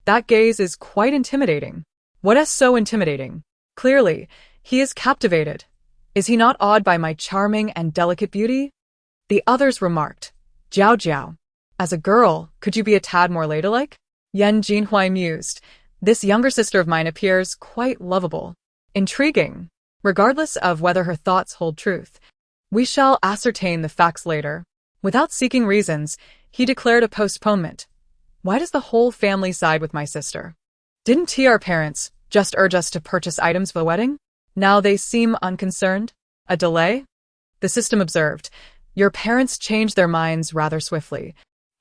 That gaze is quite intimidating. What is so intimidating? Clearly, he is captivated. Is he not awed by my charming and delicate beauty? The others remarked. Jiaojiao. As a girl, could you be a tad more ladylike? Yan Jinhui mused. This younger sister of mine appears quite lovable. Intriguing. Regardless of whether her thoughts hold truth, we shall ascertain the facts later. Without seeking reasons, he declared a postponement. Why does the whole family side with my sister? Didn't our parents just urge us to purchase items for the wedding? Now they seem unconcerned? A delay? The system observed. Your parents changed their minds rather swiftly.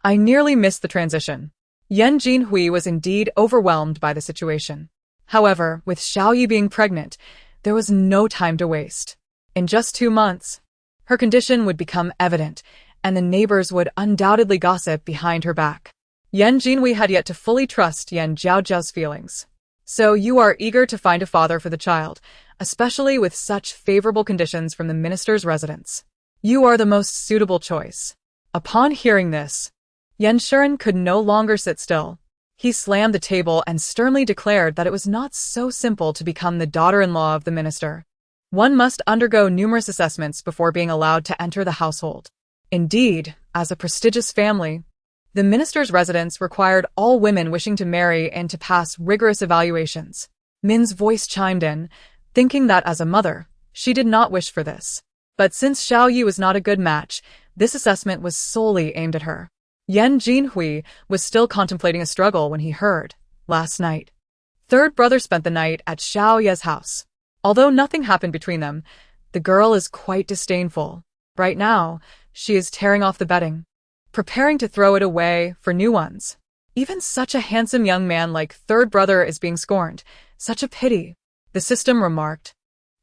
I nearly missed the transition. Yan Jinhui was indeed overwhelmed by the situation. However, with Xiaoyi being pregnant, there was no time to waste. In just 2 months, her condition would become evident, and the neighbors would undoubtedly gossip behind her back. Yan Jinhui had yet to fully trust Yan Jiaojiao's feelings. So you are eager to find a father for the child, especially with such favorable conditions from the minister's residence. You are the most suitable choice. Upon hearing this, Yan Shuren could no longer sit still. He slammed the table and sternly declared that it was not so simple to become the daughter-in-law of the minister. One must undergo numerous assessments before being allowed to enter the household. Indeed, as a prestigious family, the minister's residence required all women wishing to marry and to pass rigorous evaluations. Min's voice chimed in, thinking that as a mother, she did not wish for this. But since Xiaoyi was not a good match, this assessment was solely aimed at her. Yan Jinhui was still contemplating a struggle when he heard, last night. Third brother spent the night at Xiaoye's house. Although nothing happened between them, the girl is quite disdainful. Right now, she is tearing off the bedding, preparing to throw it away for new ones. Even such a handsome young man like third brother is being scorned. Such a pity, the system remarked.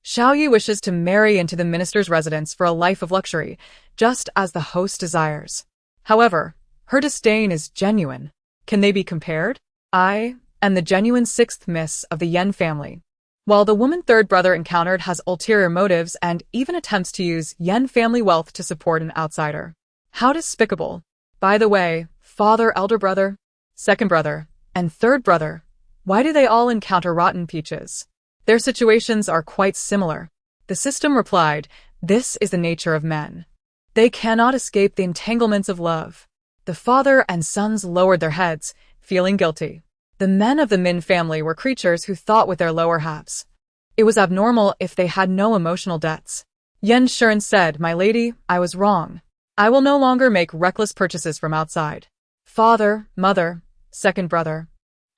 Xiaoyi wishes to marry into the minister's residence for a life of luxury, just as the host desires. However, her disdain is genuine. Can they be compared? I am the genuine sixth miss of the Yen family. While the woman third brother encountered has ulterior motives and even attempts to use Yen family wealth to support an outsider. How despicable. By the way, father, elder brother, second brother, and third brother, why do they all encounter rotten peaches? Their situations are quite similar. The system replied, this is the nature of men. They cannot escape the entanglements of love. The father and sons lowered their heads, feeling guilty. The men of the Min family were creatures who thought with their lower halves. It was abnormal if they had no emotional debts. Yan Shuren said, my lady, I was wrong. I will no longer make reckless purchases from outside. Father, mother, second brother,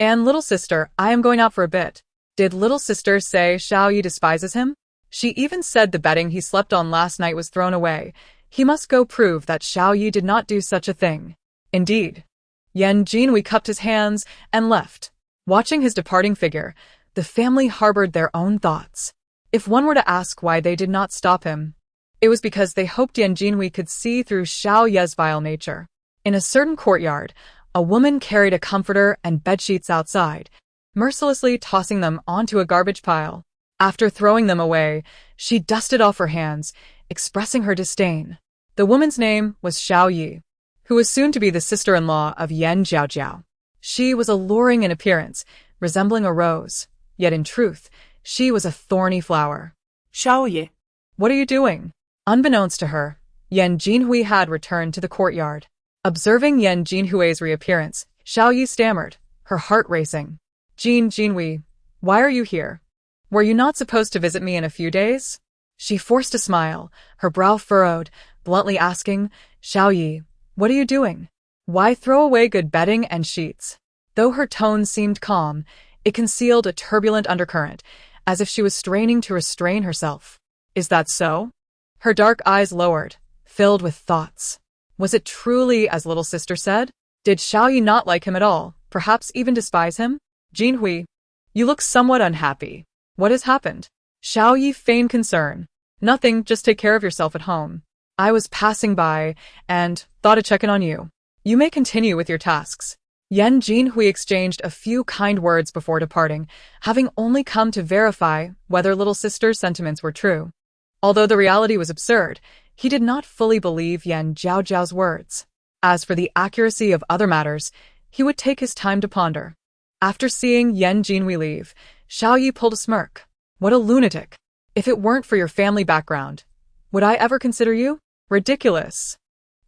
and little sister, I am going out for a bit. Did little sister say Xiaoyi despises him? She even said the bedding he slept on last night was thrown away. He must go prove that Xiaoyi did not do such a thing. Indeed. Yan Jinhui cupped his hands and left. Watching his departing figure, the family harbored their own thoughts. If one were to ask why they did not stop him, it was because they hoped Yan Jinhui could see through Xiaoye's vile nature. In a certain courtyard, a woman carried a comforter and bedsheets outside, mercilessly tossing them onto a garbage pile. After throwing them away, she dusted off her hands, expressing her disdain. The woman's name was Xiaoyi, who was soon to be the sister-in-law of Yan Jiaojiao. She was alluring in appearance, resembling a rose, yet in truth, she was a thorny flower. Xiaoyi. What are you doing? Unbeknownst to her, Yan Jinhui had returned to the courtyard. Observing Yan Jinhui's reappearance, Xiaoyi stammered, her heart racing. Jinhui, why are you here? Were you not supposed to visit me in a few days? She forced a smile, her brow furrowed, bluntly asking, Xiaoyi, what are you doing? Why throw away good bedding and sheets? Though her tone seemed calm, it concealed a turbulent undercurrent, as if she was straining to restrain herself. Is that so? Her dark eyes lowered, filled with thoughts. Was it truly as little sister said? Did Xiaoyi not like him at all, perhaps even despise him? Jinhui, you look somewhat unhappy. What has happened? Xiaoyi feigned concern. Nothing, just take care of yourself at home. I was passing by and thought to check in on you. You may continue with your tasks. Yan Jinhui exchanged a few kind words before departing, having only come to verify whether little sister's sentiments were true. Although the reality was absurd, he did not fully believe Yan Jiaojiao's words. As for the accuracy of other matters, he would take his time to ponder. After seeing Yan Jinhui leave, Xiaoyi pulled a smirk. What a lunatic. If it weren't for your family background, would I ever consider you? Ridiculous.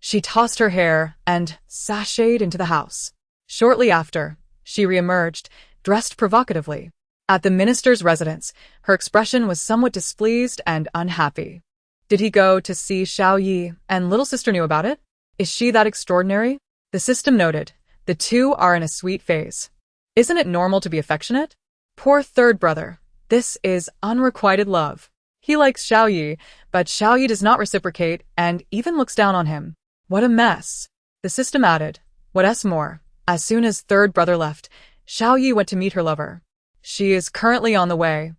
She tossed her hair and sashayed into the house. Shortly after, she reemerged, dressed provocatively. At the minister's residence, her expression was somewhat displeased and unhappy. Did he go to see Xiao Yi, and little sister knew about it? Is she that extraordinary? The system noted, the two are in a sweet phase. Isn't it normal to be affectionate? Poor third brother. This is unrequited love. He likes Xiao Yi, but Xiao Yi does not reciprocate and even looks down on him. What a mess. The system added, what's more, as soon as third brother left, Xiao Yi went to meet her lover. She is currently on the way.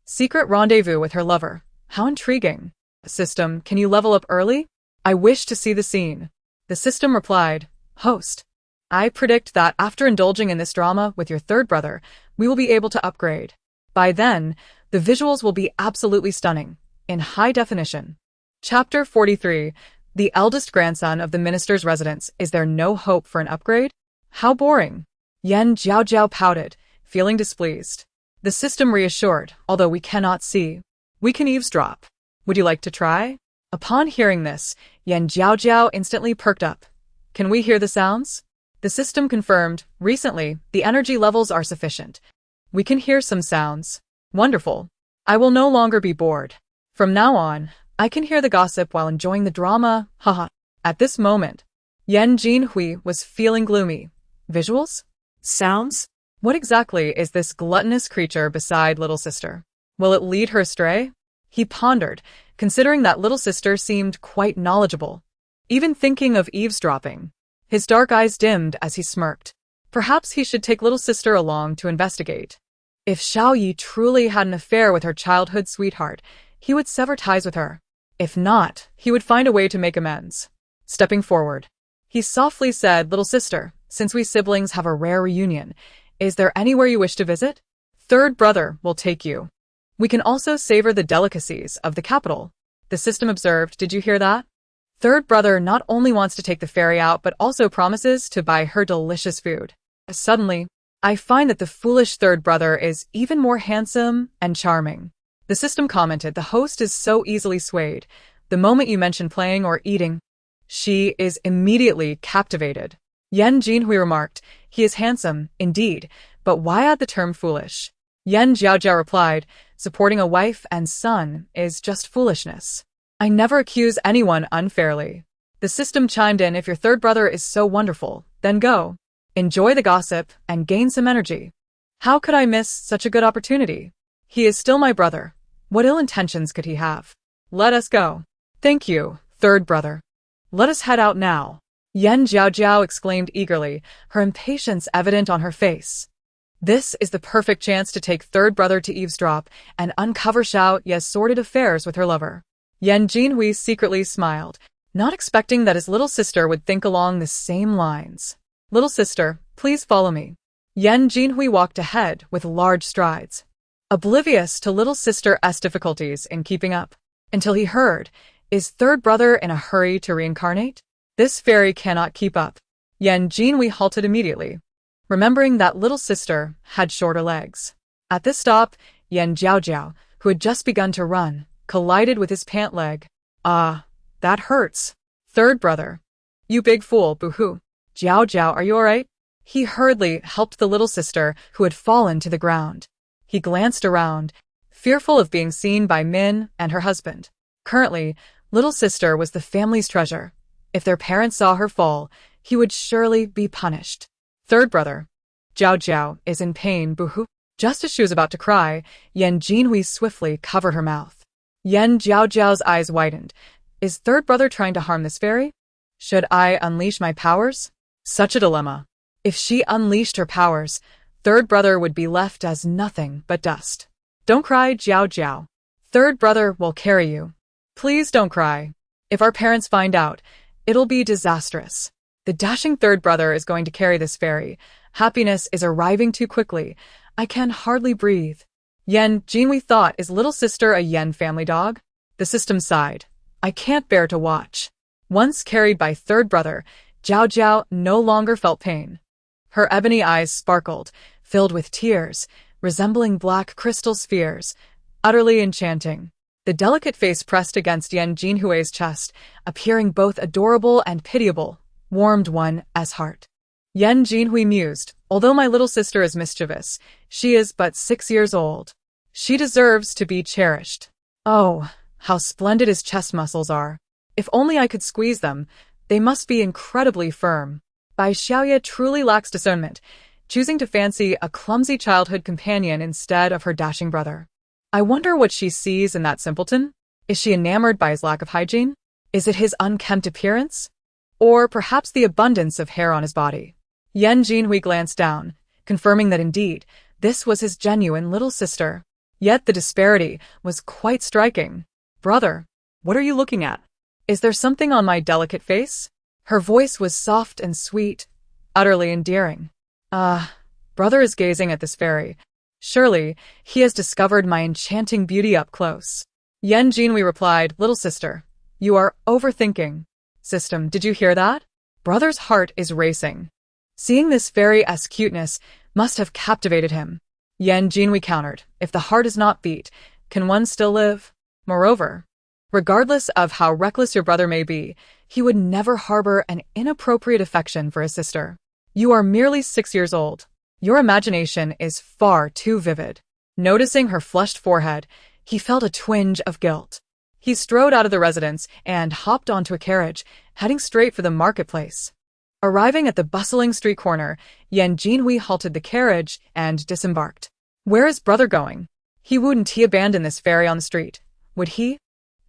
Secret rendezvous with her lover. How intriguing. System, can you level up early? I wish to see the scene. The system replied, host. I predict that after indulging in this drama with your third brother, we will be able to upgrade. By then, the visuals will be absolutely stunning, in high definition. Chapter 43. The eldest grandson of the minister's residence. Is there no hope for an upgrade? How boring. Jiaojiao pouted, feeling displeased. The system reassured, although we cannot see. We can eavesdrop. Would you like to try? Upon hearing this, Jiaojiao instantly perked up. Can we hear the sounds? The system confirmed, recently, the energy levels are sufficient. We can hear some sounds. Wonderful. I will no longer be bored. From now on, I can hear the gossip while enjoying the drama, haha. At this moment, Yan Jinhui was feeling gloomy. Visuals? Sounds? What exactly is this gluttonous creature beside little sister? Will it lead her astray? He pondered, considering that little sister seemed quite knowledgeable. Even thinking of eavesdropping. His dark eyes dimmed as he smirked. Perhaps he should take little sister along to investigate. If Xiao Yi truly had an affair with her childhood sweetheart, he would sever ties with her. If not, he would find a way to make amends. Stepping forward, he softly said, little sister, since we siblings have a rare reunion, is there anywhere you wish to visit? Third brother will take you. We can also savor the delicacies of the capital. The system observed, did you hear that? Third brother not only wants to take the ferry out but also promises to buy her delicious food. Suddenly, I find that the foolish third brother is even more handsome and charming. The system commented, the host is so easily swayed. The moment you mention playing or eating, she is immediately captivated. Yan Jinhui remarked, he is handsome, indeed, but why add the term foolish? Yan Jiaojiao replied, supporting a wife and son is just foolishness. I never accuse anyone unfairly. The system chimed in, if your third brother is so wonderful, then go. Enjoy the gossip and gain some energy. How could I miss such a good opportunity? He is still my brother. What ill intentions could he have? Let us go. Thank you, third brother. Let us head out now. Yan Jiaojiao exclaimed eagerly, her impatience evident on her face. This is the perfect chance to take third brother to eavesdrop and uncover Xiao Yi's sordid affairs with her lover. Yan Jinhui secretly smiled, not expecting that his little sister would think along the same lines. Little sister, please follow me. Yan Jinhui walked ahead with large strides, oblivious to little sister's difficulties in keeping up, until he heard, is third brother in a hurry to reincarnate? This fairy cannot keep up. Yan Jinhui halted immediately, remembering that little sister had shorter legs. At this stop, Yan Jiaojiao, who had just begun to run, collided with his pant leg. Ah, that hurts. Third brother. You big fool, boo-hoo. Jiaojiao, are you alright? He hurriedly helped the little sister who had fallen to the ground. He glanced around, fearful of being seen by Min and her husband. Currently, little sister was the family's treasure. If their parents saw her fall, he would surely be punished. Third brother. Jiaojiao is in pain, boo-hoo. Just as she was about to cry, Yan Jinhui swiftly covered her mouth. Yan Jiaojiao's eyes widened. Is third brother trying to harm this fairy? Should I unleash my powers? Such a dilemma. If she unleashed her powers, third brother would be left as nothing but dust. Don't cry, Jiaojiao. Third brother will carry you. Please don't cry. If our parents find out, it'll be disastrous. The dashing third brother is going to carry this fairy. Happiness is arriving too quickly. I can hardly breathe. Yan Jinhui thought, is little sister a Yan family dog? The system sighed. I can't bear to watch. Once carried by third brother, Jiaojiao no longer felt pain. Her ebony eyes sparkled, filled with tears, resembling black crystal spheres, utterly enchanting. The delicate face pressed against Yan Jinhui's chest, appearing both adorable and pitiable, warmed one as heart. Yan Jinhui mused, although my little sister is mischievous, she is but 6 years old. She deserves to be cherished. Oh, how splendid his chest muscles are. If only I could squeeze them, they must be incredibly firm. Bai Xiaoya truly lacks discernment, choosing to fancy a clumsy childhood companion instead of her dashing brother. I wonder what she sees in that simpleton. Is she enamored by his lack of hygiene? Is it his unkempt appearance? Or perhaps the abundance of hair on his body? Yan Jinhui glanced down, confirming that indeed, this was his genuine little sister. Yet the disparity was quite striking. Brother, what are you looking at? Is there something on my delicate face? Her voice was soft and sweet, utterly endearing. Brother is gazing at this fairy. Surely, he has discovered my enchanting beauty up close. Yan Jinhui replied, little sister, you are overthinking. System, did you hear that? Brother's heart is racing. Seeing this fairy's cuteness must have captivated him. Yan Jinhui countered, if the heart is not beat, can one still live? Moreover, regardless of how reckless your brother may be, he would never harbor an inappropriate affection for his sister. You are merely 6 years old. Your imagination is far too vivid. Noticing her flushed forehead, he felt a twinge of guilt. He strode out of the residence and hopped onto a carriage, heading straight for the marketplace. Arriving at the bustling street corner, Yan Jinhui halted the carriage and disembarked. Where is brother going? He wouldn't he abandon this fairy on the street, would he?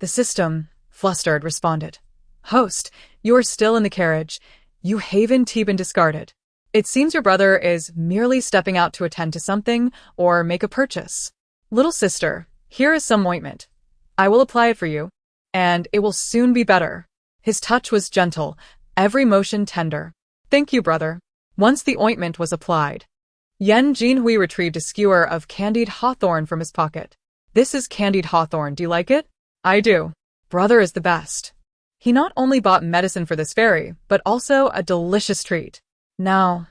The system, flustered, responded. Host, you are still in the carriage. You haven't been discarded. It seems your brother is merely stepping out to attend to something or make a purchase. Little sister, here is some ointment. I will apply it for you, and it will soon be better. His touch was gentle, every motion tender. Thank you, brother. Once the ointment was applied, Yan Jinhui retrieved a skewer of candied hawthorn from his pocket. This is candied hawthorn, do you like it? I do. Brother is the best. He not only bought medicine for this fairy, but also a delicious treat. Now,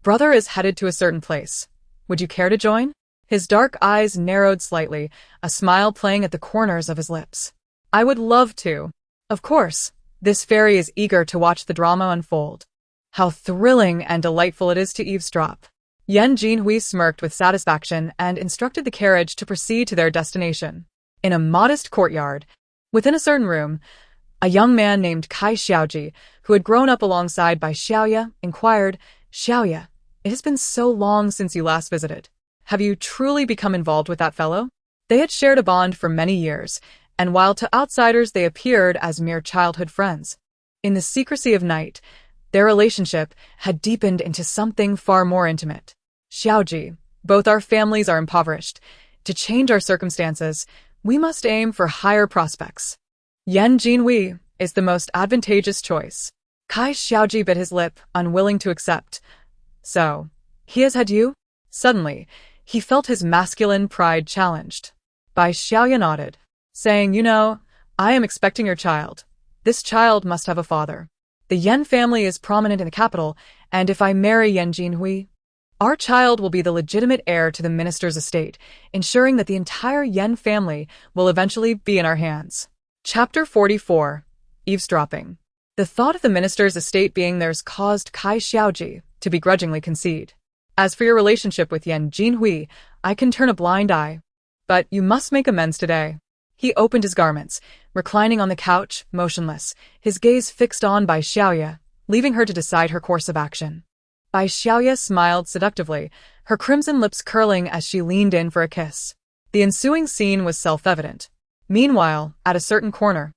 brother is headed to a certain place. Would you care to join? His dark eyes narrowed slightly, a smile playing at the corners of his lips. I would love to. Of course, this fairy is eager to watch the drama unfold. How thrilling and delightful it is to eavesdrop. Yan Jinhui smirked with satisfaction and instructed the carriage to proceed to their destination. In a modest courtyard, within a certain room, a young man named Kai Xiaoji, who had grown up alongside Bai Xiaoya, inquired, Xiaoya, it has been so long since you last visited. Have you truly become involved with that fellow? They had shared a bond for many years, and while to outsiders they appeared as mere childhood friends, in the secrecy of night, their relationship had deepened into something far more intimate. Xiaoji, both our families are impoverished. To change our circumstances, we must aim for higher prospects. Yan Jinhui is the most advantageous choice. Kai Xiaoji bit his lip, unwilling to accept. So, he has had you? Suddenly, he felt his masculine pride challenged. Bai Xiaoya nodded, saying, you know, I am expecting your child. This child must have a father. The Yan family is prominent in the capital, and if I marry Yan Jinhui, our child will be the legitimate heir to the minister's estate, ensuring that the entire Yan family will eventually be in our hands. Chapter 44. Eavesdropping. The thought of the minister's estate being theirs caused Kai Xiaoji to begrudgingly concede. As for your relationship with Yan Jinhui, I can turn a blind eye. But you must make amends today. He opened his garments, reclining on the couch, motionless, his gaze fixed on Bai Xiaoya, leaving her to decide her course of action. Bai Xiaoya smiled seductively, her crimson lips curling as she leaned in for a kiss. The ensuing scene was self-evident. Meanwhile, at a certain corner,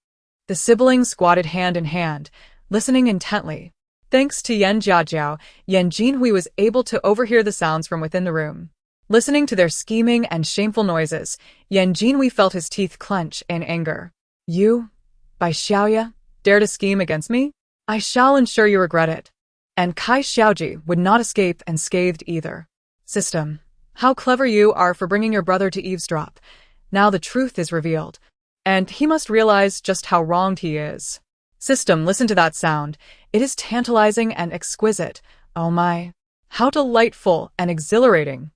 the siblings squatted hand in hand, listening intently. Thanks to Jiaojiao, Yan Jinhui was able to overhear the sounds from within the room. Listening to their scheming and shameful noises, Yan Jinhui felt his teeth clench in anger. You, Bai Xiaoya, dare to scheme against me? I shall ensure you regret it. And Kai Xiaoji would not escape unscathed either. System, how clever you are for bringing your brother to eavesdrop. Now the truth is revealed, and he must realize just how wronged he is. System, listen to that sound. It is tantalizing and exquisite. Oh my, how delightful and exhilarating.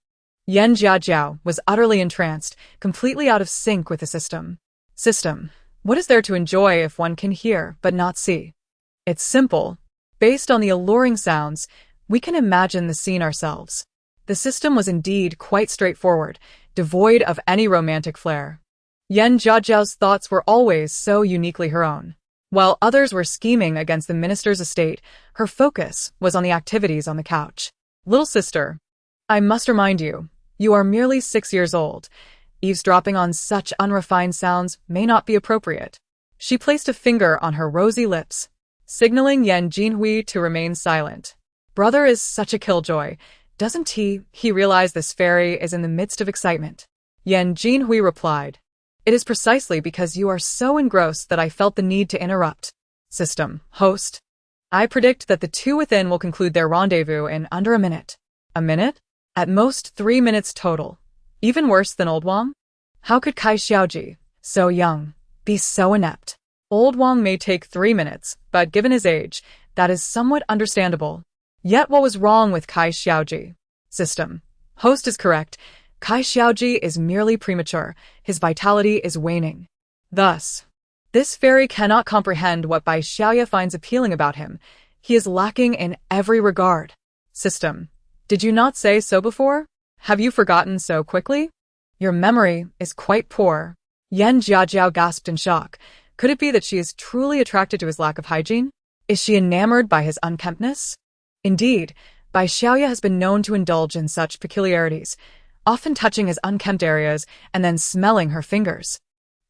Yan Jiaojiao was utterly entranced, completely out of sync with the system. System. What is there to enjoy if one can hear but not see? It's simple. Based on the alluring sounds, we can imagine the scene ourselves. The system was indeed quite straightforward, devoid of any romantic flair. Jiaojiao's thoughts were always so uniquely her own. While others were scheming against the minister's estate, her focus was on the activities on the couch. Little sister, I must remind you, you are merely 6 years old. Eavesdropping on such unrefined sounds may not be appropriate. She placed a finger on her rosy lips, signaling Yan Jinhui to remain silent. Brother is such a killjoy. Doesn't he realize this fairy is in the midst of excitement? Yan Jinhui replied. It is precisely because you are so engrossed that I felt the need to interrupt. System. Host. I predict that the two within will conclude their rendezvous in under a minute. A minute? At most 3 minutes total. Even worse than Old Wang? How could Kai Xiaoji, so young, be so inept? Old Wang may take 3 minutes, but given his age, that is somewhat understandable. Yet what was wrong with Kai Xiaoji? System. Host is correct. Kai Xiaoji is merely premature. His vitality is waning. Thus, this fairy cannot comprehend what Bai Xiaoya finds appealing about him. He is lacking in every regard. System. Did you not say so before? Have you forgotten so quickly? Your memory is quite poor. Yan Jiaojiao gasped in shock. Could it be that she is truly attracted to his lack of hygiene? Is she enamored by his unkemptness? Indeed, Bai Xiaoya has been known to indulge in such peculiarities, often touching his unkempt areas and then smelling her fingers.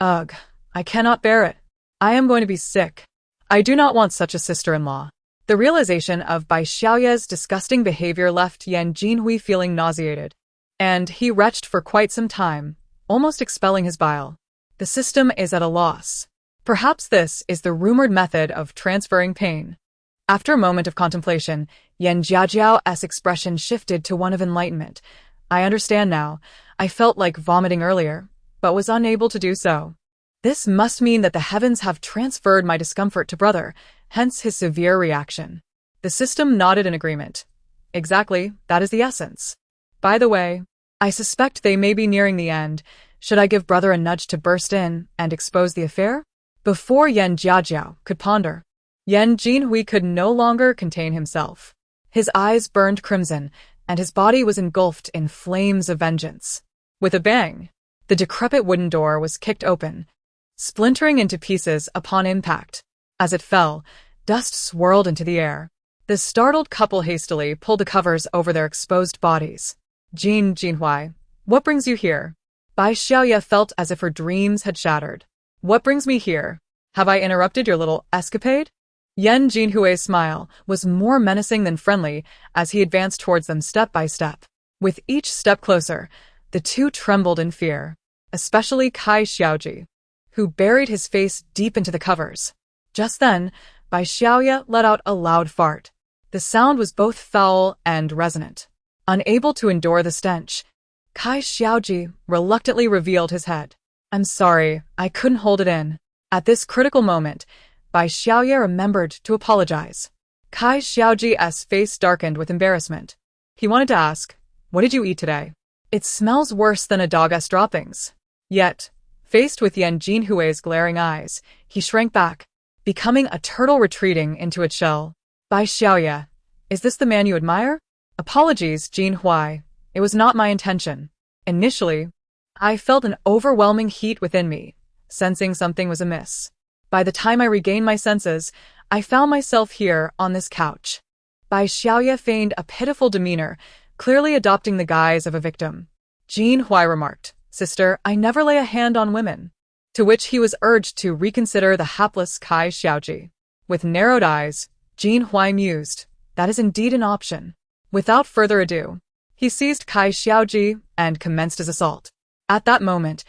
Ugh, I cannot bear it. I am going to be sick. I do not want such a sister-in-law. The realization of Bai Xiaoya's disgusting behavior left Yan Jinhui feeling nauseated, and he retched for quite some time, almost expelling his bile. The system is at a loss. Perhaps this is the rumored method of transferring pain. After a moment of contemplation, Yan Jiaojiao's expression shifted to one of enlightenment. I understand now. I felt like vomiting earlier, but was unable to do so. This must mean that the heavens have transferred my discomfort to brother, hence his severe reaction. The system nodded in agreement. Exactly, that is the essence. By the way, I suspect they may be nearing the end. Should I give brother a nudge to burst in and expose the affair? Before Yan Jiaojiao could ponder, Yan Jinhui could no longer contain himself. His eyes burned crimson, and his body was engulfed in flames of vengeance. With a bang, the decrepit wooden door was kicked open, splintering into pieces upon impact. As it fell, dust swirled into the air. The startled couple hastily pulled the covers over their exposed bodies. Jinhui, what brings you here? Bai Xiaoya felt as if her dreams had shattered. What brings me here? Have I interrupted your little escapade? Yan Jinhui's smile was more menacing than friendly as he advanced towards them step by step. With each step closer, the two trembled in fear, especially Kai Xiaoji, who buried his face deep into the covers. Just then, Bai Xiaoya let out a loud fart. The sound was both foul and resonant. Unable to endure the stench, Kai Xiaoji reluctantly revealed his head. I'm sorry, I couldn't hold it in. At this critical moment, Bai Xiaoya remembered to apologize. Kai Xiaoji's face darkened with embarrassment. He wanted to ask, what did you eat today? It smells worse than a dog's droppings. Yet, faced with Yan Jinhui's glaring eyes, he shrank back, becoming a turtle retreating into its shell. Bai Xiaoya, is this the man you admire? Apologies, Jinhui. It was not my intention. Initially, I felt an overwhelming heat within me, sensing something was amiss. By the time I regained my senses, I found myself here on this couch. Bai Xiaoya feigned a pitiful demeanor, clearly adopting the guise of a victim. Jinhui remarked, Sister, I never lay a hand on women. To which he was urged to reconsider the hapless Kai Xiaoji. With narrowed eyes, Jinhui mused, that is indeed an option. Without further ado, he seized Kai Xiaoji and commenced his assault. At that moment,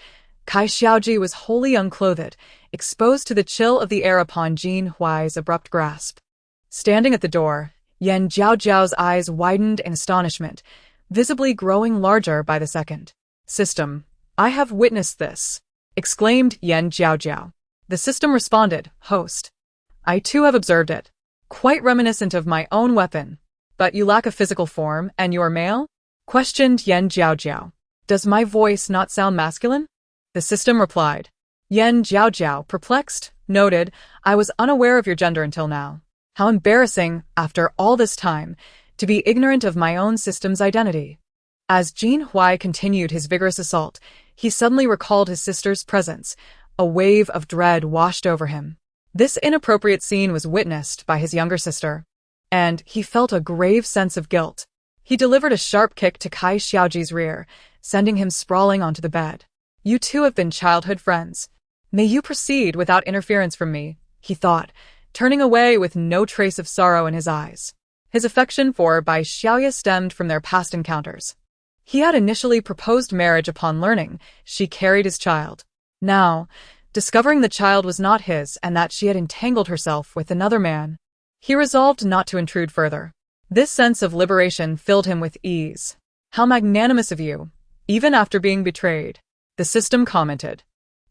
Kai Xiaoji was wholly unclothed, exposed to the chill of the air upon Jinhui's abrupt grasp. Standing at the door, Yan Jiaojiao's eyes widened in astonishment, visibly growing larger by the second. System, I have witnessed this, exclaimed Yan Jiaojiao. The system responded, Host. I too have observed it. Quite reminiscent of my own weapon. But you lack a physical form and you are male? Questioned Yan Jiaojiao. Does my voice not sound masculine? The system replied. Yan Jiaojiao, perplexed, noted, I was unaware of your gender until now. How embarrassing, after all this time, to be ignorant of my own system's identity. As Jin Huai continued his vigorous assault, he suddenly recalled his sister's presence. A wave of dread washed over him. This inappropriate scene was witnessed by his younger sister, and he felt a grave sense of guilt. He delivered a sharp kick to Kai Xiaoji's rear, sending him sprawling onto the bed. You two have been childhood friends. May you proceed without interference from me, he thought, turning away with no trace of sorrow in his eyes. His affection for Bai Xiaoya stemmed from their past encounters. He had initially proposed marriage upon learning she carried his child. Now, discovering the child was not his and that she had entangled herself with another man, he resolved not to intrude further. This sense of liberation filled him with ease. How magnanimous of you, even after being betrayed, the system commented.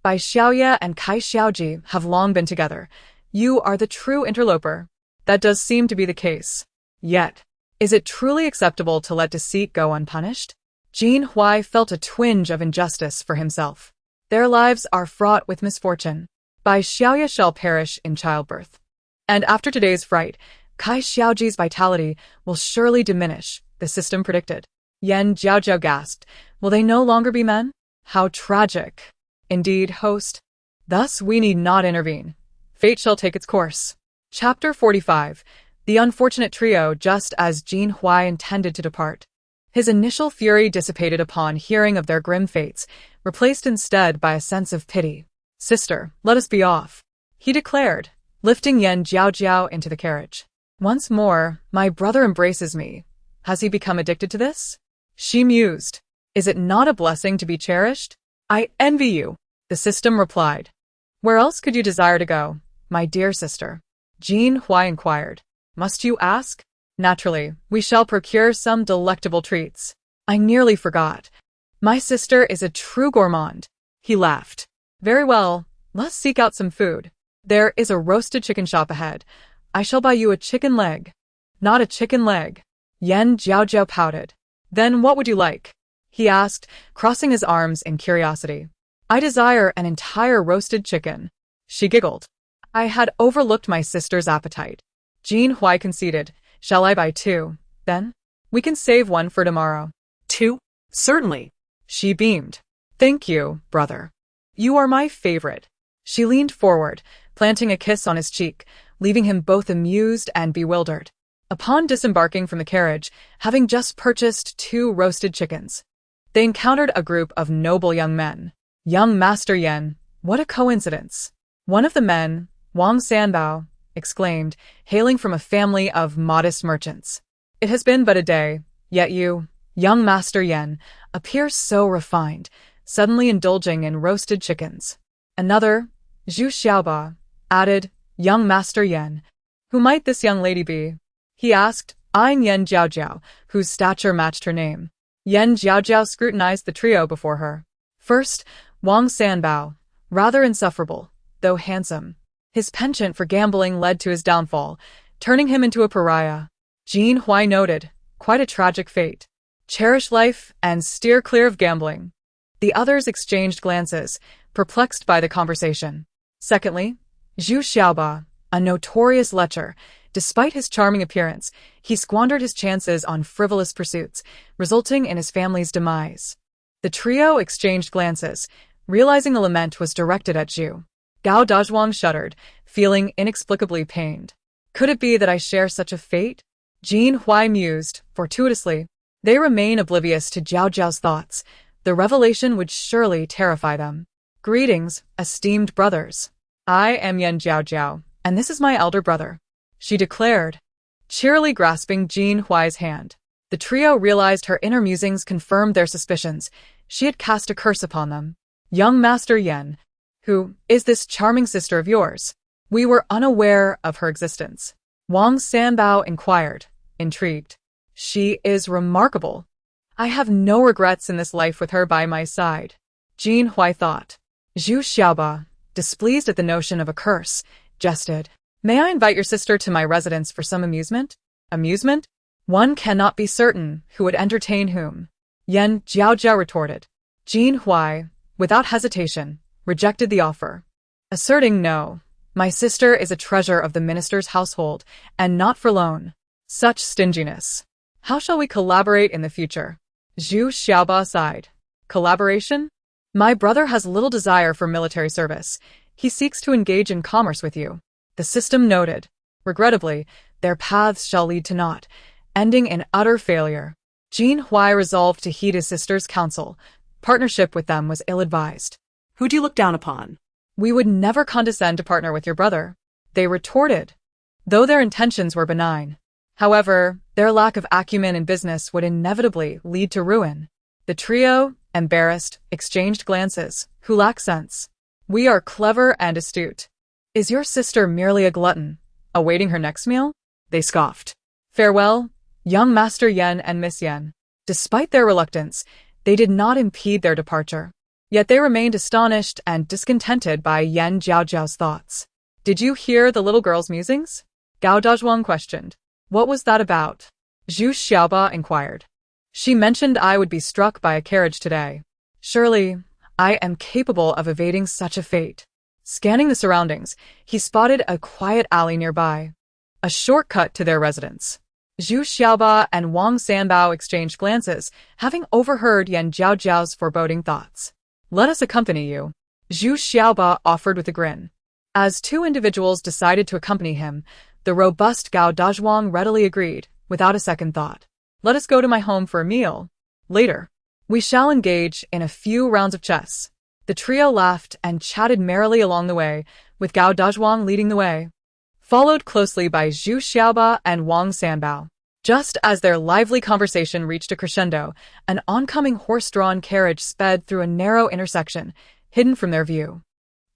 Bai Xiaoya and Kai Xiaoji have long been together. You are the true interloper. That does seem to be the case. Yet, is it truly acceptable to let deceit go unpunished? Jin Huai felt a twinge of injustice for himself. Their lives are fraught with misfortune. Bai Xiaoya shall perish in childbirth. And after today's fright, Kai Xiaoji's vitality will surely diminish, the system predicted. Yan Jiaojiao gasped, will they no longer be men? How tragic. Indeed, host. Thus we need not intervene. Fate shall take its course. Chapter 45. The unfortunate trio just as Jin Huai intended to depart. His initial fury dissipated upon hearing of their grim fates, replaced instead by a sense of pity. Sister, let us be off, he declared, lifting Yan Jiaojiao into the carriage. Once more, my brother embraces me. Has he become addicted to this? She mused. Is it not a blessing to be cherished? I envy you, the system replied. Where else could you desire to go, my dear sister? Jin Huai inquired. Must you ask? Naturally, we shall procure some delectable treats. I nearly forgot. My sister is a true gourmand. He laughed. Very well, let's seek out some food. There is a roasted chicken shop ahead. I shall buy you a chicken leg. Not a chicken leg. Yan Jiaojiao pouted. Then what would you like? He asked, crossing his arms in curiosity. I desire an entire roasted chicken. She giggled. I had overlooked my sister's appetite. Jin Huai conceded. Shall I buy two, then? We can save one for tomorrow. Two? Certainly. She beamed. Thank you, brother. You are my favorite. She leaned forward, planting a kiss on his cheek, leaving him both amused and bewildered. Upon disembarking from the carriage, having just purchased 2 roasted chickens, they encountered a group of noble young men. Young Master Yan, what a coincidence. One of the men, Wang Sanbao, exclaimed, hailing from a family of modest merchants. It has been but a day, yet you, young Master Yan, appear so refined, suddenly indulging in roasted chickens. Another, Zhu Xiaoba, added, young Master Yan. Who might this young lady be? He asked, eyeing Yan Jiaojiao, whose stature matched her name. Yan Jiaojiao scrutinized the trio before her. First, Wang Sanbao, rather insufferable, though handsome. His penchant for gambling led to his downfall, turning him into a pariah. Jin Huai noted, quite a tragic fate. Cherish life and steer clear of gambling. The others exchanged glances, perplexed by the conversation. Secondly, Zhu Xiaoba, a notorious lecher. Despite his charming appearance, he squandered his chances on frivolous pursuits, resulting in his family's demise. The trio exchanged glances, realizing the lament was directed at Zhu. Gao Dazhuang shuddered, feeling inexplicably pained. Could it be that I share such a fate? Jin Huai mused, fortuitously. They remain oblivious to Jiaojiao's thoughts. The revelation would surely terrify them. Greetings, esteemed brothers. I am Yan Jiaojiao, and this is my elder brother, she declared, cheerily grasping Jin Huai's hand. The trio realized her inner musings confirmed their suspicions. She had cast a curse upon them. Young Master Yan, who is this charming sister of yours? We were unaware of her existence. Wang Sanbao inquired, intrigued. She is remarkable. I have no regrets in this life with her by my side. Jin Huai thought. Zhu Xiaoba, displeased at the notion of a curse, jested. May I invite your sister to my residence for some amusement? Amusement? One cannot be certain who would entertain whom. Yan Jiaojiao retorted. Jin Huai, without hesitation, rejected the offer, asserting no. My sister is a treasure of the minister's household, and not for loan. Such stinginess. How shall we collaborate in the future? Zhu Xiaoba sighed. Collaboration? My brother has little desire for military service. He seeks to engage in commerce with you. The system noted. Regrettably, their paths shall lead to naught, ending in utter failure. Jin Hui resolved to heed his sister's counsel. Partnership with them was ill-advised. Who do you look down upon? We would never condescend to partner with your brother, they retorted, though their intentions were benign. However, their lack of acumen in business would inevitably lead to ruin. The trio, embarrassed, exchanged glances. Who lack sense? We are clever and astute. Is your sister merely a glutton, awaiting her next meal? They scoffed. Farewell, young Master Yan and Miss Yan. Despite their reluctance, they did not impede their departure. Yet they remained astonished and discontented by Yan Jiaojiao's thoughts. Did you hear the little girl's musings? Gao Dazhuang questioned. What was that about? Zhu Xiaoba inquired. She mentioned I would be struck by a carriage today. Surely, I am capable of evading such a fate. Scanning the surroundings, he spotted a quiet alley nearby, a shortcut to their residence. Zhu Xiaoba and Wang Sanbao exchanged glances, having overheard Yan Jiaojiao's foreboding thoughts. Let us accompany you, Zhu Xiaoba offered with a grin. As two individuals decided to accompany him, the robust Gao Dazhuang readily agreed, without a second thought. Let us go to my home for a meal. Later, we shall engage in a few rounds of chess. The trio laughed and chatted merrily along the way, with Gao Dazhuang leading the way, followed closely by Zhu Xiaoba and Wang Sanbao. Just as their lively conversation reached a crescendo, an oncoming horse-drawn carriage sped through a narrow intersection, hidden from their view.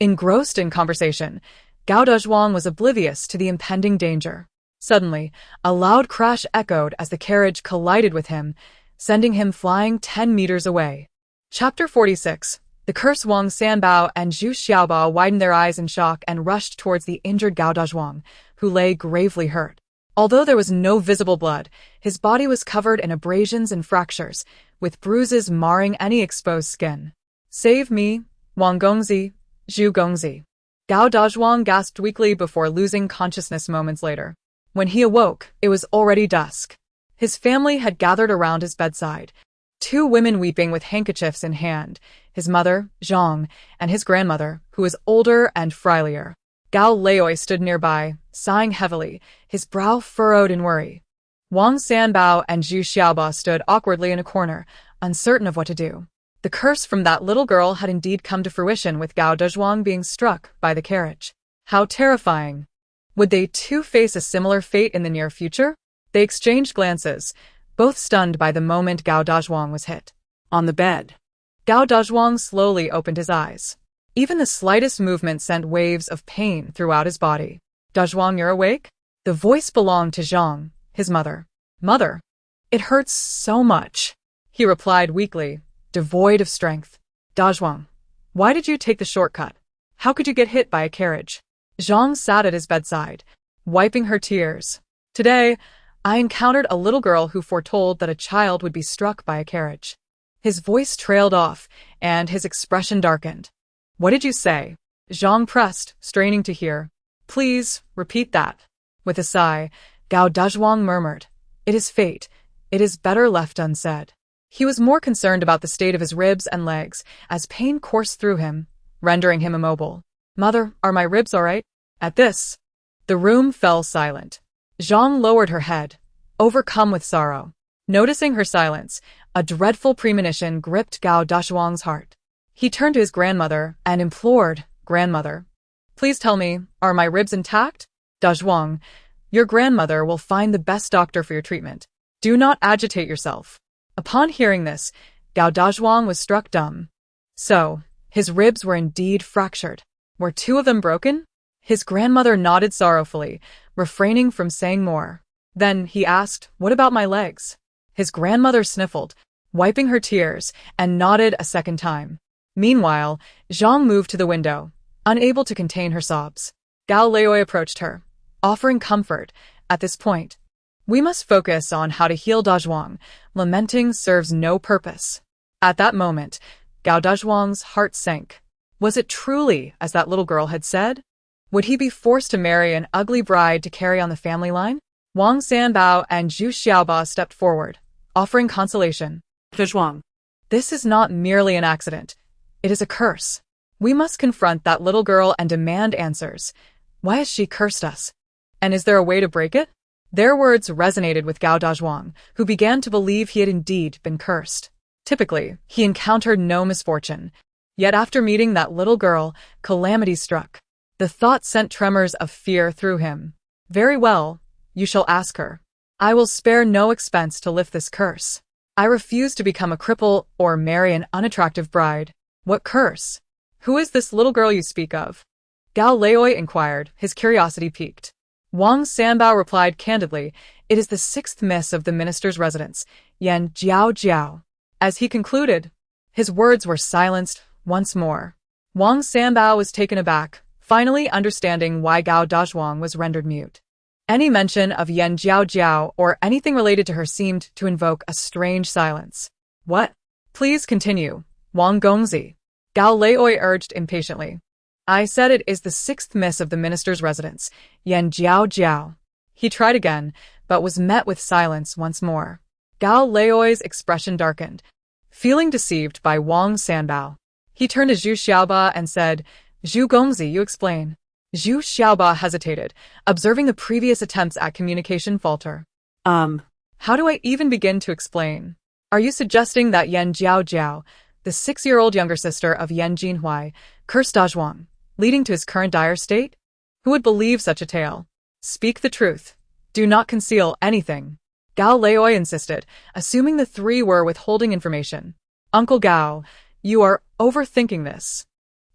Engrossed in conversation, Gao Dazhuang was oblivious to the impending danger. Suddenly, a loud crash echoed as the carriage collided with him, sending him flying 10 meters away. Chapter 46. The curse. Wang Sanbao and Zhu Xiaoba widened their eyes in shock and rushed towards the injured Gao Dazhuang, who lay gravely hurt. Although there was no visible blood, his body was covered in abrasions and fractures, with bruises marring any exposed skin. Save me, Wang Gongzi, Zhu Gongzi. Gao Dazhuang gasped weakly before losing consciousness moments later. When he awoke, it was already dusk. His family had gathered around his bedside, two women weeping with handkerchiefs in hand, his mother, Zhang, and his grandmother, who was older and frilier. Gao Leoi stood nearby, sighing heavily, his brow furrowed in worry. Wang Sanbao and Zhu Xiaoba stood awkwardly in a corner, uncertain of what to do. The curse from that little girl had indeed come to fruition, with Gao Dazhuang being struck by the carriage. How terrifying! Would they too face a similar fate in the near future? They exchanged glances, both stunned by the moment Gao Dazhuang was hit. On the bed. Gao Dazhuang slowly opened his eyes. Even the slightest movement sent waves of pain throughout his body. Dazhuang, you're awake? The voice belonged to Zhang, his mother. Mother, it hurts so much, he replied weakly, devoid of strength. Dazhuang, why did you take the shortcut? How could you get hit by a carriage? Zhang sat at his bedside, wiping her tears. Today, I encountered a little girl who foretold that a child would be struck by a carriage. His voice trailed off, and his expression darkened. What did you say? Zhang pressed, straining to hear. Please, repeat that. With a sigh, Gao Dazhuang murmured. It is fate. It is better left unsaid. He was more concerned about the state of his ribs and legs, as pain coursed through him, rendering him immobile. Mother, are my ribs all right? At this, the room fell silent. Zhang lowered her head, overcome with sorrow. Noticing her silence, a dreadful premonition gripped Gao Dazhuang's heart. He turned to his grandmother and implored, Grandmother, please tell me, are my ribs intact? Dazhuang, your grandmother will find the best doctor for your treatment. Do not agitate yourself. Upon hearing this, Gao Dazhuang was struck dumb. So, his ribs were indeed fractured. Were two of them broken? His grandmother nodded sorrowfully, refraining from saying more. Then he asked, what about my legs? His grandmother sniffled, wiping her tears, and nodded a second time. Meanwhile, Zhang moved to the window, unable to contain her sobs. Gao Leoi approached her, offering comfort. At this point, we must focus on how to heal Dazhuang. Lamenting serves no purpose. At that moment, Gao Dazhuang's heart sank. Was it truly as that little girl had said? Would he be forced to marry an ugly bride to carry on the family line? Wang Sanbao and Zhu Xiaoba stepped forward, offering consolation. Zhuang. This is not merely an accident. It is a curse. We must confront that little girl and demand answers. Why has she cursed us? And is there a way to break it? Their words resonated with Gao Dazhuang, who began to believe he had indeed been cursed. Typically, he encountered no misfortune. Yet after meeting that little girl, calamity struck. The thought sent tremors of fear through him. Very well, you shall ask her. I will spare no expense to lift this curse. I refuse to become a cripple or marry an unattractive bride. What curse? Who is this little girl you speak of? Gao Leoi inquired, his curiosity piqued. Wang Sanbao replied candidly, it is the sixth miss of the minister's residence, Yan Jiaojiao. As he concluded, his words were silenced once more. Wang Sanbao was taken aback, finally understanding why Gao Dazhuang was rendered mute. Any mention of Yan Jiaojiao or anything related to her seemed to invoke a strange silence. What? Please continue, Wang Gongzi. Gao Leoi urged impatiently. I said it is the sixth miss of the minister's residence, Yan Jiaojiao. He tried again, but was met with silence once more. Gao Leoi's expression darkened, feeling deceived by Wang Sanbao. He turned to Zhu Xiaoba and said, Zhu Gongzi, you explain. Zhu Xiaoba hesitated, observing the previous attempts at communication falter. How do I even begin to explain? Are you suggesting that Yan Jiaojiao, the 6-year-old younger sister of Yan Jinhuai, cursed Dazhuang, leading to his current dire state? Who would believe such a tale? Speak the truth. Do not conceal anything. Gao Leoi insisted, assuming the three were withholding information. Uncle Gao, you are overthinking this.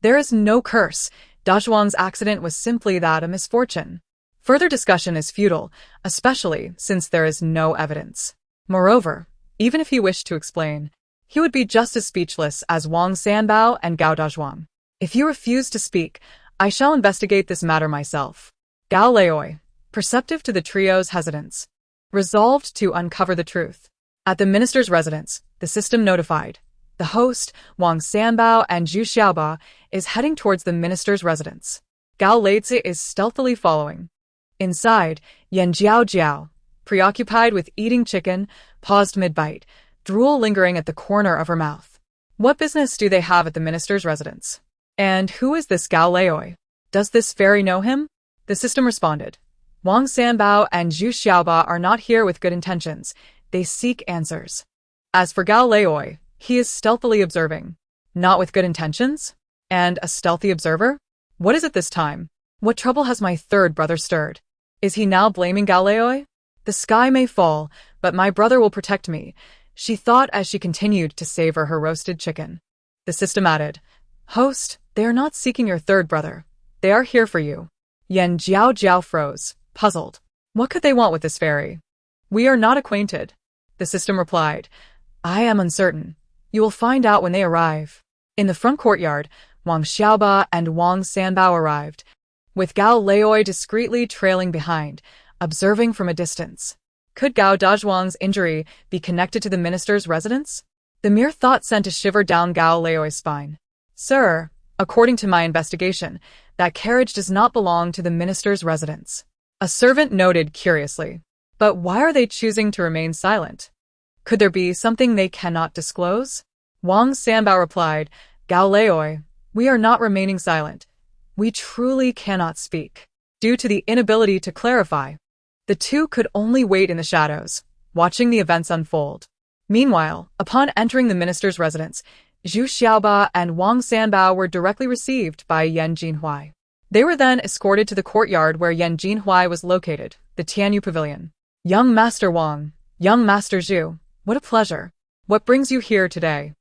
There is no curse. Dazhuang's accident was simply that a misfortune. Further discussion is futile, especially since there is no evidence. Moreover, even if he wished to explain, he would be just as speechless as Wang Sanbao and Gao Dazhuang. If you refuse to speak, I shall investigate this matter myself. Gao Leoi, perceptive to the trio's hesitance, resolved to uncover the truth. At the minister's residence, the system notified. The host, Wang Sanbao and Zhu Xiaoba, is heading towards the minister's residence. Gao Leizi is stealthily following. Inside, Yan Jiaojiao, preoccupied with eating chicken, paused mid-bite, drool lingering at the corner of her mouth. What business do they have at the minister's residence? And who is this Gao Leoi? Does this fairy know him? The system responded. Wang Sanbao and Zhu Xiaoba are not here with good intentions. They seek answers. As for Gao Leoi, he is stealthily observing. Not with good intentions? And a stealthy observer? What is it this time? What trouble has my third brother stirred? Is he now blaming Gao Leoi? The sky may fall, but my brother will protect me, she thought as she continued to savor her roasted chicken. The system added, Host, they are not seeking your third brother. They are here for you. Yan Jiaojiao froze, puzzled. What could they want with this fairy? We are not acquainted. The system replied, I am uncertain. You will find out when they arrive. In the front courtyard, Wang Xiaoba and Wang Sanbao arrived, with Gao Leoi discreetly trailing behind, observing from a distance. Could Gao Dazhuang's injury be connected to the minister's residence? The mere thought sent a shiver down Gao Leoi's spine. Sir, according to my investigation, that carriage does not belong to the minister's residence. A servant noted curiously. But why are they choosing to remain silent? Could there be something they cannot disclose? Wang Sanbao replied, Gao Leoi, we are not remaining silent. We truly cannot speak. Due to the inability to clarify, the two could only wait in the shadows, watching the events unfold. Meanwhile, upon entering the minister's residence, Zhu Xiaoba and Wang Sanbao were directly received by Yan Jinhuai. They were then escorted to the courtyard where Yan Jinhuai was located, the Tianyu Pavilion. Young Master Wang, young Master Zhu, what a pleasure. What brings you here today?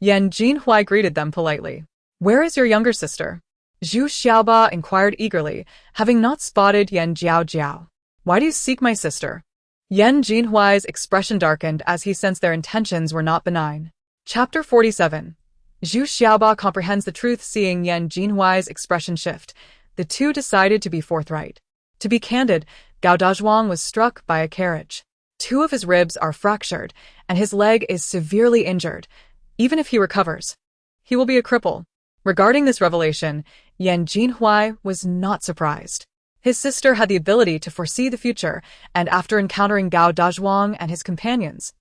Yan Jinhuai greeted them politely. Where is your younger sister? Zhu Xiaoba inquired eagerly, having not spotted Yan Jiaojiao. Why do you seek my sister? Yan Jinhuai's expression darkened as he sensed their intentions were not benign. Chapter 47. Zhu Xiaoba comprehends the truth. Seeing Yan Jinhuai's expression shift, the two decided to be forthright. To be candid, Gao Dazhuang was struck by a carriage. 2 of his ribs are fractured, and his leg is severely injured. Even if he recovers, he will be a cripple. Regarding this revelation, Yan Jinhui was not surprised. His sister had the ability to foresee the future, and after encountering Gao Dazhuang and his companions,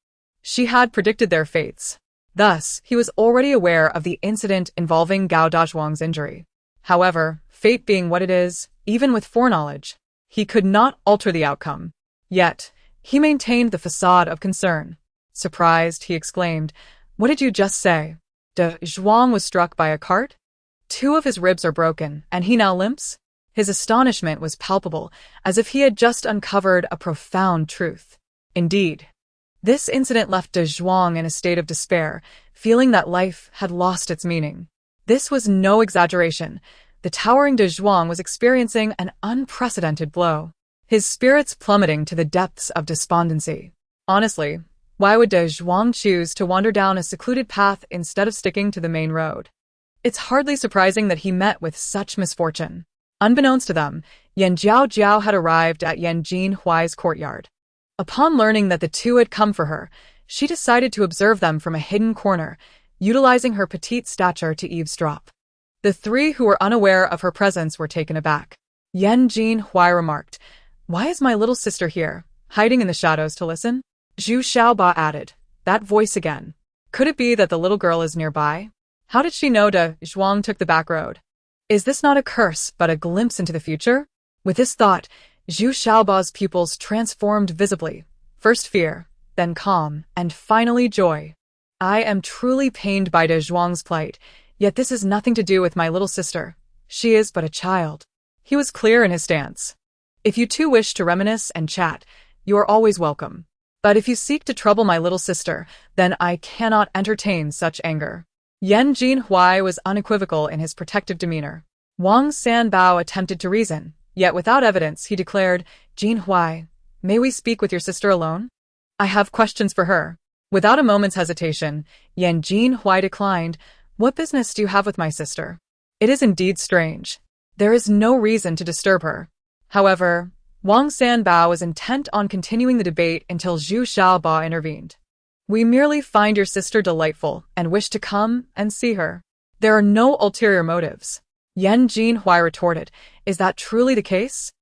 she had predicted their fates. Thus, he was already aware of the incident involving Gao Dazhuang's injury. However, fate being what it is, even with foreknowledge, he could not alter the outcome. Yet, he maintained the facade of concern. Surprised, he exclaimed, "What did you just say? De Zhuang was struck by a cart? 2 of his ribs are broken, and he now limps?" His astonishment was palpable, as if he had just uncovered a profound truth. Indeed, this incident left De Zhuang in a state of despair, feeling that life had lost its meaning. This was no exaggeration. The towering De Zhuang was experiencing an unprecedented blow, his spirits plummeting to the depths of despondency. Honestly, why would De Zhuang choose to wander down a secluded path instead of sticking to the main road? It's hardly surprising that he met with such misfortune. Unbeknownst to them, Jiaojiao had arrived at Yan Jinhui's courtyard. Upon learning that the 2 had come for her, she decided to observe them from a hidden corner, utilizing her petite stature to eavesdrop. The 3 who were unaware of her presence were taken aback. Yan Jinhui remarked, "Why is my little sister here, hiding in the shadows to listen?" Zhu Xiaoba added, "That voice again. Could it be that the little girl is nearby? How did she know De Zhuang took the back road? Is this not a curse, but a glimpse into the future?" With this thought, Zhu Xiaoba's pupils transformed visibly. First fear, then calm, and finally joy. "I am truly pained by De Zhuang's plight, yet this has nothing to do with my little sister. She is but a child." He was clear in his stance. "If you 2 wish to reminisce and chat, you are always welcome. But if you seek to trouble my little sister, then I cannot entertain such anger." Yan Jinhui was unequivocal in his protective demeanor. Wang Sanbao attempted to reason, yet without evidence he declared, "Jinhui, may we speak with your sister alone? I have questions for her." Without a moment's hesitation, Yan Jinhui declined, "What business do you have with my sister? It is indeed strange. There is no reason to disturb her." However, Wang Sanbao was intent on continuing the debate until Zhu Xiaoba intervened. "We merely find your sister delightful and wish to come and see her. There are no ulterior motives." Yan Jinhui retorted, "Is that truly the case?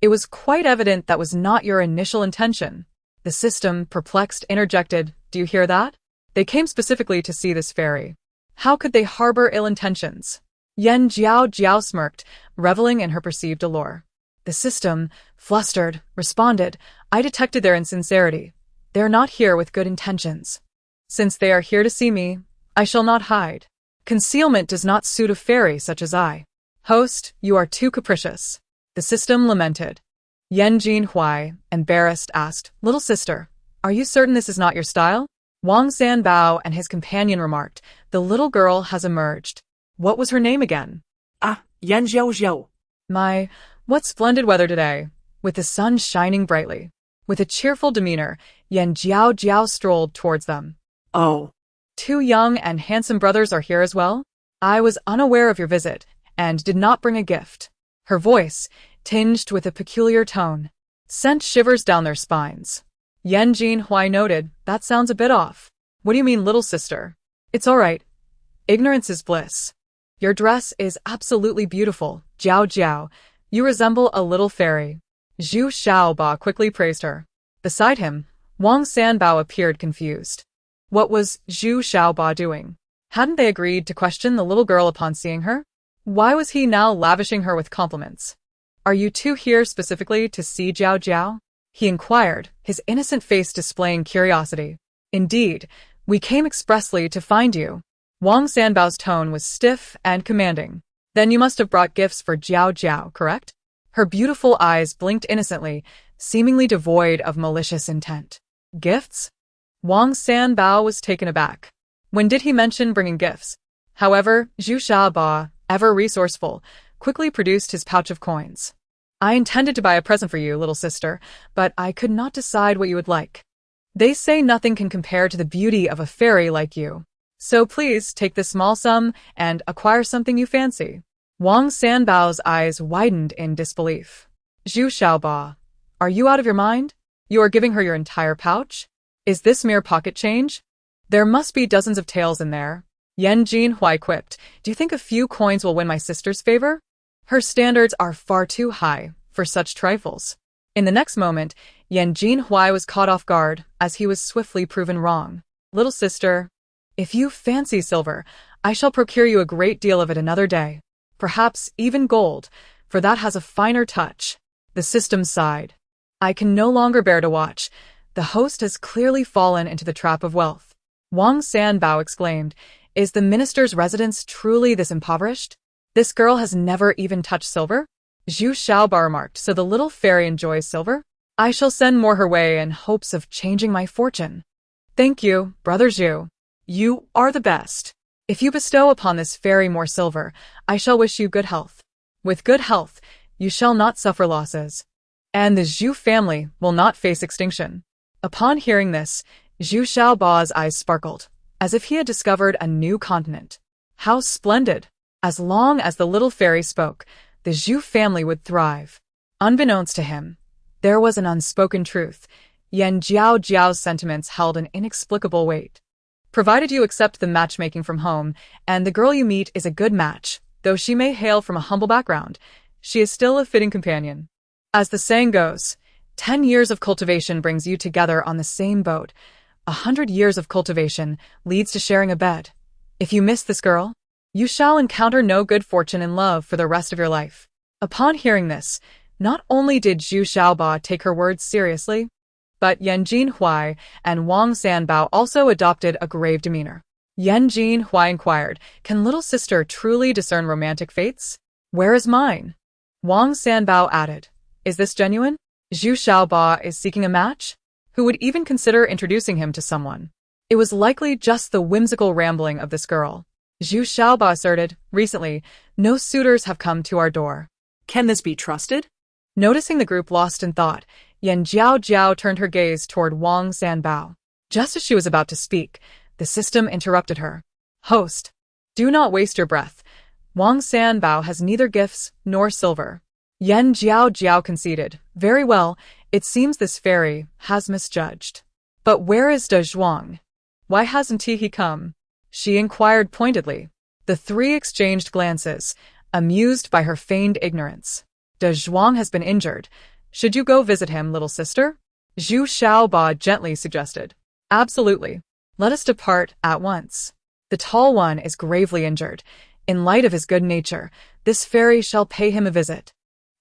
It was quite evident that was not your initial intention." The system, perplexed, interjected, "Do you hear that? They came specifically to see this fairy. How could they harbor ill intentions?" Yan Jiaojiao smirked, reveling in her perceived allure. The system, flustered, responded, "I detected their insincerity. They are not here with good intentions. Since they are here to see me, I shall not hide. Concealment does not suit a fairy such as I. Host, you are too capricious." The system lamented. Yan Jinhui, embarrassed, asked, "Little sister, are you certain this is not your style?" Wang Sanbao and his companion remarked, "The little girl has emerged. What was her name again?" "Ah, Yan Jiaojiao." "My, what splendid weather today, with the sun shining brightly." With a cheerful demeanor, Yan Jiaojiao strolled towards them. "Oh. 2 young and handsome brothers are here as well? I was unaware of your visit, and did not bring a gift." Her voice, tinged with a peculiar tone, sent shivers down their spines. Yan Jinhui noted, "That sounds a bit off." "What do you mean, little sister?" "It's all right. Ignorance is bliss. Your dress is absolutely beautiful, Jiaojiao. You resemble a little fairy." Zhu Xiaoba quickly praised her. Beside him, Wang Sanbao appeared confused. What was Zhu Xiaoba doing? Hadn't they agreed to question the little girl upon seeing her? Why was he now lavishing her with compliments? "Are you 2 here specifically to see Jiaojiao?" he inquired, his innocent face displaying curiosity. "Indeed, we came expressly to find you." Wang Sanbao's tone was stiff and commanding. "Then you must have brought gifts for Jiaojiao, correct?" Her beautiful eyes blinked innocently, seemingly devoid of malicious intent. "Gifts?" Wang Sanbao was taken aback. When did he mention bringing gifts? However, Zhu Xiaoba, ever resourceful, quickly produced his pouch of coins. "I intended to buy a present for you, little sister, but I could not decide what you would like. They say nothing can compare to the beauty of a fairy like you. So please take this small sum and acquire something you fancy." Wang Sanbao's eyes widened in disbelief. "Zhu Xiaoba, are you out of your mind? You are giving her your entire pouch? Is this mere pocket change? There must be dozens of taels in there." Yan Jinhui quipped. Do you think a few coins will win my sister's favor? Her standards are far too high for such trifles. In the next moment, Yan Jinhui was caught off guard as he was swiftly proven wrong. Little sister, if you fancy silver, I shall procure you a great deal of it another day. Perhaps even gold, for that has a finer touch. The system sighed. I can no longer bear to watch. The host has clearly fallen into the trap of wealth. Wang Sanbao exclaimed, Is the minister's residence truly this impoverished? This girl has never even touched silver? Zhu Xiaoba remarked, so the little fairy enjoys silver? I shall send more her way in hopes of changing my fortune. Thank you, Brother Zhu. You are the best. If you bestow upon this fairy more silver, I shall wish you good health. With good health, you shall not suffer losses. And the Zhu family will not face extinction. Upon hearing this, Zhu Xiaoba's eyes sparkled, as if he had discovered a new continent. How splendid! As long as the little fairy spoke, the Zhu family would thrive. Unbeknownst to him, there was an unspoken truth. Yan Jiaojiao's sentiments held an inexplicable weight. Provided you accept the matchmaking from home, and the girl you meet is a good match, though she may hail from a humble background, she is still a fitting companion. As the saying goes, 10 years of cultivation brings you together on the same boat. 100 years of cultivation leads to sharing a bed. If you miss this girl, you shall encounter no good fortune in love for the rest of your life. Upon hearing this, not only did Zhu Xiaoba take her words seriously, but Yan Jinhui and Wang Sanbao also adopted a grave demeanor. Yan Jinhui inquired, Can little sister truly discern romantic fates? Where is mine? Wang Sanbao added, Is this genuine? Zhu Xiaoba is seeking a match? Who would even consider introducing him to someone? It was likely just the whimsical rambling of this girl. Zhu Xiaoba asserted, Recently, no suitors have come to our door. Can this be trusted? Noticing the group lost in thought, Yan Jiaojiao turned her gaze toward Wang Sanbao. Just as she was about to speak, the system interrupted her. Host, do not waste your breath. Wang Sanbao has neither gifts nor silver. Yan Jiaojiao conceded, Very well, it seems this fairy has misjudged. But where is De Zhuang? Why hasn't he come? She inquired pointedly. The three exchanged glances, amused by her feigned ignorance. De Zhuang has been injured. Should you go visit him, little sister? Zhu Xiaoba gently suggested. Absolutely. Let us depart at once. The tall one is gravely injured. In light of his good nature, this fairy shall pay him a visit.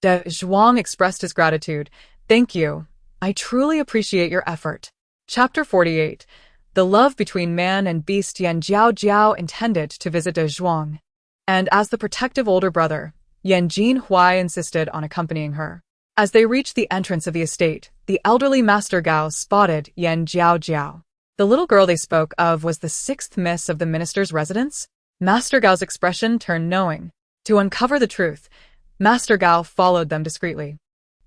De Zhuang expressed his gratitude. Thank you. I truly appreciate your effort. Chapter 48. The love between man and beast. Yan Jiaojiao intended to visit De Zhuang, and as the protective older brother, Yan Jinhui insisted on accompanying her. As they reached the entrance of the estate, the elderly Master Gao spotted Yan Jiaojiao. The little girl they spoke of was the sixth miss of the minister's residence. Master Gao's expression turned knowing. To uncover the truth, Master Gao followed them discreetly,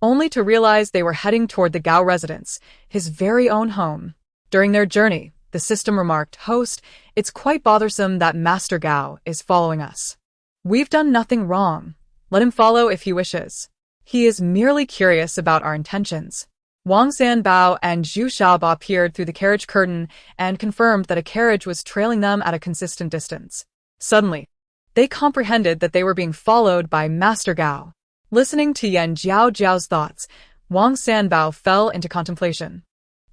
only to realize they were heading toward the Gao residence, his very own home. During their journey, the system remarked, Host, it's quite bothersome that Master Gao is following us. We've done nothing wrong. Let him follow if he wishes. He is merely curious about our intentions. Wang Sanbao and Zhu Xiaoba peered through the carriage curtain and confirmed that a carriage was trailing them at a consistent distance. Suddenly, they comprehended that they were being followed by Master Gao. Listening to Yan Jiaojiao's thoughts, Wang Sanbao fell into contemplation.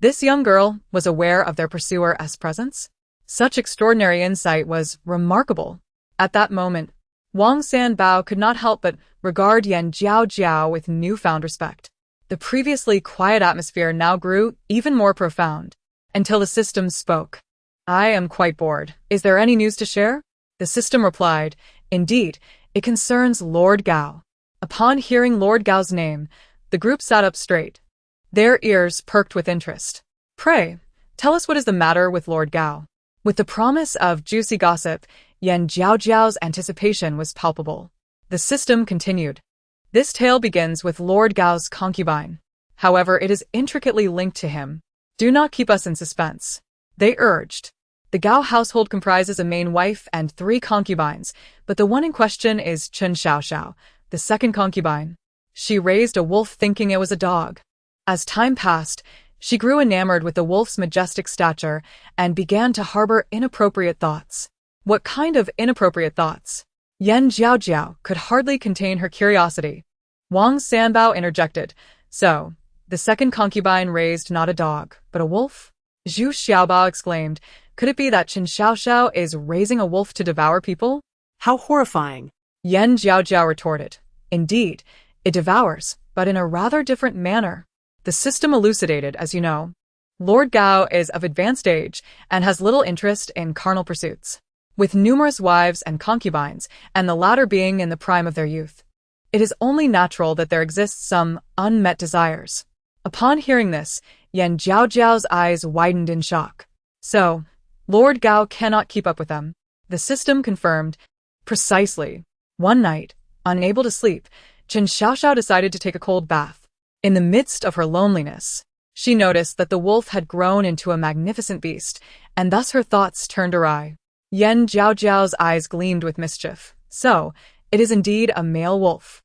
This young girl was aware of their pursuer's presence. Such extraordinary insight was remarkable. At that moment, Wang Sanbao could not help but regard Yan Jiaojiao with newfound respect. The previously quiet atmosphere now grew even more profound, until the system spoke. I am quite bored. Is there any news to share? The system replied, Indeed, it concerns Lord Gao. Upon hearing Lord Gao's name, the group sat up straight, their ears perked with interest. Pray, tell us what is the matter with Lord Gao. With the promise of juicy gossip, Yan Jiaojiao's anticipation was palpable. The system continued. This tale begins with Lord Gao's concubine. However, it is intricately linked to him. Do not keep us in suspense. They urged. The Gao household comprises a main wife and 3 concubines, but the one in question is Chen Xiaoxiao, the second concubine. She raised a wolf thinking it was a dog. As time passed, she grew enamored with the wolf's majestic stature and began to harbor inappropriate thoughts. What kind of inappropriate thoughts? Yan Jiaojiao could hardly contain her curiosity. Wang Sanbao interjected. So, the second concubine raised not a dog, but a wolf? Zhu Xiaobao exclaimed. Could it be that Qin Xiaoxiao is raising a wolf to devour people? How horrifying. Yan Jiaojiao retorted. Indeed, it devours, but in a rather different manner. The system elucidated, as you know. Lord Gao is of advanced age and has little interest in carnal pursuits, with numerous wives and concubines, and the latter being in the prime of their youth. It is only natural that there exists some unmet desires. Upon hearing this, Yan Jiaojiao's eyes widened in shock. So, Lord Gao cannot keep up with them. The system confirmed. Precisely. One night, unable to sleep, Qin Xiaoxiao decided to take a cold bath. In the midst of her loneliness, she noticed that the wolf had grown into a magnificent beast, and thus her thoughts turned awry. Yan Jiaojiao's eyes gleamed with mischief. So, it is indeed a male wolf.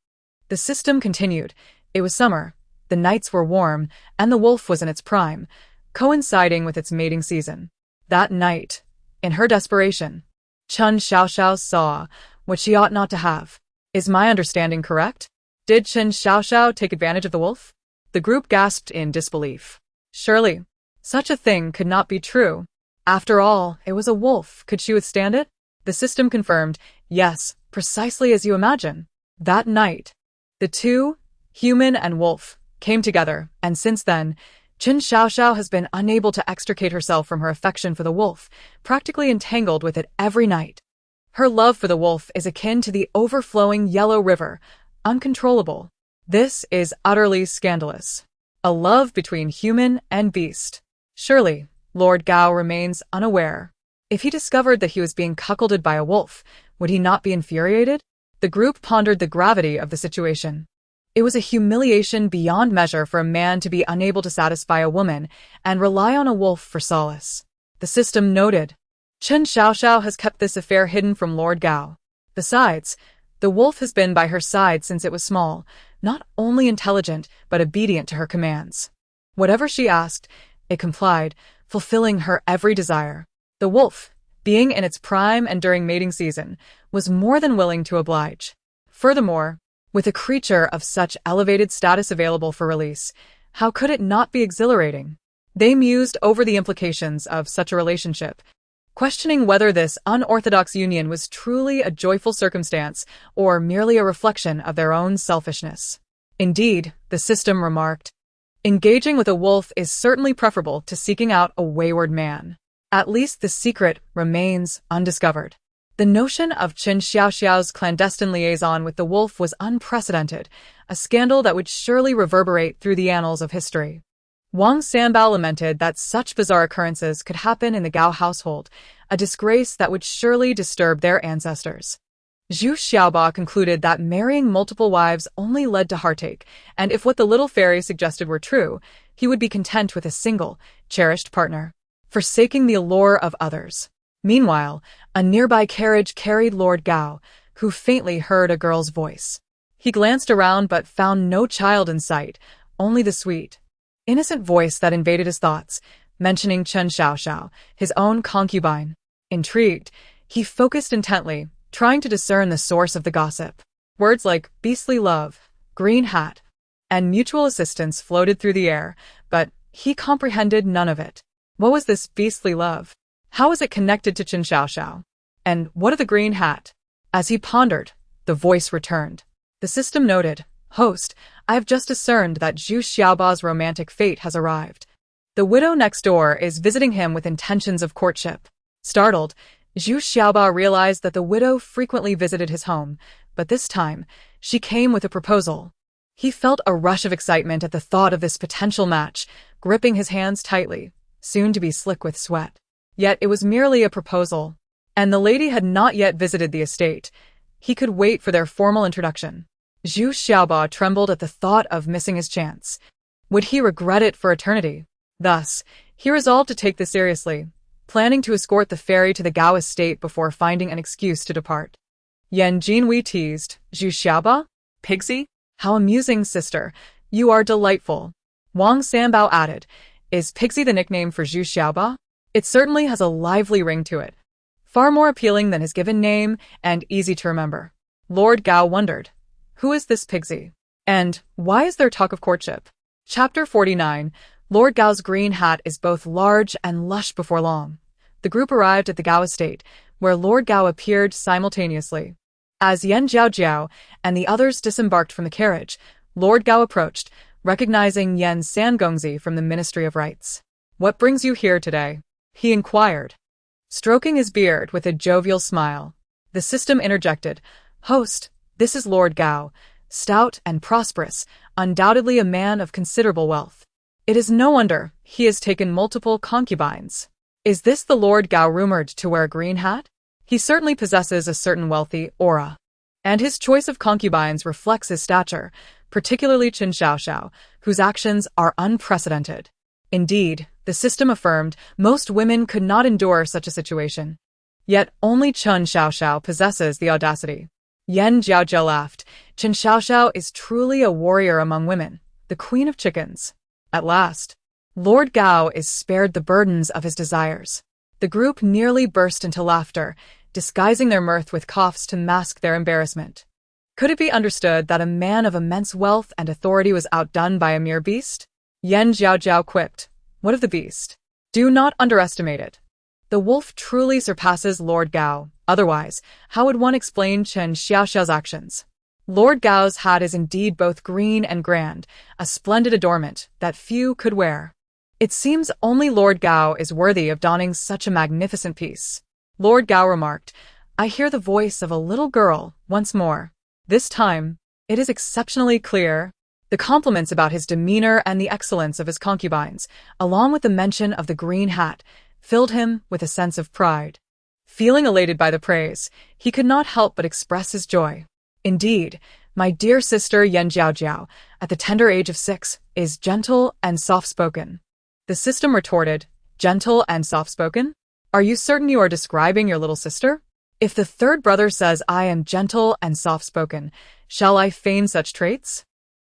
The system continued. It was summer, the nights were warm, and the wolf was in its prime, coinciding with its mating season. That night, in her desperation, Qin Xiaoxiao saw what she ought not to have. Is my understanding correct? Did Qin Xiaoxiao take advantage of the wolf? The group gasped in disbelief. Surely, such a thing could not be true. After all, it was a wolf. Could she withstand it? The system confirmed. Yes, precisely as you imagine. That night, the two, human and wolf, came together, and since then, Qin Xiaoxiao has been unable to extricate herself from her affection for the wolf, practically entangled with it every night. Her love for the wolf is akin to the overflowing yellow river, uncontrollable. This is utterly scandalous. A love between human and beast. Surely, Lord Gao remains unaware. If he discovered that he was being cuckolded by a wolf, would he not be infuriated? The group pondered the gravity of the situation. It was a humiliation beyond measure for a man to be unable to satisfy a woman and rely on a wolf for solace. The system noted. Qin Xiaoxiao has kept this affair hidden from Lord Gao. Besides, the wolf has been by her side since it was small, not only intelligent, but obedient to her commands. Whatever she asked, it complied, fulfilling her every desire. The wolf, being in its prime and during mating season, was more than willing to oblige. Furthermore, with a creature of such elevated status available for release, how could it not be exhilarating? They mused over the implications of such a relationship, questioning whether this unorthodox union was truly a joyful circumstance or merely a reflection of their own selfishness. Indeed, the system remarked, engaging with a wolf is certainly preferable to seeking out a wayward man. At least the secret remains undiscovered. The notion of Qin Xiaoxiao's clandestine liaison with the wolf was unprecedented, a scandal that would surely reverberate through the annals of history. Wang Sanbao lamented that such bizarre occurrences could happen in the Gao household, a disgrace that would surely disturb their ancestors. Zhu Xiaobao concluded that marrying multiple wives only led to heartache, and if what the little fairy suggested were true, he would be content with a single, cherished partner, forsaking the allure of others. Meanwhile, a nearby carriage carried Lord Gao, who faintly heard a girl's voice. He glanced around but found no child in sight, only the sweet, innocent voice that invaded his thoughts, mentioning Qin Xiaoxiao, his own concubine. Intrigued, he focused intently, trying to discern the source of the gossip. Words like beastly love, green hat, and mutual assistance floated through the air, but he comprehended none of it. What was this beastly love? How was it connected to Qin Xiaoxiao? And what of the green hat? As he pondered, the voice returned. The system noted, Host, I have just discerned that Zhu Xiaobao's romantic fate has arrived. The widow next door is visiting him with intentions of courtship. Startled, Zhu Xiaobao realized that the widow frequently visited his home, but this time, she came with a proposal. He felt a rush of excitement at the thought of this potential match, gripping his hands tightly, soon to be slick with sweat. Yet it was merely a proposal, and the lady had not yet visited the estate. He could wait for their formal introduction. Zhu Xiaobao trembled at the thought of missing his chance. Would he regret it for eternity? Thus, he resolved to take this seriously, planning to escort the fairy to the Gao estate before finding an excuse to depart. Yan Jinhui teased, Zhu Xiaobao? Pixie? How amusing, sister. You are delightful. Wang Sanbao added, Is Pixie the nickname for Zhu Xiaobao? It certainly has a lively ring to it. Far more appealing than his given name and easy to remember. Lord Gao wondered, who is this Pigsy? And why is there talk of courtship? Chapter 49. Lord Gao's green hat is both large and lush before long. The group arrived at the Gao estate, where Lord Gao appeared simultaneously. As Yan Jiaojiao and the others disembarked from the carriage, Lord Gao approached, recognizing Yan Sangongzi from the Ministry of Rites. "What brings you here today?" he inquired, stroking his beard with a jovial smile. The system interjected, "Host, this is Lord Gao, stout and prosperous, undoubtedly a man of considerable wealth. It is no wonder he has taken multiple concubines. Is this the Lord Gao rumored to wear a green hat? He certainly possesses a certain wealthy aura, and his choice of concubines reflects his stature, particularly Chen Xiaoxiao, whose actions are unprecedented." Indeed, the system affirmed, most women could not endure such a situation. Yet only Chen Xiaoxiao possesses the audacity. Yan Jiaojiao laughed. "Chen Xiaoxiao is truly a warrior among women, the queen of chickens." At last, Lord Gao is spared the burdens of his desires. The group nearly burst into laughter, disguising their mirth with coughs to mask their embarrassment. Could it be understood that a man of immense wealth and authority was outdone by a mere beast? Yan Jiaojiao quipped, "What of the beast? Do not underestimate it. The wolf truly surpasses Lord Gao, otherwise, how would one explain Chen Xiaoxiao's actions?" Lord Gao's hat is indeed both green and grand, a splendid adornment that few could wear. It seems only Lord Gao is worthy of donning such a magnificent piece. Lord Gao remarked, "I hear the voice of a little girl once more. This time, it is exceptionally clear." The compliments about his demeanor and the excellence of his concubines, along with the mention of the green hat, filled him with a sense of pride. Feeling elated by the praise, he could not help but express his joy. "Indeed, my dear sister Yan Jiaojiao, at the tender age of 6, is gentle and soft-spoken." The system retorted, "Gentle and soft-spoken? Are you certain you are describing your little sister? If the third brother says I am gentle and soft-spoken, shall I feign such traits?"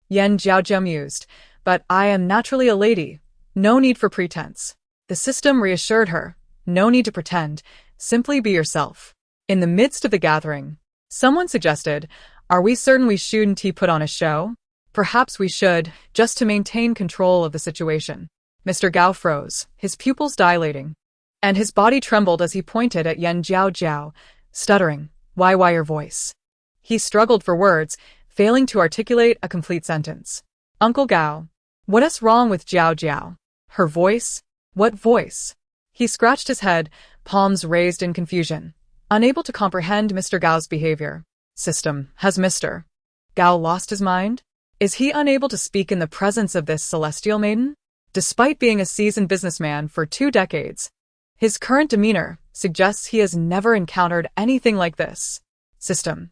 Yan Jiaojiao mused, "But I am naturally a lady. No need for pretense." The system reassured her, "No need to pretend. Simply be yourself." In the midst of the gathering, someone suggested, "Are we certain we shouldn't put on a show? Perhaps we should, just to maintain control of the situation." Mr. Gao froze, his pupils dilating, and his body trembled as he pointed at Yan Jiaojiao, stuttering, why your voice?" He struggled for words, failing to articulate a complete sentence. "Uncle Gao, what's wrong with Jiaojiao? Her voice? What voice?" He scratched his head, palms raised in confusion, unable to comprehend Mr. Gao's behavior. System, has Mr. Gao lost his mind? Is he unable to speak in the presence of this celestial maiden? Despite being a seasoned businessman for 2 decades, his current demeanor suggests he has never encountered anything like this. System.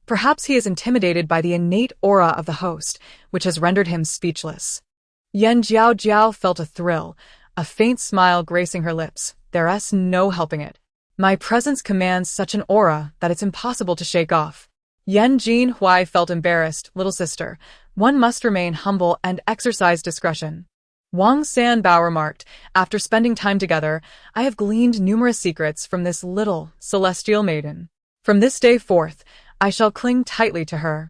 Perhaps he is intimidated by the innate aura of the host, which has rendered him speechless. Yan Jiaojiao felt a thrill, a faint smile gracing her lips. There's no helping it. My presence commands such an aura that it's impossible to shake off. Yan Jin Huai felt embarrassed. Little sister, one must remain humble and exercise discretion. Wang Sanbao remarked, after spending time together, I have gleaned numerous secrets from this little celestial maiden. From this day forth, I shall cling tightly to her.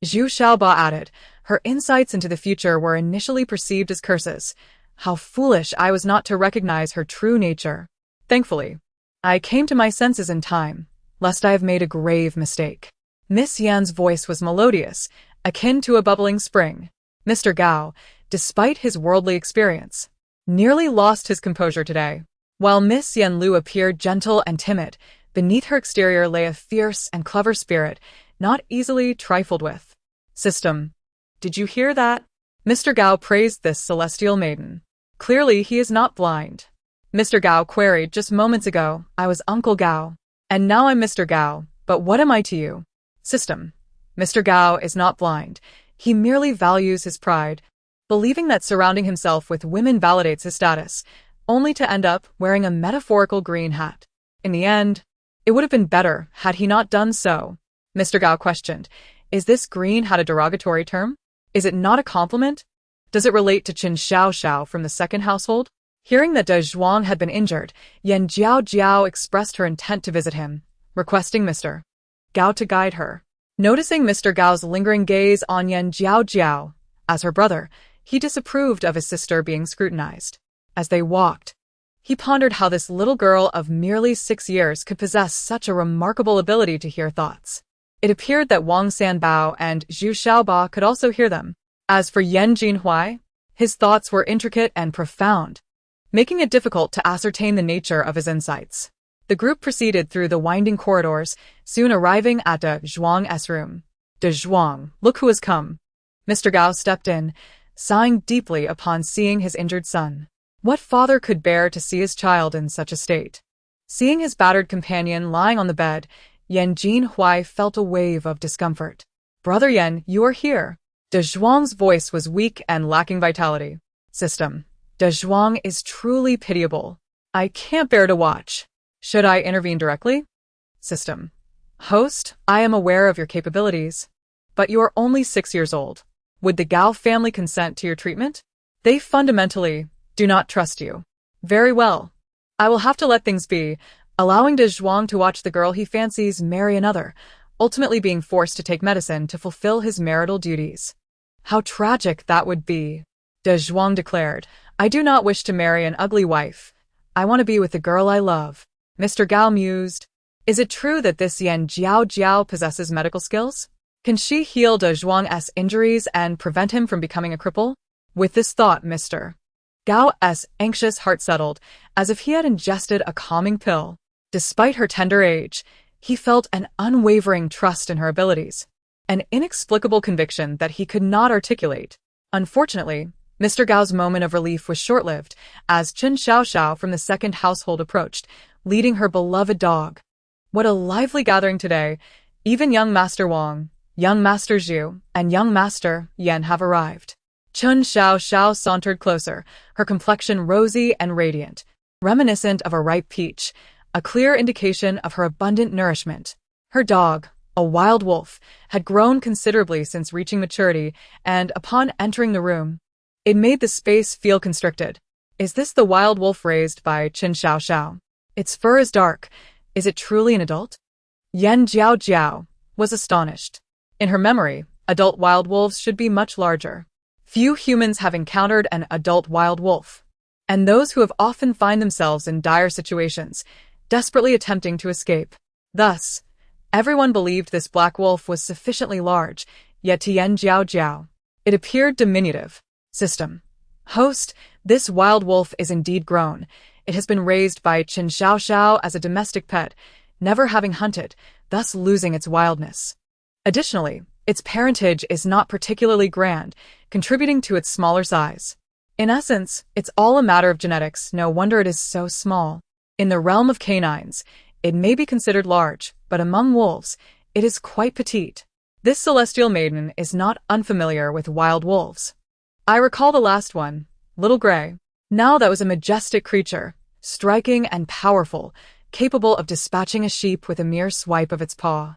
Zhu Xiaoba added, her insights into the future were initially perceived as curses. How foolish I was not to recognize her true nature. Thankfully, I came to my senses in time, lest I have made a grave mistake. Miss Yan's voice was melodious, akin to a bubbling spring. Mr. Gao, despite his worldly experience, nearly lost his composure today. While Miss Yan Lu appeared gentle and timid, beneath her exterior lay a fierce and clever spirit, not easily trifled with. System. Did you hear that? Mr. Gao praised this celestial maiden. Clearly he is not blind. Mr. Gao queried just moments ago, I was Uncle Gao, and now I'm Mr. Gao, but what am I to you? System. Mr. Gao is not blind. He merely values his pride, believing that surrounding himself with women validates his status, only to end up wearing a metaphorical green hat. In the end, it would have been better had he not done so. Mr. Gao questioned, is this green hat a derogatory term? Is it not a compliment? Does it relate to Qin Xiaoxiao from the second household? Hearing that De Zhuang had been injured, Yan Jiaojiao expressed her intent to visit him, requesting Mr. Gao to guide her. Noticing Mr. Gao's lingering gaze on Yan Jiaojiao, as her brother, he disapproved of his sister being scrutinized. As they walked, he pondered how this little girl of merely 6 years could possess such a remarkable ability to hear thoughts. It appeared that Wang Sanbao and Zhu Xiaoba could also hear them. As for Yan Jinhui, his thoughts were intricate and profound, making it difficult to ascertain the nature of his insights. The group proceeded through the winding corridors, soon arriving at De Zhuang's room. De Zhuang, look who has come. Mr. Gao stepped in, sighing deeply upon seeing his injured son. What father could bear to see his child in such a state? Seeing his battered companion lying on the bed, Yan Jinhui felt a wave of discomfort. Brother Yan, you are here. De Zhuang's voice was weak and lacking vitality. System. De Zhuang is truly pitiable. I can't bear to watch. Should I intervene directly? System. Host, I am aware of your capabilities, but you are only 6 years old. Would the Gao family consent to your treatment? They fundamentally do not trust you. Very well. I will have to let things be, allowing De Zhuang to watch the girl he fancies marry another, ultimately being forced to take medicine to fulfill his marital duties. How tragic that would be. De Zhuang declared, I do not wish to marry an ugly wife. I want to be with the girl I love. Mr. Gao mused. Is it true that this Yan Jiaojiao possesses medical skills? Can she heal De Zhuang's injuries and prevent him from becoming a cripple? With this thought, Mr. Gao's anxious heart settled, as if he had ingested a calming pill. Despite her tender age, he felt an unwavering trust in her abilities, an inexplicable conviction that he could not articulate. Unfortunately, Mr. Gao's moment of relief was short-lived, as Chen Xiaoxiao from the second household approached, leading her beloved dog. What a lively gathering today! Even young Master Wang, young Master Zhu, and young Master Yan have arrived. Chen Xiaoxiao sauntered closer, her complexion rosy and radiant, reminiscent of a ripe peach, a clear indication of her abundant nourishment. Her dog, a wild wolf, had grown considerably since reaching maturity, and upon entering the room, it made the space feel constricted. Is this the wild wolf raised by Chen Xiaoxiao? Its fur is dark. Is it truly an adult? Yan Jiaojiao was astonished. In her memory, adult wild wolves should be much larger. Few humans have encountered an adult wild wolf, and those who have often find themselves in dire situations, desperately attempting to escape. Thus, everyone believed this black wolf was sufficiently large, yet to Yan Jiaojiao, it appeared diminutive. System. Host, this wild wolf is indeed grown. It has been raised by Chen Xiaoxiao as a domestic pet, never having hunted, thus losing its wildness. Additionally, its parentage is not particularly grand, contributing to its smaller size. In essence, it's all a matter of genetics, no wonder it is so small. In the realm of canines, it may be considered large, but among wolves, it is quite petite. This celestial maiden is not unfamiliar with wild wolves. I recall the last one, Little Gray. Now that was a majestic creature, striking and powerful, capable of dispatching a sheep with a mere swipe of its paw.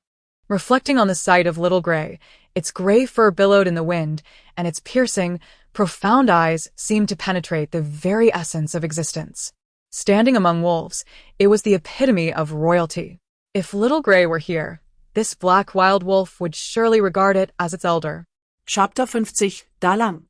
Reflecting on the sight of Little Gray, its gray fur billowed in the wind, and its piercing, profound eyes seemed to penetrate the very essence of existence. Standing among wolves, it was the epitome of royalty. If Little Gray were here, this black wild wolf would surely regard it as its elder. Chapter 50, Dalang.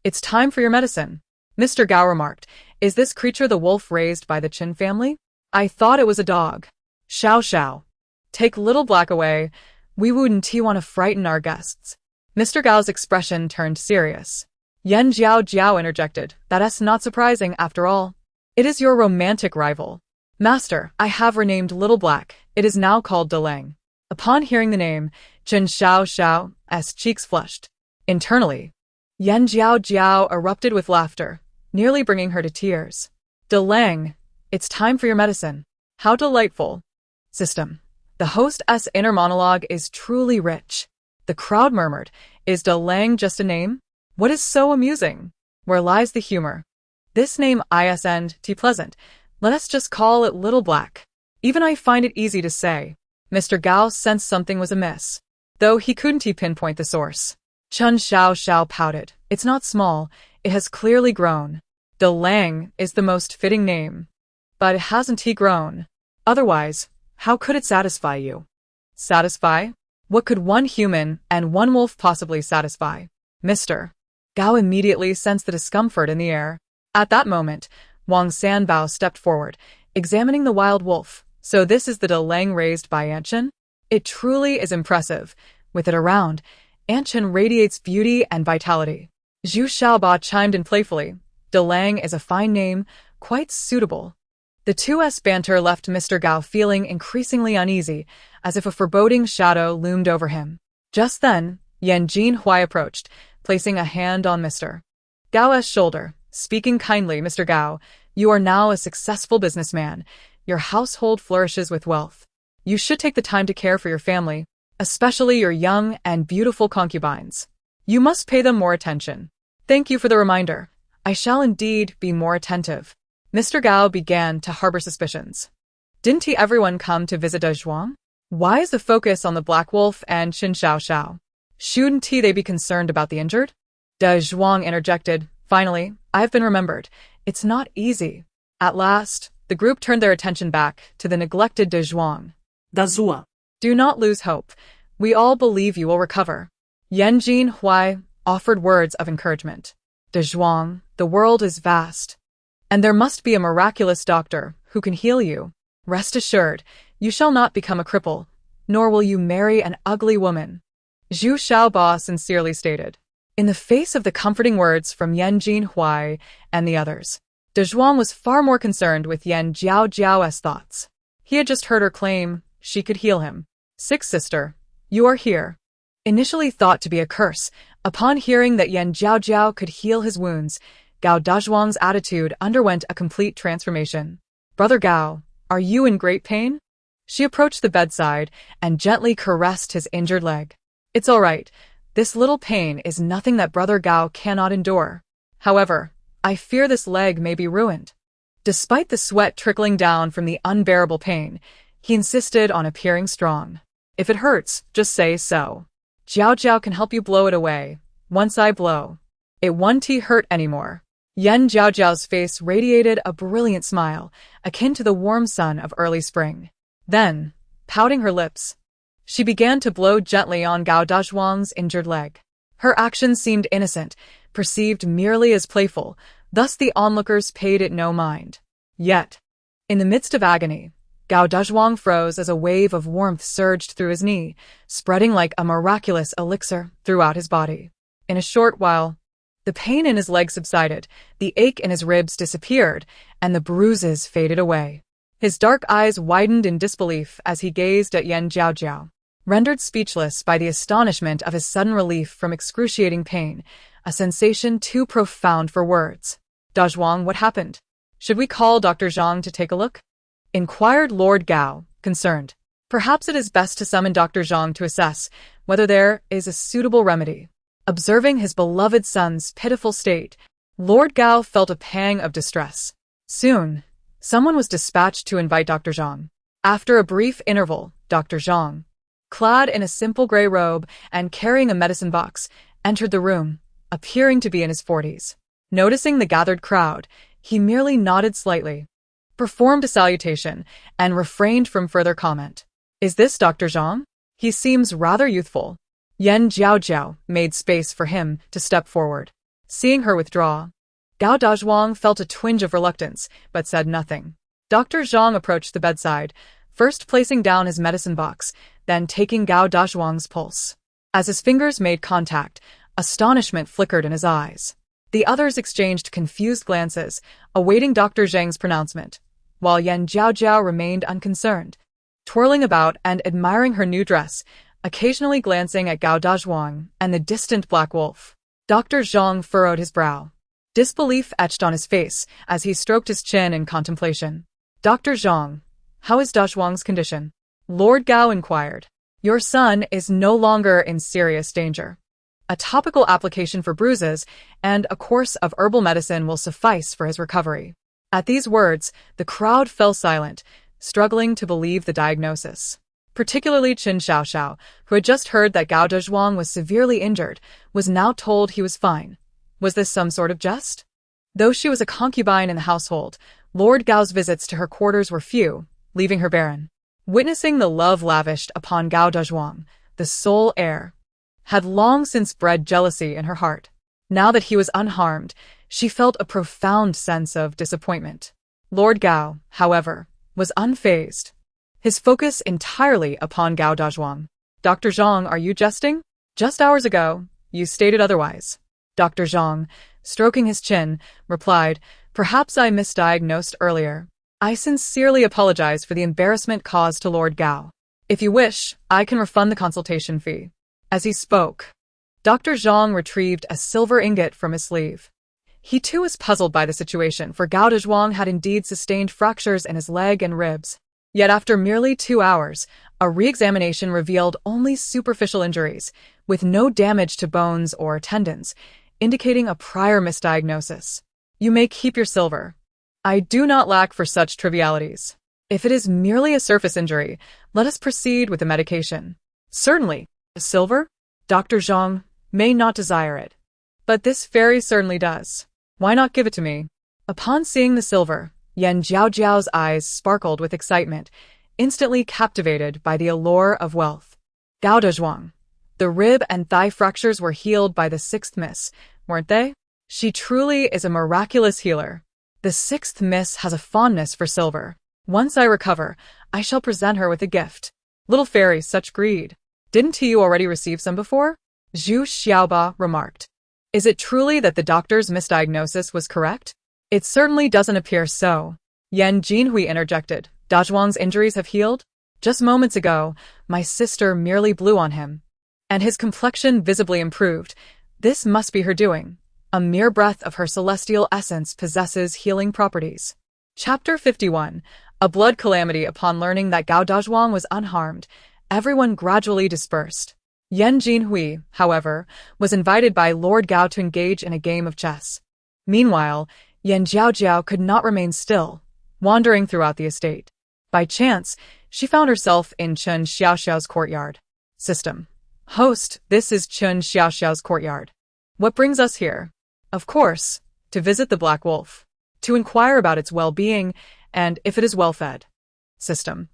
It's time for your medicine. Mr. Gao remarked, is this creature the wolf raised by the Qin family? I thought it was a dog. Xiao. Take Little Black away. We wouldn't want to frighten our guests. Mr. Gao's expression turned serious. Yan Jiaojiao interjected, that's not surprising after all. It is your romantic rival. Master, I have renamed Little Black. It is now called Delang. Upon hearing the name, Chen Xiaoxiao's cheeks flushed. Internally, Yan Jiaojiao erupted with laughter, nearly bringing her to tears. Delang, it's time for your medicine. How delightful. System. The host's inner monologue is truly rich. The crowd murmured, is Delang just a name? What is so amusing? Where lies the humor? This name isn't pleasant. Let us just call it Little Black. Even I find it easy to say. Mr. Gao sensed something was amiss, though he couldn't pinpoint the source. Chen Xiaoxiao pouted. It's not small. It has clearly grown. De Lang is the most fitting name. But hasn't he grown? Otherwise, how could it satisfy you? Satisfy? What could one human and one wolf possibly satisfy? Mr. Gao immediately sensed the discomfort in the air. At that moment, Wang Sanbao stepped forward, examining the wild wolf. So this is the De Lang raised by Anshin? It truly is impressive. With it around, Anshin radiates beauty and vitality. Zhu Xiaoba chimed in playfully. De Lang is a fine name, quite suitable. The 2's banter left Mr. Gao feeling increasingly uneasy, as if a foreboding shadow loomed over him. Just then, Yan Jinhui approached, placing a hand on Mr. Gao's shoulder. Speaking kindly, Mr. Gao, you are now a successful businessman. Your household flourishes with wealth. You should take the time to care for your family, especially your young and beautiful concubines. You must pay them more attention. Thank you for the reminder. I shall indeed be more attentive. Mr. Gao began to harbor suspicions. Didn't everyone come to visit De Zhuang? Why is the focus on the Black Wolf and Qin Xiaoxiao? Shouldn't they be concerned about the injured? De Zhuang interjected. Finally, I've been remembered. It's not easy. At last, the group turned their attention back to the neglected De Zhuang. Dazua. Do not lose hope. We all believe you will recover. Yan Jinhui offered words of encouragement. De Zhuang, the world is vast, and there must be a miraculous doctor who can heal you. Rest assured, you shall not become a cripple, nor will you marry an ugly woman. Zhu Xiaoba sincerely stated. In the face of the comforting words from Yan Jinhui and the others, De Zhuang was far more concerned with Yan Jiaojiao's thoughts. He had just heard her claim she could heal him. Sixth sister, you are here. Initially thought to be a curse, upon hearing that Yan Jiaojiao could heal his wounds, Gao Dazhuang's attitude underwent a complete transformation. Brother Gao, are you in great pain? She approached the bedside and gently caressed his injured leg. It's all right. This little pain is nothing that Brother Gao cannot endure. However, I fear this leg may be ruined. Despite the sweat trickling down from the unbearable pain, he insisted on appearing strong. If it hurts, just say so. Jiaojiao can help you blow it away. Once I blow, it won't hurt anymore. Yan Jiaojiao's face radiated a brilliant smile, akin to the warm sun of early spring. Then, pouting her lips, she began to blow gently on Gao Dazhuang's injured leg. Her actions seemed innocent, perceived merely as playful, thus the onlookers paid it no mind. Yet, in the midst of agony, Gao Dazhuang froze as a wave of warmth surged through his knee, spreading like a miraculous elixir throughout his body. In a short while, the pain in his leg subsided, the ache in his ribs disappeared, and the bruises faded away. His dark eyes widened in disbelief as he gazed at Yan Jiaojiao. Rendered speechless by the astonishment of his sudden relief from excruciating pain, a sensation too profound for words. Dazhuang, what happened? Should we call Dr. Zhang to take a look? Inquired Lord Gao, concerned. Perhaps it is best to summon Dr. Zhang to assess whether there is a suitable remedy. Observing his beloved son's pitiful state, Lord Gao felt a pang of distress. Soon, someone was dispatched to invite Dr. Zhang. After a brief interval, Dr. Zhang, clad in a simple gray robe and carrying a medicine box, entered the room, appearing to be in his 40s. Noticing the gathered crowd, he merely nodded slightly, performed a salutation, and refrained from further comment. Is this Dr. Zhang? He seems rather youthful. Yan Jiaojiao made space for him to step forward. Seeing her withdraw, Gao Dazhuang felt a twinge of reluctance, but said nothing. Dr. Zhang approached the bedside, first placing down his medicine box, then taking Gao Dazhuang's pulse. As his fingers made contact, astonishment flickered in his eyes. The others exchanged confused glances, awaiting Dr. Zhang's pronouncement, while Yan Jiaojiao remained unconcerned, twirling about and admiring her new dress, occasionally glancing at Gao Dazhuang and the distant Black Wolf. Dr. Zhang furrowed his brow. Disbelief etched on his face as he stroked his chin in contemplation. Dr. Zhang, how is Dazhuang's condition? Lord Gao inquired. Your son is no longer in serious danger. A topical application for bruises and a course of herbal medicine will suffice for his recovery. At these words, the crowd fell silent, struggling to believe the diagnosis. Particularly Qin Xiaoxiao, who had just heard that Gao Dazhuang was severely injured, was now told he was fine. Was this some sort of jest? Though she was a concubine in the household, Lord Gao's visits to her quarters were few, leaving her barren. Witnessing the love lavished upon Gao Dezhuang, the sole heir, had long since bred jealousy in her heart. Now that he was unharmed, she felt a profound sense of disappointment. Lord Gao, however, was unfazed, his focus entirely upon Gao Dezhuang. Dr. Zhang, are you jesting? Just hours ago, you stated otherwise. Dr. Zhang, stroking his chin, replied, perhaps I misdiagnosed earlier. I sincerely apologize for the embarrassment caused to Lord Gao. If you wish, I can refund the consultation fee. As he spoke, Dr. Zhang retrieved a silver ingot from his sleeve. He too was puzzled by the situation, for Gao Dezhuang had indeed sustained fractures in his leg and ribs. Yet after merely 2 hours, a re-examination revealed only superficial injuries, with no damage to bones or tendons, indicating a prior misdiagnosis. You may keep your silver. I do not lack for such trivialities. If it is merely a surface injury, let us proceed with the medication. Certainly. Silver? Dr. Zhang may not desire it, but this fairy certainly does. Why not give it to me? Upon seeing the silver, Jiaojiao's eyes sparkled with excitement, instantly captivated by the allure of wealth. Gao Dezhuang. The rib and thigh fractures were healed by the 6th miss, weren't they? She truly is a miraculous healer. The 6th miss has a fondness for silver. Once I recover, I shall present her with a gift. Little fairy, such greed. Didn't you already receive some before? Zhu Xiaoba remarked. Is it truly that the doctor's misdiagnosis was correct? It certainly doesn't appear so. Yan Jinhui interjected. Dezhuang's injuries have healed? Just moments ago, my sister merely blew on him, and his complexion visibly improved. This must be her doing. A mere breath of her celestial essence possesses healing properties. Chapter 51. A blood calamity. Upon learning that Gao Dezhuang was unharmed, everyone gradually dispersed. Yan Jinhui, however, was invited by Lord Gao to engage in a game of chess. Meanwhile, Yan Jiaojiao could not remain still, wandering throughout the estate. By chance, she found herself in Chen Xiaoxiao's courtyard. System. Host, this is Chen Xiaoxiao's courtyard. What brings us here? Of course, to visit the Black Wolf, to inquire about its well-being and if it is well-fed. System.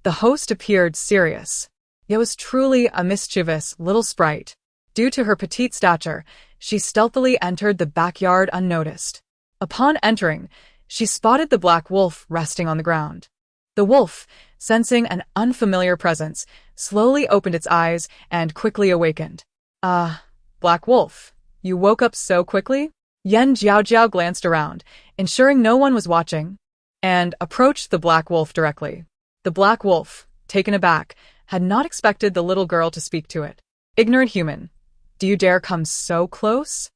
The host appeared serious. It was truly a mischievous little sprite. Due to her petite stature, she stealthily entered the backyard unnoticed. Upon entering, she spotted the Black Wolf resting on the ground. The wolf, sensing an unfamiliar presence, slowly opened its eyes and quickly awakened. Black Wolf, you woke up so quickly? Yan Jiaojiao glanced around, ensuring no one was watching, and approached the Black Wolf directly. The Black Wolf, taken aback, had not expected the little girl to speak to it. Ignorant human, do you dare come so close?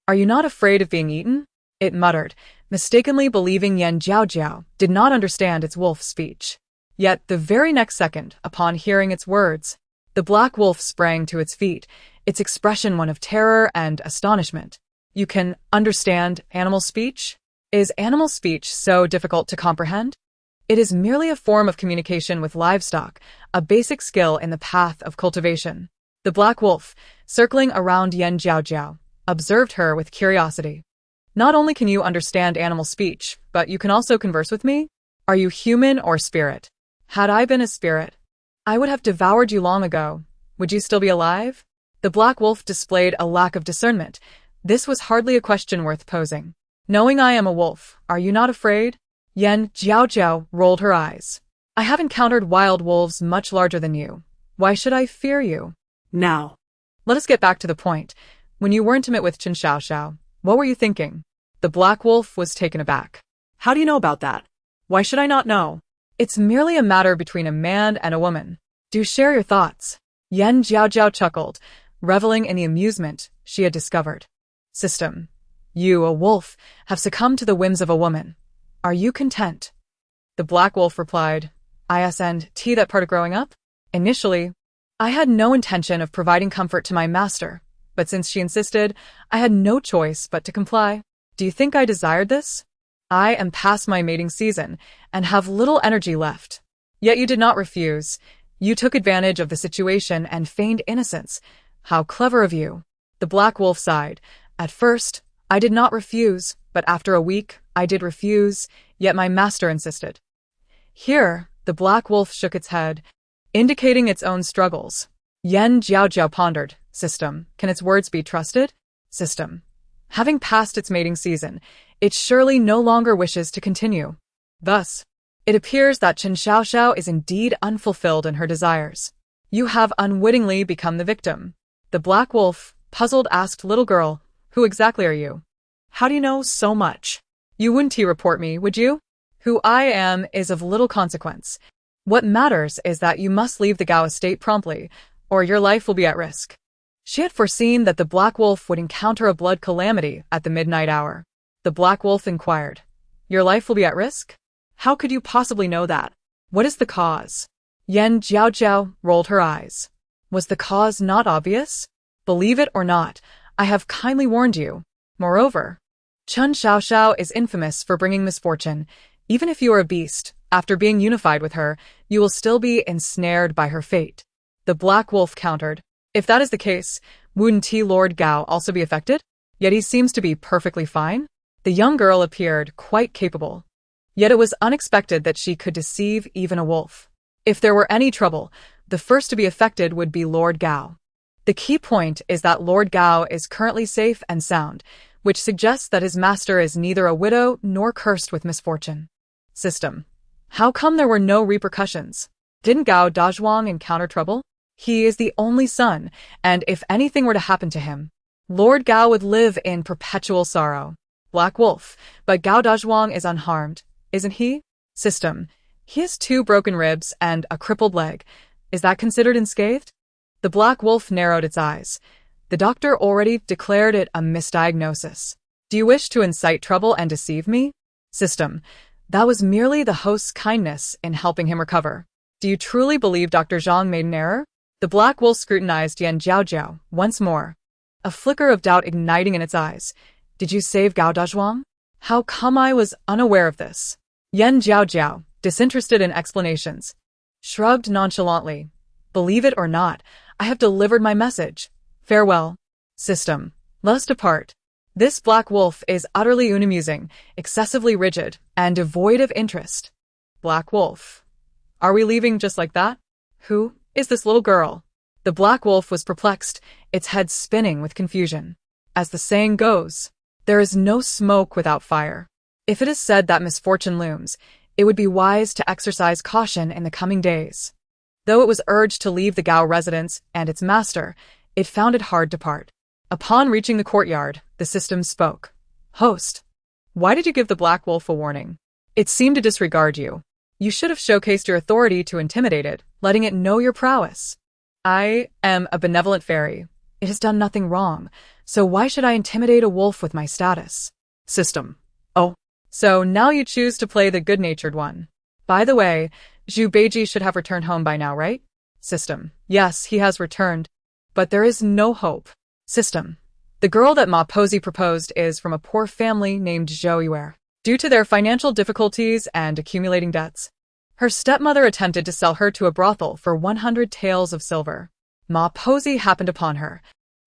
Are you not afraid of being eaten? It muttered, mistakenly believing Yan Jiaojiao did not understand its wolf speech. Yet the very next second, upon hearing its words, the Black Wolf sprang to its feet, its expression one of terror and astonishment. You can understand animal speech? Is animal speech so difficult to comprehend? It is merely a form of communication with livestock, a basic skill in the path of cultivation. The Black Wolf, circling around Yan Jiaojiao, observed her with curiosity. Not only can you understand animal speech, but you can also converse with me? Are you human or spirit? Had I been a spirit, I would have devoured you long ago. Would you still be alive? The Black Wolf displayed a lack of discernment. This was hardly a question worth posing. Knowing I am a wolf, are you not afraid? Yan Jiaojiao rolled her eyes. I have encountered wild wolves much larger than you. Why should I fear you? Now, let us get back to the point. When you were intimate with Chen Xiaoxiao, what were you thinking? The Black Wolf was taken aback. how do you know about that? Why should I not know? It's merely a matter between a man and a woman. Do share your thoughts. Yan Jiaojiao chuckled, reveling in the amusement she had discovered. System. You, a wolf, have succumbed to the whims of a woman. Are you content? The Black Wolf replied, ISNT that part of growing up? Initially, I had no intention of providing comfort to my master, but since she insisted, I had no choice but to comply. Do you think I desired this? I am past my mating season and have little energy left. Yet you did not refuse. You took advantage of the situation and feigned innocence. How clever of you. The Black Wolf sighed. At first, I did not refuse, but but after a week, I did refuse, yet my master insisted. Here, the black wolf shook its head, indicating its own struggles. Jiaojiao pondered. System. Can its words be trusted? System. Having passed its mating season, it surely no longer wishes to continue. Thus, it appears that Chen Xiaoxiao is indeed unfulfilled in her desires. You have unwittingly become the victim. The black wolf, puzzled, asked, little girl, who exactly are you? How do you know so much? You wouldn't report me, would you? Who I am is of little consequence. What matters is that you must leave the Gao estate promptly, or your life will be at risk. She had foreseen that the black wolf would encounter a blood calamity at the midnight hour. The black wolf inquired, your life will be at risk? How could you possibly know that? What is the cause? Jiaojiao rolled her eyes. Was the cause not obvious? Believe it or not, I have kindly warned you. Moreover, Chen Xiaoxiao is infamous for bringing misfortune. Even if you are a beast, after being unified with her, you will still be ensnared by her fate. The black wolf countered. If that is the case, wouldn't Lord Gao also be affected? Yet he seems to be perfectly fine. The young girl appeared quite capable. Yet it was unexpected that she could deceive even a wolf. If there were any trouble, the first to be affected would be Lord Gao. The key point is that Lord Gao is currently safe and sound, which suggests that his master is neither a widow nor cursed with misfortune. System. How come there were no repercussions? Didn't Gao Dazhuang encounter trouble? He is the only son, and if anything were to happen to him, Lord Gao would live in perpetual sorrow. Black Wolf, but Gao Dazhuang is unharmed, isn't he? System. He has 2 broken ribs and a crippled leg. Is that considered unscathed? The Black Wolf narrowed its eyes. The doctor already declared it a misdiagnosis. Do you wish to incite trouble and deceive me? System. That was merely the host's kindness in helping him recover. Do you truly believe Dr. Zhang made an error? The Black Wolf scrutinized Jiaojiao once more, a flicker of doubt igniting in its eyes. Did you save Gao Dazhuang? How come I was unaware of this? Jiaojiao, disinterested in explanations, shrugged nonchalantly. Believe it or not, I have delivered my message. Farewell. System. Let us depart. This black wolf is utterly unamusing, excessively rigid, and devoid of interest. Black Wolf. Are we leaving just like that? Who is this little girl? The black wolf was perplexed, its head spinning with confusion. As the saying goes, there is no smoke without fire. If it is said that misfortune looms, it would be wise to exercise caution in the coming days. Though it was urged to leave the Gao residence and its master, it found it hard to part. Upon reaching the courtyard, the system spoke. Host, why did you give the black wolf a warning? It seemed to disregard you. You should have showcased your authority to intimidate it, letting it know your prowess. I am a benevolent fairy. It has done nothing wrong, so why should I intimidate a wolf with my status? System. Oh, so now you choose to play the good-natured one. By the way, Zhu Beiji should have returned home by now, right? System. Yes, he has returned, but there is no hope. System. The girl that Ma Posi proposed is from a poor family named Zhou. Due to their financial difficulties and accumulating debts, her stepmother attempted to sell her to a brothel for 100 taels of silver. Ma Posi happened upon her.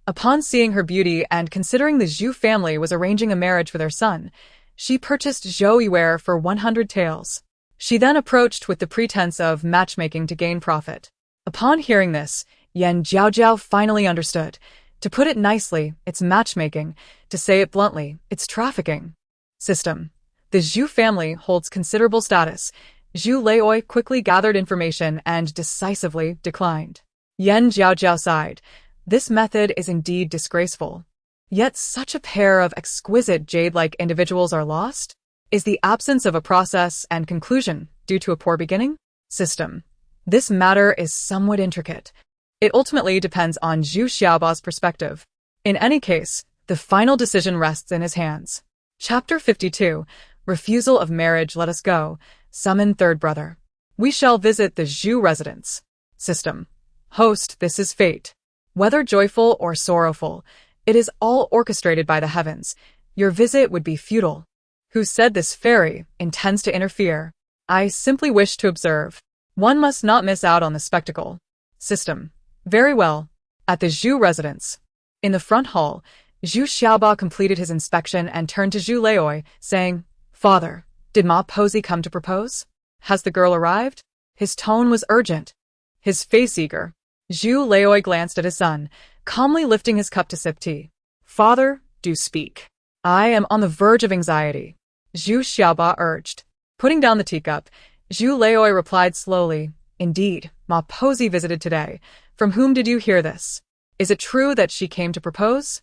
Upon seeing her beauty and considering the Zhu family was arranging a marriage with her son, she purchased Zhou for 100 taels. She then approached with the pretense of matchmaking to gain profit. Upon hearing this, Jiaojiao finally understood. To put it nicely, it's matchmaking. To say it bluntly, it's trafficking. System. The Zhu family holds considerable status. Zhu Leoi quickly gathered information and decisively declined. Jiaojiao sighed. This method is indeed disgraceful. Yet such a pair of exquisite jade-like individuals are lost? Is the absence of a process and conclusion due to a poor beginning? System. This matter is somewhat intricate. It ultimately depends on Zhu Xiaoba's perspective. In any case, the final decision rests in his hands. Chapter 52. Refusal of marriage. Let us go. Summon third brother. We shall visit the Zhu residence. System. Host, this is fate. Whether joyful or sorrowful, it is all orchestrated by the heavens. Your visit would be futile. Who said this fairy intends to interfere? I simply wish to observe. One must not miss out on the spectacle. System. Very well. At the Zhu residence. In the front hall, Zhu Xiaoba completed his inspection and turned to Zhu Leoi, saying, "Father, did Ma Posey come to propose? Has the girl arrived?" His tone was urgent, his face eager. Zhu Leoi glanced at his son, calmly lifting his cup to sip tea. "Father, do speak. I am on the verge of anxiety," Zhu Xiaoba urged. Putting down the teacup, Zhu Leoi replied slowly, "Indeed, Ma Posey visited today. From whom did you hear this? Is it true that she came to propose?"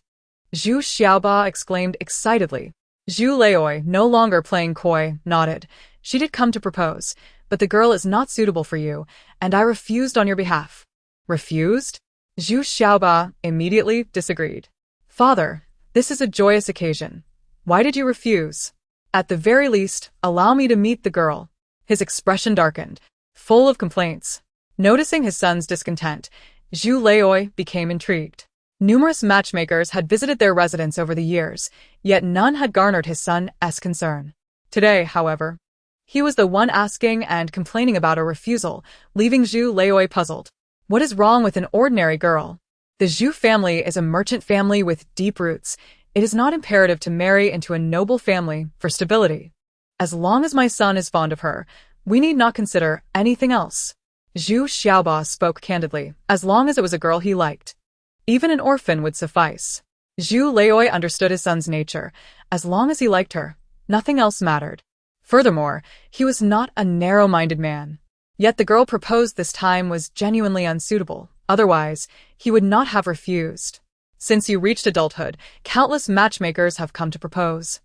Zhu Xiaoba exclaimed excitedly. Zhu Leoi, no longer playing coy, nodded. "She did come to propose, but the girl is not suitable for you, and I refused on your behalf." "Refused?" Zhu Xiaoba immediately disagreed. "Father, this is a joyous occasion. Why did you refuse? At the very least, allow me to meet the girl." His expression darkened, full of complaints. Noticing his son's discontent, Zhu Leoi became intrigued. Numerous matchmakers had visited their residence over the years, yet none had garnered his son's concern. Today, however, he was the one asking and complaining about a refusal, leaving Zhu Leoi puzzled. What is wrong with an ordinary girl? The Zhu family is a merchant family with deep roots. It is not imperative to marry into a noble family for stability. As long as my son is fond of her, we need not consider anything else. Zhu Xiaoba spoke candidly, as long as it was a girl he liked. Even an orphan would suffice. Zhu Leoi understood his son's nature. As long as he liked her, nothing else mattered. Furthermore, he was not a narrow-minded man. Yet the girl proposed this time was genuinely unsuitable. Otherwise, he would not have refused. Since you reached adulthood, countless matchmakers have come to propose.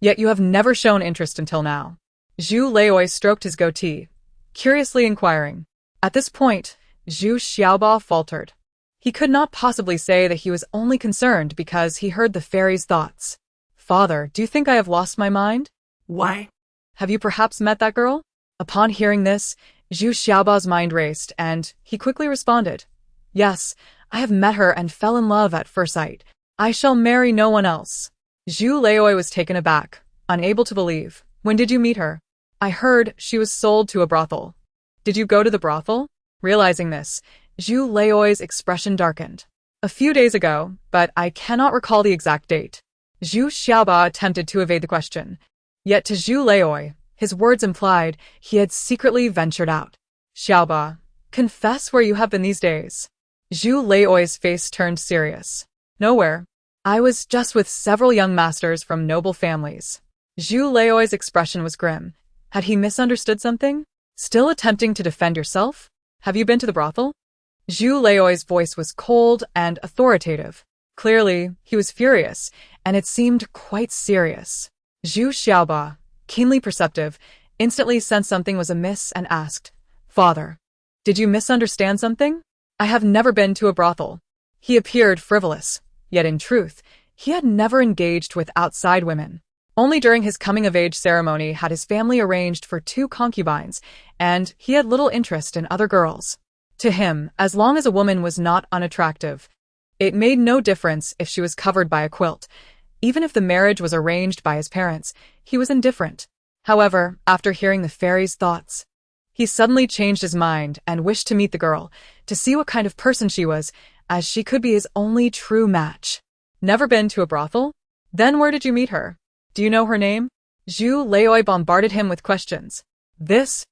Yet you have never shown interest until now. Zhu Leoi stroked his goatee, curiously inquiring. At this point, Zhu Xiaoba faltered. He could not possibly say that he was only concerned because he heard the fairy's thoughts. "Father, do you think I have lost my mind?" Why? "Have you perhaps met that girl?" Upon hearing this, Zhu Xiaoba's mind raced, and he quickly responded, "Yes, I have met her and fell in love at first sight. I shall marry no one else." Zhu Leoi was taken aback, unable to believe. "When did you meet her?" "I heard she was sold to a brothel." "Did you go to the brothel?" Realizing this, Zhu Leoi's expression darkened. "A few days ago, but I cannot recall the exact date." Zhu Xiaoba attempted to evade the question. Yet to Zhu Leoi, his words implied he had secretly ventured out. "Xiaoba, confess where you have been these days." Zhu Leoi's face turned serious. "Nowhere. I was just with several young masters from noble families." Zhu Leoi's expression was grim. Had he misunderstood something? "Still attempting to defend yourself? Have you been to the brothel?" Zhu Leoi's voice was cold and authoritative. Clearly, he was furious, and it seemed quite serious. Zhu Xiaoba, keenly perceptive, instantly sensed something was amiss and asked, "Father, did you misunderstand something? I have never been to a brothel." He appeared frivolous, yet in truth, he had never engaged with outside women. Only during his coming-of-age ceremony had his family arranged for 2 concubines, and he had little interest in other girls. To him, as long as a woman was not unattractive, it made no difference if she was covered by a quilt. Even if the marriage was arranged by his parents, he was indifferent. However, after hearing the fairy's thoughts, he suddenly changed his mind and wished to meet the girl, to see what kind of person she was, as she could be his only true match. "Never been to a brothel? Then where did you meet her? Do you know her name?" Zhu Leoi bombarded him with questions. This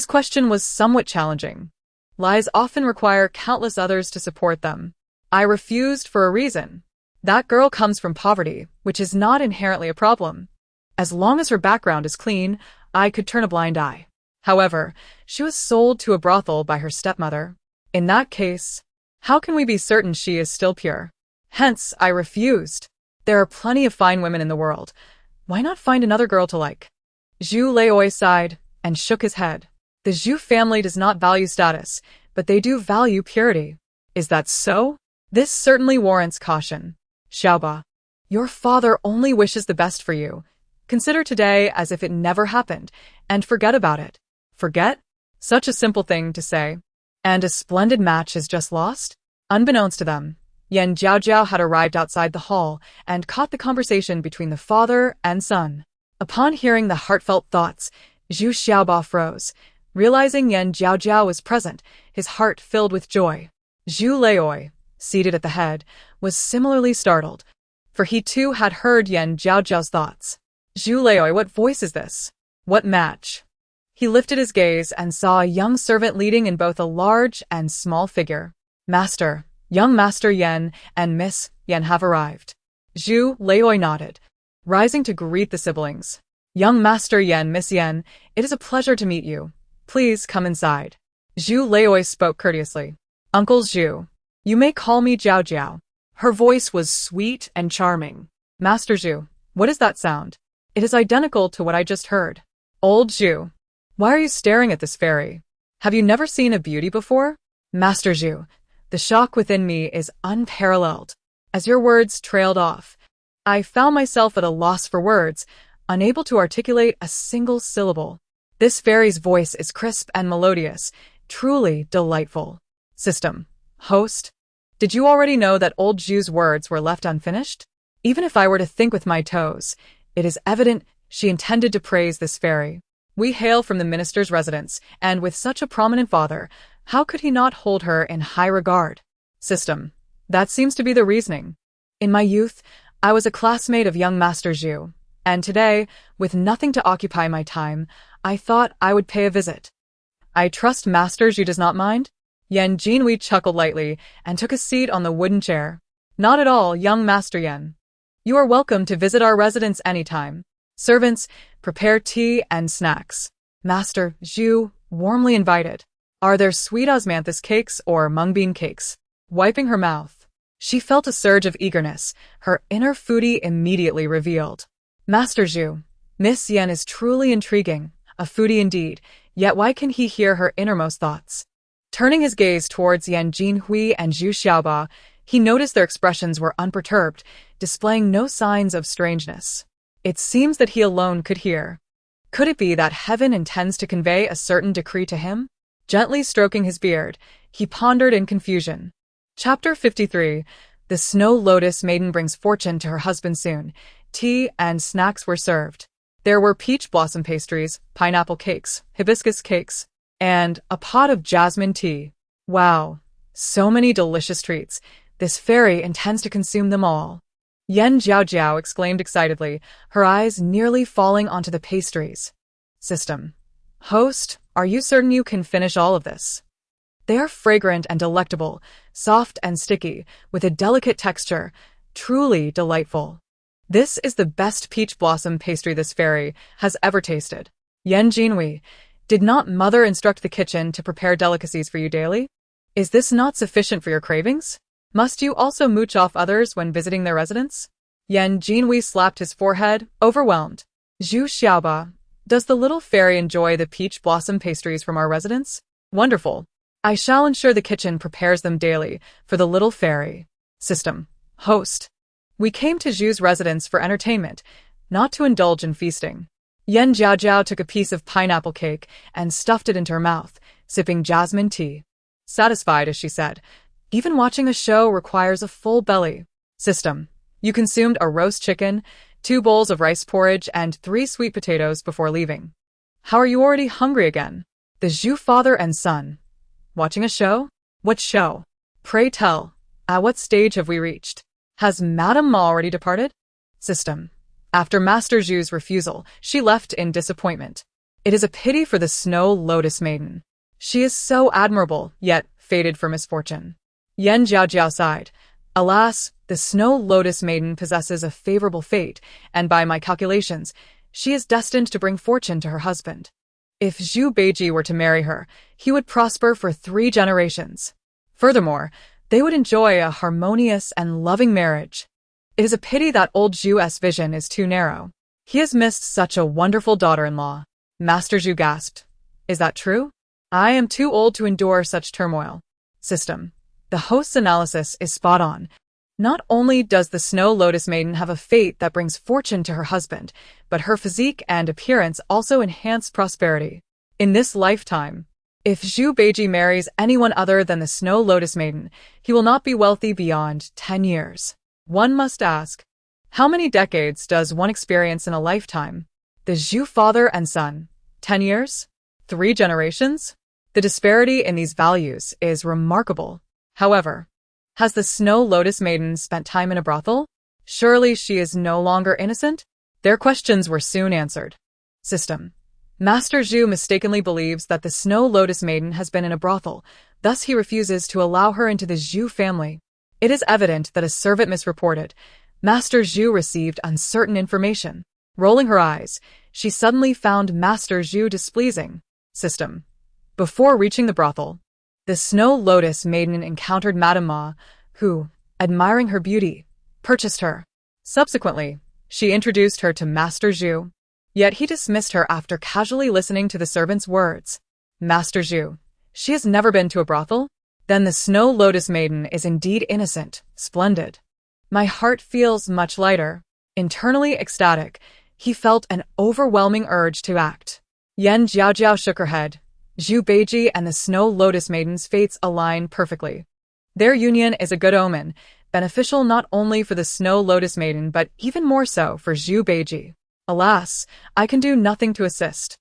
question was somewhat challenging. Lies often require countless others to support them. "I refused for a reason. That girl comes from poverty, which is not inherently a problem. As long as her background is clean, I could turn a blind eye. However, she was sold to a brothel by her stepmother. In that case, how can we be certain she is still pure? Hence, I refused. There are plenty of fine women in the world. Why not find another girl to like?" Zhu Leoi sighed and shook his head. The Zhu family does not value status, but they do value purity. Is that so? This certainly warrants caution. "Xiaoba, your father only wishes the best for you. Consider today as if it never happened, and forget about it." Forget? Such a simple thing to say. And a splendid match is just lost? Unbeknownst to them, Jiaojiao had arrived outside the hall and caught the conversation between the father and son. Upon hearing the heartfelt thoughts, Zhu Xiaoba froze. Realizing Jiaojiao was present, his heart filled with joy. Zhu Leoi, seated at the head, was similarly startled. for he too had heard Yan Jiaojiao's thoughts. Zhu Leoi, what voice is this? What match? He lifted his gaze and saw a young servant leading in both a large and small figure. Master, young Master Yan and Miss Yan have arrived. Zhu Leoi nodded, rising to greet the siblings. Young Master Yan, Miss Yan, it is a pleasure to meet you. Please come inside. Zhu Leoi spoke courteously. Uncle Zhu, you may call me Jiaojiao. Her voice was sweet and charming. Master Zhu, what is that sound? It is identical to what I just heard. Old Zhu, why are you staring at this fairy? Have you never seen a beauty before? Master Zhu, the shock within me is unparalleled. As your words trailed off, I found myself at a loss for words, unable to articulate a single syllable. This fairy's voice is crisp and melodious, truly delightful. System. Host. Did you already know that old Zhu's words were left unfinished? Even if I were to think with my toes, it is evident she intended to praise this fairy. We hail from the minister's residence, and with such a prominent father, how could he not hold her in high regard? System. That seems to be the reasoning. In my youth, I was a classmate of young Master Zhu, and today, with nothing to occupy my time, I thought I would pay a visit. I trust Master Zhu does not mind? Yan Jinhui chuckled lightly and took a seat on the wooden chair. Not at all, young Master Yan. You are welcome to visit our residence anytime. Servants, prepare tea and snacks. Master Zhu, warmly invited. Are there sweet osmanthus cakes or mung bean cakes? Wiping her mouth, she felt a surge of eagerness, her inner foodie immediately revealed. Master Zhu, Miss Yan is truly intriguing, a foodie indeed, yet why can he hear her innermost thoughts? Turning his gaze towards Yan Jinhui and Zhu Xiaoba, he noticed their expressions were unperturbed, displaying no signs of strangeness. It seems that he alone could hear. Could it be that heaven intends to convey a certain decree to him? Gently stroking his beard, he pondered in confusion. Chapter 53. The Snow Lotus Maiden brings fortune to her husband soon. Tea and snacks were served. There were peach blossom pastries, pineapple cakes, hibiscus cakes, and a pot of jasmine tea. Wow, so many delicious treats. This fairy intends to consume them all. Yan Jiaojiao exclaimed excitedly, her eyes nearly falling onto the pastries. System. Host, are you certain you can finish all of this? They are fragrant and delectable, soft and sticky, with a delicate texture, truly delightful. This is the best peach blossom pastry this fairy has ever tasted. Yan Jinhui, did not Mother instruct the kitchen to prepare delicacies for you daily? Is this not sufficient for your cravings? Must you also mooch off others when visiting their residence? Yan Jinhui slapped his forehead, overwhelmed. Zhu Xiaoba, does the little fairy enjoy the peach blossom pastries from our residence? Wonderful. I shall ensure the kitchen prepares them daily for the little fairy. System. Host. We came to Zhu's residence for entertainment, not to indulge in feasting. Yan Jiaojiao took a piece of pineapple cake and stuffed it into her mouth, sipping jasmine tea. Satisfied, as she said, even watching a show requires a full belly. System. You consumed a roast chicken, 2 bowls of rice porridge, and 3 sweet potatoes before leaving. How are you already hungry again? The Zhu father and son. Watching a show? What show? Pray tell, at what stage have we reached? Has Madame Ma already departed? System. After Master Zhu's refusal, she left in disappointment. It is a pity for the Snow Lotus Maiden. She is so admirable, yet fated for misfortune. Yan Jiaojiao sighed. Alas, the Snow Lotus Maiden possesses a favorable fate, and by my calculations, she is destined to bring fortune to her husband. If Zhu Beiji were to marry her, he would prosper for 3 generations. Furthermore, they would enjoy a harmonious and loving marriage. It is a pity that old Zhu's vision is too narrow. He has missed such a wonderful daughter-in-law. Master Zhu gasped. Is that true? I am too old to endure such turmoil. System. The host's analysis is spot on. Not only does the Snow Lotus Maiden have a fate that brings fortune to her husband, but her physique and appearance also enhance prosperity. In this lifetime, if Zhu Beiji marries anyone other than the Snow Lotus Maiden, he will not be wealthy beyond 10 years. One must ask, how many decades does one experience in a lifetime? The Zhu father and son. 10 years? 3 generations? The disparity in these values is remarkable. However, has the Snow Lotus Maiden spent time in a brothel? Surely she is no longer innocent? Their questions were soon answered. System. Master Zhu mistakenly believes that the Snow Lotus Maiden has been in a brothel, thus he refuses to allow her into the Zhu family. It is evident that a servant misreported. Master Zhu received uncertain information. Rolling her eyes, she suddenly found Master Zhu displeasing. System. Before reaching the brothel, the Snow Lotus Maiden encountered Madame Ma, who, admiring her beauty, purchased her. Subsequently, she introduced her to Master Zhu. Yet he dismissed her after casually listening to the servant's words. Master Zhu, she has never been to a brothel? Then the Snow Lotus Maiden is indeed innocent. Splendid. My heart feels much lighter. Internally ecstatic, he felt an overwhelming urge to act. Jiaojiao shook her head. Zhu Beiji and the Snow Lotus Maiden's fates align perfectly. Their union is a good omen, beneficial not only for the Snow Lotus Maiden but even more so for Zhu Beiji. Alas, I can do nothing to assist.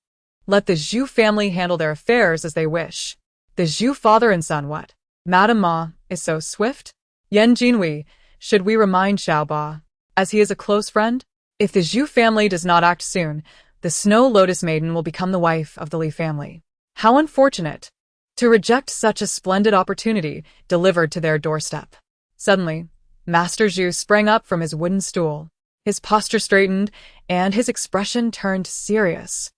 Let the Zhu family handle their affairs as they wish. The Zhu father and son what? Madame Ma is so swift? Yan Jinhui, should we remind Xiaoba, as he is a close friend? If the Zhu family does not act soon, the Snow Lotus Maiden will become the wife of the Li family. How unfortunate! To reject such a splendid opportunity delivered to their doorstep. Suddenly, Master Zhu sprang up from his wooden stool. His posture straightened, and his expression turned serious.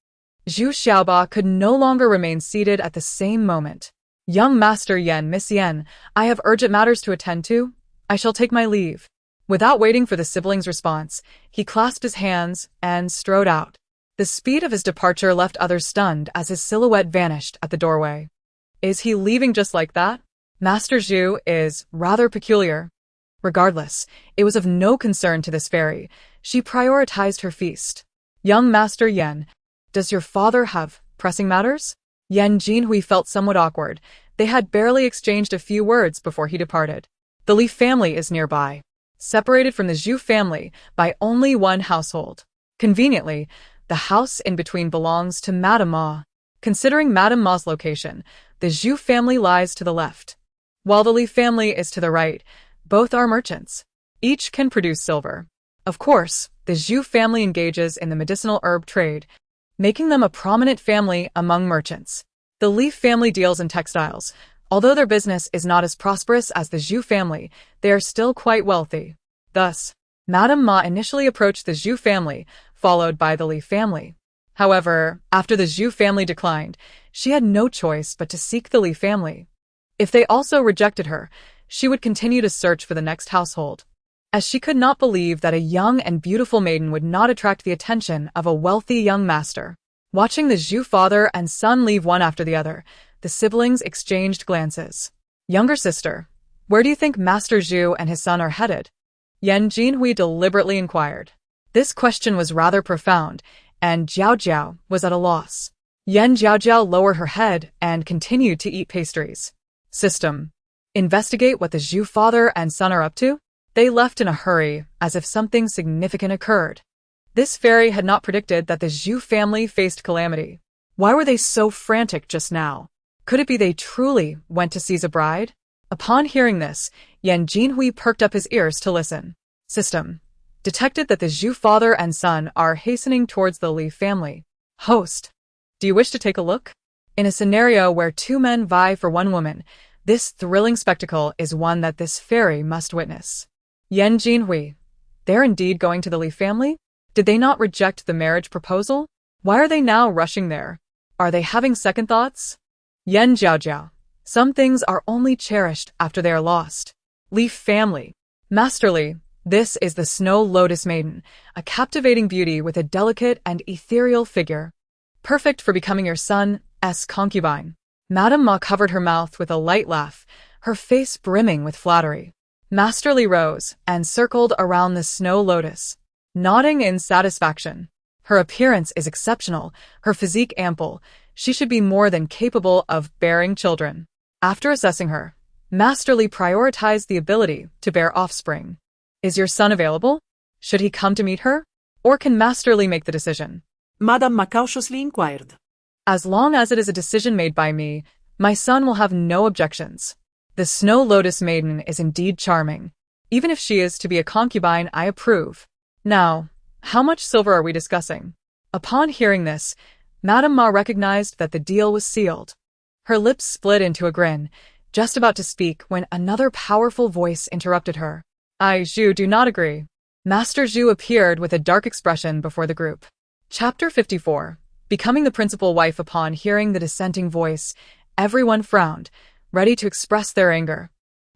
Zhu Xiaoba could no longer remain seated at the same moment. Young Master Yan, Miss Yan, I have urgent matters to attend to. I shall take my leave. Without waiting for the sibling's response, he clasped his hands and strode out. The speed of his departure left others stunned as his silhouette vanished at the doorway. Is he leaving just like that? Master Zhu is rather peculiar. Regardless, it was of no concern to this fairy. She prioritized her feast. Young Master Yan, does your father have pressing matters? Yan Jinhui felt somewhat awkward. They had barely exchanged a few words before he departed. The Li family is nearby, separated from the Zhu family by only one household. Conveniently, the house in between belongs to Madame Ma. Considering Madame Ma's location, the Zhu family lies to the left, while the Li family is to the right. Both are merchants. Each can produce silver. Of course, the Zhu family engages in the medicinal herb trade, making them a prominent family among merchants. The Li family deals in textiles. Although their business is not as prosperous as the Zhu family, they are still quite wealthy. Thus, Madame Ma initially approached the Zhu family, followed by the Li family. However, after the Zhu family declined, she had no choice but to seek the Li family. If they also rejected her, she would continue to search for the next household, as she could not believe that a young and beautiful maiden would not attract the attention of a wealthy young master. Watching the Zhu father and son leave one after the other, the siblings exchanged glances. Younger sister, where do you think Master Zhu and his son are headed? Yan Jinhui deliberately inquired. This question was rather profound, and Jiaojiao was at a loss. Yan Jiaojiao lowered her head and continued to eat pastries. System. Investigate what the Zhu father and son are up to? They left in a hurry, as if something significant occurred. This fairy had not predicted that the Zhu family faced calamity. Why were they so frantic just now? Could it be they truly went to seize a bride? Upon hearing this, Yan Jinhui perked up his ears to listen. System. Detected that the Zhu father and son are hastening towards the Li family. Host. Do you wish to take a look? In a scenario where two men vie for one woman, this thrilling spectacle is one that this fairy must witness. Yan Jinhui. They're indeed going to the Li family? Did they not reject the marriage proposal? Why are they now rushing there? Are they having second thoughts? Yan Jiaojiao. Some things are only cherished after they are lost. Li family. Master Li, this is the Snow Lotus Maiden, a captivating beauty with a delicate and ethereal figure. Perfect for becoming your son's concubine. Madame Ma covered her mouth with a light laugh, her face brimming with flattery. Master Li rose and circled around the Snow Lotus, nodding in satisfaction. Her appearance is exceptional, her physique ample. She should be more than capable of bearing children. After assessing her, Master Li prioritized the ability to bear offspring. Is your son available? Should he come to meet her? Or can Master Li make the decision? Madame Ma cautiously inquired. As long as it is a decision made by me, my son will have no objections. The Snow Lotus Maiden is indeed charming. Even if she is to be a concubine, I approve. Now, how much silver are we discussing? Upon hearing this, Madame Ma recognized that the deal was sealed. Her lips split into a grin, just about to speak when another powerful voice interrupted her. I, Zhu, do not agree. Master Zhu appeared with a dark expression before the group. Chapter 54. Becoming the principal wife. Upon hearing the dissenting voice, everyone frowned, ready to express their anger.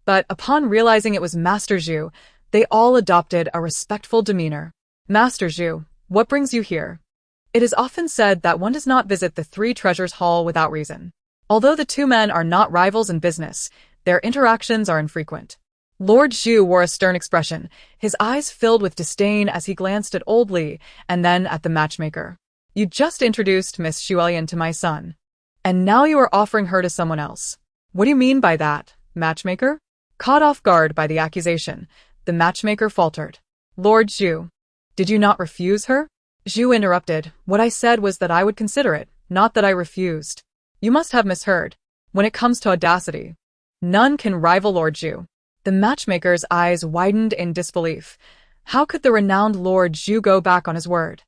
But upon realizing it was Master Zhu, they all adopted a respectful demeanor. Master Zhu, what brings you here? It is often said that one does not visit the Three Treasures Hall without reason. Although the two men are not rivals in business, their interactions are infrequent. Lord Zhu wore a stern expression, his eyes filled with disdain as he glanced at old Li and then at the matchmaker. You just introduced Miss Xuelian to my son, and now you are offering her to someone else. What do you mean by that, matchmaker? Caught off guard by the accusation, the matchmaker faltered. Lord Zhu, did you not refuse her? Zhu interrupted. What I said was that I would consider it, not that I refused. You must have misheard. When it comes to audacity, none can rival Lord Zhu. The matchmaker's eyes widened in disbelief. How could the renowned Lord Zhu go back on his word?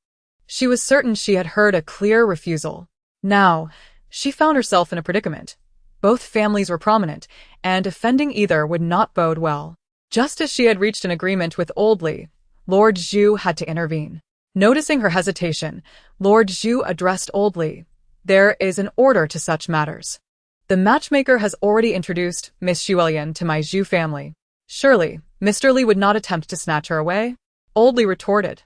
She was certain she had heard a clear refusal. Now, she found herself in a predicament. Both families were prominent, and offending either would not bode well. Just as she had reached an agreement with old Li, Lord Zhu had to intervene. Noticing her hesitation, Lord Zhu addressed old Li. There is an order to such matters. The matchmaker has already introduced Miss Xuelian to my Zhu family. Surely, Mr. Li would not attempt to snatch her away? Old Li retorted.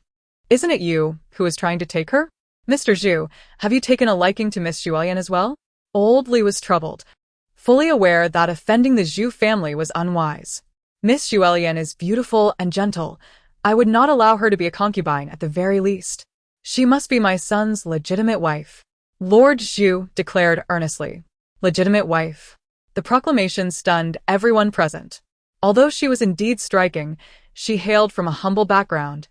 Isn't it you who is trying to take her? Mr. Zhu, have you taken a liking to Miss Xuelian as well? Old Li was troubled, fully aware that offending the Zhu family was unwise. Miss Xuelian is beautiful and gentle. I would not allow her to be a concubine at the very least. She must be my son's legitimate wife. Lord Zhu declared earnestly. Legitimate wife. The proclamation stunned everyone present. Although she was indeed striking, she hailed from a humble background,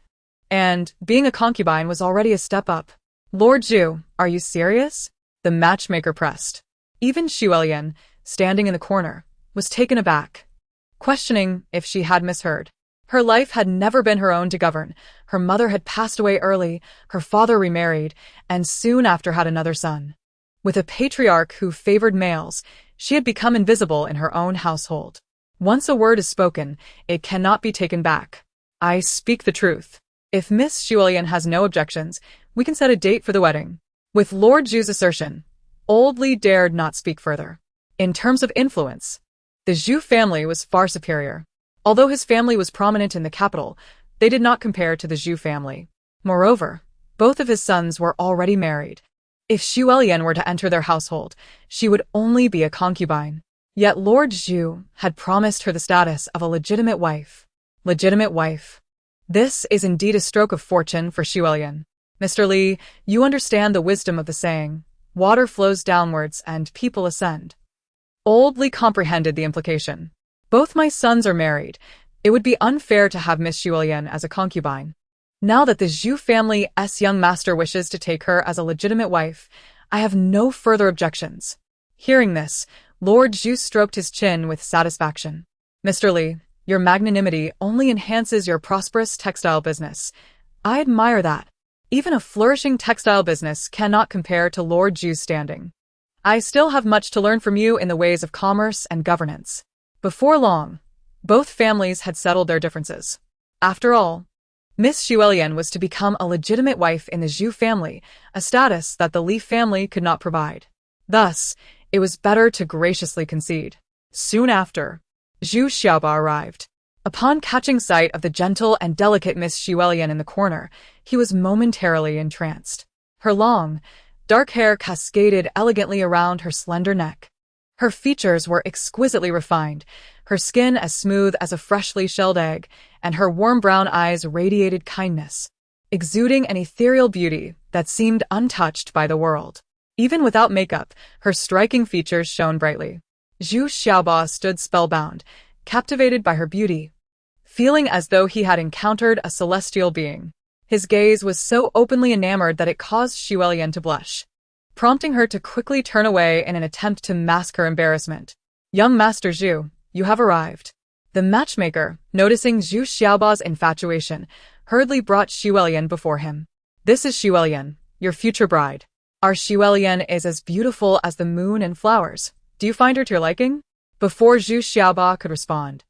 and being a concubine was already a step up. Lord Zhu, are you serious? The matchmaker pressed. Even Xuelian, standing in the corner, was taken aback, questioning if she had misheard. Her life had never been her own to govern. Her mother had passed away early, her father remarried, and soon after had another son. With a patriarch who favored males, she had become invisible in her own household. Once a word is spoken, it cannot be taken back. I speak the truth. If Miss Xuelian has no objections, we can set a date for the wedding. With Lord Zhu's assertion, old Li dared not speak further. In terms of influence, the Zhu family was far superior. Although his family was prominent in the capital, they did not compare to the Zhu family. Moreover, both of his sons were already married. If Xuelian were to enter their household, she would only be a concubine. Yet Lord Zhu had promised her the status of a legitimate wife. Legitimate wife. This is indeed a stroke of fortune for Xuelian. Mr. Li, you understand the wisdom of the saying, water flows downwards and people ascend. Old Li comprehended the implication. Both my sons are married. It would be unfair to have Miss Xuelian as a concubine. Now that the Zhu family's young master wishes to take her as a legitimate wife, I have no further objections. Hearing this, Lord Zhu stroked his chin with satisfaction. Mr. Li, your magnanimity only enhances your prosperous textile business. I admire that. Even a flourishing textile business cannot compare to Lord Zhu's standing. I still have much to learn from you in the ways of commerce and governance. Before long, both families had settled their differences. After all, Miss Xuelian was to become a legitimate wife in the Zhu family, a status that the Li family could not provide. Thus, it was better to graciously concede. Soon after, Zhu Xiaoba arrived. Upon catching sight of the gentle and delicate Miss Xuelian in the corner, he was momentarily entranced. Her long, dark hair cascaded elegantly around her slender neck. Her features were exquisitely refined, her skin as smooth as a freshly shelled egg, and her warm brown eyes radiated kindness, exuding an ethereal beauty that seemed untouched by the world. Even without makeup, her striking features shone brightly. Zhu Xiaoba stood spellbound, captivated by her beauty, feeling as though he had encountered a celestial being. His gaze was so openly enamored that it caused Xuelian to blush, prompting her to quickly turn away in an attempt to mask her embarrassment. Young Master Zhu, you have arrived. The matchmaker, noticing Zhu Xiaoba's infatuation, hurriedly brought Xuelian before him. This is Xuelian, your future bride. Our Xuelian is as beautiful as the moon and flowers. Do you find her to your liking? Before Zhu Xiaoba could respond,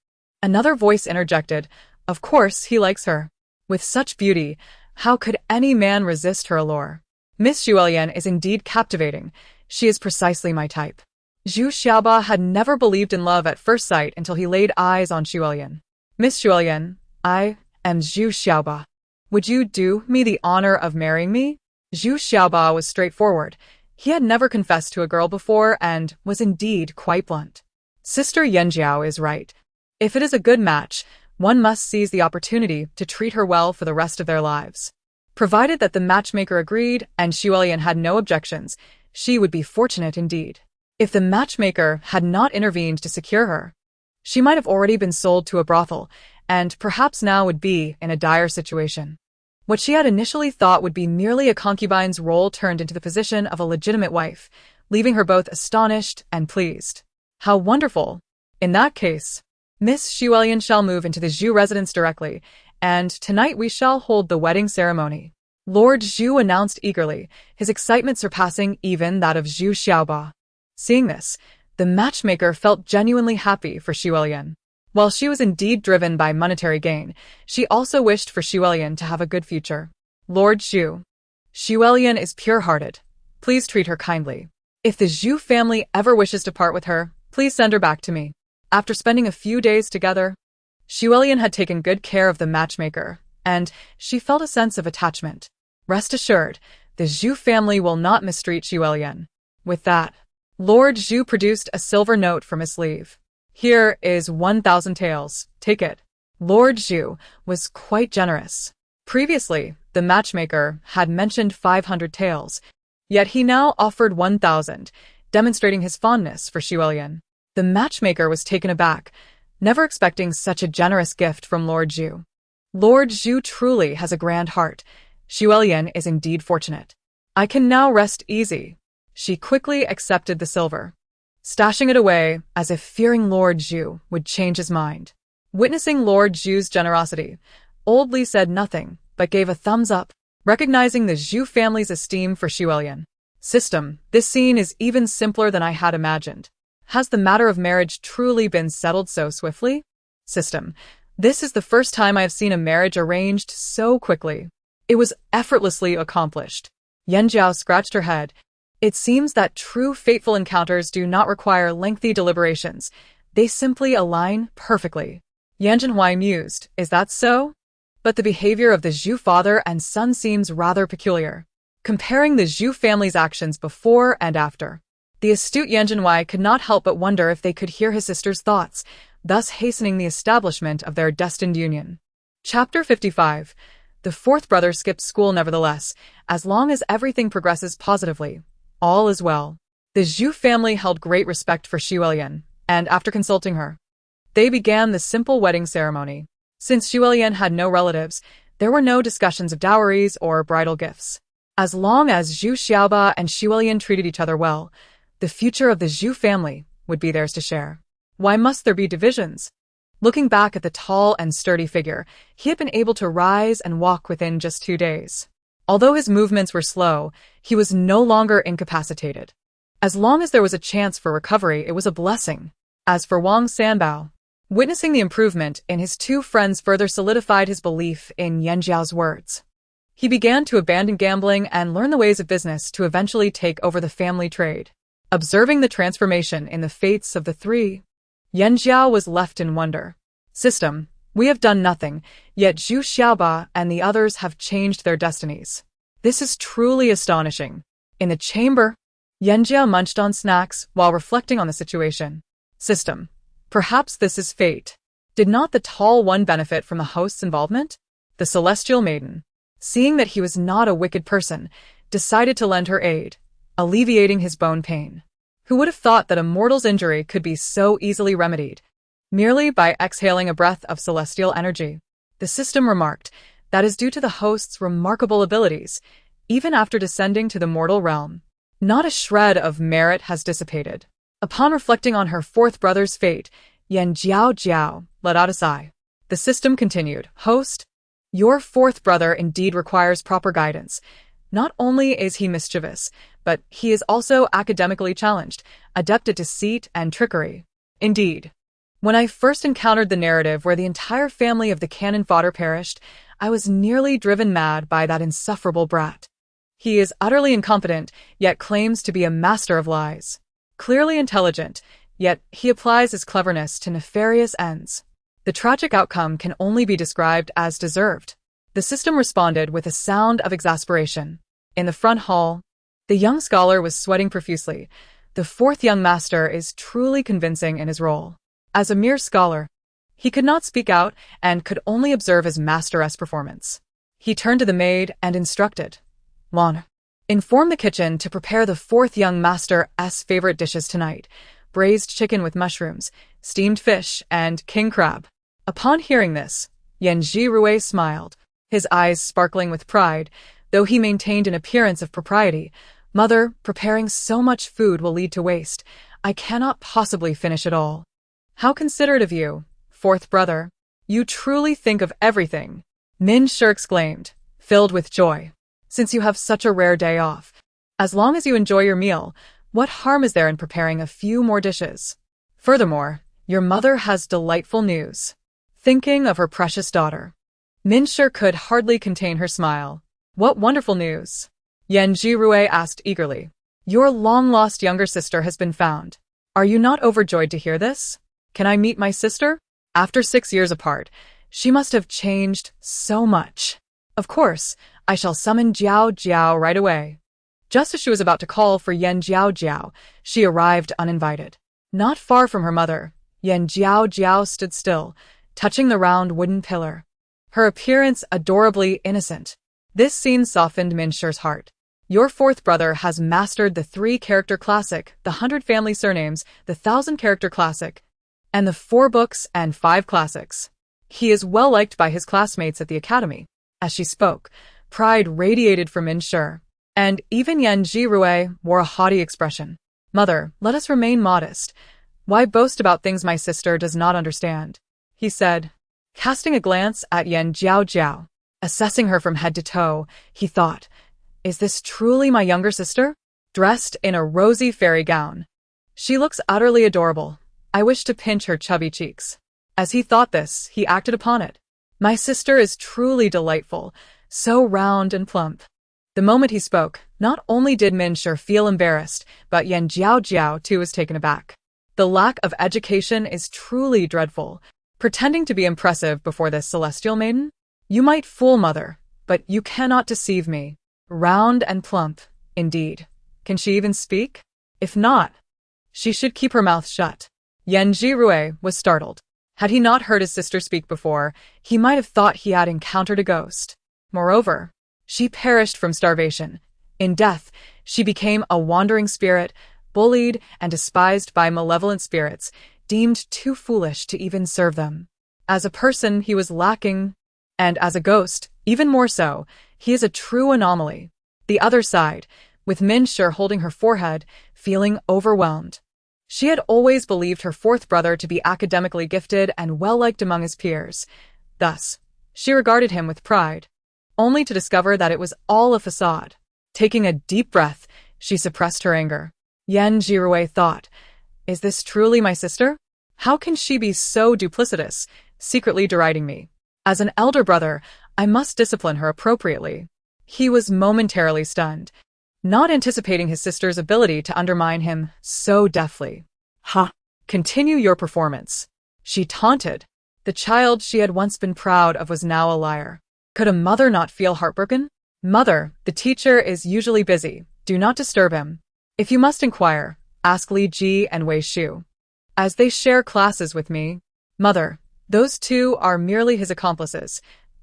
another voice interjected, of course he likes her. With such beauty, how could any man resist her allure? Miss Xuelian is indeed captivating. She is precisely my type. Zhu Xiaoba had never believed in love at first sight until he laid eyes on Xuelian. Miss Xuelian, I am Zhu Xiaoba. Would you do me the honor of marrying me? Zhu Xiaoba was straightforward. He had never confessed to a girl before and was indeed quite blunt. Sister Jiaojiao is right. If it is a good match, one must seize the opportunity to treat her well for the rest of their lives. Provided that the matchmaker agreed and Xuelian had no objections, she would be fortunate indeed. If the matchmaker had not intervened to secure her, she might have already been sold to a brothel, and perhaps now would be in a dire situation. What she had initially thought would be merely a concubine's role turned into the position of a legitimate wife, leaving her both astonished and pleased. How wonderful! In that case, Miss Xuelian shall move into the Zhu residence directly, and tonight we shall hold the wedding ceremony. Lord Zhu announced eagerly, his excitement surpassing even that of Zhu Xiaoba. Seeing this, the matchmaker felt genuinely happy for Xuelian. While she was indeed driven by monetary gain, she also wished for Xuelian to have a good future. Lord Zhu. Xuelian is pure-hearted. Please treat her kindly. If the Zhu family ever wishes to part with her, please send her back to me. After spending a few days together, Xuelian had taken good care of the matchmaker, and she felt a sense of attachment. Rest assured, the Zhu family will not mistreat Xuelian. With that, Lord Zhu produced a silver note from his sleeve. Here is 1,000 taels. Take it. Lord Zhu was quite generous. Previously, the matchmaker had mentioned 500 taels, yet he now offered 1,000, demonstrating his fondness for Xuelian. The matchmaker was taken aback, never expecting such a generous gift from Lord Zhu. Lord Zhu truly has a grand heart. Xuelian is indeed fortunate. I can now rest easy. She quickly accepted the silver, stashing it away as if fearing Lord Zhu would change his mind. Witnessing Lord Zhu's generosity, Old Li said nothing but gave a thumbs up, recognizing the Zhu family's esteem for Xuelian. System, this scene is even simpler than I had imagined. Has the matter of marriage truly been settled so swiftly? System, this is the first time I have seen a marriage arranged so quickly. It was effortlessly accomplished. Jiaojiao scratched her head. It seems that true fateful encounters do not require lengthy deliberations. They simply align perfectly. Yan Zhenhuai mused, is that so? But the behavior of the Zhu father and son seems rather peculiar. Comparing the Zhu family's actions before and after, the astute Yan Zhenhuai could not help but wonder if they could hear his sister's thoughts, thus hastening the establishment of their destined union. Chapter 55. The fourth brother skipped school nevertheless, as long as everything progresses positively. All is well. The Zhu family held great respect for Xuelian, and after consulting her, they began the simple wedding ceremony. Since Xuelian had no relatives, there were no discussions of dowries or bridal gifts. As long as Zhu Xiaoba and Xuelian treated each other well, the future of the Zhu family would be theirs to share. Why must there be divisions? Looking back at the tall and sturdy figure, he had been able to rise and walk within just 2 days. Although his movements were slow, he was no longer incapacitated. As long as there was a chance for recovery, it was a blessing. As for Wang Sanbao, witnessing the improvement in his two friends further solidified his belief in Yanjiao's words. He began to abandon gambling and learn the ways of business to eventually take over the family trade. Observing the transformation in the fates of the three, Yanjiao was left in wonder. System, we have done nothing, yet Zhu Xiaoba and the others have changed their destinies. This is truly astonishing. In the chamber, Yanjiao munched on snacks while reflecting on the situation. System, perhaps this is fate. Did not the tall one benefit from the host's involvement? The celestial maiden, seeing that he was not a wicked person, decided to lend her aid, alleviating his bone pain. Who would have thought that a mortal's injury could be so easily remedied? Merely by exhaling a breath of celestial energy. The system remarked, that is due to the host's remarkable abilities, even after descending to the mortal realm. Not a shred of merit has dissipated. Upon reflecting on her fourth brother's fate, Jiaojiao let out a sigh. The system continued. Host, your fourth brother indeed requires proper guidance. Not only is he mischievous, but he is also academically challenged, adept at deceit and trickery. Indeed. When I first encountered the narrative where the entire family of the cannon-fodder perished, I was nearly driven mad by that insufferable brat. He is utterly incompetent, yet claims to be a master of lies. Clearly intelligent, yet he applies his cleverness to nefarious ends. The tragic outcome can only be described as deserved. The system responded with a sound of exasperation. In the front hall, the young scholar was sweating profusely. The fourth young master is truly convincing in his role. As a mere scholar, he could not speak out and could only observe his master's performance. He turned to the maid and instructed, Juan, inform the kitchen to prepare the fourth young master's favorite dishes tonight, braised chicken with mushrooms, steamed fish, and king crab. Upon hearing this, Jiaojiao smiled, his eyes sparkling with pride, though he maintained an appearance of propriety. Mother, preparing so much food will lead to waste. I cannot possibly finish it all. How considerate of you, fourth brother. You truly think of everything, Min-Shi exclaimed, filled with joy. Since you have such a rare day off, as long as you enjoy your meal, what harm is there in preparing a few more dishes? Furthermore, your mother has delightful news. Thinking of her precious daughter, Min-Shi could hardly contain her smile. What wonderful news? Jiaojiao asked eagerly. Your long-lost younger sister has been found. Are you not overjoyed to hear this? Can I meet my sister? After 6 years apart, she must have changed so much. Of course, I shall summon Jiaojiao right away. Just as she was about to call for Jiaojiao, she arrived uninvited. Not far from her mother, Jiaojiao stood still, touching the round wooden pillar. Her appearance adorably innocent. This scene softened Min-Shi's heart. Your fourth brother has mastered the 3-character classic, the 100 family surnames, the 1,000-character classic, and the 4 books and 5 classics. He is well liked by his classmates at the academy. As she spoke, pride radiated from Min-Shi, and even Jiaojiao wore a haughty expression. Mother, let us remain modest. Why boast about things my sister does not understand? He said, casting a glance at Jiaojiao. Assessing her from head to toe, he thought, is this truly my younger sister? Dressed in a rosy fairy gown. She looks utterly adorable. I wish to pinch her chubby cheeks. As he thought this, he acted upon it. My sister is truly delightful, so round and plump. The moment he spoke, not only did Min-Shi feel embarrassed, but Jiaojiao too was taken aback. The lack of education is truly dreadful. Pretending to be impressive before this celestial maiden? You might fool mother, but you cannot deceive me. Round and plump, indeed. Can she even speak? If not, she should keep her mouth shut. Jiaojiao was startled. Had he not heard his sister speak before, he might have thought he had encountered a ghost. Moreover, she perished from starvation. In death, she became a wandering spirit, bullied and despised by malevolent spirits, deemed too foolish to even serve them. As a person, he was lacking, and as a ghost, even more so. He is a true anomaly. The other side, with Min-Shi holding her forehead, feeling overwhelmed. She had always believed her fourth brother to be academically gifted and well-liked among his peers. Thus, she regarded him with pride, only to discover that it was all a facade. Taking a deep breath, she suppressed her anger. Jiaojiao thought, is this truly my sister? How can she be so duplicitous, secretly deriding me? As an elder brother, I must discipline her appropriately. He was momentarily stunned, not anticipating his sister's ability to undermine him so deftly. Ha! Continue your performance, she taunted. The child she had once been proud of was now a liar. Could a mother not feel heartbroken? Mother, the teacher is usually busy. Do not disturb him. If you must inquire, ask Li Ji and Wei Shu, as they share classes with me. Mother, those two are merely his accomplices.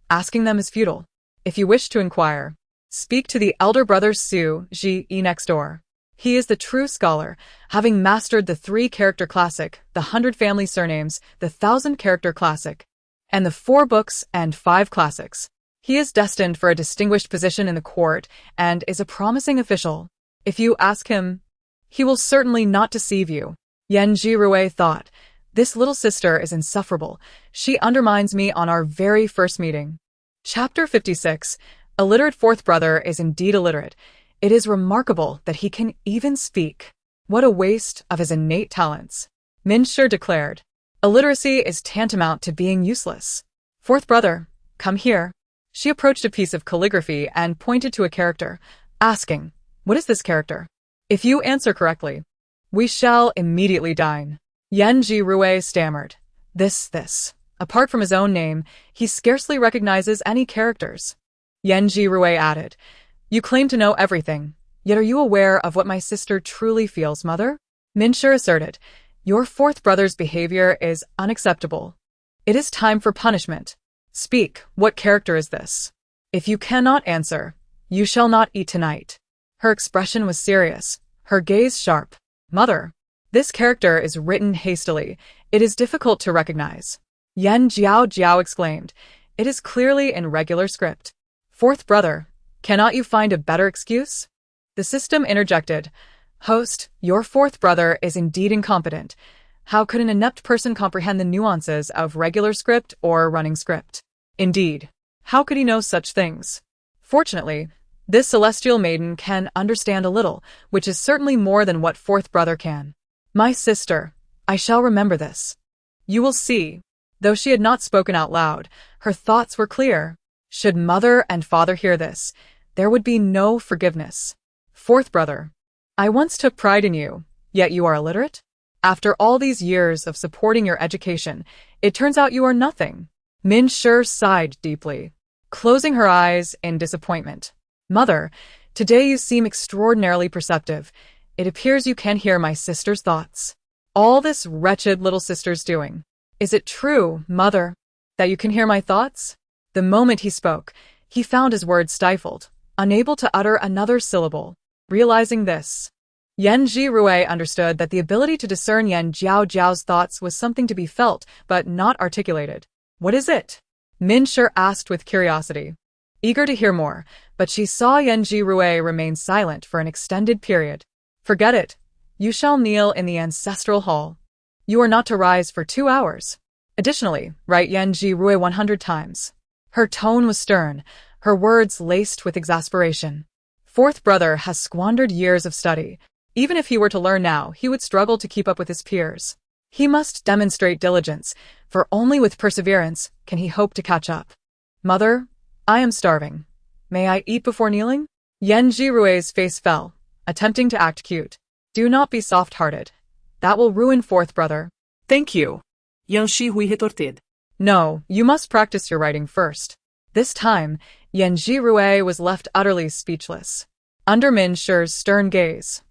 Asking them is futile. If you wish to inquire, speak to the elder brother Su Ji next door. He is the true scholar, having mastered the 3-character classic, the 100 family surnames, the 1,000-character classic, and the 4 books and 5 classics. He is destined for a distinguished position in the court and is a promising official. If you ask him, he will certainly not deceive you. Jiaojiao thought, This little sister is insufferable. She undermines me on our very first meeting. Chapter 56. Illiterate fourth brother is indeed illiterate. It is remarkable that he can even speak. What a waste of his innate talents. Min-Shi declared. Illiteracy is tantamount to being useless. Fourth brother, come here. She approached a piece of calligraphy and pointed to a character, asking, what is this character? If you answer correctly, we shall immediately dine. Yanji Rue stammered. This. Apart from his own name, he scarcely recognizes any characters. Yanji Rue added, you claim to know everything, yet are you aware of what my sister truly feels, mother? Min-Shi asserted, your fourth brother's behavior is unacceptable. It is time for punishment. Speak, what character is this? If you cannot answer, you shall not eat tonight. Her expression was serious, her gaze sharp. Mother, this character is written hastily. It is difficult to recognize. Jiaojiao exclaimed. It is clearly in regular script. Fourth brother, cannot you find a better excuse? The system interjected. Host, your fourth brother is indeed incompetent. How could an inept person comprehend the nuances of regular script or running script? Indeed, how could he know such things? Fortunately, this celestial maiden can understand a little, which is certainly more than what fourth brother can. My sister, I shall remember this. You will see. Though she had not spoken out loud, her thoughts were clear. Should mother and father hear this, there would be no forgiveness. Fourth brother, I once took pride in you, yet you are illiterate? After all these years of supporting your education, it turns out you are nothing. Min-Shi sighed deeply, closing her eyes in disappointment. Mother, today you seem extraordinarily perceptive. It appears you can hear my sister's thoughts. All this wretched little sister's doing. Is it true, mother, that you can hear my thoughts? The moment he spoke, he found his words stifled, unable to utter another syllable. Realizing this, Yanji Rue understood that the ability to discern Yan Jiaojiao's thoughts was something to be felt, but not articulated. What is it? Min-Shi asked with curiosity, eager to hear more, but she saw Yanji Rue remain silent for an extended period. Forget it. You shall kneel in the ancestral hall. You are not to rise for 2 hours. Additionally, write Yanji Rue 100 times. Her tone was stern, her words laced with exasperation. Fourth brother has squandered years of study. Even if he were to learn now, he would struggle to keep up with his peers. He must demonstrate diligence, for only with perseverance can he hope to catch up. Mother, I am starving. May I eat before kneeling? Yanji Rue's face fell, attempting to act cute. Do not be soft-hearted. That will ruin fourth brother. Thank you. Yanji Hui retorted. No, you must practice your writing first. This time, Yanji Rue was left utterly speechless. Under Min-Shi's stern gaze,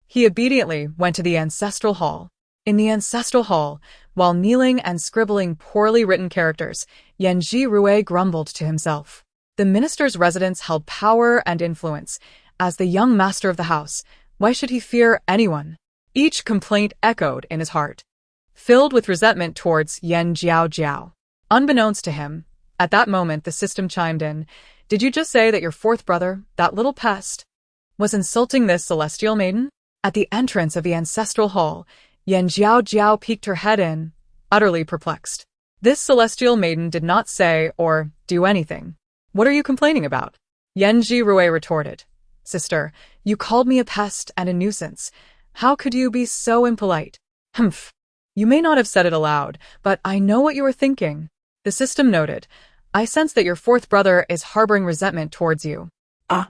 he obediently went to the ancestral hall. In the ancestral hall, while kneeling and scribbling poorly written characters, Yanji Rue grumbled to himself. The minister's residence held power and influence. As the young master of the house, why should he fear anyone? Each complaint echoed in his heart, filled with resentment towards Yan Jiaojiao. Unbeknownst to him, at that moment the system chimed in. Did you just say that your fourth brother, that little pest, was insulting this celestial maiden? At the entrance of the ancestral hall, Yan Jiaojiao peeked her head in, utterly perplexed. This celestial maiden did not say or do anything. What are you complaining about? Yanji Rue retorted. Sister, you called me a pest and a nuisance. How could you be so impolite? Humph. You may not have said it aloud, but I know what you were thinking. The system noted. I sense that your fourth brother is harboring resentment towards you. Ah.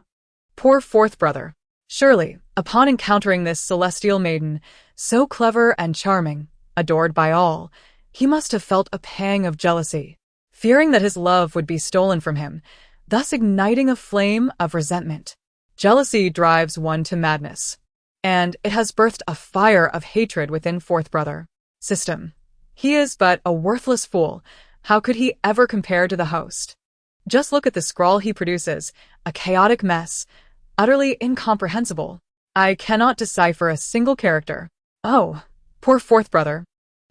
Poor fourth brother. Surely, upon encountering this celestial maiden, so clever and charming, adored by all, he must have felt a pang of jealousy, fearing that his love would be stolen from him, thus igniting a flame of resentment. Jealousy drives one to madness, and it has birthed a fire of hatred within fourth brother. System. He is but a worthless fool. How could he ever compare to the host? Just look at the scrawl he produces, a chaotic mess, utterly incomprehensible. I cannot decipher a single character. Oh, poor fourth brother.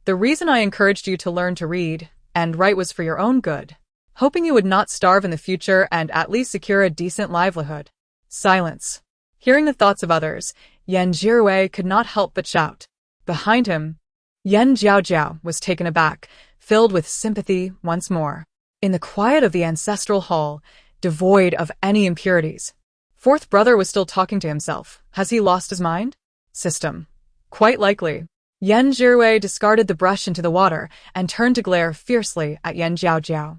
The reason I encouraged you to learn to read and write was for your own good, hoping you would not starve in the future and at least secure a decent livelihood. Silence. Hearing the thoughts of others, Yan Jirue could not help but shout. Behind him, Jiaojiao was taken aback, filled with sympathy once more. In the quiet of the ancestral hall, devoid of any impurities, fourth brother was still talking to himself. Has he lost his mind? System. Quite likely. Yan Zhiwei discarded the brush into the water and turned to glare fiercely at Yan Jiaojiao.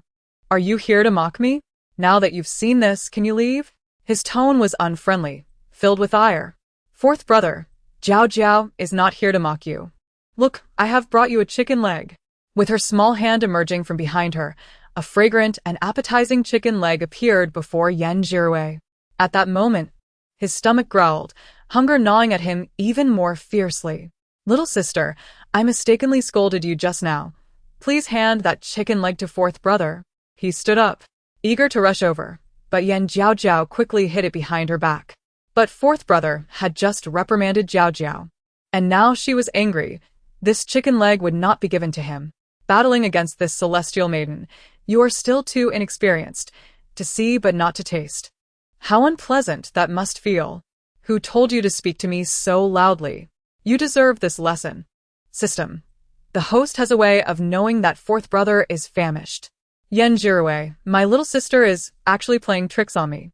Are you here to mock me? Now that you've seen this, can you leave? His tone was unfriendly, filled with ire. Fourth brother, Jiaojiao is not here to mock you. Look, I have brought you a chicken leg. With her small hand emerging from behind her, a fragrant and appetizing chicken leg appeared before Yan Zhiwei. At that moment, his stomach growled, hunger gnawing at him even more fiercely. Little sister, I mistakenly scolded you just now. Please hand that chicken leg to fourth brother. He stood up, eager to rush over, but Yan Jiaojiao quickly hid it behind her back. But fourth brother had just reprimanded Jiaojiao, and now she was angry. This chicken leg would not be given to him. Battling against this celestial maiden, you are still too inexperienced to see but not to taste. How unpleasant that must feel. Who told you to speak to me so loudly? You deserve this lesson. System. The host has a way of knowing that fourth brother is famished. Yan Zhiwei, my little sister is actually playing tricks on me.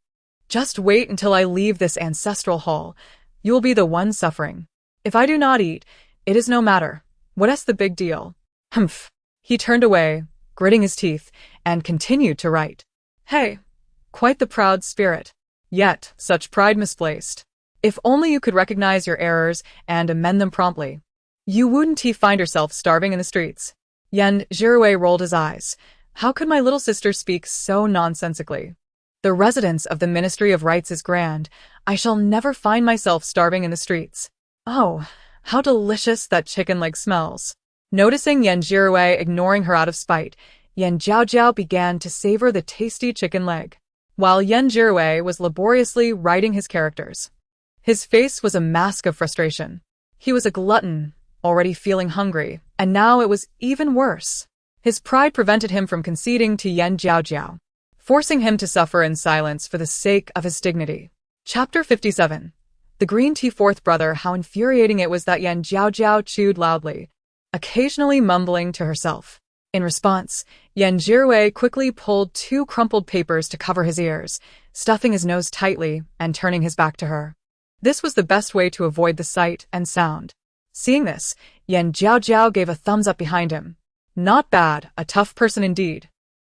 Just wait until I leave this ancestral hall. You will be the one suffering. If I do not eat, it is no matter. What's the big deal? Humph. He turned away, gritting his teeth, and continued to write. Hey, quite the proud spirit. Yet, such pride misplaced. If only you could recognize your errors and amend them promptly. You wouldn't find yourself starving in the streets. Yan Zhiwei rolled his eyes. How could my little sister speak so nonsensically? The residence of the Ministry of Rights is grand. I shall never find myself starving in the streets. Oh, how delicious that chicken leg smells. Noticing Yan Zhiwei ignoring her out of spite, Yan Jiaojiao began to savor the tasty chicken leg, while Yan Zhiwei was laboriously writing his characters. His face was a mask of frustration. He was a glutton, already feeling hungry, and now it was even worse. His pride prevented him from conceding to Yan Jiaojiao, forcing him to suffer in silence for the sake of his dignity. Chapter 57. The green tea fourth brother. How infuriating it was that Yan Jiaojiao chewed loudly, occasionally mumbling to herself. In response, Yan Zhiwei quickly pulled 2 crumpled papers to cover his ears, stuffing his nose tightly and turning his back to her. This was the best way to avoid the sight and sound. Seeing this, Yan Jiaojiao gave a thumbs up behind him. Not bad, a tough person indeed.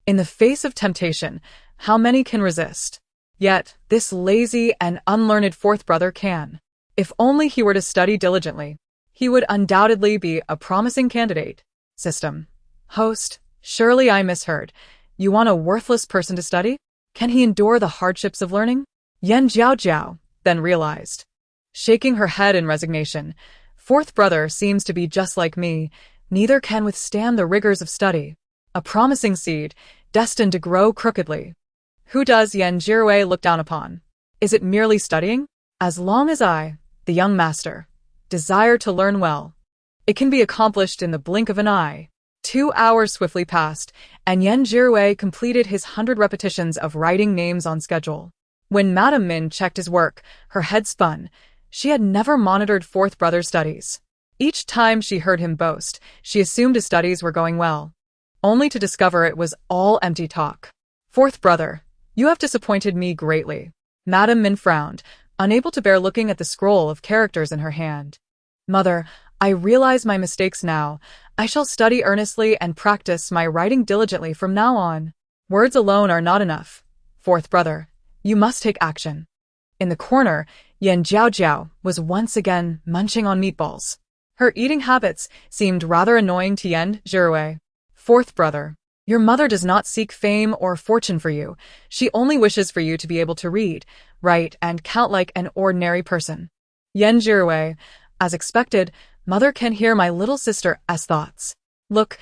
In the face of temptation, how many can resist? Yet, this lazy and unlearned fourth brother can. If only he were to study diligently, he would undoubtedly be a promising candidate. System. Host, surely I misheard. You want a worthless person to study? Can he endure the hardships of learning? Yan Jiaojiao then realized, shaking her head in resignation. Fourth brother seems to be just like me, neither can withstand the rigors of study. A promising seed, destined to grow crookedly. Who does Yan Zhiwei look down upon? Is it merely studying? As long as I, the young master, desire to learn well, it can be accomplished in the blink of an eye. 2 hours swiftly passed, and Yan Zhiwei completed his 100 repetitions of writing names on schedule. When Madame Min checked his work, her head spun. She had never monitored fourth brother's studies. Each time she heard him boast, she assumed his studies were going well, only to discover it was all empty talk. Fourth brother, you have disappointed me greatly. Madame Min frowned, unable to bear looking at the scroll of characters in her hand. Mother, I realize my mistakes now. I shall study earnestly and practice my writing diligently from now on. Words alone are not enough. Fourth brother, you must take action. In the corner, Yan Jiaojiao was once again munching on meatballs. Her eating habits seemed rather annoying to Yan Zhiwei. Fourth brother, your mother does not seek fame or fortune for you. She only wishes for you to be able to read, write, and count like an ordinary person. Yan Zhiwei, as expected, mother can hear my little sister's thoughts. Look,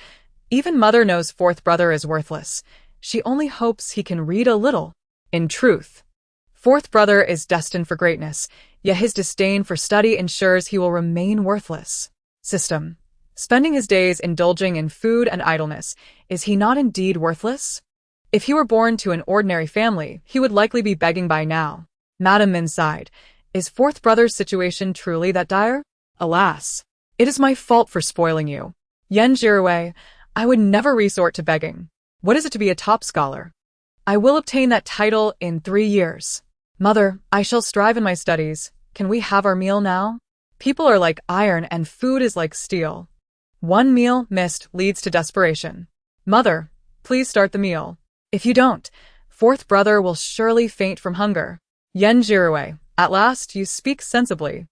even mother knows fourth brother is worthless. She only hopes he can read a little. In truth, fourth brother is destined for greatness, yet his disdain for study ensures he will remain worthless. System. Spending his days indulging in food and idleness, is he not indeed worthless? If he were born to an ordinary family, he would likely be begging by now. Madame Min sighed. Is fourth brother's situation truly that dire? Alas. It is my fault for spoiling you. Yan Jirui, I would never resort to begging. What is it to be a top scholar? I will obtain that title in 3 years. Mother, I shall strive in my studies. Can we have our meal now? People are like iron and food is like steel. One meal missed leads to desperation. Mother, please start the meal. If you don't, fourth brother will surely faint from hunger. Yan Jirui, at last you speak sensibly.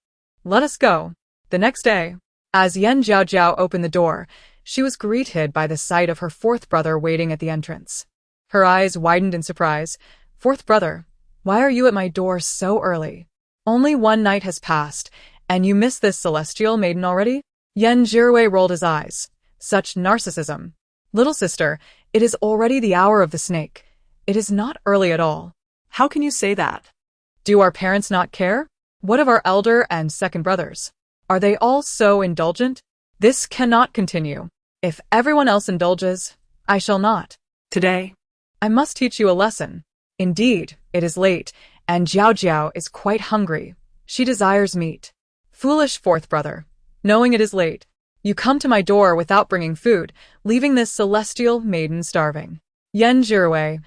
Let us go. The next day, as Yan Jiaojiao opened the door, she was greeted by the sight of her fourth brother waiting at the entrance. Her eyes widened in surprise. Fourth brother, why are you at my door so early? Only 1 night has passed, and you miss this celestial maiden already? Yan Jirui rolled his eyes. Such narcissism. Little sister, it is already the hour of the snake. It is not early at all. How can you say that? Do our parents not care? What of our elder and second brothers? Are they all so indulgent? This cannot continue. If everyone else indulges, I shall not. Today, I must teach you a lesson. Indeed, it is late, and Jiaojiao is quite hungry. She desires meat. Foolish fourth brother. Knowing it is late, you come to my door without bringing food, leaving this celestial maiden starving. Yan Jirui,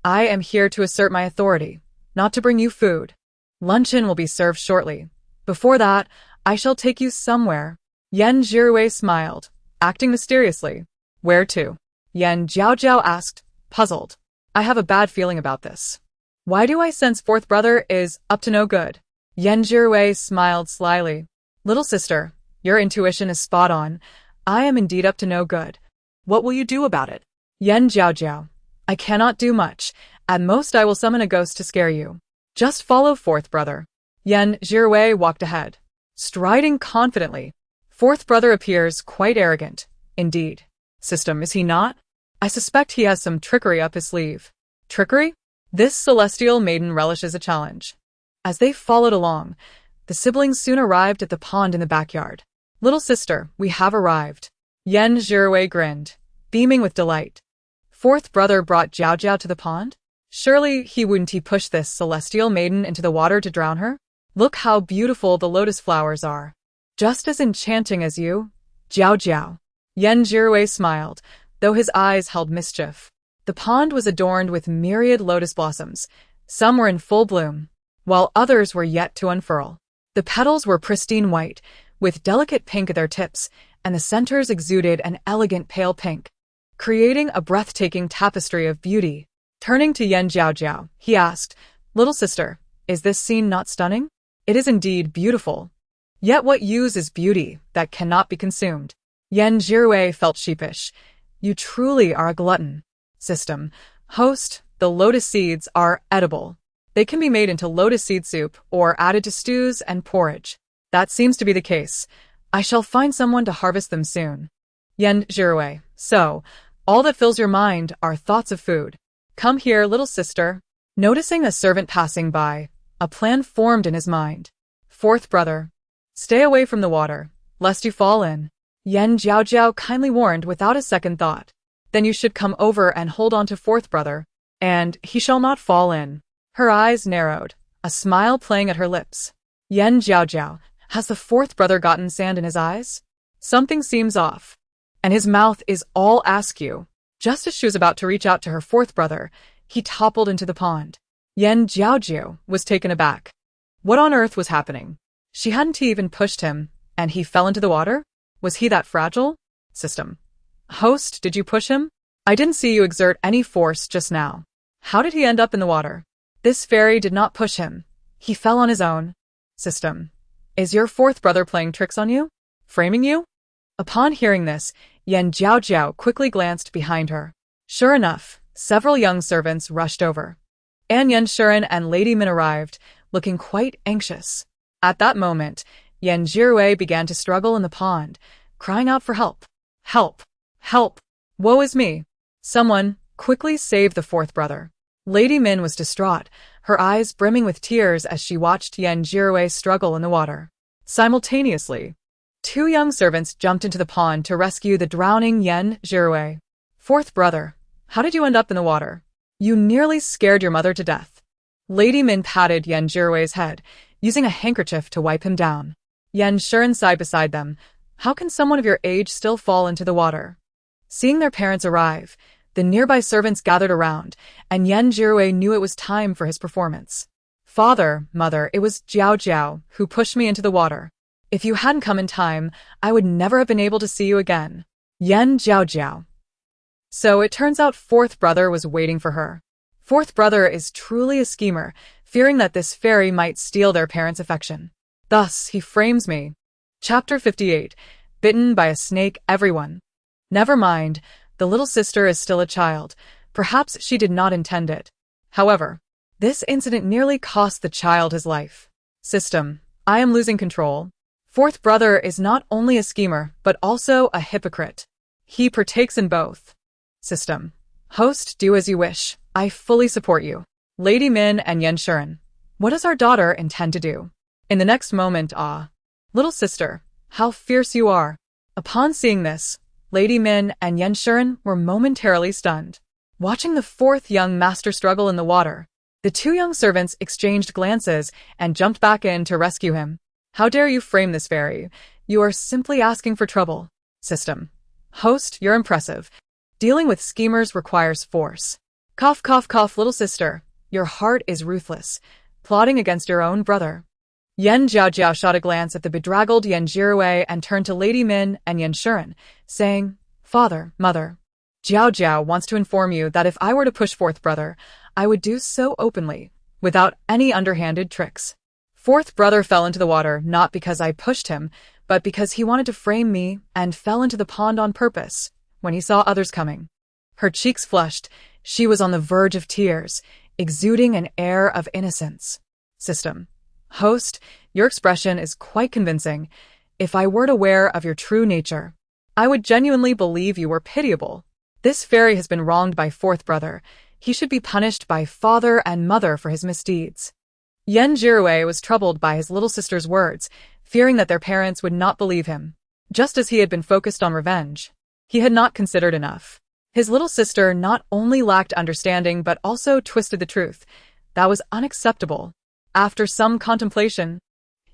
I am here to assert my authority, not to bring you food. Luncheon will be served shortly. Before that, I shall take you somewhere. Yan Jirui smiled, acting mysteriously. Where to? Yan Jiaojiao asked, puzzled. I have a bad feeling about this. Why do I sense fourth brother is up to no good? Yan Jirui smiled slyly. Little sister, your intuition is spot on. I am indeed up to no good. What will you do about it? Yan Jiaojiao, I cannot do much. At most I will summon a ghost to scare you. Just follow fourth brother. Yan Jirui walked ahead, striding confidently. Fourth brother appears quite arrogant. Indeed. System, is he not? I suspect he has some trickery up his sleeve. Trickery? This celestial maiden relishes a challenge. As they followed along, the siblings soon arrived at the pond in the backyard. Little sister, we have arrived. Yan Jirui grinned, beaming with delight. Fourth brother brought Jiaojiao to the pond? Surely he wouldn't push this celestial maiden into the water to drown her? Look how beautiful the lotus flowers are. Just as enchanting as you. Jiaojiao. Yan Jirui smiled, though his eyes held mischief. The pond was adorned with myriad lotus blossoms. Some were in full bloom, while others were yet to unfurl. The petals were pristine white, with delicate pink at their tips, and the centers exuded an elegant pale pink, creating a breathtaking tapestry of beauty. Turning to Yan Jiaojiao, he asked, Little sister, is this scene not stunning? It is indeed beautiful. Yet what use is beauty that cannot be consumed? Yan Jirui felt sheepish. You truly are a glutton. System. Host, the lotus seeds are edible. They can be made into lotus seed soup or added to stews and porridge. That seems to be the case. I shall find someone to harvest them soon. Yan Jirui. So, all that fills your mind are thoughts of food. Come here, little sister. Noticing a servant passing by, a plan formed in his mind. Fourth brother. Stay away from the water, lest you fall in. Yan Jiaojiao kindly warned without a second thought. Then you should come over and hold on to fourth brother, and he shall not fall in. Her eyes narrowed, a smile playing at her lips. Yan Jiaojiao, has the fourth brother gotten sand in his eyes? Something seems off. And his mouth is all askew. Just as she was about to reach out to her fourth brother, he toppled into the pond. Yan Jiaojiao was taken aback. What on earth was happening? She hadn't even pushed him, and he fell into the water? Was he that fragile? System. Host, did you push him? I didn't see you exert any force just now. How did he end up in the water? This fairy did not push him. He fell on his own. System. Is your fourth brother playing tricks on you? Framing you? Upon hearing this, Yan Jiaojiao quickly glanced behind her. Sure enough, several young servants rushed over. An Yanshuren and Lady Min arrived, looking quite anxious. At that moment, Yan Jirui began to struggle in the pond, crying out for help. Help! Help! Woe is me! Someone, quickly save the fourth brother. Lady Min was distraught, her eyes brimming with tears as she watched Yan Jirui struggle in the water. Simultaneously, 2 young servants jumped into the pond to rescue the drowning Yan Jirui. Fourth brother, how did you end up in the water? You nearly scared your mother to death. Lady Min patted Yan Jirui's head, using a handkerchief to wipe him down. Yan Shuren sighed beside them. How can someone of your age still fall into the water? Seeing their parents arrive, the nearby servants gathered around, and Jiaojiao knew it was time for his performance. Father, mother, it was Jiaojiao who pushed me into the water. If you hadn't come in time, I would never have been able to see you again. Jiaojiao. So it turns out fourth brother was waiting for her. Fourth brother is truly a schemer, fearing that this fairy might steal their parents' affection. Thus, he frames me. Chapter 58. Bitten by a snake, everyone. Never mind, the little sister is still a child. Perhaps she did not intend it. However, this incident nearly cost the child his life. System. I am losing control. Fourth brother is not only a schemer, but also a hypocrite. He partakes in both. System. Host, do as you wish. I fully support you. Lady Min and Yanshuren. What does our daughter intend to do? In the next moment, little sister, how fierce you are. Upon seeing this, Lady Min and Yanshuren were momentarily stunned. Watching the fourth young master struggle in the water, the two young servants exchanged glances and jumped back in to rescue him. How dare you frame this fairy? You are simply asking for trouble. System. Host, you're impressive. Dealing with schemers requires force. Cough, cough, cough, little sister. Your heart is ruthless, plotting against your own brother. Jiaojiao shot a glance at the bedraggled Jiaojiao and turned to Lady Min and Yanshuren, saying, Father, mother, Jiaojiao wants to inform you that if I were to push fourth brother, I would do so openly, without any underhanded tricks. Fourth brother fell into the water not because I pushed him, but because he wanted to frame me and fell into the pond on purpose, when he saw others coming. Her cheeks flushed. She was on the verge of tears, exuding an air of innocence. System. Host, your expression is quite convincing. If I weren't aware of your true nature, I would genuinely believe you were pitiable. This fairy has been wronged by fourth brother. He should be punished by father and mother for his misdeeds. Jiaojiao was troubled by his little sister's words, fearing that their parents would not believe him. Just as he had been focused on revenge, he had not considered enough. His little sister not only lacked understanding but also twisted the truth. That was unacceptable. After some contemplation,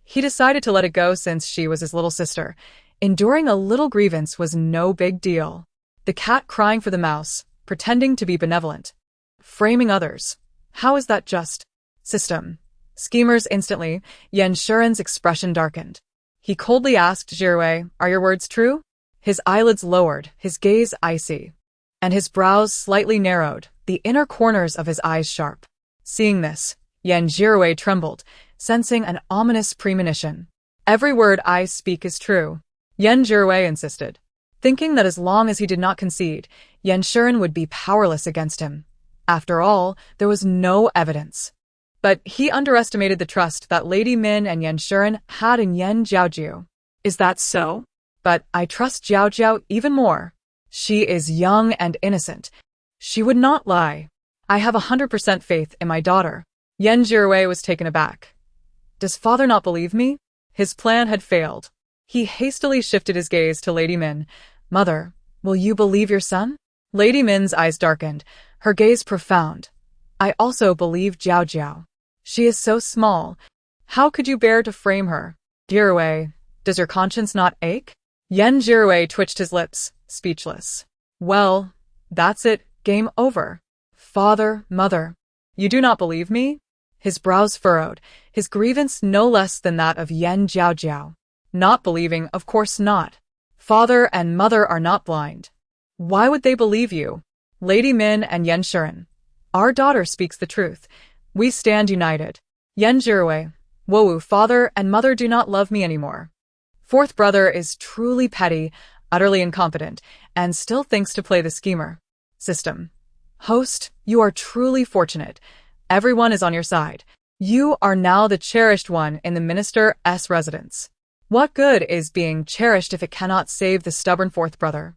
he decided to let it go since she was his little sister. Enduring a little grievance was no big deal. The cat crying for the mouse, pretending to be benevolent. Framing others. How is that just? System. Schemers instantly. Yanshuren's expression darkened. He coldly asked Jiaojiao, are your words true? His eyelids lowered, his gaze icy, and his brows slightly narrowed, the inner corners of his eyes sharp. Seeing this, Jiaojiao trembled, sensing an ominous premonition. Every word I speak is true, Jiaojiao insisted, thinking that as long as he did not concede, Yanshuren would be powerless against him. After all, there was no evidence. But he underestimated the trust that Lady Min and Yanshuren had in Jiaojiao. Is that so? But I trust Jiaojiao even more. She is young and innocent. She would not lie. I have 100% faith in my daughter. Jiaojiao was taken aback. Does father not believe me? His plan had failed. He hastily shifted his gaze to Lady Min. Mother, will you believe your son? Lady Min's eyes darkened, her gaze profound. I also believe Jiaojiao. She is so small. How could you bear to frame her? Jiaojiao, does your conscience not ache? Jiaojiao twitched his lips, speechless. Well, that's it, game over. Father, mother, you do not believe me? His brows furrowed, his grievance no less than that of Jiaojiao. Not believing, of course not. Father and mother are not blind. Why would they believe you? Lady Min and Yanshuren. Our daughter speaks the truth. We stand united. Jiaojiao. Whoa, father and mother do not love me anymore. Fourth brother is truly petty, utterly incompetent, and still thinks to play the schemer. System. Host, you are truly fortunate. Everyone is on your side. You are now the cherished one in the minister's residence. What good is being cherished if it cannot save the stubborn fourth brother?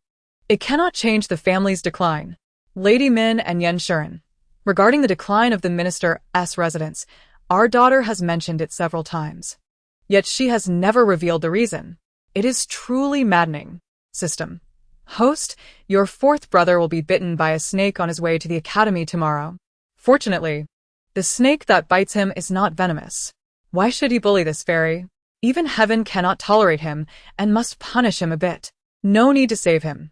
It cannot change the family's decline. Lady Min and Yanshuren. Regarding the decline of the minister's residence, our daughter has mentioned it several times. Yet she has never revealed the reason. It is truly maddening. System. Host, your fourth brother will be bitten by a snake on his way to the academy tomorrow. Fortunately, the snake that bites him is not venomous. Why should he bully this fairy? Even heaven cannot tolerate him and must punish him a bit. No need to save him.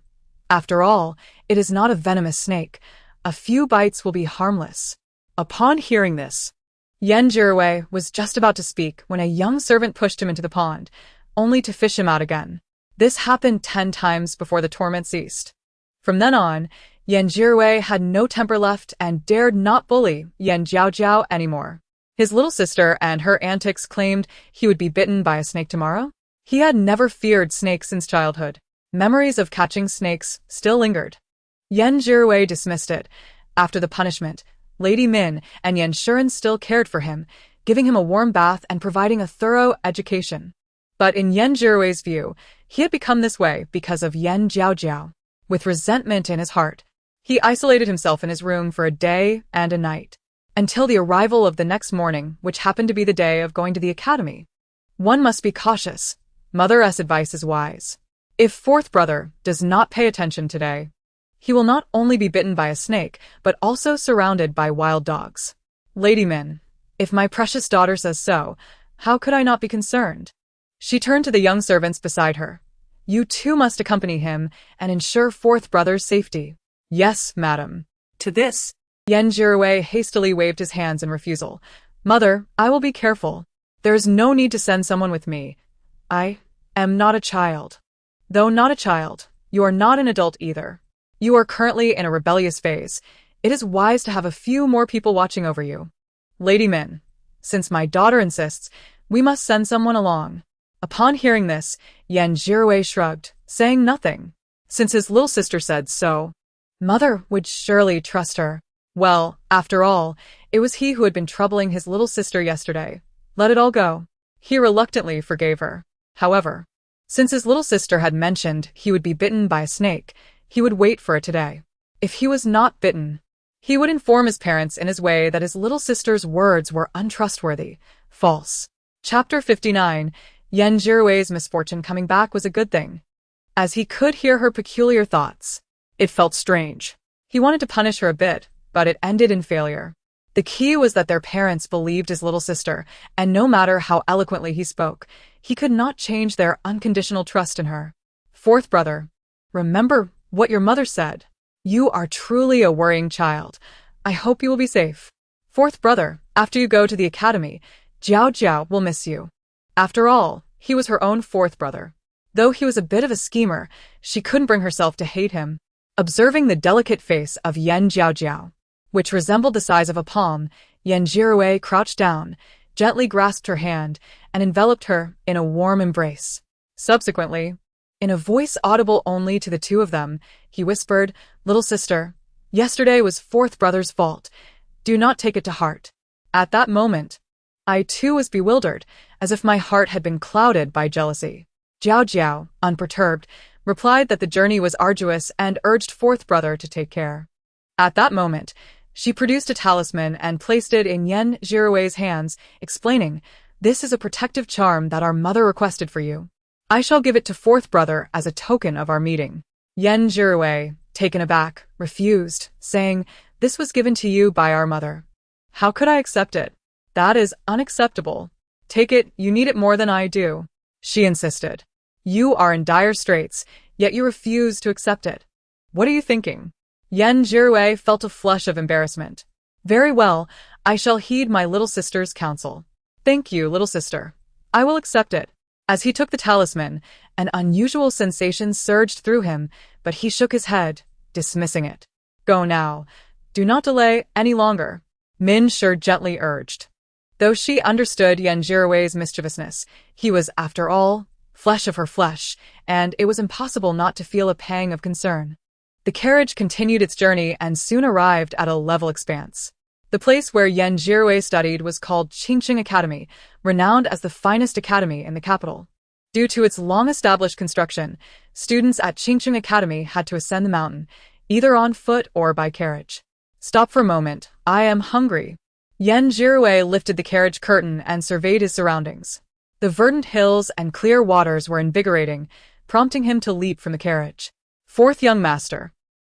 After all, it is not a venomous snake. A few bites will be harmless. Upon hearing this, Jiaojiao was just about to speak when a young servant pushed him into the pond, only to fish him out again. This happened 10 times before the torment ceased. From then on, Jiaojiao had no temper left and dared not bully Jiaojiao anymore. His little sister and her antics claimed he would be bitten by a snake tomorrow. He had never feared snakes since childhood. Memories of catching snakes still lingered. Jiaojiao dismissed it. After the punishment, Lady Min and Yanshuren still cared for him, giving him a warm bath and providing a thorough education. But in Jiaojiao's view, he had become this way because of Jiaojiao. With resentment in his heart, he isolated himself in his room for a day and a night, until the arrival of the next morning, which happened to be the day of going to the academy. One must be cautious. Mother's advice is wise. If fourth brother does not pay attention today, he will not only be bitten by a snake, but also surrounded by wild dogs. Lady Min, if my precious daughter says so, how could I not be concerned? She turned to the young servants beside her. You too must accompany him and ensure fourth brother's safety. Yes, madam. To this, Jiaojiao hastily waved his hands in refusal. Mother, I will be careful. There is no need to send someone with me. I am not a child. Though not a child, you are not an adult either. You are currently in a rebellious phase. It is wise to have a few more people watching over you. Lady Min, since my daughter insists, we must send someone along. Upon hearing this, Jiaojiao shrugged, saying nothing. Since his little sister said so, Mother would surely trust her. Well, after all, it was he who had been troubling his little sister yesterday. Let it all go. He reluctantly forgave her. However, since his little sister had mentioned he would be bitten by a snake, he would wait for it today. If he was not bitten, he would inform his parents in his way that his little sister's words were untrustworthy, false. Chapter 59. Jiaojiao's misfortune coming back was a good thing, as he could hear her peculiar thoughts. It felt strange. He wanted to punish her a bit, but it ended in failure. The key was that their parents believed his little sister, and no matter how eloquently he spoke, he could not change their unconditional trust in her. Fourth brother, remember what your mother said. You are truly a worrying child. I hope you will be safe. Fourth brother, after you go to the academy, Jiaojiao will miss you. After all, he was her own fourth brother. Though he was a bit of a schemer, she couldn't bring herself to hate him. Observing the delicate face of Jiaojiao, which resembled the size of a palm, Jiaojiao crouched down, gently grasped her hand, and enveloped her in a warm embrace. Subsequently, in a voice audible only to the two of them, he whispered, Little sister, yesterday was fourth brother's fault. Do not take it to heart. At that moment, I too was bewildered, as if my heart had been clouded by jealousy. Jiaojiao, unperturbed, replied that the journey was arduous and urged fourth brother to take care. At that moment, she produced a talisman and placed it in Jiaojiao's hands, explaining, This is a protective charm that our mother requested for you. I shall give it to fourth brother as a token of our meeting. Jiaojiao, taken aback, refused, saying, This was given to you by our mother. How could I accept it? That is unacceptable. Take it, you need it more than I do. She insisted. You are in dire straits, yet you refuse to accept it. What are you thinking? Jiaojiao felt a flush of embarrassment. Very well, I shall heed my little sister's counsel. Thank you, little sister. I will accept it. As he took the talisman, an unusual sensation surged through him, but he shook his head, dismissing it. Go now. Do not delay any longer, Min Shi gently urged. Though she understood Jiaojiao's mischievousness, he was, after all, flesh of her flesh, and it was impossible not to feel a pang of concern. The carriage continued its journey and soon arrived at a level expanse. The place where Jiaojiao studied was called Qingqing Academy, renowned as the finest academy in the capital. Due to its long-established construction, students at Qingqing Academy had to ascend the mountain, either on foot or by carriage. Stop for a moment, I am hungry. Jiaojiao lifted the carriage curtain and surveyed his surroundings. The verdant hills and clear waters were invigorating, prompting him to leap from the carriage. Fourth young master.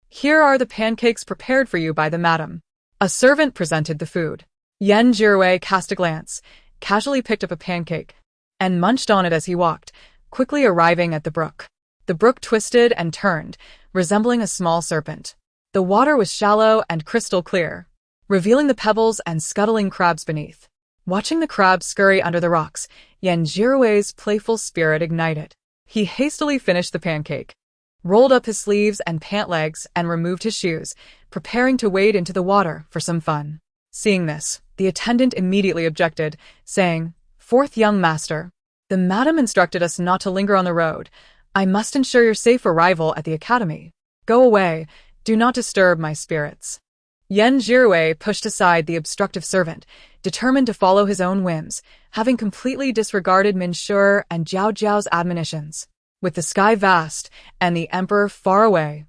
Here are the pancakes prepared for you by the madam. A servant presented the food. Jiaojiao cast a glance, casually picked up a pancake. and munched on it as he walked, quickly arriving at the brook. The brook twisted and turned, resembling a small serpent. The water was shallow and crystal clear, revealing the pebbles and scuttling crabs beneath. Watching the crabs scurry under the rocks, Jiaojiao's playful spirit ignited. He hastily finished the pancake, rolled up his sleeves and pant legs, and removed his shoes, preparing to wade into the water for some fun. Seeing this, the attendant immediately objected, saying, "Fourth young master, the madam instructed us not to linger on the road. I must ensure your safe arrival at the academy. Go away, do not disturb my spirits." Jiaojiao pushed aside the obstructive servant, determined to follow his own whims, having completely disregarded Monsieur and Jiaojiao's admonitions. With the sky vast and the emperor far away,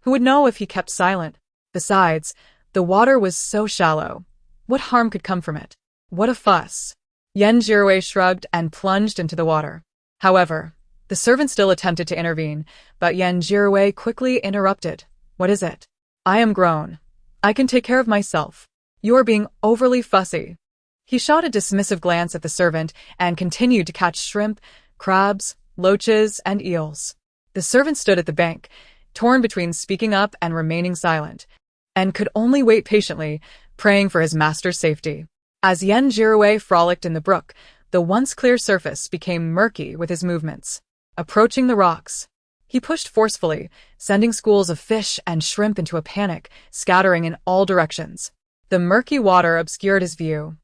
who would know if he kept silent? Besides, the water was so shallow. What harm could come from it? What a fuss! Jiaojiao shrugged and plunged into the water. However, the servant still attempted to intervene, but Jiaojiao quickly interrupted. "What is it? I am grown. I can take care of myself. You are being overly fussy." He shot a dismissive glance at the servant and continued to catch shrimp, crabs, loaches, and eels. The servant stood at the bank, torn between speaking up and remaining silent, and could only wait patiently, praying for his master's safety. As Jiaojiao frolicked in the brook, the once clear surface became murky with his movements. Approaching the rocks, he pushed forcefully, sending schools of fish and shrimp into a panic, scattering in all directions. The murky water obscured his view,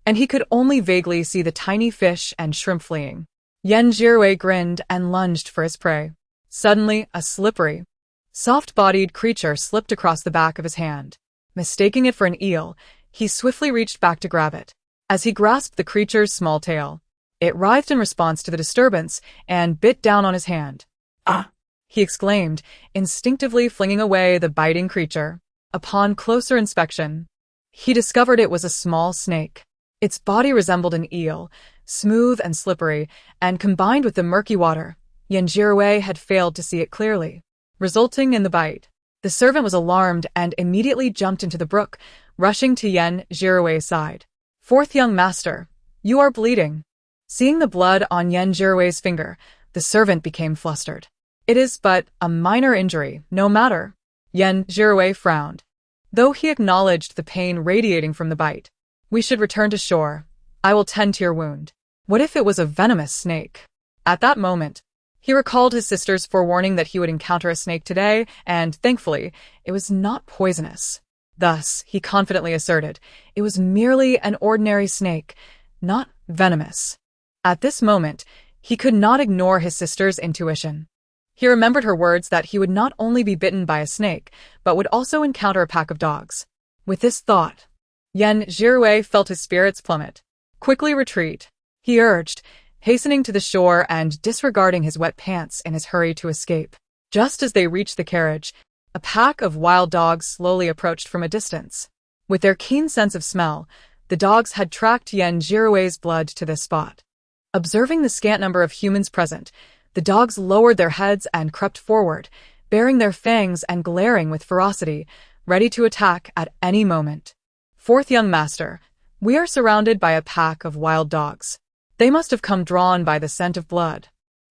and he could only vaguely see the tiny fish and shrimp fleeing. Jiaojiao grinned and lunged for his prey. Suddenly, a slippery, soft-bodied creature slipped across the back of his hand. Mistaking it for an eel, he swiftly reached back to grab it. As he grasped the creature's small tail, it writhed in response to the disturbance and bit down on his hand. "Ah!" he exclaimed, instinctively flinging away the biting creature. Upon closer inspection, he discovered it was a small snake. Its body resembled an eel, smooth and slippery, and combined with the murky water, Jiaojiao had failed to see it clearly, resulting in the bite. The servant was alarmed and immediately jumped into the brook, rushing to Jiaojiao's side. "Fourth young master, you are bleeding." Seeing the blood on Jiaojiao's finger, the servant became flustered. "It is but a minor injury, no matter." Jiaojiao frowned, though he acknowledged the pain radiating from the bite. "We should return to shore. I will tend to your wound." What if it was a venomous snake? At that moment, he recalled his sister's forewarning that he would encounter a snake today, and thankfully, it was not poisonous. Thus, he confidently asserted, it was merely an ordinary snake, not venomous. At this moment, he could not ignore his sister's intuition. He remembered her words that he would not only be bitten by a snake, but would also encounter a pack of dogs. With this thought, Jiaojiao felt his spirits plummet. "Quickly retreat," he urged, hastening to the shore and disregarding his wet pants in his hurry to escape. Just as they reached the carriage, a pack of wild dogs slowly approached from a distance. With their keen sense of smell, the dogs had tracked Jiaojiao's blood to this spot. Observing the scant number of humans present, the dogs lowered their heads and crept forward, baring their fangs and glaring with ferocity, ready to attack at any moment. "Fourth young master, we are surrounded by a pack of wild dogs. They must have come drawn by the scent of blood."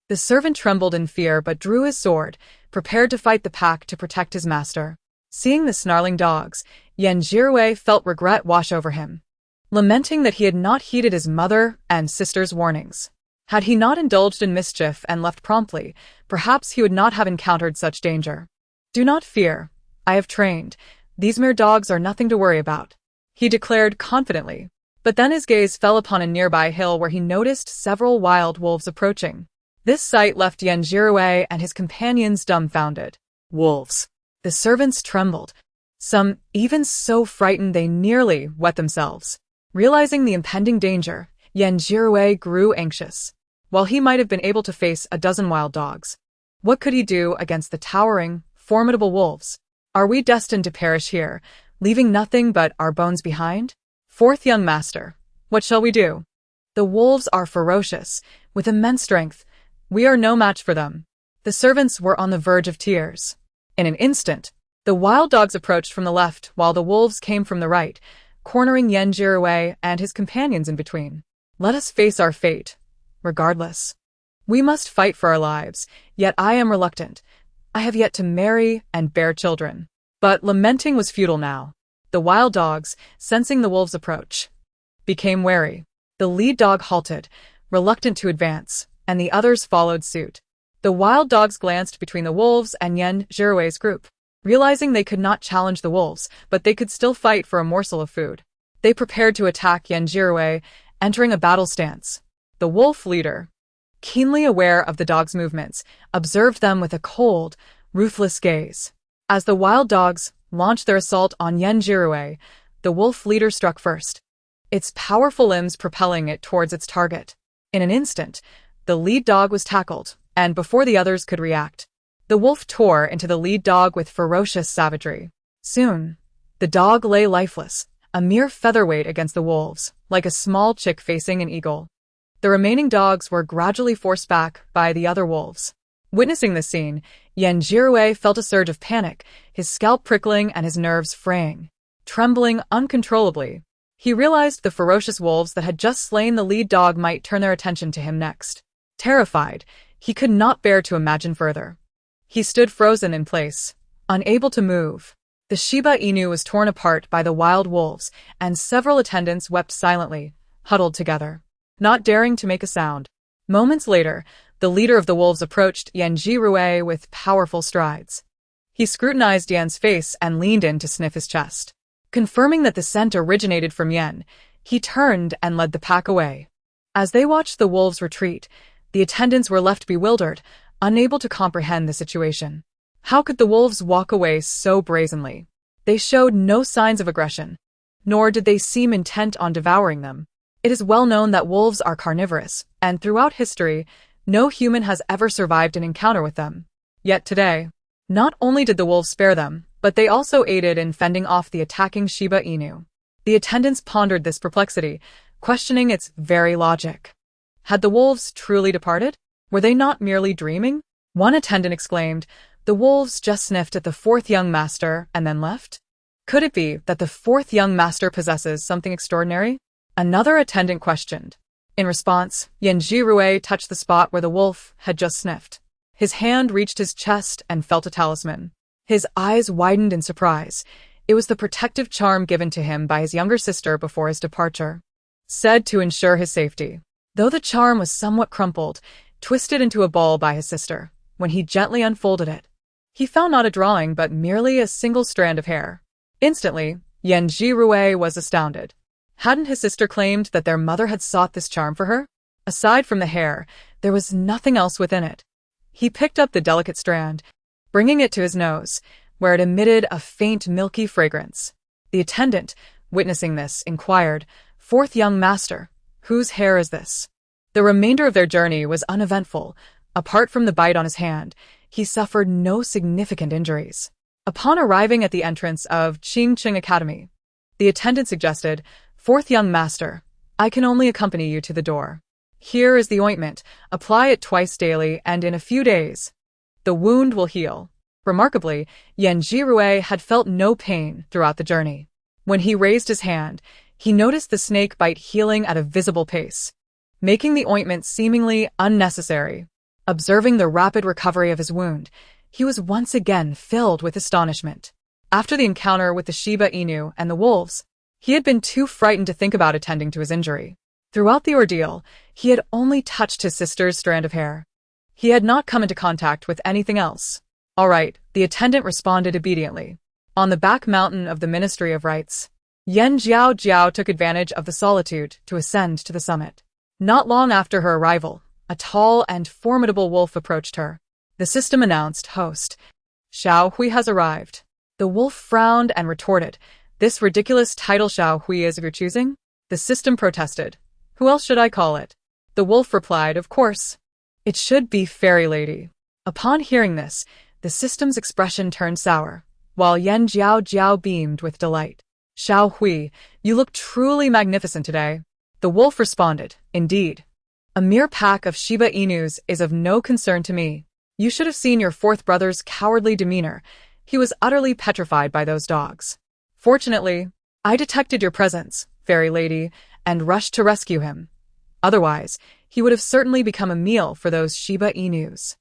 The servant trembled in fear but drew his sword, prepared to fight the pack to protect his master. Seeing the snarling dogs, Jiaojiao felt regret wash over him, lamenting that he had not heeded his mother and sister's warnings. Had he not indulged in mischief and left promptly, perhaps he would not have encountered such danger. "Do not fear. I have trained. These mere dogs are nothing to worry about," he declared confidently. But then his gaze fell upon a nearby hill where he noticed several wild wolves approaching. This sight left Jiaojiao and his companions dumbfounded. Wolves. The servants trembled, some even so frightened they nearly wet themselves. Realizing the impending danger, Jiaojiao grew anxious. While he might have been able to face a dozen wild dogs, what could he do against the towering, formidable wolves? "Are we destined to perish here, leaving nothing but our bones behind? Fourth young master, what shall we do? The wolves are ferocious, with immense strength. We are no match for them." The servants were on the verge of tears. In an instant, the wild dogs approached from the left while the wolves came from the right, cornering Jiaojiao and his companions in between. "Let us face our fate. regardless. We must fight for our lives, yet I am reluctant. I have yet to marry and bear children. But lamenting was futile now. The wild dogs, sensing the wolves' approach, became wary. The lead dog halted, reluctant to advance, and the others followed suit. The wild dogs glanced between the wolves and Yan Jirui's group, realizing they could not challenge the wolves, but they could still fight for a morsel of food. They prepared to attack Yan Jirui, entering a battle stance. The wolf leader, keenly aware of the dogs' movements, observed them with a cold, ruthless gaze. As the wild dogs launched their assault on Yan Jirui, the wolf leader struck first, its powerful limbs propelling it towards its target. In an instant, the lead dog was tackled, and before the others could react, the wolf tore into the lead dog with ferocious savagery. Soon, the dog lay lifeless, a mere featherweight against the wolves, like a small chick facing an eagle. The remaining dogs were gradually forced back by the other wolves. Witnessing this scene, Yan Jirui felt a surge of panic, his scalp prickling and his nerves fraying. Trembling uncontrollably, he realized the ferocious wolves that had just slain the lead dog might turn their attention to him next. Terrified, he could not bear to imagine further. He stood frozen in place, unable to move. The Shiba Inu was torn apart by the wild wolves, and several attendants wept silently, huddled together, not daring to make a sound. Moments later, the leader of the wolves approached Yan Jirui with powerful strides. He scrutinized Yan's face and leaned in to sniff his chest. Confirming that the scent originated from Yan, he turned and led the pack away. As they watched the wolves retreat, the attendants were left bewildered, unable to comprehend the situation. How could the wolves walk away so brazenly? They showed no signs of aggression, nor did they seem intent on devouring them. It is well known that wolves are carnivorous, and throughout history, no human has ever survived an encounter with them. Yet today, not only did the wolves spare them, but they also aided in fending off the attacking Shiba Inu. The attendants pondered this perplexity, questioning its very logic. Had the wolves truly departed? Were they not merely dreaming? One attendant exclaimed, "The wolves just sniffed at the fourth young master and then left? Could it be that the fourth young master possesses something extraordinary?" Another attendant questioned. In response, Yan Jirui touched the spot where the wolf had just sniffed. His hand reached his chest and felt a talisman. His eyes widened in surprise. It was the protective charm given to him by his younger sister before his departure, said to ensure his safety. Though the charm was somewhat crumpled, twisted into a ball by his sister, when he gently unfolded it, he found not a drawing but merely a single strand of hair. Instantly, Yan Jirui was astounded. Hadn't his sister claimed that their mother had sought this charm for her? Aside from the hair, there was nothing else within it. He picked up the delicate strand, bringing it to his nose, where it emitted a faint milky fragrance. The attendant, witnessing this, inquired, "Fourth young master, whose hair is this?" The remainder of their journey was uneventful. Apart from the bite on his hand, he suffered no significant injuries. Upon arriving at the entrance of Qingqing Academy, the attendant suggested, "Fourth young master, I can only accompany you to the door. Here is the ointment, apply it twice daily and in a few days the wound will heal." Remarkably, Yan Jirui had felt no pain throughout the journey. When he raised his hand, he noticed the snake bite healing at a visible pace, making the ointment seemingly unnecessary. Observing the rapid recovery of his wound, he was once again filled with astonishment. After the encounter with the Shiba Inu and the wolves, he had been too frightened to think about attending to his injury. Throughout the ordeal, he had only touched his sister's strand of hair. He had not come into contact with anything else. "All right," the attendant responded obediently. On the back mountain of the Ministry of Rites, Yan Jiaojiao took advantage of the solitude to ascend to the summit. Not long after her arrival, a tall and formidable wolf approached her. The system announced, "Host, Xiao Hui has arrived." The wolf frowned and retorted, "This ridiculous title Xiao Hui is of your choosing?" The system protested, "Who else should I call it?" The wolf replied, "Of course, it should be Fairy Lady." Upon hearing this, the system's expression turned sour, while Yan Jiaojiao beamed with delight. "Xiao Hui, you look truly magnificent today." The wolf responded, "Indeed. A mere pack of Shiba Inus is of no concern to me. You should have seen your fourth brother's cowardly demeanor. He was utterly petrified by those dogs. Fortunately, I detected your presence, Fairy Lady, and rushed to rescue him. Otherwise, he would have certainly become a meal for those Shiba Inus.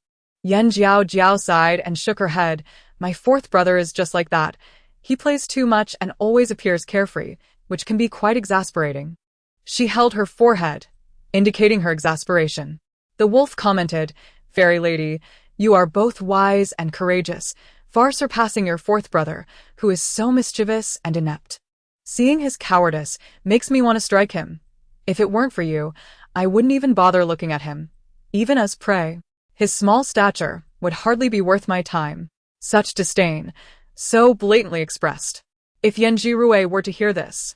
Jiaojiao sighed and shook her head. My fourth brother is just like that. He plays too much and always appears carefree, which can be quite exasperating. She held her forehead, indicating her exasperation. The wolf commented, Fairy lady, you are both wise and courageous, far surpassing your fourth brother, who is so mischievous and inept. Seeing his cowardice makes me want to strike him. If it weren't for you, I wouldn't even bother looking at him, even as prey. His small stature would hardly be worth my time. Such disdain, so blatantly expressed. If Yanjirue were to hear this,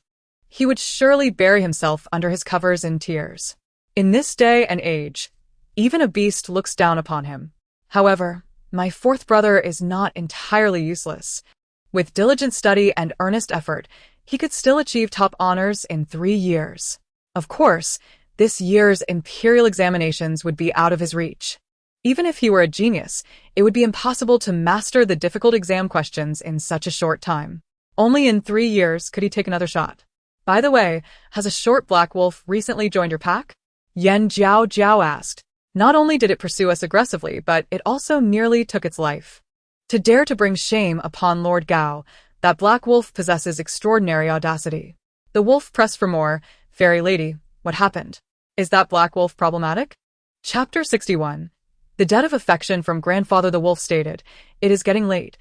he would surely bury himself under his covers in tears. In this day and age, even a beast looks down upon him. However, my fourth brother is not entirely useless. With diligent study and earnest effort, he could still achieve top honors in 3 years. Of course, this year's imperial examinations would be out of his reach. Even if he were a genius, it would be impossible to master the difficult exam questions in such a short time. Only in 3 years could he take another shot. By the way, has a short black wolf recently joined your pack? Jiaojiao asked. Not only did it pursue us aggressively, but it also nearly took its life. To dare to bring shame upon Lord Gao, that black wolf possesses extraordinary audacity. The wolf pressed for more. Fairy lady, what happened? Is that black wolf problematic? Chapter 61. The debt of affection from grandfather the wolf stated, It is getting late.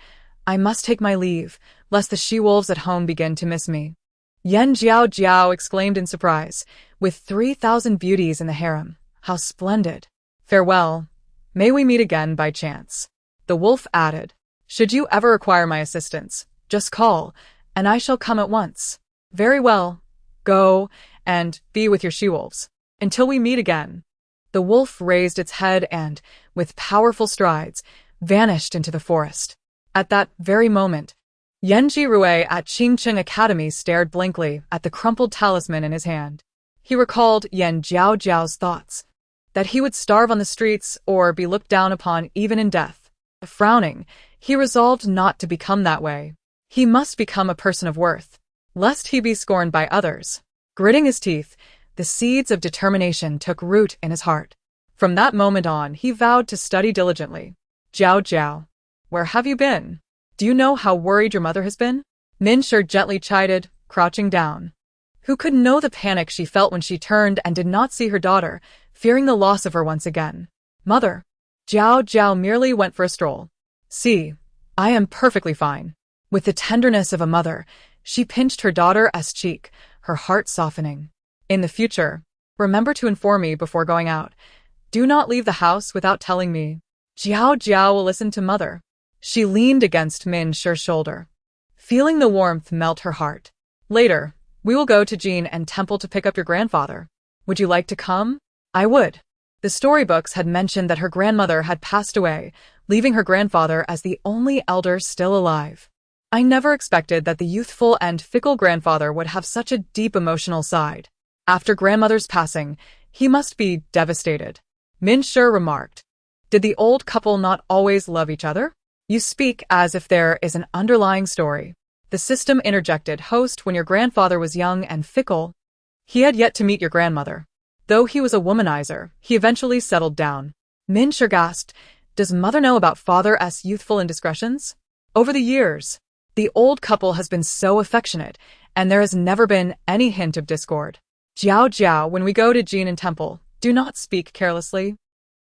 I must take my leave, lest the she-wolves at home begin to miss me. Jiaojiao exclaimed in surprise, with 3,000 beauties in the harem. How splendid. Farewell. May we meet again by chance. The wolf added, Should you ever require my assistance, just call, and I shall come at once. Very well. Go, and be with your she-wolves. Until we meet again. The wolf raised its head and, with powerful strides, vanished into the forest. At that very moment, Yanjirue at Qingcheng Academy stared blankly at the crumpled talisman in his hand. He recalled Yan Jiaojiao's thoughts, that he would starve on the streets or be looked down upon even in death. Frowning, he resolved not to become that way. He must become a person of worth, lest he be scorned by others. Gritting his teeth, the seeds of determination took root in his heart. From that moment on, he vowed to study diligently. Jiaojiao, where have you been? Do you know how worried your mother has been? Minshur gently chided, crouching down. Who could know the panic she felt when she turned and did not see her daughter, fearing the loss of her once again? Mother. Jiaojiao merely went for a stroll. See, I am perfectly fine. With the tenderness of a mother, she pinched her daughter's cheek, her heart softening. In the future, remember to inform me before going out. Do not leave the house without telling me. Jiaojiao will listen to mother. She leaned against Minshur's shoulder, feeling the warmth melt her heart. Later, we will go to Jin and Temple to pick up your grandfather. Would you like to come? I would. The storybooks had mentioned that her grandmother had passed away, leaving her grandfather as the only elder still alive. I never expected that the youthful and fickle grandfather would have such a deep emotional side. After grandmother's passing, he must be devastated. Minshur remarked. Did the old couple not always love each other? You speak as if there is an underlying story. The system interjected. Host, when your grandfather was young and fickle, he had yet to meet your grandmother. Though he was a womanizer, he eventually settled down. Minshur gasped. Does mother know about father's youthful indiscretions? Over the years, the old couple has been so affectionate, and there has never been any hint of discord. Jiaojiao, when we go to Jin and Temple, do not speak carelessly,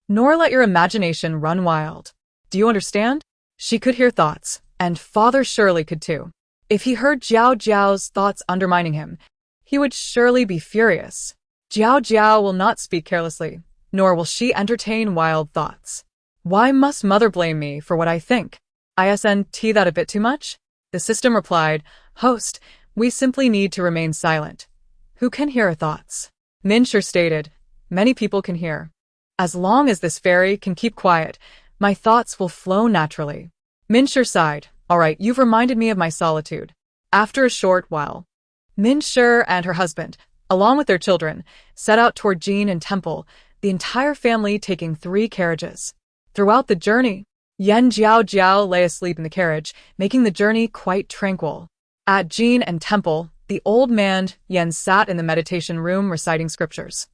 nor let your imagination run wild. Do you understand? She could hear thoughts, and father surely could too. If he heard Jiaojiao's thoughts undermining him, he would surely be furious. Jiaojiao will not speak carelessly, nor will she entertain wild thoughts. Why must mother blame me for what I think? Isn't that a bit too much? The system replied, Host, we simply need to remain silent. Who can hear her thoughts? Minshur stated, Many people can hear. As long as this fairy can keep quiet, my thoughts will flow naturally. Minshur sighed. All right, you've reminded me of my solitude. After a short while, Minshur and her husband, along with their children, set out toward Jin and Temple, the entire family taking 3 carriages. Throughout the journey, Yan Jiaojiao lay asleep in the carriage, making the journey quite tranquil. At Jin and Temple, the old man, Yan, sat in the meditation room reciting scriptures.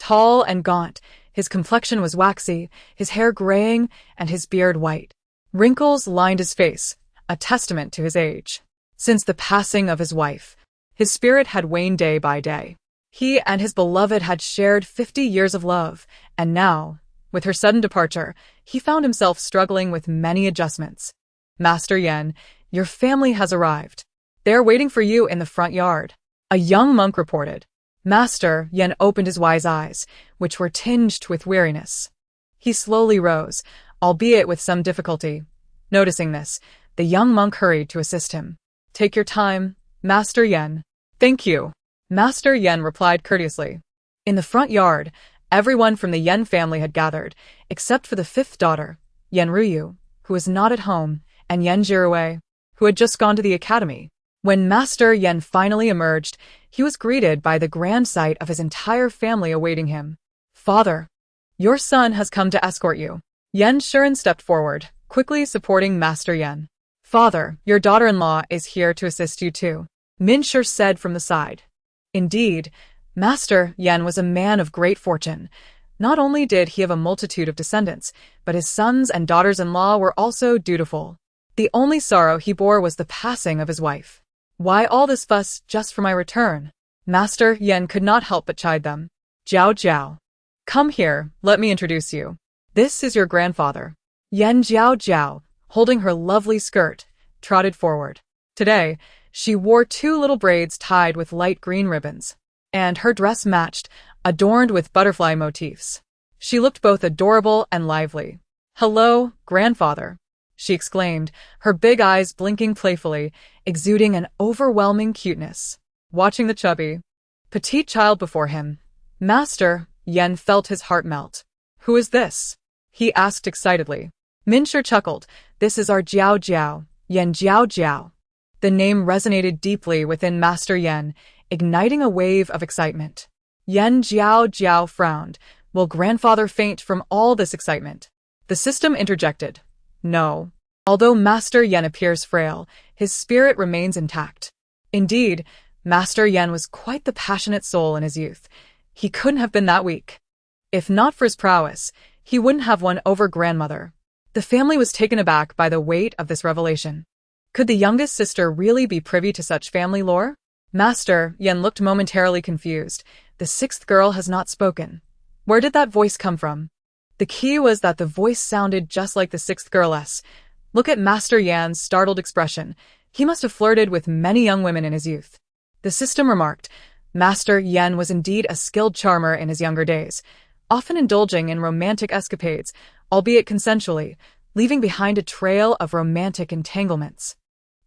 Tall and gaunt, his complexion was waxy, his hair graying, and his beard white. Wrinkles lined his face, a testament to his age. Since the passing of his wife, his spirit had waned day by day. He and his beloved had shared 50 years of love, and now, with her sudden departure, he found himself struggling with many adjustments. Master Yan, your family has arrived. They are waiting for you in the front yard, a young monk reported. Master Yan opened his wise eyes, which were tinged with weariness. He slowly rose, albeit with some difficulty. Noticing this, the young monk hurried to assist him. Take your time, Master Yan. Thank you. Master Yan replied courteously. In the front yard, everyone from the Yan family had gathered, except for the fifth daughter, Yan Ruyu, who was not at home, and Yan Jirue, who had just gone to the academy. When Master Yan finally emerged, he was greeted by the grand sight of his entire family awaiting him. Father, your son has come to escort you. Yan Shuren stepped forward, quickly supporting Master Yan. Father, your daughter-in-law is here to assist you too, Min Shur said from the side. Indeed, Master Yan was a man of great fortune. Not only did he have a multitude of descendants, but his sons and daughters-in-law were also dutiful. The only sorrow he bore was the passing of his wife. Why all this fuss just for my return? Master Yan could not help but chide them. Jiaojiao. Come here, let me introduce you. This is your grandfather. Yan Jiaojiao, holding her lovely skirt, trotted forward. Today, she wore 2 little braids tied with light green ribbons, and her dress matched, adorned with butterfly motifs. She looked both adorable and lively. Hello, grandfather, she exclaimed, her big eyes blinking playfully, exuding an overwhelming cuteness. Watching the chubby, petite child before him, Master Yan felt his heart melt. Who is this? He asked excitedly. Minshur chuckled. This is our Jiaojiao, Yan Jiaojiao. The name resonated deeply within Master Yan, igniting a wave of excitement. Yan Jiaojiao frowned. Will grandfather faint from all this excitement? The system interjected. No. Although Master Yan appears frail, his spirit remains intact. Indeed, Master Yan was quite the passionate soul in his youth. He couldn't have been that weak. If not for his prowess, he wouldn't have won over grandmother. The family was taken aback by the weight of this revelation. Could the youngest sister really be privy to such family lore? Master Yan looked momentarily confused. The 6th girl has not spoken. Where did that voice come from? The key was that the voice sounded just like the 6th girl's. Look at Master Yan's startled expression. He must have flirted with many young women in his youth. The system remarked. Master Yan was indeed a skilled charmer in his younger days, often indulging in romantic escapades, albeit consensually, leaving behind a trail of romantic entanglements.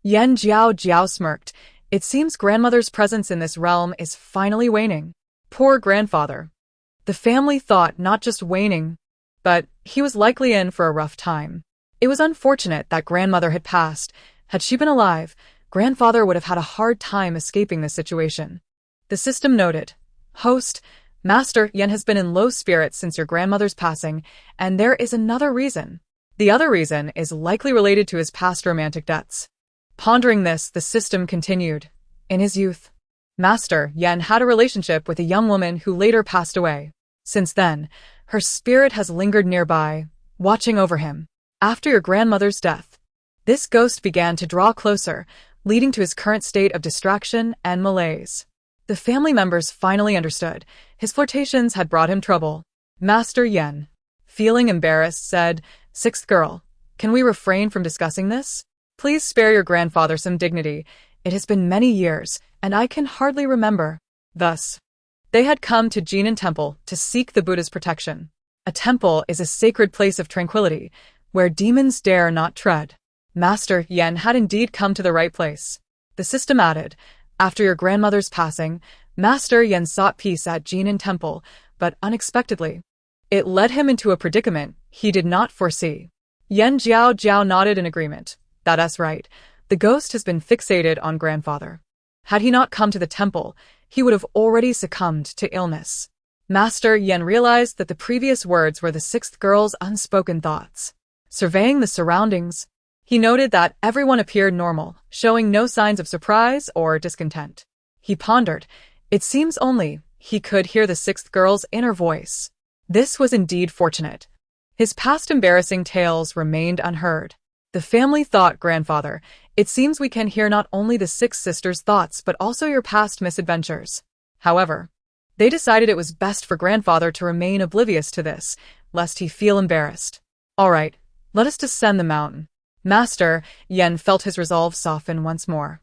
Yan Jiaojiao smirked. It seems grandmother's presence in this realm is finally waning. Poor grandfather. The family thought not just waning, but he was likely in for a rough time. It was unfortunate that grandmother had passed. Had she been alive, grandfather would have had a hard time escaping this situation. The system noted. Host, Master Yan has been in low spirits since your grandmother's passing, and there is another reason. The other reason is likely related to his past romantic debts. Pondering this, the system continued. In his youth, Master Yan had a relationship with a young woman who later passed away. Since then, her spirit has lingered nearby, watching over him. After your grandmother's death, this ghost began to draw closer, leading to his current state of distraction and malaise. The family members finally understood. His flirtations had brought him trouble. Master Yan, feeling embarrassed, said, 6th girl, can we refrain from discussing this? Please spare your grandfather some dignity. It has been many years, and I can hardly remember. Thus, they had come to Jinan Temple to seek the Buddha's protection. A temple is a sacred place of tranquility, where demons dare not tread. Master Yan had indeed come to the right place. The system added, after your grandmother's passing, Master Yan sought peace at Jinan Temple, but unexpectedly, it led him into a predicament he did not foresee. Yan Jiaojiao nodded in agreement. That's right. The ghost has been fixated on grandfather. Had he not come to the temple, he would have already succumbed to illness. Master Yan realized that the previous words were the 6th girl's unspoken thoughts. Surveying the surroundings, he noted that everyone appeared normal, showing no signs of surprise or discontent. He pondered. It seems only He could hear the sixth girl's inner voice. This was indeed fortunate. His past embarrassing tales remained unheard. The family thought, "Grandfather, it seems we can hear not only the six sisters' thoughts but also your past misadventures." However, they decided it was best for grandfather to remain oblivious to this, lest he feel embarrassed. "All right, let us descend the mountain." Master Yen felt his resolve soften once more.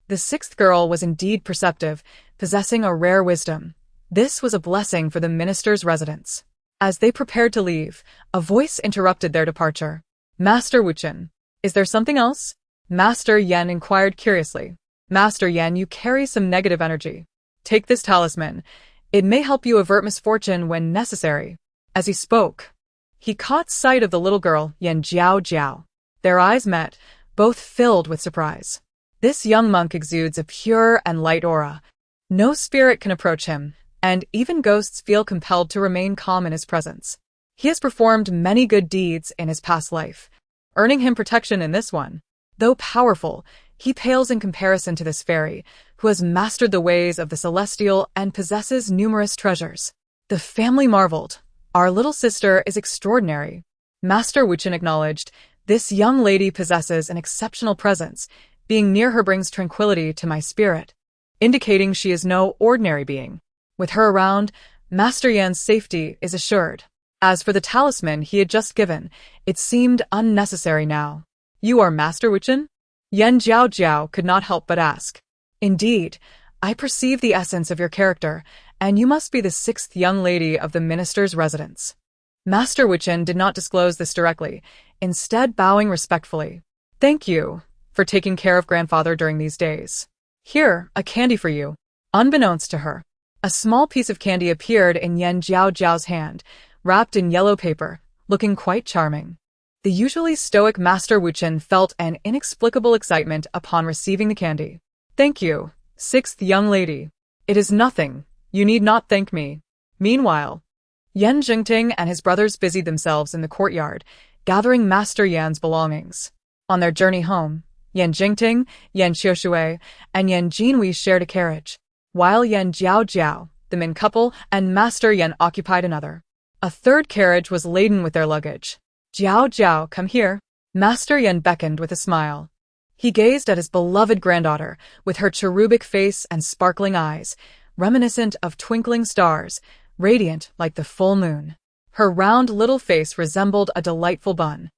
The sixth girl was indeed perceptive, possessing a rare wisdom. This was a blessing for the minister's residence. As they prepared to leave, a voice interrupted their departure. "Master Wuchen, is there something else?" Master Yen inquired curiously. "Master Yen, you carry some negative energy. Take this talisman. It may help you avert misfortune when necessary." As he spoke, he caught sight of the little girl, Jiaojiao. Their eyes met, both filled with surprise. This young monk exudes a pure and light aura. No spirit can approach him, and even ghosts feel compelled to remain calm in his presence. He has performed many good deeds in his past life, earning him protection in this one. Though powerful, he pales in comparison to this fairy, who has mastered the ways of the celestial and possesses numerous treasures. The family marveled. "Our little sister is extraordinary." Master Wuchen acknowledged, "This young lady possesses an exceptional presence. Being near her brings tranquility to my spirit," indicating she is no ordinary being. With her around, Master Yan's safety is assured. As for the talisman he had just given, it seemed unnecessary now. "You are Master Wuchen?" Yan Jiaojiao could not help but ask. "Indeed, I perceive the essence of your character, and you must be the sixth young lady of the minister's residence." Master Wuchen did not disclose this directly, instead bowing respectfully. "Thank you for taking care of grandfather during these days. Here, a candy for you." Unbeknownst to her, a small piece of candy appeared in Yan Jiaojiao's hand, wrapped in yellow paper, looking quite charming. The usually stoic Master Wuchen felt an inexplicable excitement upon receiving the candy. "Thank you, sixth young lady. It is nothing. You need not thank me." Meanwhile, Yan Jingting and his brothers busied themselves in the courtyard, gathering Master Yan's belongings. On their journey home, Yan Jingting, Yan Xiushui, and Yan Jinwei shared a carriage, while Yan Jiaojiao, the Min couple, and Master Yan occupied another. A third carriage was laden with their luggage. "Jiaojiao, come here." Master Yan beckoned with a smile. He gazed at his beloved granddaughter, with her cherubic face and sparkling eyes, reminiscent of twinkling stars, radiant like the full moon. Her round little face resembled a delightful bun,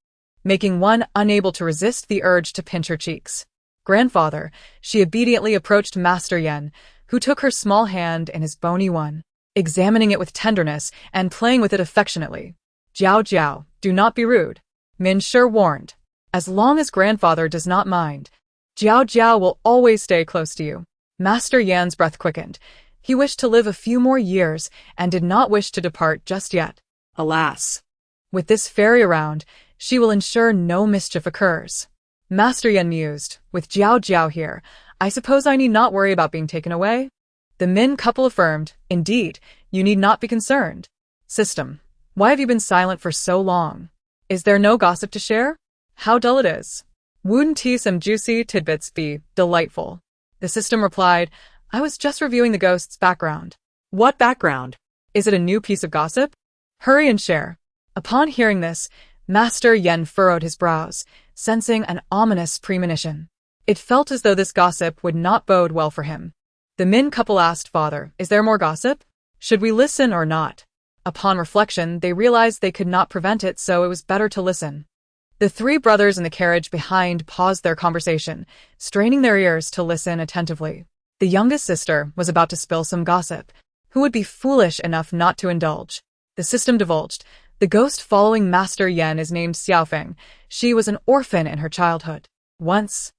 making one unable to resist the urge to pinch her cheeks. "Grandfather," she obediently approached Master Yan, who took her small hand in his bony one, examining it with tenderness and playing with it affectionately. "Jiaojiao, do not be rude," Min Shi warned. "As long as grandfather does not mind, Jiaojiao will always stay close to you." Master Yan's breath quickened. He wished to live a few more years and did not wish to depart just yet. Alas! With this fairy around, she will ensure no mischief occurs. Master Yan mused, "With Jiaojiao here, I suppose I need not worry about being taken away?" The Min couple affirmed, "Indeed, you need not be concerned." "System, why have you been silent for so long? Is there no gossip to share? How dull it is. Wouldn't some juicy tidbits be delightful?" The system replied, "I was just reviewing the ghost's background." "What background? Is it a new piece of gossip? Hurry and share." Upon hearing this, Master Yen furrowed his brows, sensing an ominous premonition. It felt as though this gossip would not bode well for him. The Min couple asked, "Father, is there more gossip? Should we listen or not?" Upon reflection, they realized they could not prevent it, so it was better to listen. The three brothers in the carriage behind paused their conversation, straining their ears to listen attentively. The youngest sister was about to spill some gossip. Who would be foolish enough not to indulge? The system divulged. The ghost following Master Yen is named Xiaofeng. She was an orphan in her childhood. Once,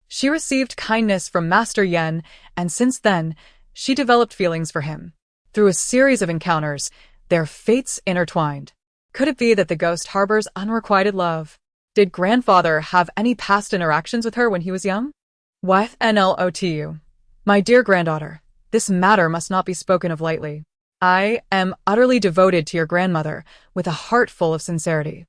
she received kindness from Master Yen, and since then, she developed feelings for him. Through a series of encounters, their fates intertwined. Could it be that the ghost harbors unrequited love? Did grandfather have any past interactions with her when he was young? YNLOTU. My dear granddaughter, this matter must not be spoken of lightly. I am utterly devoted to your grandmother, with a heart full of sincerity.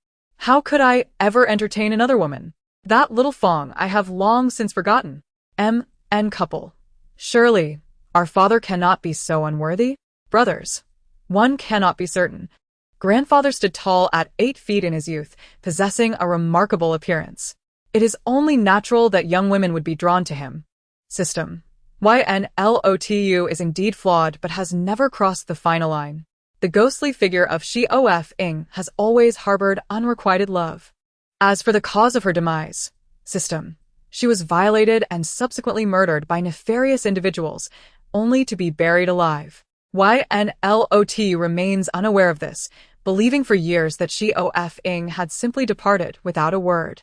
How could I ever entertain another woman? That little Fong I have long since forgotten. M.N. couple. Surely, our father cannot be so unworthy? Brothers. One cannot be certain. Grandfather stood tall at 8 feet in his youth, possessing a remarkable appearance. It is only natural that young women would be drawn to him. System. YNLOTU is indeed flawed but has never crossed the final line. The ghostly figure of Jiaojiao has always harbored unrequited love. As for the cause of her demise, system. She was violated and subsequently murdered by nefarious individuals, only to be buried alive. YNLOTU remains unaware of this, believing for years that Jiaojiao had simply departed without a word.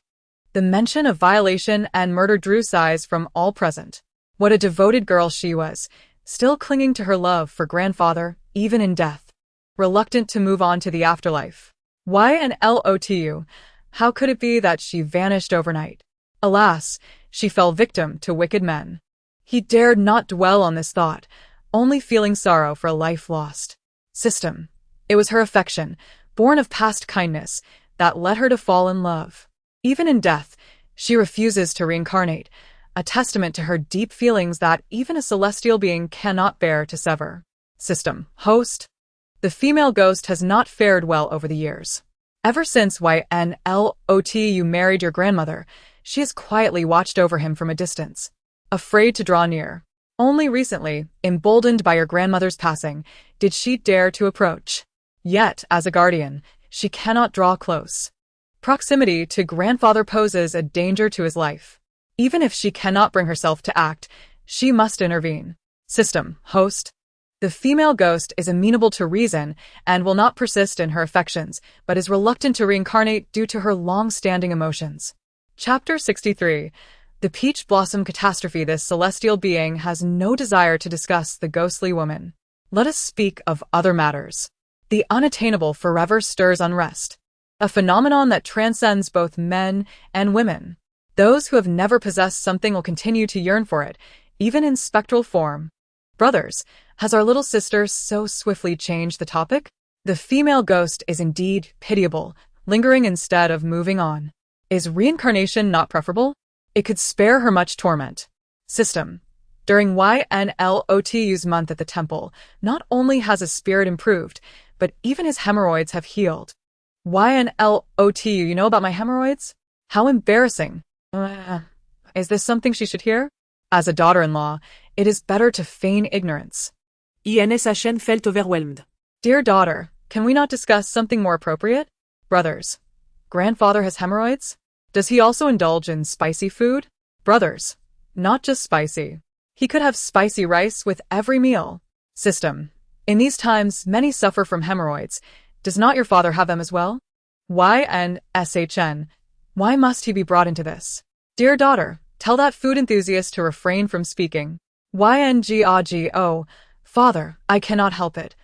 The mention of violation and murder drew sighs from all present. What a devoted girl she was, still clinging to her love for grandfather, even in death. Reluctant to move on to the afterlife. YNLOTU, how could it be that she vanished overnight? Alas, she fell victim to wicked men. He dared not dwell on this thought, only feeling sorrow for a life lost. System. It was her affection, born of past kindness, that led her to fall in love. Even in death, she refuses to reincarnate, a testament to her deep feelings that even a celestial being cannot bear to sever. System. Host. The female ghost has not fared well over the years. Ever since YNLOTU married your grandmother, she has quietly watched over him from a distance, afraid to draw near. Only recently, emboldened by your grandmother's passing, did she dare to approach. Yet, as a guardian, she cannot draw close. Proximity to grandfather poses a danger to his life. Even if she cannot bring herself to act, she must intervene. System. Host. The female ghost is amenable to reason and will not persist in her affections, but is reluctant to reincarnate due to her long-standing emotions. Chapter 63. The Peach Blossom Catastrophe. This celestial being has no desire to discuss the ghostly woman. Let us speak of other matters. The unattainable forever stirs unrest, a phenomenon that transcends both men and women. Those who have never possessed something will continue to yearn for it, even in spectral form. Brothers, has our little sister so swiftly changed the topic? The female ghost is indeed pitiable, lingering instead of moving on. Is reincarnation not preferable? It could spare her much torment. System. During YNLOTU's month at the temple, not only has his spirit improved, but even his hemorrhoids have healed. YNLOTU, you know about my hemorrhoids? How embarrassing. Is this something she should hear? As a daughter-in-law, it is better to feign ignorance. Ascension felt overwhelmed. Dear daughter, can we not discuss something more appropriate? Brothers. Grandfather has hemorrhoids? Does he also indulge in spicy food? Brothers. Not just spicy. He could have spicy rice with every meal. System. In these times, many suffer from hemorrhoids. Does not your father have them as well? YNSHN. Why must he be brought into this? Dear daughter, tell that food enthusiast to refrain from speaking. YNGAGO. Father, I cannot help it.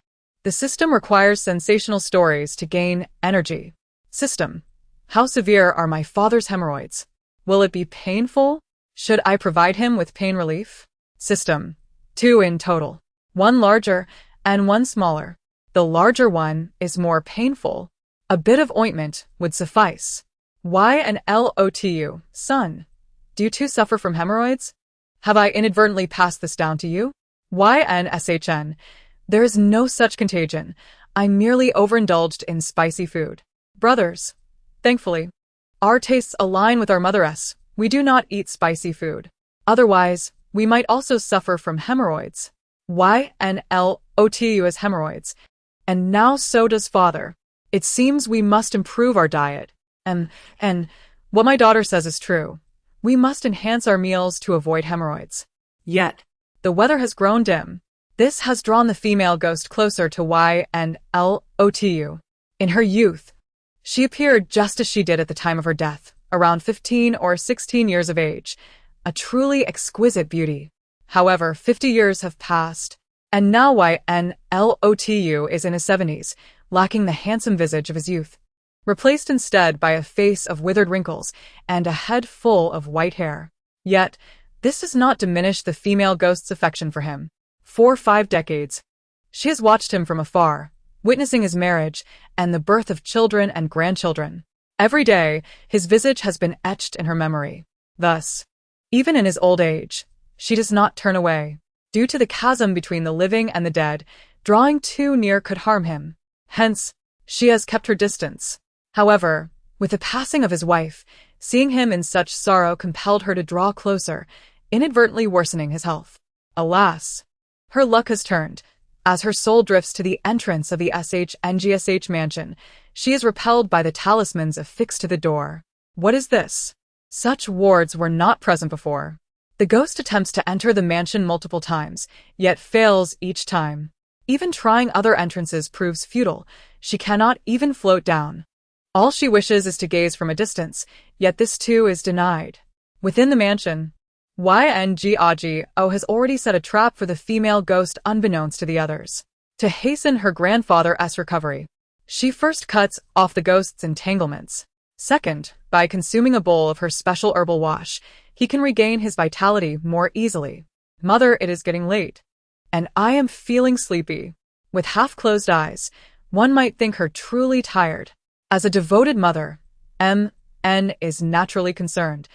The system requires sensational stories to gain energy. System. How severe are my father's hemorrhoids? Will it be painful? Should I provide him with pain relief? System. 2 in total. 1 larger and 1 smaller. The larger one is more painful. A bit of ointment would suffice. YNLOTU. Son. Do you too suffer from hemorrhoids? Have I inadvertently passed this down to you? YNSHN. There is no such contagion. I merely overindulged in spicy food. Brothers. Thankfully, our tastes align with our motheress. We do not eat spicy food. Otherwise, we might also suffer from hemorrhoids. YNLOTU has hemorrhoids. And now so does father. It seems we must improve our diet. And what my daughter says is true. We must enhance our meals to avoid hemorrhoids. Yet, the weather has grown dim. This has drawn the female ghost closer to YNLOTU. In her youth, she appeared just as she did at the time of her death, around 15 or 16 years of age, a truly exquisite beauty. However, 50 years have passed, and now YNLOTU is in his 70s, lacking the handsome visage of his youth, replaced instead by a face of withered wrinkles and a head full of white hair. Yet, this does not diminish the female ghost's affection for him. For 5 decades, she has watched him from afar, witnessing his marriage and the birth of children and grandchildren. Every day, his visage has been etched in her memory. Thus, even in his old age, she does not turn away. Due to the chasm between the living and the dead, Drawing too near could harm him. Hence, she has kept her distance. However, with the passing of his wife, seeing him in such sorrow compelled her to draw closer, inadvertently worsening his health. Alas! Her luck has turned. As her soul drifts to the entrance of the SHNGSH mansion, she is repelled by the talismans affixed to the door. What is this? Such wards were not present before. The ghost attempts to enter the mansion multiple times, yet fails each time. Even trying other entrances proves futile. She cannot even float down. All she wishes is to gaze from a distance, yet this too is denied. Within the mansion, Jiaojiao has already set a trap for the female ghost unbeknownst to the others. To hasten her grandfather's recovery, she first cuts off the ghost's entanglements. Second, by consuming a bowl of her special herbal wash, he can regain his vitality more easily. Mother, it is getting late, and I am feeling sleepy. With half-closed eyes, one might think her truly tired. As a devoted mother, M.N. is naturally concerned,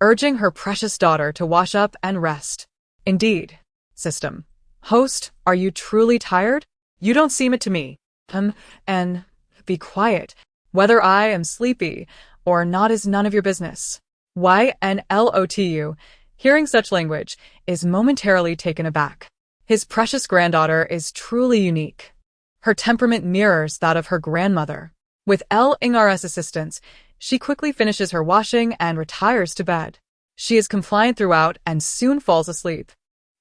urging her precious daughter to wash up and rest. Indeed. System. Host, are you truly tired? You don't seem it to me. N. Be quiet. Whether I am sleepy or not is none of your business. YNLOTU, hearing such language, is momentarily taken aback. His precious granddaughter is truly unique. Her temperament mirrors that of her grandmother. With L. Ingara's assistance, she quickly finishes her washing and retires to bed. She is compliant throughout and soon falls asleep.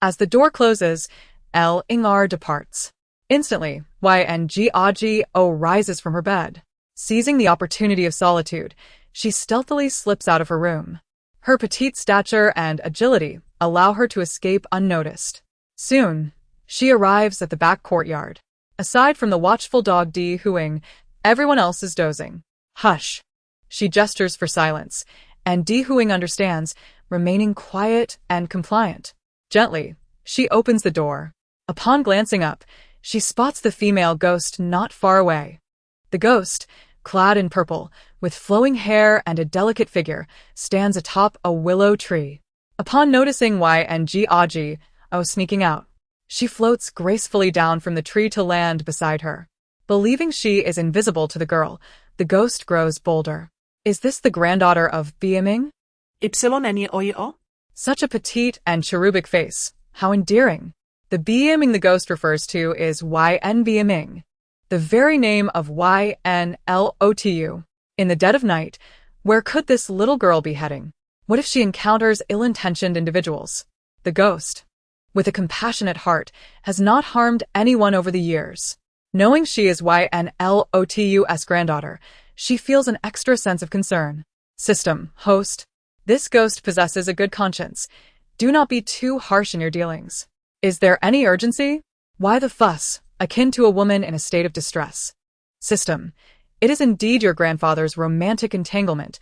As the door closes, L. Ingar departs. Instantly, Jiaojiao rises from her bed. Seizing the opportunity of solitude, she stealthily slips out of her room. Her petite stature and agility allow her to escape unnoticed. Soon, she arrives at the back courtyard. Aside from the watchful dog Di Huing, everyone else is dozing. Hush! She gestures for silence, and Di Huing understands, remaining quiet and compliant. Gently, she opens the door. Upon glancing up, she spots the female ghost not far away. The ghost, clad in purple, with flowing hair and a delicate figure, stands atop a willow tree. Upon noticing Jiaojiao sneaking out, she floats gracefully down from the tree to land beside her. Believing she is invisible to the girl, the ghost grows bolder. Is this the granddaughter of Biaming? Ypsilon Such a petite and cherubic face. How endearing. The Biaming the ghost refers to is YN Biaming, the very name of YNLOTU. In the dead of night, where could this little girl be heading? What if she encounters ill-intentioned individuals? The ghost, with a compassionate heart, has not harmed anyone over the years. Knowing she is YNLOTU's granddaughter, she feels an extra sense of concern. System. Host. This ghost possesses a good conscience. Do not be too harsh in your dealings. Is there any urgency? Why the fuss, akin to a woman in a state of distress? System. It is indeed your grandfather's romantic entanglement.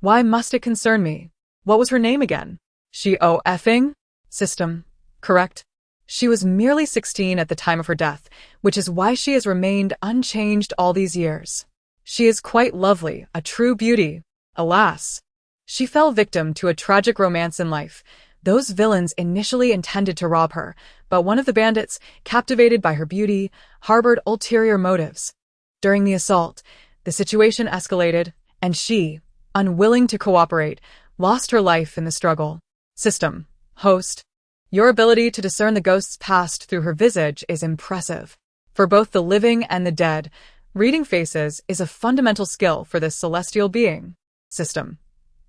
Why must it concern me? What was her name again? She effing? System. Correct. She was merely 16 at the time of her death, which is why she has remained unchanged all these years. She is quite lovely, a true beauty. Alas! She fell victim to a tragic romance in life. Those villains initially intended to rob her, but one of the bandits, captivated by her beauty, harbored ulterior motives. During the assault, the situation escalated, and she, unwilling to cooperate, lost her life in the struggle. System. Host. Your ability to discern the ghost's past through her visage is impressive. For both the living and the dead, reading faces is a fundamental skill for this celestial being. System.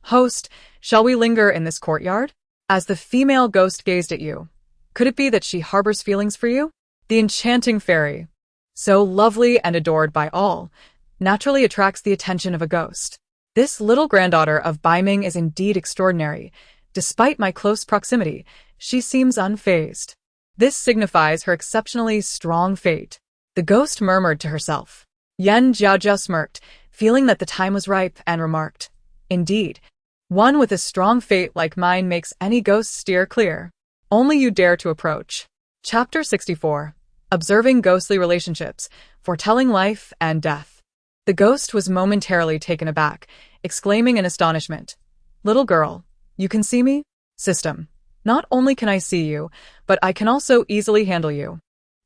Host, shall we linger in this courtyard? As the female ghost gazed at you, could it be that she harbors feelings for you? The enchanting fairy, so lovely and adored by all, naturally attracts the attention of a ghost. This little granddaughter of Baiming is indeed extraordinary. Despite my close proximity, she seems unfazed. This signifies her exceptionally strong fate. The ghost murmured to herself. Jiaojiao smirked, feeling that the time was ripe, and remarked, Indeed, one with a strong fate like mine makes any ghost steer clear. Only you dare to approach. Chapter 64. Observing Ghostly Relationships, Foretelling Life and Death. The ghost was momentarily taken aback, exclaiming in astonishment, Little girl, you can see me? System. Not only can I see you, but I can also easily handle you.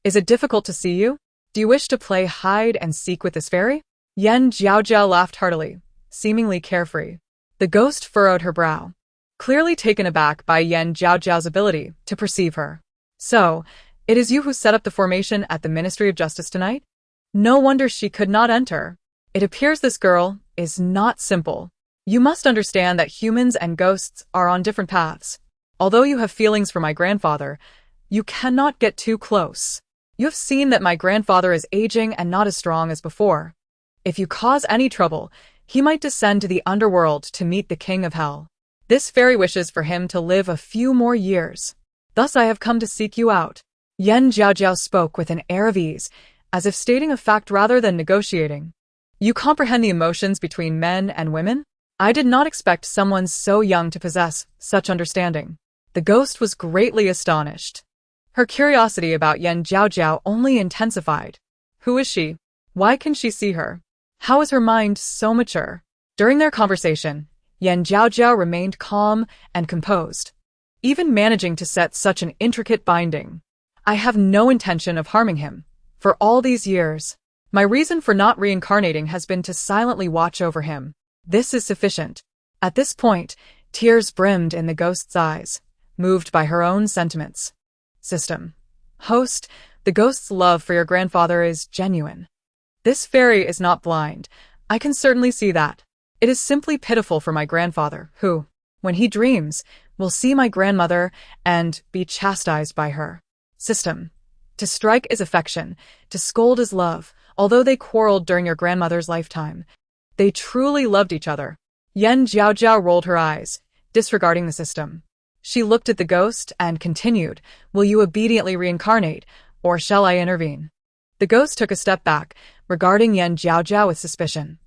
Is it difficult to see you? Do you wish to play hide and seek with this fairy? Jiaojiao laughed heartily, seemingly carefree. The ghost furrowed her brow, clearly taken aback by Jiaojiao's ability to perceive her. So, it is you who set up the formation at the Ministry of Justice tonight? No wonder she could not enter. It appears this girl is not simple. You must understand that humans and ghosts are on different paths. Although you have feelings for my grandfather, you cannot get too close. You have seen that my grandfather is aging and not as strong as before. If you cause any trouble, he might descend to the underworld to meet the king of hell. This fairy wishes for him to live a few more years. Thus I have come to seek you out. Jiaojiao spoke with an air of ease, as if stating a fact rather than negotiating. You comprehend the emotions between men and women? I did not expect someone so young to possess such understanding. The ghost was greatly astonished. Her curiosity about Jiaojiao only intensified. Who is she? Why can she see her? How is her mind so mature? During their conversation, Jiaojiao remained calm and composed, even managing to set such an intricate binding. I have no intention of harming him. For all these years, my reason for not reincarnating has been to silently watch over him. This is sufficient. At this point, tears brimmed in the ghost's eyes, moved by her own sentiments. System. Host, the ghost's love for your grandfather is genuine. This fairy is not blind. I can certainly see that. It is simply pitiful for my grandfather, who, when he dreams, will see my grandmother and be chastised by her. System. To strike is affection, to scold is love. Although they quarreled during your grandmother's lifetime, they truly loved each other. Jiaojiao rolled her eyes, disregarding the system. She looked at the ghost and continued, will you obediently reincarnate, or shall I intervene? The ghost took a step back, regarding Jiaojiao with suspicion.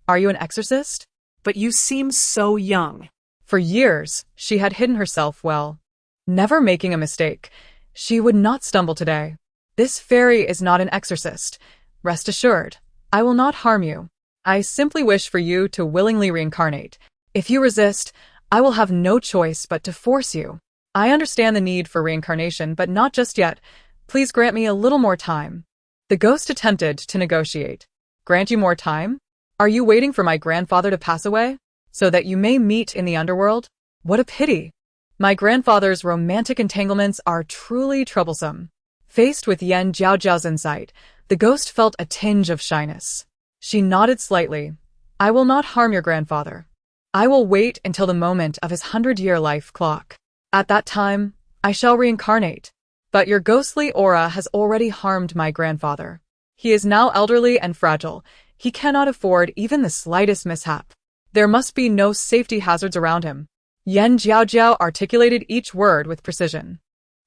Are you an exorcist? But you seem so young. For years, she had hidden herself well, never making a mistake. She would not stumble today. This fairy is not an exorcist. Rest assured, I will not harm you. I simply wish for you to willingly reincarnate. If you resist, I will have no choice but to force you. I understand the need for reincarnation, but not just yet. Please grant me a little more time. The ghost attempted to negotiate. Grant you more time? Are you waiting for my grandfather to pass away, so that you may meet in the underworld? What a pity. My grandfather's romantic entanglements are truly troublesome. Faced with Jiaojiao's insight, the ghost felt a tinge of shyness. She nodded slightly. I will not harm your grandfather. I will wait until the moment of his 100-year life clock. At that time, I shall reincarnate. But your ghostly aura has already harmed my grandfather. He is now elderly and fragile. He cannot afford even the slightest mishap. There must be no safety hazards around him. Jiaojiao articulated each word with precision.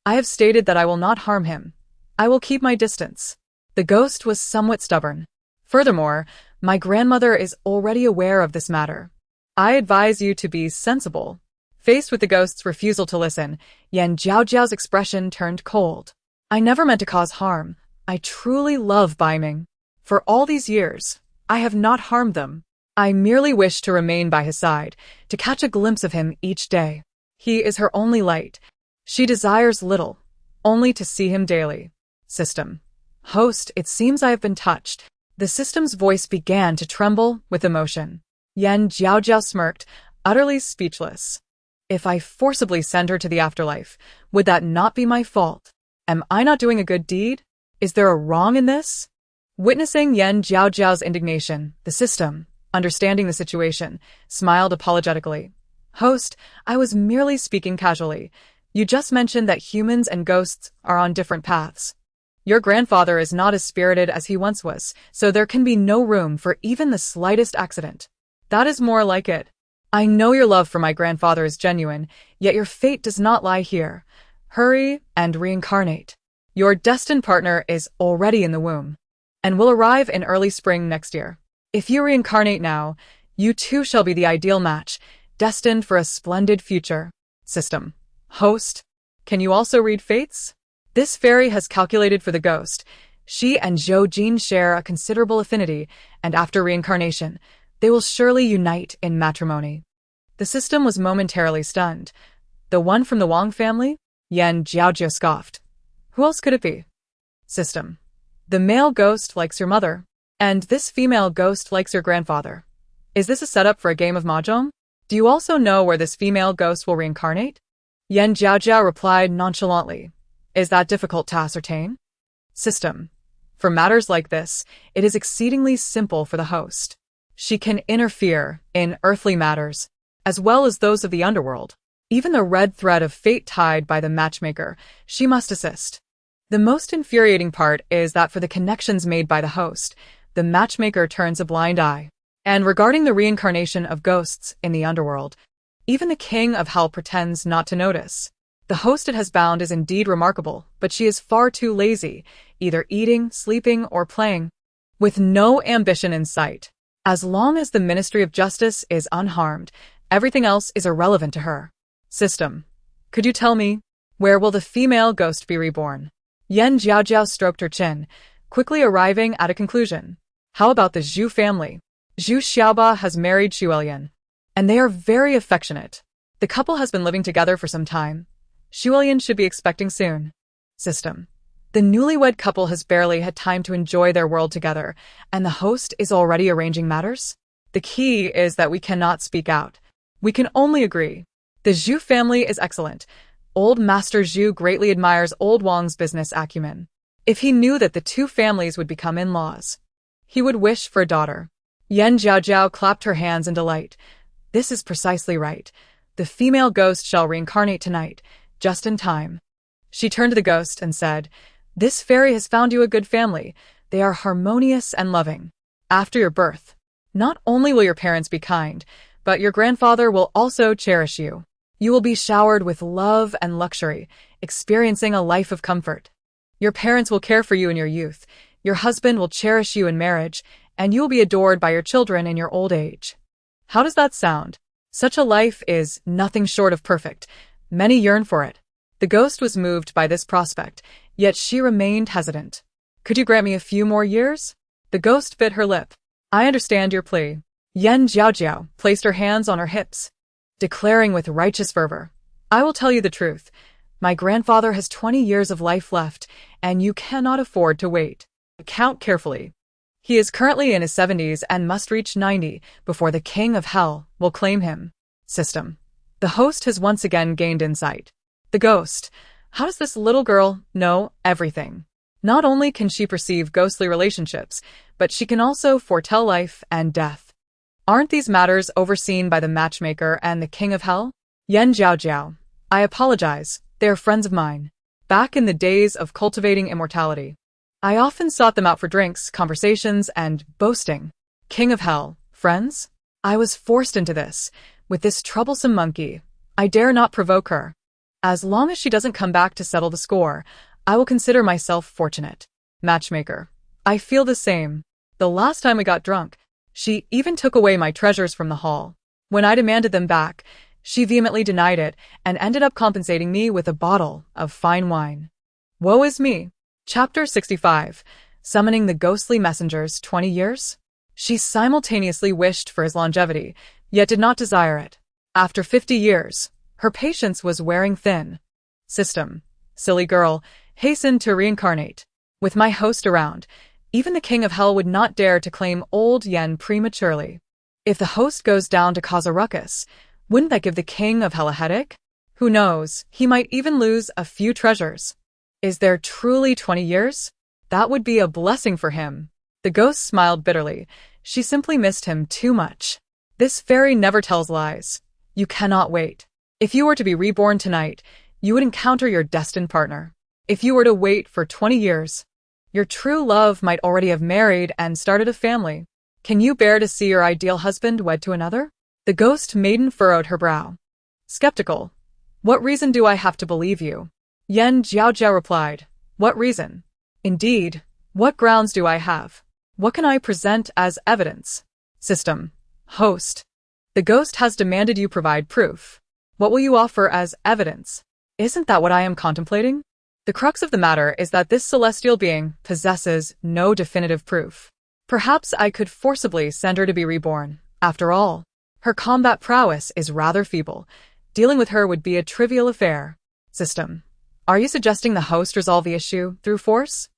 I have stated that I will not harm him. I will keep my distance. The ghost was somewhat stubborn. Furthermore, my grandmother is already aware of this matter. I advise you to be sensible. Faced with the ghost's refusal to listen, Jiaojiao's expression turned cold. I never meant to cause harm. I truly love Baiming. For all these years, I have not harmed them. I merely wish to remain by his side, to catch a glimpse of him each day. He is her only light. She desires little, only to see him daily. System. Host, it seems I have been touched. The system's voice began to tremble with emotion. Jiaojiao smirked, utterly speechless. If I forcibly send her to the afterlife, would that not be my fault? Am I not doing a good deed? Is there a wrong in this? Witnessing Jiaojiao's indignation, the system, understanding the situation, smiled apologetically. Host, I was merely speaking casually. You just mentioned that humans and ghosts are on different paths. Your grandfather is not as spirited as he once was, so there can be no room for even the slightest accident. That is more like it. I know your love for my grandfather is genuine, yet your fate does not lie here. Hurry and reincarnate. Your destined partner is already in the womb, and will arrive in early spring next year. If you reincarnate now, you too shall be the ideal match, destined for a splendid future. System. Host, can you also read fates? This fairy has calculated for the ghost. She and Zhou Jin share a considerable affinity, and after reincarnation, they will surely unite in matrimony. The system was momentarily stunned. The one from the Wang family? Jiaojiao scoffed. Who else could it be? System. The male ghost likes your mother, and this female ghost likes your grandfather. Is this a setup for a game of mahjong? Do you also know where this female ghost will reincarnate? Jiaojiao replied nonchalantly. Is that difficult to ascertain? System. For matters like this, it is exceedingly simple for the host. She can interfere in earthly matters, as well as those of the underworld. Even the red thread of fate tied by the matchmaker, she must assist. The most infuriating part is that for the connections made by the host, the matchmaker turns a blind eye. And regarding the reincarnation of ghosts in the underworld, even the king of hell pretends not to notice. The host it has bound is indeed remarkable, but she is far too lazy, either eating, sleeping, or playing, with no ambition in sight. As long as the Ministry of Justice is unharmed, everything else is irrelevant to her. System. Could you tell me, where will the female ghost be reborn? Jiaojiao stroked her chin, quickly arriving at a conclusion. How about the Zhu family? Zhu Xiaoba has married Xuelian, and they are very affectionate. The couple has been living together for some time. Xuelian should be expecting soon. System. The newlywed couple has barely had time to enjoy their world together, and the host is already arranging matters? The key is that we cannot speak out. We can only agree. The Zhu family is excellent. Old Master Zhu greatly admires Old Wang's business acumen. If he knew that the two families would become in-laws, he would wish for a daughter. Jiaojiao clapped her hands in delight. This is precisely right. The female ghost shall reincarnate tonight, just in time. She turned to the ghost and said, This fairy has found you a good family. They are harmonious and loving. After your birth, not only will your parents be kind, but your grandfather will also cherish you. You will be showered with love and luxury, experiencing a life of comfort. Your parents will care for you in your youth, your husband will cherish you in marriage, and you will be adored by your children in your old age. How does that sound? Such a life is nothing short of perfect. Many yearn for it. The ghost was moved by this prospect, yet she remained hesitant. Could you grant me a few more years? The ghost bit her lip. I understand your plea. Jiaojiao placed her hands on her hips, declaring with righteous fervor, I will tell you the truth. My grandfather has 20 years of life left, and you cannot afford to wait. Count carefully. He is currently in his 70s and must reach 90 before the king of hell will claim him. System. The host has once again gained insight. The ghost. How does this little girl know everything? Not only can she perceive ghostly relationships, but she can also foretell life and death. Aren't these matters overseen by the matchmaker and the king of hell? Jiaojiao. I apologize, they are friends of mine. Back in the days of cultivating immortality, I often sought them out for drinks, conversations, and boasting. King of hell, friends? I was forced into this. With this troublesome monkey, I dare not provoke her. As long as she doesn't come back to settle the score, I will consider myself fortunate. Matchmaker. I feel the same. The last time we got drunk, she even took away my treasures from the hall. When I demanded them back, she vehemently denied it and ended up compensating me with a bottle of fine wine. Woe is me. Chapter 65. Summoning the ghostly messengers 20 years? She simultaneously wished for his longevity, yet did not desire it. After 50 years, her patience was wearing thin. System. Silly girl, hasten to reincarnate. With my host around, even the king of hell would not dare to claim old Yen prematurely. If the host goes down to cause a ruckus, wouldn't that give the king of hell a headache? Who knows, he might even lose a few treasures. Is there truly 20 years? That would be a blessing for him. The ghost smiled bitterly. She simply missed him too much. This fairy never tells lies. You cannot wait. If you were to be reborn tonight, you would encounter your destined partner. If you were to wait for 20 years, your true love might already have married and started a family. Can you bear to see your ideal husband wed to another? The ghost maiden furrowed her brow. Skeptical. What reason do I have to believe you? Jiaojiao replied. What reason? Indeed, what grounds do I have? What can I present as evidence? System. Host. The ghost has demanded you provide proof. What will you offer as evidence? Isn't that what I am contemplating? The crux of the matter is that this celestial being possesses no definitive proof. Perhaps I could forcibly send her to be reborn. After all, her combat prowess is rather feeble. Dealing with her would be a trivial affair. System. Are you suggesting the host resolve the issue through force?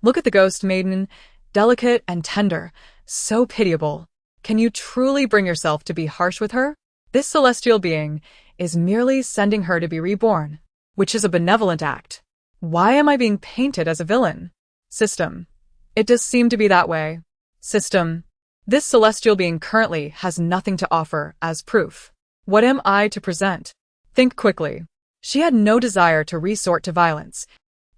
Look at the ghost maiden, delicate and tender, so pitiable. Can you truly bring yourself to be harsh with her? This celestial being is merely sending her to be reborn, which is a benevolent act. Why am I being painted as a villain? System. It does seem to be that way. System. This celestial being currently has nothing to offer as proof. What am I to present? Think quickly. She had no desire to resort to violence.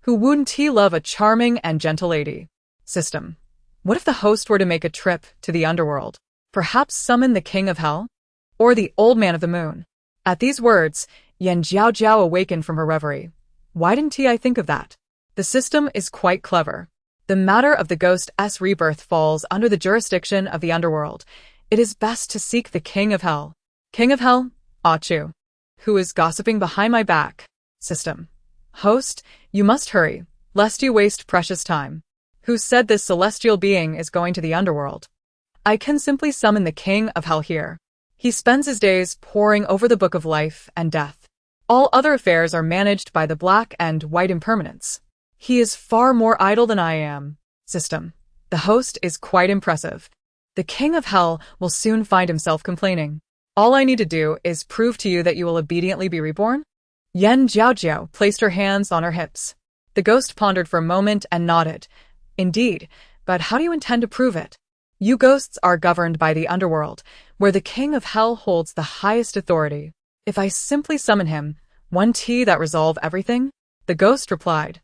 Who wouldn't he love a charming and gentle lady? System. What if the host were to make a trip to the underworld? Perhaps summon the king of hell? Or the old man of the moon? At these words, Jiaojiao awakened from her reverie. Why didn't I think of that? The system is quite clever. The matter of the ghost's rebirth falls under the jurisdiction of the underworld. It is best to seek the king of hell. King of hell? Achu. Who is gossiping behind my back? System. Host, you must hurry, lest you waste precious time. Who said this celestial being is going to the underworld? I can simply summon the king of hell here. He spends his days poring over the book of life and death. All other affairs are managed by the black and white impermanents. He is far more idle than I am. System. The host is quite impressive. The king of hell will soon find himself complaining. All I need to do is prove to you that you will obediently be reborn? Jiaojiao placed her hands on her hips. The ghost pondered for a moment and nodded. Indeed, but how do you intend to prove it? You ghosts are governed by the underworld, where the king of hell holds the highest authority. If I simply summon him, won't that resolve everything? The ghost replied.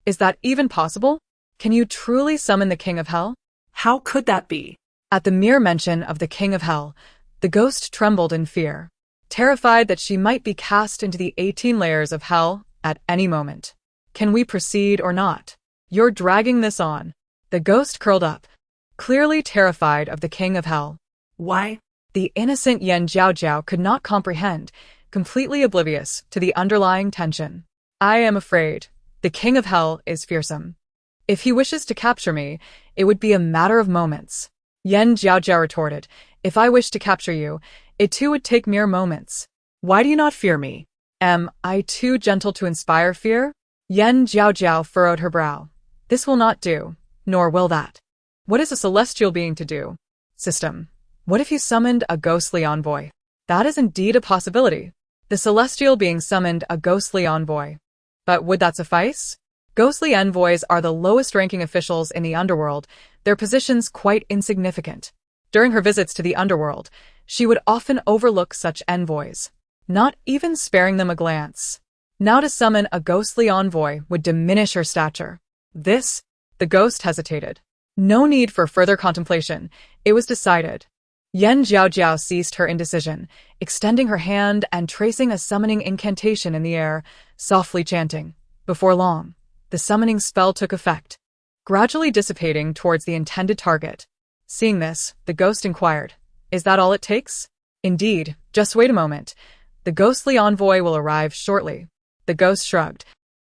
Is that even possible? Can you truly summon the king of hell? How could that be? At the mere mention of the king of hell, the ghost trembled in fear, terrified that she might be cast into the 18 layers of hell at any moment. Can we proceed or not? You're dragging this on. The ghost curled up, clearly terrified of the king of hell. Why? The innocent Jiaojiao could not comprehend, completely oblivious to the underlying tension. I am afraid. The king of hell is fearsome. If he wishes to capture me, it would be a matter of moments. Jiaojiao retorted. If I wish to capture you, it too would take mere moments. Why do you not fear me? Am I too gentle to inspire fear? Jiaojiao furrowed her brow. This will not do, nor will that. What is a celestial being to do? System. What if you summoned a ghostly envoy? That is indeed a possibility. The celestial being summoned a ghostly envoy. But would that suffice? Ghostly envoys are the lowest-ranking officials in the underworld, their positions quite insignificant. During her visits to the underworld, she would often overlook such envoys, not even sparing them a glance. Now to summon a ghostly envoy would diminish her stature. This, the ghost hesitated. No need for further contemplation. It was decided. Jiaojiao ceased her indecision, extending her hand and tracing a summoning incantation in the air, softly chanting. Before long, the summoning spell took effect, gradually dissipating towards the intended target. Seeing this, the ghost inquired, "Is that all it takes?" "Indeed, just wait a moment. The ghostly envoy will arrive shortly." The ghost shrugged.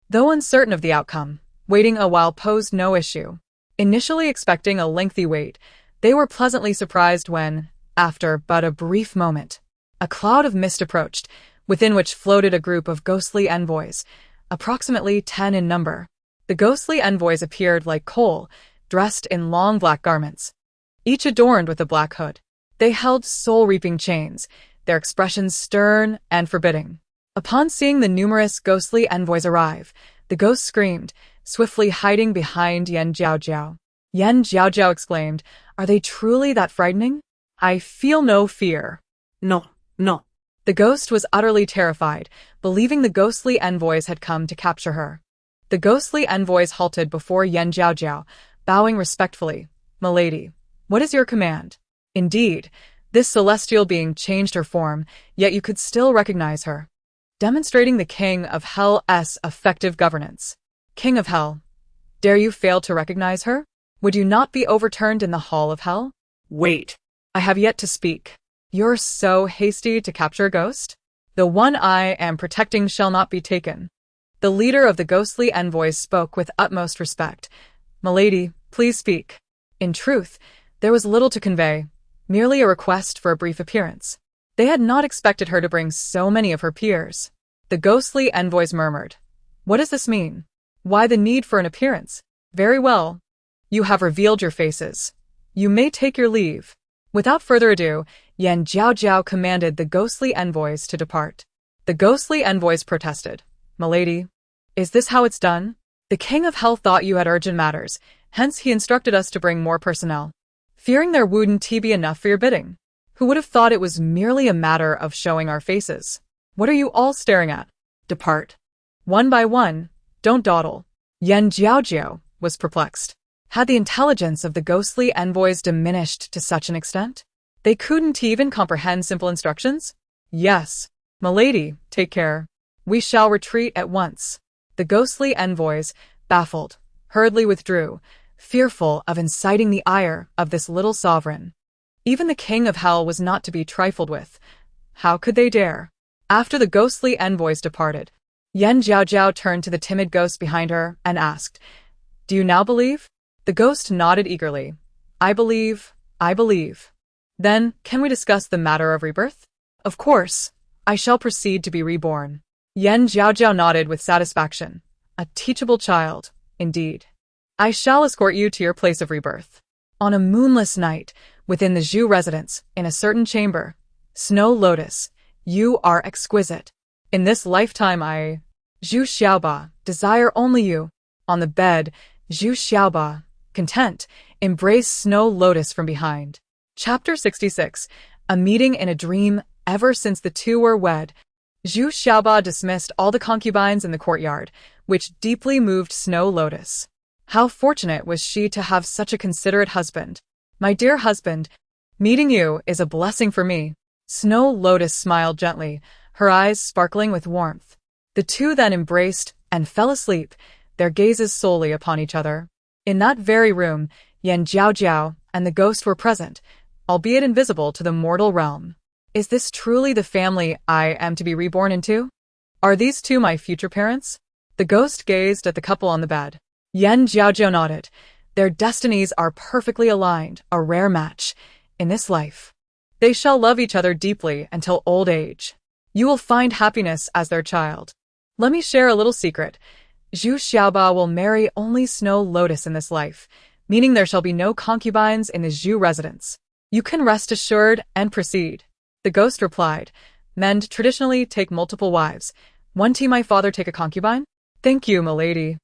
Though uncertain of the outcome, waiting a while posed no issue. Initially expecting a lengthy wait, they were pleasantly surprised when, after but a brief moment, a cloud of mist approached, within which floated a group of ghostly envoys, approximately 10 in number. The ghostly envoys appeared like coal, dressed in long black garments, each adorned with a black hood. They held soul-reaping chains, their expressions stern and forbidding. Upon seeing the numerous ghostly envoys arrive, the ghost screamed, swiftly hiding behind Jiaojiao. Jiaojiao exclaimed, "Are they truly that frightening? I feel no fear." No. The ghost was utterly terrified, believing the ghostly envoys had come to capture her. The ghostly envoys halted before Jiaojiao, bowing respectfully. "Milady, what is your command?" Indeed, this celestial being changed her form, yet you could still recognize her, demonstrating the king of hell's effective governance. King of hell, dare you fail to recognize her? Would you not be overturned in the hall of hell? Wait. I have yet to speak. You're so hasty to capture a ghost? The one I am protecting shall not be taken. The leader of the ghostly envoys spoke with utmost respect. "Milady, please speak." In truth, there was little to convey, merely a request for a brief appearance. They had not expected her to bring so many of her peers. The ghostly envoys murmured, "What does this mean? Why the need for an appearance?" Very well. You have revealed your faces. You may take your leave. Without further ado, Jiaojiao commanded the ghostly envoys to depart. The ghostly envoys protested. Milady, is this how it's done? The king of hell thought you had urgent matters, hence he instructed us to bring more personnel. Fearing there wouldn't be enough for your bidding. Who would have thought it was merely a matter of showing our faces? What are you all staring at? Depart. One by one, don't dawdle. Jiaojiao was perplexed. Had the intelligence of the ghostly envoys diminished to such an extent? They couldn't even comprehend simple instructions? Yes. Milady, take care. We shall retreat at once. The ghostly envoys, baffled, hurriedly withdrew, fearful of inciting the ire of this little sovereign. Even the king of hell was not to be trifled with. How could they dare? After the ghostly envoys departed, Jiaojiao turned to the timid ghost behind her and asked, "Do you now believe?" The ghost nodded eagerly. I believe. Then, can we discuss the matter of rebirth? Of course. I shall proceed to be reborn. Jiaojiao nodded with satisfaction. A teachable child, indeed. I shall escort you to your place of rebirth. On a moonless night, within the Zhu residence, in a certain chamber. Snow Lotus, you are exquisite. In this lifetime Zhu Xiaoba, desire only you. On the bed, Zhu Xiaoba, content, embrace Snow Lotus from behind. Chapter 66. A meeting in a dream. Ever since the two were wed, Zhu Xiaoba dismissed all the concubines in the courtyard, which deeply moved Snow Lotus. How fortunate was she to have such a considerate husband. My dear husband, meeting you is a blessing for me. Snow Lotus smiled gently, her eyes sparkling with warmth. The two then embraced and fell asleep, their gazes solely upon each other. In that very room, Jiaojiao and the ghost were present, albeit invisible to the mortal realm. Is this truly the family I am to be reborn into? Are these two my future parents? The ghost gazed at the couple on the bed. Jiaojiao nodded. Their destinies are perfectly aligned, a rare match. In this life, they shall love each other deeply until old age. You will find happiness as their child. Let me share a little secret. Zhu Xiaoba will marry only Snow Lotus in this life, meaning there shall be no concubines in the Zhu residence. You can rest assured and proceed. The ghost replied, Men traditionally take multiple wives. Won't my father take a concubine? Thank you, milady.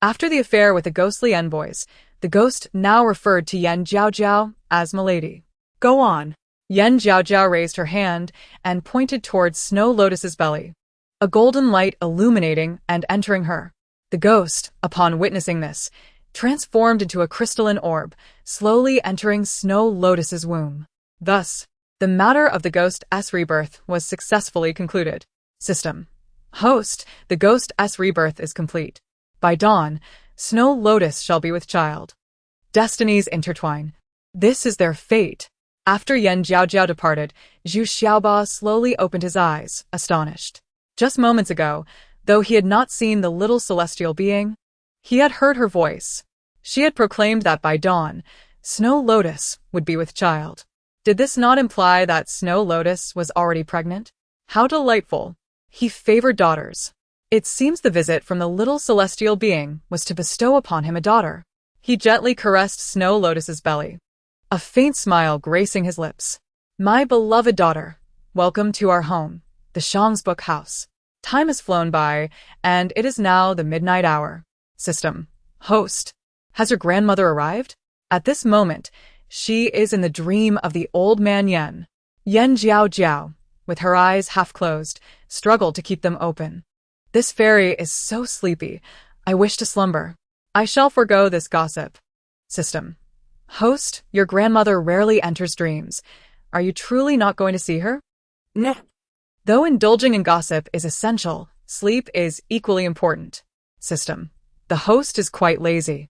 After the affair with the ghostly envoys, the ghost now referred to Jiaojiao as milady. Go on. Jiaojiao raised her hand and pointed towards Snow Lotus's belly. A golden light illuminating and entering her. The ghost, upon witnessing this, transformed into a crystalline orb, slowly entering Snow Lotus's womb. Thus, the matter of the ghost's rebirth was successfully concluded. System. Host, the ghost's rebirth is complete. By dawn, Snow Lotus shall be with child. Destinies intertwine. This is their fate. After Jiaojiao departed, Zhu Xiaoba slowly opened his eyes, astonished. Just moments ago, though he had not seen the little celestial being, he had heard her voice. She had proclaimed that by dawn, Snow Lotus would be with child. Did this not imply that Snow Lotus was already pregnant? How delightful. He favored daughters. It seems the visit from the little celestial being was to bestow upon him a daughter. He gently caressed Snow Lotus's belly, a faint smile gracing his lips. My beloved daughter, welcome to our home, the Shangsbook house. Time has flown by, and it is now the midnight hour. System. Host. Has your grandmother arrived? At this moment, she is in the dream of the old man Yen. Jiaojiao, with her eyes half closed, struggled to keep them open. This fairy is so sleepy. I wish to slumber. I shall forego this gossip. System. Host, your grandmother rarely enters dreams. Are you truly not going to see her? No. Though indulging in gossip is essential, sleep is equally important. System. The host is quite lazy.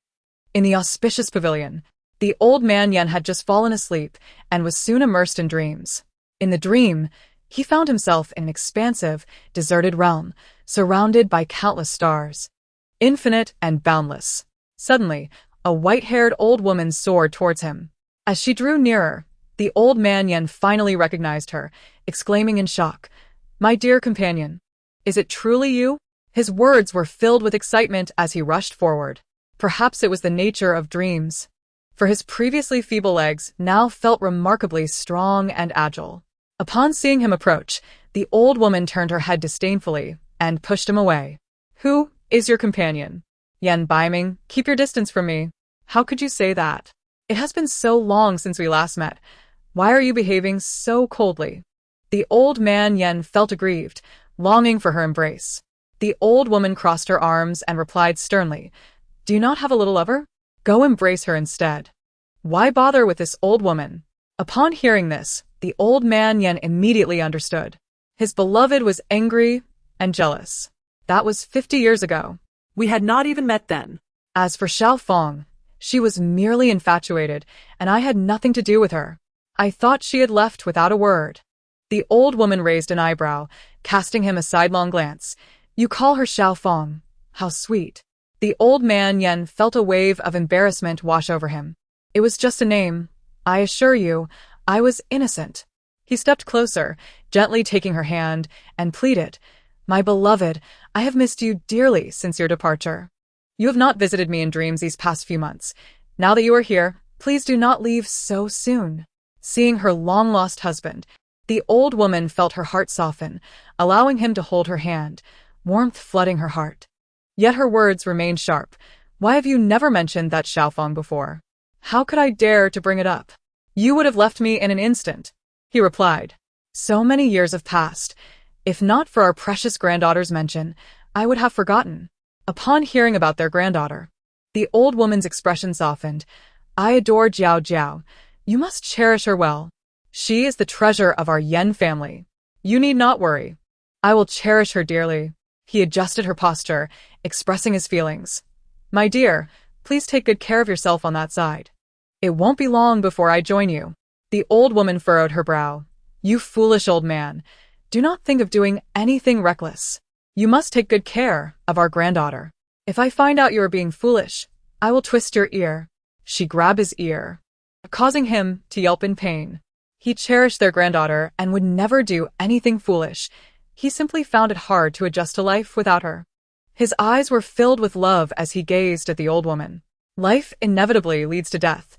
In the auspicious pavilion, the old man Yen had just fallen asleep and was soon immersed in dreams. In the dream, he found himself in an expansive, deserted realm, surrounded by countless stars, infinite and boundless. Suddenly, a white-haired old woman soared towards him. As she drew nearer, the old man Yen finally recognized her, exclaiming in shock, My dear companion, is it truly you? His words were filled with excitement as he rushed forward. Perhaps it was the nature of dreams, for his previously feeble legs now felt remarkably strong and agile. Upon seeing him approach, the old woman turned her head disdainfully and pushed him away. "Who is your companion?" "Yan Baiming, keep your distance from me." "How could you say that? It has been so long since we last met. Why are you behaving so coldly?" The old man Yen felt aggrieved, longing for her embrace. The old woman crossed her arms and replied sternly, "Do you not have a little lover? Go embrace her instead. Why bother with this old woman?" Upon hearing this, the old man Yen immediately understood. His beloved was angry and jealous. That was 50 years ago. We had not even met then. As for Xiaofeng, she was merely infatuated, and I had nothing to do with her. I thought she had left without a word. The old woman raised an eyebrow, casting him a sidelong glance. "You call her Xiaofeng? How sweet." The old man Yen felt a wave of embarrassment wash over him. "It was just a name. I assure you, I was innocent." He stepped closer, gently taking her hand, and pleaded, "My beloved, I have missed you dearly since your departure. You have not visited me in dreams these past few months. Now that you are here, please do not leave so soon." Seeing her long-lost husband, the old woman felt her heart soften, allowing him to hold her hand, warmth flooding her heart. Yet her words remained sharp. "Why have you never mentioned that Xiaofeng before? How could I dare to bring it up? You would have left me in an instant." He replied, "So many years have passed. If not for our precious granddaughter's mention, I would have forgotten." Upon hearing about their granddaughter, the old woman's expression softened. "I adore Jiaojiao. You must cherish her well. She is the treasure of our Yen family. You need not worry. I will cherish her dearly." He adjusted her posture, expressing his feelings. "My dear, please take good care of yourself on that side. It won't be long before I join you." The old woman furrowed her brow. "You foolish old man. Do not think of doing anything reckless. You must take good care of our granddaughter. If I find out you are being foolish, I will twist your ear." She grabbed his ear, causing him to yelp in pain. He cherished their granddaughter and would never do anything foolish. He simply found it hard to adjust to life without her. His eyes were filled with love as he gazed at the old woman. Life inevitably leads to death.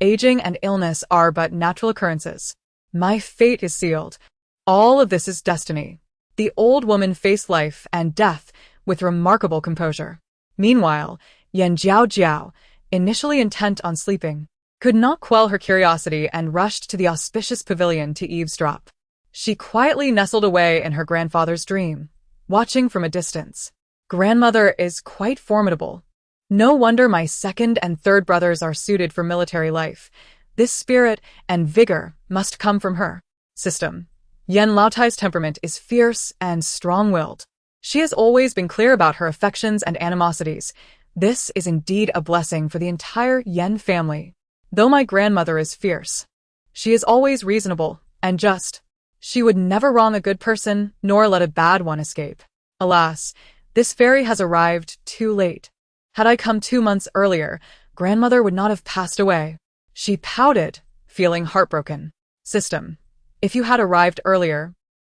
Aging and illness are but natural occurrences. My fate is sealed. All of this is destiny. The old woman faced life and death with remarkable composure. Meanwhile, Yan Jiaojiao, initially intent on sleeping, could not quell her curiosity and rushed to the auspicious pavilion to eavesdrop. She quietly nestled away in her grandfather's dream, watching from a distance. "Grandmother is quite formidable. No wonder my second and third brothers are suited for military life. This spirit and vigor must come from her." System. Yen Laotai's temperament is fierce and strong-willed. She has always been clear about her affections and animosities. This is indeed a blessing for the entire Yen family. Though my grandmother is fierce, she is always reasonable and just. She would never wrong a good person, nor let a bad one escape. Alas, this fairy has arrived too late. Had I come 2 months earlier, grandmother would not have passed away. She pouted, feeling heartbroken. System. If you had arrived earlier,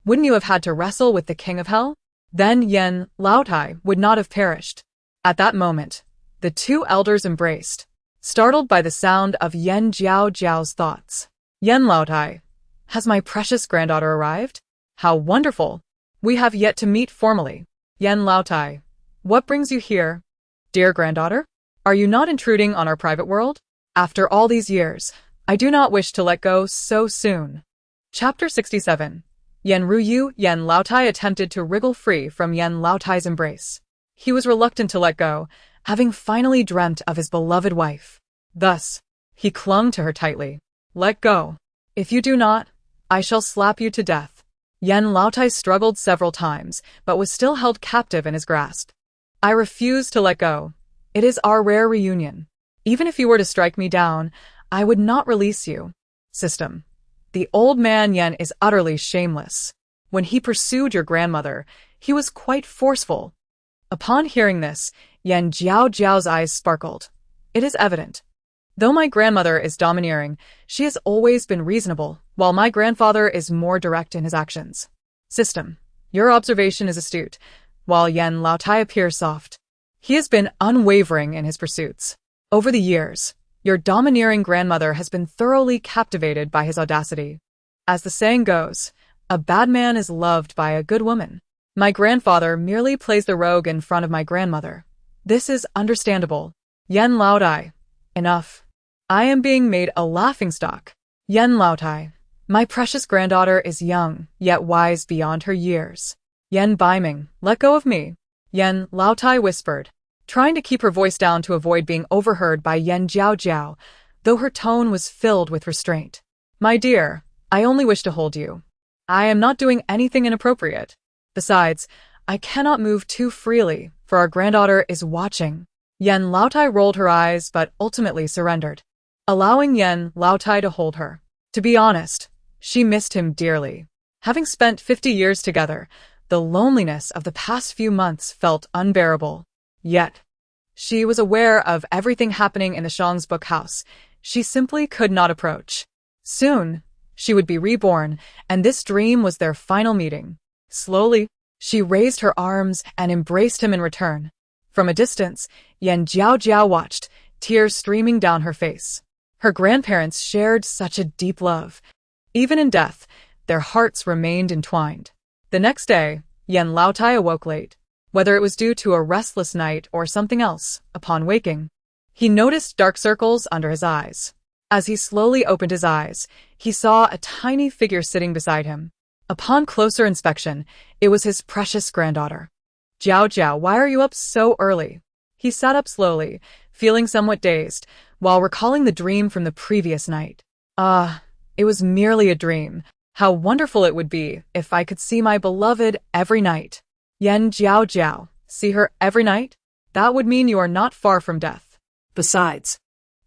wouldn't you have had to wrestle with the king of hell? Then Yen Laotai would not have perished. At that moment, the two elders embraced, startled by the sound of Yen Jiaojiao's thoughts. "Yen Laotai, has my precious granddaughter arrived? How wonderful! We have yet to meet formally." "Yen Laotai, what brings you here? Dear granddaughter, are you not intruding on our private world? After all these years, I do not wish to let go so soon." Chapter 67. Yen Laotai attempted to wriggle free from Yen Laotai's embrace. He was reluctant to let go, having finally dreamt of his beloved wife. Thus, he clung to her tightly. "Let go. If you do not, I shall slap you to death." Yen Laotai struggled several times, but was still held captive in his grasp. "I refuse to let go. It is our rare reunion. Even if you were to strike me down, I would not release you." System. The old man Yen is utterly shameless. When he pursued your grandmother, he was quite forceful. Upon hearing this, Yen Jiaojiao's eyes sparkled. "It is evident. Though my grandmother is domineering, she has always been reasonable, while my grandfather is more direct in his actions." System. Your observation is astute. While Yen Laotai appears soft, He has been unwavering in his pursuits. Over the years, your domineering grandmother has been thoroughly captivated by his audacity. As the saying goes, a bad man is loved by a good woman. My grandfather merely plays the rogue in front of my grandmother. This is understandable. Yen Laotai. Enough. I am being made a laughingstock. Yen Laotai. My precious granddaughter is young, yet wise beyond her years. Yen Baiming, let go of me. Yen Laotai whispered, trying to keep her voice down to avoid being overheard by Yen Jiaojiao, though her tone was filled with restraint. My dear, I only wish to hold you. I am not doing anything inappropriate. Besides, I cannot move too freely, for our granddaughter is watching. Yen Laotai rolled her eyes but ultimately surrendered, allowing Yen Laotai to hold her. To be honest, she missed him dearly. Having spent 50 years together, the loneliness of the past few months felt unbearable. Yet, she was aware of everything happening in the Shang's book house. She simply could not approach. Soon, she would be reborn, and this dream was their final meeting. Slowly, she raised her arms and embraced him in return. From a distance, Yen Jiaojiao watched, tears streaming down her face. Her grandparents shared such a deep love. Even in death, their hearts remained entwined. The next day, Yen Laotai awoke late. Whether it was due to a restless night or something else, upon waking, he noticed dark circles under his eyes. As he slowly opened his eyes, he saw a tiny figure sitting beside him. Upon closer inspection, it was his precious granddaughter. Jiaojiao, why are you up so early? He sat up slowly, feeling somewhat dazed, while recalling the dream from the previous night. It was merely a dream. How wonderful it would be if I could see my beloved every night. Yen Jiaojiao, see her every night? That would mean you are not far from death. Besides,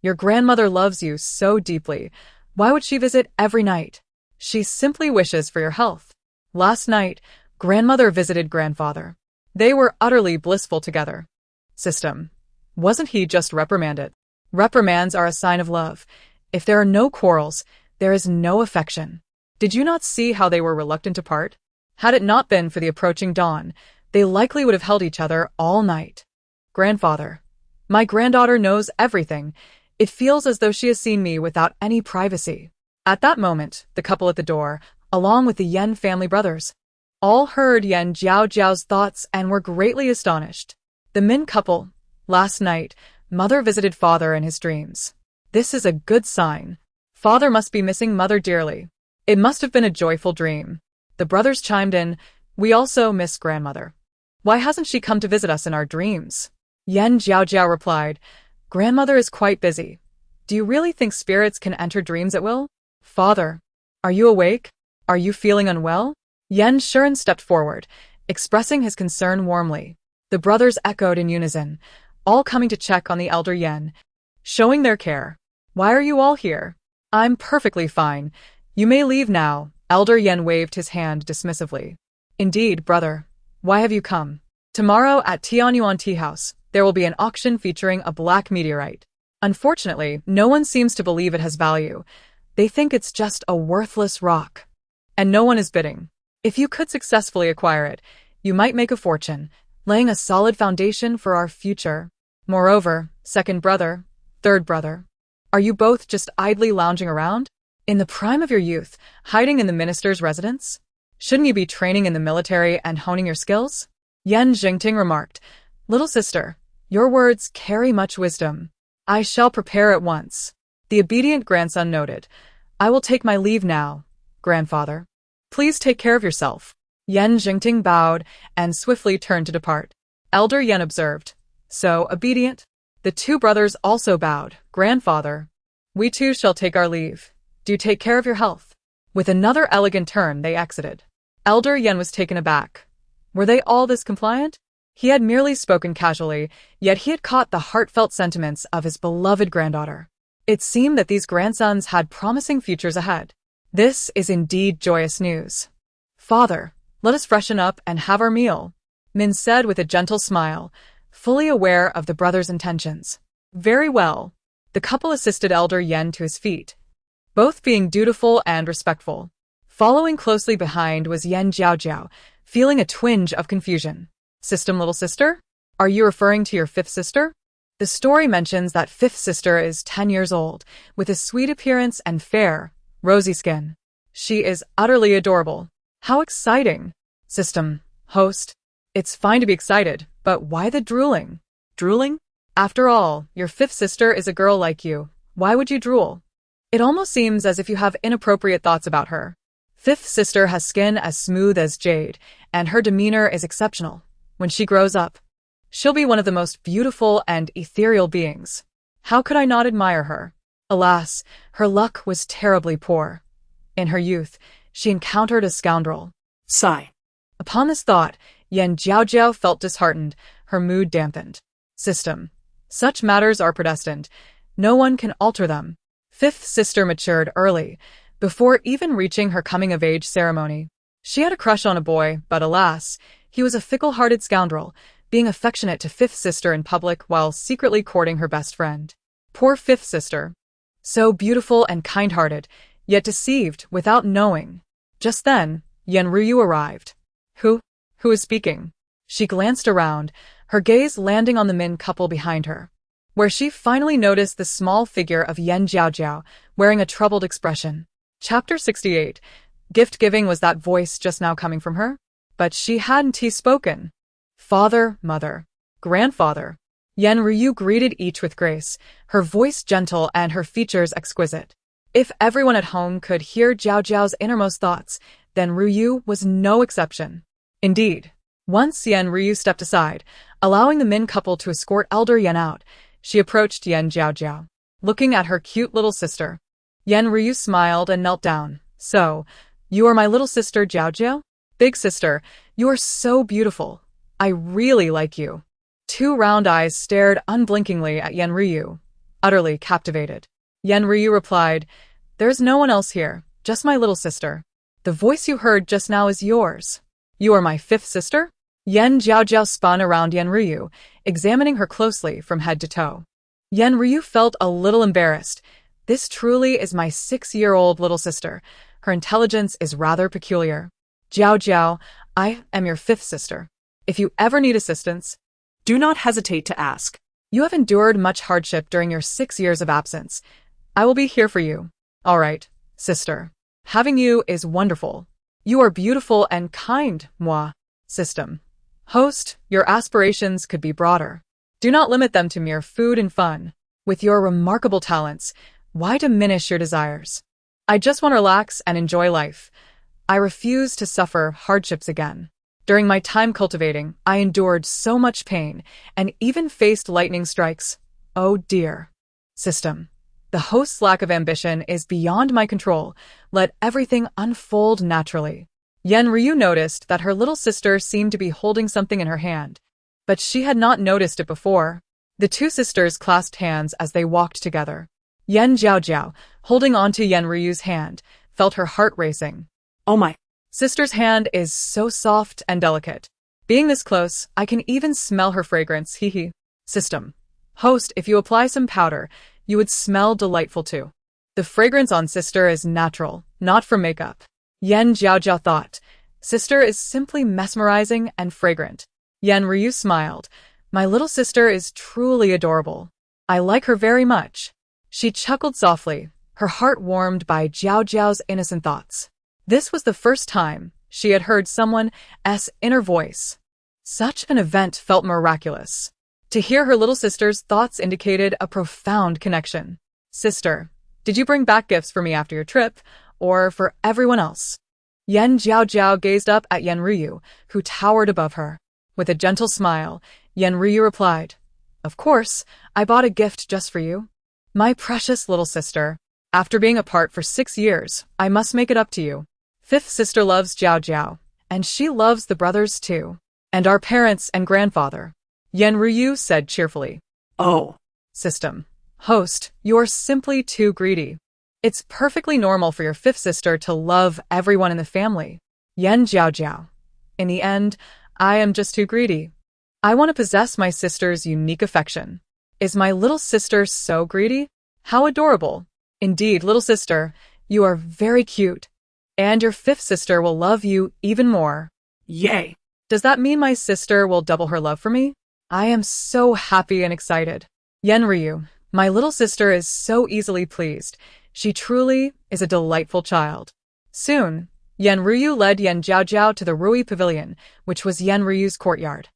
your grandmother loves you so deeply. Why would she visit every night? She simply wishes for your health. Last night, grandmother visited grandfather. They were utterly blissful together. System. Wasn't he just reprimanded? Reprimands are a sign of love. If there are no quarrels, there is no affection. Did you not see how they were reluctant to part? Had it not been for the approaching dawn, they likely would have held each other all night. Grandfather. My granddaughter knows everything. It feels as though she has seen me without any privacy. At that moment, the couple at the door, along with the Yen family brothers, all heard Yen Jiaojiao's thoughts and were greatly astonished. The Min couple. Last night, mother visited father in his dreams. This is a good sign. Father must be missing mother dearly. It must have been a joyful dream. The brothers chimed in, we also miss grandmother. Why hasn't she come to visit us in our dreams? Yen Jiaojiao replied, grandmother is quite busy. Do you really think spirits can enter dreams at will? Father, are you awake? Are you feeling unwell? Yen Shuren stepped forward, expressing his concern warmly. The brothers echoed in unison, all coming to check on the elder Yen, showing their care. Why are you all here? I'm perfectly fine. You may leave now. Elder Yen waved his hand dismissively. Indeed, brother. Why have you come? Tomorrow at Tianyuan Tea House, there will be an auction featuring a black meteorite. Unfortunately, no one seems to believe it has value. They think it's just a worthless rock. And no one is bidding. If you could successfully acquire it, you might make a fortune, laying a solid foundation for our future. Moreover, second brother, third brother, are you both just idly lounging around? In the prime of your youth, hiding in the minister's residence? Shouldn't you be training in the military and honing your skills? Yen Jingting remarked, little sister, your words carry much wisdom. I shall prepare at once. The obedient grandson noted, I will take my leave now, grandfather. Please take care of yourself. Yen Jingting bowed and swiftly turned to depart. Elder Yen observed, so obedient? The two brothers also bowed, grandfather. We too shall take our leave. Do take care of your health. With another elegant turn, they exited. Elder Yen was taken aback. Were they all this compliant? He had merely spoken casually, yet he had caught the heartfelt sentiments of his beloved granddaughter. It seemed that these grandsons had promising futures ahead. This is indeed joyous news. Father, let us freshen up and have our meal, Min said with a gentle smile, fully aware of the brothers' intentions. Very well. The couple assisted Elder Yen to his feet, both being dutiful and respectful. Following closely behind was Yen Jiaojiao, feeling a twinge of confusion. System, little sister? Are you referring to your fifth sister? The story mentions that fifth sister is 10 years old, with a sweet appearance and fair, rosy skin. She is utterly adorable. How exciting! System. Host. It's fine to be excited, but why the drooling? Drooling? After all, your fifth sister is a girl like you. Why would you drool? It almost seems as if you have inappropriate thoughts about her. Fifth sister has skin as smooth as jade, and her demeanor is exceptional. When she grows up, she'll be one of the most beautiful and ethereal beings. How could I not admire her? Alas, her luck was terribly poor. In her youth, she encountered a scoundrel. Sigh. Upon this thought, Jiaojiao felt disheartened, her mood dampened. System. Such matters are predestined. No one can alter them. Fifth sister matured early, before even reaching her coming-of-age ceremony. She had a crush on a boy, but alas, he was a fickle-hearted scoundrel, being affectionate to fifth sister in public while secretly courting her best friend. Poor fifth sister. So beautiful and kind-hearted, yet deceived without knowing. Just then, Ryu arrived. Who is speaking? She glanced around, her gaze landing on the Min couple behind her, where she finally noticed the small figure of Jiaojiao, wearing a troubled expression. Chapter 68. Gift-giving. Was that voice just now coming from her? But she hadn't spoken. Father, mother, grandfather. Ryu greeted each with grace, her voice gentle and her features exquisite. If everyone at home could hear Jiaojiao's innermost thoughts, then Ryu was no exception. Indeed, once Ryu stepped aside, allowing the Min couple to escort elder Yen out, she approached Jiaojiao, looking at her cute little sister. Ryu smiled and knelt down. So, you are my little sister Jiaojiao? Big sister, you are so beautiful. I really like you. Two round eyes stared unblinkingly at Ryu, utterly captivated. Ryu replied, There's no one else here, just my little sister. The voice you heard just now is yours. You are my fifth sister? Jiaojiao spun around Ryu, examining her closely from head to toe. Ryu felt a little embarrassed. This truly is my 6-year-old little sister. Her intelligence is rather peculiar. Jiaojiao, I am your fifth sister. If you ever need assistance, Do not hesitate to ask. You have endured much hardship during your 6 years of absence. I will be here for you. All right, sister. Having you is wonderful. You are beautiful and kind, moi. System. Host, your aspirations could be broader. Do not limit them to mere food and fun. With your remarkable talents, why diminish your desires? I just want to relax and enjoy life. I refuse to suffer hardships again. During my time cultivating, I endured so much pain and even faced lightning strikes. Oh dear. System. The host's lack of ambition is beyond my control. Let everything unfold naturally. Ryu noticed that her little sister seemed to be holding something in her hand, but she had not noticed it before. The two sisters clasped hands as they walked together. Jiaojiao, holding onto Ryu's hand, felt her heart racing. Oh my. Sister's hand is so soft and delicate. Being this close, I can even smell her fragrance, hee. System. Host, if you apply some powder, you would smell delightful too. The fragrance on sister is natural, not from makeup. Jiaojiao thought. Sister is simply mesmerizing and fragrant. Ryu smiled. My little sister is truly adorable. I like her very much. She chuckled softly, her heart warmed by Jiaojiao's innocent thoughts. This was the first time she had heard someone's inner voice. Such an event felt miraculous. To hear her little sister's thoughts indicated a profound connection. Sister, did you bring back gifts for me after your trip, or for everyone else? Jiaojiao gazed up at Ryu, who towered above her. With a gentle smile, Ryu replied, Of course, I bought a gift just for you. My precious little sister. After being apart for 6 years, I must make it up to you. Fifth sister loves Jiaojiao, and she loves the brothers too. And our parents and grandfather. Ryu said cheerfully. Oh. System. Host, you're simply too greedy. It's perfectly normal for your fifth sister to love everyone in the family. Jiaojiao. In the end, I am just too greedy. I want to possess my sister's unique affection. Is my little sister so greedy? How adorable. Indeed, little sister, you are very cute. And your fifth sister will love you even more. Yay. Does that mean my sister will double her love for me? I am so happy and excited. Yen Ryu, my little sister is so easily pleased. She truly is a delightful child. Soon, Yen Ryu led Yen Jiaojiao to the Rui Pavilion, which was Yen Ryu's courtyard.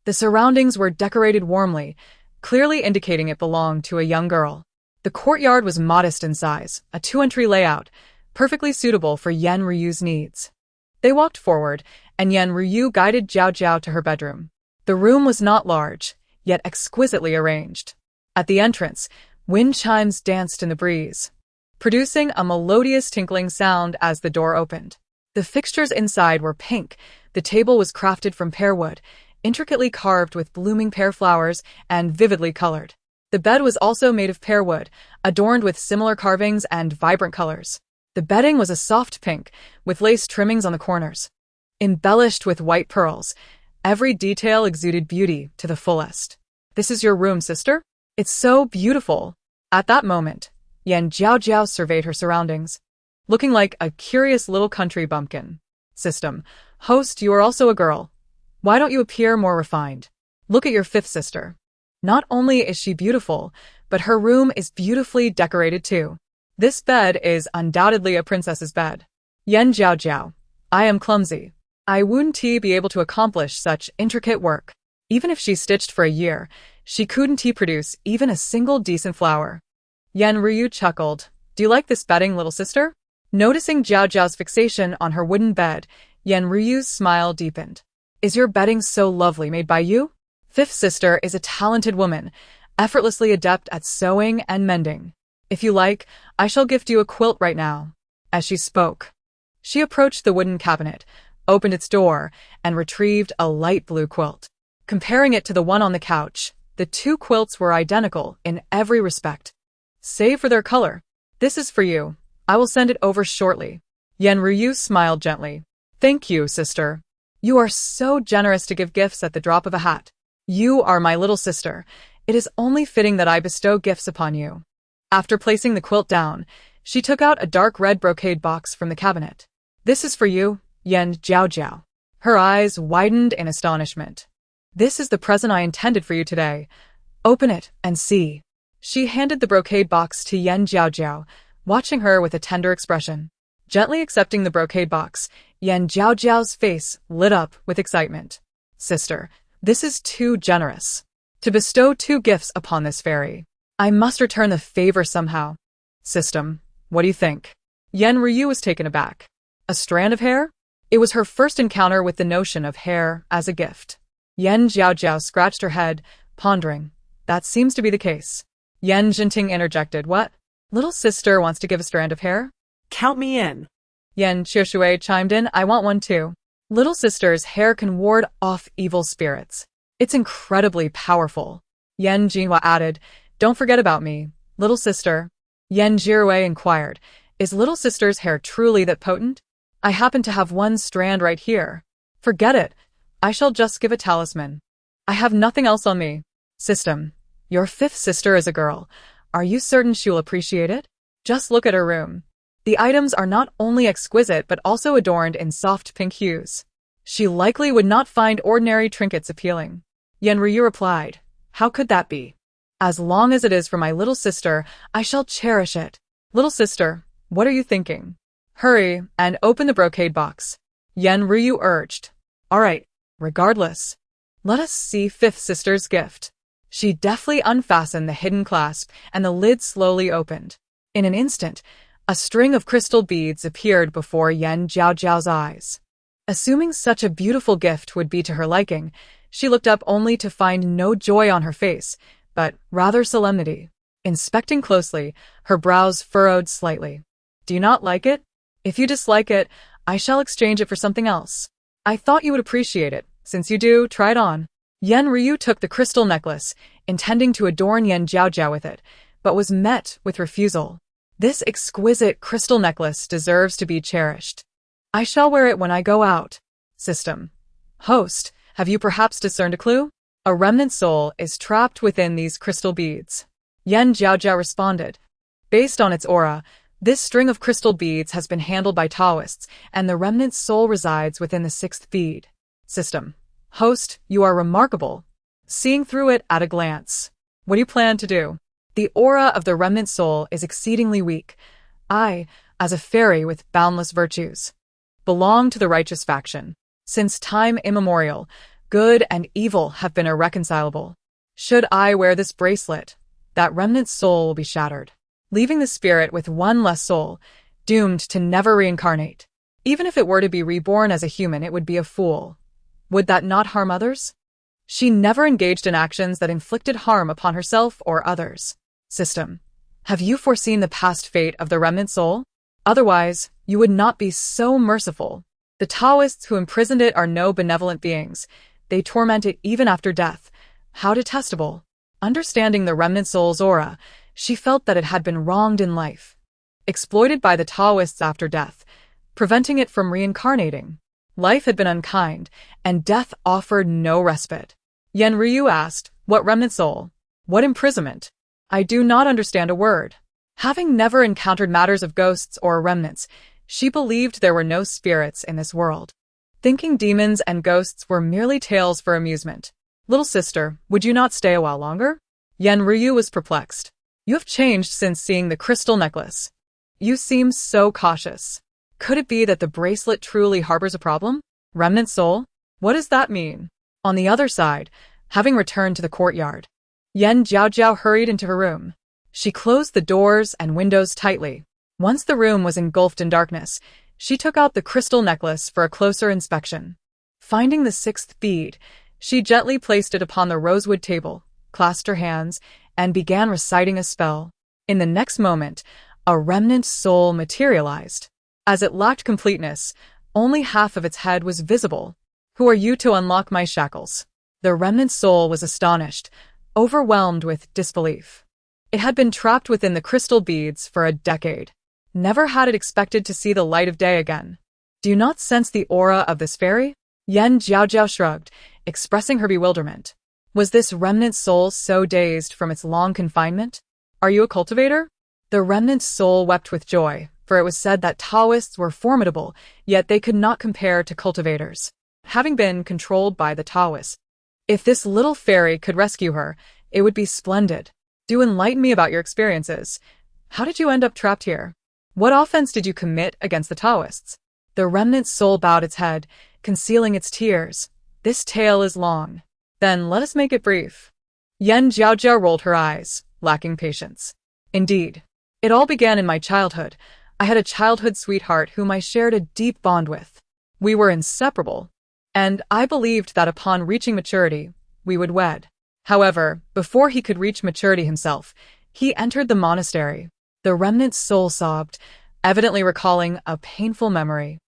The surroundings were decorated warmly, clearly indicating it belonged to a young girl. The courtyard was modest in size, a two-entry layout, perfectly suitable for Yen Ryu's needs. They walked forward, and Yen Ryu guided Jiaojiao to her bedroom. The room was not large, yet exquisitely arranged. At the entrance, wind chimes danced in the breeze, producing a melodious tinkling sound as the door opened. The fixtures inside were pink. The table was crafted from pear wood, intricately carved with blooming pear flowers and vividly colored. The bed was also made of pear wood, adorned with similar carvings and vibrant colors. The bedding was a soft pink, with lace trimmings on the corners. Embellished with white pearls, every detail exuded beauty to the fullest. "This is your room, sister? It's so beautiful." At that moment, Yen Jiaojiao surveyed her surroundings, looking like a curious little country bumpkin. "System, host, you are also a girl. Why don't you appear more refined? Look at your fifth sister. Not only is she beautiful, but her room is beautifully decorated too. This bed is undoubtedly a princess's bed." Yen Jiaojiao, I am clumsy. I wouldn't be able to accomplish such intricate work. Even if she stitched for a year, she couldn't produce even a single decent flower. Yen Ryu chuckled. Do you like this bedding, little sister? Noticing Jiaojiao's fixation on her wooden bed, Yen Ryu's smile deepened. Is your bedding so lovely made by you? Fifth sister is a talented woman, effortlessly adept at sewing and mending. If you like, I shall gift you a quilt right now. As she spoke, she approached the wooden cabinet, opened its door, and retrieved a light blue quilt. Comparing it to the one on the couch, the two quilts were identical in every respect, save for their color. This is for you. I will send it over shortly. Yen Ryu smiled gently. Thank you, sister. You are so generous to give gifts at the drop of a hat. You are my little sister. It is only fitting that I bestow gifts upon you. After placing the quilt down, she took out a dark red brocade box from the cabinet. This is for you, Yen Jiaojiao. Her eyes widened in astonishment. This is the present I intended for you today. Open it and see. She handed the brocade box to Yen Jiaojiao, watching her with a tender expression. Gently accepting the brocade box, Yen Jiaojiao's face lit up with excitement. Sister, this is too generous. To bestow two gifts upon this fairy, I must return the favor somehow. System, what do you think? Yen Ryu was taken aback. A strand of hair? It was her first encounter with the notion of hair as a gift. Yen Jiaojiao scratched her head, pondering. That seems to be the case. Yen Jinting interjected. What? Little sister wants to give a strand of hair? Count me in. Yen Qiushui chimed in. I want one too. Little sister's hair can ward off evil spirits. It's incredibly powerful. Yen Jinhua added. Don't forget about me, little sister. Yen Jirui inquired. Is little sister's hair truly that potent? I happen to have one strand right here. Forget it. I shall just give a talisman. I have nothing else on me. System. Your fifth sister is a girl. Are you certain she will appreciate it? Just look at her room. The items are not only exquisite but also adorned in soft pink hues. She likely would not find ordinary trinkets appealing. Yen Ryu replied. How could that be? As long as it is for my little sister, I shall cherish it. Little sister, what are you thinking? Hurry and open the brocade box. Yen Ryu urged. All right, regardless. Let us see fifth sister's gift. She deftly unfastened the hidden clasp, and the lid slowly opened. In an instant, a string of crystal beads appeared before Yen Jiaojiao's eyes. Assuming such a beautiful gift would be to her liking, she looked up only to find no joy on her face, but rather solemnity. Inspecting closely, her brows furrowed slightly. Do you not like it? If you dislike it, I shall exchange it for something else. I thought you would appreciate it. Since you do, try it on. Yen Ryu took the crystal necklace, intending to adorn Yen Jiaojiao with it, but was met with refusal. This exquisite crystal necklace deserves to be cherished. I shall wear it when I go out. System. Host, have you perhaps discerned a clue? A remnant soul is trapped within these crystal beads. Yen Jiaojiao responded. Based on its aura, this string of crystal beads has been handled by Taoists, and the remnant soul resides within the sixth bead. System. Host, you are remarkable. seeing through it at a glance. What do you plan to do? The aura of the remnant soul is exceedingly weak. I, as a fairy with boundless virtues, belong to the righteous faction. Since time immemorial, good and evil have been irreconcilable. Should I wear this bracelet, that remnant soul will be shattered, leaving the spirit with one less soul, doomed to never reincarnate. Even if it were to be reborn as a human, it would be a fool. Would that not harm others? She never engaged in actions that inflicted harm upon herself or others. System. Have you foreseen the past fate of the remnant soul? Otherwise, you would not be so merciful. The Taoists who imprisoned it are no benevolent beings. They torment it even after death. How detestable. Understanding the remnant soul's aura, she felt that it had been wronged in life, exploited by the Taoists after death, preventing it from reincarnating. Life had been unkind, and death offered no respite. Yen Ryu asked, "What remnant soul? What imprisonment?" I do not understand a word. Having never encountered matters of ghosts or remnants, she believed there were no spirits in this world, thinking demons and ghosts were merely tales for amusement. Little sister, would you not stay a while longer? Yen Ryu was perplexed. You have changed since seeing the crystal necklace. You seem so cautious. Could it be that the bracelet truly harbors a problem? Remnant soul? What does that mean? On the other side, having returned to the courtyard, Yen Jiaojiao hurried into her room. She closed the doors and windows tightly. Once the room was engulfed in darkness, she took out the crystal necklace for a closer inspection. Finding the sixth bead, she gently placed it upon the rosewood table, clasped her hands, and began reciting a spell. In the next moment, a remnant soul materialized. As it lacked completeness, only half of its head was visible. Who are you to unlock my shackles? The remnant soul was astonished, overwhelmed with disbelief. It had been trapped within the crystal beads for a decade. Never had it expected to see the light of day again. Do you not sense the aura of this fairy? Yen Jiaojiao shrugged, expressing her bewilderment. Was this remnant soul so dazed from its long confinement? Are you a cultivator? The remnant soul wept with joy, for it was said that Taoists were formidable, yet they could not compare to cultivators, having been controlled by the Taoists. If this little fairy could rescue her, it would be splendid. Do enlighten me about your experiences. How did you end up trapped here? What offense did you commit against the Taoists? The remnant soul bowed its head, concealing its tears. This tale is long. Then let us make it brief. Yen Jiaojiao rolled her eyes, lacking patience. Indeed. It all began in my childhood. I had a childhood sweetheart whom I shared a deep bond with. We were inseparable, and I believed that upon reaching maturity, we would wed. However, before he could reach maturity himself, he entered the monastery. The remnant soul sobbed, evidently recalling a painful memory.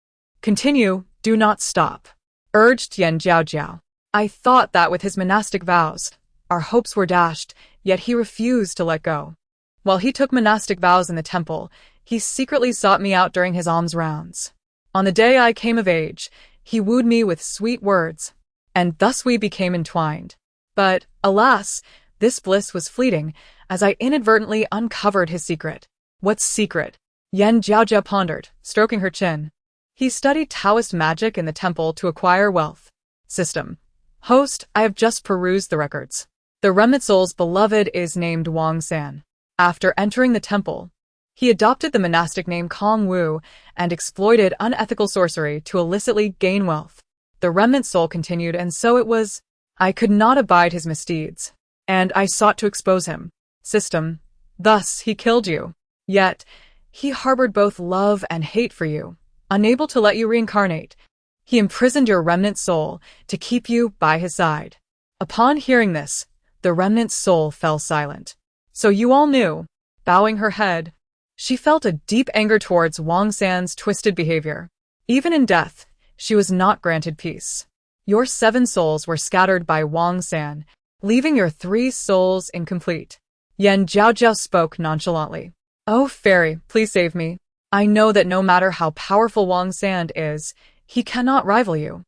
Continue, do not stop, urged Yen Jiaojiao. I thought that with his monastic vows, our hopes were dashed, yet he refused to let go. While he took monastic vows in the temple, he secretly sought me out during his alms rounds. On the day I came of age, he wooed me with sweet words, and thus we became entwined. But, alas, this bliss was fleeting, as I inadvertently uncovered his secret. What secret? Yen Jiaojiao pondered, stroking her chin. He studied Taoist magic in the temple to acquire wealth. System. Host, I have just perused the records. The remnant soul's beloved is named Wang San. After entering the temple, he adopted the monastic name Kong Wu and exploited unethical sorcery to illicitly gain wealth. The remnant soul continued, and so it was. I could not abide his misdeeds, and I sought to expose him. System. Thus, he killed you. Yet, he harbored both love and hate for you. Unable to let you reincarnate, he imprisoned your remnant soul to keep you by his side. Upon hearing this, the remnant soul fell silent. So you all knew. Bowing her head, she felt a deep anger towards Wang San's twisted behavior. Even in death, she was not granted peace. Your 7 souls were scattered by Wang San, leaving your 3 souls incomplete. Yen Jiaojiao spoke nonchalantly. Oh, fairy, please save me. I know that no matter how powerful Wang San is, he cannot rival you.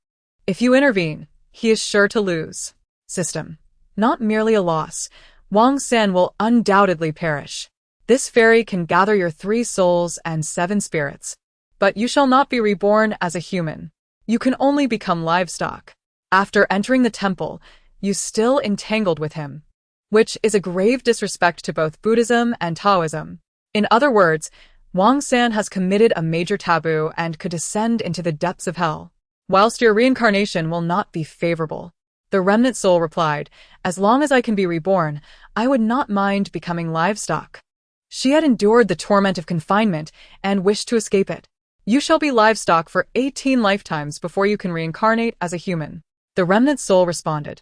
If you intervene, he is sure to lose. System. Not merely a loss, Wang San will undoubtedly perish. This fairy can gather your 3 souls and 7 spirits. But you shall not be reborn as a human. You can only become livestock. After entering the temple, you still entangled with him, which is a grave disrespect to both Buddhism and Taoism. In other words, Wang San has committed a major taboo and could descend into the depths of hell. Whilst your reincarnation will not be favorable, the remnant soul replied, as long as I can be reborn, I would not mind becoming livestock. She had endured the torment of confinement and wished to escape it. You shall be livestock for 18 lifetimes before you can reincarnate as a human. The remnant soul responded,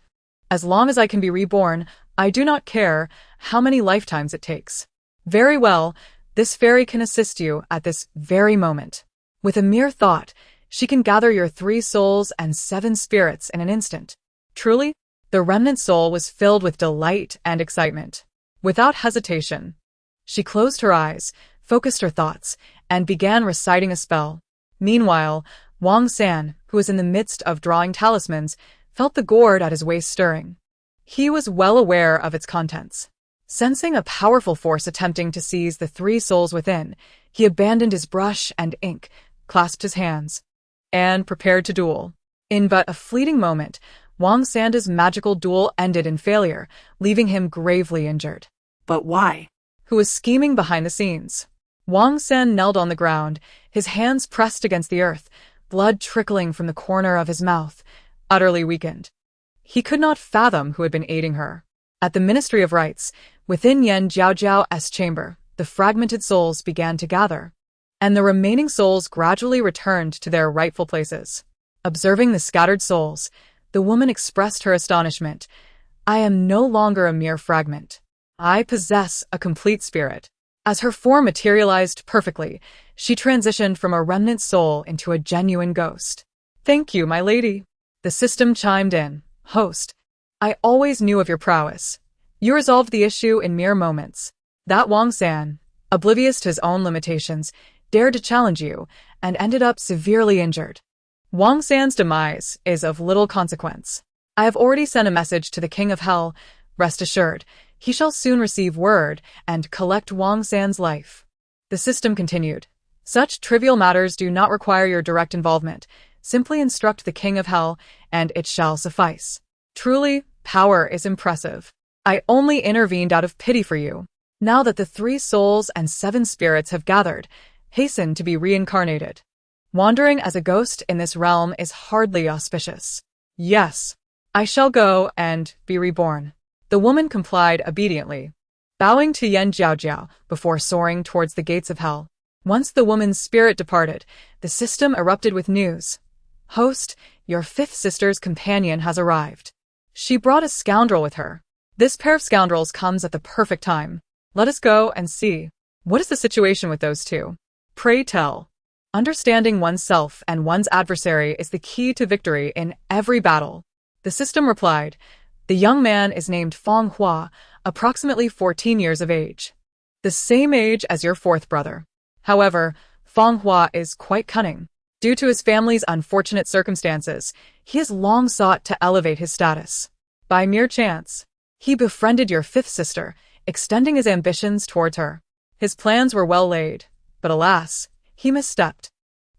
as long as I can be reborn, I do not care how many lifetimes it takes. Very well, this fairy can assist you at this very moment. With a mere thought, she can gather your 3 souls and 7 spirits in an instant. Truly, the remnant soul was filled with delight and excitement. Without hesitation, she closed her eyes, focused her thoughts, and began reciting a spell. Meanwhile, Wang San, who was in the midst of drawing talismans, felt the gourd at his waist stirring. He was well aware of its contents. Sensing a powerful force attempting to seize the 3 souls within, he abandoned his brush and ink, clasped his hands, and prepared to duel. In but a fleeting moment, Wang San's magical duel ended in failure, leaving him gravely injured. But why? Who was scheming behind the scenes? Wang San knelt on the ground, his hands pressed against the earth, blood trickling from the corner of his mouth, utterly weakened. He could not fathom who had been aiding her. At the Ministry of Rites, within Jiaojiao's chamber, the fragmented souls began to gather, and the remaining souls gradually returned to their rightful places. Observing the scattered souls, the woman expressed her astonishment. I am no longer a mere fragment. I possess a complete spirit. As her form materialized perfectly, she transitioned from a remnant soul into a genuine ghost. Thank you, my lady. The system chimed in. Host, I always knew of your prowess. You resolved the issue in mere moments. That Wang San, oblivious to his own limitations, dared to challenge you, and ended up severely injured. Wang San's demise is of little consequence. I have already sent a message to the King of Hell. Rest assured, he shall soon receive word and collect Wang San's life. The system continued. Such trivial matters do not require your direct involvement. Simply instruct the King of Hell, and it shall suffice. Truly, power is impressive. I only intervened out of pity for you. Now that the 3 souls and 7 spirits have gathered, hasten to be reincarnated. Wandering as a ghost in this realm is hardly auspicious. Yes, I shall go and be reborn. The woman complied obediently, bowing to Jiaojiao before soaring towards the gates of hell. Once the woman's spirit departed, the system erupted with news. Host, your 5th sister's companion has arrived. She brought a scoundrel with her. This pair of scoundrels comes at the perfect time. Let us go and see. What is the situation with those 2? Pray tell. Understanding oneself and one's adversary is the key to victory in every battle. The system replied. The young man is named Feng Hua, approximately 14 years of age. The same age as your 4th brother. However, Feng Hua is quite cunning. Due to his family's unfortunate circumstances, he has long sought to elevate his status. By mere chance, he befriended your 5th sister, extending his ambitions towards her. His plans were well laid, but alas, he misstepped.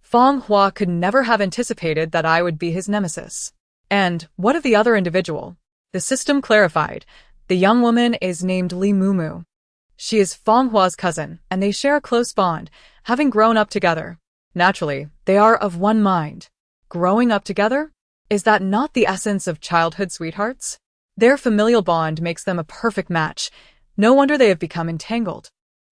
Feng Hua could never have anticipated that I would be his nemesis. And what of the other individual? The system clarified. The young woman is named Li Mumu. She is Feng Hua's cousin, and they share a close bond, having grown up together. Naturally, they are of one mind. Growing up together? Is that not the essence of childhood sweethearts? Their familial bond makes them a perfect match. No wonder they have become entangled.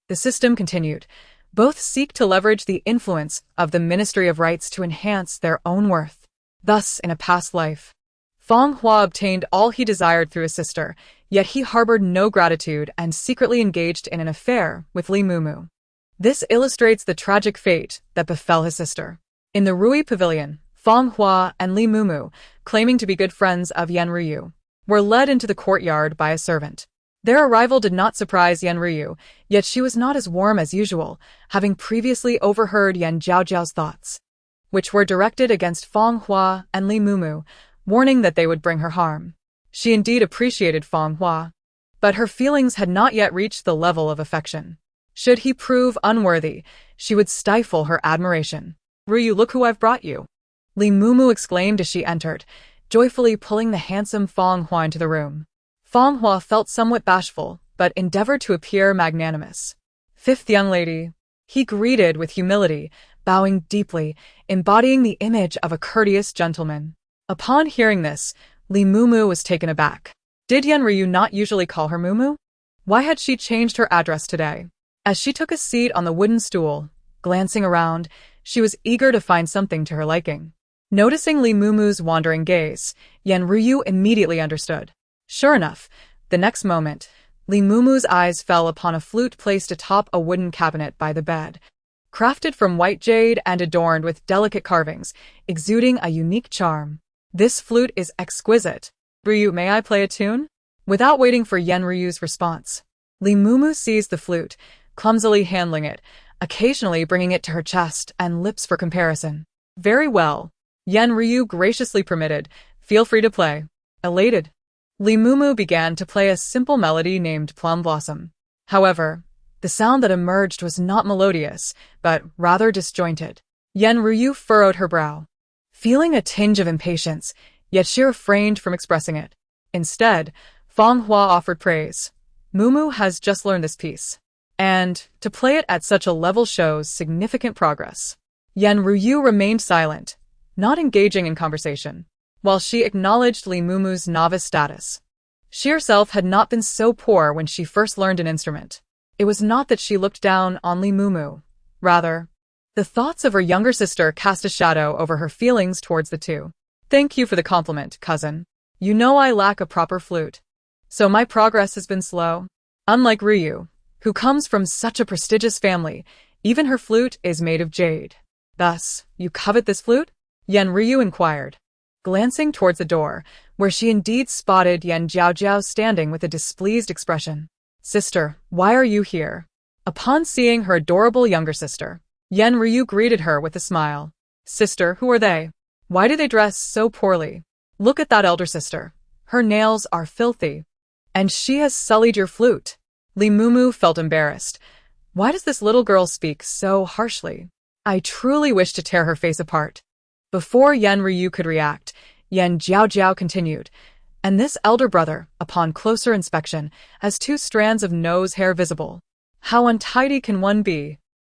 The system continued. Both seek to leverage the influence of the Ministry of Rites to enhance their own worth. Thus, in a past life, Feng Hua obtained all he desired through his sister, yet he harbored no gratitude and secretly engaged in an affair with Li Mumu. This illustrates the tragic fate that befell his sister. In the Rui Pavilion, Feng Hua and Li Mumu, claiming to be good friends of Yan Ruyu, were led into the courtyard by a servant. Their arrival did not surprise Yan Ruyu, yet she was not as warm as usual, having previously overheard Yan Jiaojiao's thoughts, which were directed against Feng Hua and Li Mumu, warning that they would bring her harm. She indeed appreciated Feng Hua, but her feelings had not yet reached the level of affection. Should he prove unworthy, she would stifle her admiration. Ruyu, look who I've brought you. Li Mumu exclaimed as she entered. joyfully pulling the handsome Feng Hua into the room. Feng Hua felt somewhat bashful, but endeavored to appear magnanimous. "Fifth young lady," he greeted with humility, bowing deeply, embodying the image of a courteous gentleman. Upon hearing this, Li Mumu was taken aback. Did Yan Ryu not usually call her Mumu? Why had she changed her address today? As she took a seat on the wooden stool, glancing around, she was eager to find something to her liking. Noticing Li Mumu's wandering gaze, Yan Ryu immediately understood. Sure enough, the next moment, Li Mumu's eyes fell upon a flute placed atop a wooden cabinet by the bed. Crafted from white jade and adorned with delicate carvings, exuding a unique charm. This flute is exquisite. "Ryu, may I play a tune?" Without waiting for Yan Ryu's response, Li Mumu seized the flute, clumsily handling it, occasionally bringing it to her chest and lips for comparison. "Very well," Yan Ryu graciously permitted. "Feel free to play." Elated, Li Mumu began to play a simple melody named Plum Blossom. However, the sound that emerged was not melodious, but rather disjointed. Yan Ryu furrowed her brow, feeling a tinge of impatience, yet she refrained from expressing it. Instead, Feng Hua offered praise. "Mumu has just learned this piece, and to play it at such a level shows significant progress." Yan Ryu remained silent, not engaging in conversation, while she acknowledged Li Mumu's novice status. She herself had not been so poor when she first learned an instrument. It was not that she looked down on Li Mumu. Rather, the thoughts of her younger sister cast a shadow over her feelings towards the two. "Thank you for the compliment, cousin. You know I lack a proper flute, so my progress has been slow. Unlike Ryu, who comes from such a prestigious family, even her flute is made of jade." "Thus, you covet this flute?" Yan Ryu inquired, glancing towards the door, where she indeed spotted Yan Jiaojiao standing with a displeased expression. "Sister, why are you here?" Upon seeing her adorable younger sister, Yan Ryu greeted her with a smile. "Sister, who are they? Why do they dress so poorly? Look at that elder sister. Her nails are filthy. And she has sullied your flute." Li Mumu felt embarrassed. Why does this little girl speak so harshly? I truly wish to tear her face apart. Before Yan Ryu could react, Yan Jiaojiao continued, "And this elder brother, upon closer inspection, has 2 strands of nose hair visible. How untidy can one be?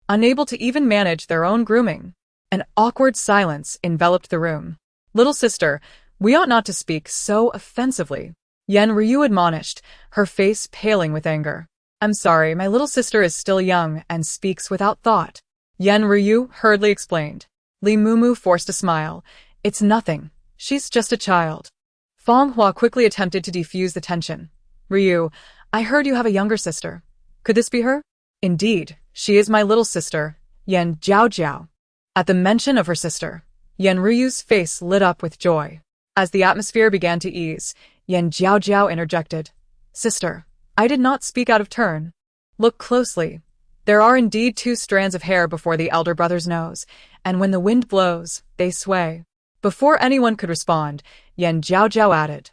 Unable to even manage their own grooming." An awkward silence enveloped the room. "Little sister, we ought not to speak so offensively," Yan Ryu admonished, her face paling with anger. "I'm sorry, my little sister is still young and speaks without thought," Yan Ryu hurriedly explained. Li Mumu forced a smile. "It's nothing. She's just a child." Feng Hua quickly attempted to defuse the tension. "Ryu, I heard you have a younger sister. Could this be her?" "Indeed, she is my little sister, Yan Jiaojiao." At the mention of her sister, Yan Ryu's face lit up with joy. As the atmosphere began to ease, Yan Jiaojiao interjected, "Sister, I did not speak out of turn. Look closely. There are indeed 2 strands of hair before the elder brother's nose, and when the wind blows, they sway." Before anyone could respond, Yan Jiaojiao added,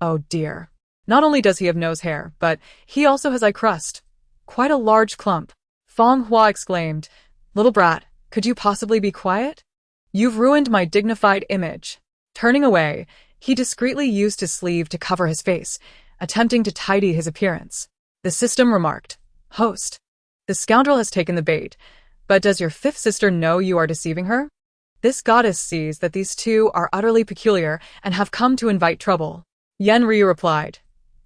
"Oh dear. Not only does he have nose hair, but he also has eye crust. Quite a large clump." Feng Hua exclaimed, "Little brat, could you possibly be quiet? You've ruined my dignified image." Turning away, he discreetly used his sleeve to cover his face, attempting to tidy his appearance. The system remarked, "Host, the scoundrel has taken the bait, but does your 5th sister know you are deceiving her? This goddess sees that these 2 are utterly peculiar and have come to invite trouble." Yan Ryu replied,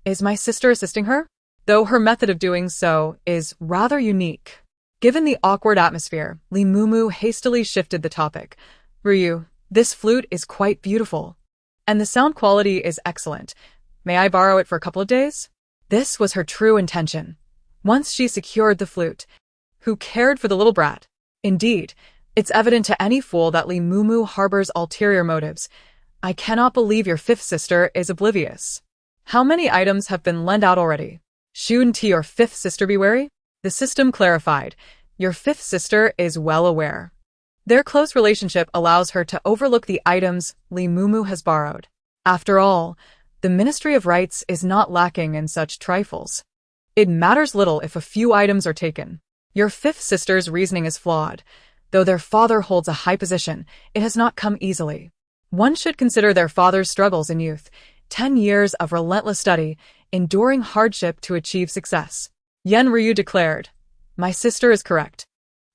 "Is my sister assisting her? Though her method of doing so is rather unique." Given the awkward atmosphere, Li Mumu hastily shifted the topic. "Ryu, this flute is quite beautiful, and the sound quality is excellent. May I borrow it for a couple of days?" This was her true intention. Once she secured the flute, who cared for the little brat? Indeed, it's evident to any fool that Li Mumu harbors ulterior motives. "I cannot believe your 5th sister is oblivious. How many items have been lent out already? Shouldn't your 5th sister be wary?" The system clarified, "Your 5th sister is well aware. Their close relationship allows her to overlook the items Li Mumu has borrowed. After all, the Ministry of Rights is not lacking in such trifles. It matters little if a few items are taken. Your 5th sister's reasoning is flawed. Though their father holds a high position, it has not come easily. One should consider their father's struggles in youth, 10 years of relentless study, enduring hardship to achieve success. Yen Ryu declared, "My sister is correct.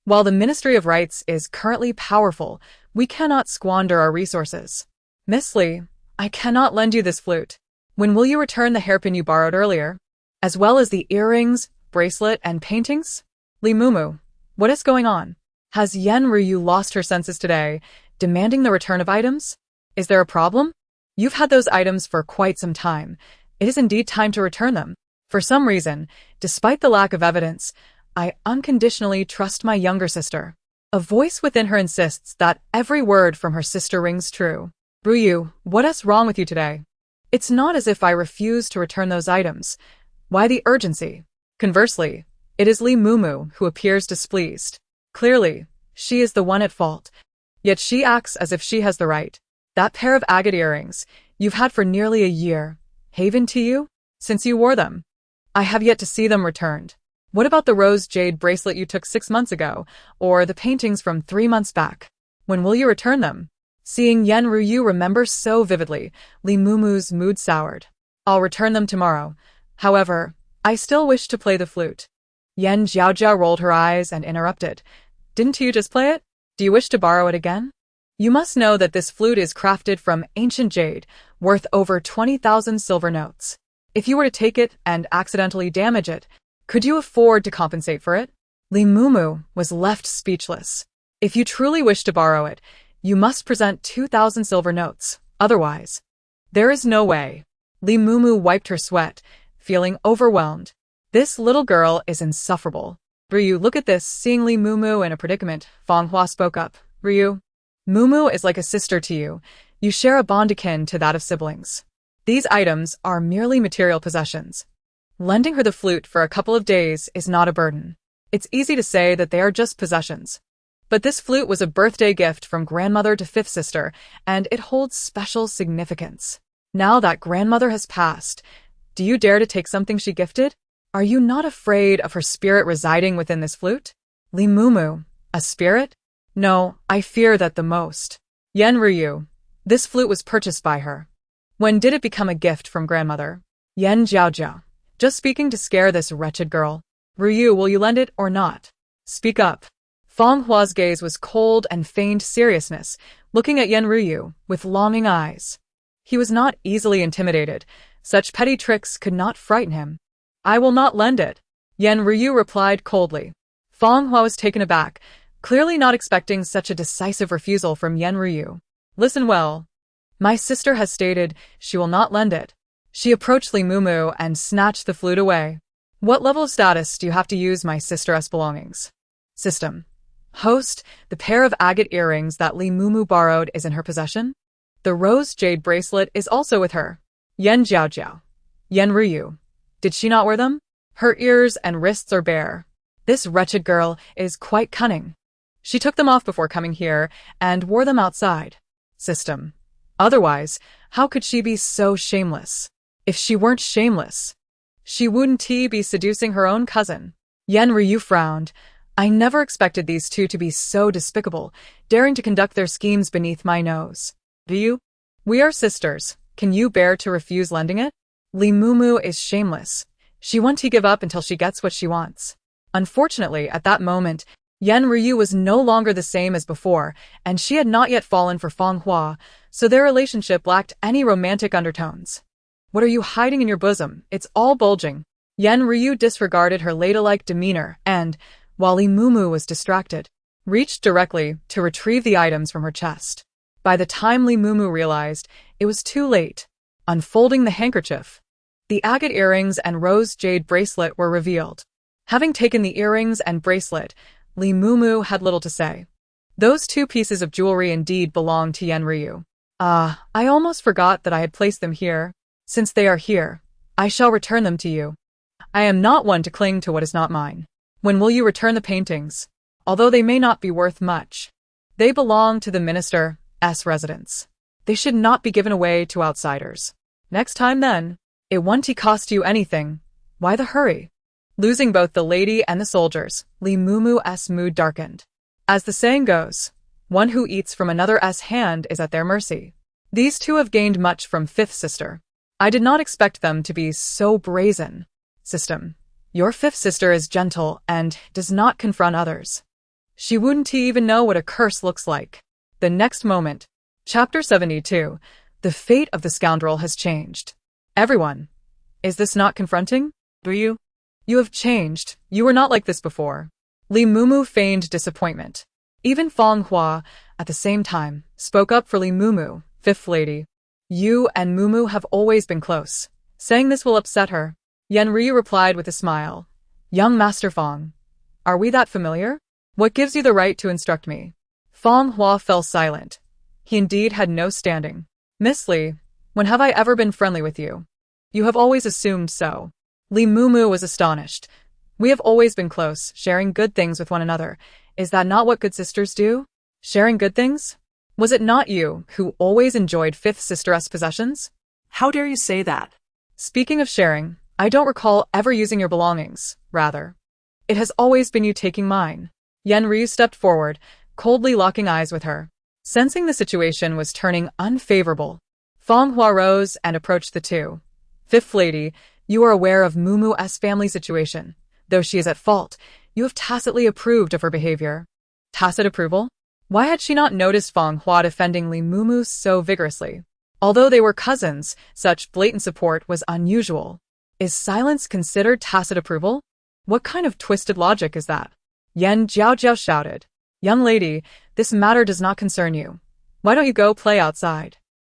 While the Ministry of Rights is currently powerful, we cannot squander our resources. Miss Li, I cannot lend you this flute. When will you return the hairpin you borrowed earlier? As well as the earrings, bracelet, and paintings? Li Mumu, what is going on? Has Yen Ryu lost her senses today, demanding the return of items? Is there a problem? You've had those items for quite some time. It is indeed time to return them. For some reason, despite the lack of evidence, I unconditionally trust my younger sister." A voice within her insists that every word from her sister rings true. "Ryu, what is wrong with you today? It's not as if I refuse to return those items. Why the urgency?" Conversely, it is Li Mumu who appears displeased. Clearly, she is the one at fault. Yet she acts as if she has the right. That pair of agate earrings you've had for nearly a year, haven to you? Since you wore them. I have yet to see them returned. What about the rose jade bracelet you took 6 months ago, or the paintings from 3 months back? When will you return them? Seeing Yen Ryu remember so vividly, Li Mumu's mood soured. "I'll return them tomorrow. However, I still wish to play the flute." Yen Jiaojiao rolled her eyes and interrupted. "Didn't you just play it? Do you wish to borrow it again? You must know that this flute is crafted from ancient jade, worth over 20,000 silver notes. If you were to take it and accidentally damage it, could you afford to compensate for it?" Li Mumu was left speechless. "If you truly wish to borrow it, you must present 2,000 silver notes. Otherwise, there is no way." Li Mumu wiped her sweat, feeling overwhelmed. This little girl is insufferable. "Ryu, look at this." Seeing Li Mumu in a predicament, Fang Hua spoke up. "Ryu, Mumu is like a sister to you. You share a bond akin to that of siblings. These items are merely material possessions. Lending her the flute for a couple of days is not a burden. It's easy to say that they are just possessions. But this flute was a birthday gift from grandmother to fifth sister, and it holds special significance. Now that grandmother has passed, do you dare to take something she gifted? Are you not afraid of her spirit residing within this flute?" Li Mumu, a spirit? No, I fear that the most. Yen Ryu, this flute was purchased by her. When did it become a gift from grandmother? Yen Jiaojiao, just speaking to scare this wretched girl. "Ryu, will you lend it or not? Speak up." Fang Hua's gaze was cold and feigned seriousness, looking at Yen Ryu with longing eyes. He was not easily intimidated. Such petty tricks could not frighten him. "I will not lend it," Yen Ryu replied coldly. Fang Hua was taken aback, clearly not expecting such a decisive refusal from Yen Ryu. "Listen well. My sister has stated she will not lend it." She approached Li Mumu and snatched the flute away. "What level of status do you have to use my sister's belongings?" System. Host, the pair of agate earrings that Li Mumu borrowed is in her possession. The rose jade bracelet is also with her. Yen Jiaojiao. Yen Ryu. Did she not wear them? Her ears and wrists are bare. This wretched girl is quite cunning. She took them off before coming here and wore them outside. System. Otherwise, how could she be so shameless? If she weren't shameless, she wouldn't be seducing her own cousin. Yen Ryu frowned. "I never expected these two to be so despicable, daring to conduct their schemes beneath my nose. Ryu, we are sisters. Can you bear to refuse lending it?" Li Mumu is shameless. She won't give up until she gets what she wants. Unfortunately, at that moment, Yen Ryu was no longer the same as before, and she had not yet fallen for Fang Hua, so their relationship lacked any romantic undertones. "What are you hiding in your bosom? It's all bulging." Yen Ryu disregarded her ladylike demeanor and, while Li Mumu was distracted, reached directly to retrieve the items from her chest. By the time Li Mumu realized, it was too late. Unfolding the handkerchief, the agate earrings and rose jade bracelet were revealed. Having taken the earrings and bracelet, Li Mumu had little to say. Those 2 pieces of jewelry indeed belonged to Yen Ryu. I almost forgot that I had placed them here. Since they are here, I shall return them to you. I am not one to cling to what is not mine. When will you return the paintings? Although they may not be worth much, they belong to the minister's residence. They should not be given away to outsiders. Next time then, it won't cost you anything. Why the hurry? Losing both the lady and the soldiers, Li Mumu's mood darkened. As the saying goes, one who eats from another's hand is at their mercy. These two have gained much from fifth sister. I did not expect them to be so brazen. System. Your fifth sister is gentle and does not confront others. She wouldn't even know what a curse looks like. The next moment. Chapter 72. The fate of the scoundrel has changed. Everyone. Is this not confronting? Do you? You have changed. You were not like this before. Li Mumu feigned disappointment. Even Feng Hua, at the same time, spoke up for Li Mumu, fifth lady. You and Mumu have always been close. Saying this will upset her. Yan Ryu replied with a smile. Young Master Feng. Are we that familiar? What gives you the right to instruct me? Feng Hua fell silent. He indeed had no standing. Miss Li, when have I ever been friendly with you? You have always assumed so. Li Mumu was astonished. We have always been close, sharing good things with one another. Is that not what good sisters do? Sharing good things? Was it not you who always enjoyed fifth sister's possessions? How dare you say that? Speaking of sharing, I don't recall ever using your belongings, rather. It has always been you taking mine. Yan Ryu stepped forward, coldly locking eyes with her. Sensing the situation was turning unfavorable, Feng Hua rose and approached the two. Fifth lady, you are aware of Mumu's family situation. Though she is at fault, you have tacitly approved of her behavior. Tacit approval? Why had she not noticed Feng Hua defending Li Mumu so vigorously? Although they were cousins, such blatant support was unusual. Is silence considered tacit approval? What kind of twisted logic is that? Jiaojiao shouted. Young lady, this matter does not concern you. Why don't you go play outside?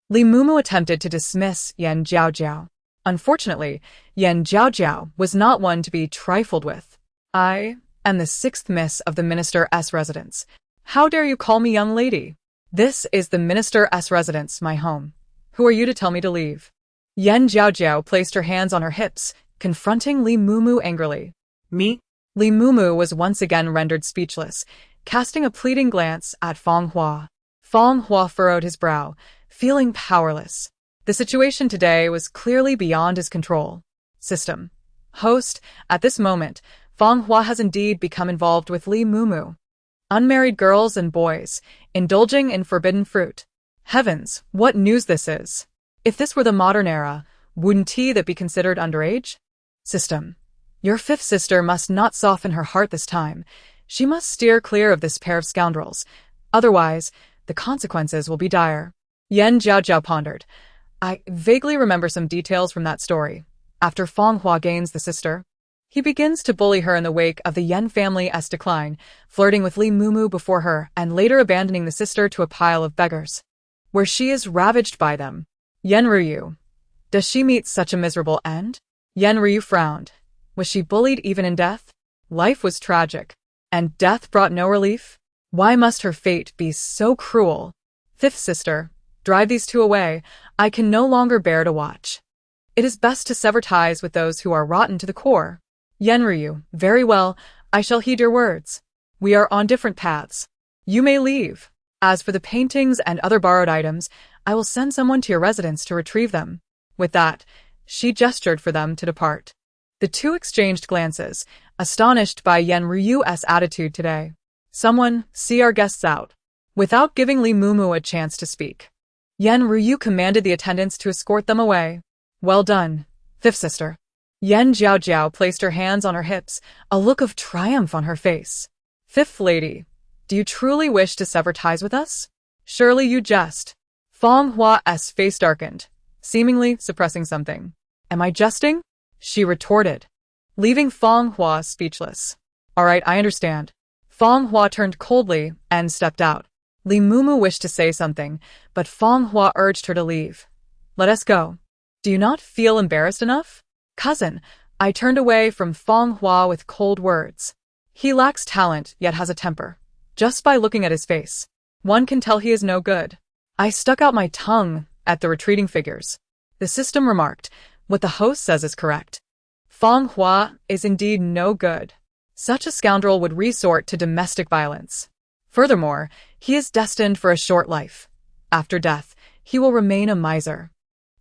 Li Mumu attempted to dismiss Jiaojiao. Unfortunately, Jiaojiao was not one to be trifled with. I am the sixth miss of the minister's residence. How dare you call me young lady? This is the minister's residence, my home. Who are you to tell me to leave? Jiaojiao placed her hands on her hips, confronting Li Mumu angrily. Me? Li Mumu was once again rendered speechless, casting a pleading glance at Feng Hua. Feng Hua furrowed his brow, feeling powerless. The situation today was clearly beyond his control. System. Host, at this moment, Feng Hua has indeed become involved with Li Mumu. Unmarried girls and boys, indulging in forbidden fruit. Heavens, what news this is! If this were the modern era, wouldn't that be considered underage? System. Your fifth sister must not soften her heart this time. She must steer clear of this pair of scoundrels. Otherwise, the consequences will be dire. Jiaojiao pondered. I vaguely remember some details from that story. After Feng Hua gains the sister, he begins to bully her in the wake of the Yan family's decline, flirting with Li Mumu before her and later abandoning the sister to a pile of beggars, where she is ravaged by them. Yan Ryu. Does she meet such a miserable end? Yan Ryu frowned. Was she bullied even in death? Life was tragic, and death brought no relief? Why must her fate be so cruel? Fifth sister, drive these two away. I can no longer bear to watch. It is best to sever ties with those who are rotten to the core. Yan Ryu, very well, I shall heed your words. We are on different paths. You may leave. As for the paintings and other borrowed items, I will send someone to your residence to retrieve them. With that, she gestured for them to depart. The two exchanged glances, astonished by Yan Ryu's attitude today. Someone, see our guests out. Without giving Li Mumu a chance to speak, Yan Ryu commanded the attendants to escort them away. Well done, fifth sister. Jiaojiao placed her hands on her hips, a look of triumph on her face. Fifth lady, do you truly wish to sever ties with us? Surely you jest. Feng Hua's face darkened, seemingly suppressing something. Am I jesting? She retorted, leaving Feng Hua speechless. All right, I understand. Feng Hua turned coldly and stepped out. Li Mumu wished to say something, but Feng Hua urged her to leave. Let us go. Do you not feel embarrassed enough? Cousin, I turned away from Feng Hua with cold words. He lacks talent, yet has a temper. Just by looking at his face, one can tell he is no good. I stuck out my tongue at the retreating figures. The system remarked, what the host says is correct. Feng Hua is indeed no good. Such a scoundrel would resort to domestic violence. Furthermore, he is destined for a short life. After death, he will remain a miser.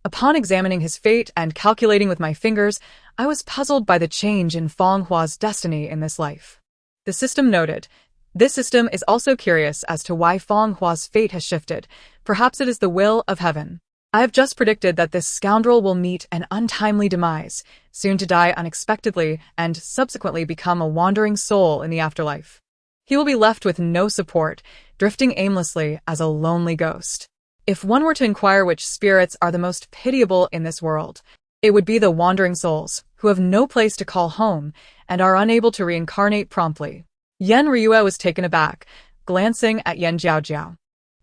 Upon examining his fate and calculating with my fingers, I was puzzled by the change in Feng Hua's destiny in this life. The system noted. This system is also curious as to why Feng Hua's fate has shifted, Perhaps it is the will of heaven. I have just predicted that this scoundrel will meet an untimely demise, soon to die unexpectedly and subsequently become a wandering soul in the afterlife. He will be left with no support, drifting aimlessly as a lonely ghost. If one were to inquire which spirits are the most pitiable in this world, it would be the wandering souls, who have no place to call home and are unable to reincarnate promptly. Yan Ryue was taken aback, glancing at Yan Jiaojiao.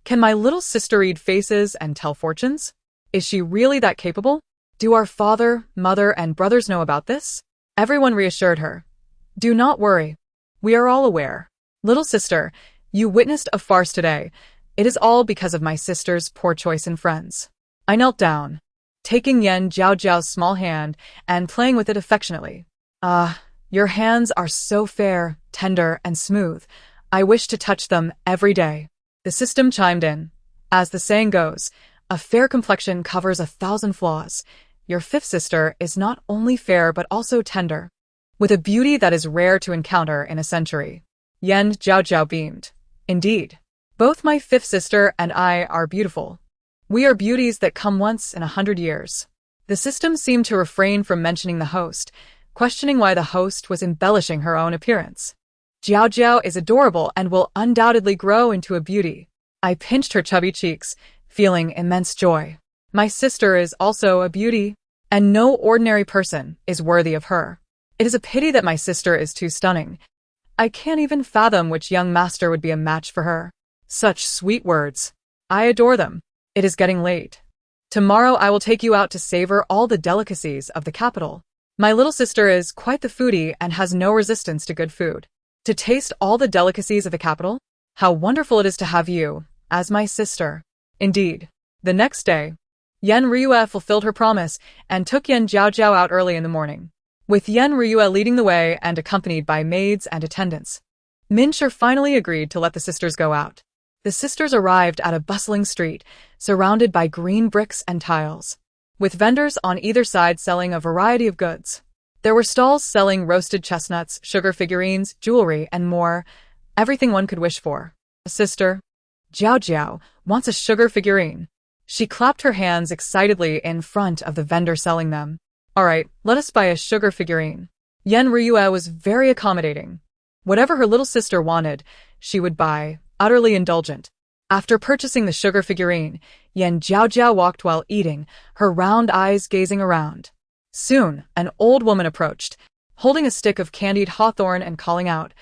Can my little sister read faces and tell fortunes? Is she really that capable? Do our father, mother, and brothers know about this? Everyone reassured her. Do not worry. We are all aware. Little sister, you witnessed a farce today. It is all because of my sister's poor choice in friends. I knelt down, taking Yan Jiaojiao's small hand and playing with it affectionately. Your hands are so fair, tender, and smooth. I wish to touch them every day. The system chimed in. As the saying goes, a fair complexion covers 1,000 flaws. Your fifth sister is not only fair but also tender, with a beauty that is rare to encounter in a century. Yan Jiaojiao beamed. Indeed. Both my fifth sister and I are beautiful. We are beauties that come once in 100 years. The system seemed to refrain from mentioning the host, questioning why the host was embellishing her own appearance. Jiaojiao is adorable and will undoubtedly grow into a beauty. I pinched her chubby cheeks, feeling immense joy. My sister is also a beauty, and no ordinary person is worthy of her. It is a pity that my sister is too stunning. I can't even fathom which young master would be a match for her. Such sweet words. I adore them. It is getting late. Tomorrow I will take you out to savor all the delicacies of the capital. My little sister is quite the foodie and has no resistance to good food. To taste all the delicacies of the capital? How wonderful it is to have you as my sister. Indeed. The next day, Yan Ryue fulfilled her promise and took Yan Jiaojiao out early in the morning, with Yan Ryue leading the way and accompanied by maids and attendants. Mincher finally agreed to let the sisters go out. The sisters arrived at a bustling street, surrounded by green bricks and tiles, with vendors on either side selling a variety of goods. There were stalls selling roasted chestnuts, sugar figurines, jewelry, and more, everything one could wish for. Sister Jiaojiao wants a sugar figurine. She clapped her hands excitedly in front of the vendor selling them. All right, let us buy a sugar figurine. Yan Ryue was very accommodating. Whatever her little sister wanted, she would buy, utterly indulgent. After purchasing the sugar figurine, Yan Jiaojiao walked while eating, her round eyes gazing around. Soon, an old woman approached, holding a stick of candied hawthorn and calling out,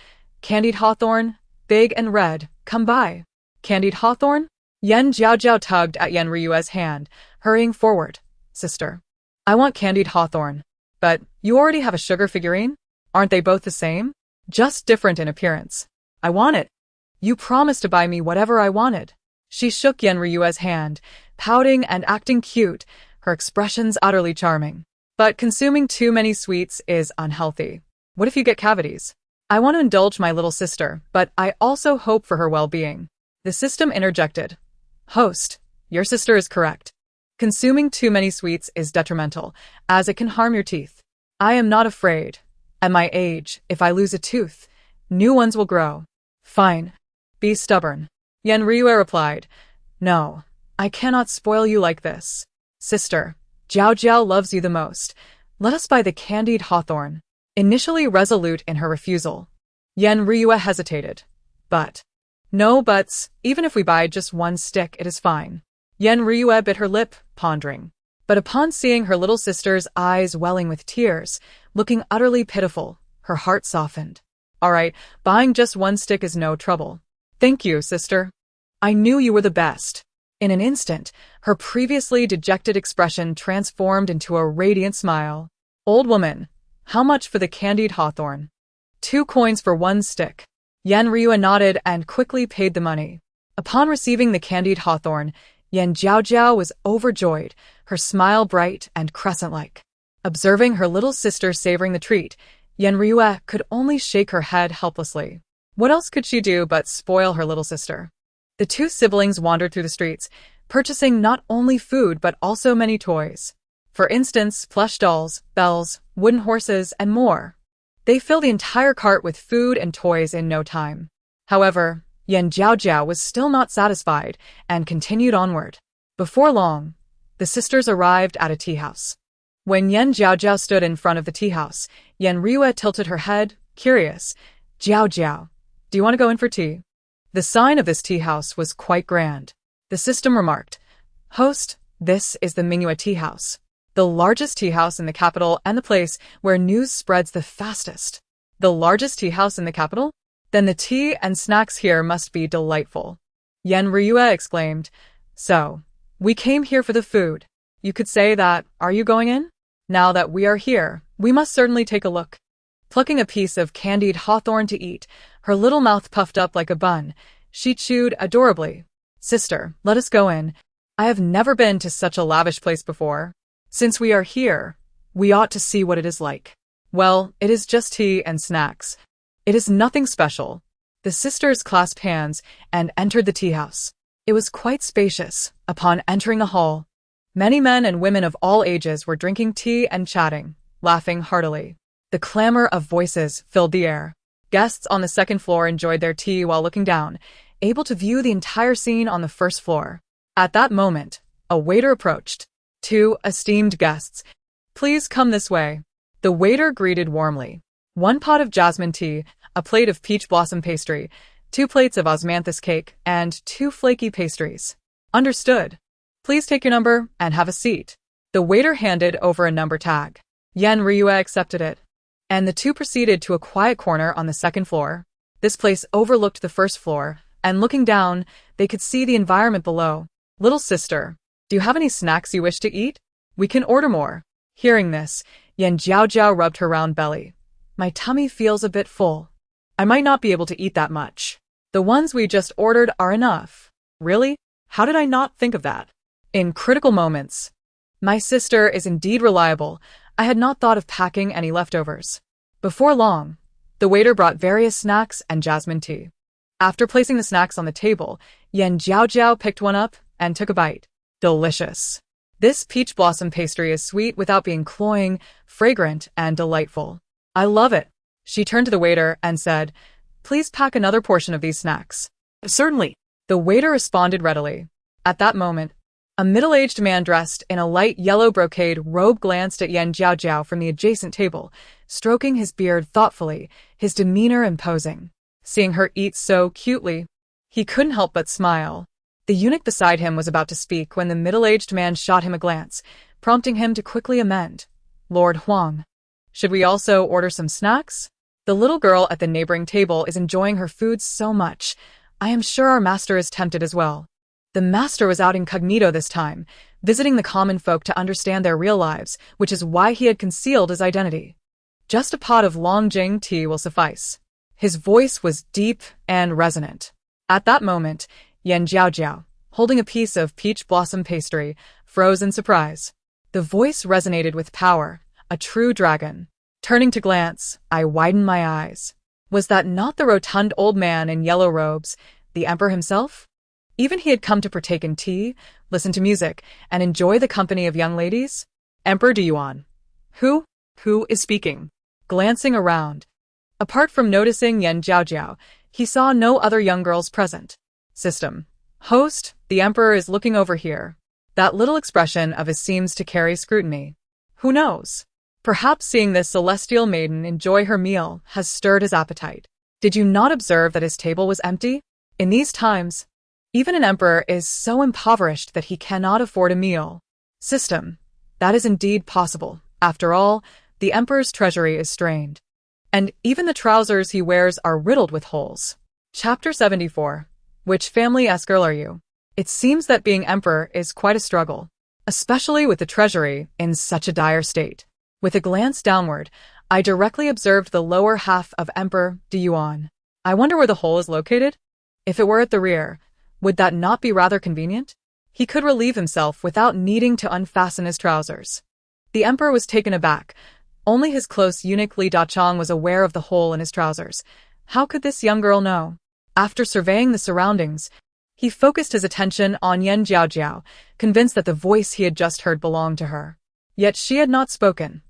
Candied hawthorn, big and red, come by. Candied hawthorn? Yan Jiaojiao tugged at Yan Ryue's hand, hurrying forward. Sister, I want candied hawthorn. But you already have a sugar figurine? Aren't they both the same? Just different in appearance. I want it. You promised to buy me whatever I wanted. She shook Yan Ryue's hand, pouting and acting cute, her expressions utterly charming. But consuming too many sweets is unhealthy. What if you get cavities? I want to indulge my little sister, but I also hope for her well-being. The system interjected. Host, your sister is correct. Consuming too many sweets is detrimental, as it can harm your teeth. I am not afraid. At my age, if I lose a tooth, new ones will grow. Fine. Be stubborn. Yan Ryue replied. No, I cannot spoil you like this. Sister, Jiaojiao loves you the most. Let us buy the candied hawthorn. Initially resolute in her refusal, Yan Ryue hesitated. But. No buts, even if we buy just one stick, it is fine. Yan Ryue bit her lip, pondering. But upon seeing her little sister's eyes welling with tears, looking utterly pitiful, her heart softened. All right, buying just one stick is no trouble. Thank you, sister. I knew you were the best. In an instant, her previously dejected expression transformed into a radiant smile. Old woman, how much for the candied hawthorn? 2 coins for 1 stick. Yan Ryue nodded and quickly paid the money. Upon receiving the candied hawthorn, Yan Jiaojiao was overjoyed, her smile bright and crescent-like. Observing her little sister savoring the treat, Yan Ryue could only shake her head helplessly. What else could she do but spoil her little sister? The 2 siblings wandered through the streets, purchasing not only food but also many toys. For instance, plush dolls, bells, wooden horses, and more. They filled the entire cart with food and toys in no time. However, Yan Jiaojiao was still not satisfied and continued onward. Before long, the sisters arrived at a tea house. When Yan Jiaojiao stood in front of the tea house, Yan Riue tilted her head, curious. Jiaojiao, do you want to go in for tea? The sign of this tea house was quite grand. The system remarked, Host, this is the Mingyue Tea House, the largest tea house in the capital and the place where news spreads the fastest. The largest tea house in the capital? Then the tea and snacks here must be delightful. Yan Riue exclaimed, So, we came here for the food. You could say that, are you going in? Now that we are here, we must certainly take a look. Plucking a piece of candied hawthorn to eat, her little mouth puffed up like a bun, she chewed adorably. Sister, let us go in. I have never been to such a lavish place before. Since we are here, we ought to see what it is like. Well, it is just tea and snacks. It is nothing special. The sisters clasped hands and entered the tea house. It was quite spacious. Upon entering the hall, many men and women of all ages were drinking tea and chatting, laughing heartily. The clamor of voices filled the air. Guests on the second floor enjoyed their tea while looking down, able to view the entire scene on the first floor. At that moment, a waiter approached. 2 esteemed guests, please come this way. The waiter greeted warmly. 1 pot of jasmine tea, a plate of peach blossom pastry, 2 plates of osmanthus cake, and 2 flaky pastries. Understood. Please take your number and have a seat. The waiter handed over a number tag. Yan Riue accepted it, and the 2 proceeded to a quiet corner on the second floor. This place overlooked the first floor, and looking down, they could see the environment below. Little sister, do you have any snacks you wish to eat? We can order more. Hearing this, Yan Jiaojiao rubbed her round belly. My tummy feels a bit full. I might not be able to eat that much. The ones we just ordered are enough. Really? How did I not think of that? In critical moments, my sister is indeed reliable. I had not thought of packing any leftovers. Before long, the waiter brought various snacks and jasmine tea. After placing the snacks on the table, Yan Jiaojiao picked one up and took a bite. Delicious. This peach blossom pastry is sweet without being cloying, fragrant, and delightful. I love it. She turned to the waiter and said, Please pack another portion of these snacks. Certainly. The waiter responded readily. At that moment, a middle-aged man dressed in a light yellow brocade robe glanced at Yan Jiaojiao from the adjacent table, stroking his beard thoughtfully, his demeanor imposing. Seeing her eat so cutely, he couldn't help but smile. The eunuch beside him was about to speak when the middle-aged man shot him a glance, prompting him to quickly amend. Lord Huang, should we also order some snacks? The little girl at the neighboring table is enjoying her food so much. I am sure our master is tempted as well. The master was out incognito this time, visiting the common folk to understand their real lives, which is why he had concealed his identity. Just a pot of Longjing tea will suffice. His voice was deep and resonant. At that moment, Yan Jiaojiao, holding a piece of peach blossom pastry, froze in surprise. The voice resonated with power, a true dragon. Turning to glance, I widened my eyes. Was that not the rotund old man in yellow robes, the emperor himself? Even he had come to partake in tea, listen to music, and enjoy the company of young ladies? Emperor de Yuan. Who is speaking? Glancing around. Apart from noticing Yan Jiaojiao, he saw no other young girls present. System. Host, the emperor is looking over here. That little expression of his seems to carry scrutiny. Who knows? Perhaps seeing this celestial maiden enjoy her meal has stirred his appetite. Did you not observe that his table was empty? In these times, even an emperor is so impoverished that he cannot afford a meal. System. That is indeed possible. After all, the emperor's treasury is strained. And even the trousers he wears are riddled with holes. Chapter 74. Which family-esque girl are you? It seems that being emperor is quite a struggle, especially with the treasury in such a dire state. With a glance downward, I directly observed the lower half of Emperor de Yuan. I wonder where the hole is located? If it were at the rear, would that not be rather convenient? He could relieve himself without needing to unfasten his trousers. The emperor was taken aback. Only his close eunuch Li Dachong was aware of the hole in his trousers. How could this young girl know? After surveying the surroundings, he focused his attention on Yan Jiaojiao, convinced that the voice he had just heard belonged to her. Yet she had not spoken.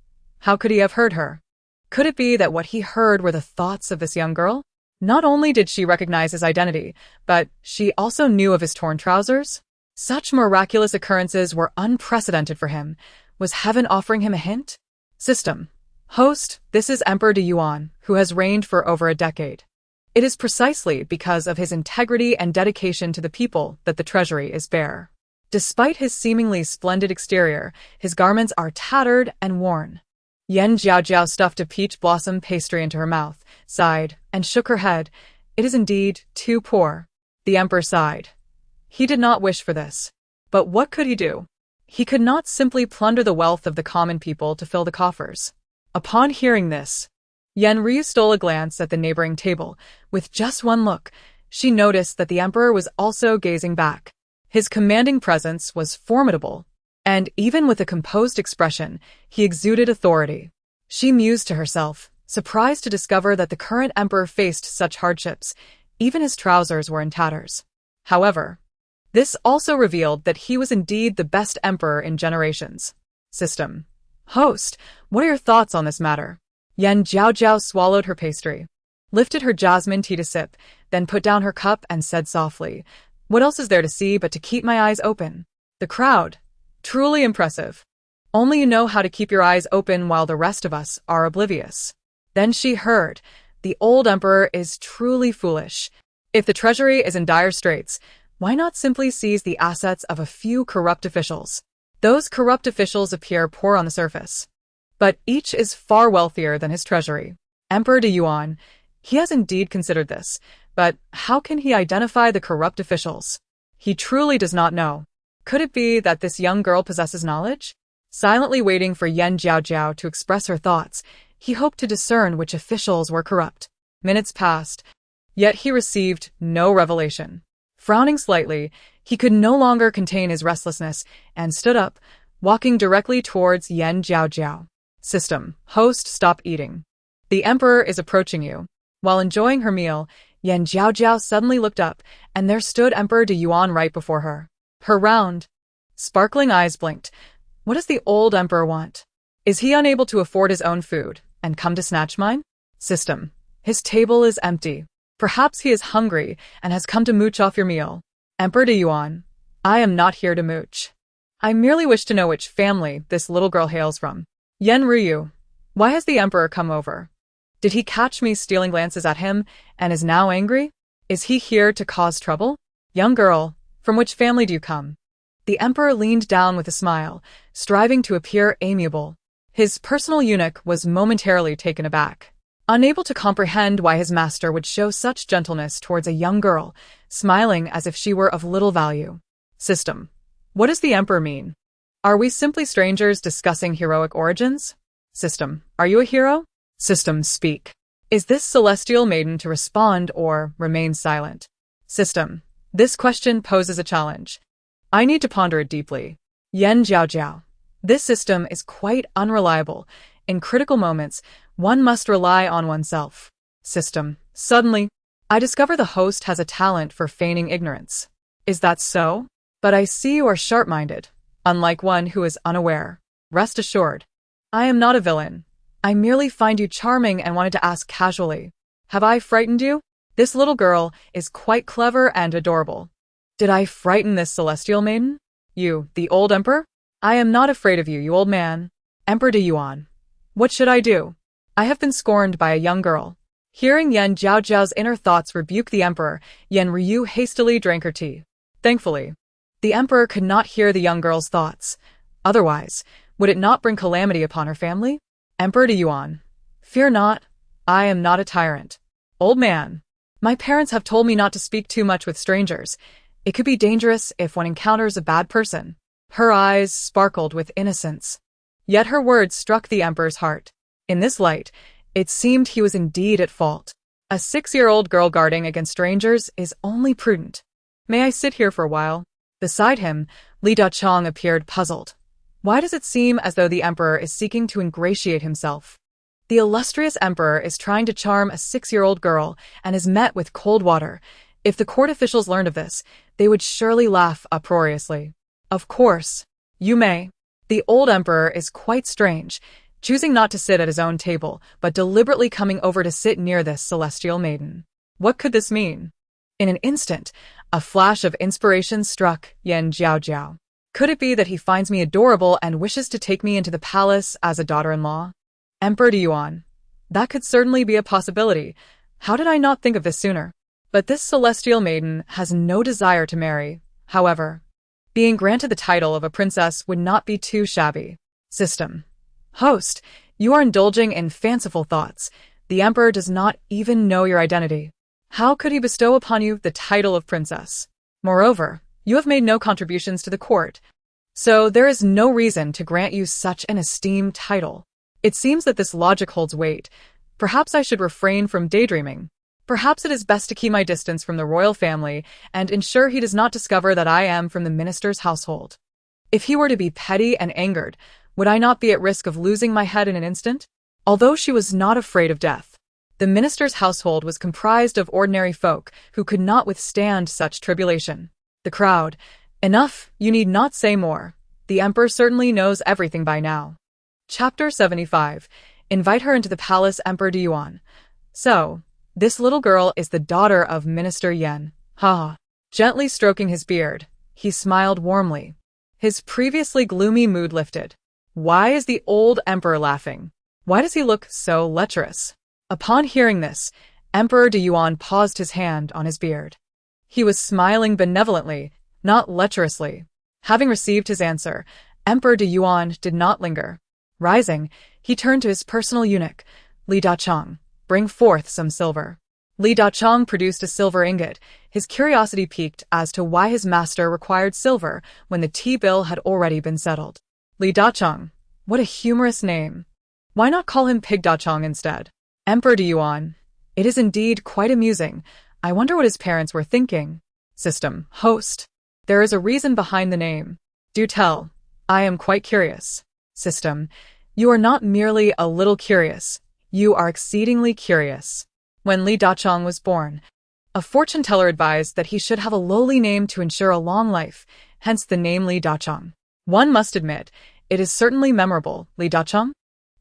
How could he have heard her? Could it be that what he heard were the thoughts of this young girl? Not only did she recognize his identity, but she also knew of his torn trousers. Such miraculous occurrences were unprecedented for him. Was heaven offering him a hint? System. Host, this is Emperor de Yuan, who has reigned for over a decade. It is precisely because of his integrity and dedication to the people that the treasury is bare. Despite his seemingly splendid exterior, his garments are tattered and worn. Jiaojiao stuffed a peach blossom pastry into her mouth, sighed, and shook her head. It is indeed too poor. The emperor sighed. He did not wish for this. But what could he do? He could not simply plunder the wealth of the common people to fill the coffers. Upon hearing this, Ryu stole a glance at the neighboring table. With just one look, she noticed that the emperor was also gazing back. His commanding presence was formidable, and even with a composed expression, he exuded authority. She mused to herself, surprised to discover that the current emperor faced such hardships. Even his trousers were in tatters. However, this also revealed that he was indeed the best emperor in generations. System. Host, what are your thoughts on this matter? Jiaojiao swallowed her pastry, lifted her jasmine tea to sip, then put down her cup and said softly, "What else is there to see but to keep my eyes open? The crowd. Truly impressive. Only you know how to keep your eyes open while the rest of us are oblivious." Then she heard, "The old emperor is truly foolish. If the treasury is in dire straits, why not simply seize the assets of a few corrupt officials? Those corrupt officials appear poor on the surface, but each is far wealthier than his treasury. Emperor de Yuan, he has indeed considered this, but how can he identify the corrupt officials? He truly does not know. Could it be that this young girl possesses knowledge?" Silently waiting for Jiaojiao to express her thoughts, he hoped to discern which officials were corrupt. Minutes passed, yet he received no revelation. Frowning slightly, he could no longer contain his restlessness and stood up, walking directly towards Jiaojiao. System. Host, stop eating. The emperor is approaching you. While enjoying her meal, Jiaojiao suddenly looked up, and there stood Emperor de Yuan right before her. Her round, sparkling eyes blinked. What does the old emperor want? Is he unable to afford his own food and come to snatch mine? System. His table is empty. Perhaps he is hungry and has come to mooch off your meal. Emperor de Yuan, I am not here to mooch. I merely wish to know which family this little girl hails from. Ryu, why has the emperor come over? Did he catch me stealing glances at him and is now angry? Is he here to cause trouble? Young girl, from which family do you come? The emperor leaned down with a smile, striving to appear amiable. His personal eunuch was momentarily taken aback, unable to comprehend why his master would show such gentleness towards a young girl, smiling as if she were of little value. System. What does the emperor mean? Are we simply strangers discussing heroic origins? System. Are you a hero? System. Speak. Is this celestial maiden to respond or remain silent? System. This question poses a challenge. I need to ponder it deeply. Jiaojiao. This system is quite unreliable. In critical moments, one must rely on oneself. System. Suddenly, I discover the host has a talent for feigning ignorance. Is that so? But I see you are sharp-minded, unlike one who is unaware. Rest assured, I am not a villain. I merely find you charming and wanted to ask casually. Have I frightened you? This little girl is quite clever and adorable. Did I frighten this celestial maiden? You, the old emperor? I am not afraid of you, you old man. Emperor de Yuan. What should I do? I have been scorned by a young girl. Hearing Jiaojiao's inner thoughts rebuke the emperor, Ryu hastily drank her tea. Thankfully, the emperor could not hear the young girl's thoughts. Otherwise, would it not bring calamity upon her family? Emperor de Yuan. Fear not. I am not a tyrant. Old man. My parents have told me not to speak too much with strangers. It could be dangerous if one encounters a bad person. Her eyes sparkled with innocence. Yet her words struck the emperor's heart. In this light, it seemed he was indeed at fault. A 6-year-old girl guarding against strangers is only prudent. May I sit here for a while? Beside him, Li Dachong appeared puzzled. Why does it seem as though the emperor is seeking to ingratiate himself? The illustrious emperor is trying to charm a 6-year-old girl and is met with cold water. If the court officials learned of this, they would surely laugh uproariously. Of course, you may. The old emperor is quite strange, choosing not to sit at his own table, but deliberately coming over to sit near this celestial maiden. What could this mean? In an instant, a flash of inspiration struck Jiaojiao. Could it be that he finds me adorable and wishes to take me into the palace as a daughter-in-law? Emperor Yuan. That could certainly be a possibility. How did I not think of this sooner? But this celestial maiden has no desire to marry. However, being granted the title of a princess would not be too shabby. System. Host, you are indulging in fanciful thoughts. The emperor does not even know your identity. How could he bestow upon you the title of princess? Moreover, you have made no contributions to the court, so there is no reason to grant you such an esteemed title. It seems that this logic holds weight. Perhaps I should refrain from daydreaming. Perhaps it is best to keep my distance from the royal family and ensure he does not discover that I am from the minister's household. If he were to be petty and angered, would I not be at risk of losing my head in an instant? Although she was not afraid of death, the minister's household was comprised of ordinary folk who could not withstand such tribulation. The crowd. Enough, you need not say more. The emperor certainly knows everything by now. Chapter 75. Invite her into the palace, Emperor Yuan. So, this little girl is the daughter of Minister Yan. Ha. Gently stroking his beard, he smiled warmly. His previously gloomy mood lifted. Why is the old emperor laughing? Why does he look so lecherous? Upon hearing this, Emperor Yuan paused his hand on his beard. He was smiling benevolently, not lecherously. Having received his answer, Emperor Yuan did not linger. Rising, he turned to his personal eunuch, Li Dachong. Bring forth some silver. Li Dachong produced a silver ingot, his curiosity piqued as to why his master required silver when the tea bill had already been settled. Li Dachong. What a humorous name. Why not call him Pig Dachong instead? Emperor Yuan. It is indeed quite amusing. I wonder what his parents were thinking. System. Host. There is a reason behind the name. Do tell. I am quite curious. System. You are not merely a little curious. You are exceedingly curious. When Li Dachong was born, a fortune teller advised that he should have a lowly name to ensure a long life, hence the name Li Dachong. One must admit, it is certainly memorable. Li Dachong?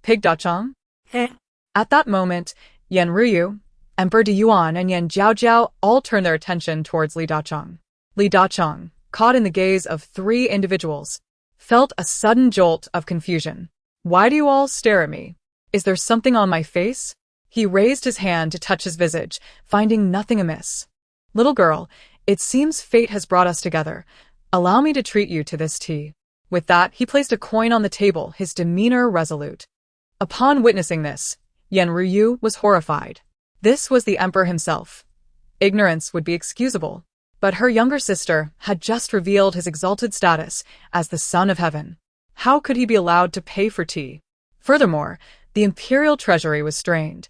Pig Dachong? At that moment, Yan Ruyu, Emperor Yuan, and Yan Jiaojiao all turned their attention towards Li Dachong. Li Dachong, caught in the gaze of three individuals, felt a sudden jolt of confusion. Why do you all stare at me? Is there something on my face? He raised his hand to touch his visage, finding nothing amiss. Little girl, it seems fate has brought us together. Allow me to treat you to this tea. With that, he placed a coin on the table, his demeanor resolute. Upon witnessing this, Yan Ruyu was horrified. This was the emperor himself. Ignorance would be excusable, but her younger sister had just revealed his exalted status as the son of heaven. How could he be allowed to pay for tea? Furthermore, the imperial treasury was strained.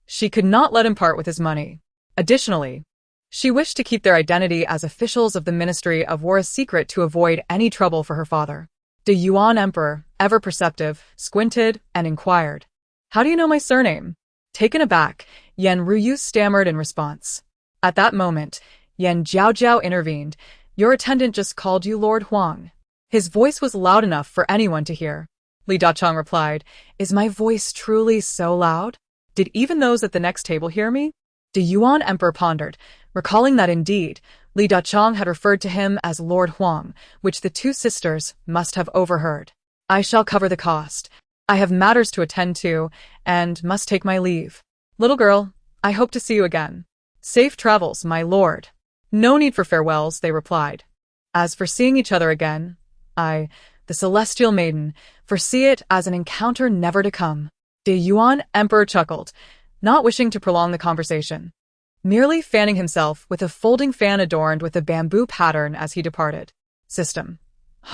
She could not let him part with his money. Additionally, she wished to keep their identity as officials of the Ministry of War a secret to avoid any trouble for her father. The Yuan emperor, ever perceptive, squinted and inquired, "How do you know my surname?" Taken aback, Yan Ruyu stammered in response. At that moment, Yan Jiaojiao intervened. "Your attendant just called you Lord Huang." His voice was loud enough for anyone to hear. Li Dachong replied, "Is my voice truly so loud? Did even those at the next table hear me?" The Yuan emperor pondered, recalling that indeed, Li Dachong had referred to him as Lord Huang, which the two sisters must have overheard. "I shall cover the cost. I have matters to attend to, and must take my leave. Little girl, I hope to see you again." "Safe travels, my lord." "No need for farewells," they replied. "As for seeing each other again, I, the celestial maiden, foresee it as an encounter never to come." The Yuan emperor chuckled, not wishing to prolong the conversation, merely fanning himself with a folding fan adorned with a bamboo pattern as he departed. System.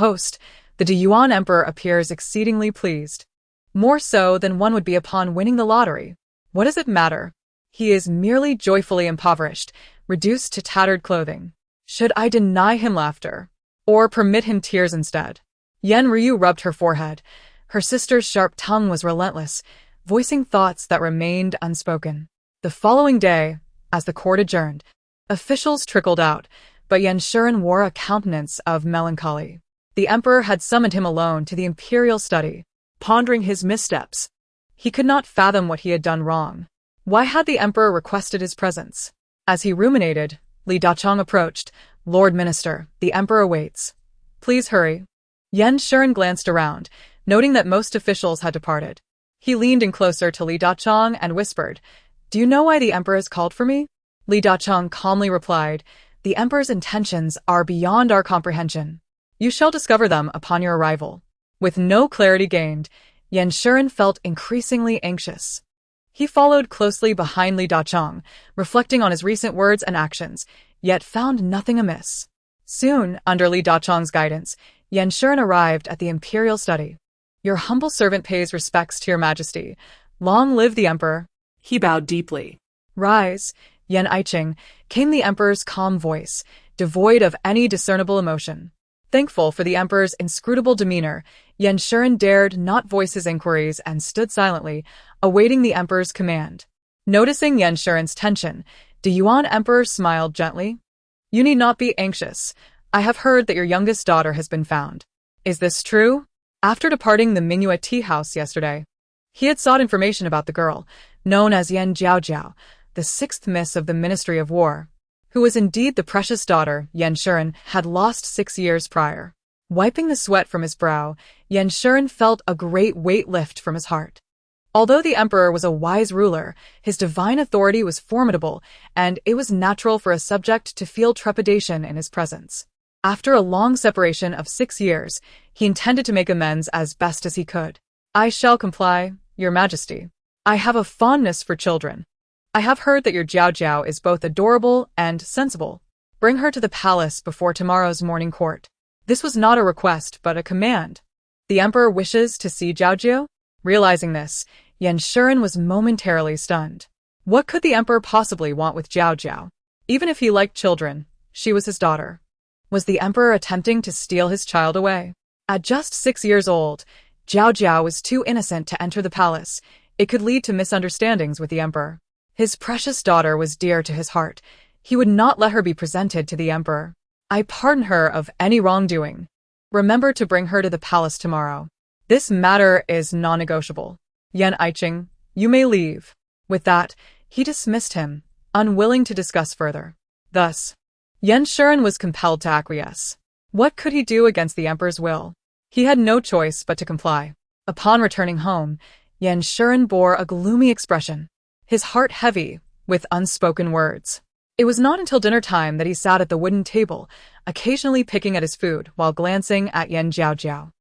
Host. The Yuan emperor appears exceedingly pleased. More so than one would be upon winning the lottery. What does it matter? He is merely joyfully impoverished, reduced to tattered clothing. Should I deny him laughter? Or permit him tears instead? Yan Ruyu rubbed her forehead. Her sister's sharp tongue was relentless, voicing thoughts that remained unspoken. The following day, as the court adjourned, officials trickled out, but Yan Shuren wore a countenance of melancholy. The emperor had summoned him alone to the imperial study. Pondering his missteps, he could not fathom what he had done wrong. Why had the emperor requested his presence? As he ruminated, Li Dachong approached. Lord Minister, the Emperor waits. Please hurry. Yan Shuren glanced around, noting that most officials had departed. He leaned in closer to Li Dachong and whispered, Do you know why the Emperor has called for me? Li Dachong calmly replied, The Emperor's intentions are beyond our comprehension. You shall discover them upon your arrival. With no clarity gained, Yan Shuren felt increasingly anxious. He followed closely behind Li Dachong, reflecting on his recent words and actions, yet found nothing amiss. Soon, under Li Dachong's guidance, Yan Shuren arrived at the imperial study. Your humble servant pays respects to your majesty. Long live the emperor. He bowed deeply. Rise, Yan Iching, came the emperor's calm voice, devoid of any discernible emotion. Thankful for the emperor's inscrutable demeanor, Yan Shuren dared not voice his inquiries and stood silently, awaiting the emperor's command. Noticing Yan Shuren's tension, the Yuan emperor smiled gently. You need not be anxious. I have heard that your youngest daughter has been found. Is this true? After departing the Mingyue tea house yesterday, he had sought information about the girl, known as Yan Jiaojiao, the sixth miss of the Ministry of War, who was indeed the precious daughter Yan Shuren had lost 6 years prior. Wiping the sweat from his brow, Yan Shuren felt a great weight lift from his heart. Although the emperor was a wise ruler, his divine authority was formidable, and it was natural for a subject to feel trepidation in his presence. After a long separation of 6 years, he intended to make amends as best as he could. I shall comply, your majesty. I have a fondness for children. I have heard that your Jiaojiao is both adorable and sensible. Bring her to the palace before tomorrow's morning court. This was not a request, but a command. The emperor wishes to see Jiaojiao? Realizing this, Yan Shuren was momentarily stunned. What could the emperor possibly want with Jiaojiao? Even if he liked children, she was his daughter. Was the emperor attempting to steal his child away? At just 6 years old, Jiaojiao was too innocent to enter the palace. It could lead to misunderstandings with the emperor. His precious daughter was dear to his heart. He would not let her be presented to the emperor. I pardon her of any wrongdoing. Remember to bring her to the palace tomorrow. This matter is non-negotiable. Yan Iching, you may leave. With that, he dismissed him, unwilling to discuss further. Thus, Yan Shuren was compelled to acquiesce. What could he do against the emperor's will? He had no choice but to comply. Upon returning home, Yan Shuren bore a gloomy expression, his heart heavy with unspoken words. It was not until dinner time that he sat at the wooden table, occasionally picking at his food while glancing at Yan Jiaojiao.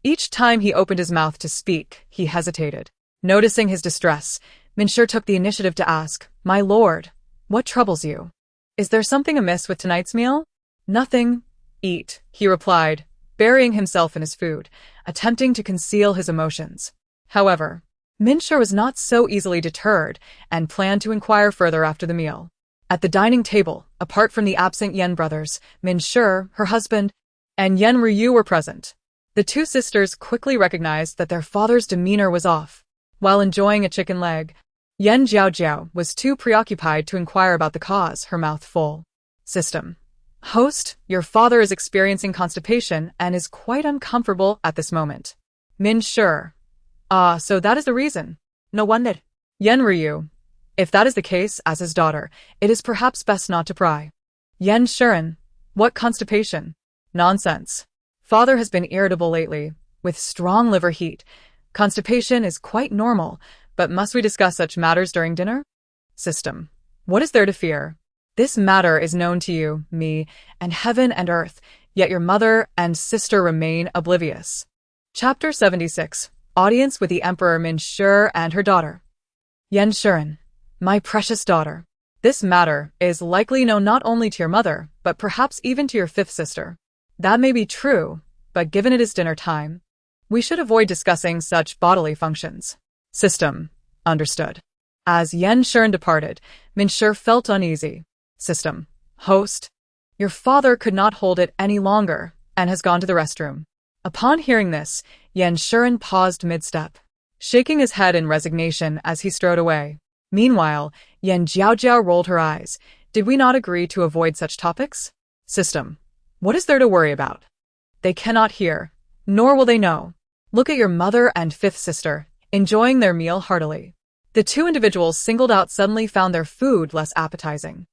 Each time he opened his mouth to speak, he hesitated. Noticing his distress, Minsher took the initiative to ask, My lord, what troubles you? Is there something amiss with tonight's meal? Nothing. Eat, he replied, burying himself in his food, attempting to conceal his emotions. However, Minsher was not so easily deterred and planned to inquire further after the meal. At the dining table, apart from the absent Yan brothers, Minsher, her husband, and Yan Ryu were present. The two sisters quickly recognized that their father's demeanor was off. While enjoying a chicken leg, Yan Jiaojiao was too preoccupied to inquire about the cause, her mouth full. System. Host, your father is experiencing constipation and is quite uncomfortable at this moment. Minsher. Ah, so that is the reason. No wonder. Yan Ryu. If that is the case, as his daughter, it is perhaps best not to pry. Yan Shuren. What constipation? Nonsense. Father has been irritable lately, with strong liver heat. Constipation is quite normal, but must we discuss such matters during dinner? System. What is there to fear? This matter is known to you, me, and heaven and earth, yet your mother and sister remain oblivious. Chapter 76. Audience with the Emperor Minsher and her daughter. Yan Shuren. My precious daughter. This matter is likely known not only to your mother, but perhaps even to your fifth sister. That may be true, but given it is dinner time, we should avoid discussing such bodily functions. System. Understood. As Yan Shuren departed, Minsher felt uneasy. System. Host. Your father could not hold it any longer, and has gone to the restroom. Upon hearing this, Yan Shuren paused mid-step, shaking his head in resignation as he strode away. Meanwhile, Yan Jiaojiao rolled her eyes. Did we not agree to avoid such topics? System. What is there to worry about? They cannot hear, nor will they know. Look at your mother and fifth sister, enjoying their meal heartily. The two individuals singled out suddenly found their food less appetizing.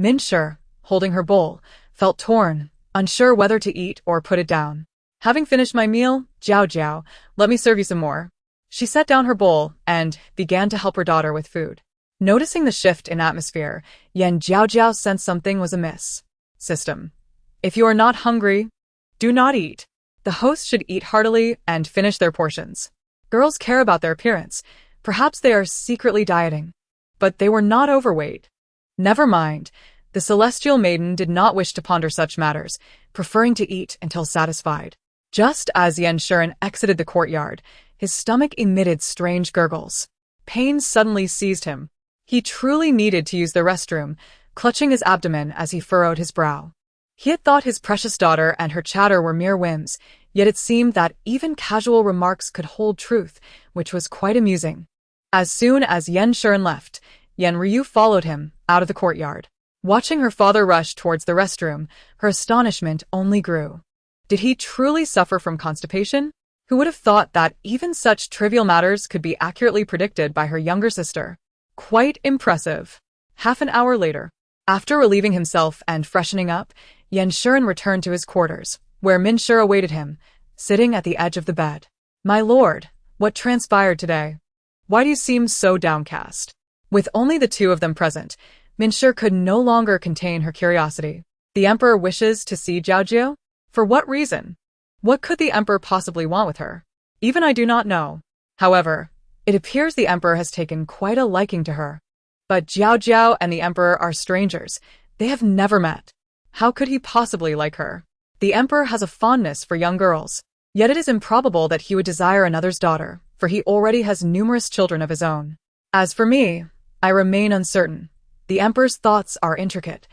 Minshi, holding her bowl, felt torn, unsure whether to eat or put it down. Having finished my meal, Jiaojiao, let me serve you some more. She set down her bowl and began to help her daughter with food. Noticing the shift in atmosphere, Jiaojiao sensed something was amiss. System. If you are not hungry, do not eat. The host should eat heartily and finish their portions. Girls care about their appearance. Perhaps they are secretly dieting. But they were not overweight. Never mind. The celestial maiden did not wish to ponder such matters, preferring to eat until satisfied. Just as Yanshi exited the courtyard, his stomach emitted strange gurgles. Pain suddenly seized him. He truly needed to use the restroom, clutching his abdomen as he furrowed his brow. He had thought his precious daughter and her chatter were mere whims, yet it seemed that even casual remarks could hold truth, which was quite amusing. As soon as Yanshi left, Ryu followed him out of the courtyard. Watching her father rush towards the restroom, her astonishment only grew. Did he truly suffer from constipation? Who would have thought that even such trivial matters could be accurately predicted by her younger sister? Quite impressive. Half an hour later, after relieving himself and freshening up, Yanshi returned to his quarters, where Minshi awaited him, sitting at the edge of the bed. My lord, what transpired today? Why do you seem so downcast? With only the two of them present, Minshi could no longer contain her curiosity. The emperor wishes to see Jiaojiao? For what reason? What could the emperor possibly want with her? Even I do not know. However, it appears the emperor has taken quite a liking to her. But Jiaojiao and the emperor are strangers. They have never met. How could he possibly like her? The emperor has a fondness for young girls. Yet it is improbable that he would desire another's daughter, for he already has numerous children of his own. As for me, I remain uncertain. The emperor's thoughts are intricate,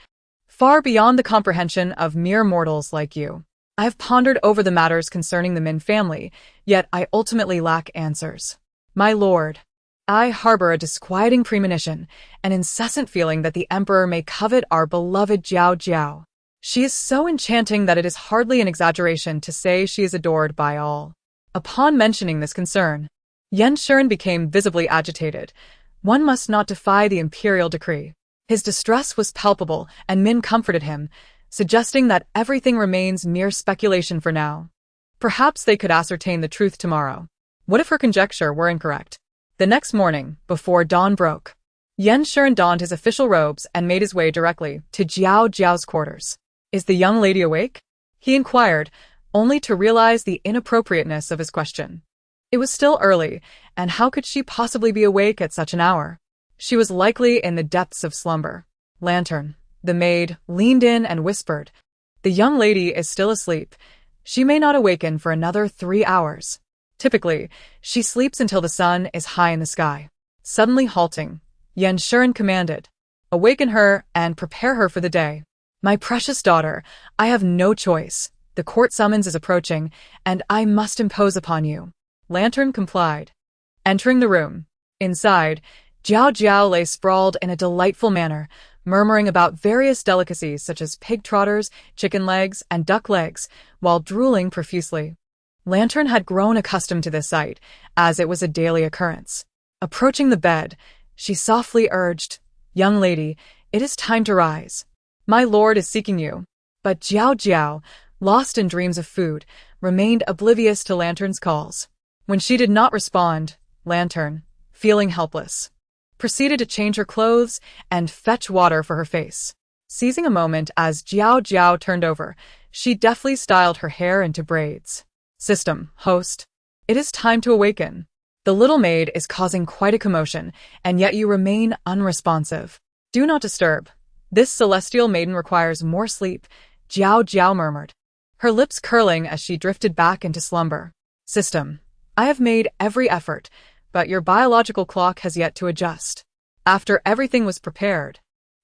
far beyond the comprehension of mere mortals like you. I have pondered over the matters concerning the Min family, yet I ultimately lack answers. My lord, I harbor a disquieting premonition, an incessant feeling that the emperor may covet our beloved Jiaojiao. She is so enchanting that it is hardly an exaggeration to say she is adored by all. Upon mentioning this concern, Yanshi became visibly agitated. One must not defy the imperial decree. His distress was palpable, and Min comforted him, suggesting that everything remains mere speculation for now. Perhaps they could ascertain the truth tomorrow. What if her conjecture were incorrect? The next morning, before dawn broke, Yanshi donned his official robes and made his way directly to Jiaojiao's quarters. Is the young lady awake? He inquired, only to realize the inappropriateness of his question. It was still early, and how could she possibly be awake at such an hour? She was likely in the depths of slumber. Lantern, the maid, leaned in and whispered, "The young lady is still asleep. She may not awaken for another 3 hours. Typically, she sleeps until the sun is high in the sky." Suddenly halting, Yanshi commanded, "Awaken her and prepare her for the day. My precious daughter, I have no choice. The court summons is approaching, and I must impose upon you." Lantern complied. Entering the room, inside, Jiaojiao lay sprawled in a delightful manner, murmuring about various delicacies such as pig trotters, chicken legs, and duck legs, while drooling profusely. Lantern had grown accustomed to this sight, as it was a daily occurrence. Approaching the bed, she softly urged, "Young lady, it is time to rise. My lord is seeking you." But Jiaojiao, lost in dreams of food, remained oblivious to Lantern's calls. When she did not respond, Lantern, feeling helpless, proceeded to change her clothes and fetch water for her face. Seizing a moment as Jiaojiao turned over, she deftly styled her hair into braids. System, host. It is time to awaken. The little maid is causing quite a commotion, and yet you remain unresponsive. Do not disturb. This celestial maiden requires more sleep, Jiaojiao murmured, her lips curling as she drifted back into slumber. System, I have made every effort, but your biological clock has yet to adjust. After everything was prepared,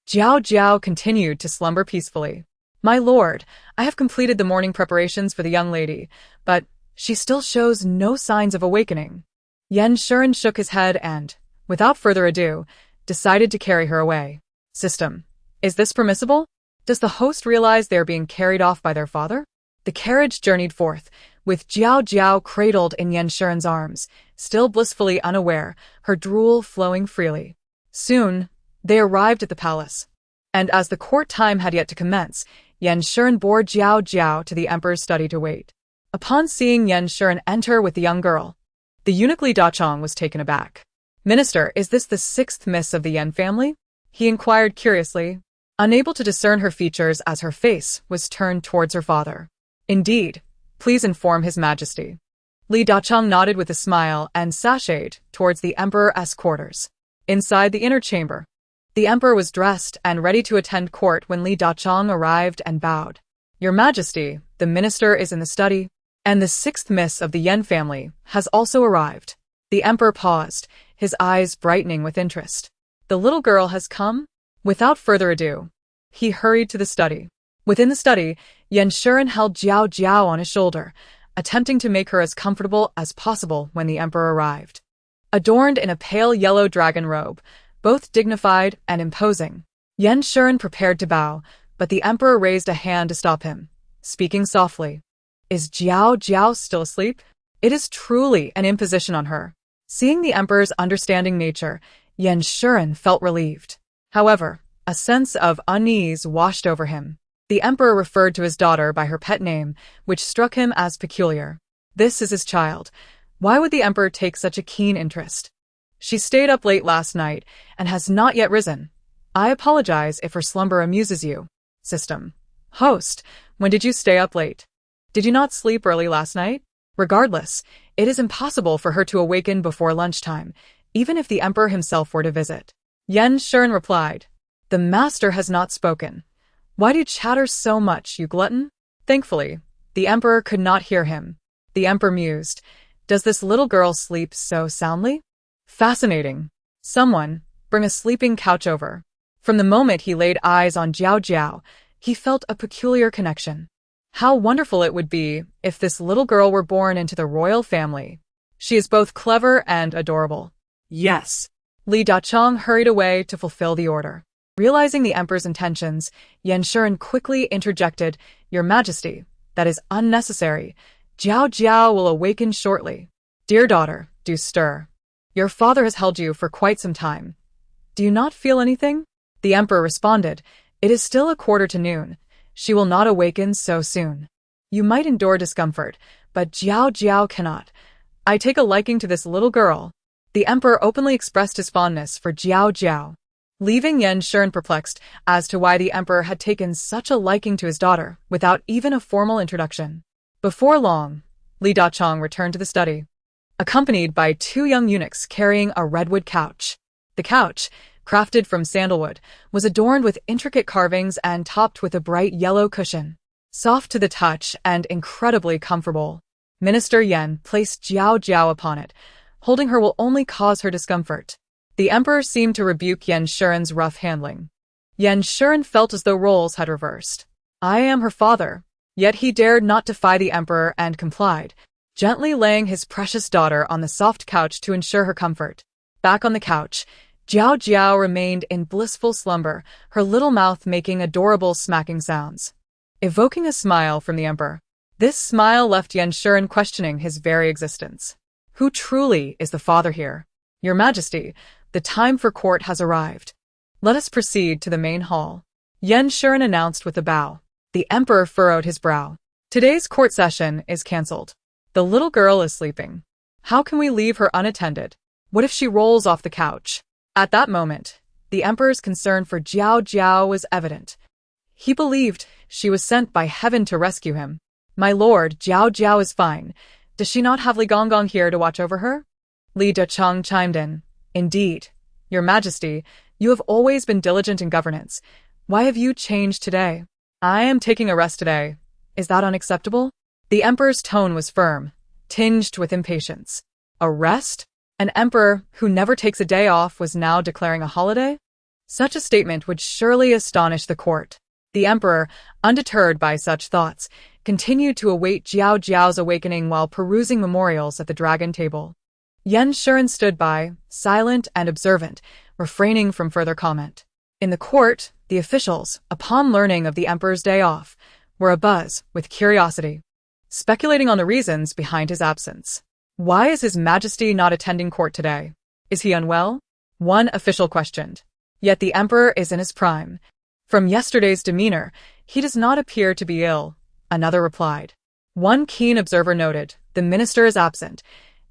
Jiaojiao continued to slumber peacefully. My lord, I have completed the morning preparations for the young lady, but she still shows no signs of awakening. Yanshi shook his head and, without further ado, decided to carry her away. System, is this permissible? Does the host realize they are being carried off by their father? The carriage journeyed forth, with Jiaojiao cradled in Yanshi's arms, still blissfully unaware, her drool flowing freely. Soon, they arrived at the palace. And as the court time had yet to commence, Yan Shiren bore Jiaojiao to the emperor's study to wait. Upon seeing Yan Shiren enter with the young girl, the eunuch Li Dachong was taken aback. "Minister, is this the sixth miss of the Yan family?" he inquired curiously, unable to discern her features as her face was turned towards her father. "Indeed. Please inform His Majesty." Li Dachong nodded with a smile and sashayed towards the emperor's quarters. Inside the inner chamber, the emperor was dressed and ready to attend court when Li Dachong arrived and bowed. "Your Majesty, the minister is in the study, and the sixth miss of the Yan family has also arrived." The emperor paused, his eyes brightening with interest. "The little girl has come?" Without further ado, he hurried to the study. Within the study, Yan Shiren held Jiaojiao on his shoulder, attempting to make her as comfortable as possible when the emperor arrived. Adorned in a pale yellow dragon robe, both dignified and imposing, Yan Shiren prepared to bow, but the emperor raised a hand to stop him, speaking softly. "Is Jiaojiao still asleep?" It is truly an imposition on her. Seeing the emperor's understanding nature, Yan Shiren felt relieved. However, a sense of unease washed over him. The emperor referred to his daughter by her pet name, which struck him as peculiar. This is his child. Why would the emperor take such a keen interest? "She stayed up late last night and has not yet risen. I apologize if her slumber amuses you." System. Host, when did you stay up late? Did you not sleep early last night? Regardless, it is impossible for her to awaken before lunchtime, even if the emperor himself were to visit. Yan Shiren replied, "The master has not spoken. Why do you chatter so much, you glutton?" Thankfully, the emperor could not hear him. The emperor mused, "Does this little girl sleep so soundly? Fascinating. Someone, bring a sleeping couch over." From the moment he laid eyes on Jiaojiao, he felt a peculiar connection. How wonderful it would be if this little girl were born into the royal family. She is both clever and adorable. Yes. Li Dachong hurried away to fulfill the order. Realizing the emperor's intentions, Yan Shiren quickly interjected, "Your Majesty, that is unnecessary. Jiaojiao will awaken shortly. Dear daughter, do stir. Your father has held you for quite some time. Do you not feel anything?" The emperor responded, "It is still 1:45. She will not awaken so soon. You might endure discomfort, but Jiaojiao cannot. I take a liking to this little girl." The emperor openly expressed his fondness for Jiaojiao, leaving Yan Shiren perplexed as to why the emperor had taken such a liking to his daughter without even a formal introduction. Before long, Li Dachong returned to the study, accompanied by 2 young eunuchs carrying a redwood couch. The couch, crafted from sandalwood, was adorned with intricate carvings and topped with a bright yellow cushion. Soft to the touch and incredibly comfortable, Minister Yan placed Jiaojiao upon it. Holding her will only cause her discomfort. The emperor seemed to rebuke Yan Shiren's rough handling. Yan Shiren felt as though roles had reversed. "I am her father." Yet he dared not defy the emperor and complied, gently laying his precious daughter on the soft couch to ensure her comfort. Back on the couch, Jiaojiao remained in blissful slumber, her little mouth making adorable smacking sounds, evoking a smile from the emperor. This smile left Yan Shiren questioning his very existence. Who truly is the father here? "Your Majesty, the time for court has arrived. Let us proceed to the main hall," Yan Shiren announced with a bow. The emperor furrowed his brow. "Today's court session is cancelled. The little girl is sleeping. How can we leave her unattended? What if she rolls off the couch?" At that moment, the emperor's concern for Jiaojiao was evident. He believed she was sent by heaven to rescue him. "My lord, Jiaojiao is fine. Does she not have Li Gonggong here to watch over her?" Li Dachong chimed in. "Indeed. Your Majesty, you have always been diligent in governance. Why have you changed today?" "I am taking a rest today. Is that unacceptable?" The emperor's tone was firm, tinged with impatience. A rest? An emperor who never takes a day off was now declaring a holiday? Such a statement would surely astonish the court. The emperor, undeterred by such thoughts, continued to await Jiaojiao's awakening while perusing memorials at the dragon table. Yan Shiren stood by, silent and observant, refraining from further comment. In the court, the officials, upon learning of the emperor's day off, were abuzz with curiosity, speculating on the reasons behind his absence. "Why is His Majesty not attending court today? Is he unwell?" one official questioned. Yet the emperor is in his prime. From yesterday's demeanor, he does not appear to be ill, another replied. One keen observer noted, the minister is absent.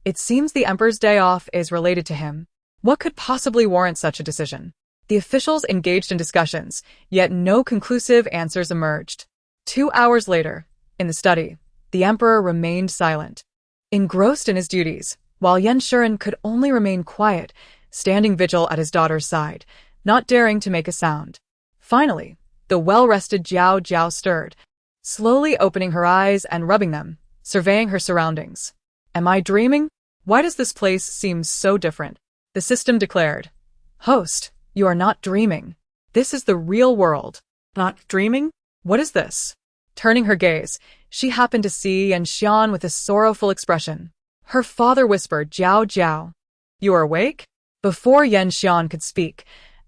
It seems the emperor's day off is related to him. What could possibly warrant such a decision? The officials engaged in discussions, yet no conclusive answers emerged. 2 hours later, in the study, the emperor remained silent, engrossed in his duties, while Yan Shiren could only remain quiet, standing vigil at his daughter's side, not daring to make a sound. Finally, the well-rested Jiaojiao stirred, slowly opening her eyes and rubbing them, surveying her surroundings. Am I dreaming? Why does this place seem so different? The system declared. Host, you are not dreaming. This is the real world. Not dreaming? What is this? Turning her gaze, she happened to see Yan Xian with a sorrowful expression. Her father whispered, Jiaojiao. You are awake? Before Yan Xian could speak,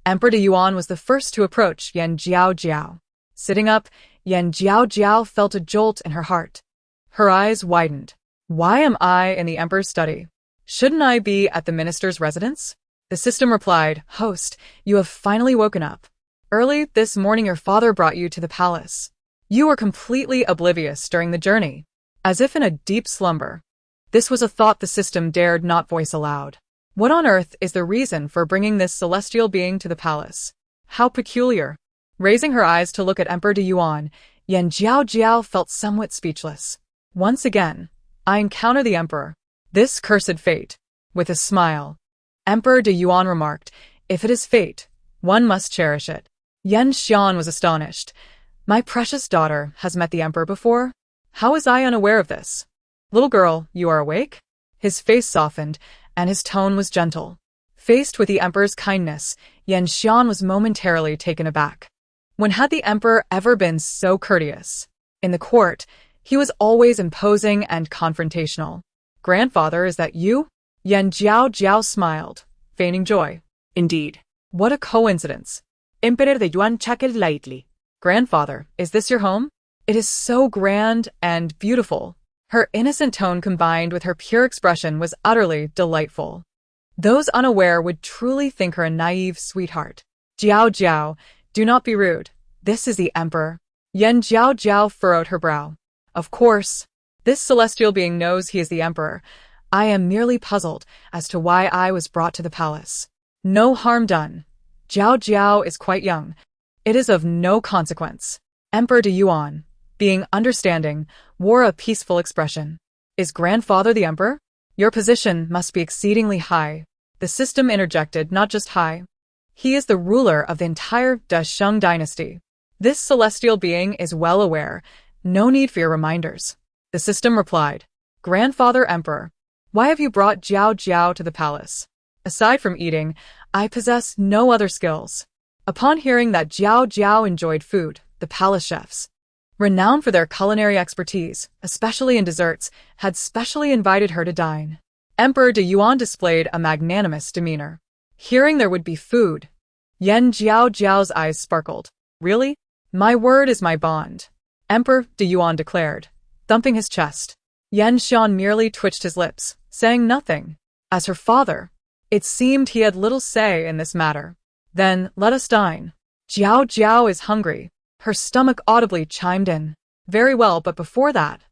Emperor de Yuan was the first to approach Yan Jiaojiao. Sitting up, Yan Jiaojiao felt a jolt in her heart. Her eyes widened. Why am I in the emperor's study? Shouldn't I be at the minister's residence? The system replied, Host, you have finally woken up. Early this morning your father brought you to the palace. You were completely oblivious during the journey, as if in a deep slumber. This was a thought the system dared not voice aloud. What on earth is the reason for bringing this celestial being to the palace? How peculiar. Raising her eyes to look at Emperor de Yuan, Yan Jiaojiao felt somewhat speechless. Once again, I encounter the emperor. This cursed fate. With a smile, Emperor de Yuan remarked, if it is fate, one must cherish it. Yan Xian was astonished. My precious daughter has met the emperor before? How was I unaware of this? Little girl, you are awake? His face softened, and his tone was gentle. Faced with the emperor's kindness, Yan Xian was momentarily taken aback. When had the emperor ever been so courteous? In the court, he was always imposing and confrontational. Grandfather, is that you? Yan Jiaojiao smiled, feigning joy. Indeed. What a coincidence. Emperor de Yuan chuckled lightly. Grandfather, is this your home? It is so grand and beautiful. Her innocent tone combined with her pure expression was utterly delightful. Those unaware would truly think her a naive sweetheart. Jiaojiao, do not be rude. This is the emperor. Yan Jiaojiao furrowed her brow. Of course. This celestial being knows he is the emperor. I am merely puzzled as to why I was brought to the palace. No harm done. Jiaojiao is quite young. It is of no consequence. Emperor de Yuan, being understanding, wore a peaceful expression. Is grandfather the emperor? Your position must be exceedingly high. The system interjected, not just high. He is the ruler of the entire Da Sheng dynasty. This celestial being is well aware. No need for your reminders. The system replied. Grandfather emperor, why have you brought Jiaojiao to the palace? Aside from eating, I possess no other skills. Upon hearing that Jiaojiao enjoyed food, the palace chefs, renowned for their culinary expertise, especially in desserts, had specially invited her to dine. Emperor de Yuan displayed a magnanimous demeanor. Hearing there would be food, Yan Jiaojiao's eyes sparkled. Really? My word is my bond, Emperor de Yuan declared, thumping his chest. Yan Xian merely twitched his lips, saying nothing. As her father, it seemed he had little say in this matter. Then, let us dine. Jiaojiao is hungry. Her stomach audibly chimed in. Very well, but before that,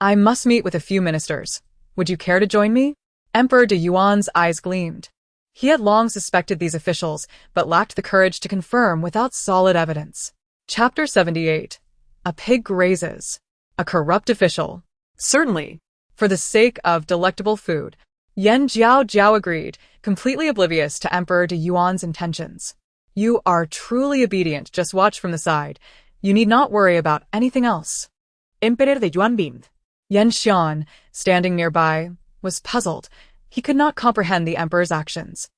I must meet with a few ministers. Would you care to join me? Emperor de Yuan's eyes gleamed. He had long suspected these officials, but lacked the courage to confirm without solid evidence. Chapter 78. A pig grazes. A corrupt official. Certainly. For the sake of delectable food, Yan Jiaojiao agreed, completely oblivious to Emperor de Yuan's intentions. You are truly obedient, just watch from the side. You need not worry about anything else. Emperor de Yuan beamed. Yan Xian, standing nearby, was puzzled. He could not comprehend the emperor's actions.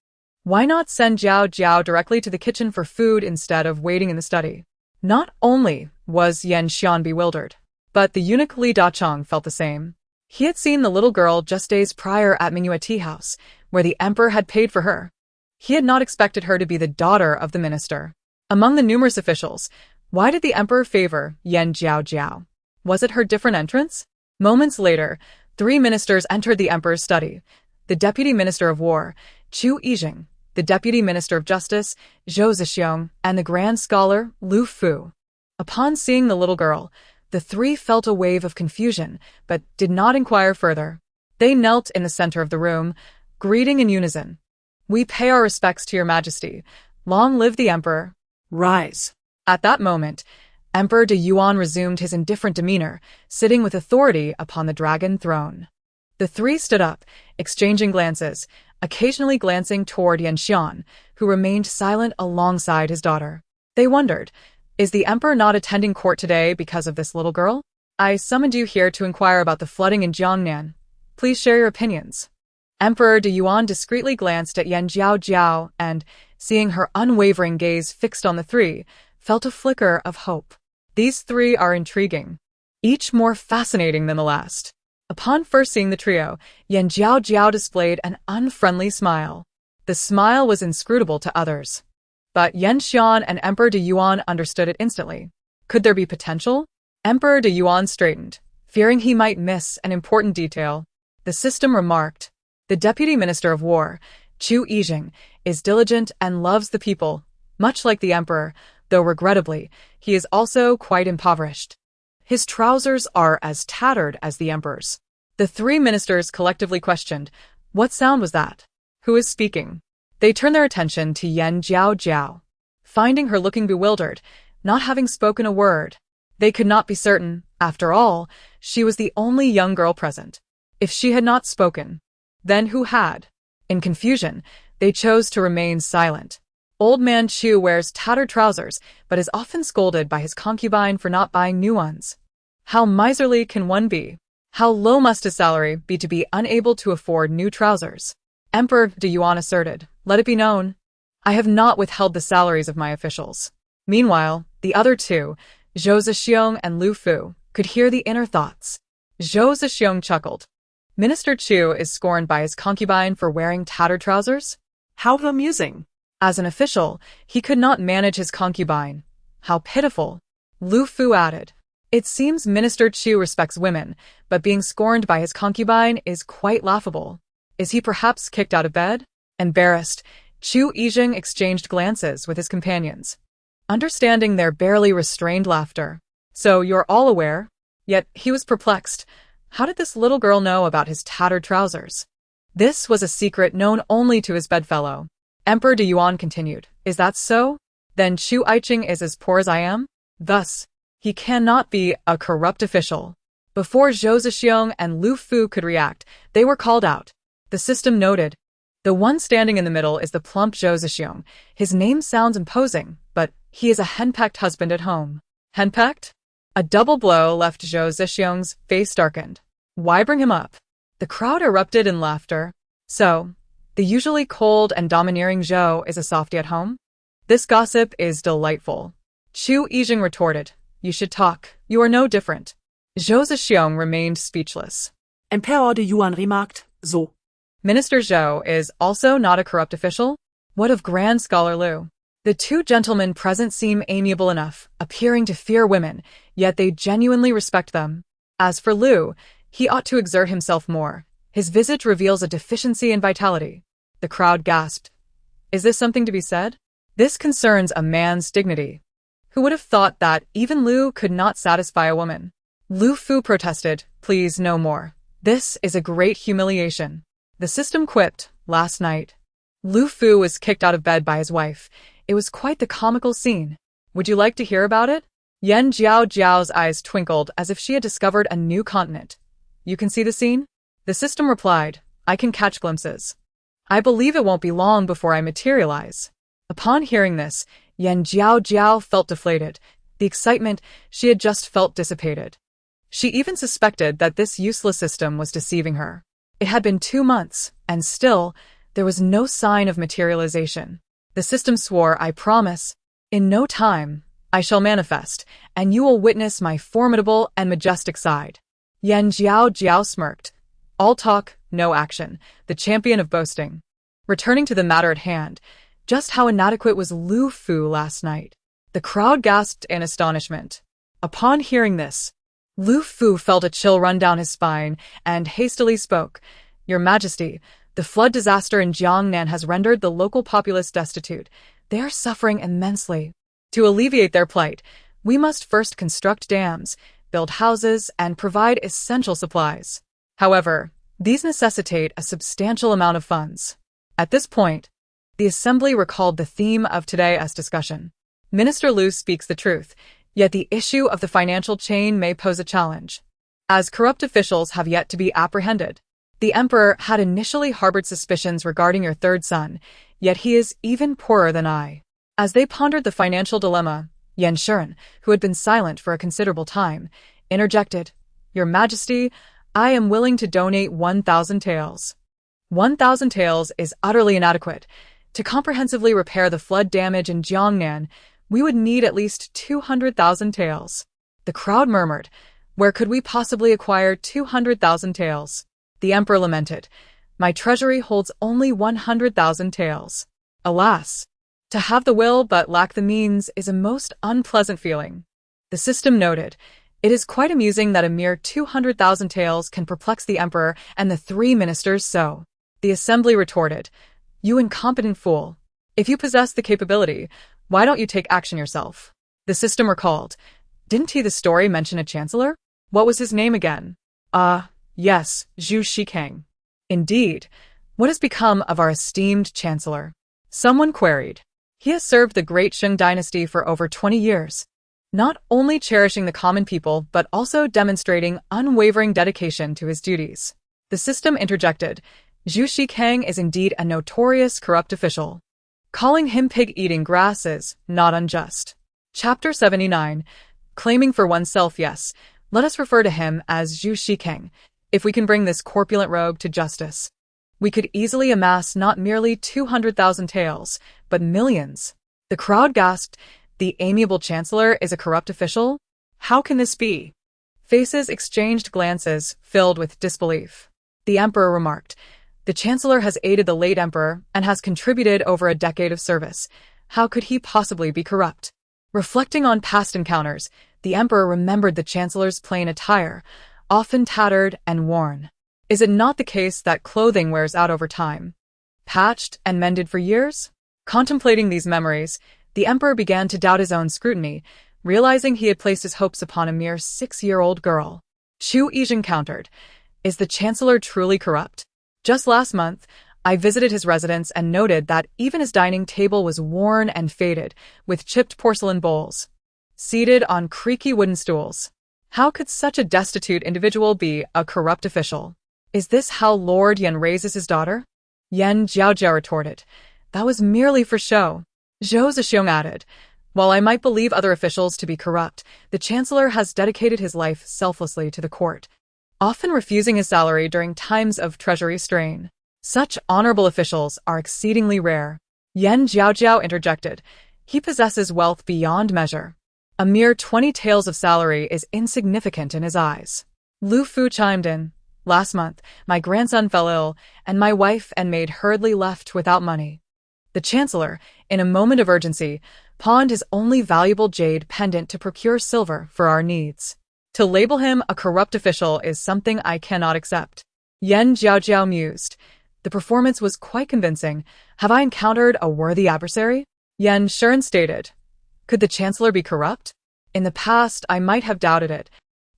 Why not send Jiaojiao directly to the kitchen for food instead of waiting in the study? Not only was Yan Xian bewildered, but the eunuch Li Dachong felt the same. He had seen the little girl just days prior at Mingyue Tea House, where the emperor had paid for her. He had not expected her to be the daughter of the minister. Among the numerous officials, why did the emperor favor Yan Jiaojiao? Was it her different entrance? Moments later, 3 ministers entered the emperor's study. The deputy minister of war, Chu Yijing, the Deputy Minister of Justice, Jiaojiao, and the Grand Scholar, Lu Fu. Upon seeing the little girl, the three felt a wave of confusion, but did not inquire further. They knelt in the center of the room, greeting in unison. "We pay our respects to your majesty. Long live the emperor." Rise. At that moment, Emperor de Yuan resumed his indifferent demeanor, sitting with authority upon the dragon throne. The three stood up, exchanging glances, occasionally glancing toward Yanxian, who remained silent alongside his daughter. They wondered, is the emperor not attending court today because of this little girl? "I summoned you here to inquire about the flooding in Jiangnan. Please share your opinions." Emperor de Yuan discreetly glanced at Jiaojiao and, seeing her unwavering gaze fixed on the three, felt a flicker of hope. These three are intriguing, each more fascinating than the last. Upon first seeing the trio, Jiaojiao displayed an unfriendly smile. The smile was inscrutable to others. But Yanxian and Emperor de Yuan understood it instantly. Could there be potential? Emperor de Yuan straightened, fearing he might miss an important detail. The system remarked, "The Deputy Minister of War, Chu Yijing, is diligent and loves the people, much like the emperor, though regrettably, he is also quite impoverished. His trousers are as tattered as the emperor's." The three ministers collectively questioned, "What sound was that? Who is speaking?" They turned their attention to Jiaojiao. Finding her looking bewildered, not having spoken a word, they could not be certain. After all, she was the only young girl present. If she had not spoken, then who had? In confusion, they chose to remain silent. Old man Chu wears tattered trousers, but is often scolded by his concubine for not buying new ones. How miserly can one be? How low must his salary be to be unable to afford new trousers? Emperor de Yuan asserted, "Let it be known, I have not withheld the salaries of my officials." Meanwhile, the other two, Zhou Zixiong and Lu Fu, could hear the inner thoughts. Zhou Zixiong chuckled. Minister Chu is scorned by his concubine for wearing tattered trousers? How amusing. As an official, he could not manage his concubine. How pitiful. Lu Fu added, "It seems Minister Chu respects women, but being scorned by his concubine is quite laughable. Is he perhaps kicked out of bed?" Embarrassed, Chu Yijing exchanged glances with his companions, understanding their barely restrained laughter. "So you're all aware?" Yet he was perplexed. How did this little girl know about his tattered trousers? This was a secret known only to his bedfellow. Emperor de Yuan continued, "Is that so? Then Chu Yijing is as poor as I am? Thus, he cannot be a corrupt official." Before Zhou Zixiong and Lu Fu could react, they were called out. The system noted, "The one standing in the middle is the plump Zhou Zixiong. His name sounds imposing, but he is a henpecked husband at home." Henpecked? A double blow left Zhou Zixiong's face darkened. Why bring him up? The crowd erupted in laughter. So, the usually cold and domineering Zhou is a softie at home? This gossip is delightful. Chu Yijing retorted, "You should talk. You are no different." Zhou Zixiong remained speechless. Emperor de Yuan remarked, "So. Minister Zhou is also not a corrupt official? What of Grand Scholar Lu? The two gentlemen present seem amiable enough, appearing to fear women, yet they genuinely respect them. As for Lu, he ought to exert himself more. His visage reveals a deficiency in vitality." The crowd gasped. Is this something to be said? This concerns a man's dignity. Who would have thought that even Lu could not satisfy a woman? Lu Fu protested, "Please, no more. This is a great humiliation." The system quipped, "Last night, Lu Fu was kicked out of bed by his wife. It was quite the comical scene. Would you like to hear about it?" Jiaojiao's eyes twinkled as if she had discovered a new continent. "You can see the scene?" The system replied, "I can catch glimpses. I believe it won't be long before I materialize." Upon hearing this, Jiaojiao felt deflated. The excitement she had just felt dissipated. She even suspected that this useless system was deceiving her. It had been 2 months, and still, there was no sign of materialization. The system swore, "I promise, in no time, I shall manifest, and you will witness my formidable and majestic side." Jiaojiao smirked. All talk, no action, the champion of boasting. Returning to the matter at hand, just how inadequate was Lu Fu last night? The crowd gasped in astonishment. Upon hearing this, Lu Fu felt a chill run down his spine and hastily spoke, "Your Majesty, The flood disaster in Jiangnan has rendered the local populace destitute. They are suffering immensely. To alleviate their plight, we must first construct dams, build houses, and provide essential supplies. However, these necessitate a substantial amount of funds. At this point, the assembly recalled the theme of today's discussion. Minister Liu speaks the truth, yet the issue of the financial chain may pose a challenge, as corrupt officials have yet to be apprehended. The emperor had initially harbored suspicions regarding your third son, yet he is even poorer than I. As they pondered the financial dilemma, Yan Shuren, who had been silent for a considerable time, interjected, "Your Majesty, I am willing to donate 1,000 taels. 1,000 taels is utterly inadequate. To comprehensively repair the flood damage in Jiangnan, we would need at least 200,000 taels." The crowd murmured, "Where could we possibly acquire 200,000 taels?" The emperor lamented, "My treasury holds only 100,000 taels. Alas, to have the will but lack the means is a most unpleasant feeling." The system noted, "It is quite amusing that a mere 200,000 taels can perplex the emperor and the three ministers so." The assembly retorted, "You incompetent fool. If you possess the capability, why don't you take action yourself?" The system recalled, "Didn't the story mention a chancellor? What was his name again?" Yes, Zhu Shikang." "Indeed. What has become of our esteemed chancellor?" Someone queried. "He has served the great Shang dynasty for over 20 years, not only cherishing the common people but also demonstrating unwavering dedication to his duties." The system interjected, "Zhu Shikang is indeed a notorious corrupt official. Calling him pig-eating grass is not unjust." Chapter 79. Claiming for oneself. Yes, let us refer to him as Zhu Shikang. If we can bring this corpulent rogue to justice, we could easily amass not merely 200,000 taels, but millions. The crowd gasped, "The amiable chancellor is a corrupt official? How can this be?" Faces exchanged glances, filled with disbelief. The emperor remarked, "The chancellor has aided the late emperor and has contributed over a decade of service. How could he possibly be corrupt?" Reflecting on past encounters, the emperor remembered the chancellor's plain attire, often tattered and worn. Is it not the case that clothing wears out over time, patched and mended for years? Contemplating these memories, the emperor began to doubt his own scrutiny, realizing he had placed his hopes upon a mere 6-year-old girl. Chu Yizhen countered, "Is the chancellor truly corrupt? Just last month, I visited his residence and noted that even his dining table was worn and faded, with chipped porcelain bowls, seated on creaky wooden stools. How could such a destitute individual be a corrupt official? Is this how Lord Yan raises his daughter?" Yan Jiaojiao retorted, "That was merely for show." Zhou Zhixiong added, "While I might believe other officials to be corrupt, the chancellor has dedicated his life selflessly to the court, often refusing his salary during times of treasury strain. Such honorable officials are exceedingly rare." Yan Jiaojiao interjected, "He possesses wealth beyond measure. A mere 20 taels of salary is insignificant in his eyes." Lu Fu chimed in, "Last month, my grandson fell ill, and my wife and maid hurriedly left without money. The chancellor, in a moment of urgency, pawned his only valuable jade pendant to procure silver for our needs. To label him a corrupt official is something I cannot accept." Yan Jiaojiao mused, "The performance was quite convincing. Have I encountered a worthy adversary?" Yan Shuren stated, "Could the chancellor be corrupt? In the past, I might have doubted it,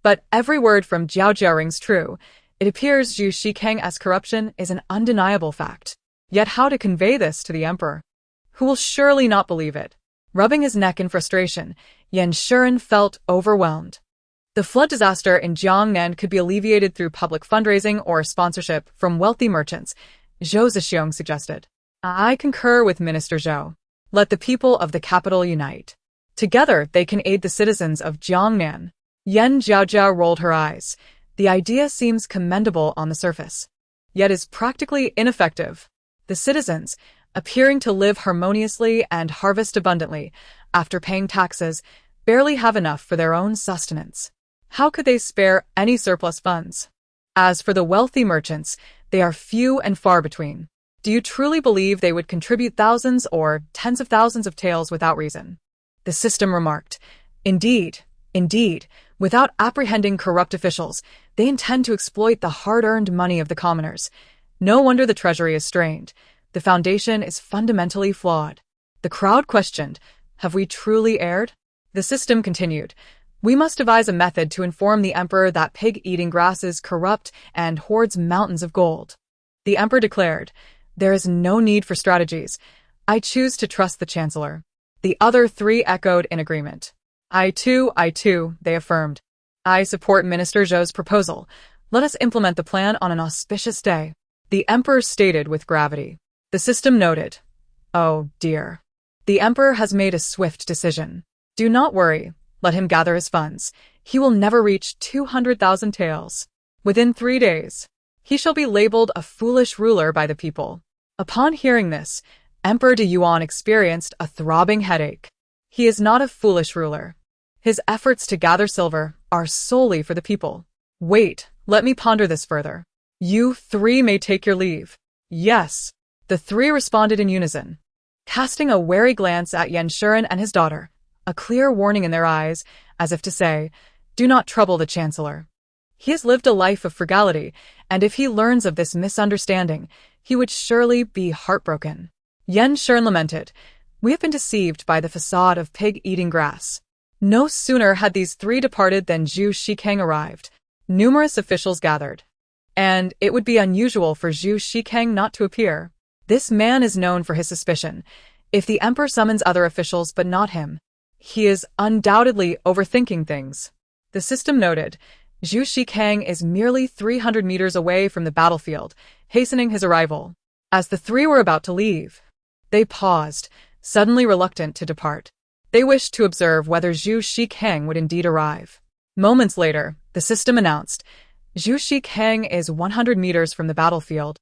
but every word from Jiaojiao rings true. It appears Zhu Shikang's corruption is an undeniable fact. Yet how to convey this to the emperor, who will surely not believe it?" Rubbing his neck in frustration, Yan Shuren felt overwhelmed. The flood disaster in Jiangnan could be alleviated through public fundraising or sponsorship from wealthy merchants, Zhou Zhixiong suggested. "I concur with Minister Zhou. Let the people of the capital unite. Together they can aid the citizens of Jiangnan." Yan Jiaojiao rolled her eyes. The idea seems commendable on the surface, yet is practically ineffective. The citizens, appearing to live harmoniously and harvest abundantly, after paying taxes, barely have enough for their own sustenance. How could they spare any surplus funds? As for the wealthy merchants, they are few and far between. Do you truly believe they would contribute thousands or tens of thousands of taels without reason?" The system remarked, Indeed, without apprehending corrupt officials, they intend to exploit the hard-earned money of the commoners. No wonder the treasury is strained. The foundation is fundamentally flawed. The crowd questioned, have we truly erred? The system continued, we must devise a method to inform the emperor that pig-eating grass is corrupt and hoards mountains of gold. The emperor declared, there is no need for strategies. I choose to trust the chancellor. The other three echoed in agreement. I too, they affirmed. I support Minister Zhou's proposal. Let us implement the plan on an auspicious day. The emperor stated with gravity. The system noted. Oh, dear. The emperor has made a swift decision. Do not worry. Let him gather his funds. He will never reach 200,000 taels. Within 3 days, he shall be labeled a foolish ruler by the people. Upon hearing this, Emperor de Yuan experienced a throbbing headache. He is not a foolish ruler. His efforts to gather silver are solely for the people. Wait, let me ponder this further. You 3 may take your leave. Yes. The 3 responded in unison, casting a wary glance at Yan Shuren and his daughter, a clear warning in their eyes, as if to say, do not trouble the chancellor. He has lived a life of frugality, and if he learns of this misunderstanding, he would surely be heartbroken. Yan Shuren lamented, we have been deceived by the facade of pig-eating grass. No sooner had these 3 departed than Zhu Shikang arrived. Numerous officials gathered. And it would be unusual for Zhu Shikang not to appear. This man is known for his suspicion. If the emperor summons other officials but not him, he is undoubtedly overthinking things. The system noted, Zhu Shikang is merely 300 meters away from the battlefield, hastening his arrival. As the 3 were about to leave, they paused, suddenly reluctant to depart. They wished to observe whether Zhu Shikang would indeed arrive. Moments later, the system announced, Zhu Shikang is 100 meters from the battlefield,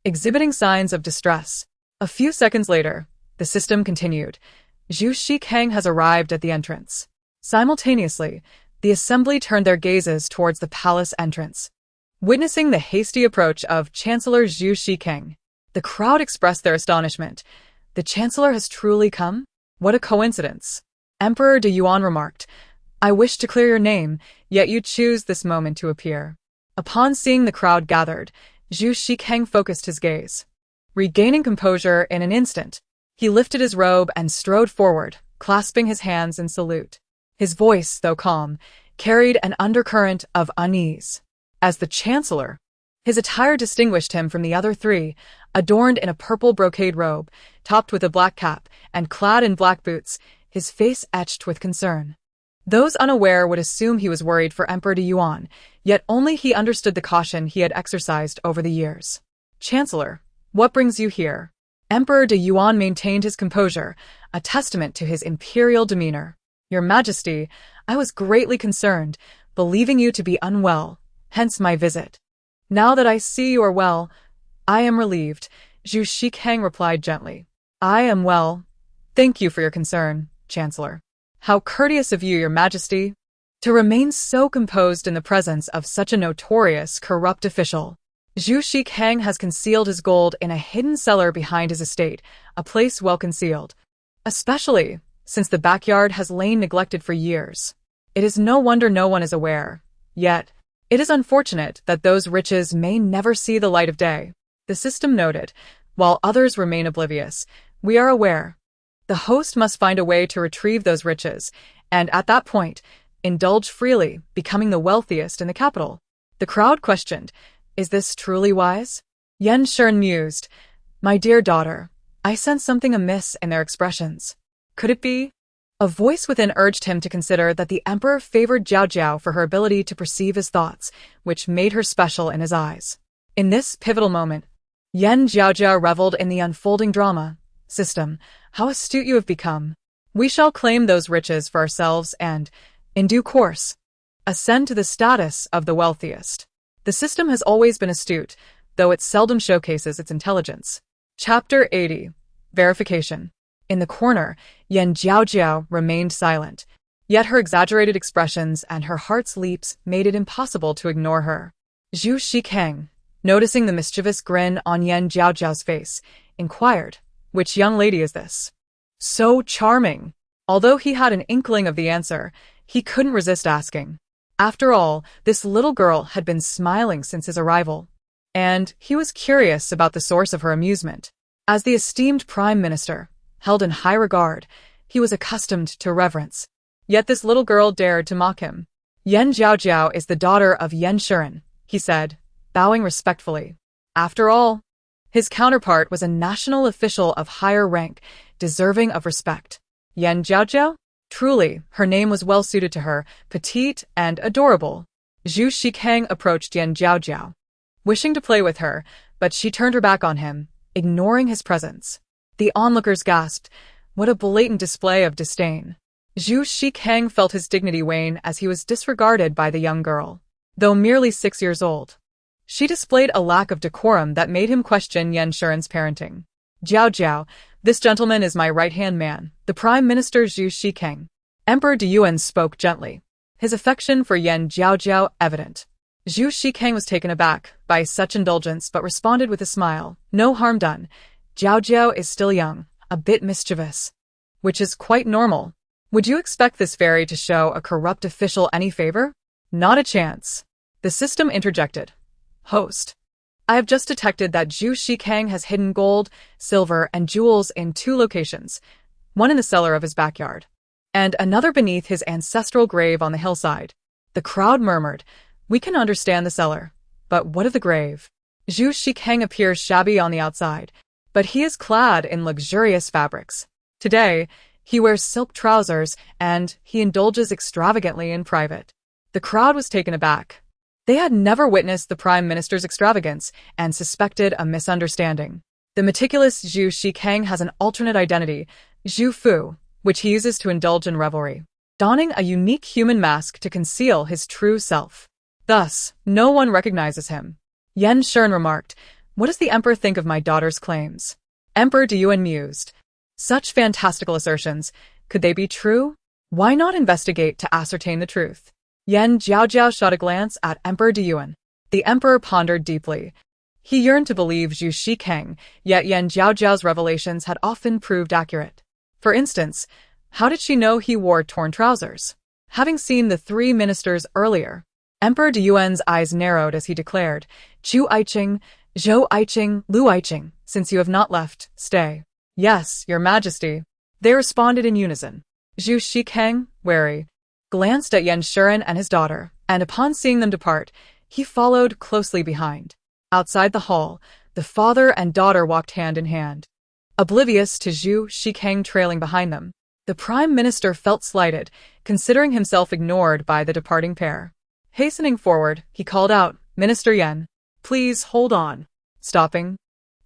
exhibiting signs of distress. A few seconds later, the system continued, Zhu Shikang has arrived at the entrance. Simultaneously, the assembly turned their gazes towards the palace entrance. Witnessing the hasty approach of Chancellor Zhu Shikang, the crowd expressed their astonishment. The chancellor has truly come? What a coincidence. Emperor de Yuan remarked, I wish to clear your name, yet you choose this moment to appear. Upon seeing the crowd gathered, Zhu Shikang focused his gaze. Regaining composure in an instant, he lifted his robe and strode forward, clasping his hands in salute. His voice, though calm, carried an undercurrent of unease. As the chancellor, his attire distinguished him from the other 3, adorned in a purple brocade robe, topped with a black cap, and clad in black boots, his face etched with concern. Those unaware would assume he was worried for Emperor de Yuan, yet only he understood the caution he had exercised over the years. Chancellor, what brings you here? Emperor de Yuan maintained his composure, a testament to his imperial demeanor. Your Majesty, I was greatly concerned, believing you to be unwell, hence my visit. Now that I see you are well, I am relieved, Zhu Shikang replied gently. I am well. Thank you for your concern, Chancellor. How courteous of you, Your Majesty, to remain so composed in the presence of such a notorious, corrupt official. Zhu Shikang has concealed his gold in a hidden cellar behind his estate, a place well concealed, especially since the backyard has lain neglected for years. It is no wonder no one is aware. Yet, it is unfortunate that those riches may never see the light of day. The system noted, while others remain oblivious, we are aware. The host must find a way to retrieve those riches, and at that point, indulge freely, becoming the wealthiest in the capital. The crowd questioned, is this truly wise? Yan Shuren mused, my dear daughter, I sense something amiss in their expressions. Could it be? A voice within urged him to consider that the emperor favored Jiaojiao for her ability to perceive his thoughts, which made her special in his eyes. In this pivotal moment, Yan Jiaojiao reveled in the unfolding drama. System, how astute you have become. We shall claim those riches for ourselves and, in due course, ascend to the status of the wealthiest. The system has always been astute, though it seldom showcases its intelligence. Chapter 80. Verification. In the corner, Yan Jiaojiao remained silent, yet her exaggerated expressions and her heart's leaps made it impossible to ignore her. Zhu Shikang, noticing the mischievous grin on Yan Jiaojiao's face, inquired, which young lady is this? So charming. Although he had an inkling of the answer, he couldn't resist asking. After all, this little girl had been smiling since his arrival. and he was curious about the source of her amusement. As the esteemed prime minister, held in high regard, he was accustomed to reverence. Yet this little girl dared to mock him. Yan Jiaojiao is the daughter of Yan Shiren, he said, bowing respectfully. After all, his counterpart was a national official of higher rank, deserving of respect. Yan Jiaojiao? Truly, her name was well suited to her, petite and adorable. Zhu Shikang approached Yan Jiaojiao, wishing to play with her, but she turned her back on him, ignoring his presence. The onlookers gasped. What a blatant display of disdain. Zhu Shikang felt his dignity wane as he was disregarded by the young girl. Though merely 6 years old, she displayed a lack of decorum that made him question Yan Shiren's parenting. Jiaojiao, this gentleman is my right-hand man, the Prime Minister Zhu Shikang. Emperor Deyuan spoke gently, his affection for Yan Jiaojiao evident. Zhu Shikang was taken aback by such indulgence but responded with a smile. No harm done. Jiaojiao is still young, a bit mischievous, which is quite normal. Would you expect this fairy to show a corrupt official any favor? Not a chance. The system interjected. Host. I have just detected that Zhu Shikang has hidden gold, silver, and jewels in 2 locations, one in the cellar of his backyard, and another beneath his ancestral grave on the hillside. The crowd murmured, we can understand the cellar, but what of the grave? Zhu Shikang appears shabby on the outside, but he is clad in luxurious fabrics. Today, he wears silk trousers, and he indulges extravagantly in private. The crowd was taken aback. They had never witnessed the Prime Minister's extravagance and suspected a misunderstanding. The meticulous Zhu Shikang has an alternate identity, Zhu Fu, which he uses to indulge in revelry, donning a unique human mask to conceal his true self. Thus, no one recognizes him. Yan Shiren remarked, what does the emperor think of my daughter's claims? Emperor Deyuan mused. Such fantastical assertions, could they be true? Why not investigate to ascertain the truth? Yan Jiaojiao shot a glance at Emperor Deyuan. The emperor pondered deeply. He yearned to believe Zhu Shikang, yet Yan Jiaojiao's revelations had often proved accurate. For instance, how did she know he wore torn trousers? Having seen the 3 ministers earlier, Emperor Deyuan's eyes narrowed as he declared, Zhu Aiqing, Zhou Aiqing, Lu Aiqing, since you have not left, stay. Yes, your majesty. They responded in unison. Zhu Shikang, wary, glanced at Yan Shiren and his daughter, and upon seeing them depart, he followed closely behind. Outside the hall, the father and daughter walked hand in hand, oblivious to Zhu Shikang trailing behind them. The prime minister felt slighted, considering himself ignored by the departing pair. Hastening forward, he called out, Minister Yan, please hold on. Stopping.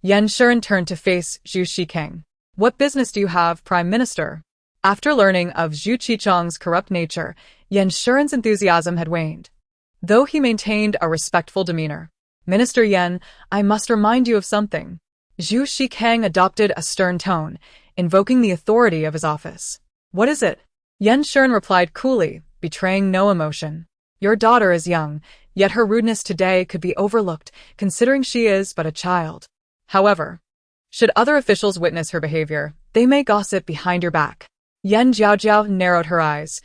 Yan Shiren turned to face Zhu Shikang. What business do you have, Prime Minister? After learning of Zhu Qichong's corrupt nature, Yan Shiren's enthusiasm had waned, though he maintained a respectful demeanor. Minister Yan, I must remind you of something. Zhu Shikang adopted a stern tone, invoking the authority of his office. What is it? Yan Shiren replied coolly, betraying no emotion. Your daughter is young, yet her rudeness today could be overlooked, considering she is but a child. However, should other officials witness her behavior, they may gossip behind your back. Yan Jiaojiao narrowed her eyes.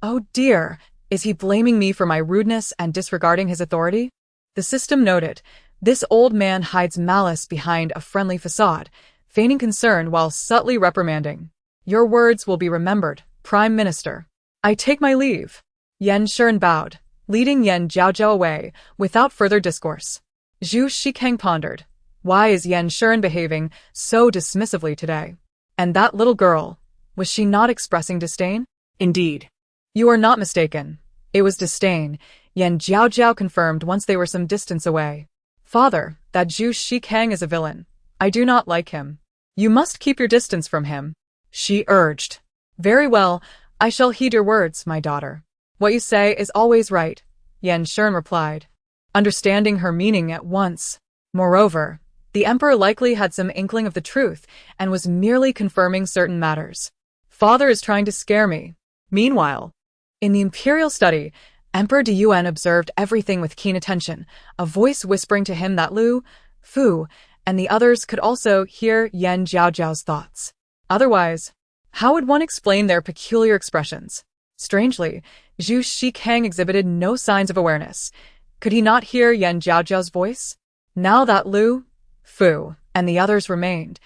Oh dear, is he blaming me for my rudeness and disregarding his authority? The system noted, this old man hides malice behind a friendly facade, feigning concern while subtly reprimanding. Your words will be remembered, Prime Minister. I take my leave. Yan Shiren bowed, leading Yan Jiaojiao away, without further discourse. Zhu Shikang pondered. Why is Yan Shiren behaving so dismissively today? And that little girl, was she not expressing disdain? Indeed. You are not mistaken. It was disdain, Yan Jiaojiao confirmed once they were some distance away. Father, that Zhu Shikang is a villain. I do not like him. You must keep your distance from him, she urged. Very well, I shall heed your words, my daughter. What you say is always right, Yan Shiren replied, understanding her meaning at once. Moreover, the emperor likely had some inkling of the truth and was merely confirming certain matters. Father is trying to scare me. Meanwhile, in the imperial study, Emperor Deyuan observed everything with keen attention, a voice whispering to him that Lu, Fu, and the others could also hear Yan Jiaojiao's thoughts. Otherwise, how would one explain their peculiar expressions? Strangely, Zhu Shikang exhibited no signs of awareness. Could he not hear Yan Jiaojiao's voice? Now that Lu, Fu, and the others remained,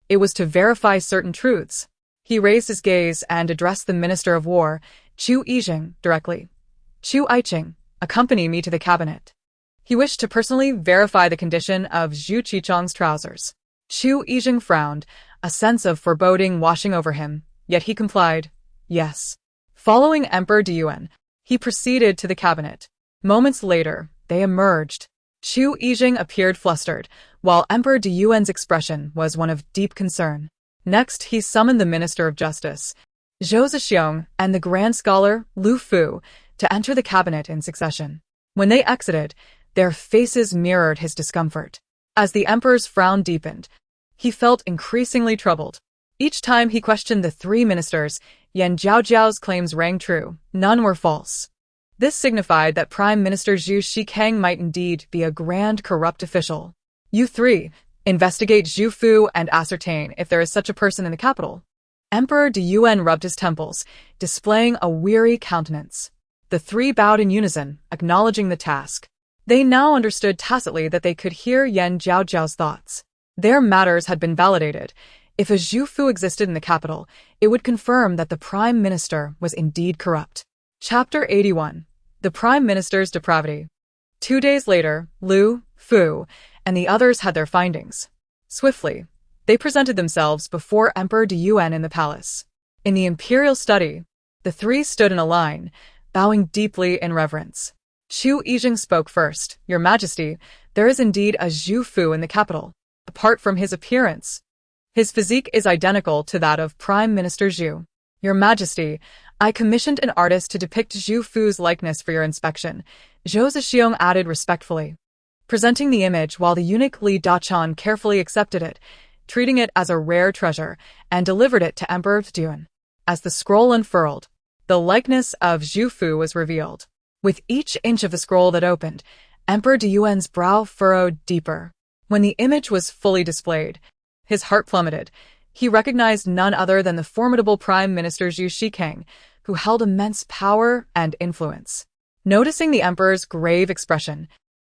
it was to verify certain truths. He raised his gaze and addressed the Minister of War, Chu Yijing, directly. Chu Aiqing, accompany me to the cabinet. He wished to personally verify the condition of Zhu Qichong's trousers. Chu Yijing frowned, a sense of foreboding washing over him, yet he complied. Yes. Following Emperor Diyuan, he proceeded to the cabinet. Moments later, they emerged. Chu Yijing appeared flustered, while Emperor Diyuan's expression was one of deep concern. Next, he summoned the Minister of Justice, Zhou Zhixiong, and the Grand Scholar, Lu Fu, to enter the cabinet in succession. When they exited, their faces mirrored his discomfort. As the emperor's frown deepened, he felt increasingly troubled. Each time he questioned the three ministers, Jiaojiao's claims rang true. None were false. This signified that Prime Minister Zhu Shikang might indeed be a grand corrupt official. You three, investigate Zhu Fu and ascertain if there is such a person in the capital. Emperor Diyuan rubbed his temples, displaying a weary countenance. The three bowed in unison, acknowledging the task. They now understood tacitly that they could hear Jiaojiao's thoughts. Their matters had been validated. If a Zhu Fu existed in the capital, it would confirm that the Prime Minister was indeed corrupt. Chapter 81. The Prime Minister's Depravity. 2 days later, Lu, Fu, and the others had their findings. Swiftly, they presented themselves before Emperor Diyuan in the palace. In the imperial study, the three stood in a line, bowing deeply in reverence. Chu Yijing spoke first. Your Majesty, there is indeed a Zhu Fu in the capital. Apart from his appearance, his physique is identical to that of Prime Minister Zhu. Your Majesty, I commissioned an artist to depict Zhu Fu's likeness for your inspection, Zhou Zhixiong added respectfully, presenting the image while the eunuch Li Dachan carefully accepted it, treating it as a rare treasure, and delivered it to Emperor Diyuan. As the scroll unfurled, the likeness of Zhu Fu was revealed. With each inch of the scroll that opened, Emperor Diyuan's brow furrowed deeper. When the image was fully displayed, his heart plummeted. He recognized none other than the formidable Prime Minister Zhu Shikang, who held immense power and influence. Noticing the emperor's grave expression,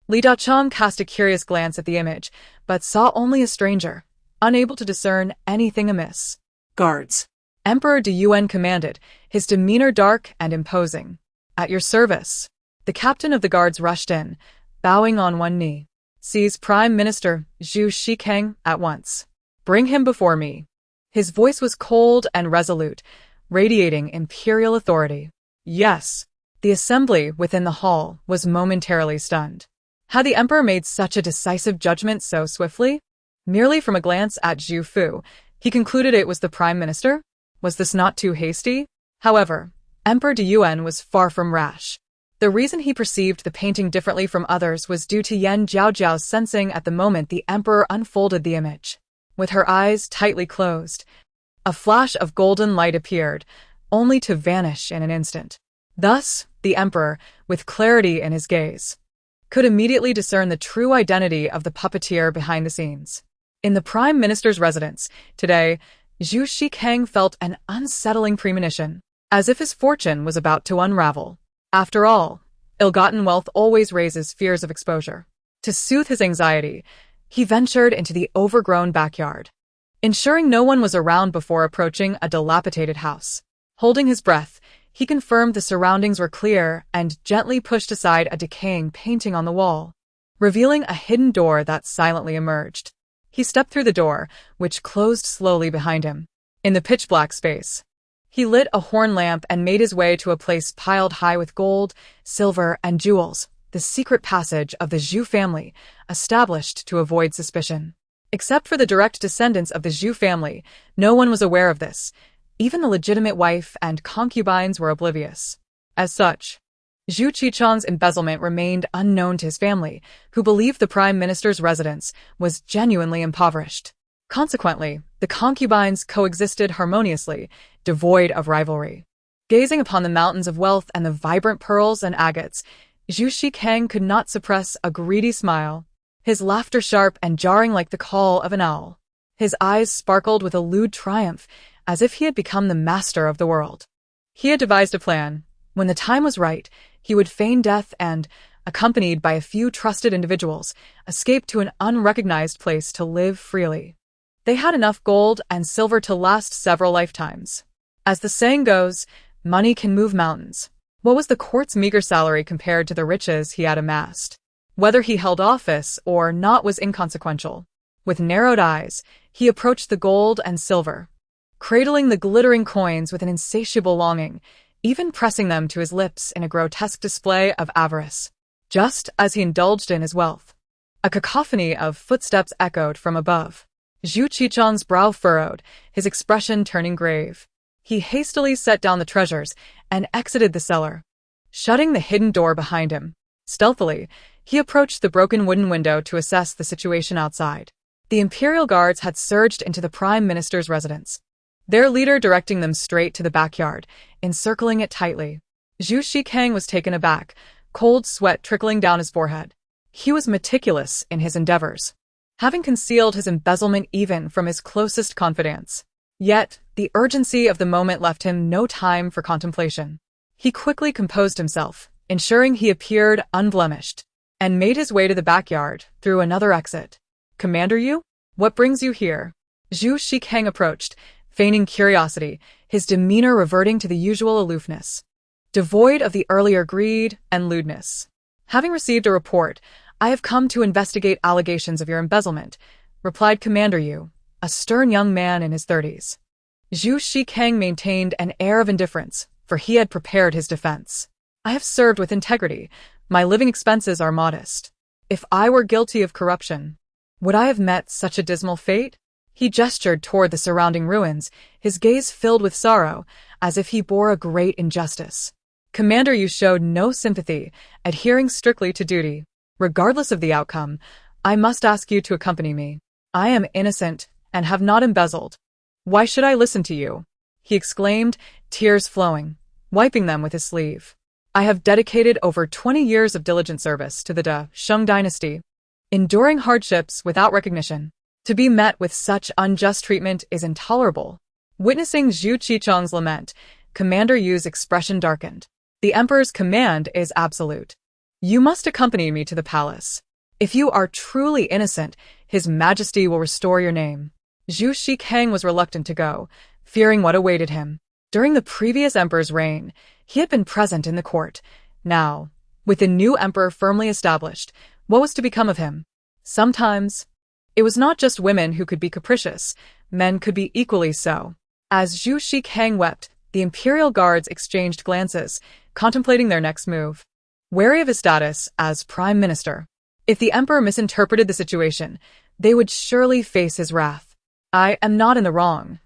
Li Dachang cast a curious glance at the image, but saw only a stranger, unable to discern anything amiss. Guards. Emperor Diyuan commanded, his demeanor dark and imposing. At your service. The captain of the guards rushed in, bowing on one knee. Seize Prime Minister Zhu Shikang at once. Bring him before me. His voice was cold and resolute, radiating imperial authority. Yes. The assembly within the hall was momentarily stunned. Had the emperor made such a decisive judgment so swiftly? Merely from a glance at Zhu Fu, he concluded it was the prime minister? Was this not too hasty? However, Emperor Diyuan was far from rash. The reason he perceived the painting differently from others was due to Jiaojiao's sensing at the moment the emperor unfolded the image. With her eyes tightly closed, a flash of golden light appeared, only to vanish in an instant. Thus, the emperor, with clarity in his gaze, could immediately discern the true identity of the puppeteer behind the scenes. In the prime minister's residence, today, Zhu Shikang felt an unsettling premonition, as if his fortune was about to unravel. After all, ill-gotten wealth always raises fears of exposure. To soothe his anxiety, he ventured into the overgrown backyard, ensuring no one was around before approaching a dilapidated house. Holding his breath, he confirmed the surroundings were clear and gently pushed aside a decaying painting on the wall, revealing a hidden door that silently emerged. He stepped through the door, which closed slowly behind him. In the pitch-black space, he lit a horn lamp and made his way to a place piled high with gold, silver, and jewels, the secret passage of the Zhu family, established to avoid suspicion. Except for the direct descendants of the Zhu family, no one was aware of this. Even the legitimate wife and concubines were oblivious. As such, Zhu Qichong's embezzlement remained unknown to his family, who believed the prime minister's residence was genuinely impoverished. Consequently, the concubines coexisted harmoniously, devoid of rivalry. Gazing upon the mountains of wealth and the vibrant pearls and agates, Zhu Shikang could not suppress a greedy smile, his laughter sharp and jarring like the call of an owl. His eyes sparkled with a lewd triumph, as if he had become the master of the world. He had devised a plan. When the time was right, he would feign death and, accompanied by a few trusted individuals, escaped to an unrecognized place to live freely. They had enough gold and silver to last several lifetimes. As the saying goes, money can move mountains. What was the court's meager salary compared to the riches he had amassed? Whether he held office or not was inconsequential. With narrowed eyes, he approached the gold and silver, cradling the glittering coins with an insatiable longing, even pressing them to his lips in a grotesque display of avarice. Just as he indulged in his wealth, a cacophony of footsteps echoed from above. Jiaojiao's brow furrowed, his expression turning grave. He hastily set down the treasures and exited the cellar, shutting the hidden door behind him. Stealthily, he approached the broken wooden window to assess the situation outside. The imperial guards had surged into the prime minister's residence, their leader directing them straight to the backyard, encircling it tightly. Zhu Shikang was taken aback, cold sweat trickling down his forehead. He was meticulous in his endeavors, having concealed his embezzlement even from his closest confidants. Yet, the urgency of the moment left him no time for contemplation. He quickly composed himself, ensuring he appeared unblemished, and made his way to the backyard through another exit. "Commander Yu? What brings you here?" Zhu Shikang approached, feigning curiosity, his demeanor reverting to the usual aloofness, devoid of the earlier greed and lewdness. "Having received a report, I have come to investigate allegations of your embezzlement," replied Commander Yu, a stern young man in his 30s. Zhu Shikang maintained an air of indifference, for he had prepared his defense. "I have served with integrity. My living expenses are modest. If I were guilty of corruption, would I have met such a dismal fate?" He gestured toward the surrounding ruins, his gaze filled with sorrow, as if he bore a great injustice. Commander Yu showed no sympathy, adhering strictly to duty. "Regardless of the outcome, I must ask you to accompany me. I am innocent and have not embezzled." "Why should I listen to you?" he exclaimed, tears flowing, wiping them with his sleeve. "I have dedicated over 20 years of diligent service to the Shang dynasty, enduring hardships without recognition. To be met with such unjust treatment is intolerable." Witnessing Zhu Qichong's lament, Commander Yu's expression darkened. "The Emperor's command is absolute. You must accompany me to the palace. If you are truly innocent, His Majesty will restore your name." Zhu Shikang was reluctant to go, fearing what awaited him. During the previous emperor's reign, he had been present in the court. Now, with the new emperor firmly established, what was to become of him? Sometimes, it was not just women who could be capricious, men could be equally so. As Zhu Shikang wept, the imperial guards exchanged glances, contemplating their next move. Wary of his status as prime minister, if the emperor misinterpreted the situation, they would surely face his wrath. "I am not in the wrong.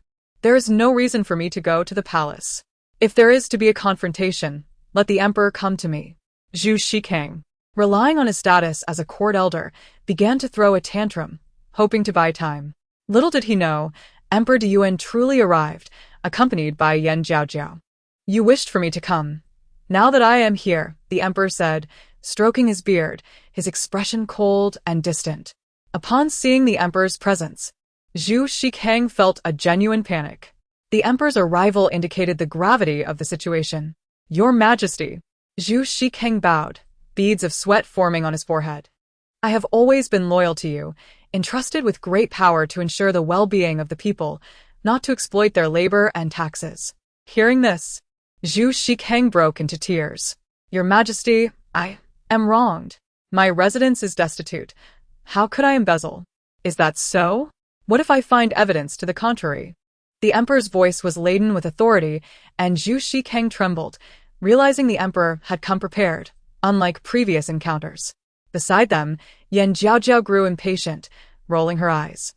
There is no reason for me to go to the palace. If there is to be a confrontation, let the emperor come to me." Zhu Shikang, relying on his status as a court elder, began to throw a tantrum, hoping to buy time. Little did he know, Emperor De Yuan truly arrived, accompanied by Yan Jiaojiao. "You wished for me to come. Now that I am here," the emperor said, stroking his beard, his expression cold and distant. Upon seeing the emperor's presence, Zhu Shikang felt a genuine panic. The emperor's arrival indicated the gravity of the situation. "Your Majesty." Zhu Shikang bowed, beads of sweat forming on his forehead. "I have always been loyal to you, entrusted with great power to ensure the well-being of the people, not to exploit their labor and taxes." Hearing this, Zhu Shikang broke into tears. "Your Majesty, I am wronged. My residence is destitute. How could I embezzle?" "Is that so? What if I find evidence to the contrary?" The emperor's voice was laden with authority, and Zhu Shikang trembled, realizing the emperor had come prepared, unlike previous encounters. Beside them, Yan Jiaojiao grew impatient, rolling her eyes.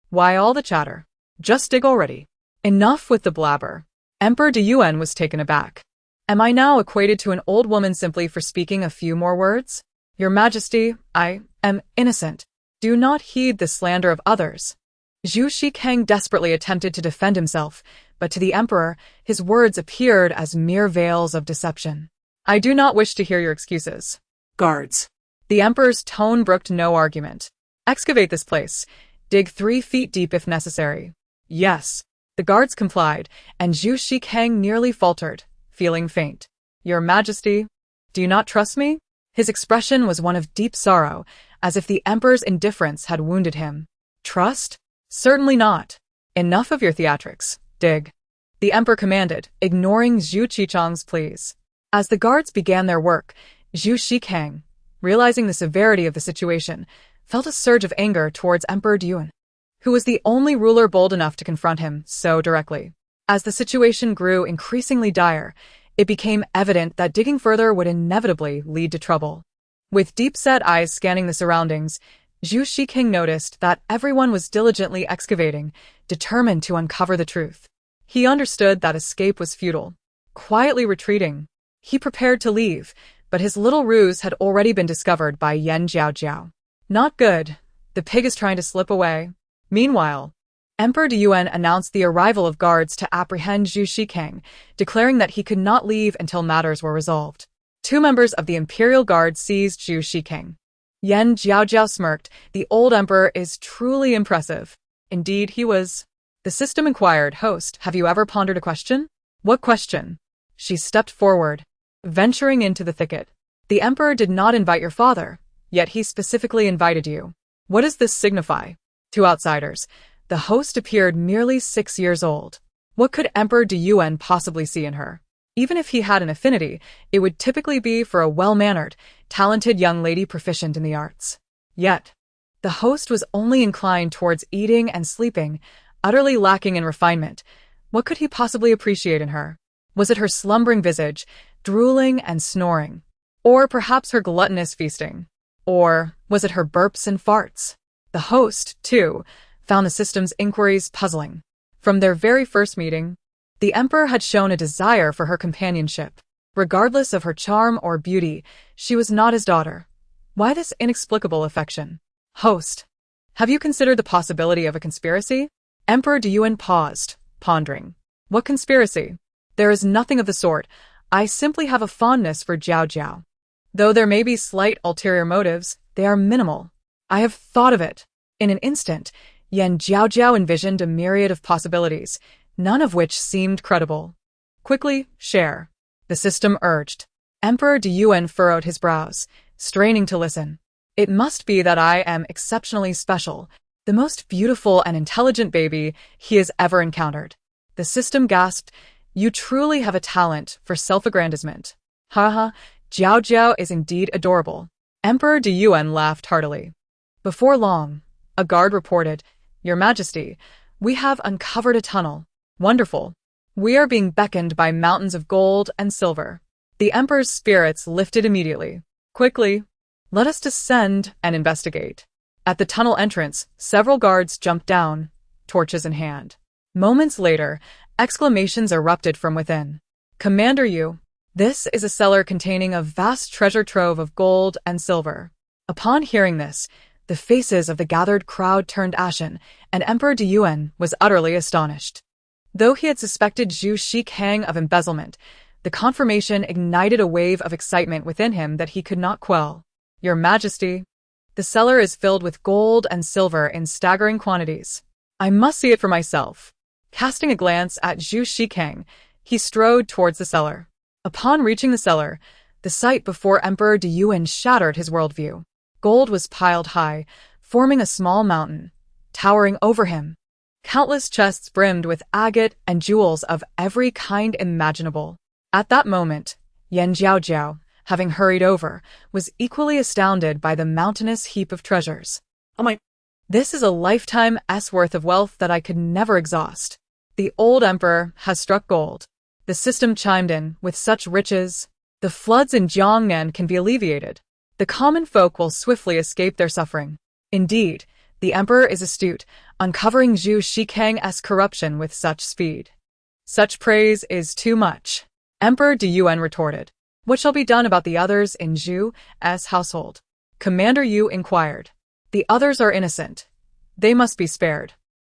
"Why all the chatter? Just dig already. Enough with the blabber." Emperor De Yuan was taken aback. "Am I now equated to an old woman simply for speaking a few more words? Your Majesty, I am innocent. Do not heed the slander of others." Zhu Shikang desperately attempted to defend himself, but to the emperor, his words appeared as mere veils of deception. "I do not wish to hear your excuses." Guards. The emperor's tone brooked no argument. "Excavate this place. Dig 3 feet deep if necessary." "Yes." The guards complied, and Zhu Shikang nearly faltered, feeling faint. "Your Majesty, do you not trust me?" His expression was one of deep sorrow, as if the emperor's indifference had wounded him. Trust? Certainly not. Enough of your theatrics. Dig. The emperor commanded, ignoring Zhu Qichang's pleas. As the guards began their work, Zhu Shikang, realizing the severity of the situation, felt a surge of anger towards Emperor Duyuan, who was the only ruler bold enough to confront him so directly. As the situation grew increasingly dire, it became evident that digging further would inevitably lead to trouble. With deep-set eyes scanning the surroundings, Zhu Shikang noticed that everyone was diligently excavating, determined to uncover the truth. He understood that escape was futile. Quietly retreating, he prepared to leave, but his little ruse had already been discovered by Jiaojiao. Not good. The pig is trying to slip away. Meanwhile, Emperor Duyuan announced the arrival of guards to apprehend Zhu Shikang, declaring that he could not leave until matters were resolved. 2 members of the Imperial Guard seized Zhu Shikang. Jiaojiao smirked. The old emperor is truly impressive. Indeed, he was. The system inquired, "Host, have you ever pondered a question?" "What question?" She stepped forward, venturing into the thicket. "The emperor did not invite your father, yet he specifically invited you. What does this signify?" To outsiders, the host appeared merely 6 years old. What could Emperor Duyuan possibly see in her? Even if he had an affinity, it would typically be for a well-mannered, talented young lady proficient in the arts. Yet, the host was only inclined towards eating and sleeping, utterly lacking in refinement. What could he possibly appreciate in her? Was it her slumbering visage, drooling and snoring? Or perhaps her gluttonous feasting? Or was it her burps and farts? The host, too, found the system's inquiries puzzling. From their very first meeting, the emperor had shown a desire for her companionship. Regardless of her charm or beauty, she was not his daughter. Why this inexplicable affection? Host, have you considered the possibility of a conspiracy? Emperor Duyuan paused, pondering. What conspiracy? There is nothing of the sort. I simply have a fondness for Jiaojiao. Though there may be slight ulterior motives, they are minimal. I have thought of it. In an instant, Jiaojiao envisioned a myriad of possibilities, none of which seemed credible. Quickly, share. The system urged. Emperor Duyuan furrowed his brows, straining to listen. It must be that I am exceptionally special, the most beautiful and intelligent baby he has ever encountered. The system gasped. You truly have a talent for self-aggrandizement. Haha, Jiaojiao is indeed adorable. Emperor Duyuan laughed heartily. Before long, a guard reported, Your Majesty, we have uncovered a tunnel. Wonderful. We are being beckoned by mountains of gold and silver. The emperor's spirits lifted immediately. Quickly, let us descend and investigate. At the tunnel entrance, several guards jumped down, torches in hand. Moments later, exclamations erupted from within. Commander Yu, this is a cellar containing a vast treasure trove of gold and silver. Upon hearing this, the faces of the gathered crowd turned ashen, and Emperor Duyuan was utterly astonished. Though he had suspected Zhu Shikang of embezzlement, the confirmation ignited a wave of excitement within him that he could not quell. Your Majesty, the cellar is filled with gold and silver in staggering quantities. I must see it for myself. Casting a glance at Zhu Shikang, he strode towards the cellar. Upon reaching the cellar, the sight before Emperor Duyuan shattered his worldview. Gold was piled high, forming a small mountain, towering over him. Countless chests brimmed with agate and jewels of every kind imaginable. At that moment, Jiaojiao, having hurried over, was equally astounded by the mountainous heap of treasures. Oh my... This is a lifetime's worth of wealth that I could never exhaust. The old emperor has struck gold. The system chimed in, with such riches, the floods in Jiangnan can be alleviated. The common folk will swiftly escape their suffering. Indeed, the emperor is astute, uncovering Zhu Shikang's corruption with such speed. Such praise is too much. Emperor Duyuan retorted. What shall be done about the others in Zhu's household? Commander Yu inquired. The others are innocent. They must be spared.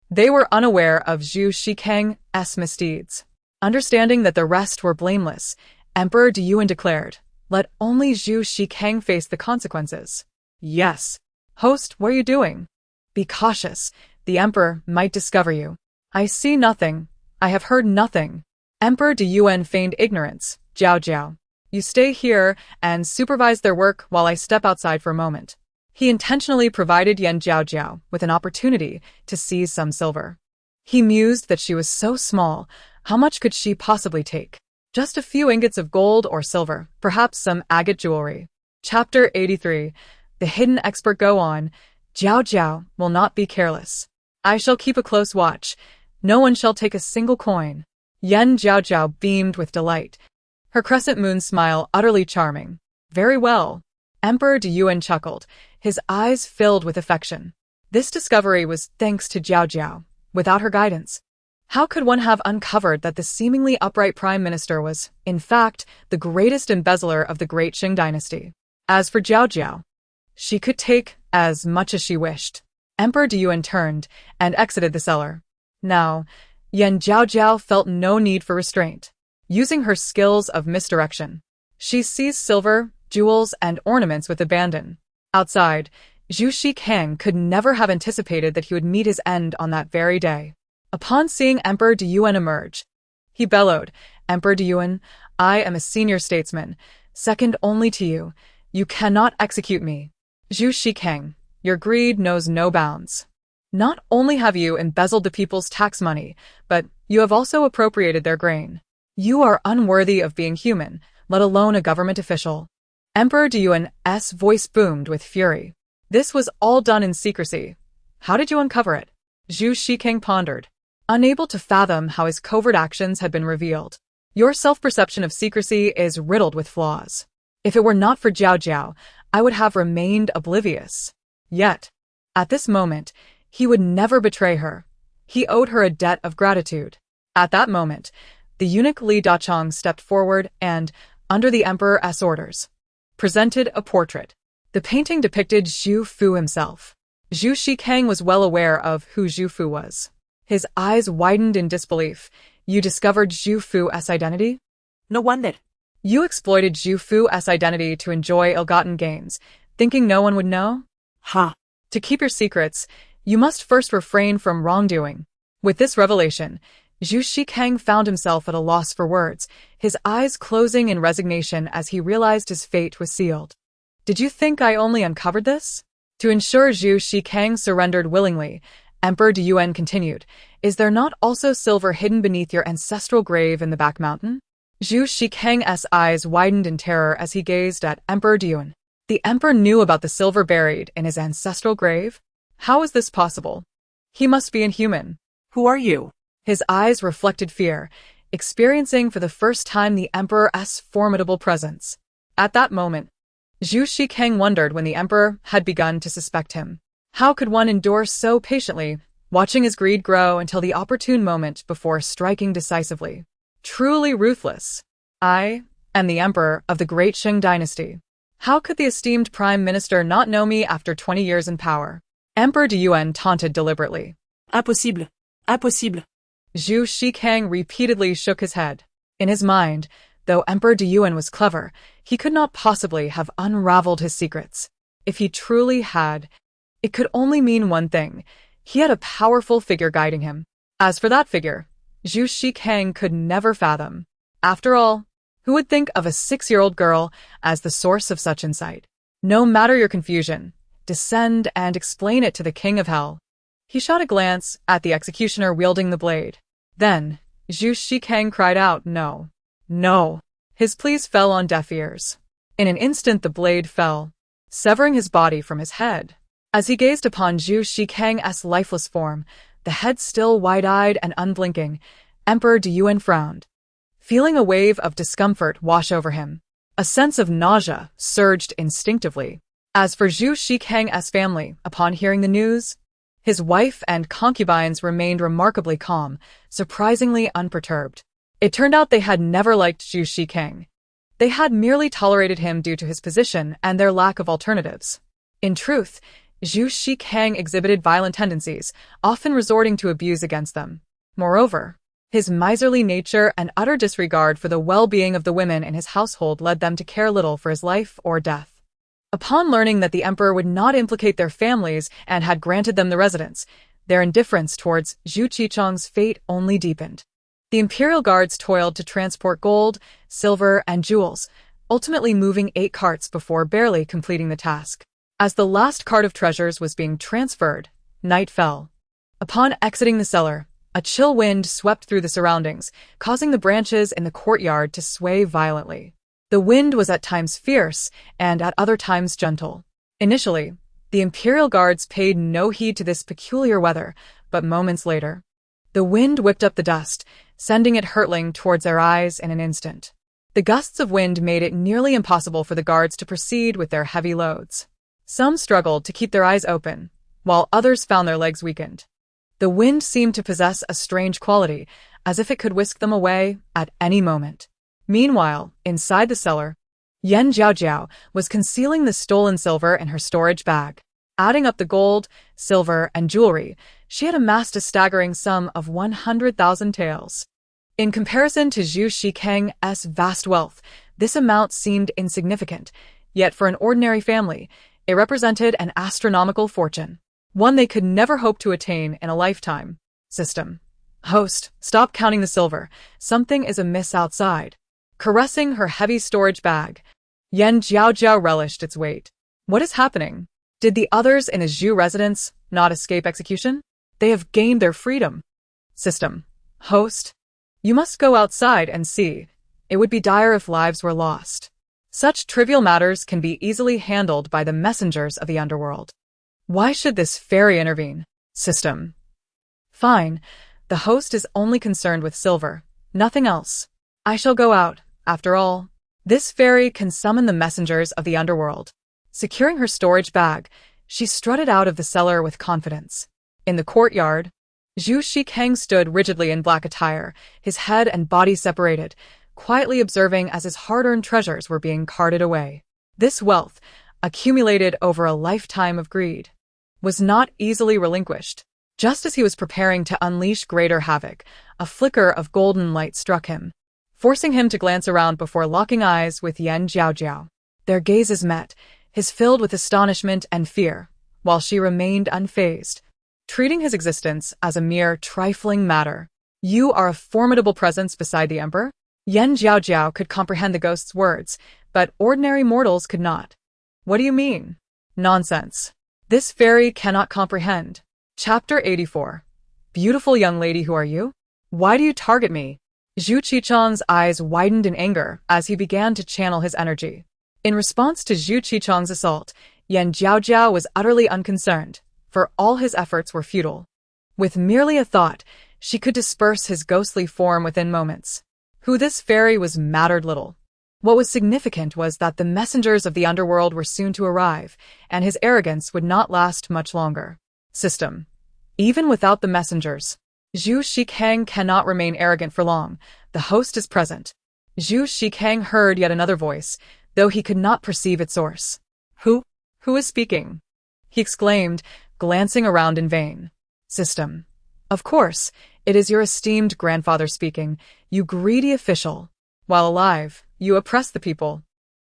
They were unaware of Zhu Shikang's misdeeds. Understanding that the rest were blameless, Emperor Duyuan declared, let only Zhu Shikang face the consequences. Yes. Host, what are you doing? Be cautious. The emperor might discover you. I see nothing. I have heard nothing. Emperor Duyuan feigned ignorance. Jiaojiao. You stay here and supervise their work while I step outside for a moment. He intentionally provided Jiaojiao with an opportunity to seize some silver. He mused that she was so small, how much could she possibly take? Just a few ingots of gold or silver, perhaps some agate jewelry. Chapter 83. The hidden expert. Go on. Jiaojiao will not be careless. I shall keep a close watch. No one shall take a single coin. Jiaojiao beamed with delight, her crescent moon smile utterly charming. Very well. Emperor Yuan chuckled, his eyes filled with affection. This discovery was thanks to Jiaojiao. Without her guidance, how could one have uncovered that the seemingly upright prime minister was, in fact, the greatest embezzler of the great Qing dynasty? As for Jiaojiao, she could take as much as she wished. Emperor Yuan turned and exited the cellar. Now, Jiaojiao felt no need for restraint. Using her skills of misdirection, she seized silver, jewels, and ornaments with abandon. Outside, Zhu Shikang could never have anticipated that he would meet his end on that very day. Upon seeing Emperor Yuan emerge, he bellowed, Emperor Yuan, I am a senior statesman, second only to you. You cannot execute me. Zhu Shikang, your greed knows no bounds. Not only have you embezzled the people's tax money, but you have also appropriated their grain. You are unworthy of being human, let alone a government official. Emperor Yuan's voice boomed with fury. This was all done in secrecy. How did you uncover it? Zhu Shikang pondered, unable to fathom how his covert actions had been revealed. Your self-perception of secrecy is riddled with flaws. If it were not for Jiaojiao, I would have remained oblivious. Yet, at this moment, he would never betray her. He owed her a debt of gratitude. At that moment, the eunuch Li Dachong stepped forward and, under the emperor's orders, presented a portrait. The painting depicted Zhu Fu himself. Zhu Shikang was well aware of who Zhu Fu was. His eyes widened in disbelief. You discovered Zhu Fu's identity? No wonder. You exploited Zhu Fu's identity to enjoy ill-gotten gains, thinking no one would know? Ha. To keep your secrets, you must first refrain from wrongdoing. With this revelation, Zhu Shikang found himself at a loss for words, his eyes closing in resignation as he realized his fate was sealed. Did you think I only uncovered this? To ensure Zhu Shikang surrendered willingly, Emperor Yuan continued, is there not also silver hidden beneath your ancestral grave in the back mountain? Zhu Shikang's eyes widened in terror as he gazed at Emperor Yuan. The emperor knew about the silver buried in his ancestral grave? How is this possible? He must be inhuman. Who are you? His eyes reflected fear, experiencing for the first time the emperor's formidable presence. At that moment, Zhu Shikang wondered when the emperor had begun to suspect him. How could one endure so patiently, watching his greed grow until the opportune moment before striking decisively? Truly ruthless. I am the emperor of the great Qing dynasty. How could the esteemed prime minister not know me after 20 years in power? Emperor Yuan taunted deliberately. Impossible. Impossible. Zhu Shikang repeatedly shook his head. In his mind, though Emperor Yuan was clever, he could not possibly have unraveled his secrets. If he truly had, it could only mean one thing. He had a powerful figure guiding him. As for that figure, Zhu Shikang could never fathom. After all, who would think of a 6-year-old girl as the source of such insight? No matter your confusion, descend and explain it to the King of Hell. He shot a glance at the executioner wielding the blade. Then, Zhu Shikang cried out, no. No. His pleas fell on deaf ears. In an instant the blade fell, severing his body from his head. As he gazed upon Zhu Shikang's lifeless form, the head still wide-eyed and unblinking, Emperor Yuan frowned, feeling a wave of discomfort wash over him. A sense of nausea surged instinctively. As for Zhu Shikang's family, upon hearing the news, his wife and concubines remained remarkably calm, surprisingly unperturbed. It turned out they had never liked Zhu Shikang. They had merely tolerated him due to his position and their lack of alternatives. In truth, Zhu Shikang exhibited violent tendencies, often resorting to abuse against them. Moreover, his miserly nature and utter disregard for the well-being of the women in his household led them to care little for his life or death. Upon learning that the emperor would not implicate their families and had granted them the residence, their indifference towards Zhu Qichong's fate only deepened. The imperial guards toiled to transport gold, silver, and jewels, ultimately moving 8 carts before barely completing the task. As the last cart of treasures was being transferred, night fell. Upon exiting the cellar, a chill wind swept through the surroundings, causing the branches in the courtyard to sway violently. The wind was at times fierce and at other times gentle. Initially, the Imperial Guards paid no heed to this peculiar weather, but moments later, the wind whipped up the dust, sending it hurtling towards their eyes in an instant. The gusts of wind made it nearly impossible for the guards to proceed with their heavy loads. Some struggled to keep their eyes open, while others found their legs weakened. The wind seemed to possess a strange quality, as if it could whisk them away at any moment. Meanwhile, inside the cellar, Jiaojiao was concealing the stolen silver in her storage bag. Adding up the gold, silver, and jewelry, she had amassed a staggering sum of 100,000 taels. In comparison to Zhu Shikang's vast wealth, this amount seemed insignificant, yet for an ordinary family, it represented an astronomical fortune, one they could never hope to attain in a lifetime. System. Host, stop counting the silver. Something is amiss outside. Caressing her heavy storage bag, Jiaojiao relished its weight. What is happening? Did the others in a Zhu residence not escape execution? They have gained their freedom. System. Host. You must go outside and see. It would be dire if lives were lost. Such trivial matters can be easily handled by the messengers of the underworld. Why should this fairy intervene? System. Fine. The host is only concerned with silver, nothing else. I shall go out, after all. This fairy can summon the messengers of the underworld. Securing her storage bag, she strutted out of the cellar with confidence. In the courtyard, Zhu Shikang stood rigidly in black attire, his head and body separated, quietly observing as his hard-earned treasures were being carted away. This wealth, accumulated over a lifetime of greed, was not easily relinquished. Just as he was preparing to unleash greater havoc, a flicker of golden light struck him, forcing him to glance around before locking eyes with Jiaojiao. Their gazes met, his filled with astonishment and fear, while she remained unfazed, treating his existence as a mere trifling matter. You are a formidable presence beside the emperor? Jiaojiao could comprehend the ghost's words, but ordinary mortals could not. What do you mean? Nonsense. This fairy cannot comprehend. Chapter 84. Beautiful young lady, who are you? Why do you target me? Zhu Qichang's eyes widened in anger as he began to channel his energy. In response to Zhu Qichang's assault, Jiaojiao was utterly unconcerned, for all his efforts were futile. With merely a thought, she could disperse his ghostly form within moments. Who this fairy was mattered little. What was significant was that the messengers of the underworld were soon to arrive, and his arrogance would not last much longer. System. Even without the messengers, Zhu Shikang cannot remain arrogant for long. The host is present. Zhu Shikang heard yet another voice, though he could not perceive its source. Who is speaking? He exclaimed, glancing around in vain. System. Of course, it is your esteemed grandfather speaking, you greedy official. While alive, you oppress the people,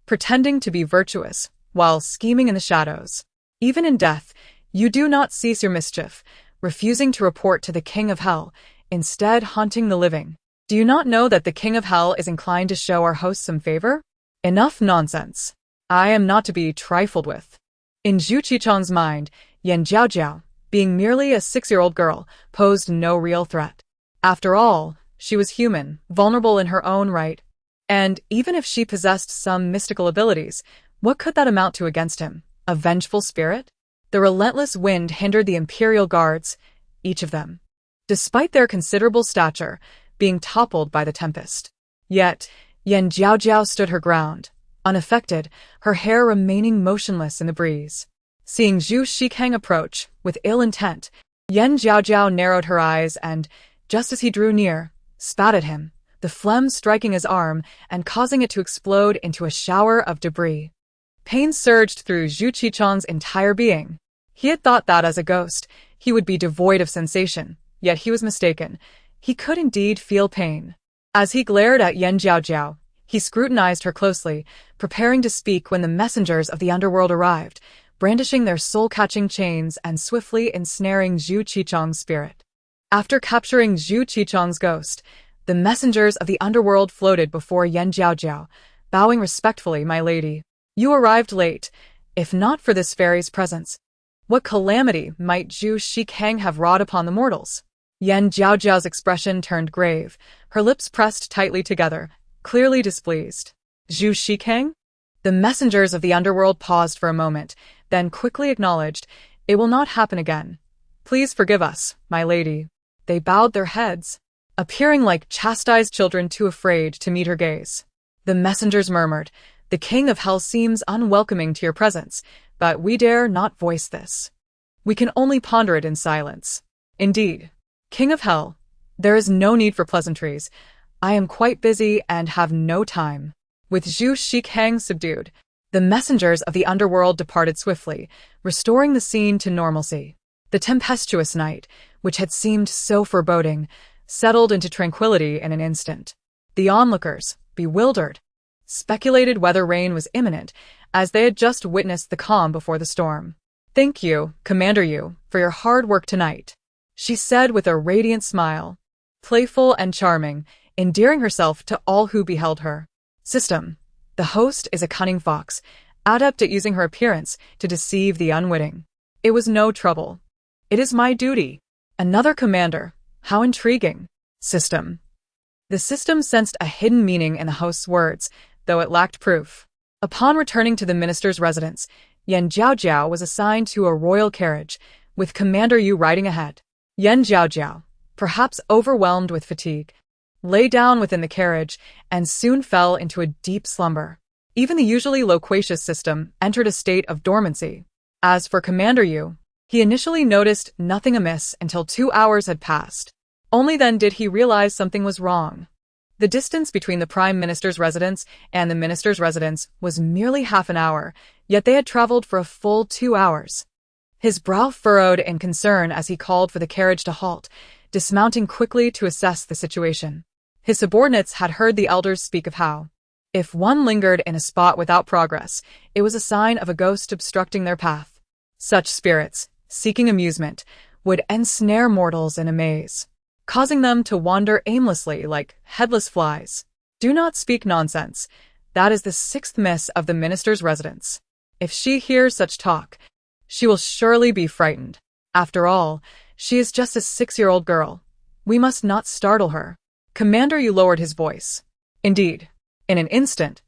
pretending to be virtuous, while scheming in the shadows. Even in death, you do not cease your mischief, refusing to report to the King of Hell, instead haunting the living. Do you not know that the King of Hell is inclined to show our host some favor? Enough nonsense. I am not to be trifled with. In Zhu Qichang's mind, Jiaojiao, being merely a 6-year-old girl, posed no real threat. After all, she was human, vulnerable in her own right. And even if she possessed some mystical abilities, what could that amount to against him? A vengeful spirit? The relentless wind hindered the Imperial Guards, each of them, despite their considerable stature, being toppled by the tempest. Yet, Jiaojiao stood her ground, unaffected, her hair remaining motionless in the breeze. Seeing Zhu Shikang approach, with ill intent, Jiaojiao narrowed her eyes and, just as he drew near, spat at him, the phlegm striking his arm and causing it to explode into a shower of debris. Pain surged through Zhu Qichang's entire being. He had thought that as a ghost, he would be devoid of sensation, yet he was mistaken. He could indeed feel pain. As he glared at Jiaojiao, he scrutinized her closely, preparing to speak when the messengers of the underworld arrived, brandishing their soul-catching chains and swiftly ensnaring Zhu Qichang's spirit. After capturing Zhu Qichang's ghost, the messengers of the underworld floated before Jiaojiao, bowing respectfully, my lady. You arrived late. If not for this fairy's presence, what calamity might Zhu Shikang have wrought upon the mortals? Yan Jiaojiao's expression turned grave, her lips pressed tightly together, clearly displeased. Zhu Shikang? The messengers of the underworld paused for a moment, then quickly acknowledged, "It will not happen again. Please forgive us, my lady." They bowed their heads, appearing like chastised children too afraid to meet her gaze. The messengers murmured, "The king of hell seems unwelcoming to your presence, but we dare not voice this. We can only ponder it in silence." Indeed, king of hell, there is no need for pleasantries. I am quite busy and have no time. With Zhu Shikang subdued, the messengers of the underworld departed swiftly, restoring the scene to normalcy. The tempestuous night, which had seemed so foreboding, settled into tranquility in an instant. The onlookers, bewildered, speculated whether rain was imminent, as they had just witnessed the calm before the storm. "Thank you, Commander Yu, for your hard work tonight," she said with a radiant smile, playful and charming, endearing herself to all who beheld her. System. The host is a cunning fox, adept at using her appearance to deceive the unwitting. It was no trouble. It is my duty. Another commander. How intriguing. System. The system sensed a hidden meaning in the host's words, though it lacked proof. Upon returning to the minister's residence, Yan Jiaojiao was assigned to a royal carriage, with Commander Yu riding ahead. Yan Jiaojiao, perhaps overwhelmed with fatigue, lay down within the carriage and soon fell into a deep slumber. Even the usually loquacious system entered a state of dormancy. As for Commander Yu, he initially noticed nothing amiss until 2 hours had passed. Only then did he realize something was wrong. The distance between the Prime Minister's residence and the Minister's residence was merely half an hour, yet they had traveled for a full 2 hours. His brow furrowed in concern as he called for the carriage to halt, dismounting quickly to assess the situation. His subordinates had heard the elders speak of how, if one lingered in a spot without progress, it was a sign of a ghost obstructing their path. Such spirits, seeking amusement, would ensnare mortals in a maze, causing them to wander aimlessly like headless flies. Do not speak nonsense. That is the 6th miss of the minister's residence. If she hears such talk, she will surely be frightened. After all, she is just a 6-year-old girl. We must not startle her. Commander Yu lowered his voice. Indeed, in an instant,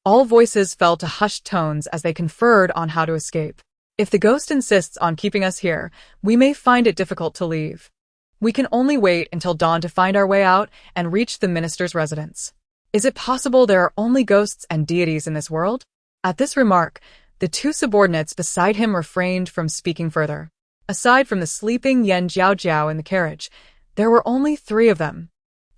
all voices fell to hushed tones as they conferred on how to escape. If the ghost insists on keeping us here, we may find it difficult to leave. We can only wait until dawn to find our way out and reach the minister's residence. Is it possible there are only ghosts and deities in this world? At this remark, the 2 subordinates beside him refrained from speaking further. Aside from the sleeping Yan Jiaojiao in the carriage, there were only 3 of them.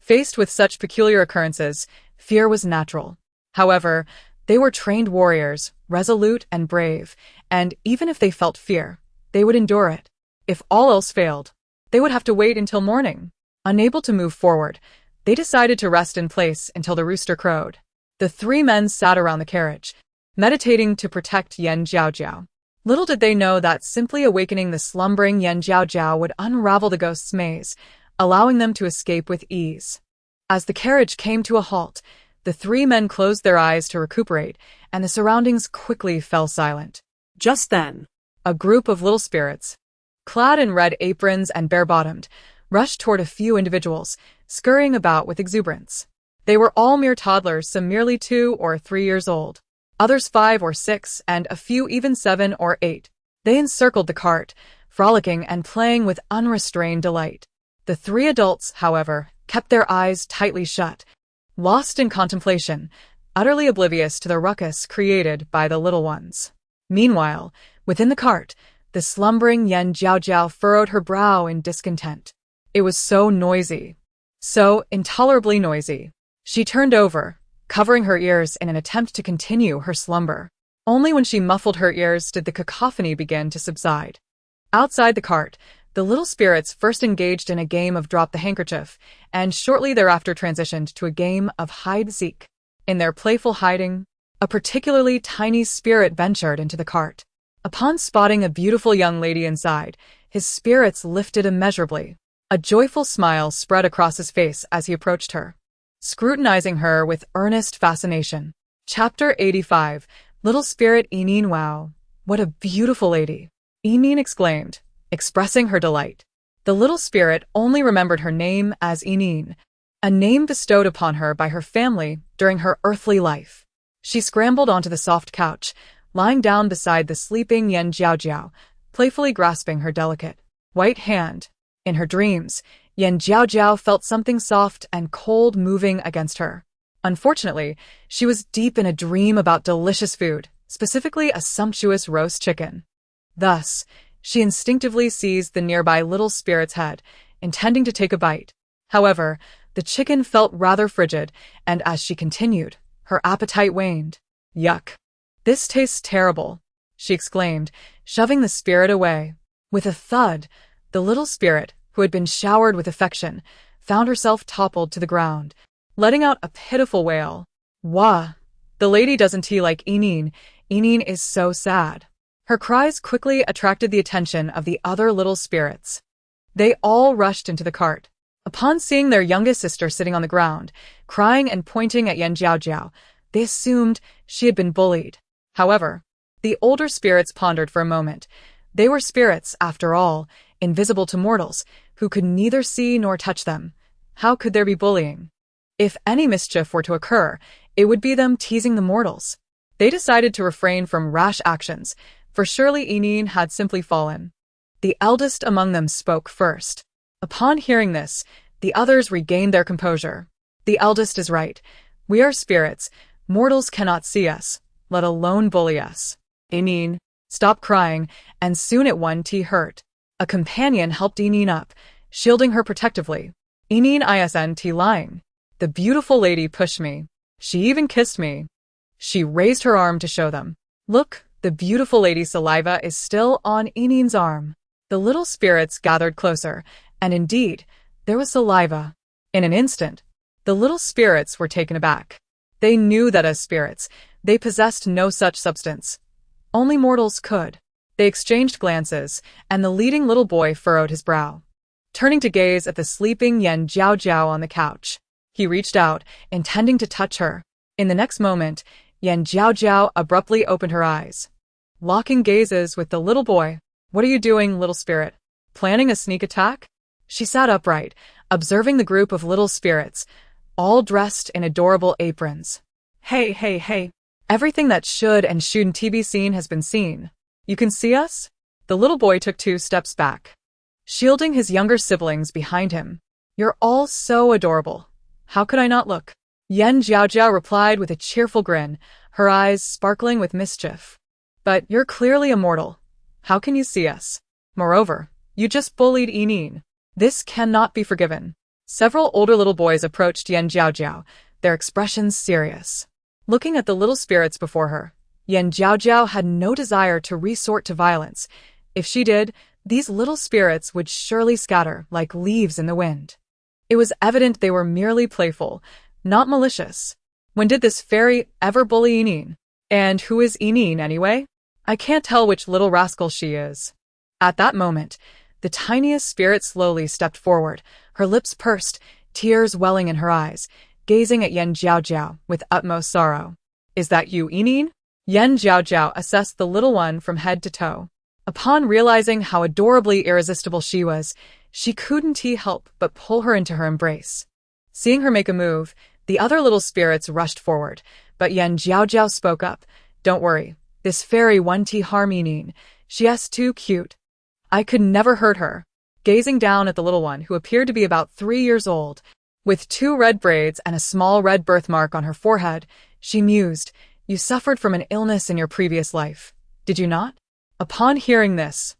Faced with such peculiar occurrences, fear was natural. However, they were trained warriors, resolute and brave, and even if they felt fear, they would endure it. If all else failed, they would have to wait until morning. Unable to move forward, they decided to rest in place until the rooster crowed. The 3 men sat around the carriage, meditating to protect Yan Jiaojiao. Little did they know that simply awakening the slumbering Yan Jiaojiao would unravel the ghost's maze, allowing them to escape with ease. As the carriage came to a halt, the 3 men closed their eyes to recuperate, and the surroundings quickly fell silent. Just then, a group of little spirits, clad in red aprons and bare-bottomed, rushed toward a few individuals, scurrying about with exuberance. They were all mere toddlers, some merely 2 or 3 years old, others 5 or 6, and a few even 7 or 8. They encircled the cart, frolicking and playing with unrestrained delight. The 3 adults, however, kept their eyes tightly shut, lost in contemplation, utterly oblivious to the ruckus created by the little ones. Meanwhile, within the cart, the slumbering Yan Jiaojiao furrowed her brow in discontent. It was so noisy, so intolerably noisy. She turned over, covering her ears in an attempt to continue her slumber. Only when she muffled her ears did the cacophony begin to subside. Outside the cart, the little spirits first engaged in a game of drop the handkerchief, and shortly thereafter transitioned to a game of hide-seek. In their playful hiding, a particularly tiny spirit ventured into the cart. Upon spotting a beautiful young lady inside, his spirits lifted immeasurably. A joyful smile spread across his face as he approached her, scrutinizing her with earnest fascination. Chapter 85. Little Spirit Enin. Wow, what a beautiful lady, Enin exclaimed, expressing her delight. The little spirit only remembered her name as Enin, a name bestowed upon her by her family during her earthly life. She scrambled onto the soft couch, lying down beside the sleeping Jiaojiao, playfully grasping her delicate, white hand. In her dreams, Jiaojiao felt something soft and cold moving against her. Unfortunately, she was deep in a dream about delicious food, specifically a sumptuous roast chicken. Thus, she instinctively seized the nearby little spirit's head, intending to take a bite. However, the chicken felt rather frigid, and as she continued, her appetite waned. Yuck! This tastes terrible, she exclaimed, shoving the spirit away. With a thud, the little spirit, who had been showered with affection, found herself toppled to the ground, letting out a pitiful wail. Wah! The lady doesn't tea like Enin. Enin is so sad. Her cries quickly attracted the attention of the other little spirits. They all rushed into the cart. Upon seeing their youngest sister sitting on the ground, crying and pointing at Jiaojiao, they assumed she had been bullied. However, the older spirits pondered for a moment. They were spirits, after all, invisible to mortals, who could neither see nor touch them. How could there be bullying? If any mischief were to occur, it would be them teasing the mortals. They decided to refrain from rash actions, for surely Enin had simply fallen. The eldest among them spoke first. Upon hearing this, the others regained their composure. The eldest is right. We are spirits. Mortals cannot see us, let alone bully us. Enin, stop crying, and soon it won't hurt. A companion helped Enin up, shielding her protectively. Enin isn't lying. The beautiful lady pushed me. She even kissed me. She raised her arm to show them. Look, the beautiful lady's saliva is still on Enin's arm. The little spirits gathered closer, and indeed, there was saliva. In an instant, the little spirits were taken aback. They knew that as spirits, they possessed no such substance. Only mortals could. They exchanged glances, and the leading little boy furrowed his brow, turning to gaze at the sleeping Jiaojiao on the couch. He reached out, intending to touch her. In the next moment, Jiaojiao abruptly opened her eyes, locking gazes with the little boy. What are you doing, little spirit? Planning a sneak attack? She sat upright, observing the group of little spirits, all dressed in adorable aprons. Hey, hey, hey. Everything that should and shouldn't be seen has been seen. You can see us? The little boy took 2 steps back, shielding his younger siblings behind him. You're all so adorable. How could I not look? Jiaojiao replied with a cheerful grin, her eyes sparkling with mischief. But you're clearly immortal. How can you see us? Moreover, you just bullied Enin. This cannot be forgiven. Several older little boys approached Jiaojiao, their expressions serious. Looking at the little spirits before her, Jiaojiao had no desire to resort to violence. If she did, these little spirits would surely scatter like leaves in the wind. It was evident they were merely playful, not malicious. When did this fairy ever bully Enin? And who is Enin anyway? I can't tell which little rascal she is. At that moment, the tiniest spirit slowly stepped forward, her lips pursed, tears welling in her eyes, gazing at Jiaojiao with utmost sorrow. Is that you, Enin? Jiaojiao assessed the little one from head to toe. Upon realizing how adorably irresistible she was, she couldn't help but pull her into her embrace. Seeing her make a move, the other little spirits rushed forward, but Jiaojiao spoke up. Don't worry, this fairy won't harm Enin. She's too cute. I could never hurt her. Gazing down at the little one, who appeared to be about 3 years old, with 2 red braids and a small red birthmark on her forehead, she mused, You suffered from an illness in your previous life, did you not? Upon hearing this,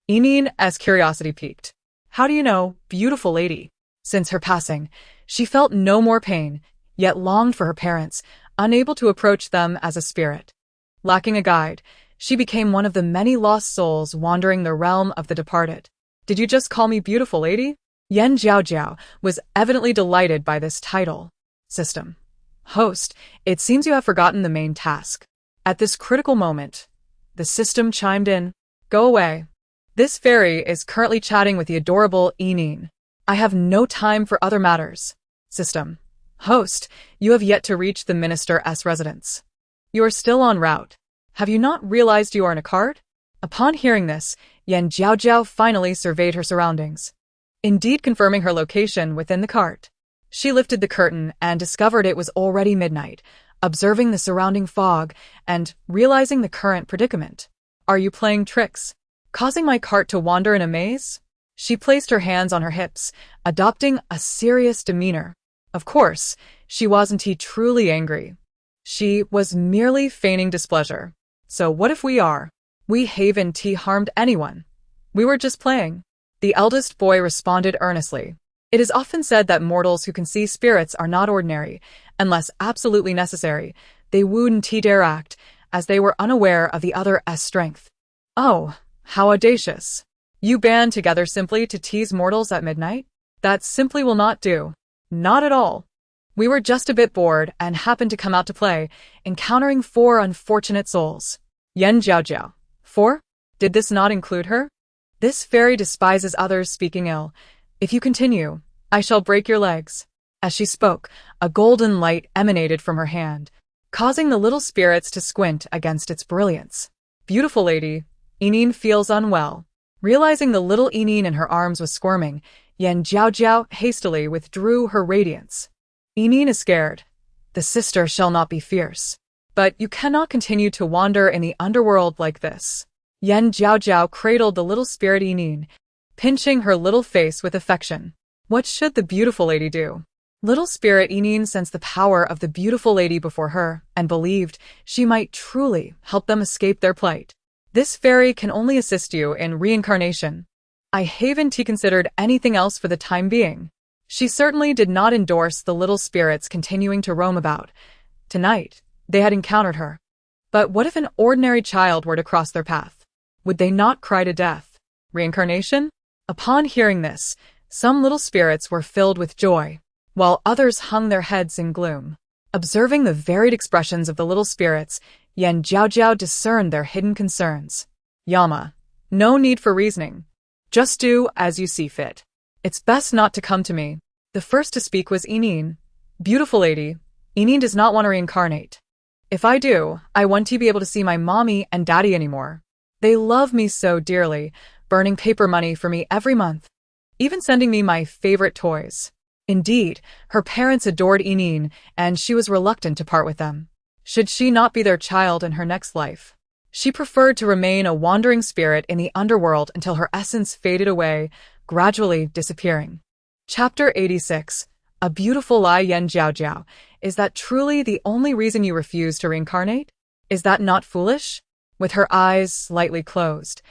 Enin's curiosity piqued. How do you know, beautiful lady? Since her passing, she felt no more pain, yet longed for her parents, unable to approach them as a spirit. Lacking a guide, she became one of the many lost souls wandering the realm of the departed. Did you just call me beautiful lady? Jiaojiao was evidently delighted by this title. System. Host, it seems you have forgotten the main task. At this critical moment, the system chimed in. Go away. This fairy is currently chatting with the adorable Enin. I have no time for other matters. System. Host, you have yet to reach the minister's residence. You are still en route. Have you not realized you are in a cart? Upon hearing this, Jiaojiao finally surveyed her surroundings, indeed confirming her location within the cart. She lifted the curtain and discovered it was already midnight, observing the surrounding fog and realizing the current predicament. Are you playing tricks? Causing my cart to wander in a maze? She placed her hands on her hips, adopting a serious demeanor. Of course, she wasn't truly angry. She was merely feigning displeasure. So what if we are? We haven't harmed anyone. We were just playing. The eldest boy responded earnestly. It is often said that mortals who can see spirits are not ordinary, unless absolutely necessary. They wouldn't dare act, as they were unaware of the other's strength. Oh, how audacious. You band together simply to tease mortals at midnight? That simply will not do. Not at all. We were just a bit bored and happened to come out to play, encountering 4 unfortunate souls. Jiaojiao. 4? Did this not include her? This fairy despises others speaking ill. If you continue, I shall break your legs. As she spoke, a golden light emanated from her hand, causing the little spirits to squint against its brilliance. Beautiful lady, Yinyin feels unwell. Realizing the little Yinyin in her arms was squirming, Jiaojiao hastily withdrew her radiance. Yinyin is scared. The sister shall not be fierce. But you cannot continue to wander in the underworld like this. Jiaojiao cradled the little spirit Yinyin, pinching her little face with affection. What should the beautiful lady do? Little spirit Yinyin sensed the power of the beautiful lady before her and believed she might truly help them escape their plight. This fairy can only assist you in reincarnation. I haven't considered anything else for the time being. She certainly did not endorse the little spirits continuing to roam about. Tonight, they had encountered her. But what if an ordinary child were to cross their path? Would they not cry to death? Reincarnation? Upon hearing this, some little spirits were filled with joy, while others hung their heads in gloom. Observing the varied expressions of the little spirits, Jiaojiao discerned their hidden concerns. Yama, no need for reasoning. Just do as you see fit. It's best not to come to me. The first to speak was Yinyin. Beautiful lady, Yinyin does not want to reincarnate. If I do, I want to be able to see my mommy and daddy anymore. They love me so dearly, burning paper money for me every month, even sending me my favorite toys. Indeed, her parents adored Yinyin, and she was reluctant to part with them. Should she not be their child in her next life? She preferred to remain a wandering spirit in the underworld until her essence faded away, gradually disappearing. Chapter 86. A beautiful lie. Jiaojiao. Is that truly the only reason you refuse to reincarnate? Is that not foolish? With her eyes slightly closed,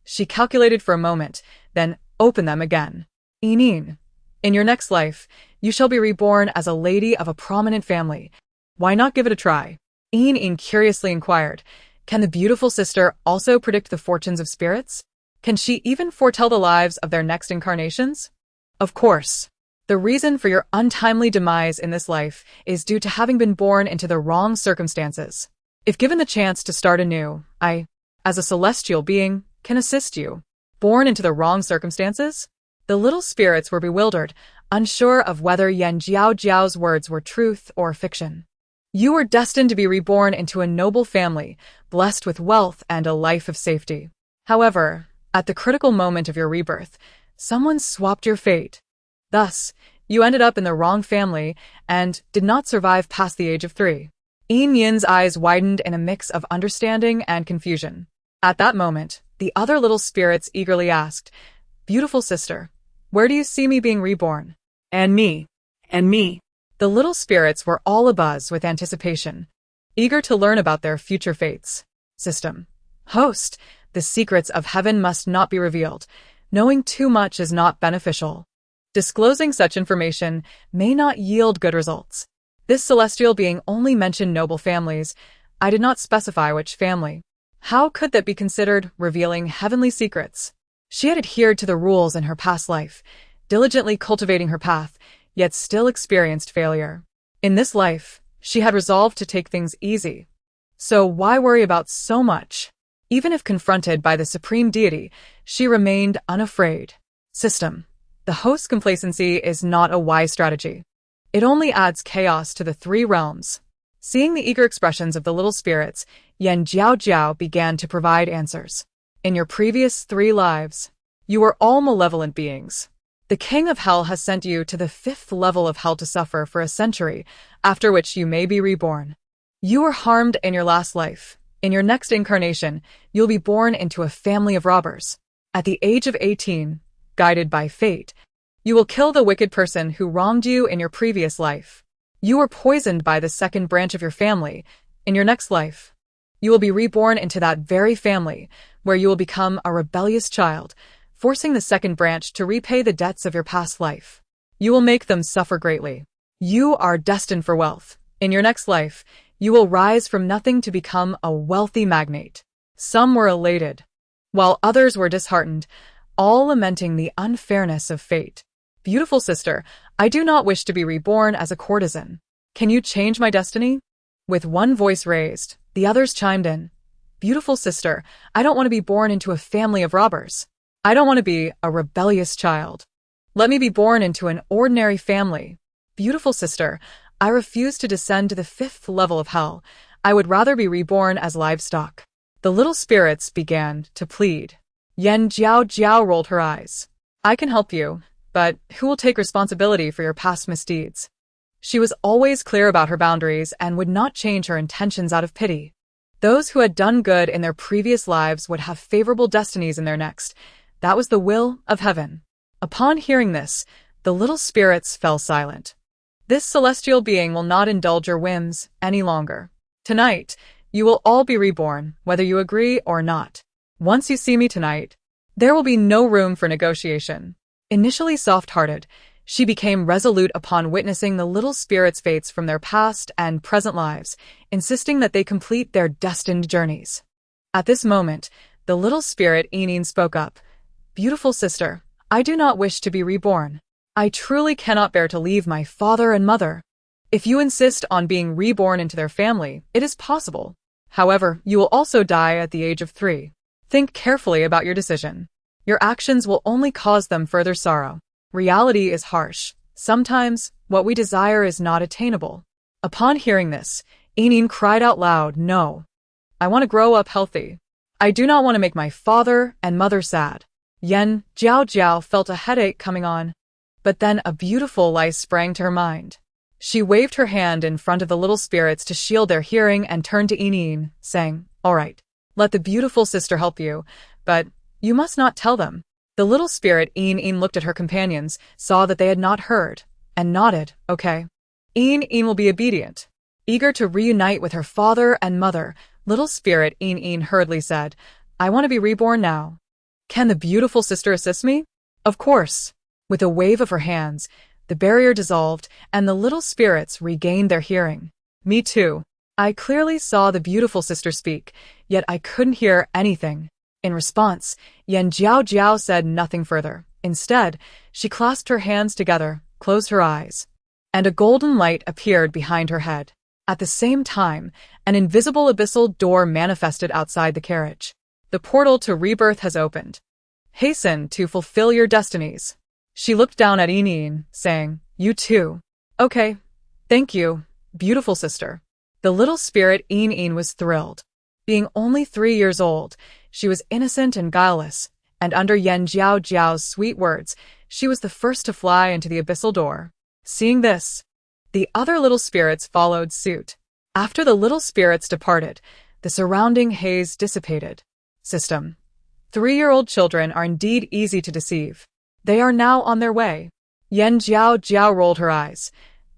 she calculated for a moment, then opened them again. Yinyin, in your next life, you shall be reborn as a lady of a prominent family. Why not give it a try? Yinyin curiously inquired. Can the beautiful sister also predict the fortunes of spirits? Can she even foretell the lives of their next incarnations? Of course. The reason for your untimely demise in this life is due to having been born into the wrong circumstances. If given the chance to start anew, I, as a celestial being, can assist you. Born into the wrong circumstances? The little spirits were bewildered, unsure of whether Jiaojiao's words were truth or fiction. You were destined to be reborn into a noble family, blessed with wealth and a life of safety. However, at the critical moment of your rebirth, someone swapped your fate. Thus, you ended up in the wrong family and did not survive past the age of 3. Yinyin's eyes widened in a mix of understanding and confusion. At that moment, the other little spirits eagerly asked, Beautiful sister, where do you see me being reborn? And me. And me. The little spirits were all abuzz with anticipation, eager to learn about their future fates. System. Host, the secrets of heaven must not be revealed. Knowing too much is not beneficial. Disclosing such information may not yield good results. This celestial being only mentioned noble families. I did not specify which family. How could that be considered revealing heavenly secrets? She had adhered to the rules in her past life, diligently cultivating her path, yet still experienced failure. In this life, she had resolved to take things easy. So why worry about so much? Even if confronted by the supreme deity, she remained unafraid. System. The host's complacency is not a wise strategy. It only adds chaos to the 3 realms. Seeing the eager expressions of the little spirits, Jiaojiao began to provide answers. In your previous 3 lives, you were all malevolent beings. The King of Hell has sent you to the 5th level of hell to suffer for a century, after which you may be reborn. You were harmed in your last life. In your next incarnation, you'll be born into a family of robbers. At the age of 18, guided by fate, you will kill the wicked person who wronged you in your previous life. You were poisoned by the 2nd branch of your family. In your next life, you will be reborn into that very family, where you will become a rebellious child, forcing the 2nd branch to repay the debts of your past life. You will make them suffer greatly. You are destined for wealth. In your next life, you will rise from nothing to become a wealthy magnate. Some were elated, while others were disheartened, all lamenting the unfairness of fate. Beautiful sister, I do not wish to be reborn as a courtesan. Can you change my destiny? With one voice raised, the others chimed in. Beautiful sister, I don't want to be born into a family of robbers. I don't want to be a rebellious child. Let me be born into an ordinary family. Beautiful sister, I refuse to descend to the 5th level of hell. I would rather be reborn as livestock. The little spirits began to plead. Jiaojiao rolled her eyes. I can help you, but who will take responsibility for your past misdeeds? She was always clear about her boundaries and would not change her intentions out of pity. Those who had done good in their previous lives would have favorable destinies in their next. That was the will of heaven. Upon hearing this, the little spirits fell silent. This celestial being will not indulge your whims any longer. Tonight, you will all be reborn, whether you agree or not. Once you see me tonight, there will be no room for negotiation. Initially soft-hearted, she became resolute upon witnessing the little spirits' fates from their past and present lives, insisting that they complete their destined journeys. At this moment, the little spirit Enin spoke up. Beautiful sister, I do not wish to be reborn. I truly cannot bear to leave my father and mother. If you insist on being reborn into their family, it is possible. However, you will also die at the age of 3. Think carefully about your decision. Your actions will only cause them further sorrow. Reality is harsh. Sometimes, what we desire is not attainable. Upon hearing this, Enin cried out loud, No. I want to grow up healthy. I do not want to make my father and mother sad. Jiaojiao felt a headache coming on. But then a beautiful light sprang to her mind. She waved her hand in front of the little spirits to shield their hearing and turned to Enin, saying, All right, let the beautiful sister help you, but you must not tell them. The little spirit Enin looked at her companions, saw that they had not heard, and nodded, Okay. Enin will be obedient. Eager to reunite with her father and mother, little spirit Enin hurriedly said, I want to be reborn now. Can the beautiful sister assist me? Of course. With a wave of her hands, the barrier dissolved, and the little spirits regained their hearing. Me too. I clearly saw the beautiful sister speak, yet I couldn't hear anything. In response, Jiaojiao said nothing further. Instead, she clasped her hands together, closed her eyes, and a golden light appeared behind her head. At the same time, an invisible abyssal door manifested outside the carriage. The portal to rebirth has opened. Hasten to fulfill your destinies. She looked down at Enin, saying, You too. Okay. Thank you, beautiful sister. The little spirit Enin was thrilled. Being only 3 years old, she was innocent and guileless, and under Jiaojiao's sweet words, she was the first to fly into the abyssal door. Seeing this, the other little spirits followed suit. After the little spirits departed, the surrounding haze dissipated. System. 3-year-old children are indeed easy to deceive. They are now on their way. Jiaojiao rolled her eyes.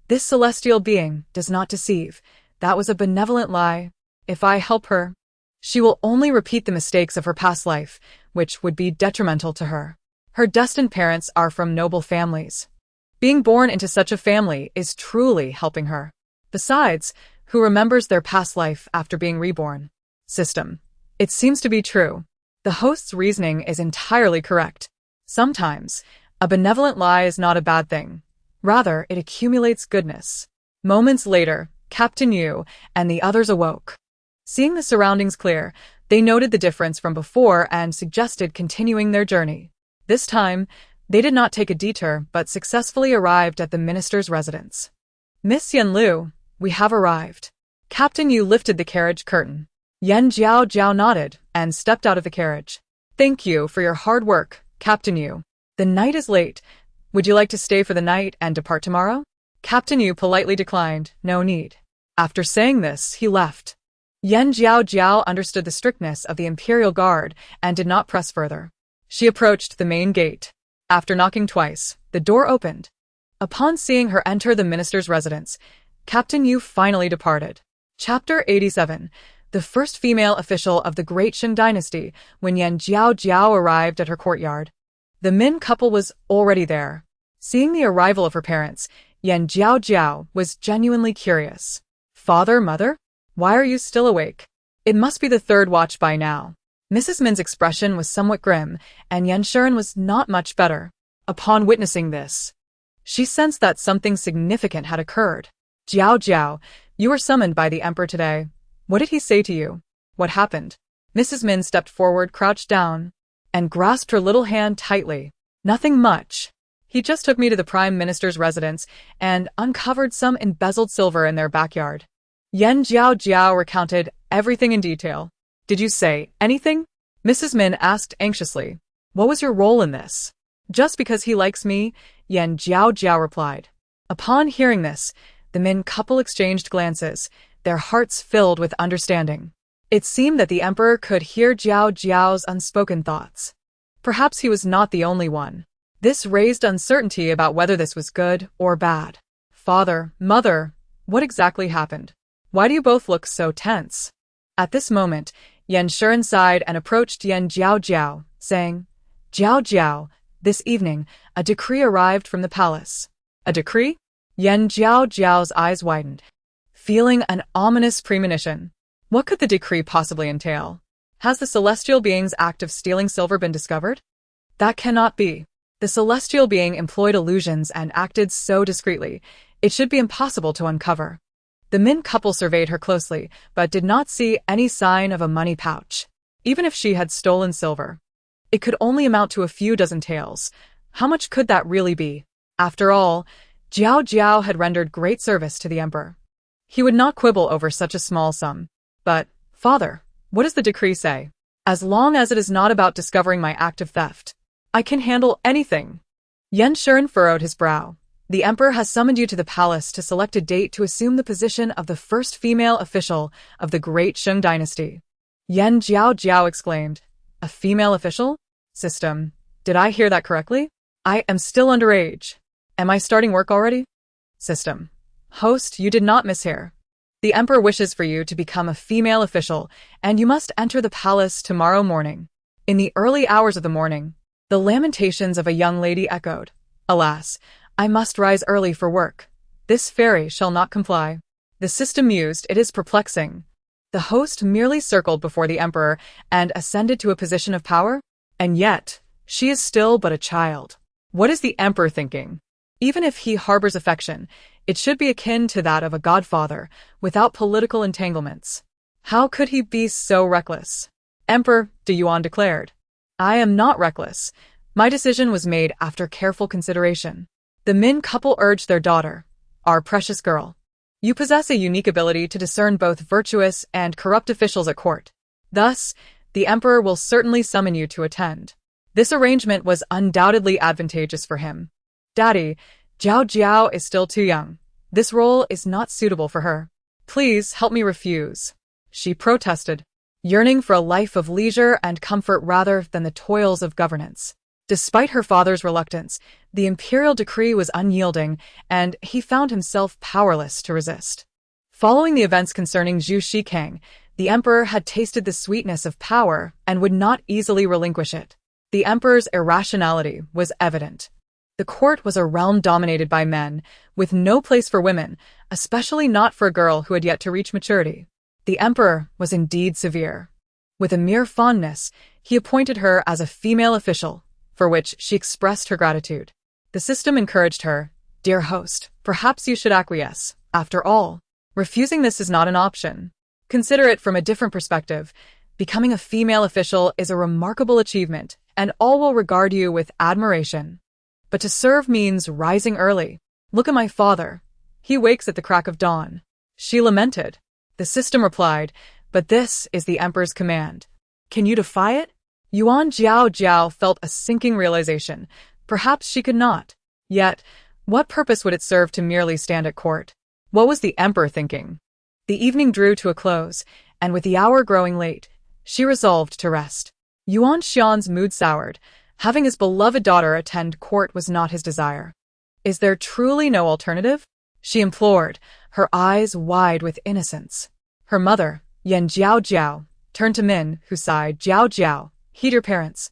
This celestial being does not deceive. That was a benevolent lie. If I help her, she will only repeat the mistakes of her past life, which would be detrimental to her. Her destined parents are from noble families. Being born into such a family is truly helping her. Besides, who remembers their past life after being reborn? System. It seems to be true. The host's reasoning is entirely correct. Sometimes, a benevolent lie is not a bad thing. Rather, it accumulates goodness. Moments later, Captain Yu and the others awoke. Seeing the surroundings clear, they noted the difference from before and suggested continuing their journey. This time, they did not take a detour but successfully arrived at the minister's residence. Miss Yanlu, we have arrived. Captain Yu lifted the carriage curtain. Jiaojiao nodded and stepped out of the carriage. Thank you for your hard work, Captain Yu. The night is late. Would you like to stay for the night and depart tomorrow? Captain Yu politely declined, no need. After saying this, he left. Jiaojiao understood the strictness of the Imperial Guard and did not press further. She approached the main gate. After knocking twice, the door opened. Upon seeing her enter the minister's residence, Captain Yu finally departed. Chapter 87. The first female official of the Great Shang Dynasty when Jiaojiao arrived at her courtyard. The Min couple was already there. Seeing the arrival of her parents, Jiaojiao was genuinely curious. Father, mother? Why are you still awake? It must be the third watch by now. Mrs. Min's expression was somewhat grim, and Shuren was not much better. Upon witnessing this, she sensed that something significant had occurred. Jiaojiao, you were summoned by the emperor today. What did he say to you? What happened? Mrs. Min stepped forward, crouched down, and grasped her little hand tightly. Nothing much. He just took me to the prime minister's residence and uncovered some embezzled silver in their backyard. Jiaojiao recounted everything in detail. Did you say anything? Mrs. Min asked anxiously. What was your role in this? Just because he likes me, Jiaojiao replied. Upon hearing this, the Min couple exchanged glances, their hearts filled with understanding. It seemed that the emperor could hear Jiaojiao's unspoken thoughts. Perhaps he was not the only one. This raised uncertainty about whether this was good or bad. Father, mother, what exactly happened? Why do you both look so tense? At this moment, Shuren sighed and approached Jiaojiao, saying, Jiaojiao, this evening, a decree arrived from the palace. A decree? Jiaojiao's eyes widened, feeling an ominous premonition. What could the decree possibly entail? Has the celestial being's act of stealing silver been discovered? That cannot be. The celestial being employed illusions and acted so discreetly, it should be impossible to uncover. The Min couple surveyed her closely, but did not see any sign of a money pouch. Even if she had stolen silver, it could only amount to a few dozen taels. How much could that really be? After all, Jiaojiao had rendered great service to the emperor. He would not quibble over such a small sum. But, father, what does the decree say? As long as it is not about discovering my act of theft, I can handle anything. Shuren furrowed his brow. The emperor has summoned you to the palace to select a date to assume the position of the first female official of the Great Shang Dynasty. Jiaojiao exclaimed. A female official? System. Did I hear that correctly? I am still underage. Am I starting work already? System. Host, you did not mishear. The emperor wishes for you to become a female official, and you must enter the palace tomorrow morning. In the early hours of the morning, the lamentations of a young lady echoed. Alas, I must rise early for work. This fairy shall not comply. The system mused, it is perplexing. The host merely circled before the emperor and ascended to a position of power? And yet, she is still but a child. What is the emperor thinking? Even if he harbors affection, it should be akin to that of a godfather, without political entanglements. How could he be so reckless? Emperor Yuan declared. I am not reckless. My decision was made after careful consideration. The Min couple urged their daughter, our precious girl. You possess a unique ability to discern both virtuous and corrupt officials at court. Thus, the emperor will certainly summon you to attend. This arrangement was undoubtedly advantageous for him. Daddy, Jiaojiao is still too young. This role is not suitable for her. Please help me refuse. She protested, yearning for a life of leisure and comfort rather than the toils of governance. Despite her father's reluctance, the imperial decree was unyielding, and he found himself powerless to resist. Following the events concerning Zhu Shikang, the emperor had tasted the sweetness of power and would not easily relinquish it. The emperor's irrationality was evident. The court was a realm dominated by men, with no place for women, especially not for a girl who had yet to reach maturity. The emperor was indeed severe. With a mere fondness, he appointed her as a female official, for which she expressed her gratitude. The system encouraged her, Dear host, perhaps you should acquiesce. After all, refusing this is not an option. Consider it from a different perspective. Becoming a female official is a remarkable achievement, and all will regard you with admiration. But to serve means rising early. Look at my father. He wakes at the crack of dawn. She lamented. The system replied, "But this is the emperor's command." Can you defy it? Jiaojiao felt a sinking realization. Perhaps she could not. Yet, what purpose would it serve to merely stand at court? What was the emperor thinking? The evening drew to a close, and with the hour growing late, she resolved to rest. Yuan Xian's mood soured. Having his beloved daughter attend court was not his desire. Is there truly no alternative? She implored, her eyes wide with innocence. Her mother, Yan Jiaojiao, turned to Min, who sighed, "Jiaojiao, heed your parents.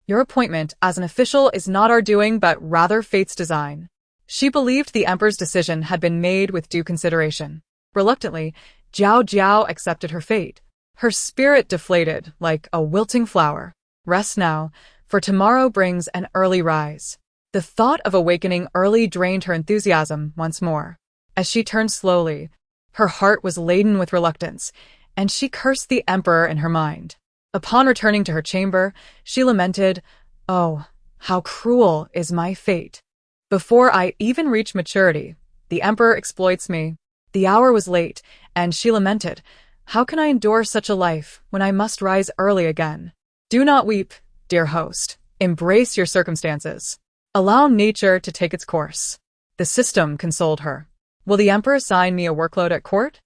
Your appointment as an official is not our doing but rather fate's design." She believed the emperor's decision had been made with due consideration. Reluctantly, Jiaojiao accepted her fate. Her spirit deflated like a wilting flower. Rest now, for tomorrow brings an early rise. The thought of awakening early drained her enthusiasm once more. As she turned slowly, her heart was laden with reluctance, and she cursed the emperor in her mind. Upon returning to her chamber, she lamented, "Oh, how cruel is my fate. Before I even reach maturity, the emperor exploits me." The hour was late, and she lamented, "How can I endure such a life when I must rise early again?" Do not weep, dear host. Embrace your circumstances. Allow nature to take its course. The system consoled her. Will the emperor assign me a workload at court?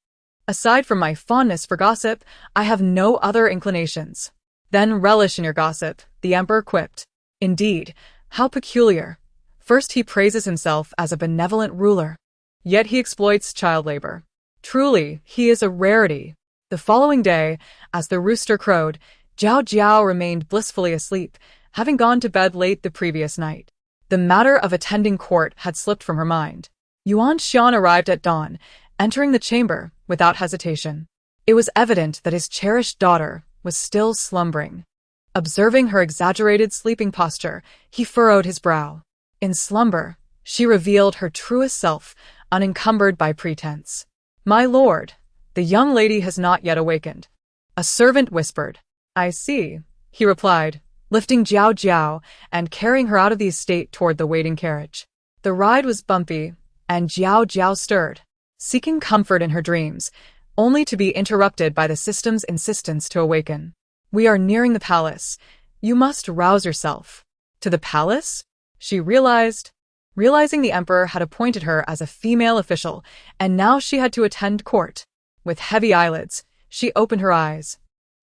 Aside from my fondness for gossip, I have no other inclinations. Then relish in your gossip, the emperor quipped. Indeed, how peculiar. First he praises himself as a benevolent ruler, yet he exploits child labor. Truly, he is a rarity. The following day, as the rooster crowed, Jiaojiao remained blissfully asleep, having gone to bed late the previous night. The matter of attending court had slipped from her mind. Yuan Xian arrived at dawn, entering the chamber without hesitation. It was evident that his cherished daughter was still slumbering. Observing her exaggerated sleeping posture, he furrowed his brow. In slumber, she revealed her truest self, unencumbered by pretense. "My lord, the young lady has not yet awakened." A servant whispered. "I see," he replied, lifting Jiaojiao and carrying her out of the estate toward the waiting carriage. The ride was bumpy, and Jiaojiao stirred, seeking comfort in her dreams, only to be interrupted by the system's insistence to awaken. "We are nearing the palace. You must rouse yourself." To the palace? She realizing the emperor had appointed her as a female official, and now she had to attend court. With heavy eyelids, she opened her eyes,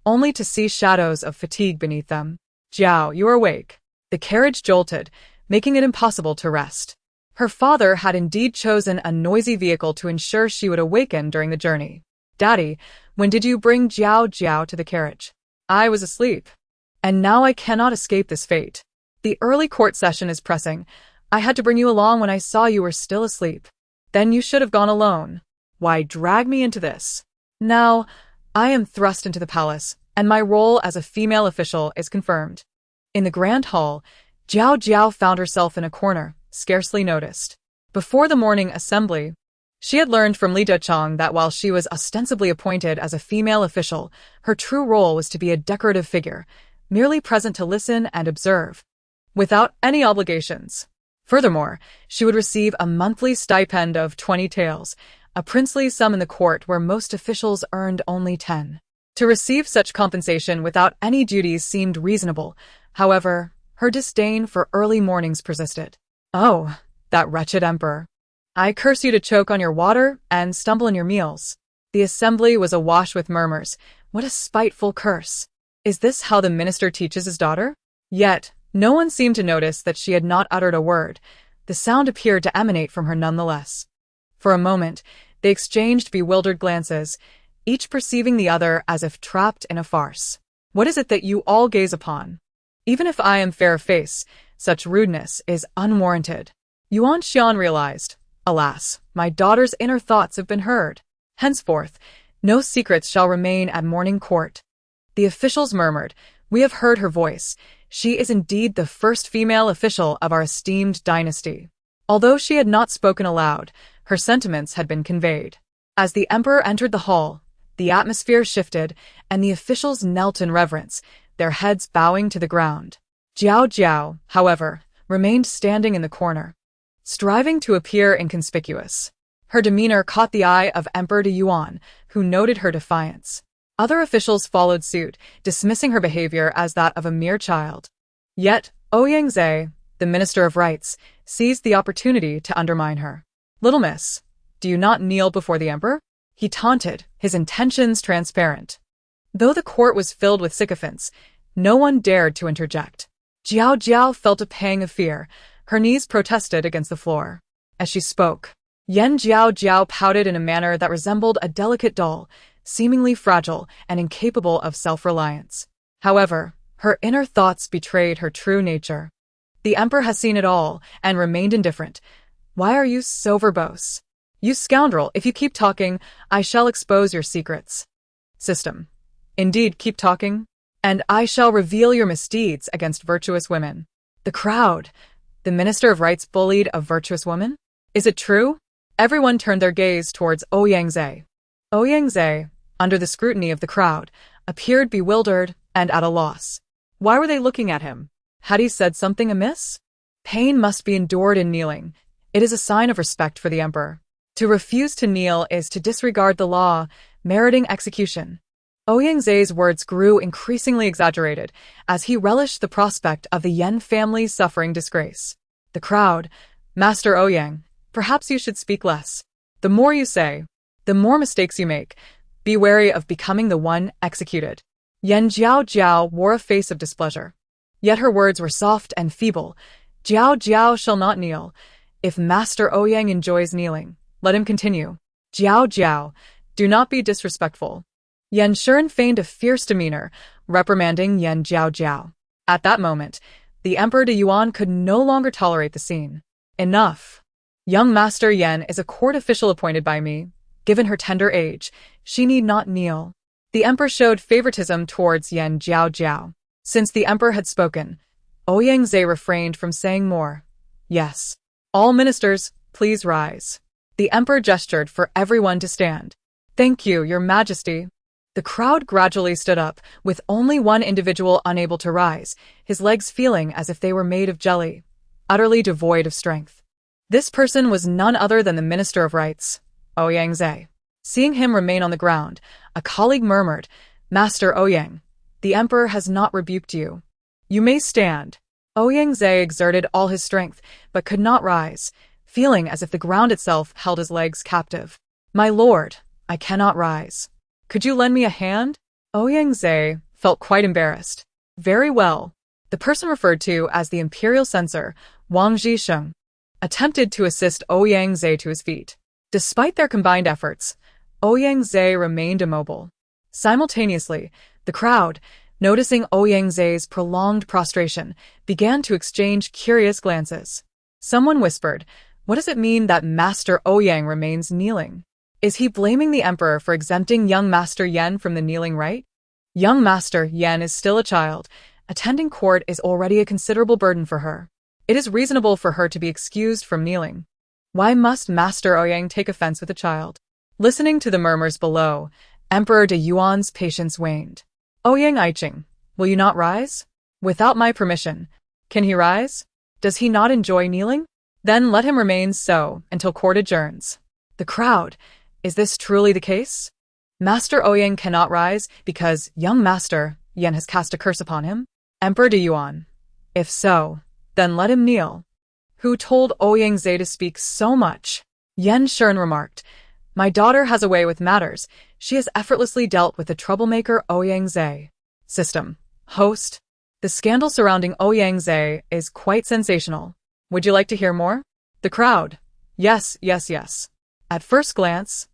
only to see shadows of fatigue beneath them. "Jiao, you are awake." The carriage jolted, making it impossible to rest. Her father had indeed chosen a noisy vehicle to ensure she would awaken during the journey. "Daddy, when did you bring Jiaojiao to the carriage?" "I was asleep. And now I cannot escape this fate. The early court session is pressing. I had to bring you along when I saw you were still asleep." "Then you should have gone alone. Why drag me into this?" "Now, I am thrust into the palace, and my role as a female official is confirmed." In the grand hall, Jiaojiao found herself in a corner, scarcely noticed. Before the morning assembly, she had learned from Li Dechang that while she was ostensibly appointed as a female official, her true role was to be a decorative figure, merely present to listen and observe, without any obligations. Furthermore, she would receive a monthly stipend of 20 taels, a princely sum in the court where most officials earned only 10. To receive such compensation without any duties seemed reasonable. However, her disdain for early mornings persisted. "Oh, that wretched emperor. I curse you to choke on your water and stumble in your meals." The assembly was awash with murmurs. What a spiteful curse. Is this how the minister teaches his daughter? Yet, no one seemed to notice that she had not uttered a word. The sound appeared to emanate from her nonetheless. For a moment, they exchanged bewildered glances, each perceiving the other as if trapped in a farce. "What is it that you all gaze upon? Even if I am fair of face, such rudeness is unwarranted." Yuan Xian realized, "Alas, my daughter's inner thoughts have been heard. Henceforth, no secrets shall remain at morning court." The officials murmured, "We have heard her voice. She is indeed the first female official of our esteemed dynasty." Although she had not spoken aloud, her sentiments had been conveyed. As the emperor entered the hall, the atmosphere shifted, and the officials knelt in reverence, their heads bowing to the ground. Jiaojiao, however, remained standing in the corner, striving to appear inconspicuous. Her demeanor caught the eye of Emperor de Yuan, who noted her defiance. Other officials followed suit, dismissing her behavior as that of a mere child. Yet, Ouyangze, the Minister of Rights, seized the opportunity to undermine her. "Little miss, do you not kneel before the emperor?" He taunted, his intentions transparent. Though the court was filled with sycophants, no one dared to interject. Jiaojiao felt a pang of fear. Her knees protested against the floor. As she spoke, Jiaojiao pouted in a manner that resembled a delicate doll, seemingly fragile and incapable of self-reliance. However, her inner thoughts betrayed her true nature. "The emperor has seen it all and remained indifferent. Why are you so verbose? You scoundrel, if you keep talking, I shall expose your secrets." System. "Indeed, keep talking, and I shall reveal your misdeeds against virtuous women." The crowd. The Minister of Rights bullied a virtuous woman? Is it true? Everyone turned their gaze towards Ouyangze. Ouyangze, under the scrutiny of the crowd, appeared bewildered and at a loss. Why were they looking at him? Had he said something amiss? Pain must be endured in kneeling. It is a sign of respect for the emperor. To refuse to kneel is to disregard the law, meriting execution. Ouyangze's words grew increasingly exaggerated as he relished the prospect of the Yan family's suffering disgrace. The crowd. "Master Ouyang, perhaps you should speak less. The more you say, the more mistakes you make. Be wary of becoming the one executed." Jiaojiao wore a face of displeasure. Yet her words were soft and feeble. "Jiaojiao shall not kneel. If Master Ouyang enjoys kneeling, let him continue. Jiaojiao, do not be disrespectful." Yan Shuren feigned a fierce demeanor, reprimanding Jiaojiao. At that moment, the Emperor de Yuan could no longer tolerate the scene. "Enough. Young Master Yan is a court official appointed by me. Given her tender age, she need not kneel." The emperor showed favoritism towards Jiaojiao. Since the emperor had spoken, Ouyangze refrained from saying more. "Yes. All ministers, please rise." The emperor gestured for everyone to stand. "Thank you, Your Majesty." The crowd gradually stood up, with only one individual unable to rise, his legs feeling as if they were made of jelly, utterly devoid of strength. This person was none other than the Minister of Rights, Ouyangze. Seeing him remain on the ground, a colleague murmured, "Master Ouyang, the emperor has not rebuked you. You may stand." Ouyangze exerted all his strength, but could not rise, feeling as if the ground itself held his legs captive. "My lord, I cannot rise. Could you lend me a hand?" Ouyangze felt quite embarrassed. "Very well." The person referred to as the imperial censor, Wang Zhisheng, attempted to assist Ouyangze to his feet. Despite their combined efforts, Ouyangze remained immobile. Simultaneously, the crowd, noticing Ouyangze's prolonged prostration, began to exchange curious glances. Someone whispered, "What does it mean that Master Ouyang remains kneeling? Is he blaming the emperor for exempting young Master Yan from the kneeling rite?" Young Master Yan is still a child. Attending court is already a considerable burden for her. It is reasonable for her to be excused from kneeling. Why must Master Ouyang take offense with a child? Listening to the murmurs below, Emperor de Yuan's patience waned. "Ouyang Aiching, will you not rise?" "Without my permission." "Can he rise? Does he not enjoy kneeling? Then let him remain so until court adjourns." The crowd. Is this truly the case? Master Ouyang cannot rise because young Master Yan has cast a curse upon him? Emperor de Yuan. If so, then let him kneel. Who told Ouyangze to speak so much? Yan Shuren remarked, "My daughter has a way with matters. She has effortlessly dealt with the troublemaker Ouyangze." System. Host. The scandal surrounding Ouyangze is quite sensational. Would you like to hear more? The crowd. Yes, yes, yes. At first glance,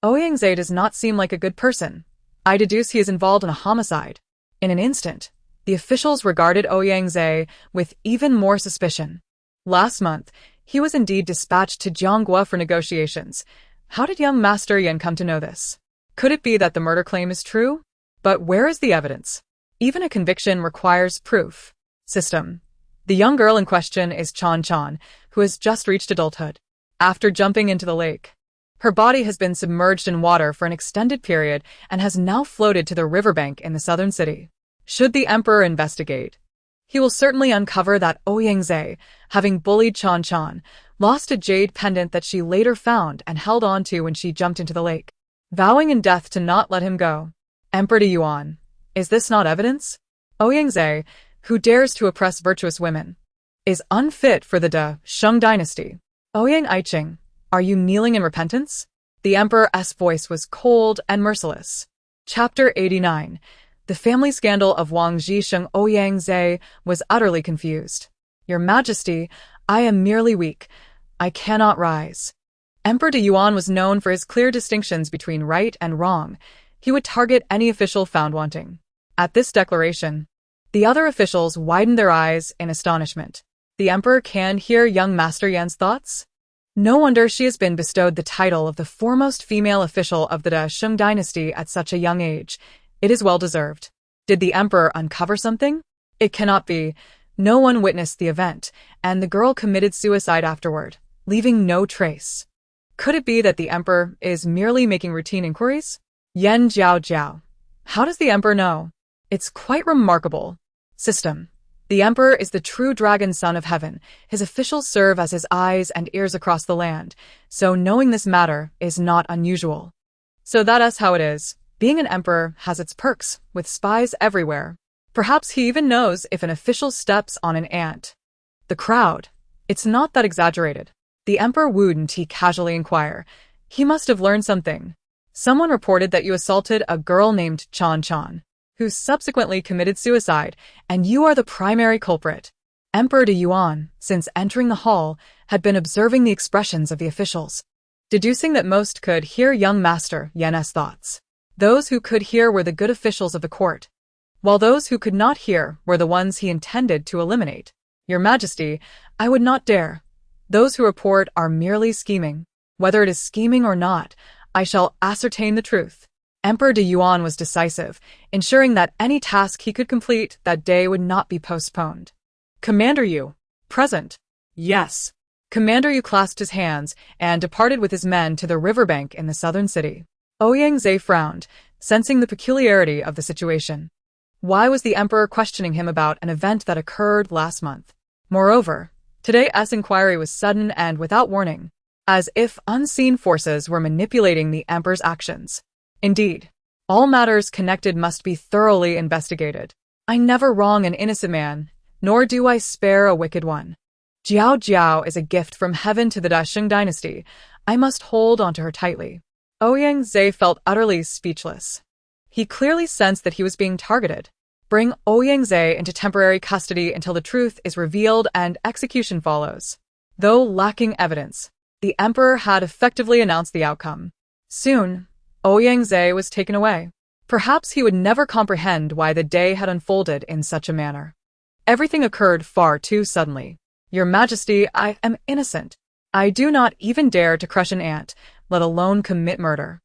Ouyangze does not seem like a good person. I deduce he is involved in a homicide. In an instant, the officials regarded Ouyangze with even more suspicion. Last month, he was indeed dispatched to Jiangua for negotiations. How did young Master Yan come to know this? Could it be that the murder claim is true? But where is the evidence? Even a conviction requires proof. System. The young girl in question is Chan, who has just reached adulthood. After jumping into the lake, her body has been submerged in water for an extended period and has now floated to the riverbank in the southern city. Should the emperor investigate, he will certainly uncover that Ouyangze, having bullied Chan, lost a jade pendant that she later found and held on to when she jumped into the lake, vowing in death to not let him go. Emperor Yuan, is this not evidence? Ouyangze, who dares to oppress virtuous women, is unfit for the De Sheng dynasty. Ouyang Aiqing, are you kneeling in repentance? The emperor's voice was cold and merciless. Chapter 89. The family scandal of Wang Zhisheng. Ouyangze was utterly confused. Your Majesty, I am merely weak. I cannot rise. Emperor De Yuan was known for his clear distinctions between right and wrong. He would target any official found wanting. At this declaration, the other officials widened their eyes in astonishment. The emperor can hear young Master Yan's thoughts? No wonder she has been bestowed the title of the foremost female official of the De Sheng dynasty at such a young age. It is well deserved. Did the emperor uncover something? It cannot be. No one witnessed the event, and the girl committed suicide afterward, leaving no trace. Could it be that the emperor is merely making routine inquiries? Jiaojiao. How does the emperor know? It's quite remarkable. System. The emperor is the true dragon son of heaven. His officials serve as his eyes and ears across the land, so knowing this matter is not unusual. So that's how it is. Being an emperor has its perks, with spies everywhere. Perhaps he even knows if an official steps on an ant. The crowd. It's not that exaggerated. The emperor wouldn't he casually inquire. He must have learned something. Someone reported that you assaulted a girl named Chan, who subsequently committed suicide, and you are the primary culprit. Emperor De Yuan, since entering the hall, had been observing the expressions of the officials, deducing that most could hear young Master Yan's thoughts. Those who could hear were the good officials of the court, while those who could not hear were the ones he intended to eliminate. Your Majesty, I would not dare. Those who report are merely scheming. Whether it is scheming or not, I shall ascertain the truth. Emperor De Yuan was decisive, ensuring that any task he could complete that day would not be postponed. Commander Yu, present. Yes. Commander Yu clasped his hands and departed with his men to the riverbank in the southern city. Ouyangze frowned, sensing the peculiarity of the situation. Why was the emperor questioning him about an event that occurred last month? Moreover, today's inquiry was sudden and without warning, as if unseen forces were manipulating the emperor's actions. Indeed, all matters connected must be thoroughly investigated. I never wrong an innocent man, nor do I spare a wicked one. Jiaojiao is a gift from heaven to the De Sheng dynasty. I must hold onto her tightly. Ouyangze felt utterly speechless. He clearly sensed that he was being targeted. Bring Ouyangze into temporary custody until the truth is revealed and execution follows. Though lacking evidence, the emperor had effectively announced the outcome. Soon, Ouyangze was taken away. Perhaps he would never comprehend why the day had unfolded in such a manner. Everything occurred far too suddenly. Your Majesty, I am innocent. I do not even dare to crush an ant, let alone commit murder.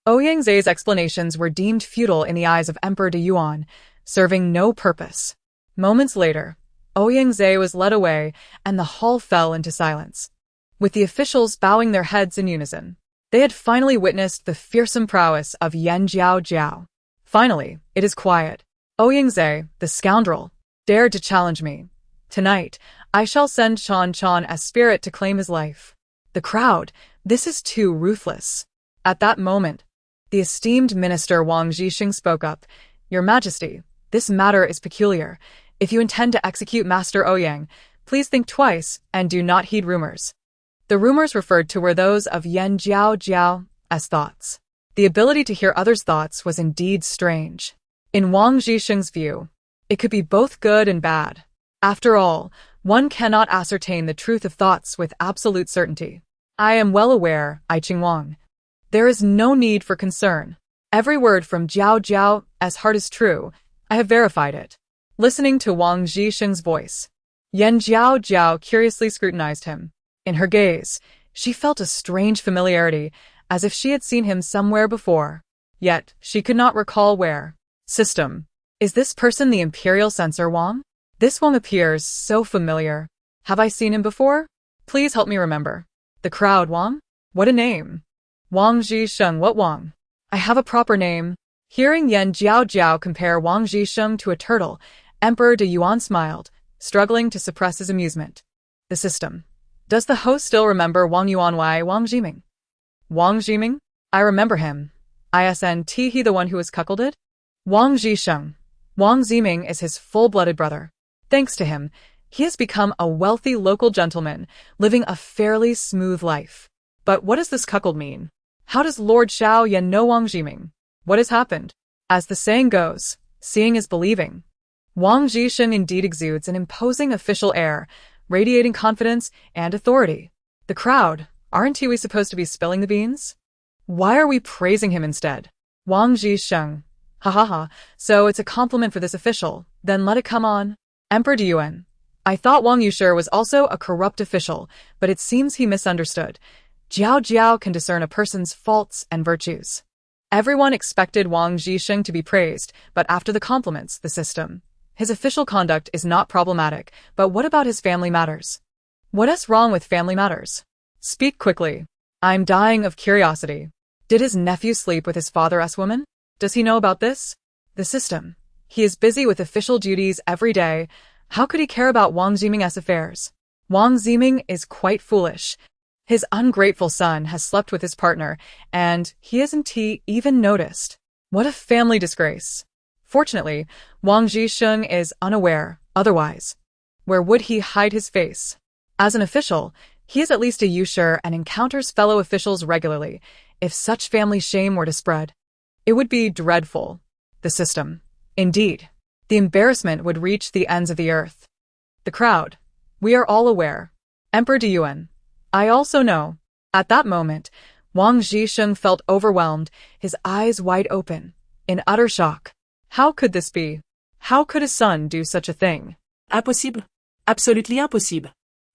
Ouyangze's explanations were deemed futile in the eyes of Emperor De Yuan, serving no purpose. Moments later, Ouyangze was led away, and the hall fell into silence, with the officials bowing their heads in unison. They had finally witnessed the fearsome prowess of Jiaojiao. Finally, it is quiet. Ouyangze, the scoundrel, dared to challenge me. Tonight, I shall send Chan as spirit to claim his life. The crowd, this is too ruthless. At that moment, the esteemed minister Wang Zhisheng spoke up. Your Majesty, this matter is peculiar. If you intend to execute Master Ouyang, please think twice and do not heed rumors. The rumors referred to were those of Jiaojiao's thoughts. The ability to hear others' thoughts was indeed strange. In Wang Zhisheng's view, it could be both good and bad. After all, one cannot ascertain the truth of thoughts with absolute certainty. I am well aware, Aiqing Wang. There is no need for concern. Every word from Jiaojiao's heart is true. I have verified it. Listening to Wang Zhisheng's voice, Jiaojiao curiously scrutinized him. In her gaze, she felt a strange familiarity, as if she had seen him somewhere before. Yet, she could not recall where. System. Is this person the imperial censor Wang? This Wang appears so familiar. Have I seen him before? Please help me remember. The crowd Wang? What a name. Wang Zhisheng, what Wang? I have a proper name. Hearing Jiaojiao compare Wang Zhisheng to a turtle, Emperor De Yuan smiled, struggling to suppress his amusement. The system. Does the host still remember Wang Yuanwei Wang Jiming? Wang Jiming? I remember him. Isn't he the one who was cuckolded? Wang Jisheng. Wang Ziming is his full-blooded brother. Thanks to him, he has become a wealthy local gentleman, living a fairly smooth life. But what does this cuckold mean? How does Lord Xiao Yan know Wang Jiming? What has happened? As the saying goes, seeing is believing. Wang Jisheng indeed exudes an imposing official air, radiating confidence and authority. The crowd, aren't we supposed to be spilling the beans? Why are we praising him instead? Wang Jisheng. Ha ha ha, so it's a compliment for this official, then let it come on. Emperor Yuan. I thought Wang Yushi was also a corrupt official, but it seems he misunderstood. Jiaojiao can discern a person's faults and virtues. Everyone expected Wang Jisheng to be praised, but after the compliments, the system. His official conduct is not problematic, but what about his family matters? What is wrong with family matters? Speak quickly. I'm dying of curiosity. Did his nephew sleep with his father's woman? Does he know about this? The system. He is busy with official duties every day. How could he care about Wang Jiming's affairs? Wang Jiming is quite foolish. His ungrateful son has slept with his partner, and he isn't even noticed. What a family disgrace. Fortunately, Wang Jisheng is unaware, otherwise. Where would he hide his face? As an official, he is at least a Yushi and encounters fellow officials regularly. If such family shame were to spread, it would be dreadful. The system. Indeed. The embarrassment would reach the ends of the earth. The crowd. We are all aware. Emperor Yuan. I also know. At that moment, Wang Jisheng felt overwhelmed, his eyes wide open, in utter shock. How could this be? How could his son do such a thing? Impossible. Absolutely impossible.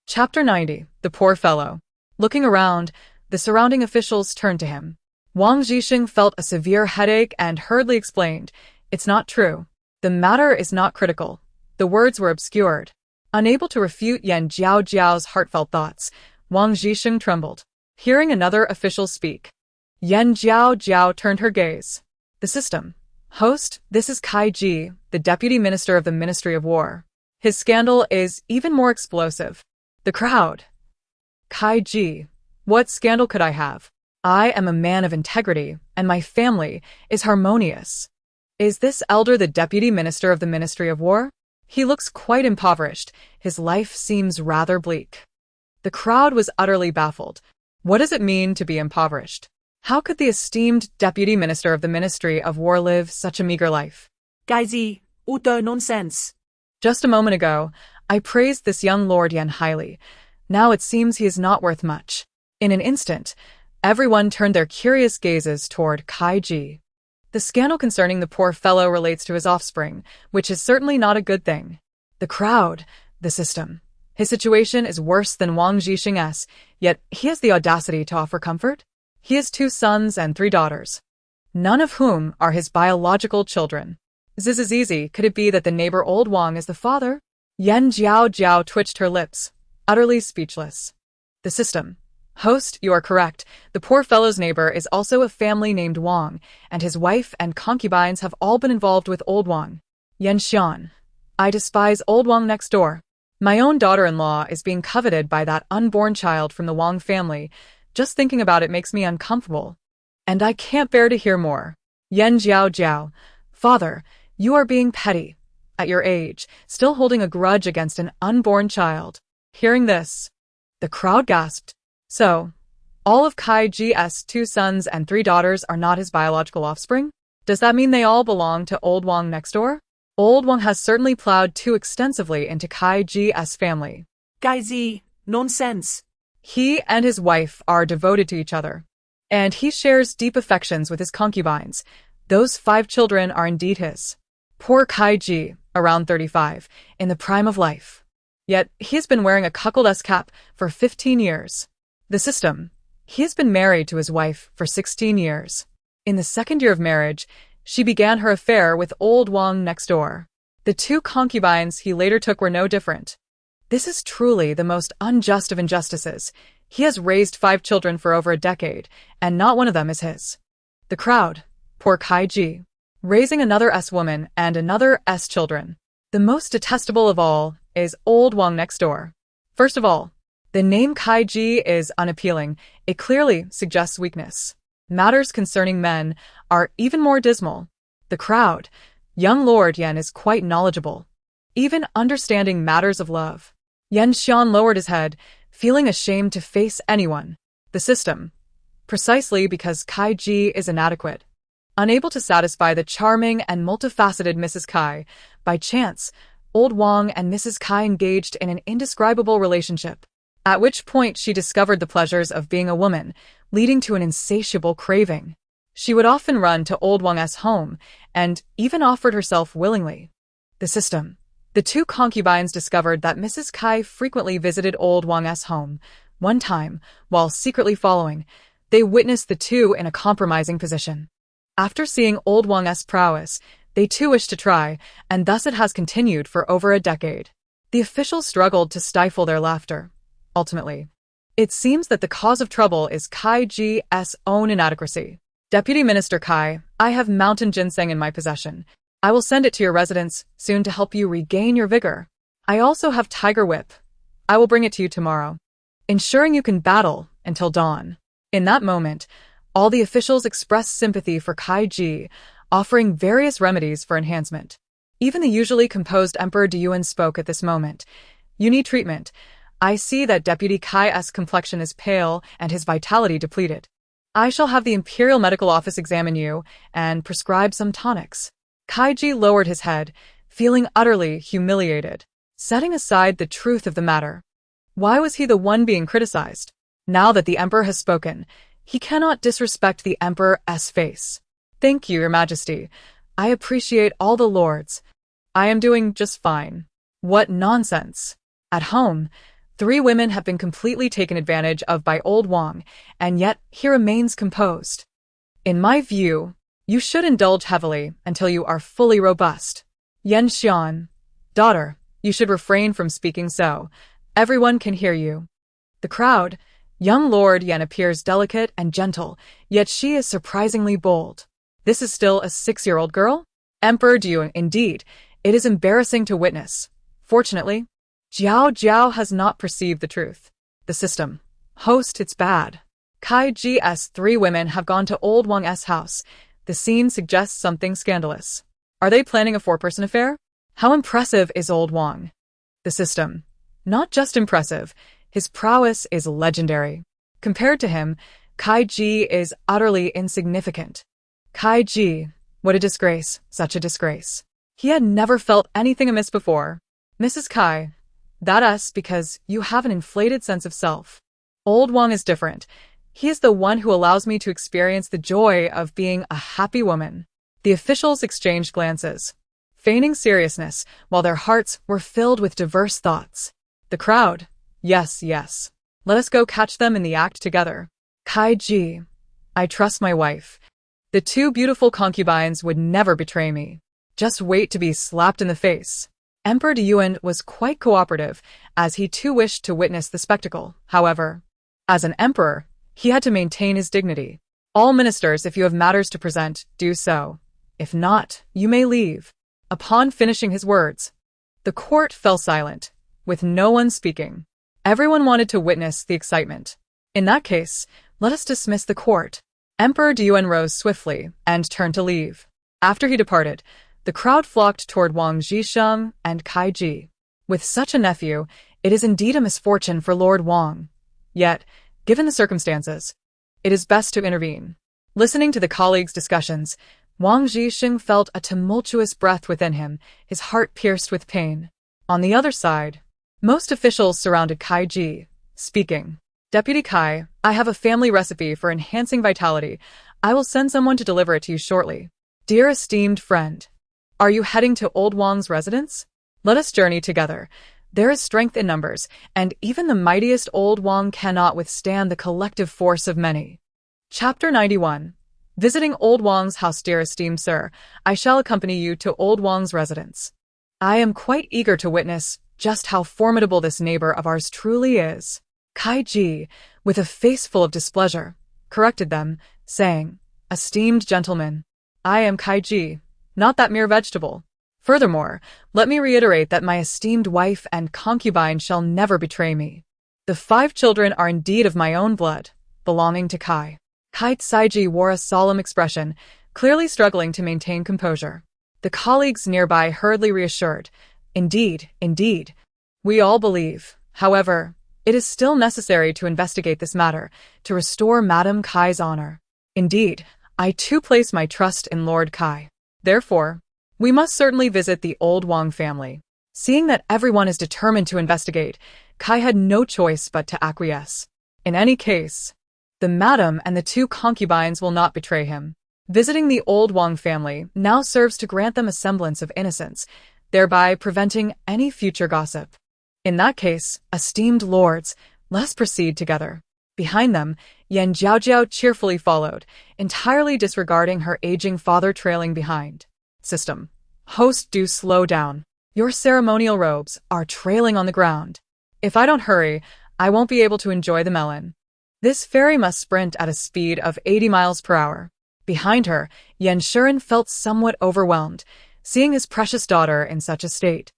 Chapter 90. The poor fellow. Looking around, the surrounding officials turned to him. Wang Jisheng felt a severe headache and hurriedly explained, "It's not true. The matter is not critical." The words were obscured. Unable to refute Yan Jiaojiao's heartfelt thoughts, Wang Jisheng trembled. Hearing another official speak, Yan Jiaojiao turned her gaze. The system. Host, this is Kai Ji, the Deputy Minister of the Ministry of War. His scandal is even more explosive. The crowd. Kai Ji. What scandal could I have? I am a man of integrity, and my family is harmonious. Is this elder the Deputy Minister of the Ministry of War? He looks quite impoverished. His life seems rather bleak. The crowd was utterly baffled. What does it mean to be impoverished? How could the esteemed Deputy Minister of the Ministry of War live such a meager life? Gaizi, utter nonsense. Just a moment ago, I praised this young Lord Yan highly. Now it seems he is not worth much. In an instant, everyone turned their curious gazes toward Kai Ji. The scandal concerning the poor fellow relates to his offspring, which is certainly not a good thing. The crowd, the system. His situation is worse than Wang Jisheng's, yet he has the audacity to offer comfort? He has 2 sons and 3 daughters, none of whom are his biological children. Zizizizi, could it be that the neighbor old Wang is the father? Yan Jiaojiao twitched her lips, utterly speechless. The system. Host, you are correct. The poor fellow's neighbor is also a family named Wang, and his wife and concubines have all been involved with old Wang. Yan Xian. I despise old Wang next door. My own daughter-in-law is being coveted by that unborn child from the Wang family. Just thinking about it makes me uncomfortable. And I can't bear to hear more. Yan Jiaojiao. Father, you are being petty. At your age, still holding a grudge against an unborn child. Hearing this, the crowd gasped. So, all of Kai Ji's 2 sons and 3 daughters are not his biological offspring? Does that mean they all belong to old Wang next door? Old Wang has certainly plowed too extensively into Kai Ji's family. Gaizi, nonsense. He and his wife are devoted to each other, and he shares deep affections with his concubines. Those 5 children are indeed his. Poor Kai Ji, around 35, in the prime of life. Yet he has been wearing a cuckold's cap for 15 years. The system. He has been married to his wife for 16 years. In the 2nd year of marriage, she began her affair with old Wang next door. The 2 concubines he later took were no different. This is truly the most unjust of injustices. He has raised 5 children for over a decade, and not one of them is his. The crowd. Poor Kai Ji. Raising another woman and another children. The most detestable of all is old Wang next door. First of all, The name Kaiji is unappealing. It clearly suggests weakness. Matters concerning men are even more dismal. The crowd, young Lord Yan is quite knowledgeable, even understanding matters of love. Yan Xian lowered his head, feeling ashamed to face anyone. The system. Precisely because Kaiji is inadequate. Unable to satisfy the charming and multifaceted Mrs. Kai, by chance, old Wang and Mrs. Kai engaged in an indescribable relationship, at which point she discovered the pleasures of being a woman, leading to an insatiable craving. She would often run to old Wang's home, and even offered herself willingly. The system. The two concubines discovered that Mrs. Kai frequently visited old Wang's home. One time, while secretly following, they witnessed the two in a compromising position. After seeing old Wang's prowess, they too wished to try, and thus it has continued for over a decade. The officials struggled to stifle their laughter. Ultimately, it seems that the cause of trouble is Kai Ji's own inadequacy. Deputy Minister Kai, I have mountain ginseng in my possession. I will send it to your residence soon to help you regain your vigor. I also have tiger whip. I will bring it to you tomorrow, ensuring you can battle until dawn. In that moment, all the officials expressed sympathy for Kai Ji, offering various remedies for enhancement. Even the usually composed Emperor Diyuan spoke at this moment. You need treatment. I see that Deputy Kai's complexion is pale and his vitality depleted. I shall have the Imperial Medical Office examine you and prescribe some tonics. Kaiji lowered his head, feeling utterly humiliated, setting aside the truth of the matter. Why was he the one being criticized? Now that the Emperor has spoken, he cannot disrespect the Emperor's face. Thank you, Your Majesty. I appreciate all the lords. I am doing just fine. What nonsense. At home, 3 women have been completely taken advantage of by old Wang, and yet he remains composed. In my view, you should indulge heavily until you are fully robust. Yan Xian, daughter, you should refrain from speaking so. Everyone can hear you. The crowd, young Lord Yan appears delicate and gentle, yet she is surprisingly bold. This is still a 6-year-old girl? Emperor Diyuan, indeed, it is embarrassing to witness. Fortunately, Jiaojiao has not perceived the truth. The system. Host, it's bad. Kai Ji's 3 women have gone to old Wang's house. The scene suggests something scandalous. Are they planning a 4-person affair? How impressive is old Wang? The system. Not just impressive, his prowess is legendary. Compared to him, Kai Ji is utterly insignificant. Kai Ji, what a disgrace, such a disgrace. He had never felt anything amiss before. Mrs. Kai, that's because you have an inflated sense of self. Old Wang is different. He is the one who allows me to experience the joy of being a happy woman. The officials exchanged glances, feigning seriousness, while their hearts were filled with diverse thoughts. The crowd, yes, yes. Let us go catch them in the act together. Kai Ji, I trust my wife. The 2 beautiful concubines would never betray me. Just wait to be slapped in the face. Emperor Diyuan was quite cooperative, as he too wished to witness the spectacle. However, as an emperor, he had to maintain his dignity. All ministers, if you have matters to present, do so. If not, you may leave. Upon finishing his words, the court fell silent, with no one speaking. Everyone wanted to witness the excitement. In that case, let us dismiss the court. Emperor Diyuan rose swiftly and turned to leave. After he departed, the crowd flocked toward Wang Zhisheng and Kai Ji. With such a nephew, it is indeed a misfortune for Lord Wang. Yet, given the circumstances, it is best to intervene. Listening to the colleagues' discussions, Wang Zhisheng felt a tumultuous breath within him, his heart pierced with pain. On the other side, most officials surrounded Kai Ji, speaking. Deputy Kai, I have a family recipe for enhancing vitality. I will send someone to deliver it to you shortly. Dear esteemed friend, are you heading to old Wang's residence? Let us journey together. There is strength in numbers, and even the mightiest old Wang cannot withstand the collective force of many. Chapter 91. Visiting old Wang's house. Dear esteemed sir, I shall accompany you to old Wang's residence. I am quite eager to witness just how formidable this neighbor of ours truly is. Kai Ji, with a face full of displeasure, corrected them, saying, Esteemed gentlemen, I am Kai Ji, not that mere vegetable. Furthermore, let me reiterate that my esteemed wife and concubine shall never betray me. The 5 children are indeed of my own blood, belonging to Kai. Kai Tsaiji wore a solemn expression, clearly struggling to maintain composure. The colleagues nearby hurriedly reassured, Indeed, indeed. We all believe. However, it is still necessary to investigate this matter, to restore Madame Kai's honor. Indeed, I too place my trust in Lord Kai. Therefore, we must certainly visit the old Wang family. Seeing that everyone is determined to investigate, Kai had no choice but to acquiesce. In any case, the madam and the 2 concubines will not betray him. Visiting the old Wang family now serves to grant them a semblance of innocence, thereby preventing any future gossip. In that case, esteemed lords, let us proceed together. Behind them, Jiaojiao cheerfully followed, entirely disregarding her aging father trailing behind. System. Host, do slow down. Your ceremonial robes are trailing on the ground. If I don't hurry, I won't be able to enjoy the melon. This fairy must sprint at a speed of 80 miles per hour. Behind her, Yan Shuren felt somewhat overwhelmed, seeing his precious daughter in such a state.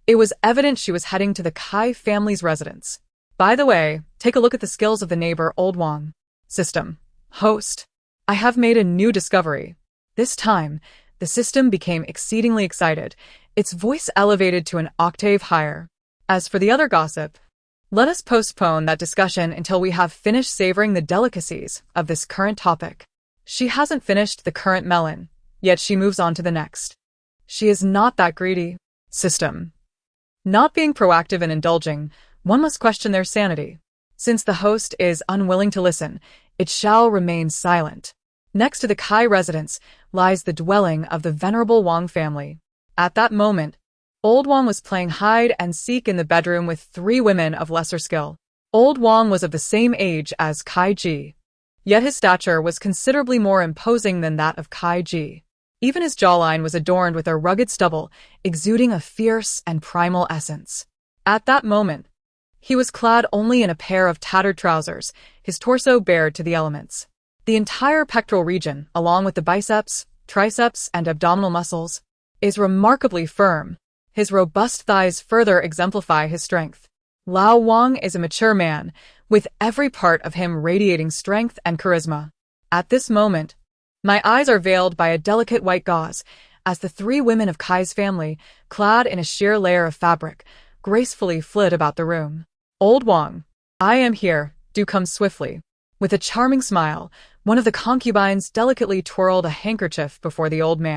It was evident she was heading to the Kai family's residence. By the way, take a look at the skills of the neighbor Old Wang. System. Host. I have made a new discovery. This time, the system became exceedingly excited, its voice elevated to an octave higher. As for the other gossip, let us postpone that discussion until we have finished savoring the delicacies of this current topic. She hasn't finished the current melon, yet she moves on to the next. She is not that greedy. System. Not being proactive and indulging, one must question their sanity. Since the host is unwilling to listen, it shall remain silent. Next to the Kai residence lies the dwelling of the venerable Wang family. At that moment, Old Wang was playing hide and seek in the bedroom with 3 women of lesser skill. Old Wang was of the same age as Kai Ji, yet his stature was considerably more imposing than that of Kai Ji. Even his jawline was adorned with a rugged stubble, exuding a fierce and primal essence. At that moment, he was clad only in a pair of tattered trousers, his torso bared to the elements. The entire pectoral region, along with the biceps, triceps, and abdominal muscles, is remarkably firm. His robust thighs further exemplify his strength. Lao Wang is a mature man, with every part of him radiating strength and charisma. At this moment, my eyes are veiled by a delicate white gauze, as the 3 women of Kai's family, clad in a sheer layer of fabric, gracefully flit about the room. Old Wang, I am here, do come swiftly. With a charming smile, one of the concubines delicately twirled a handkerchief before the old man.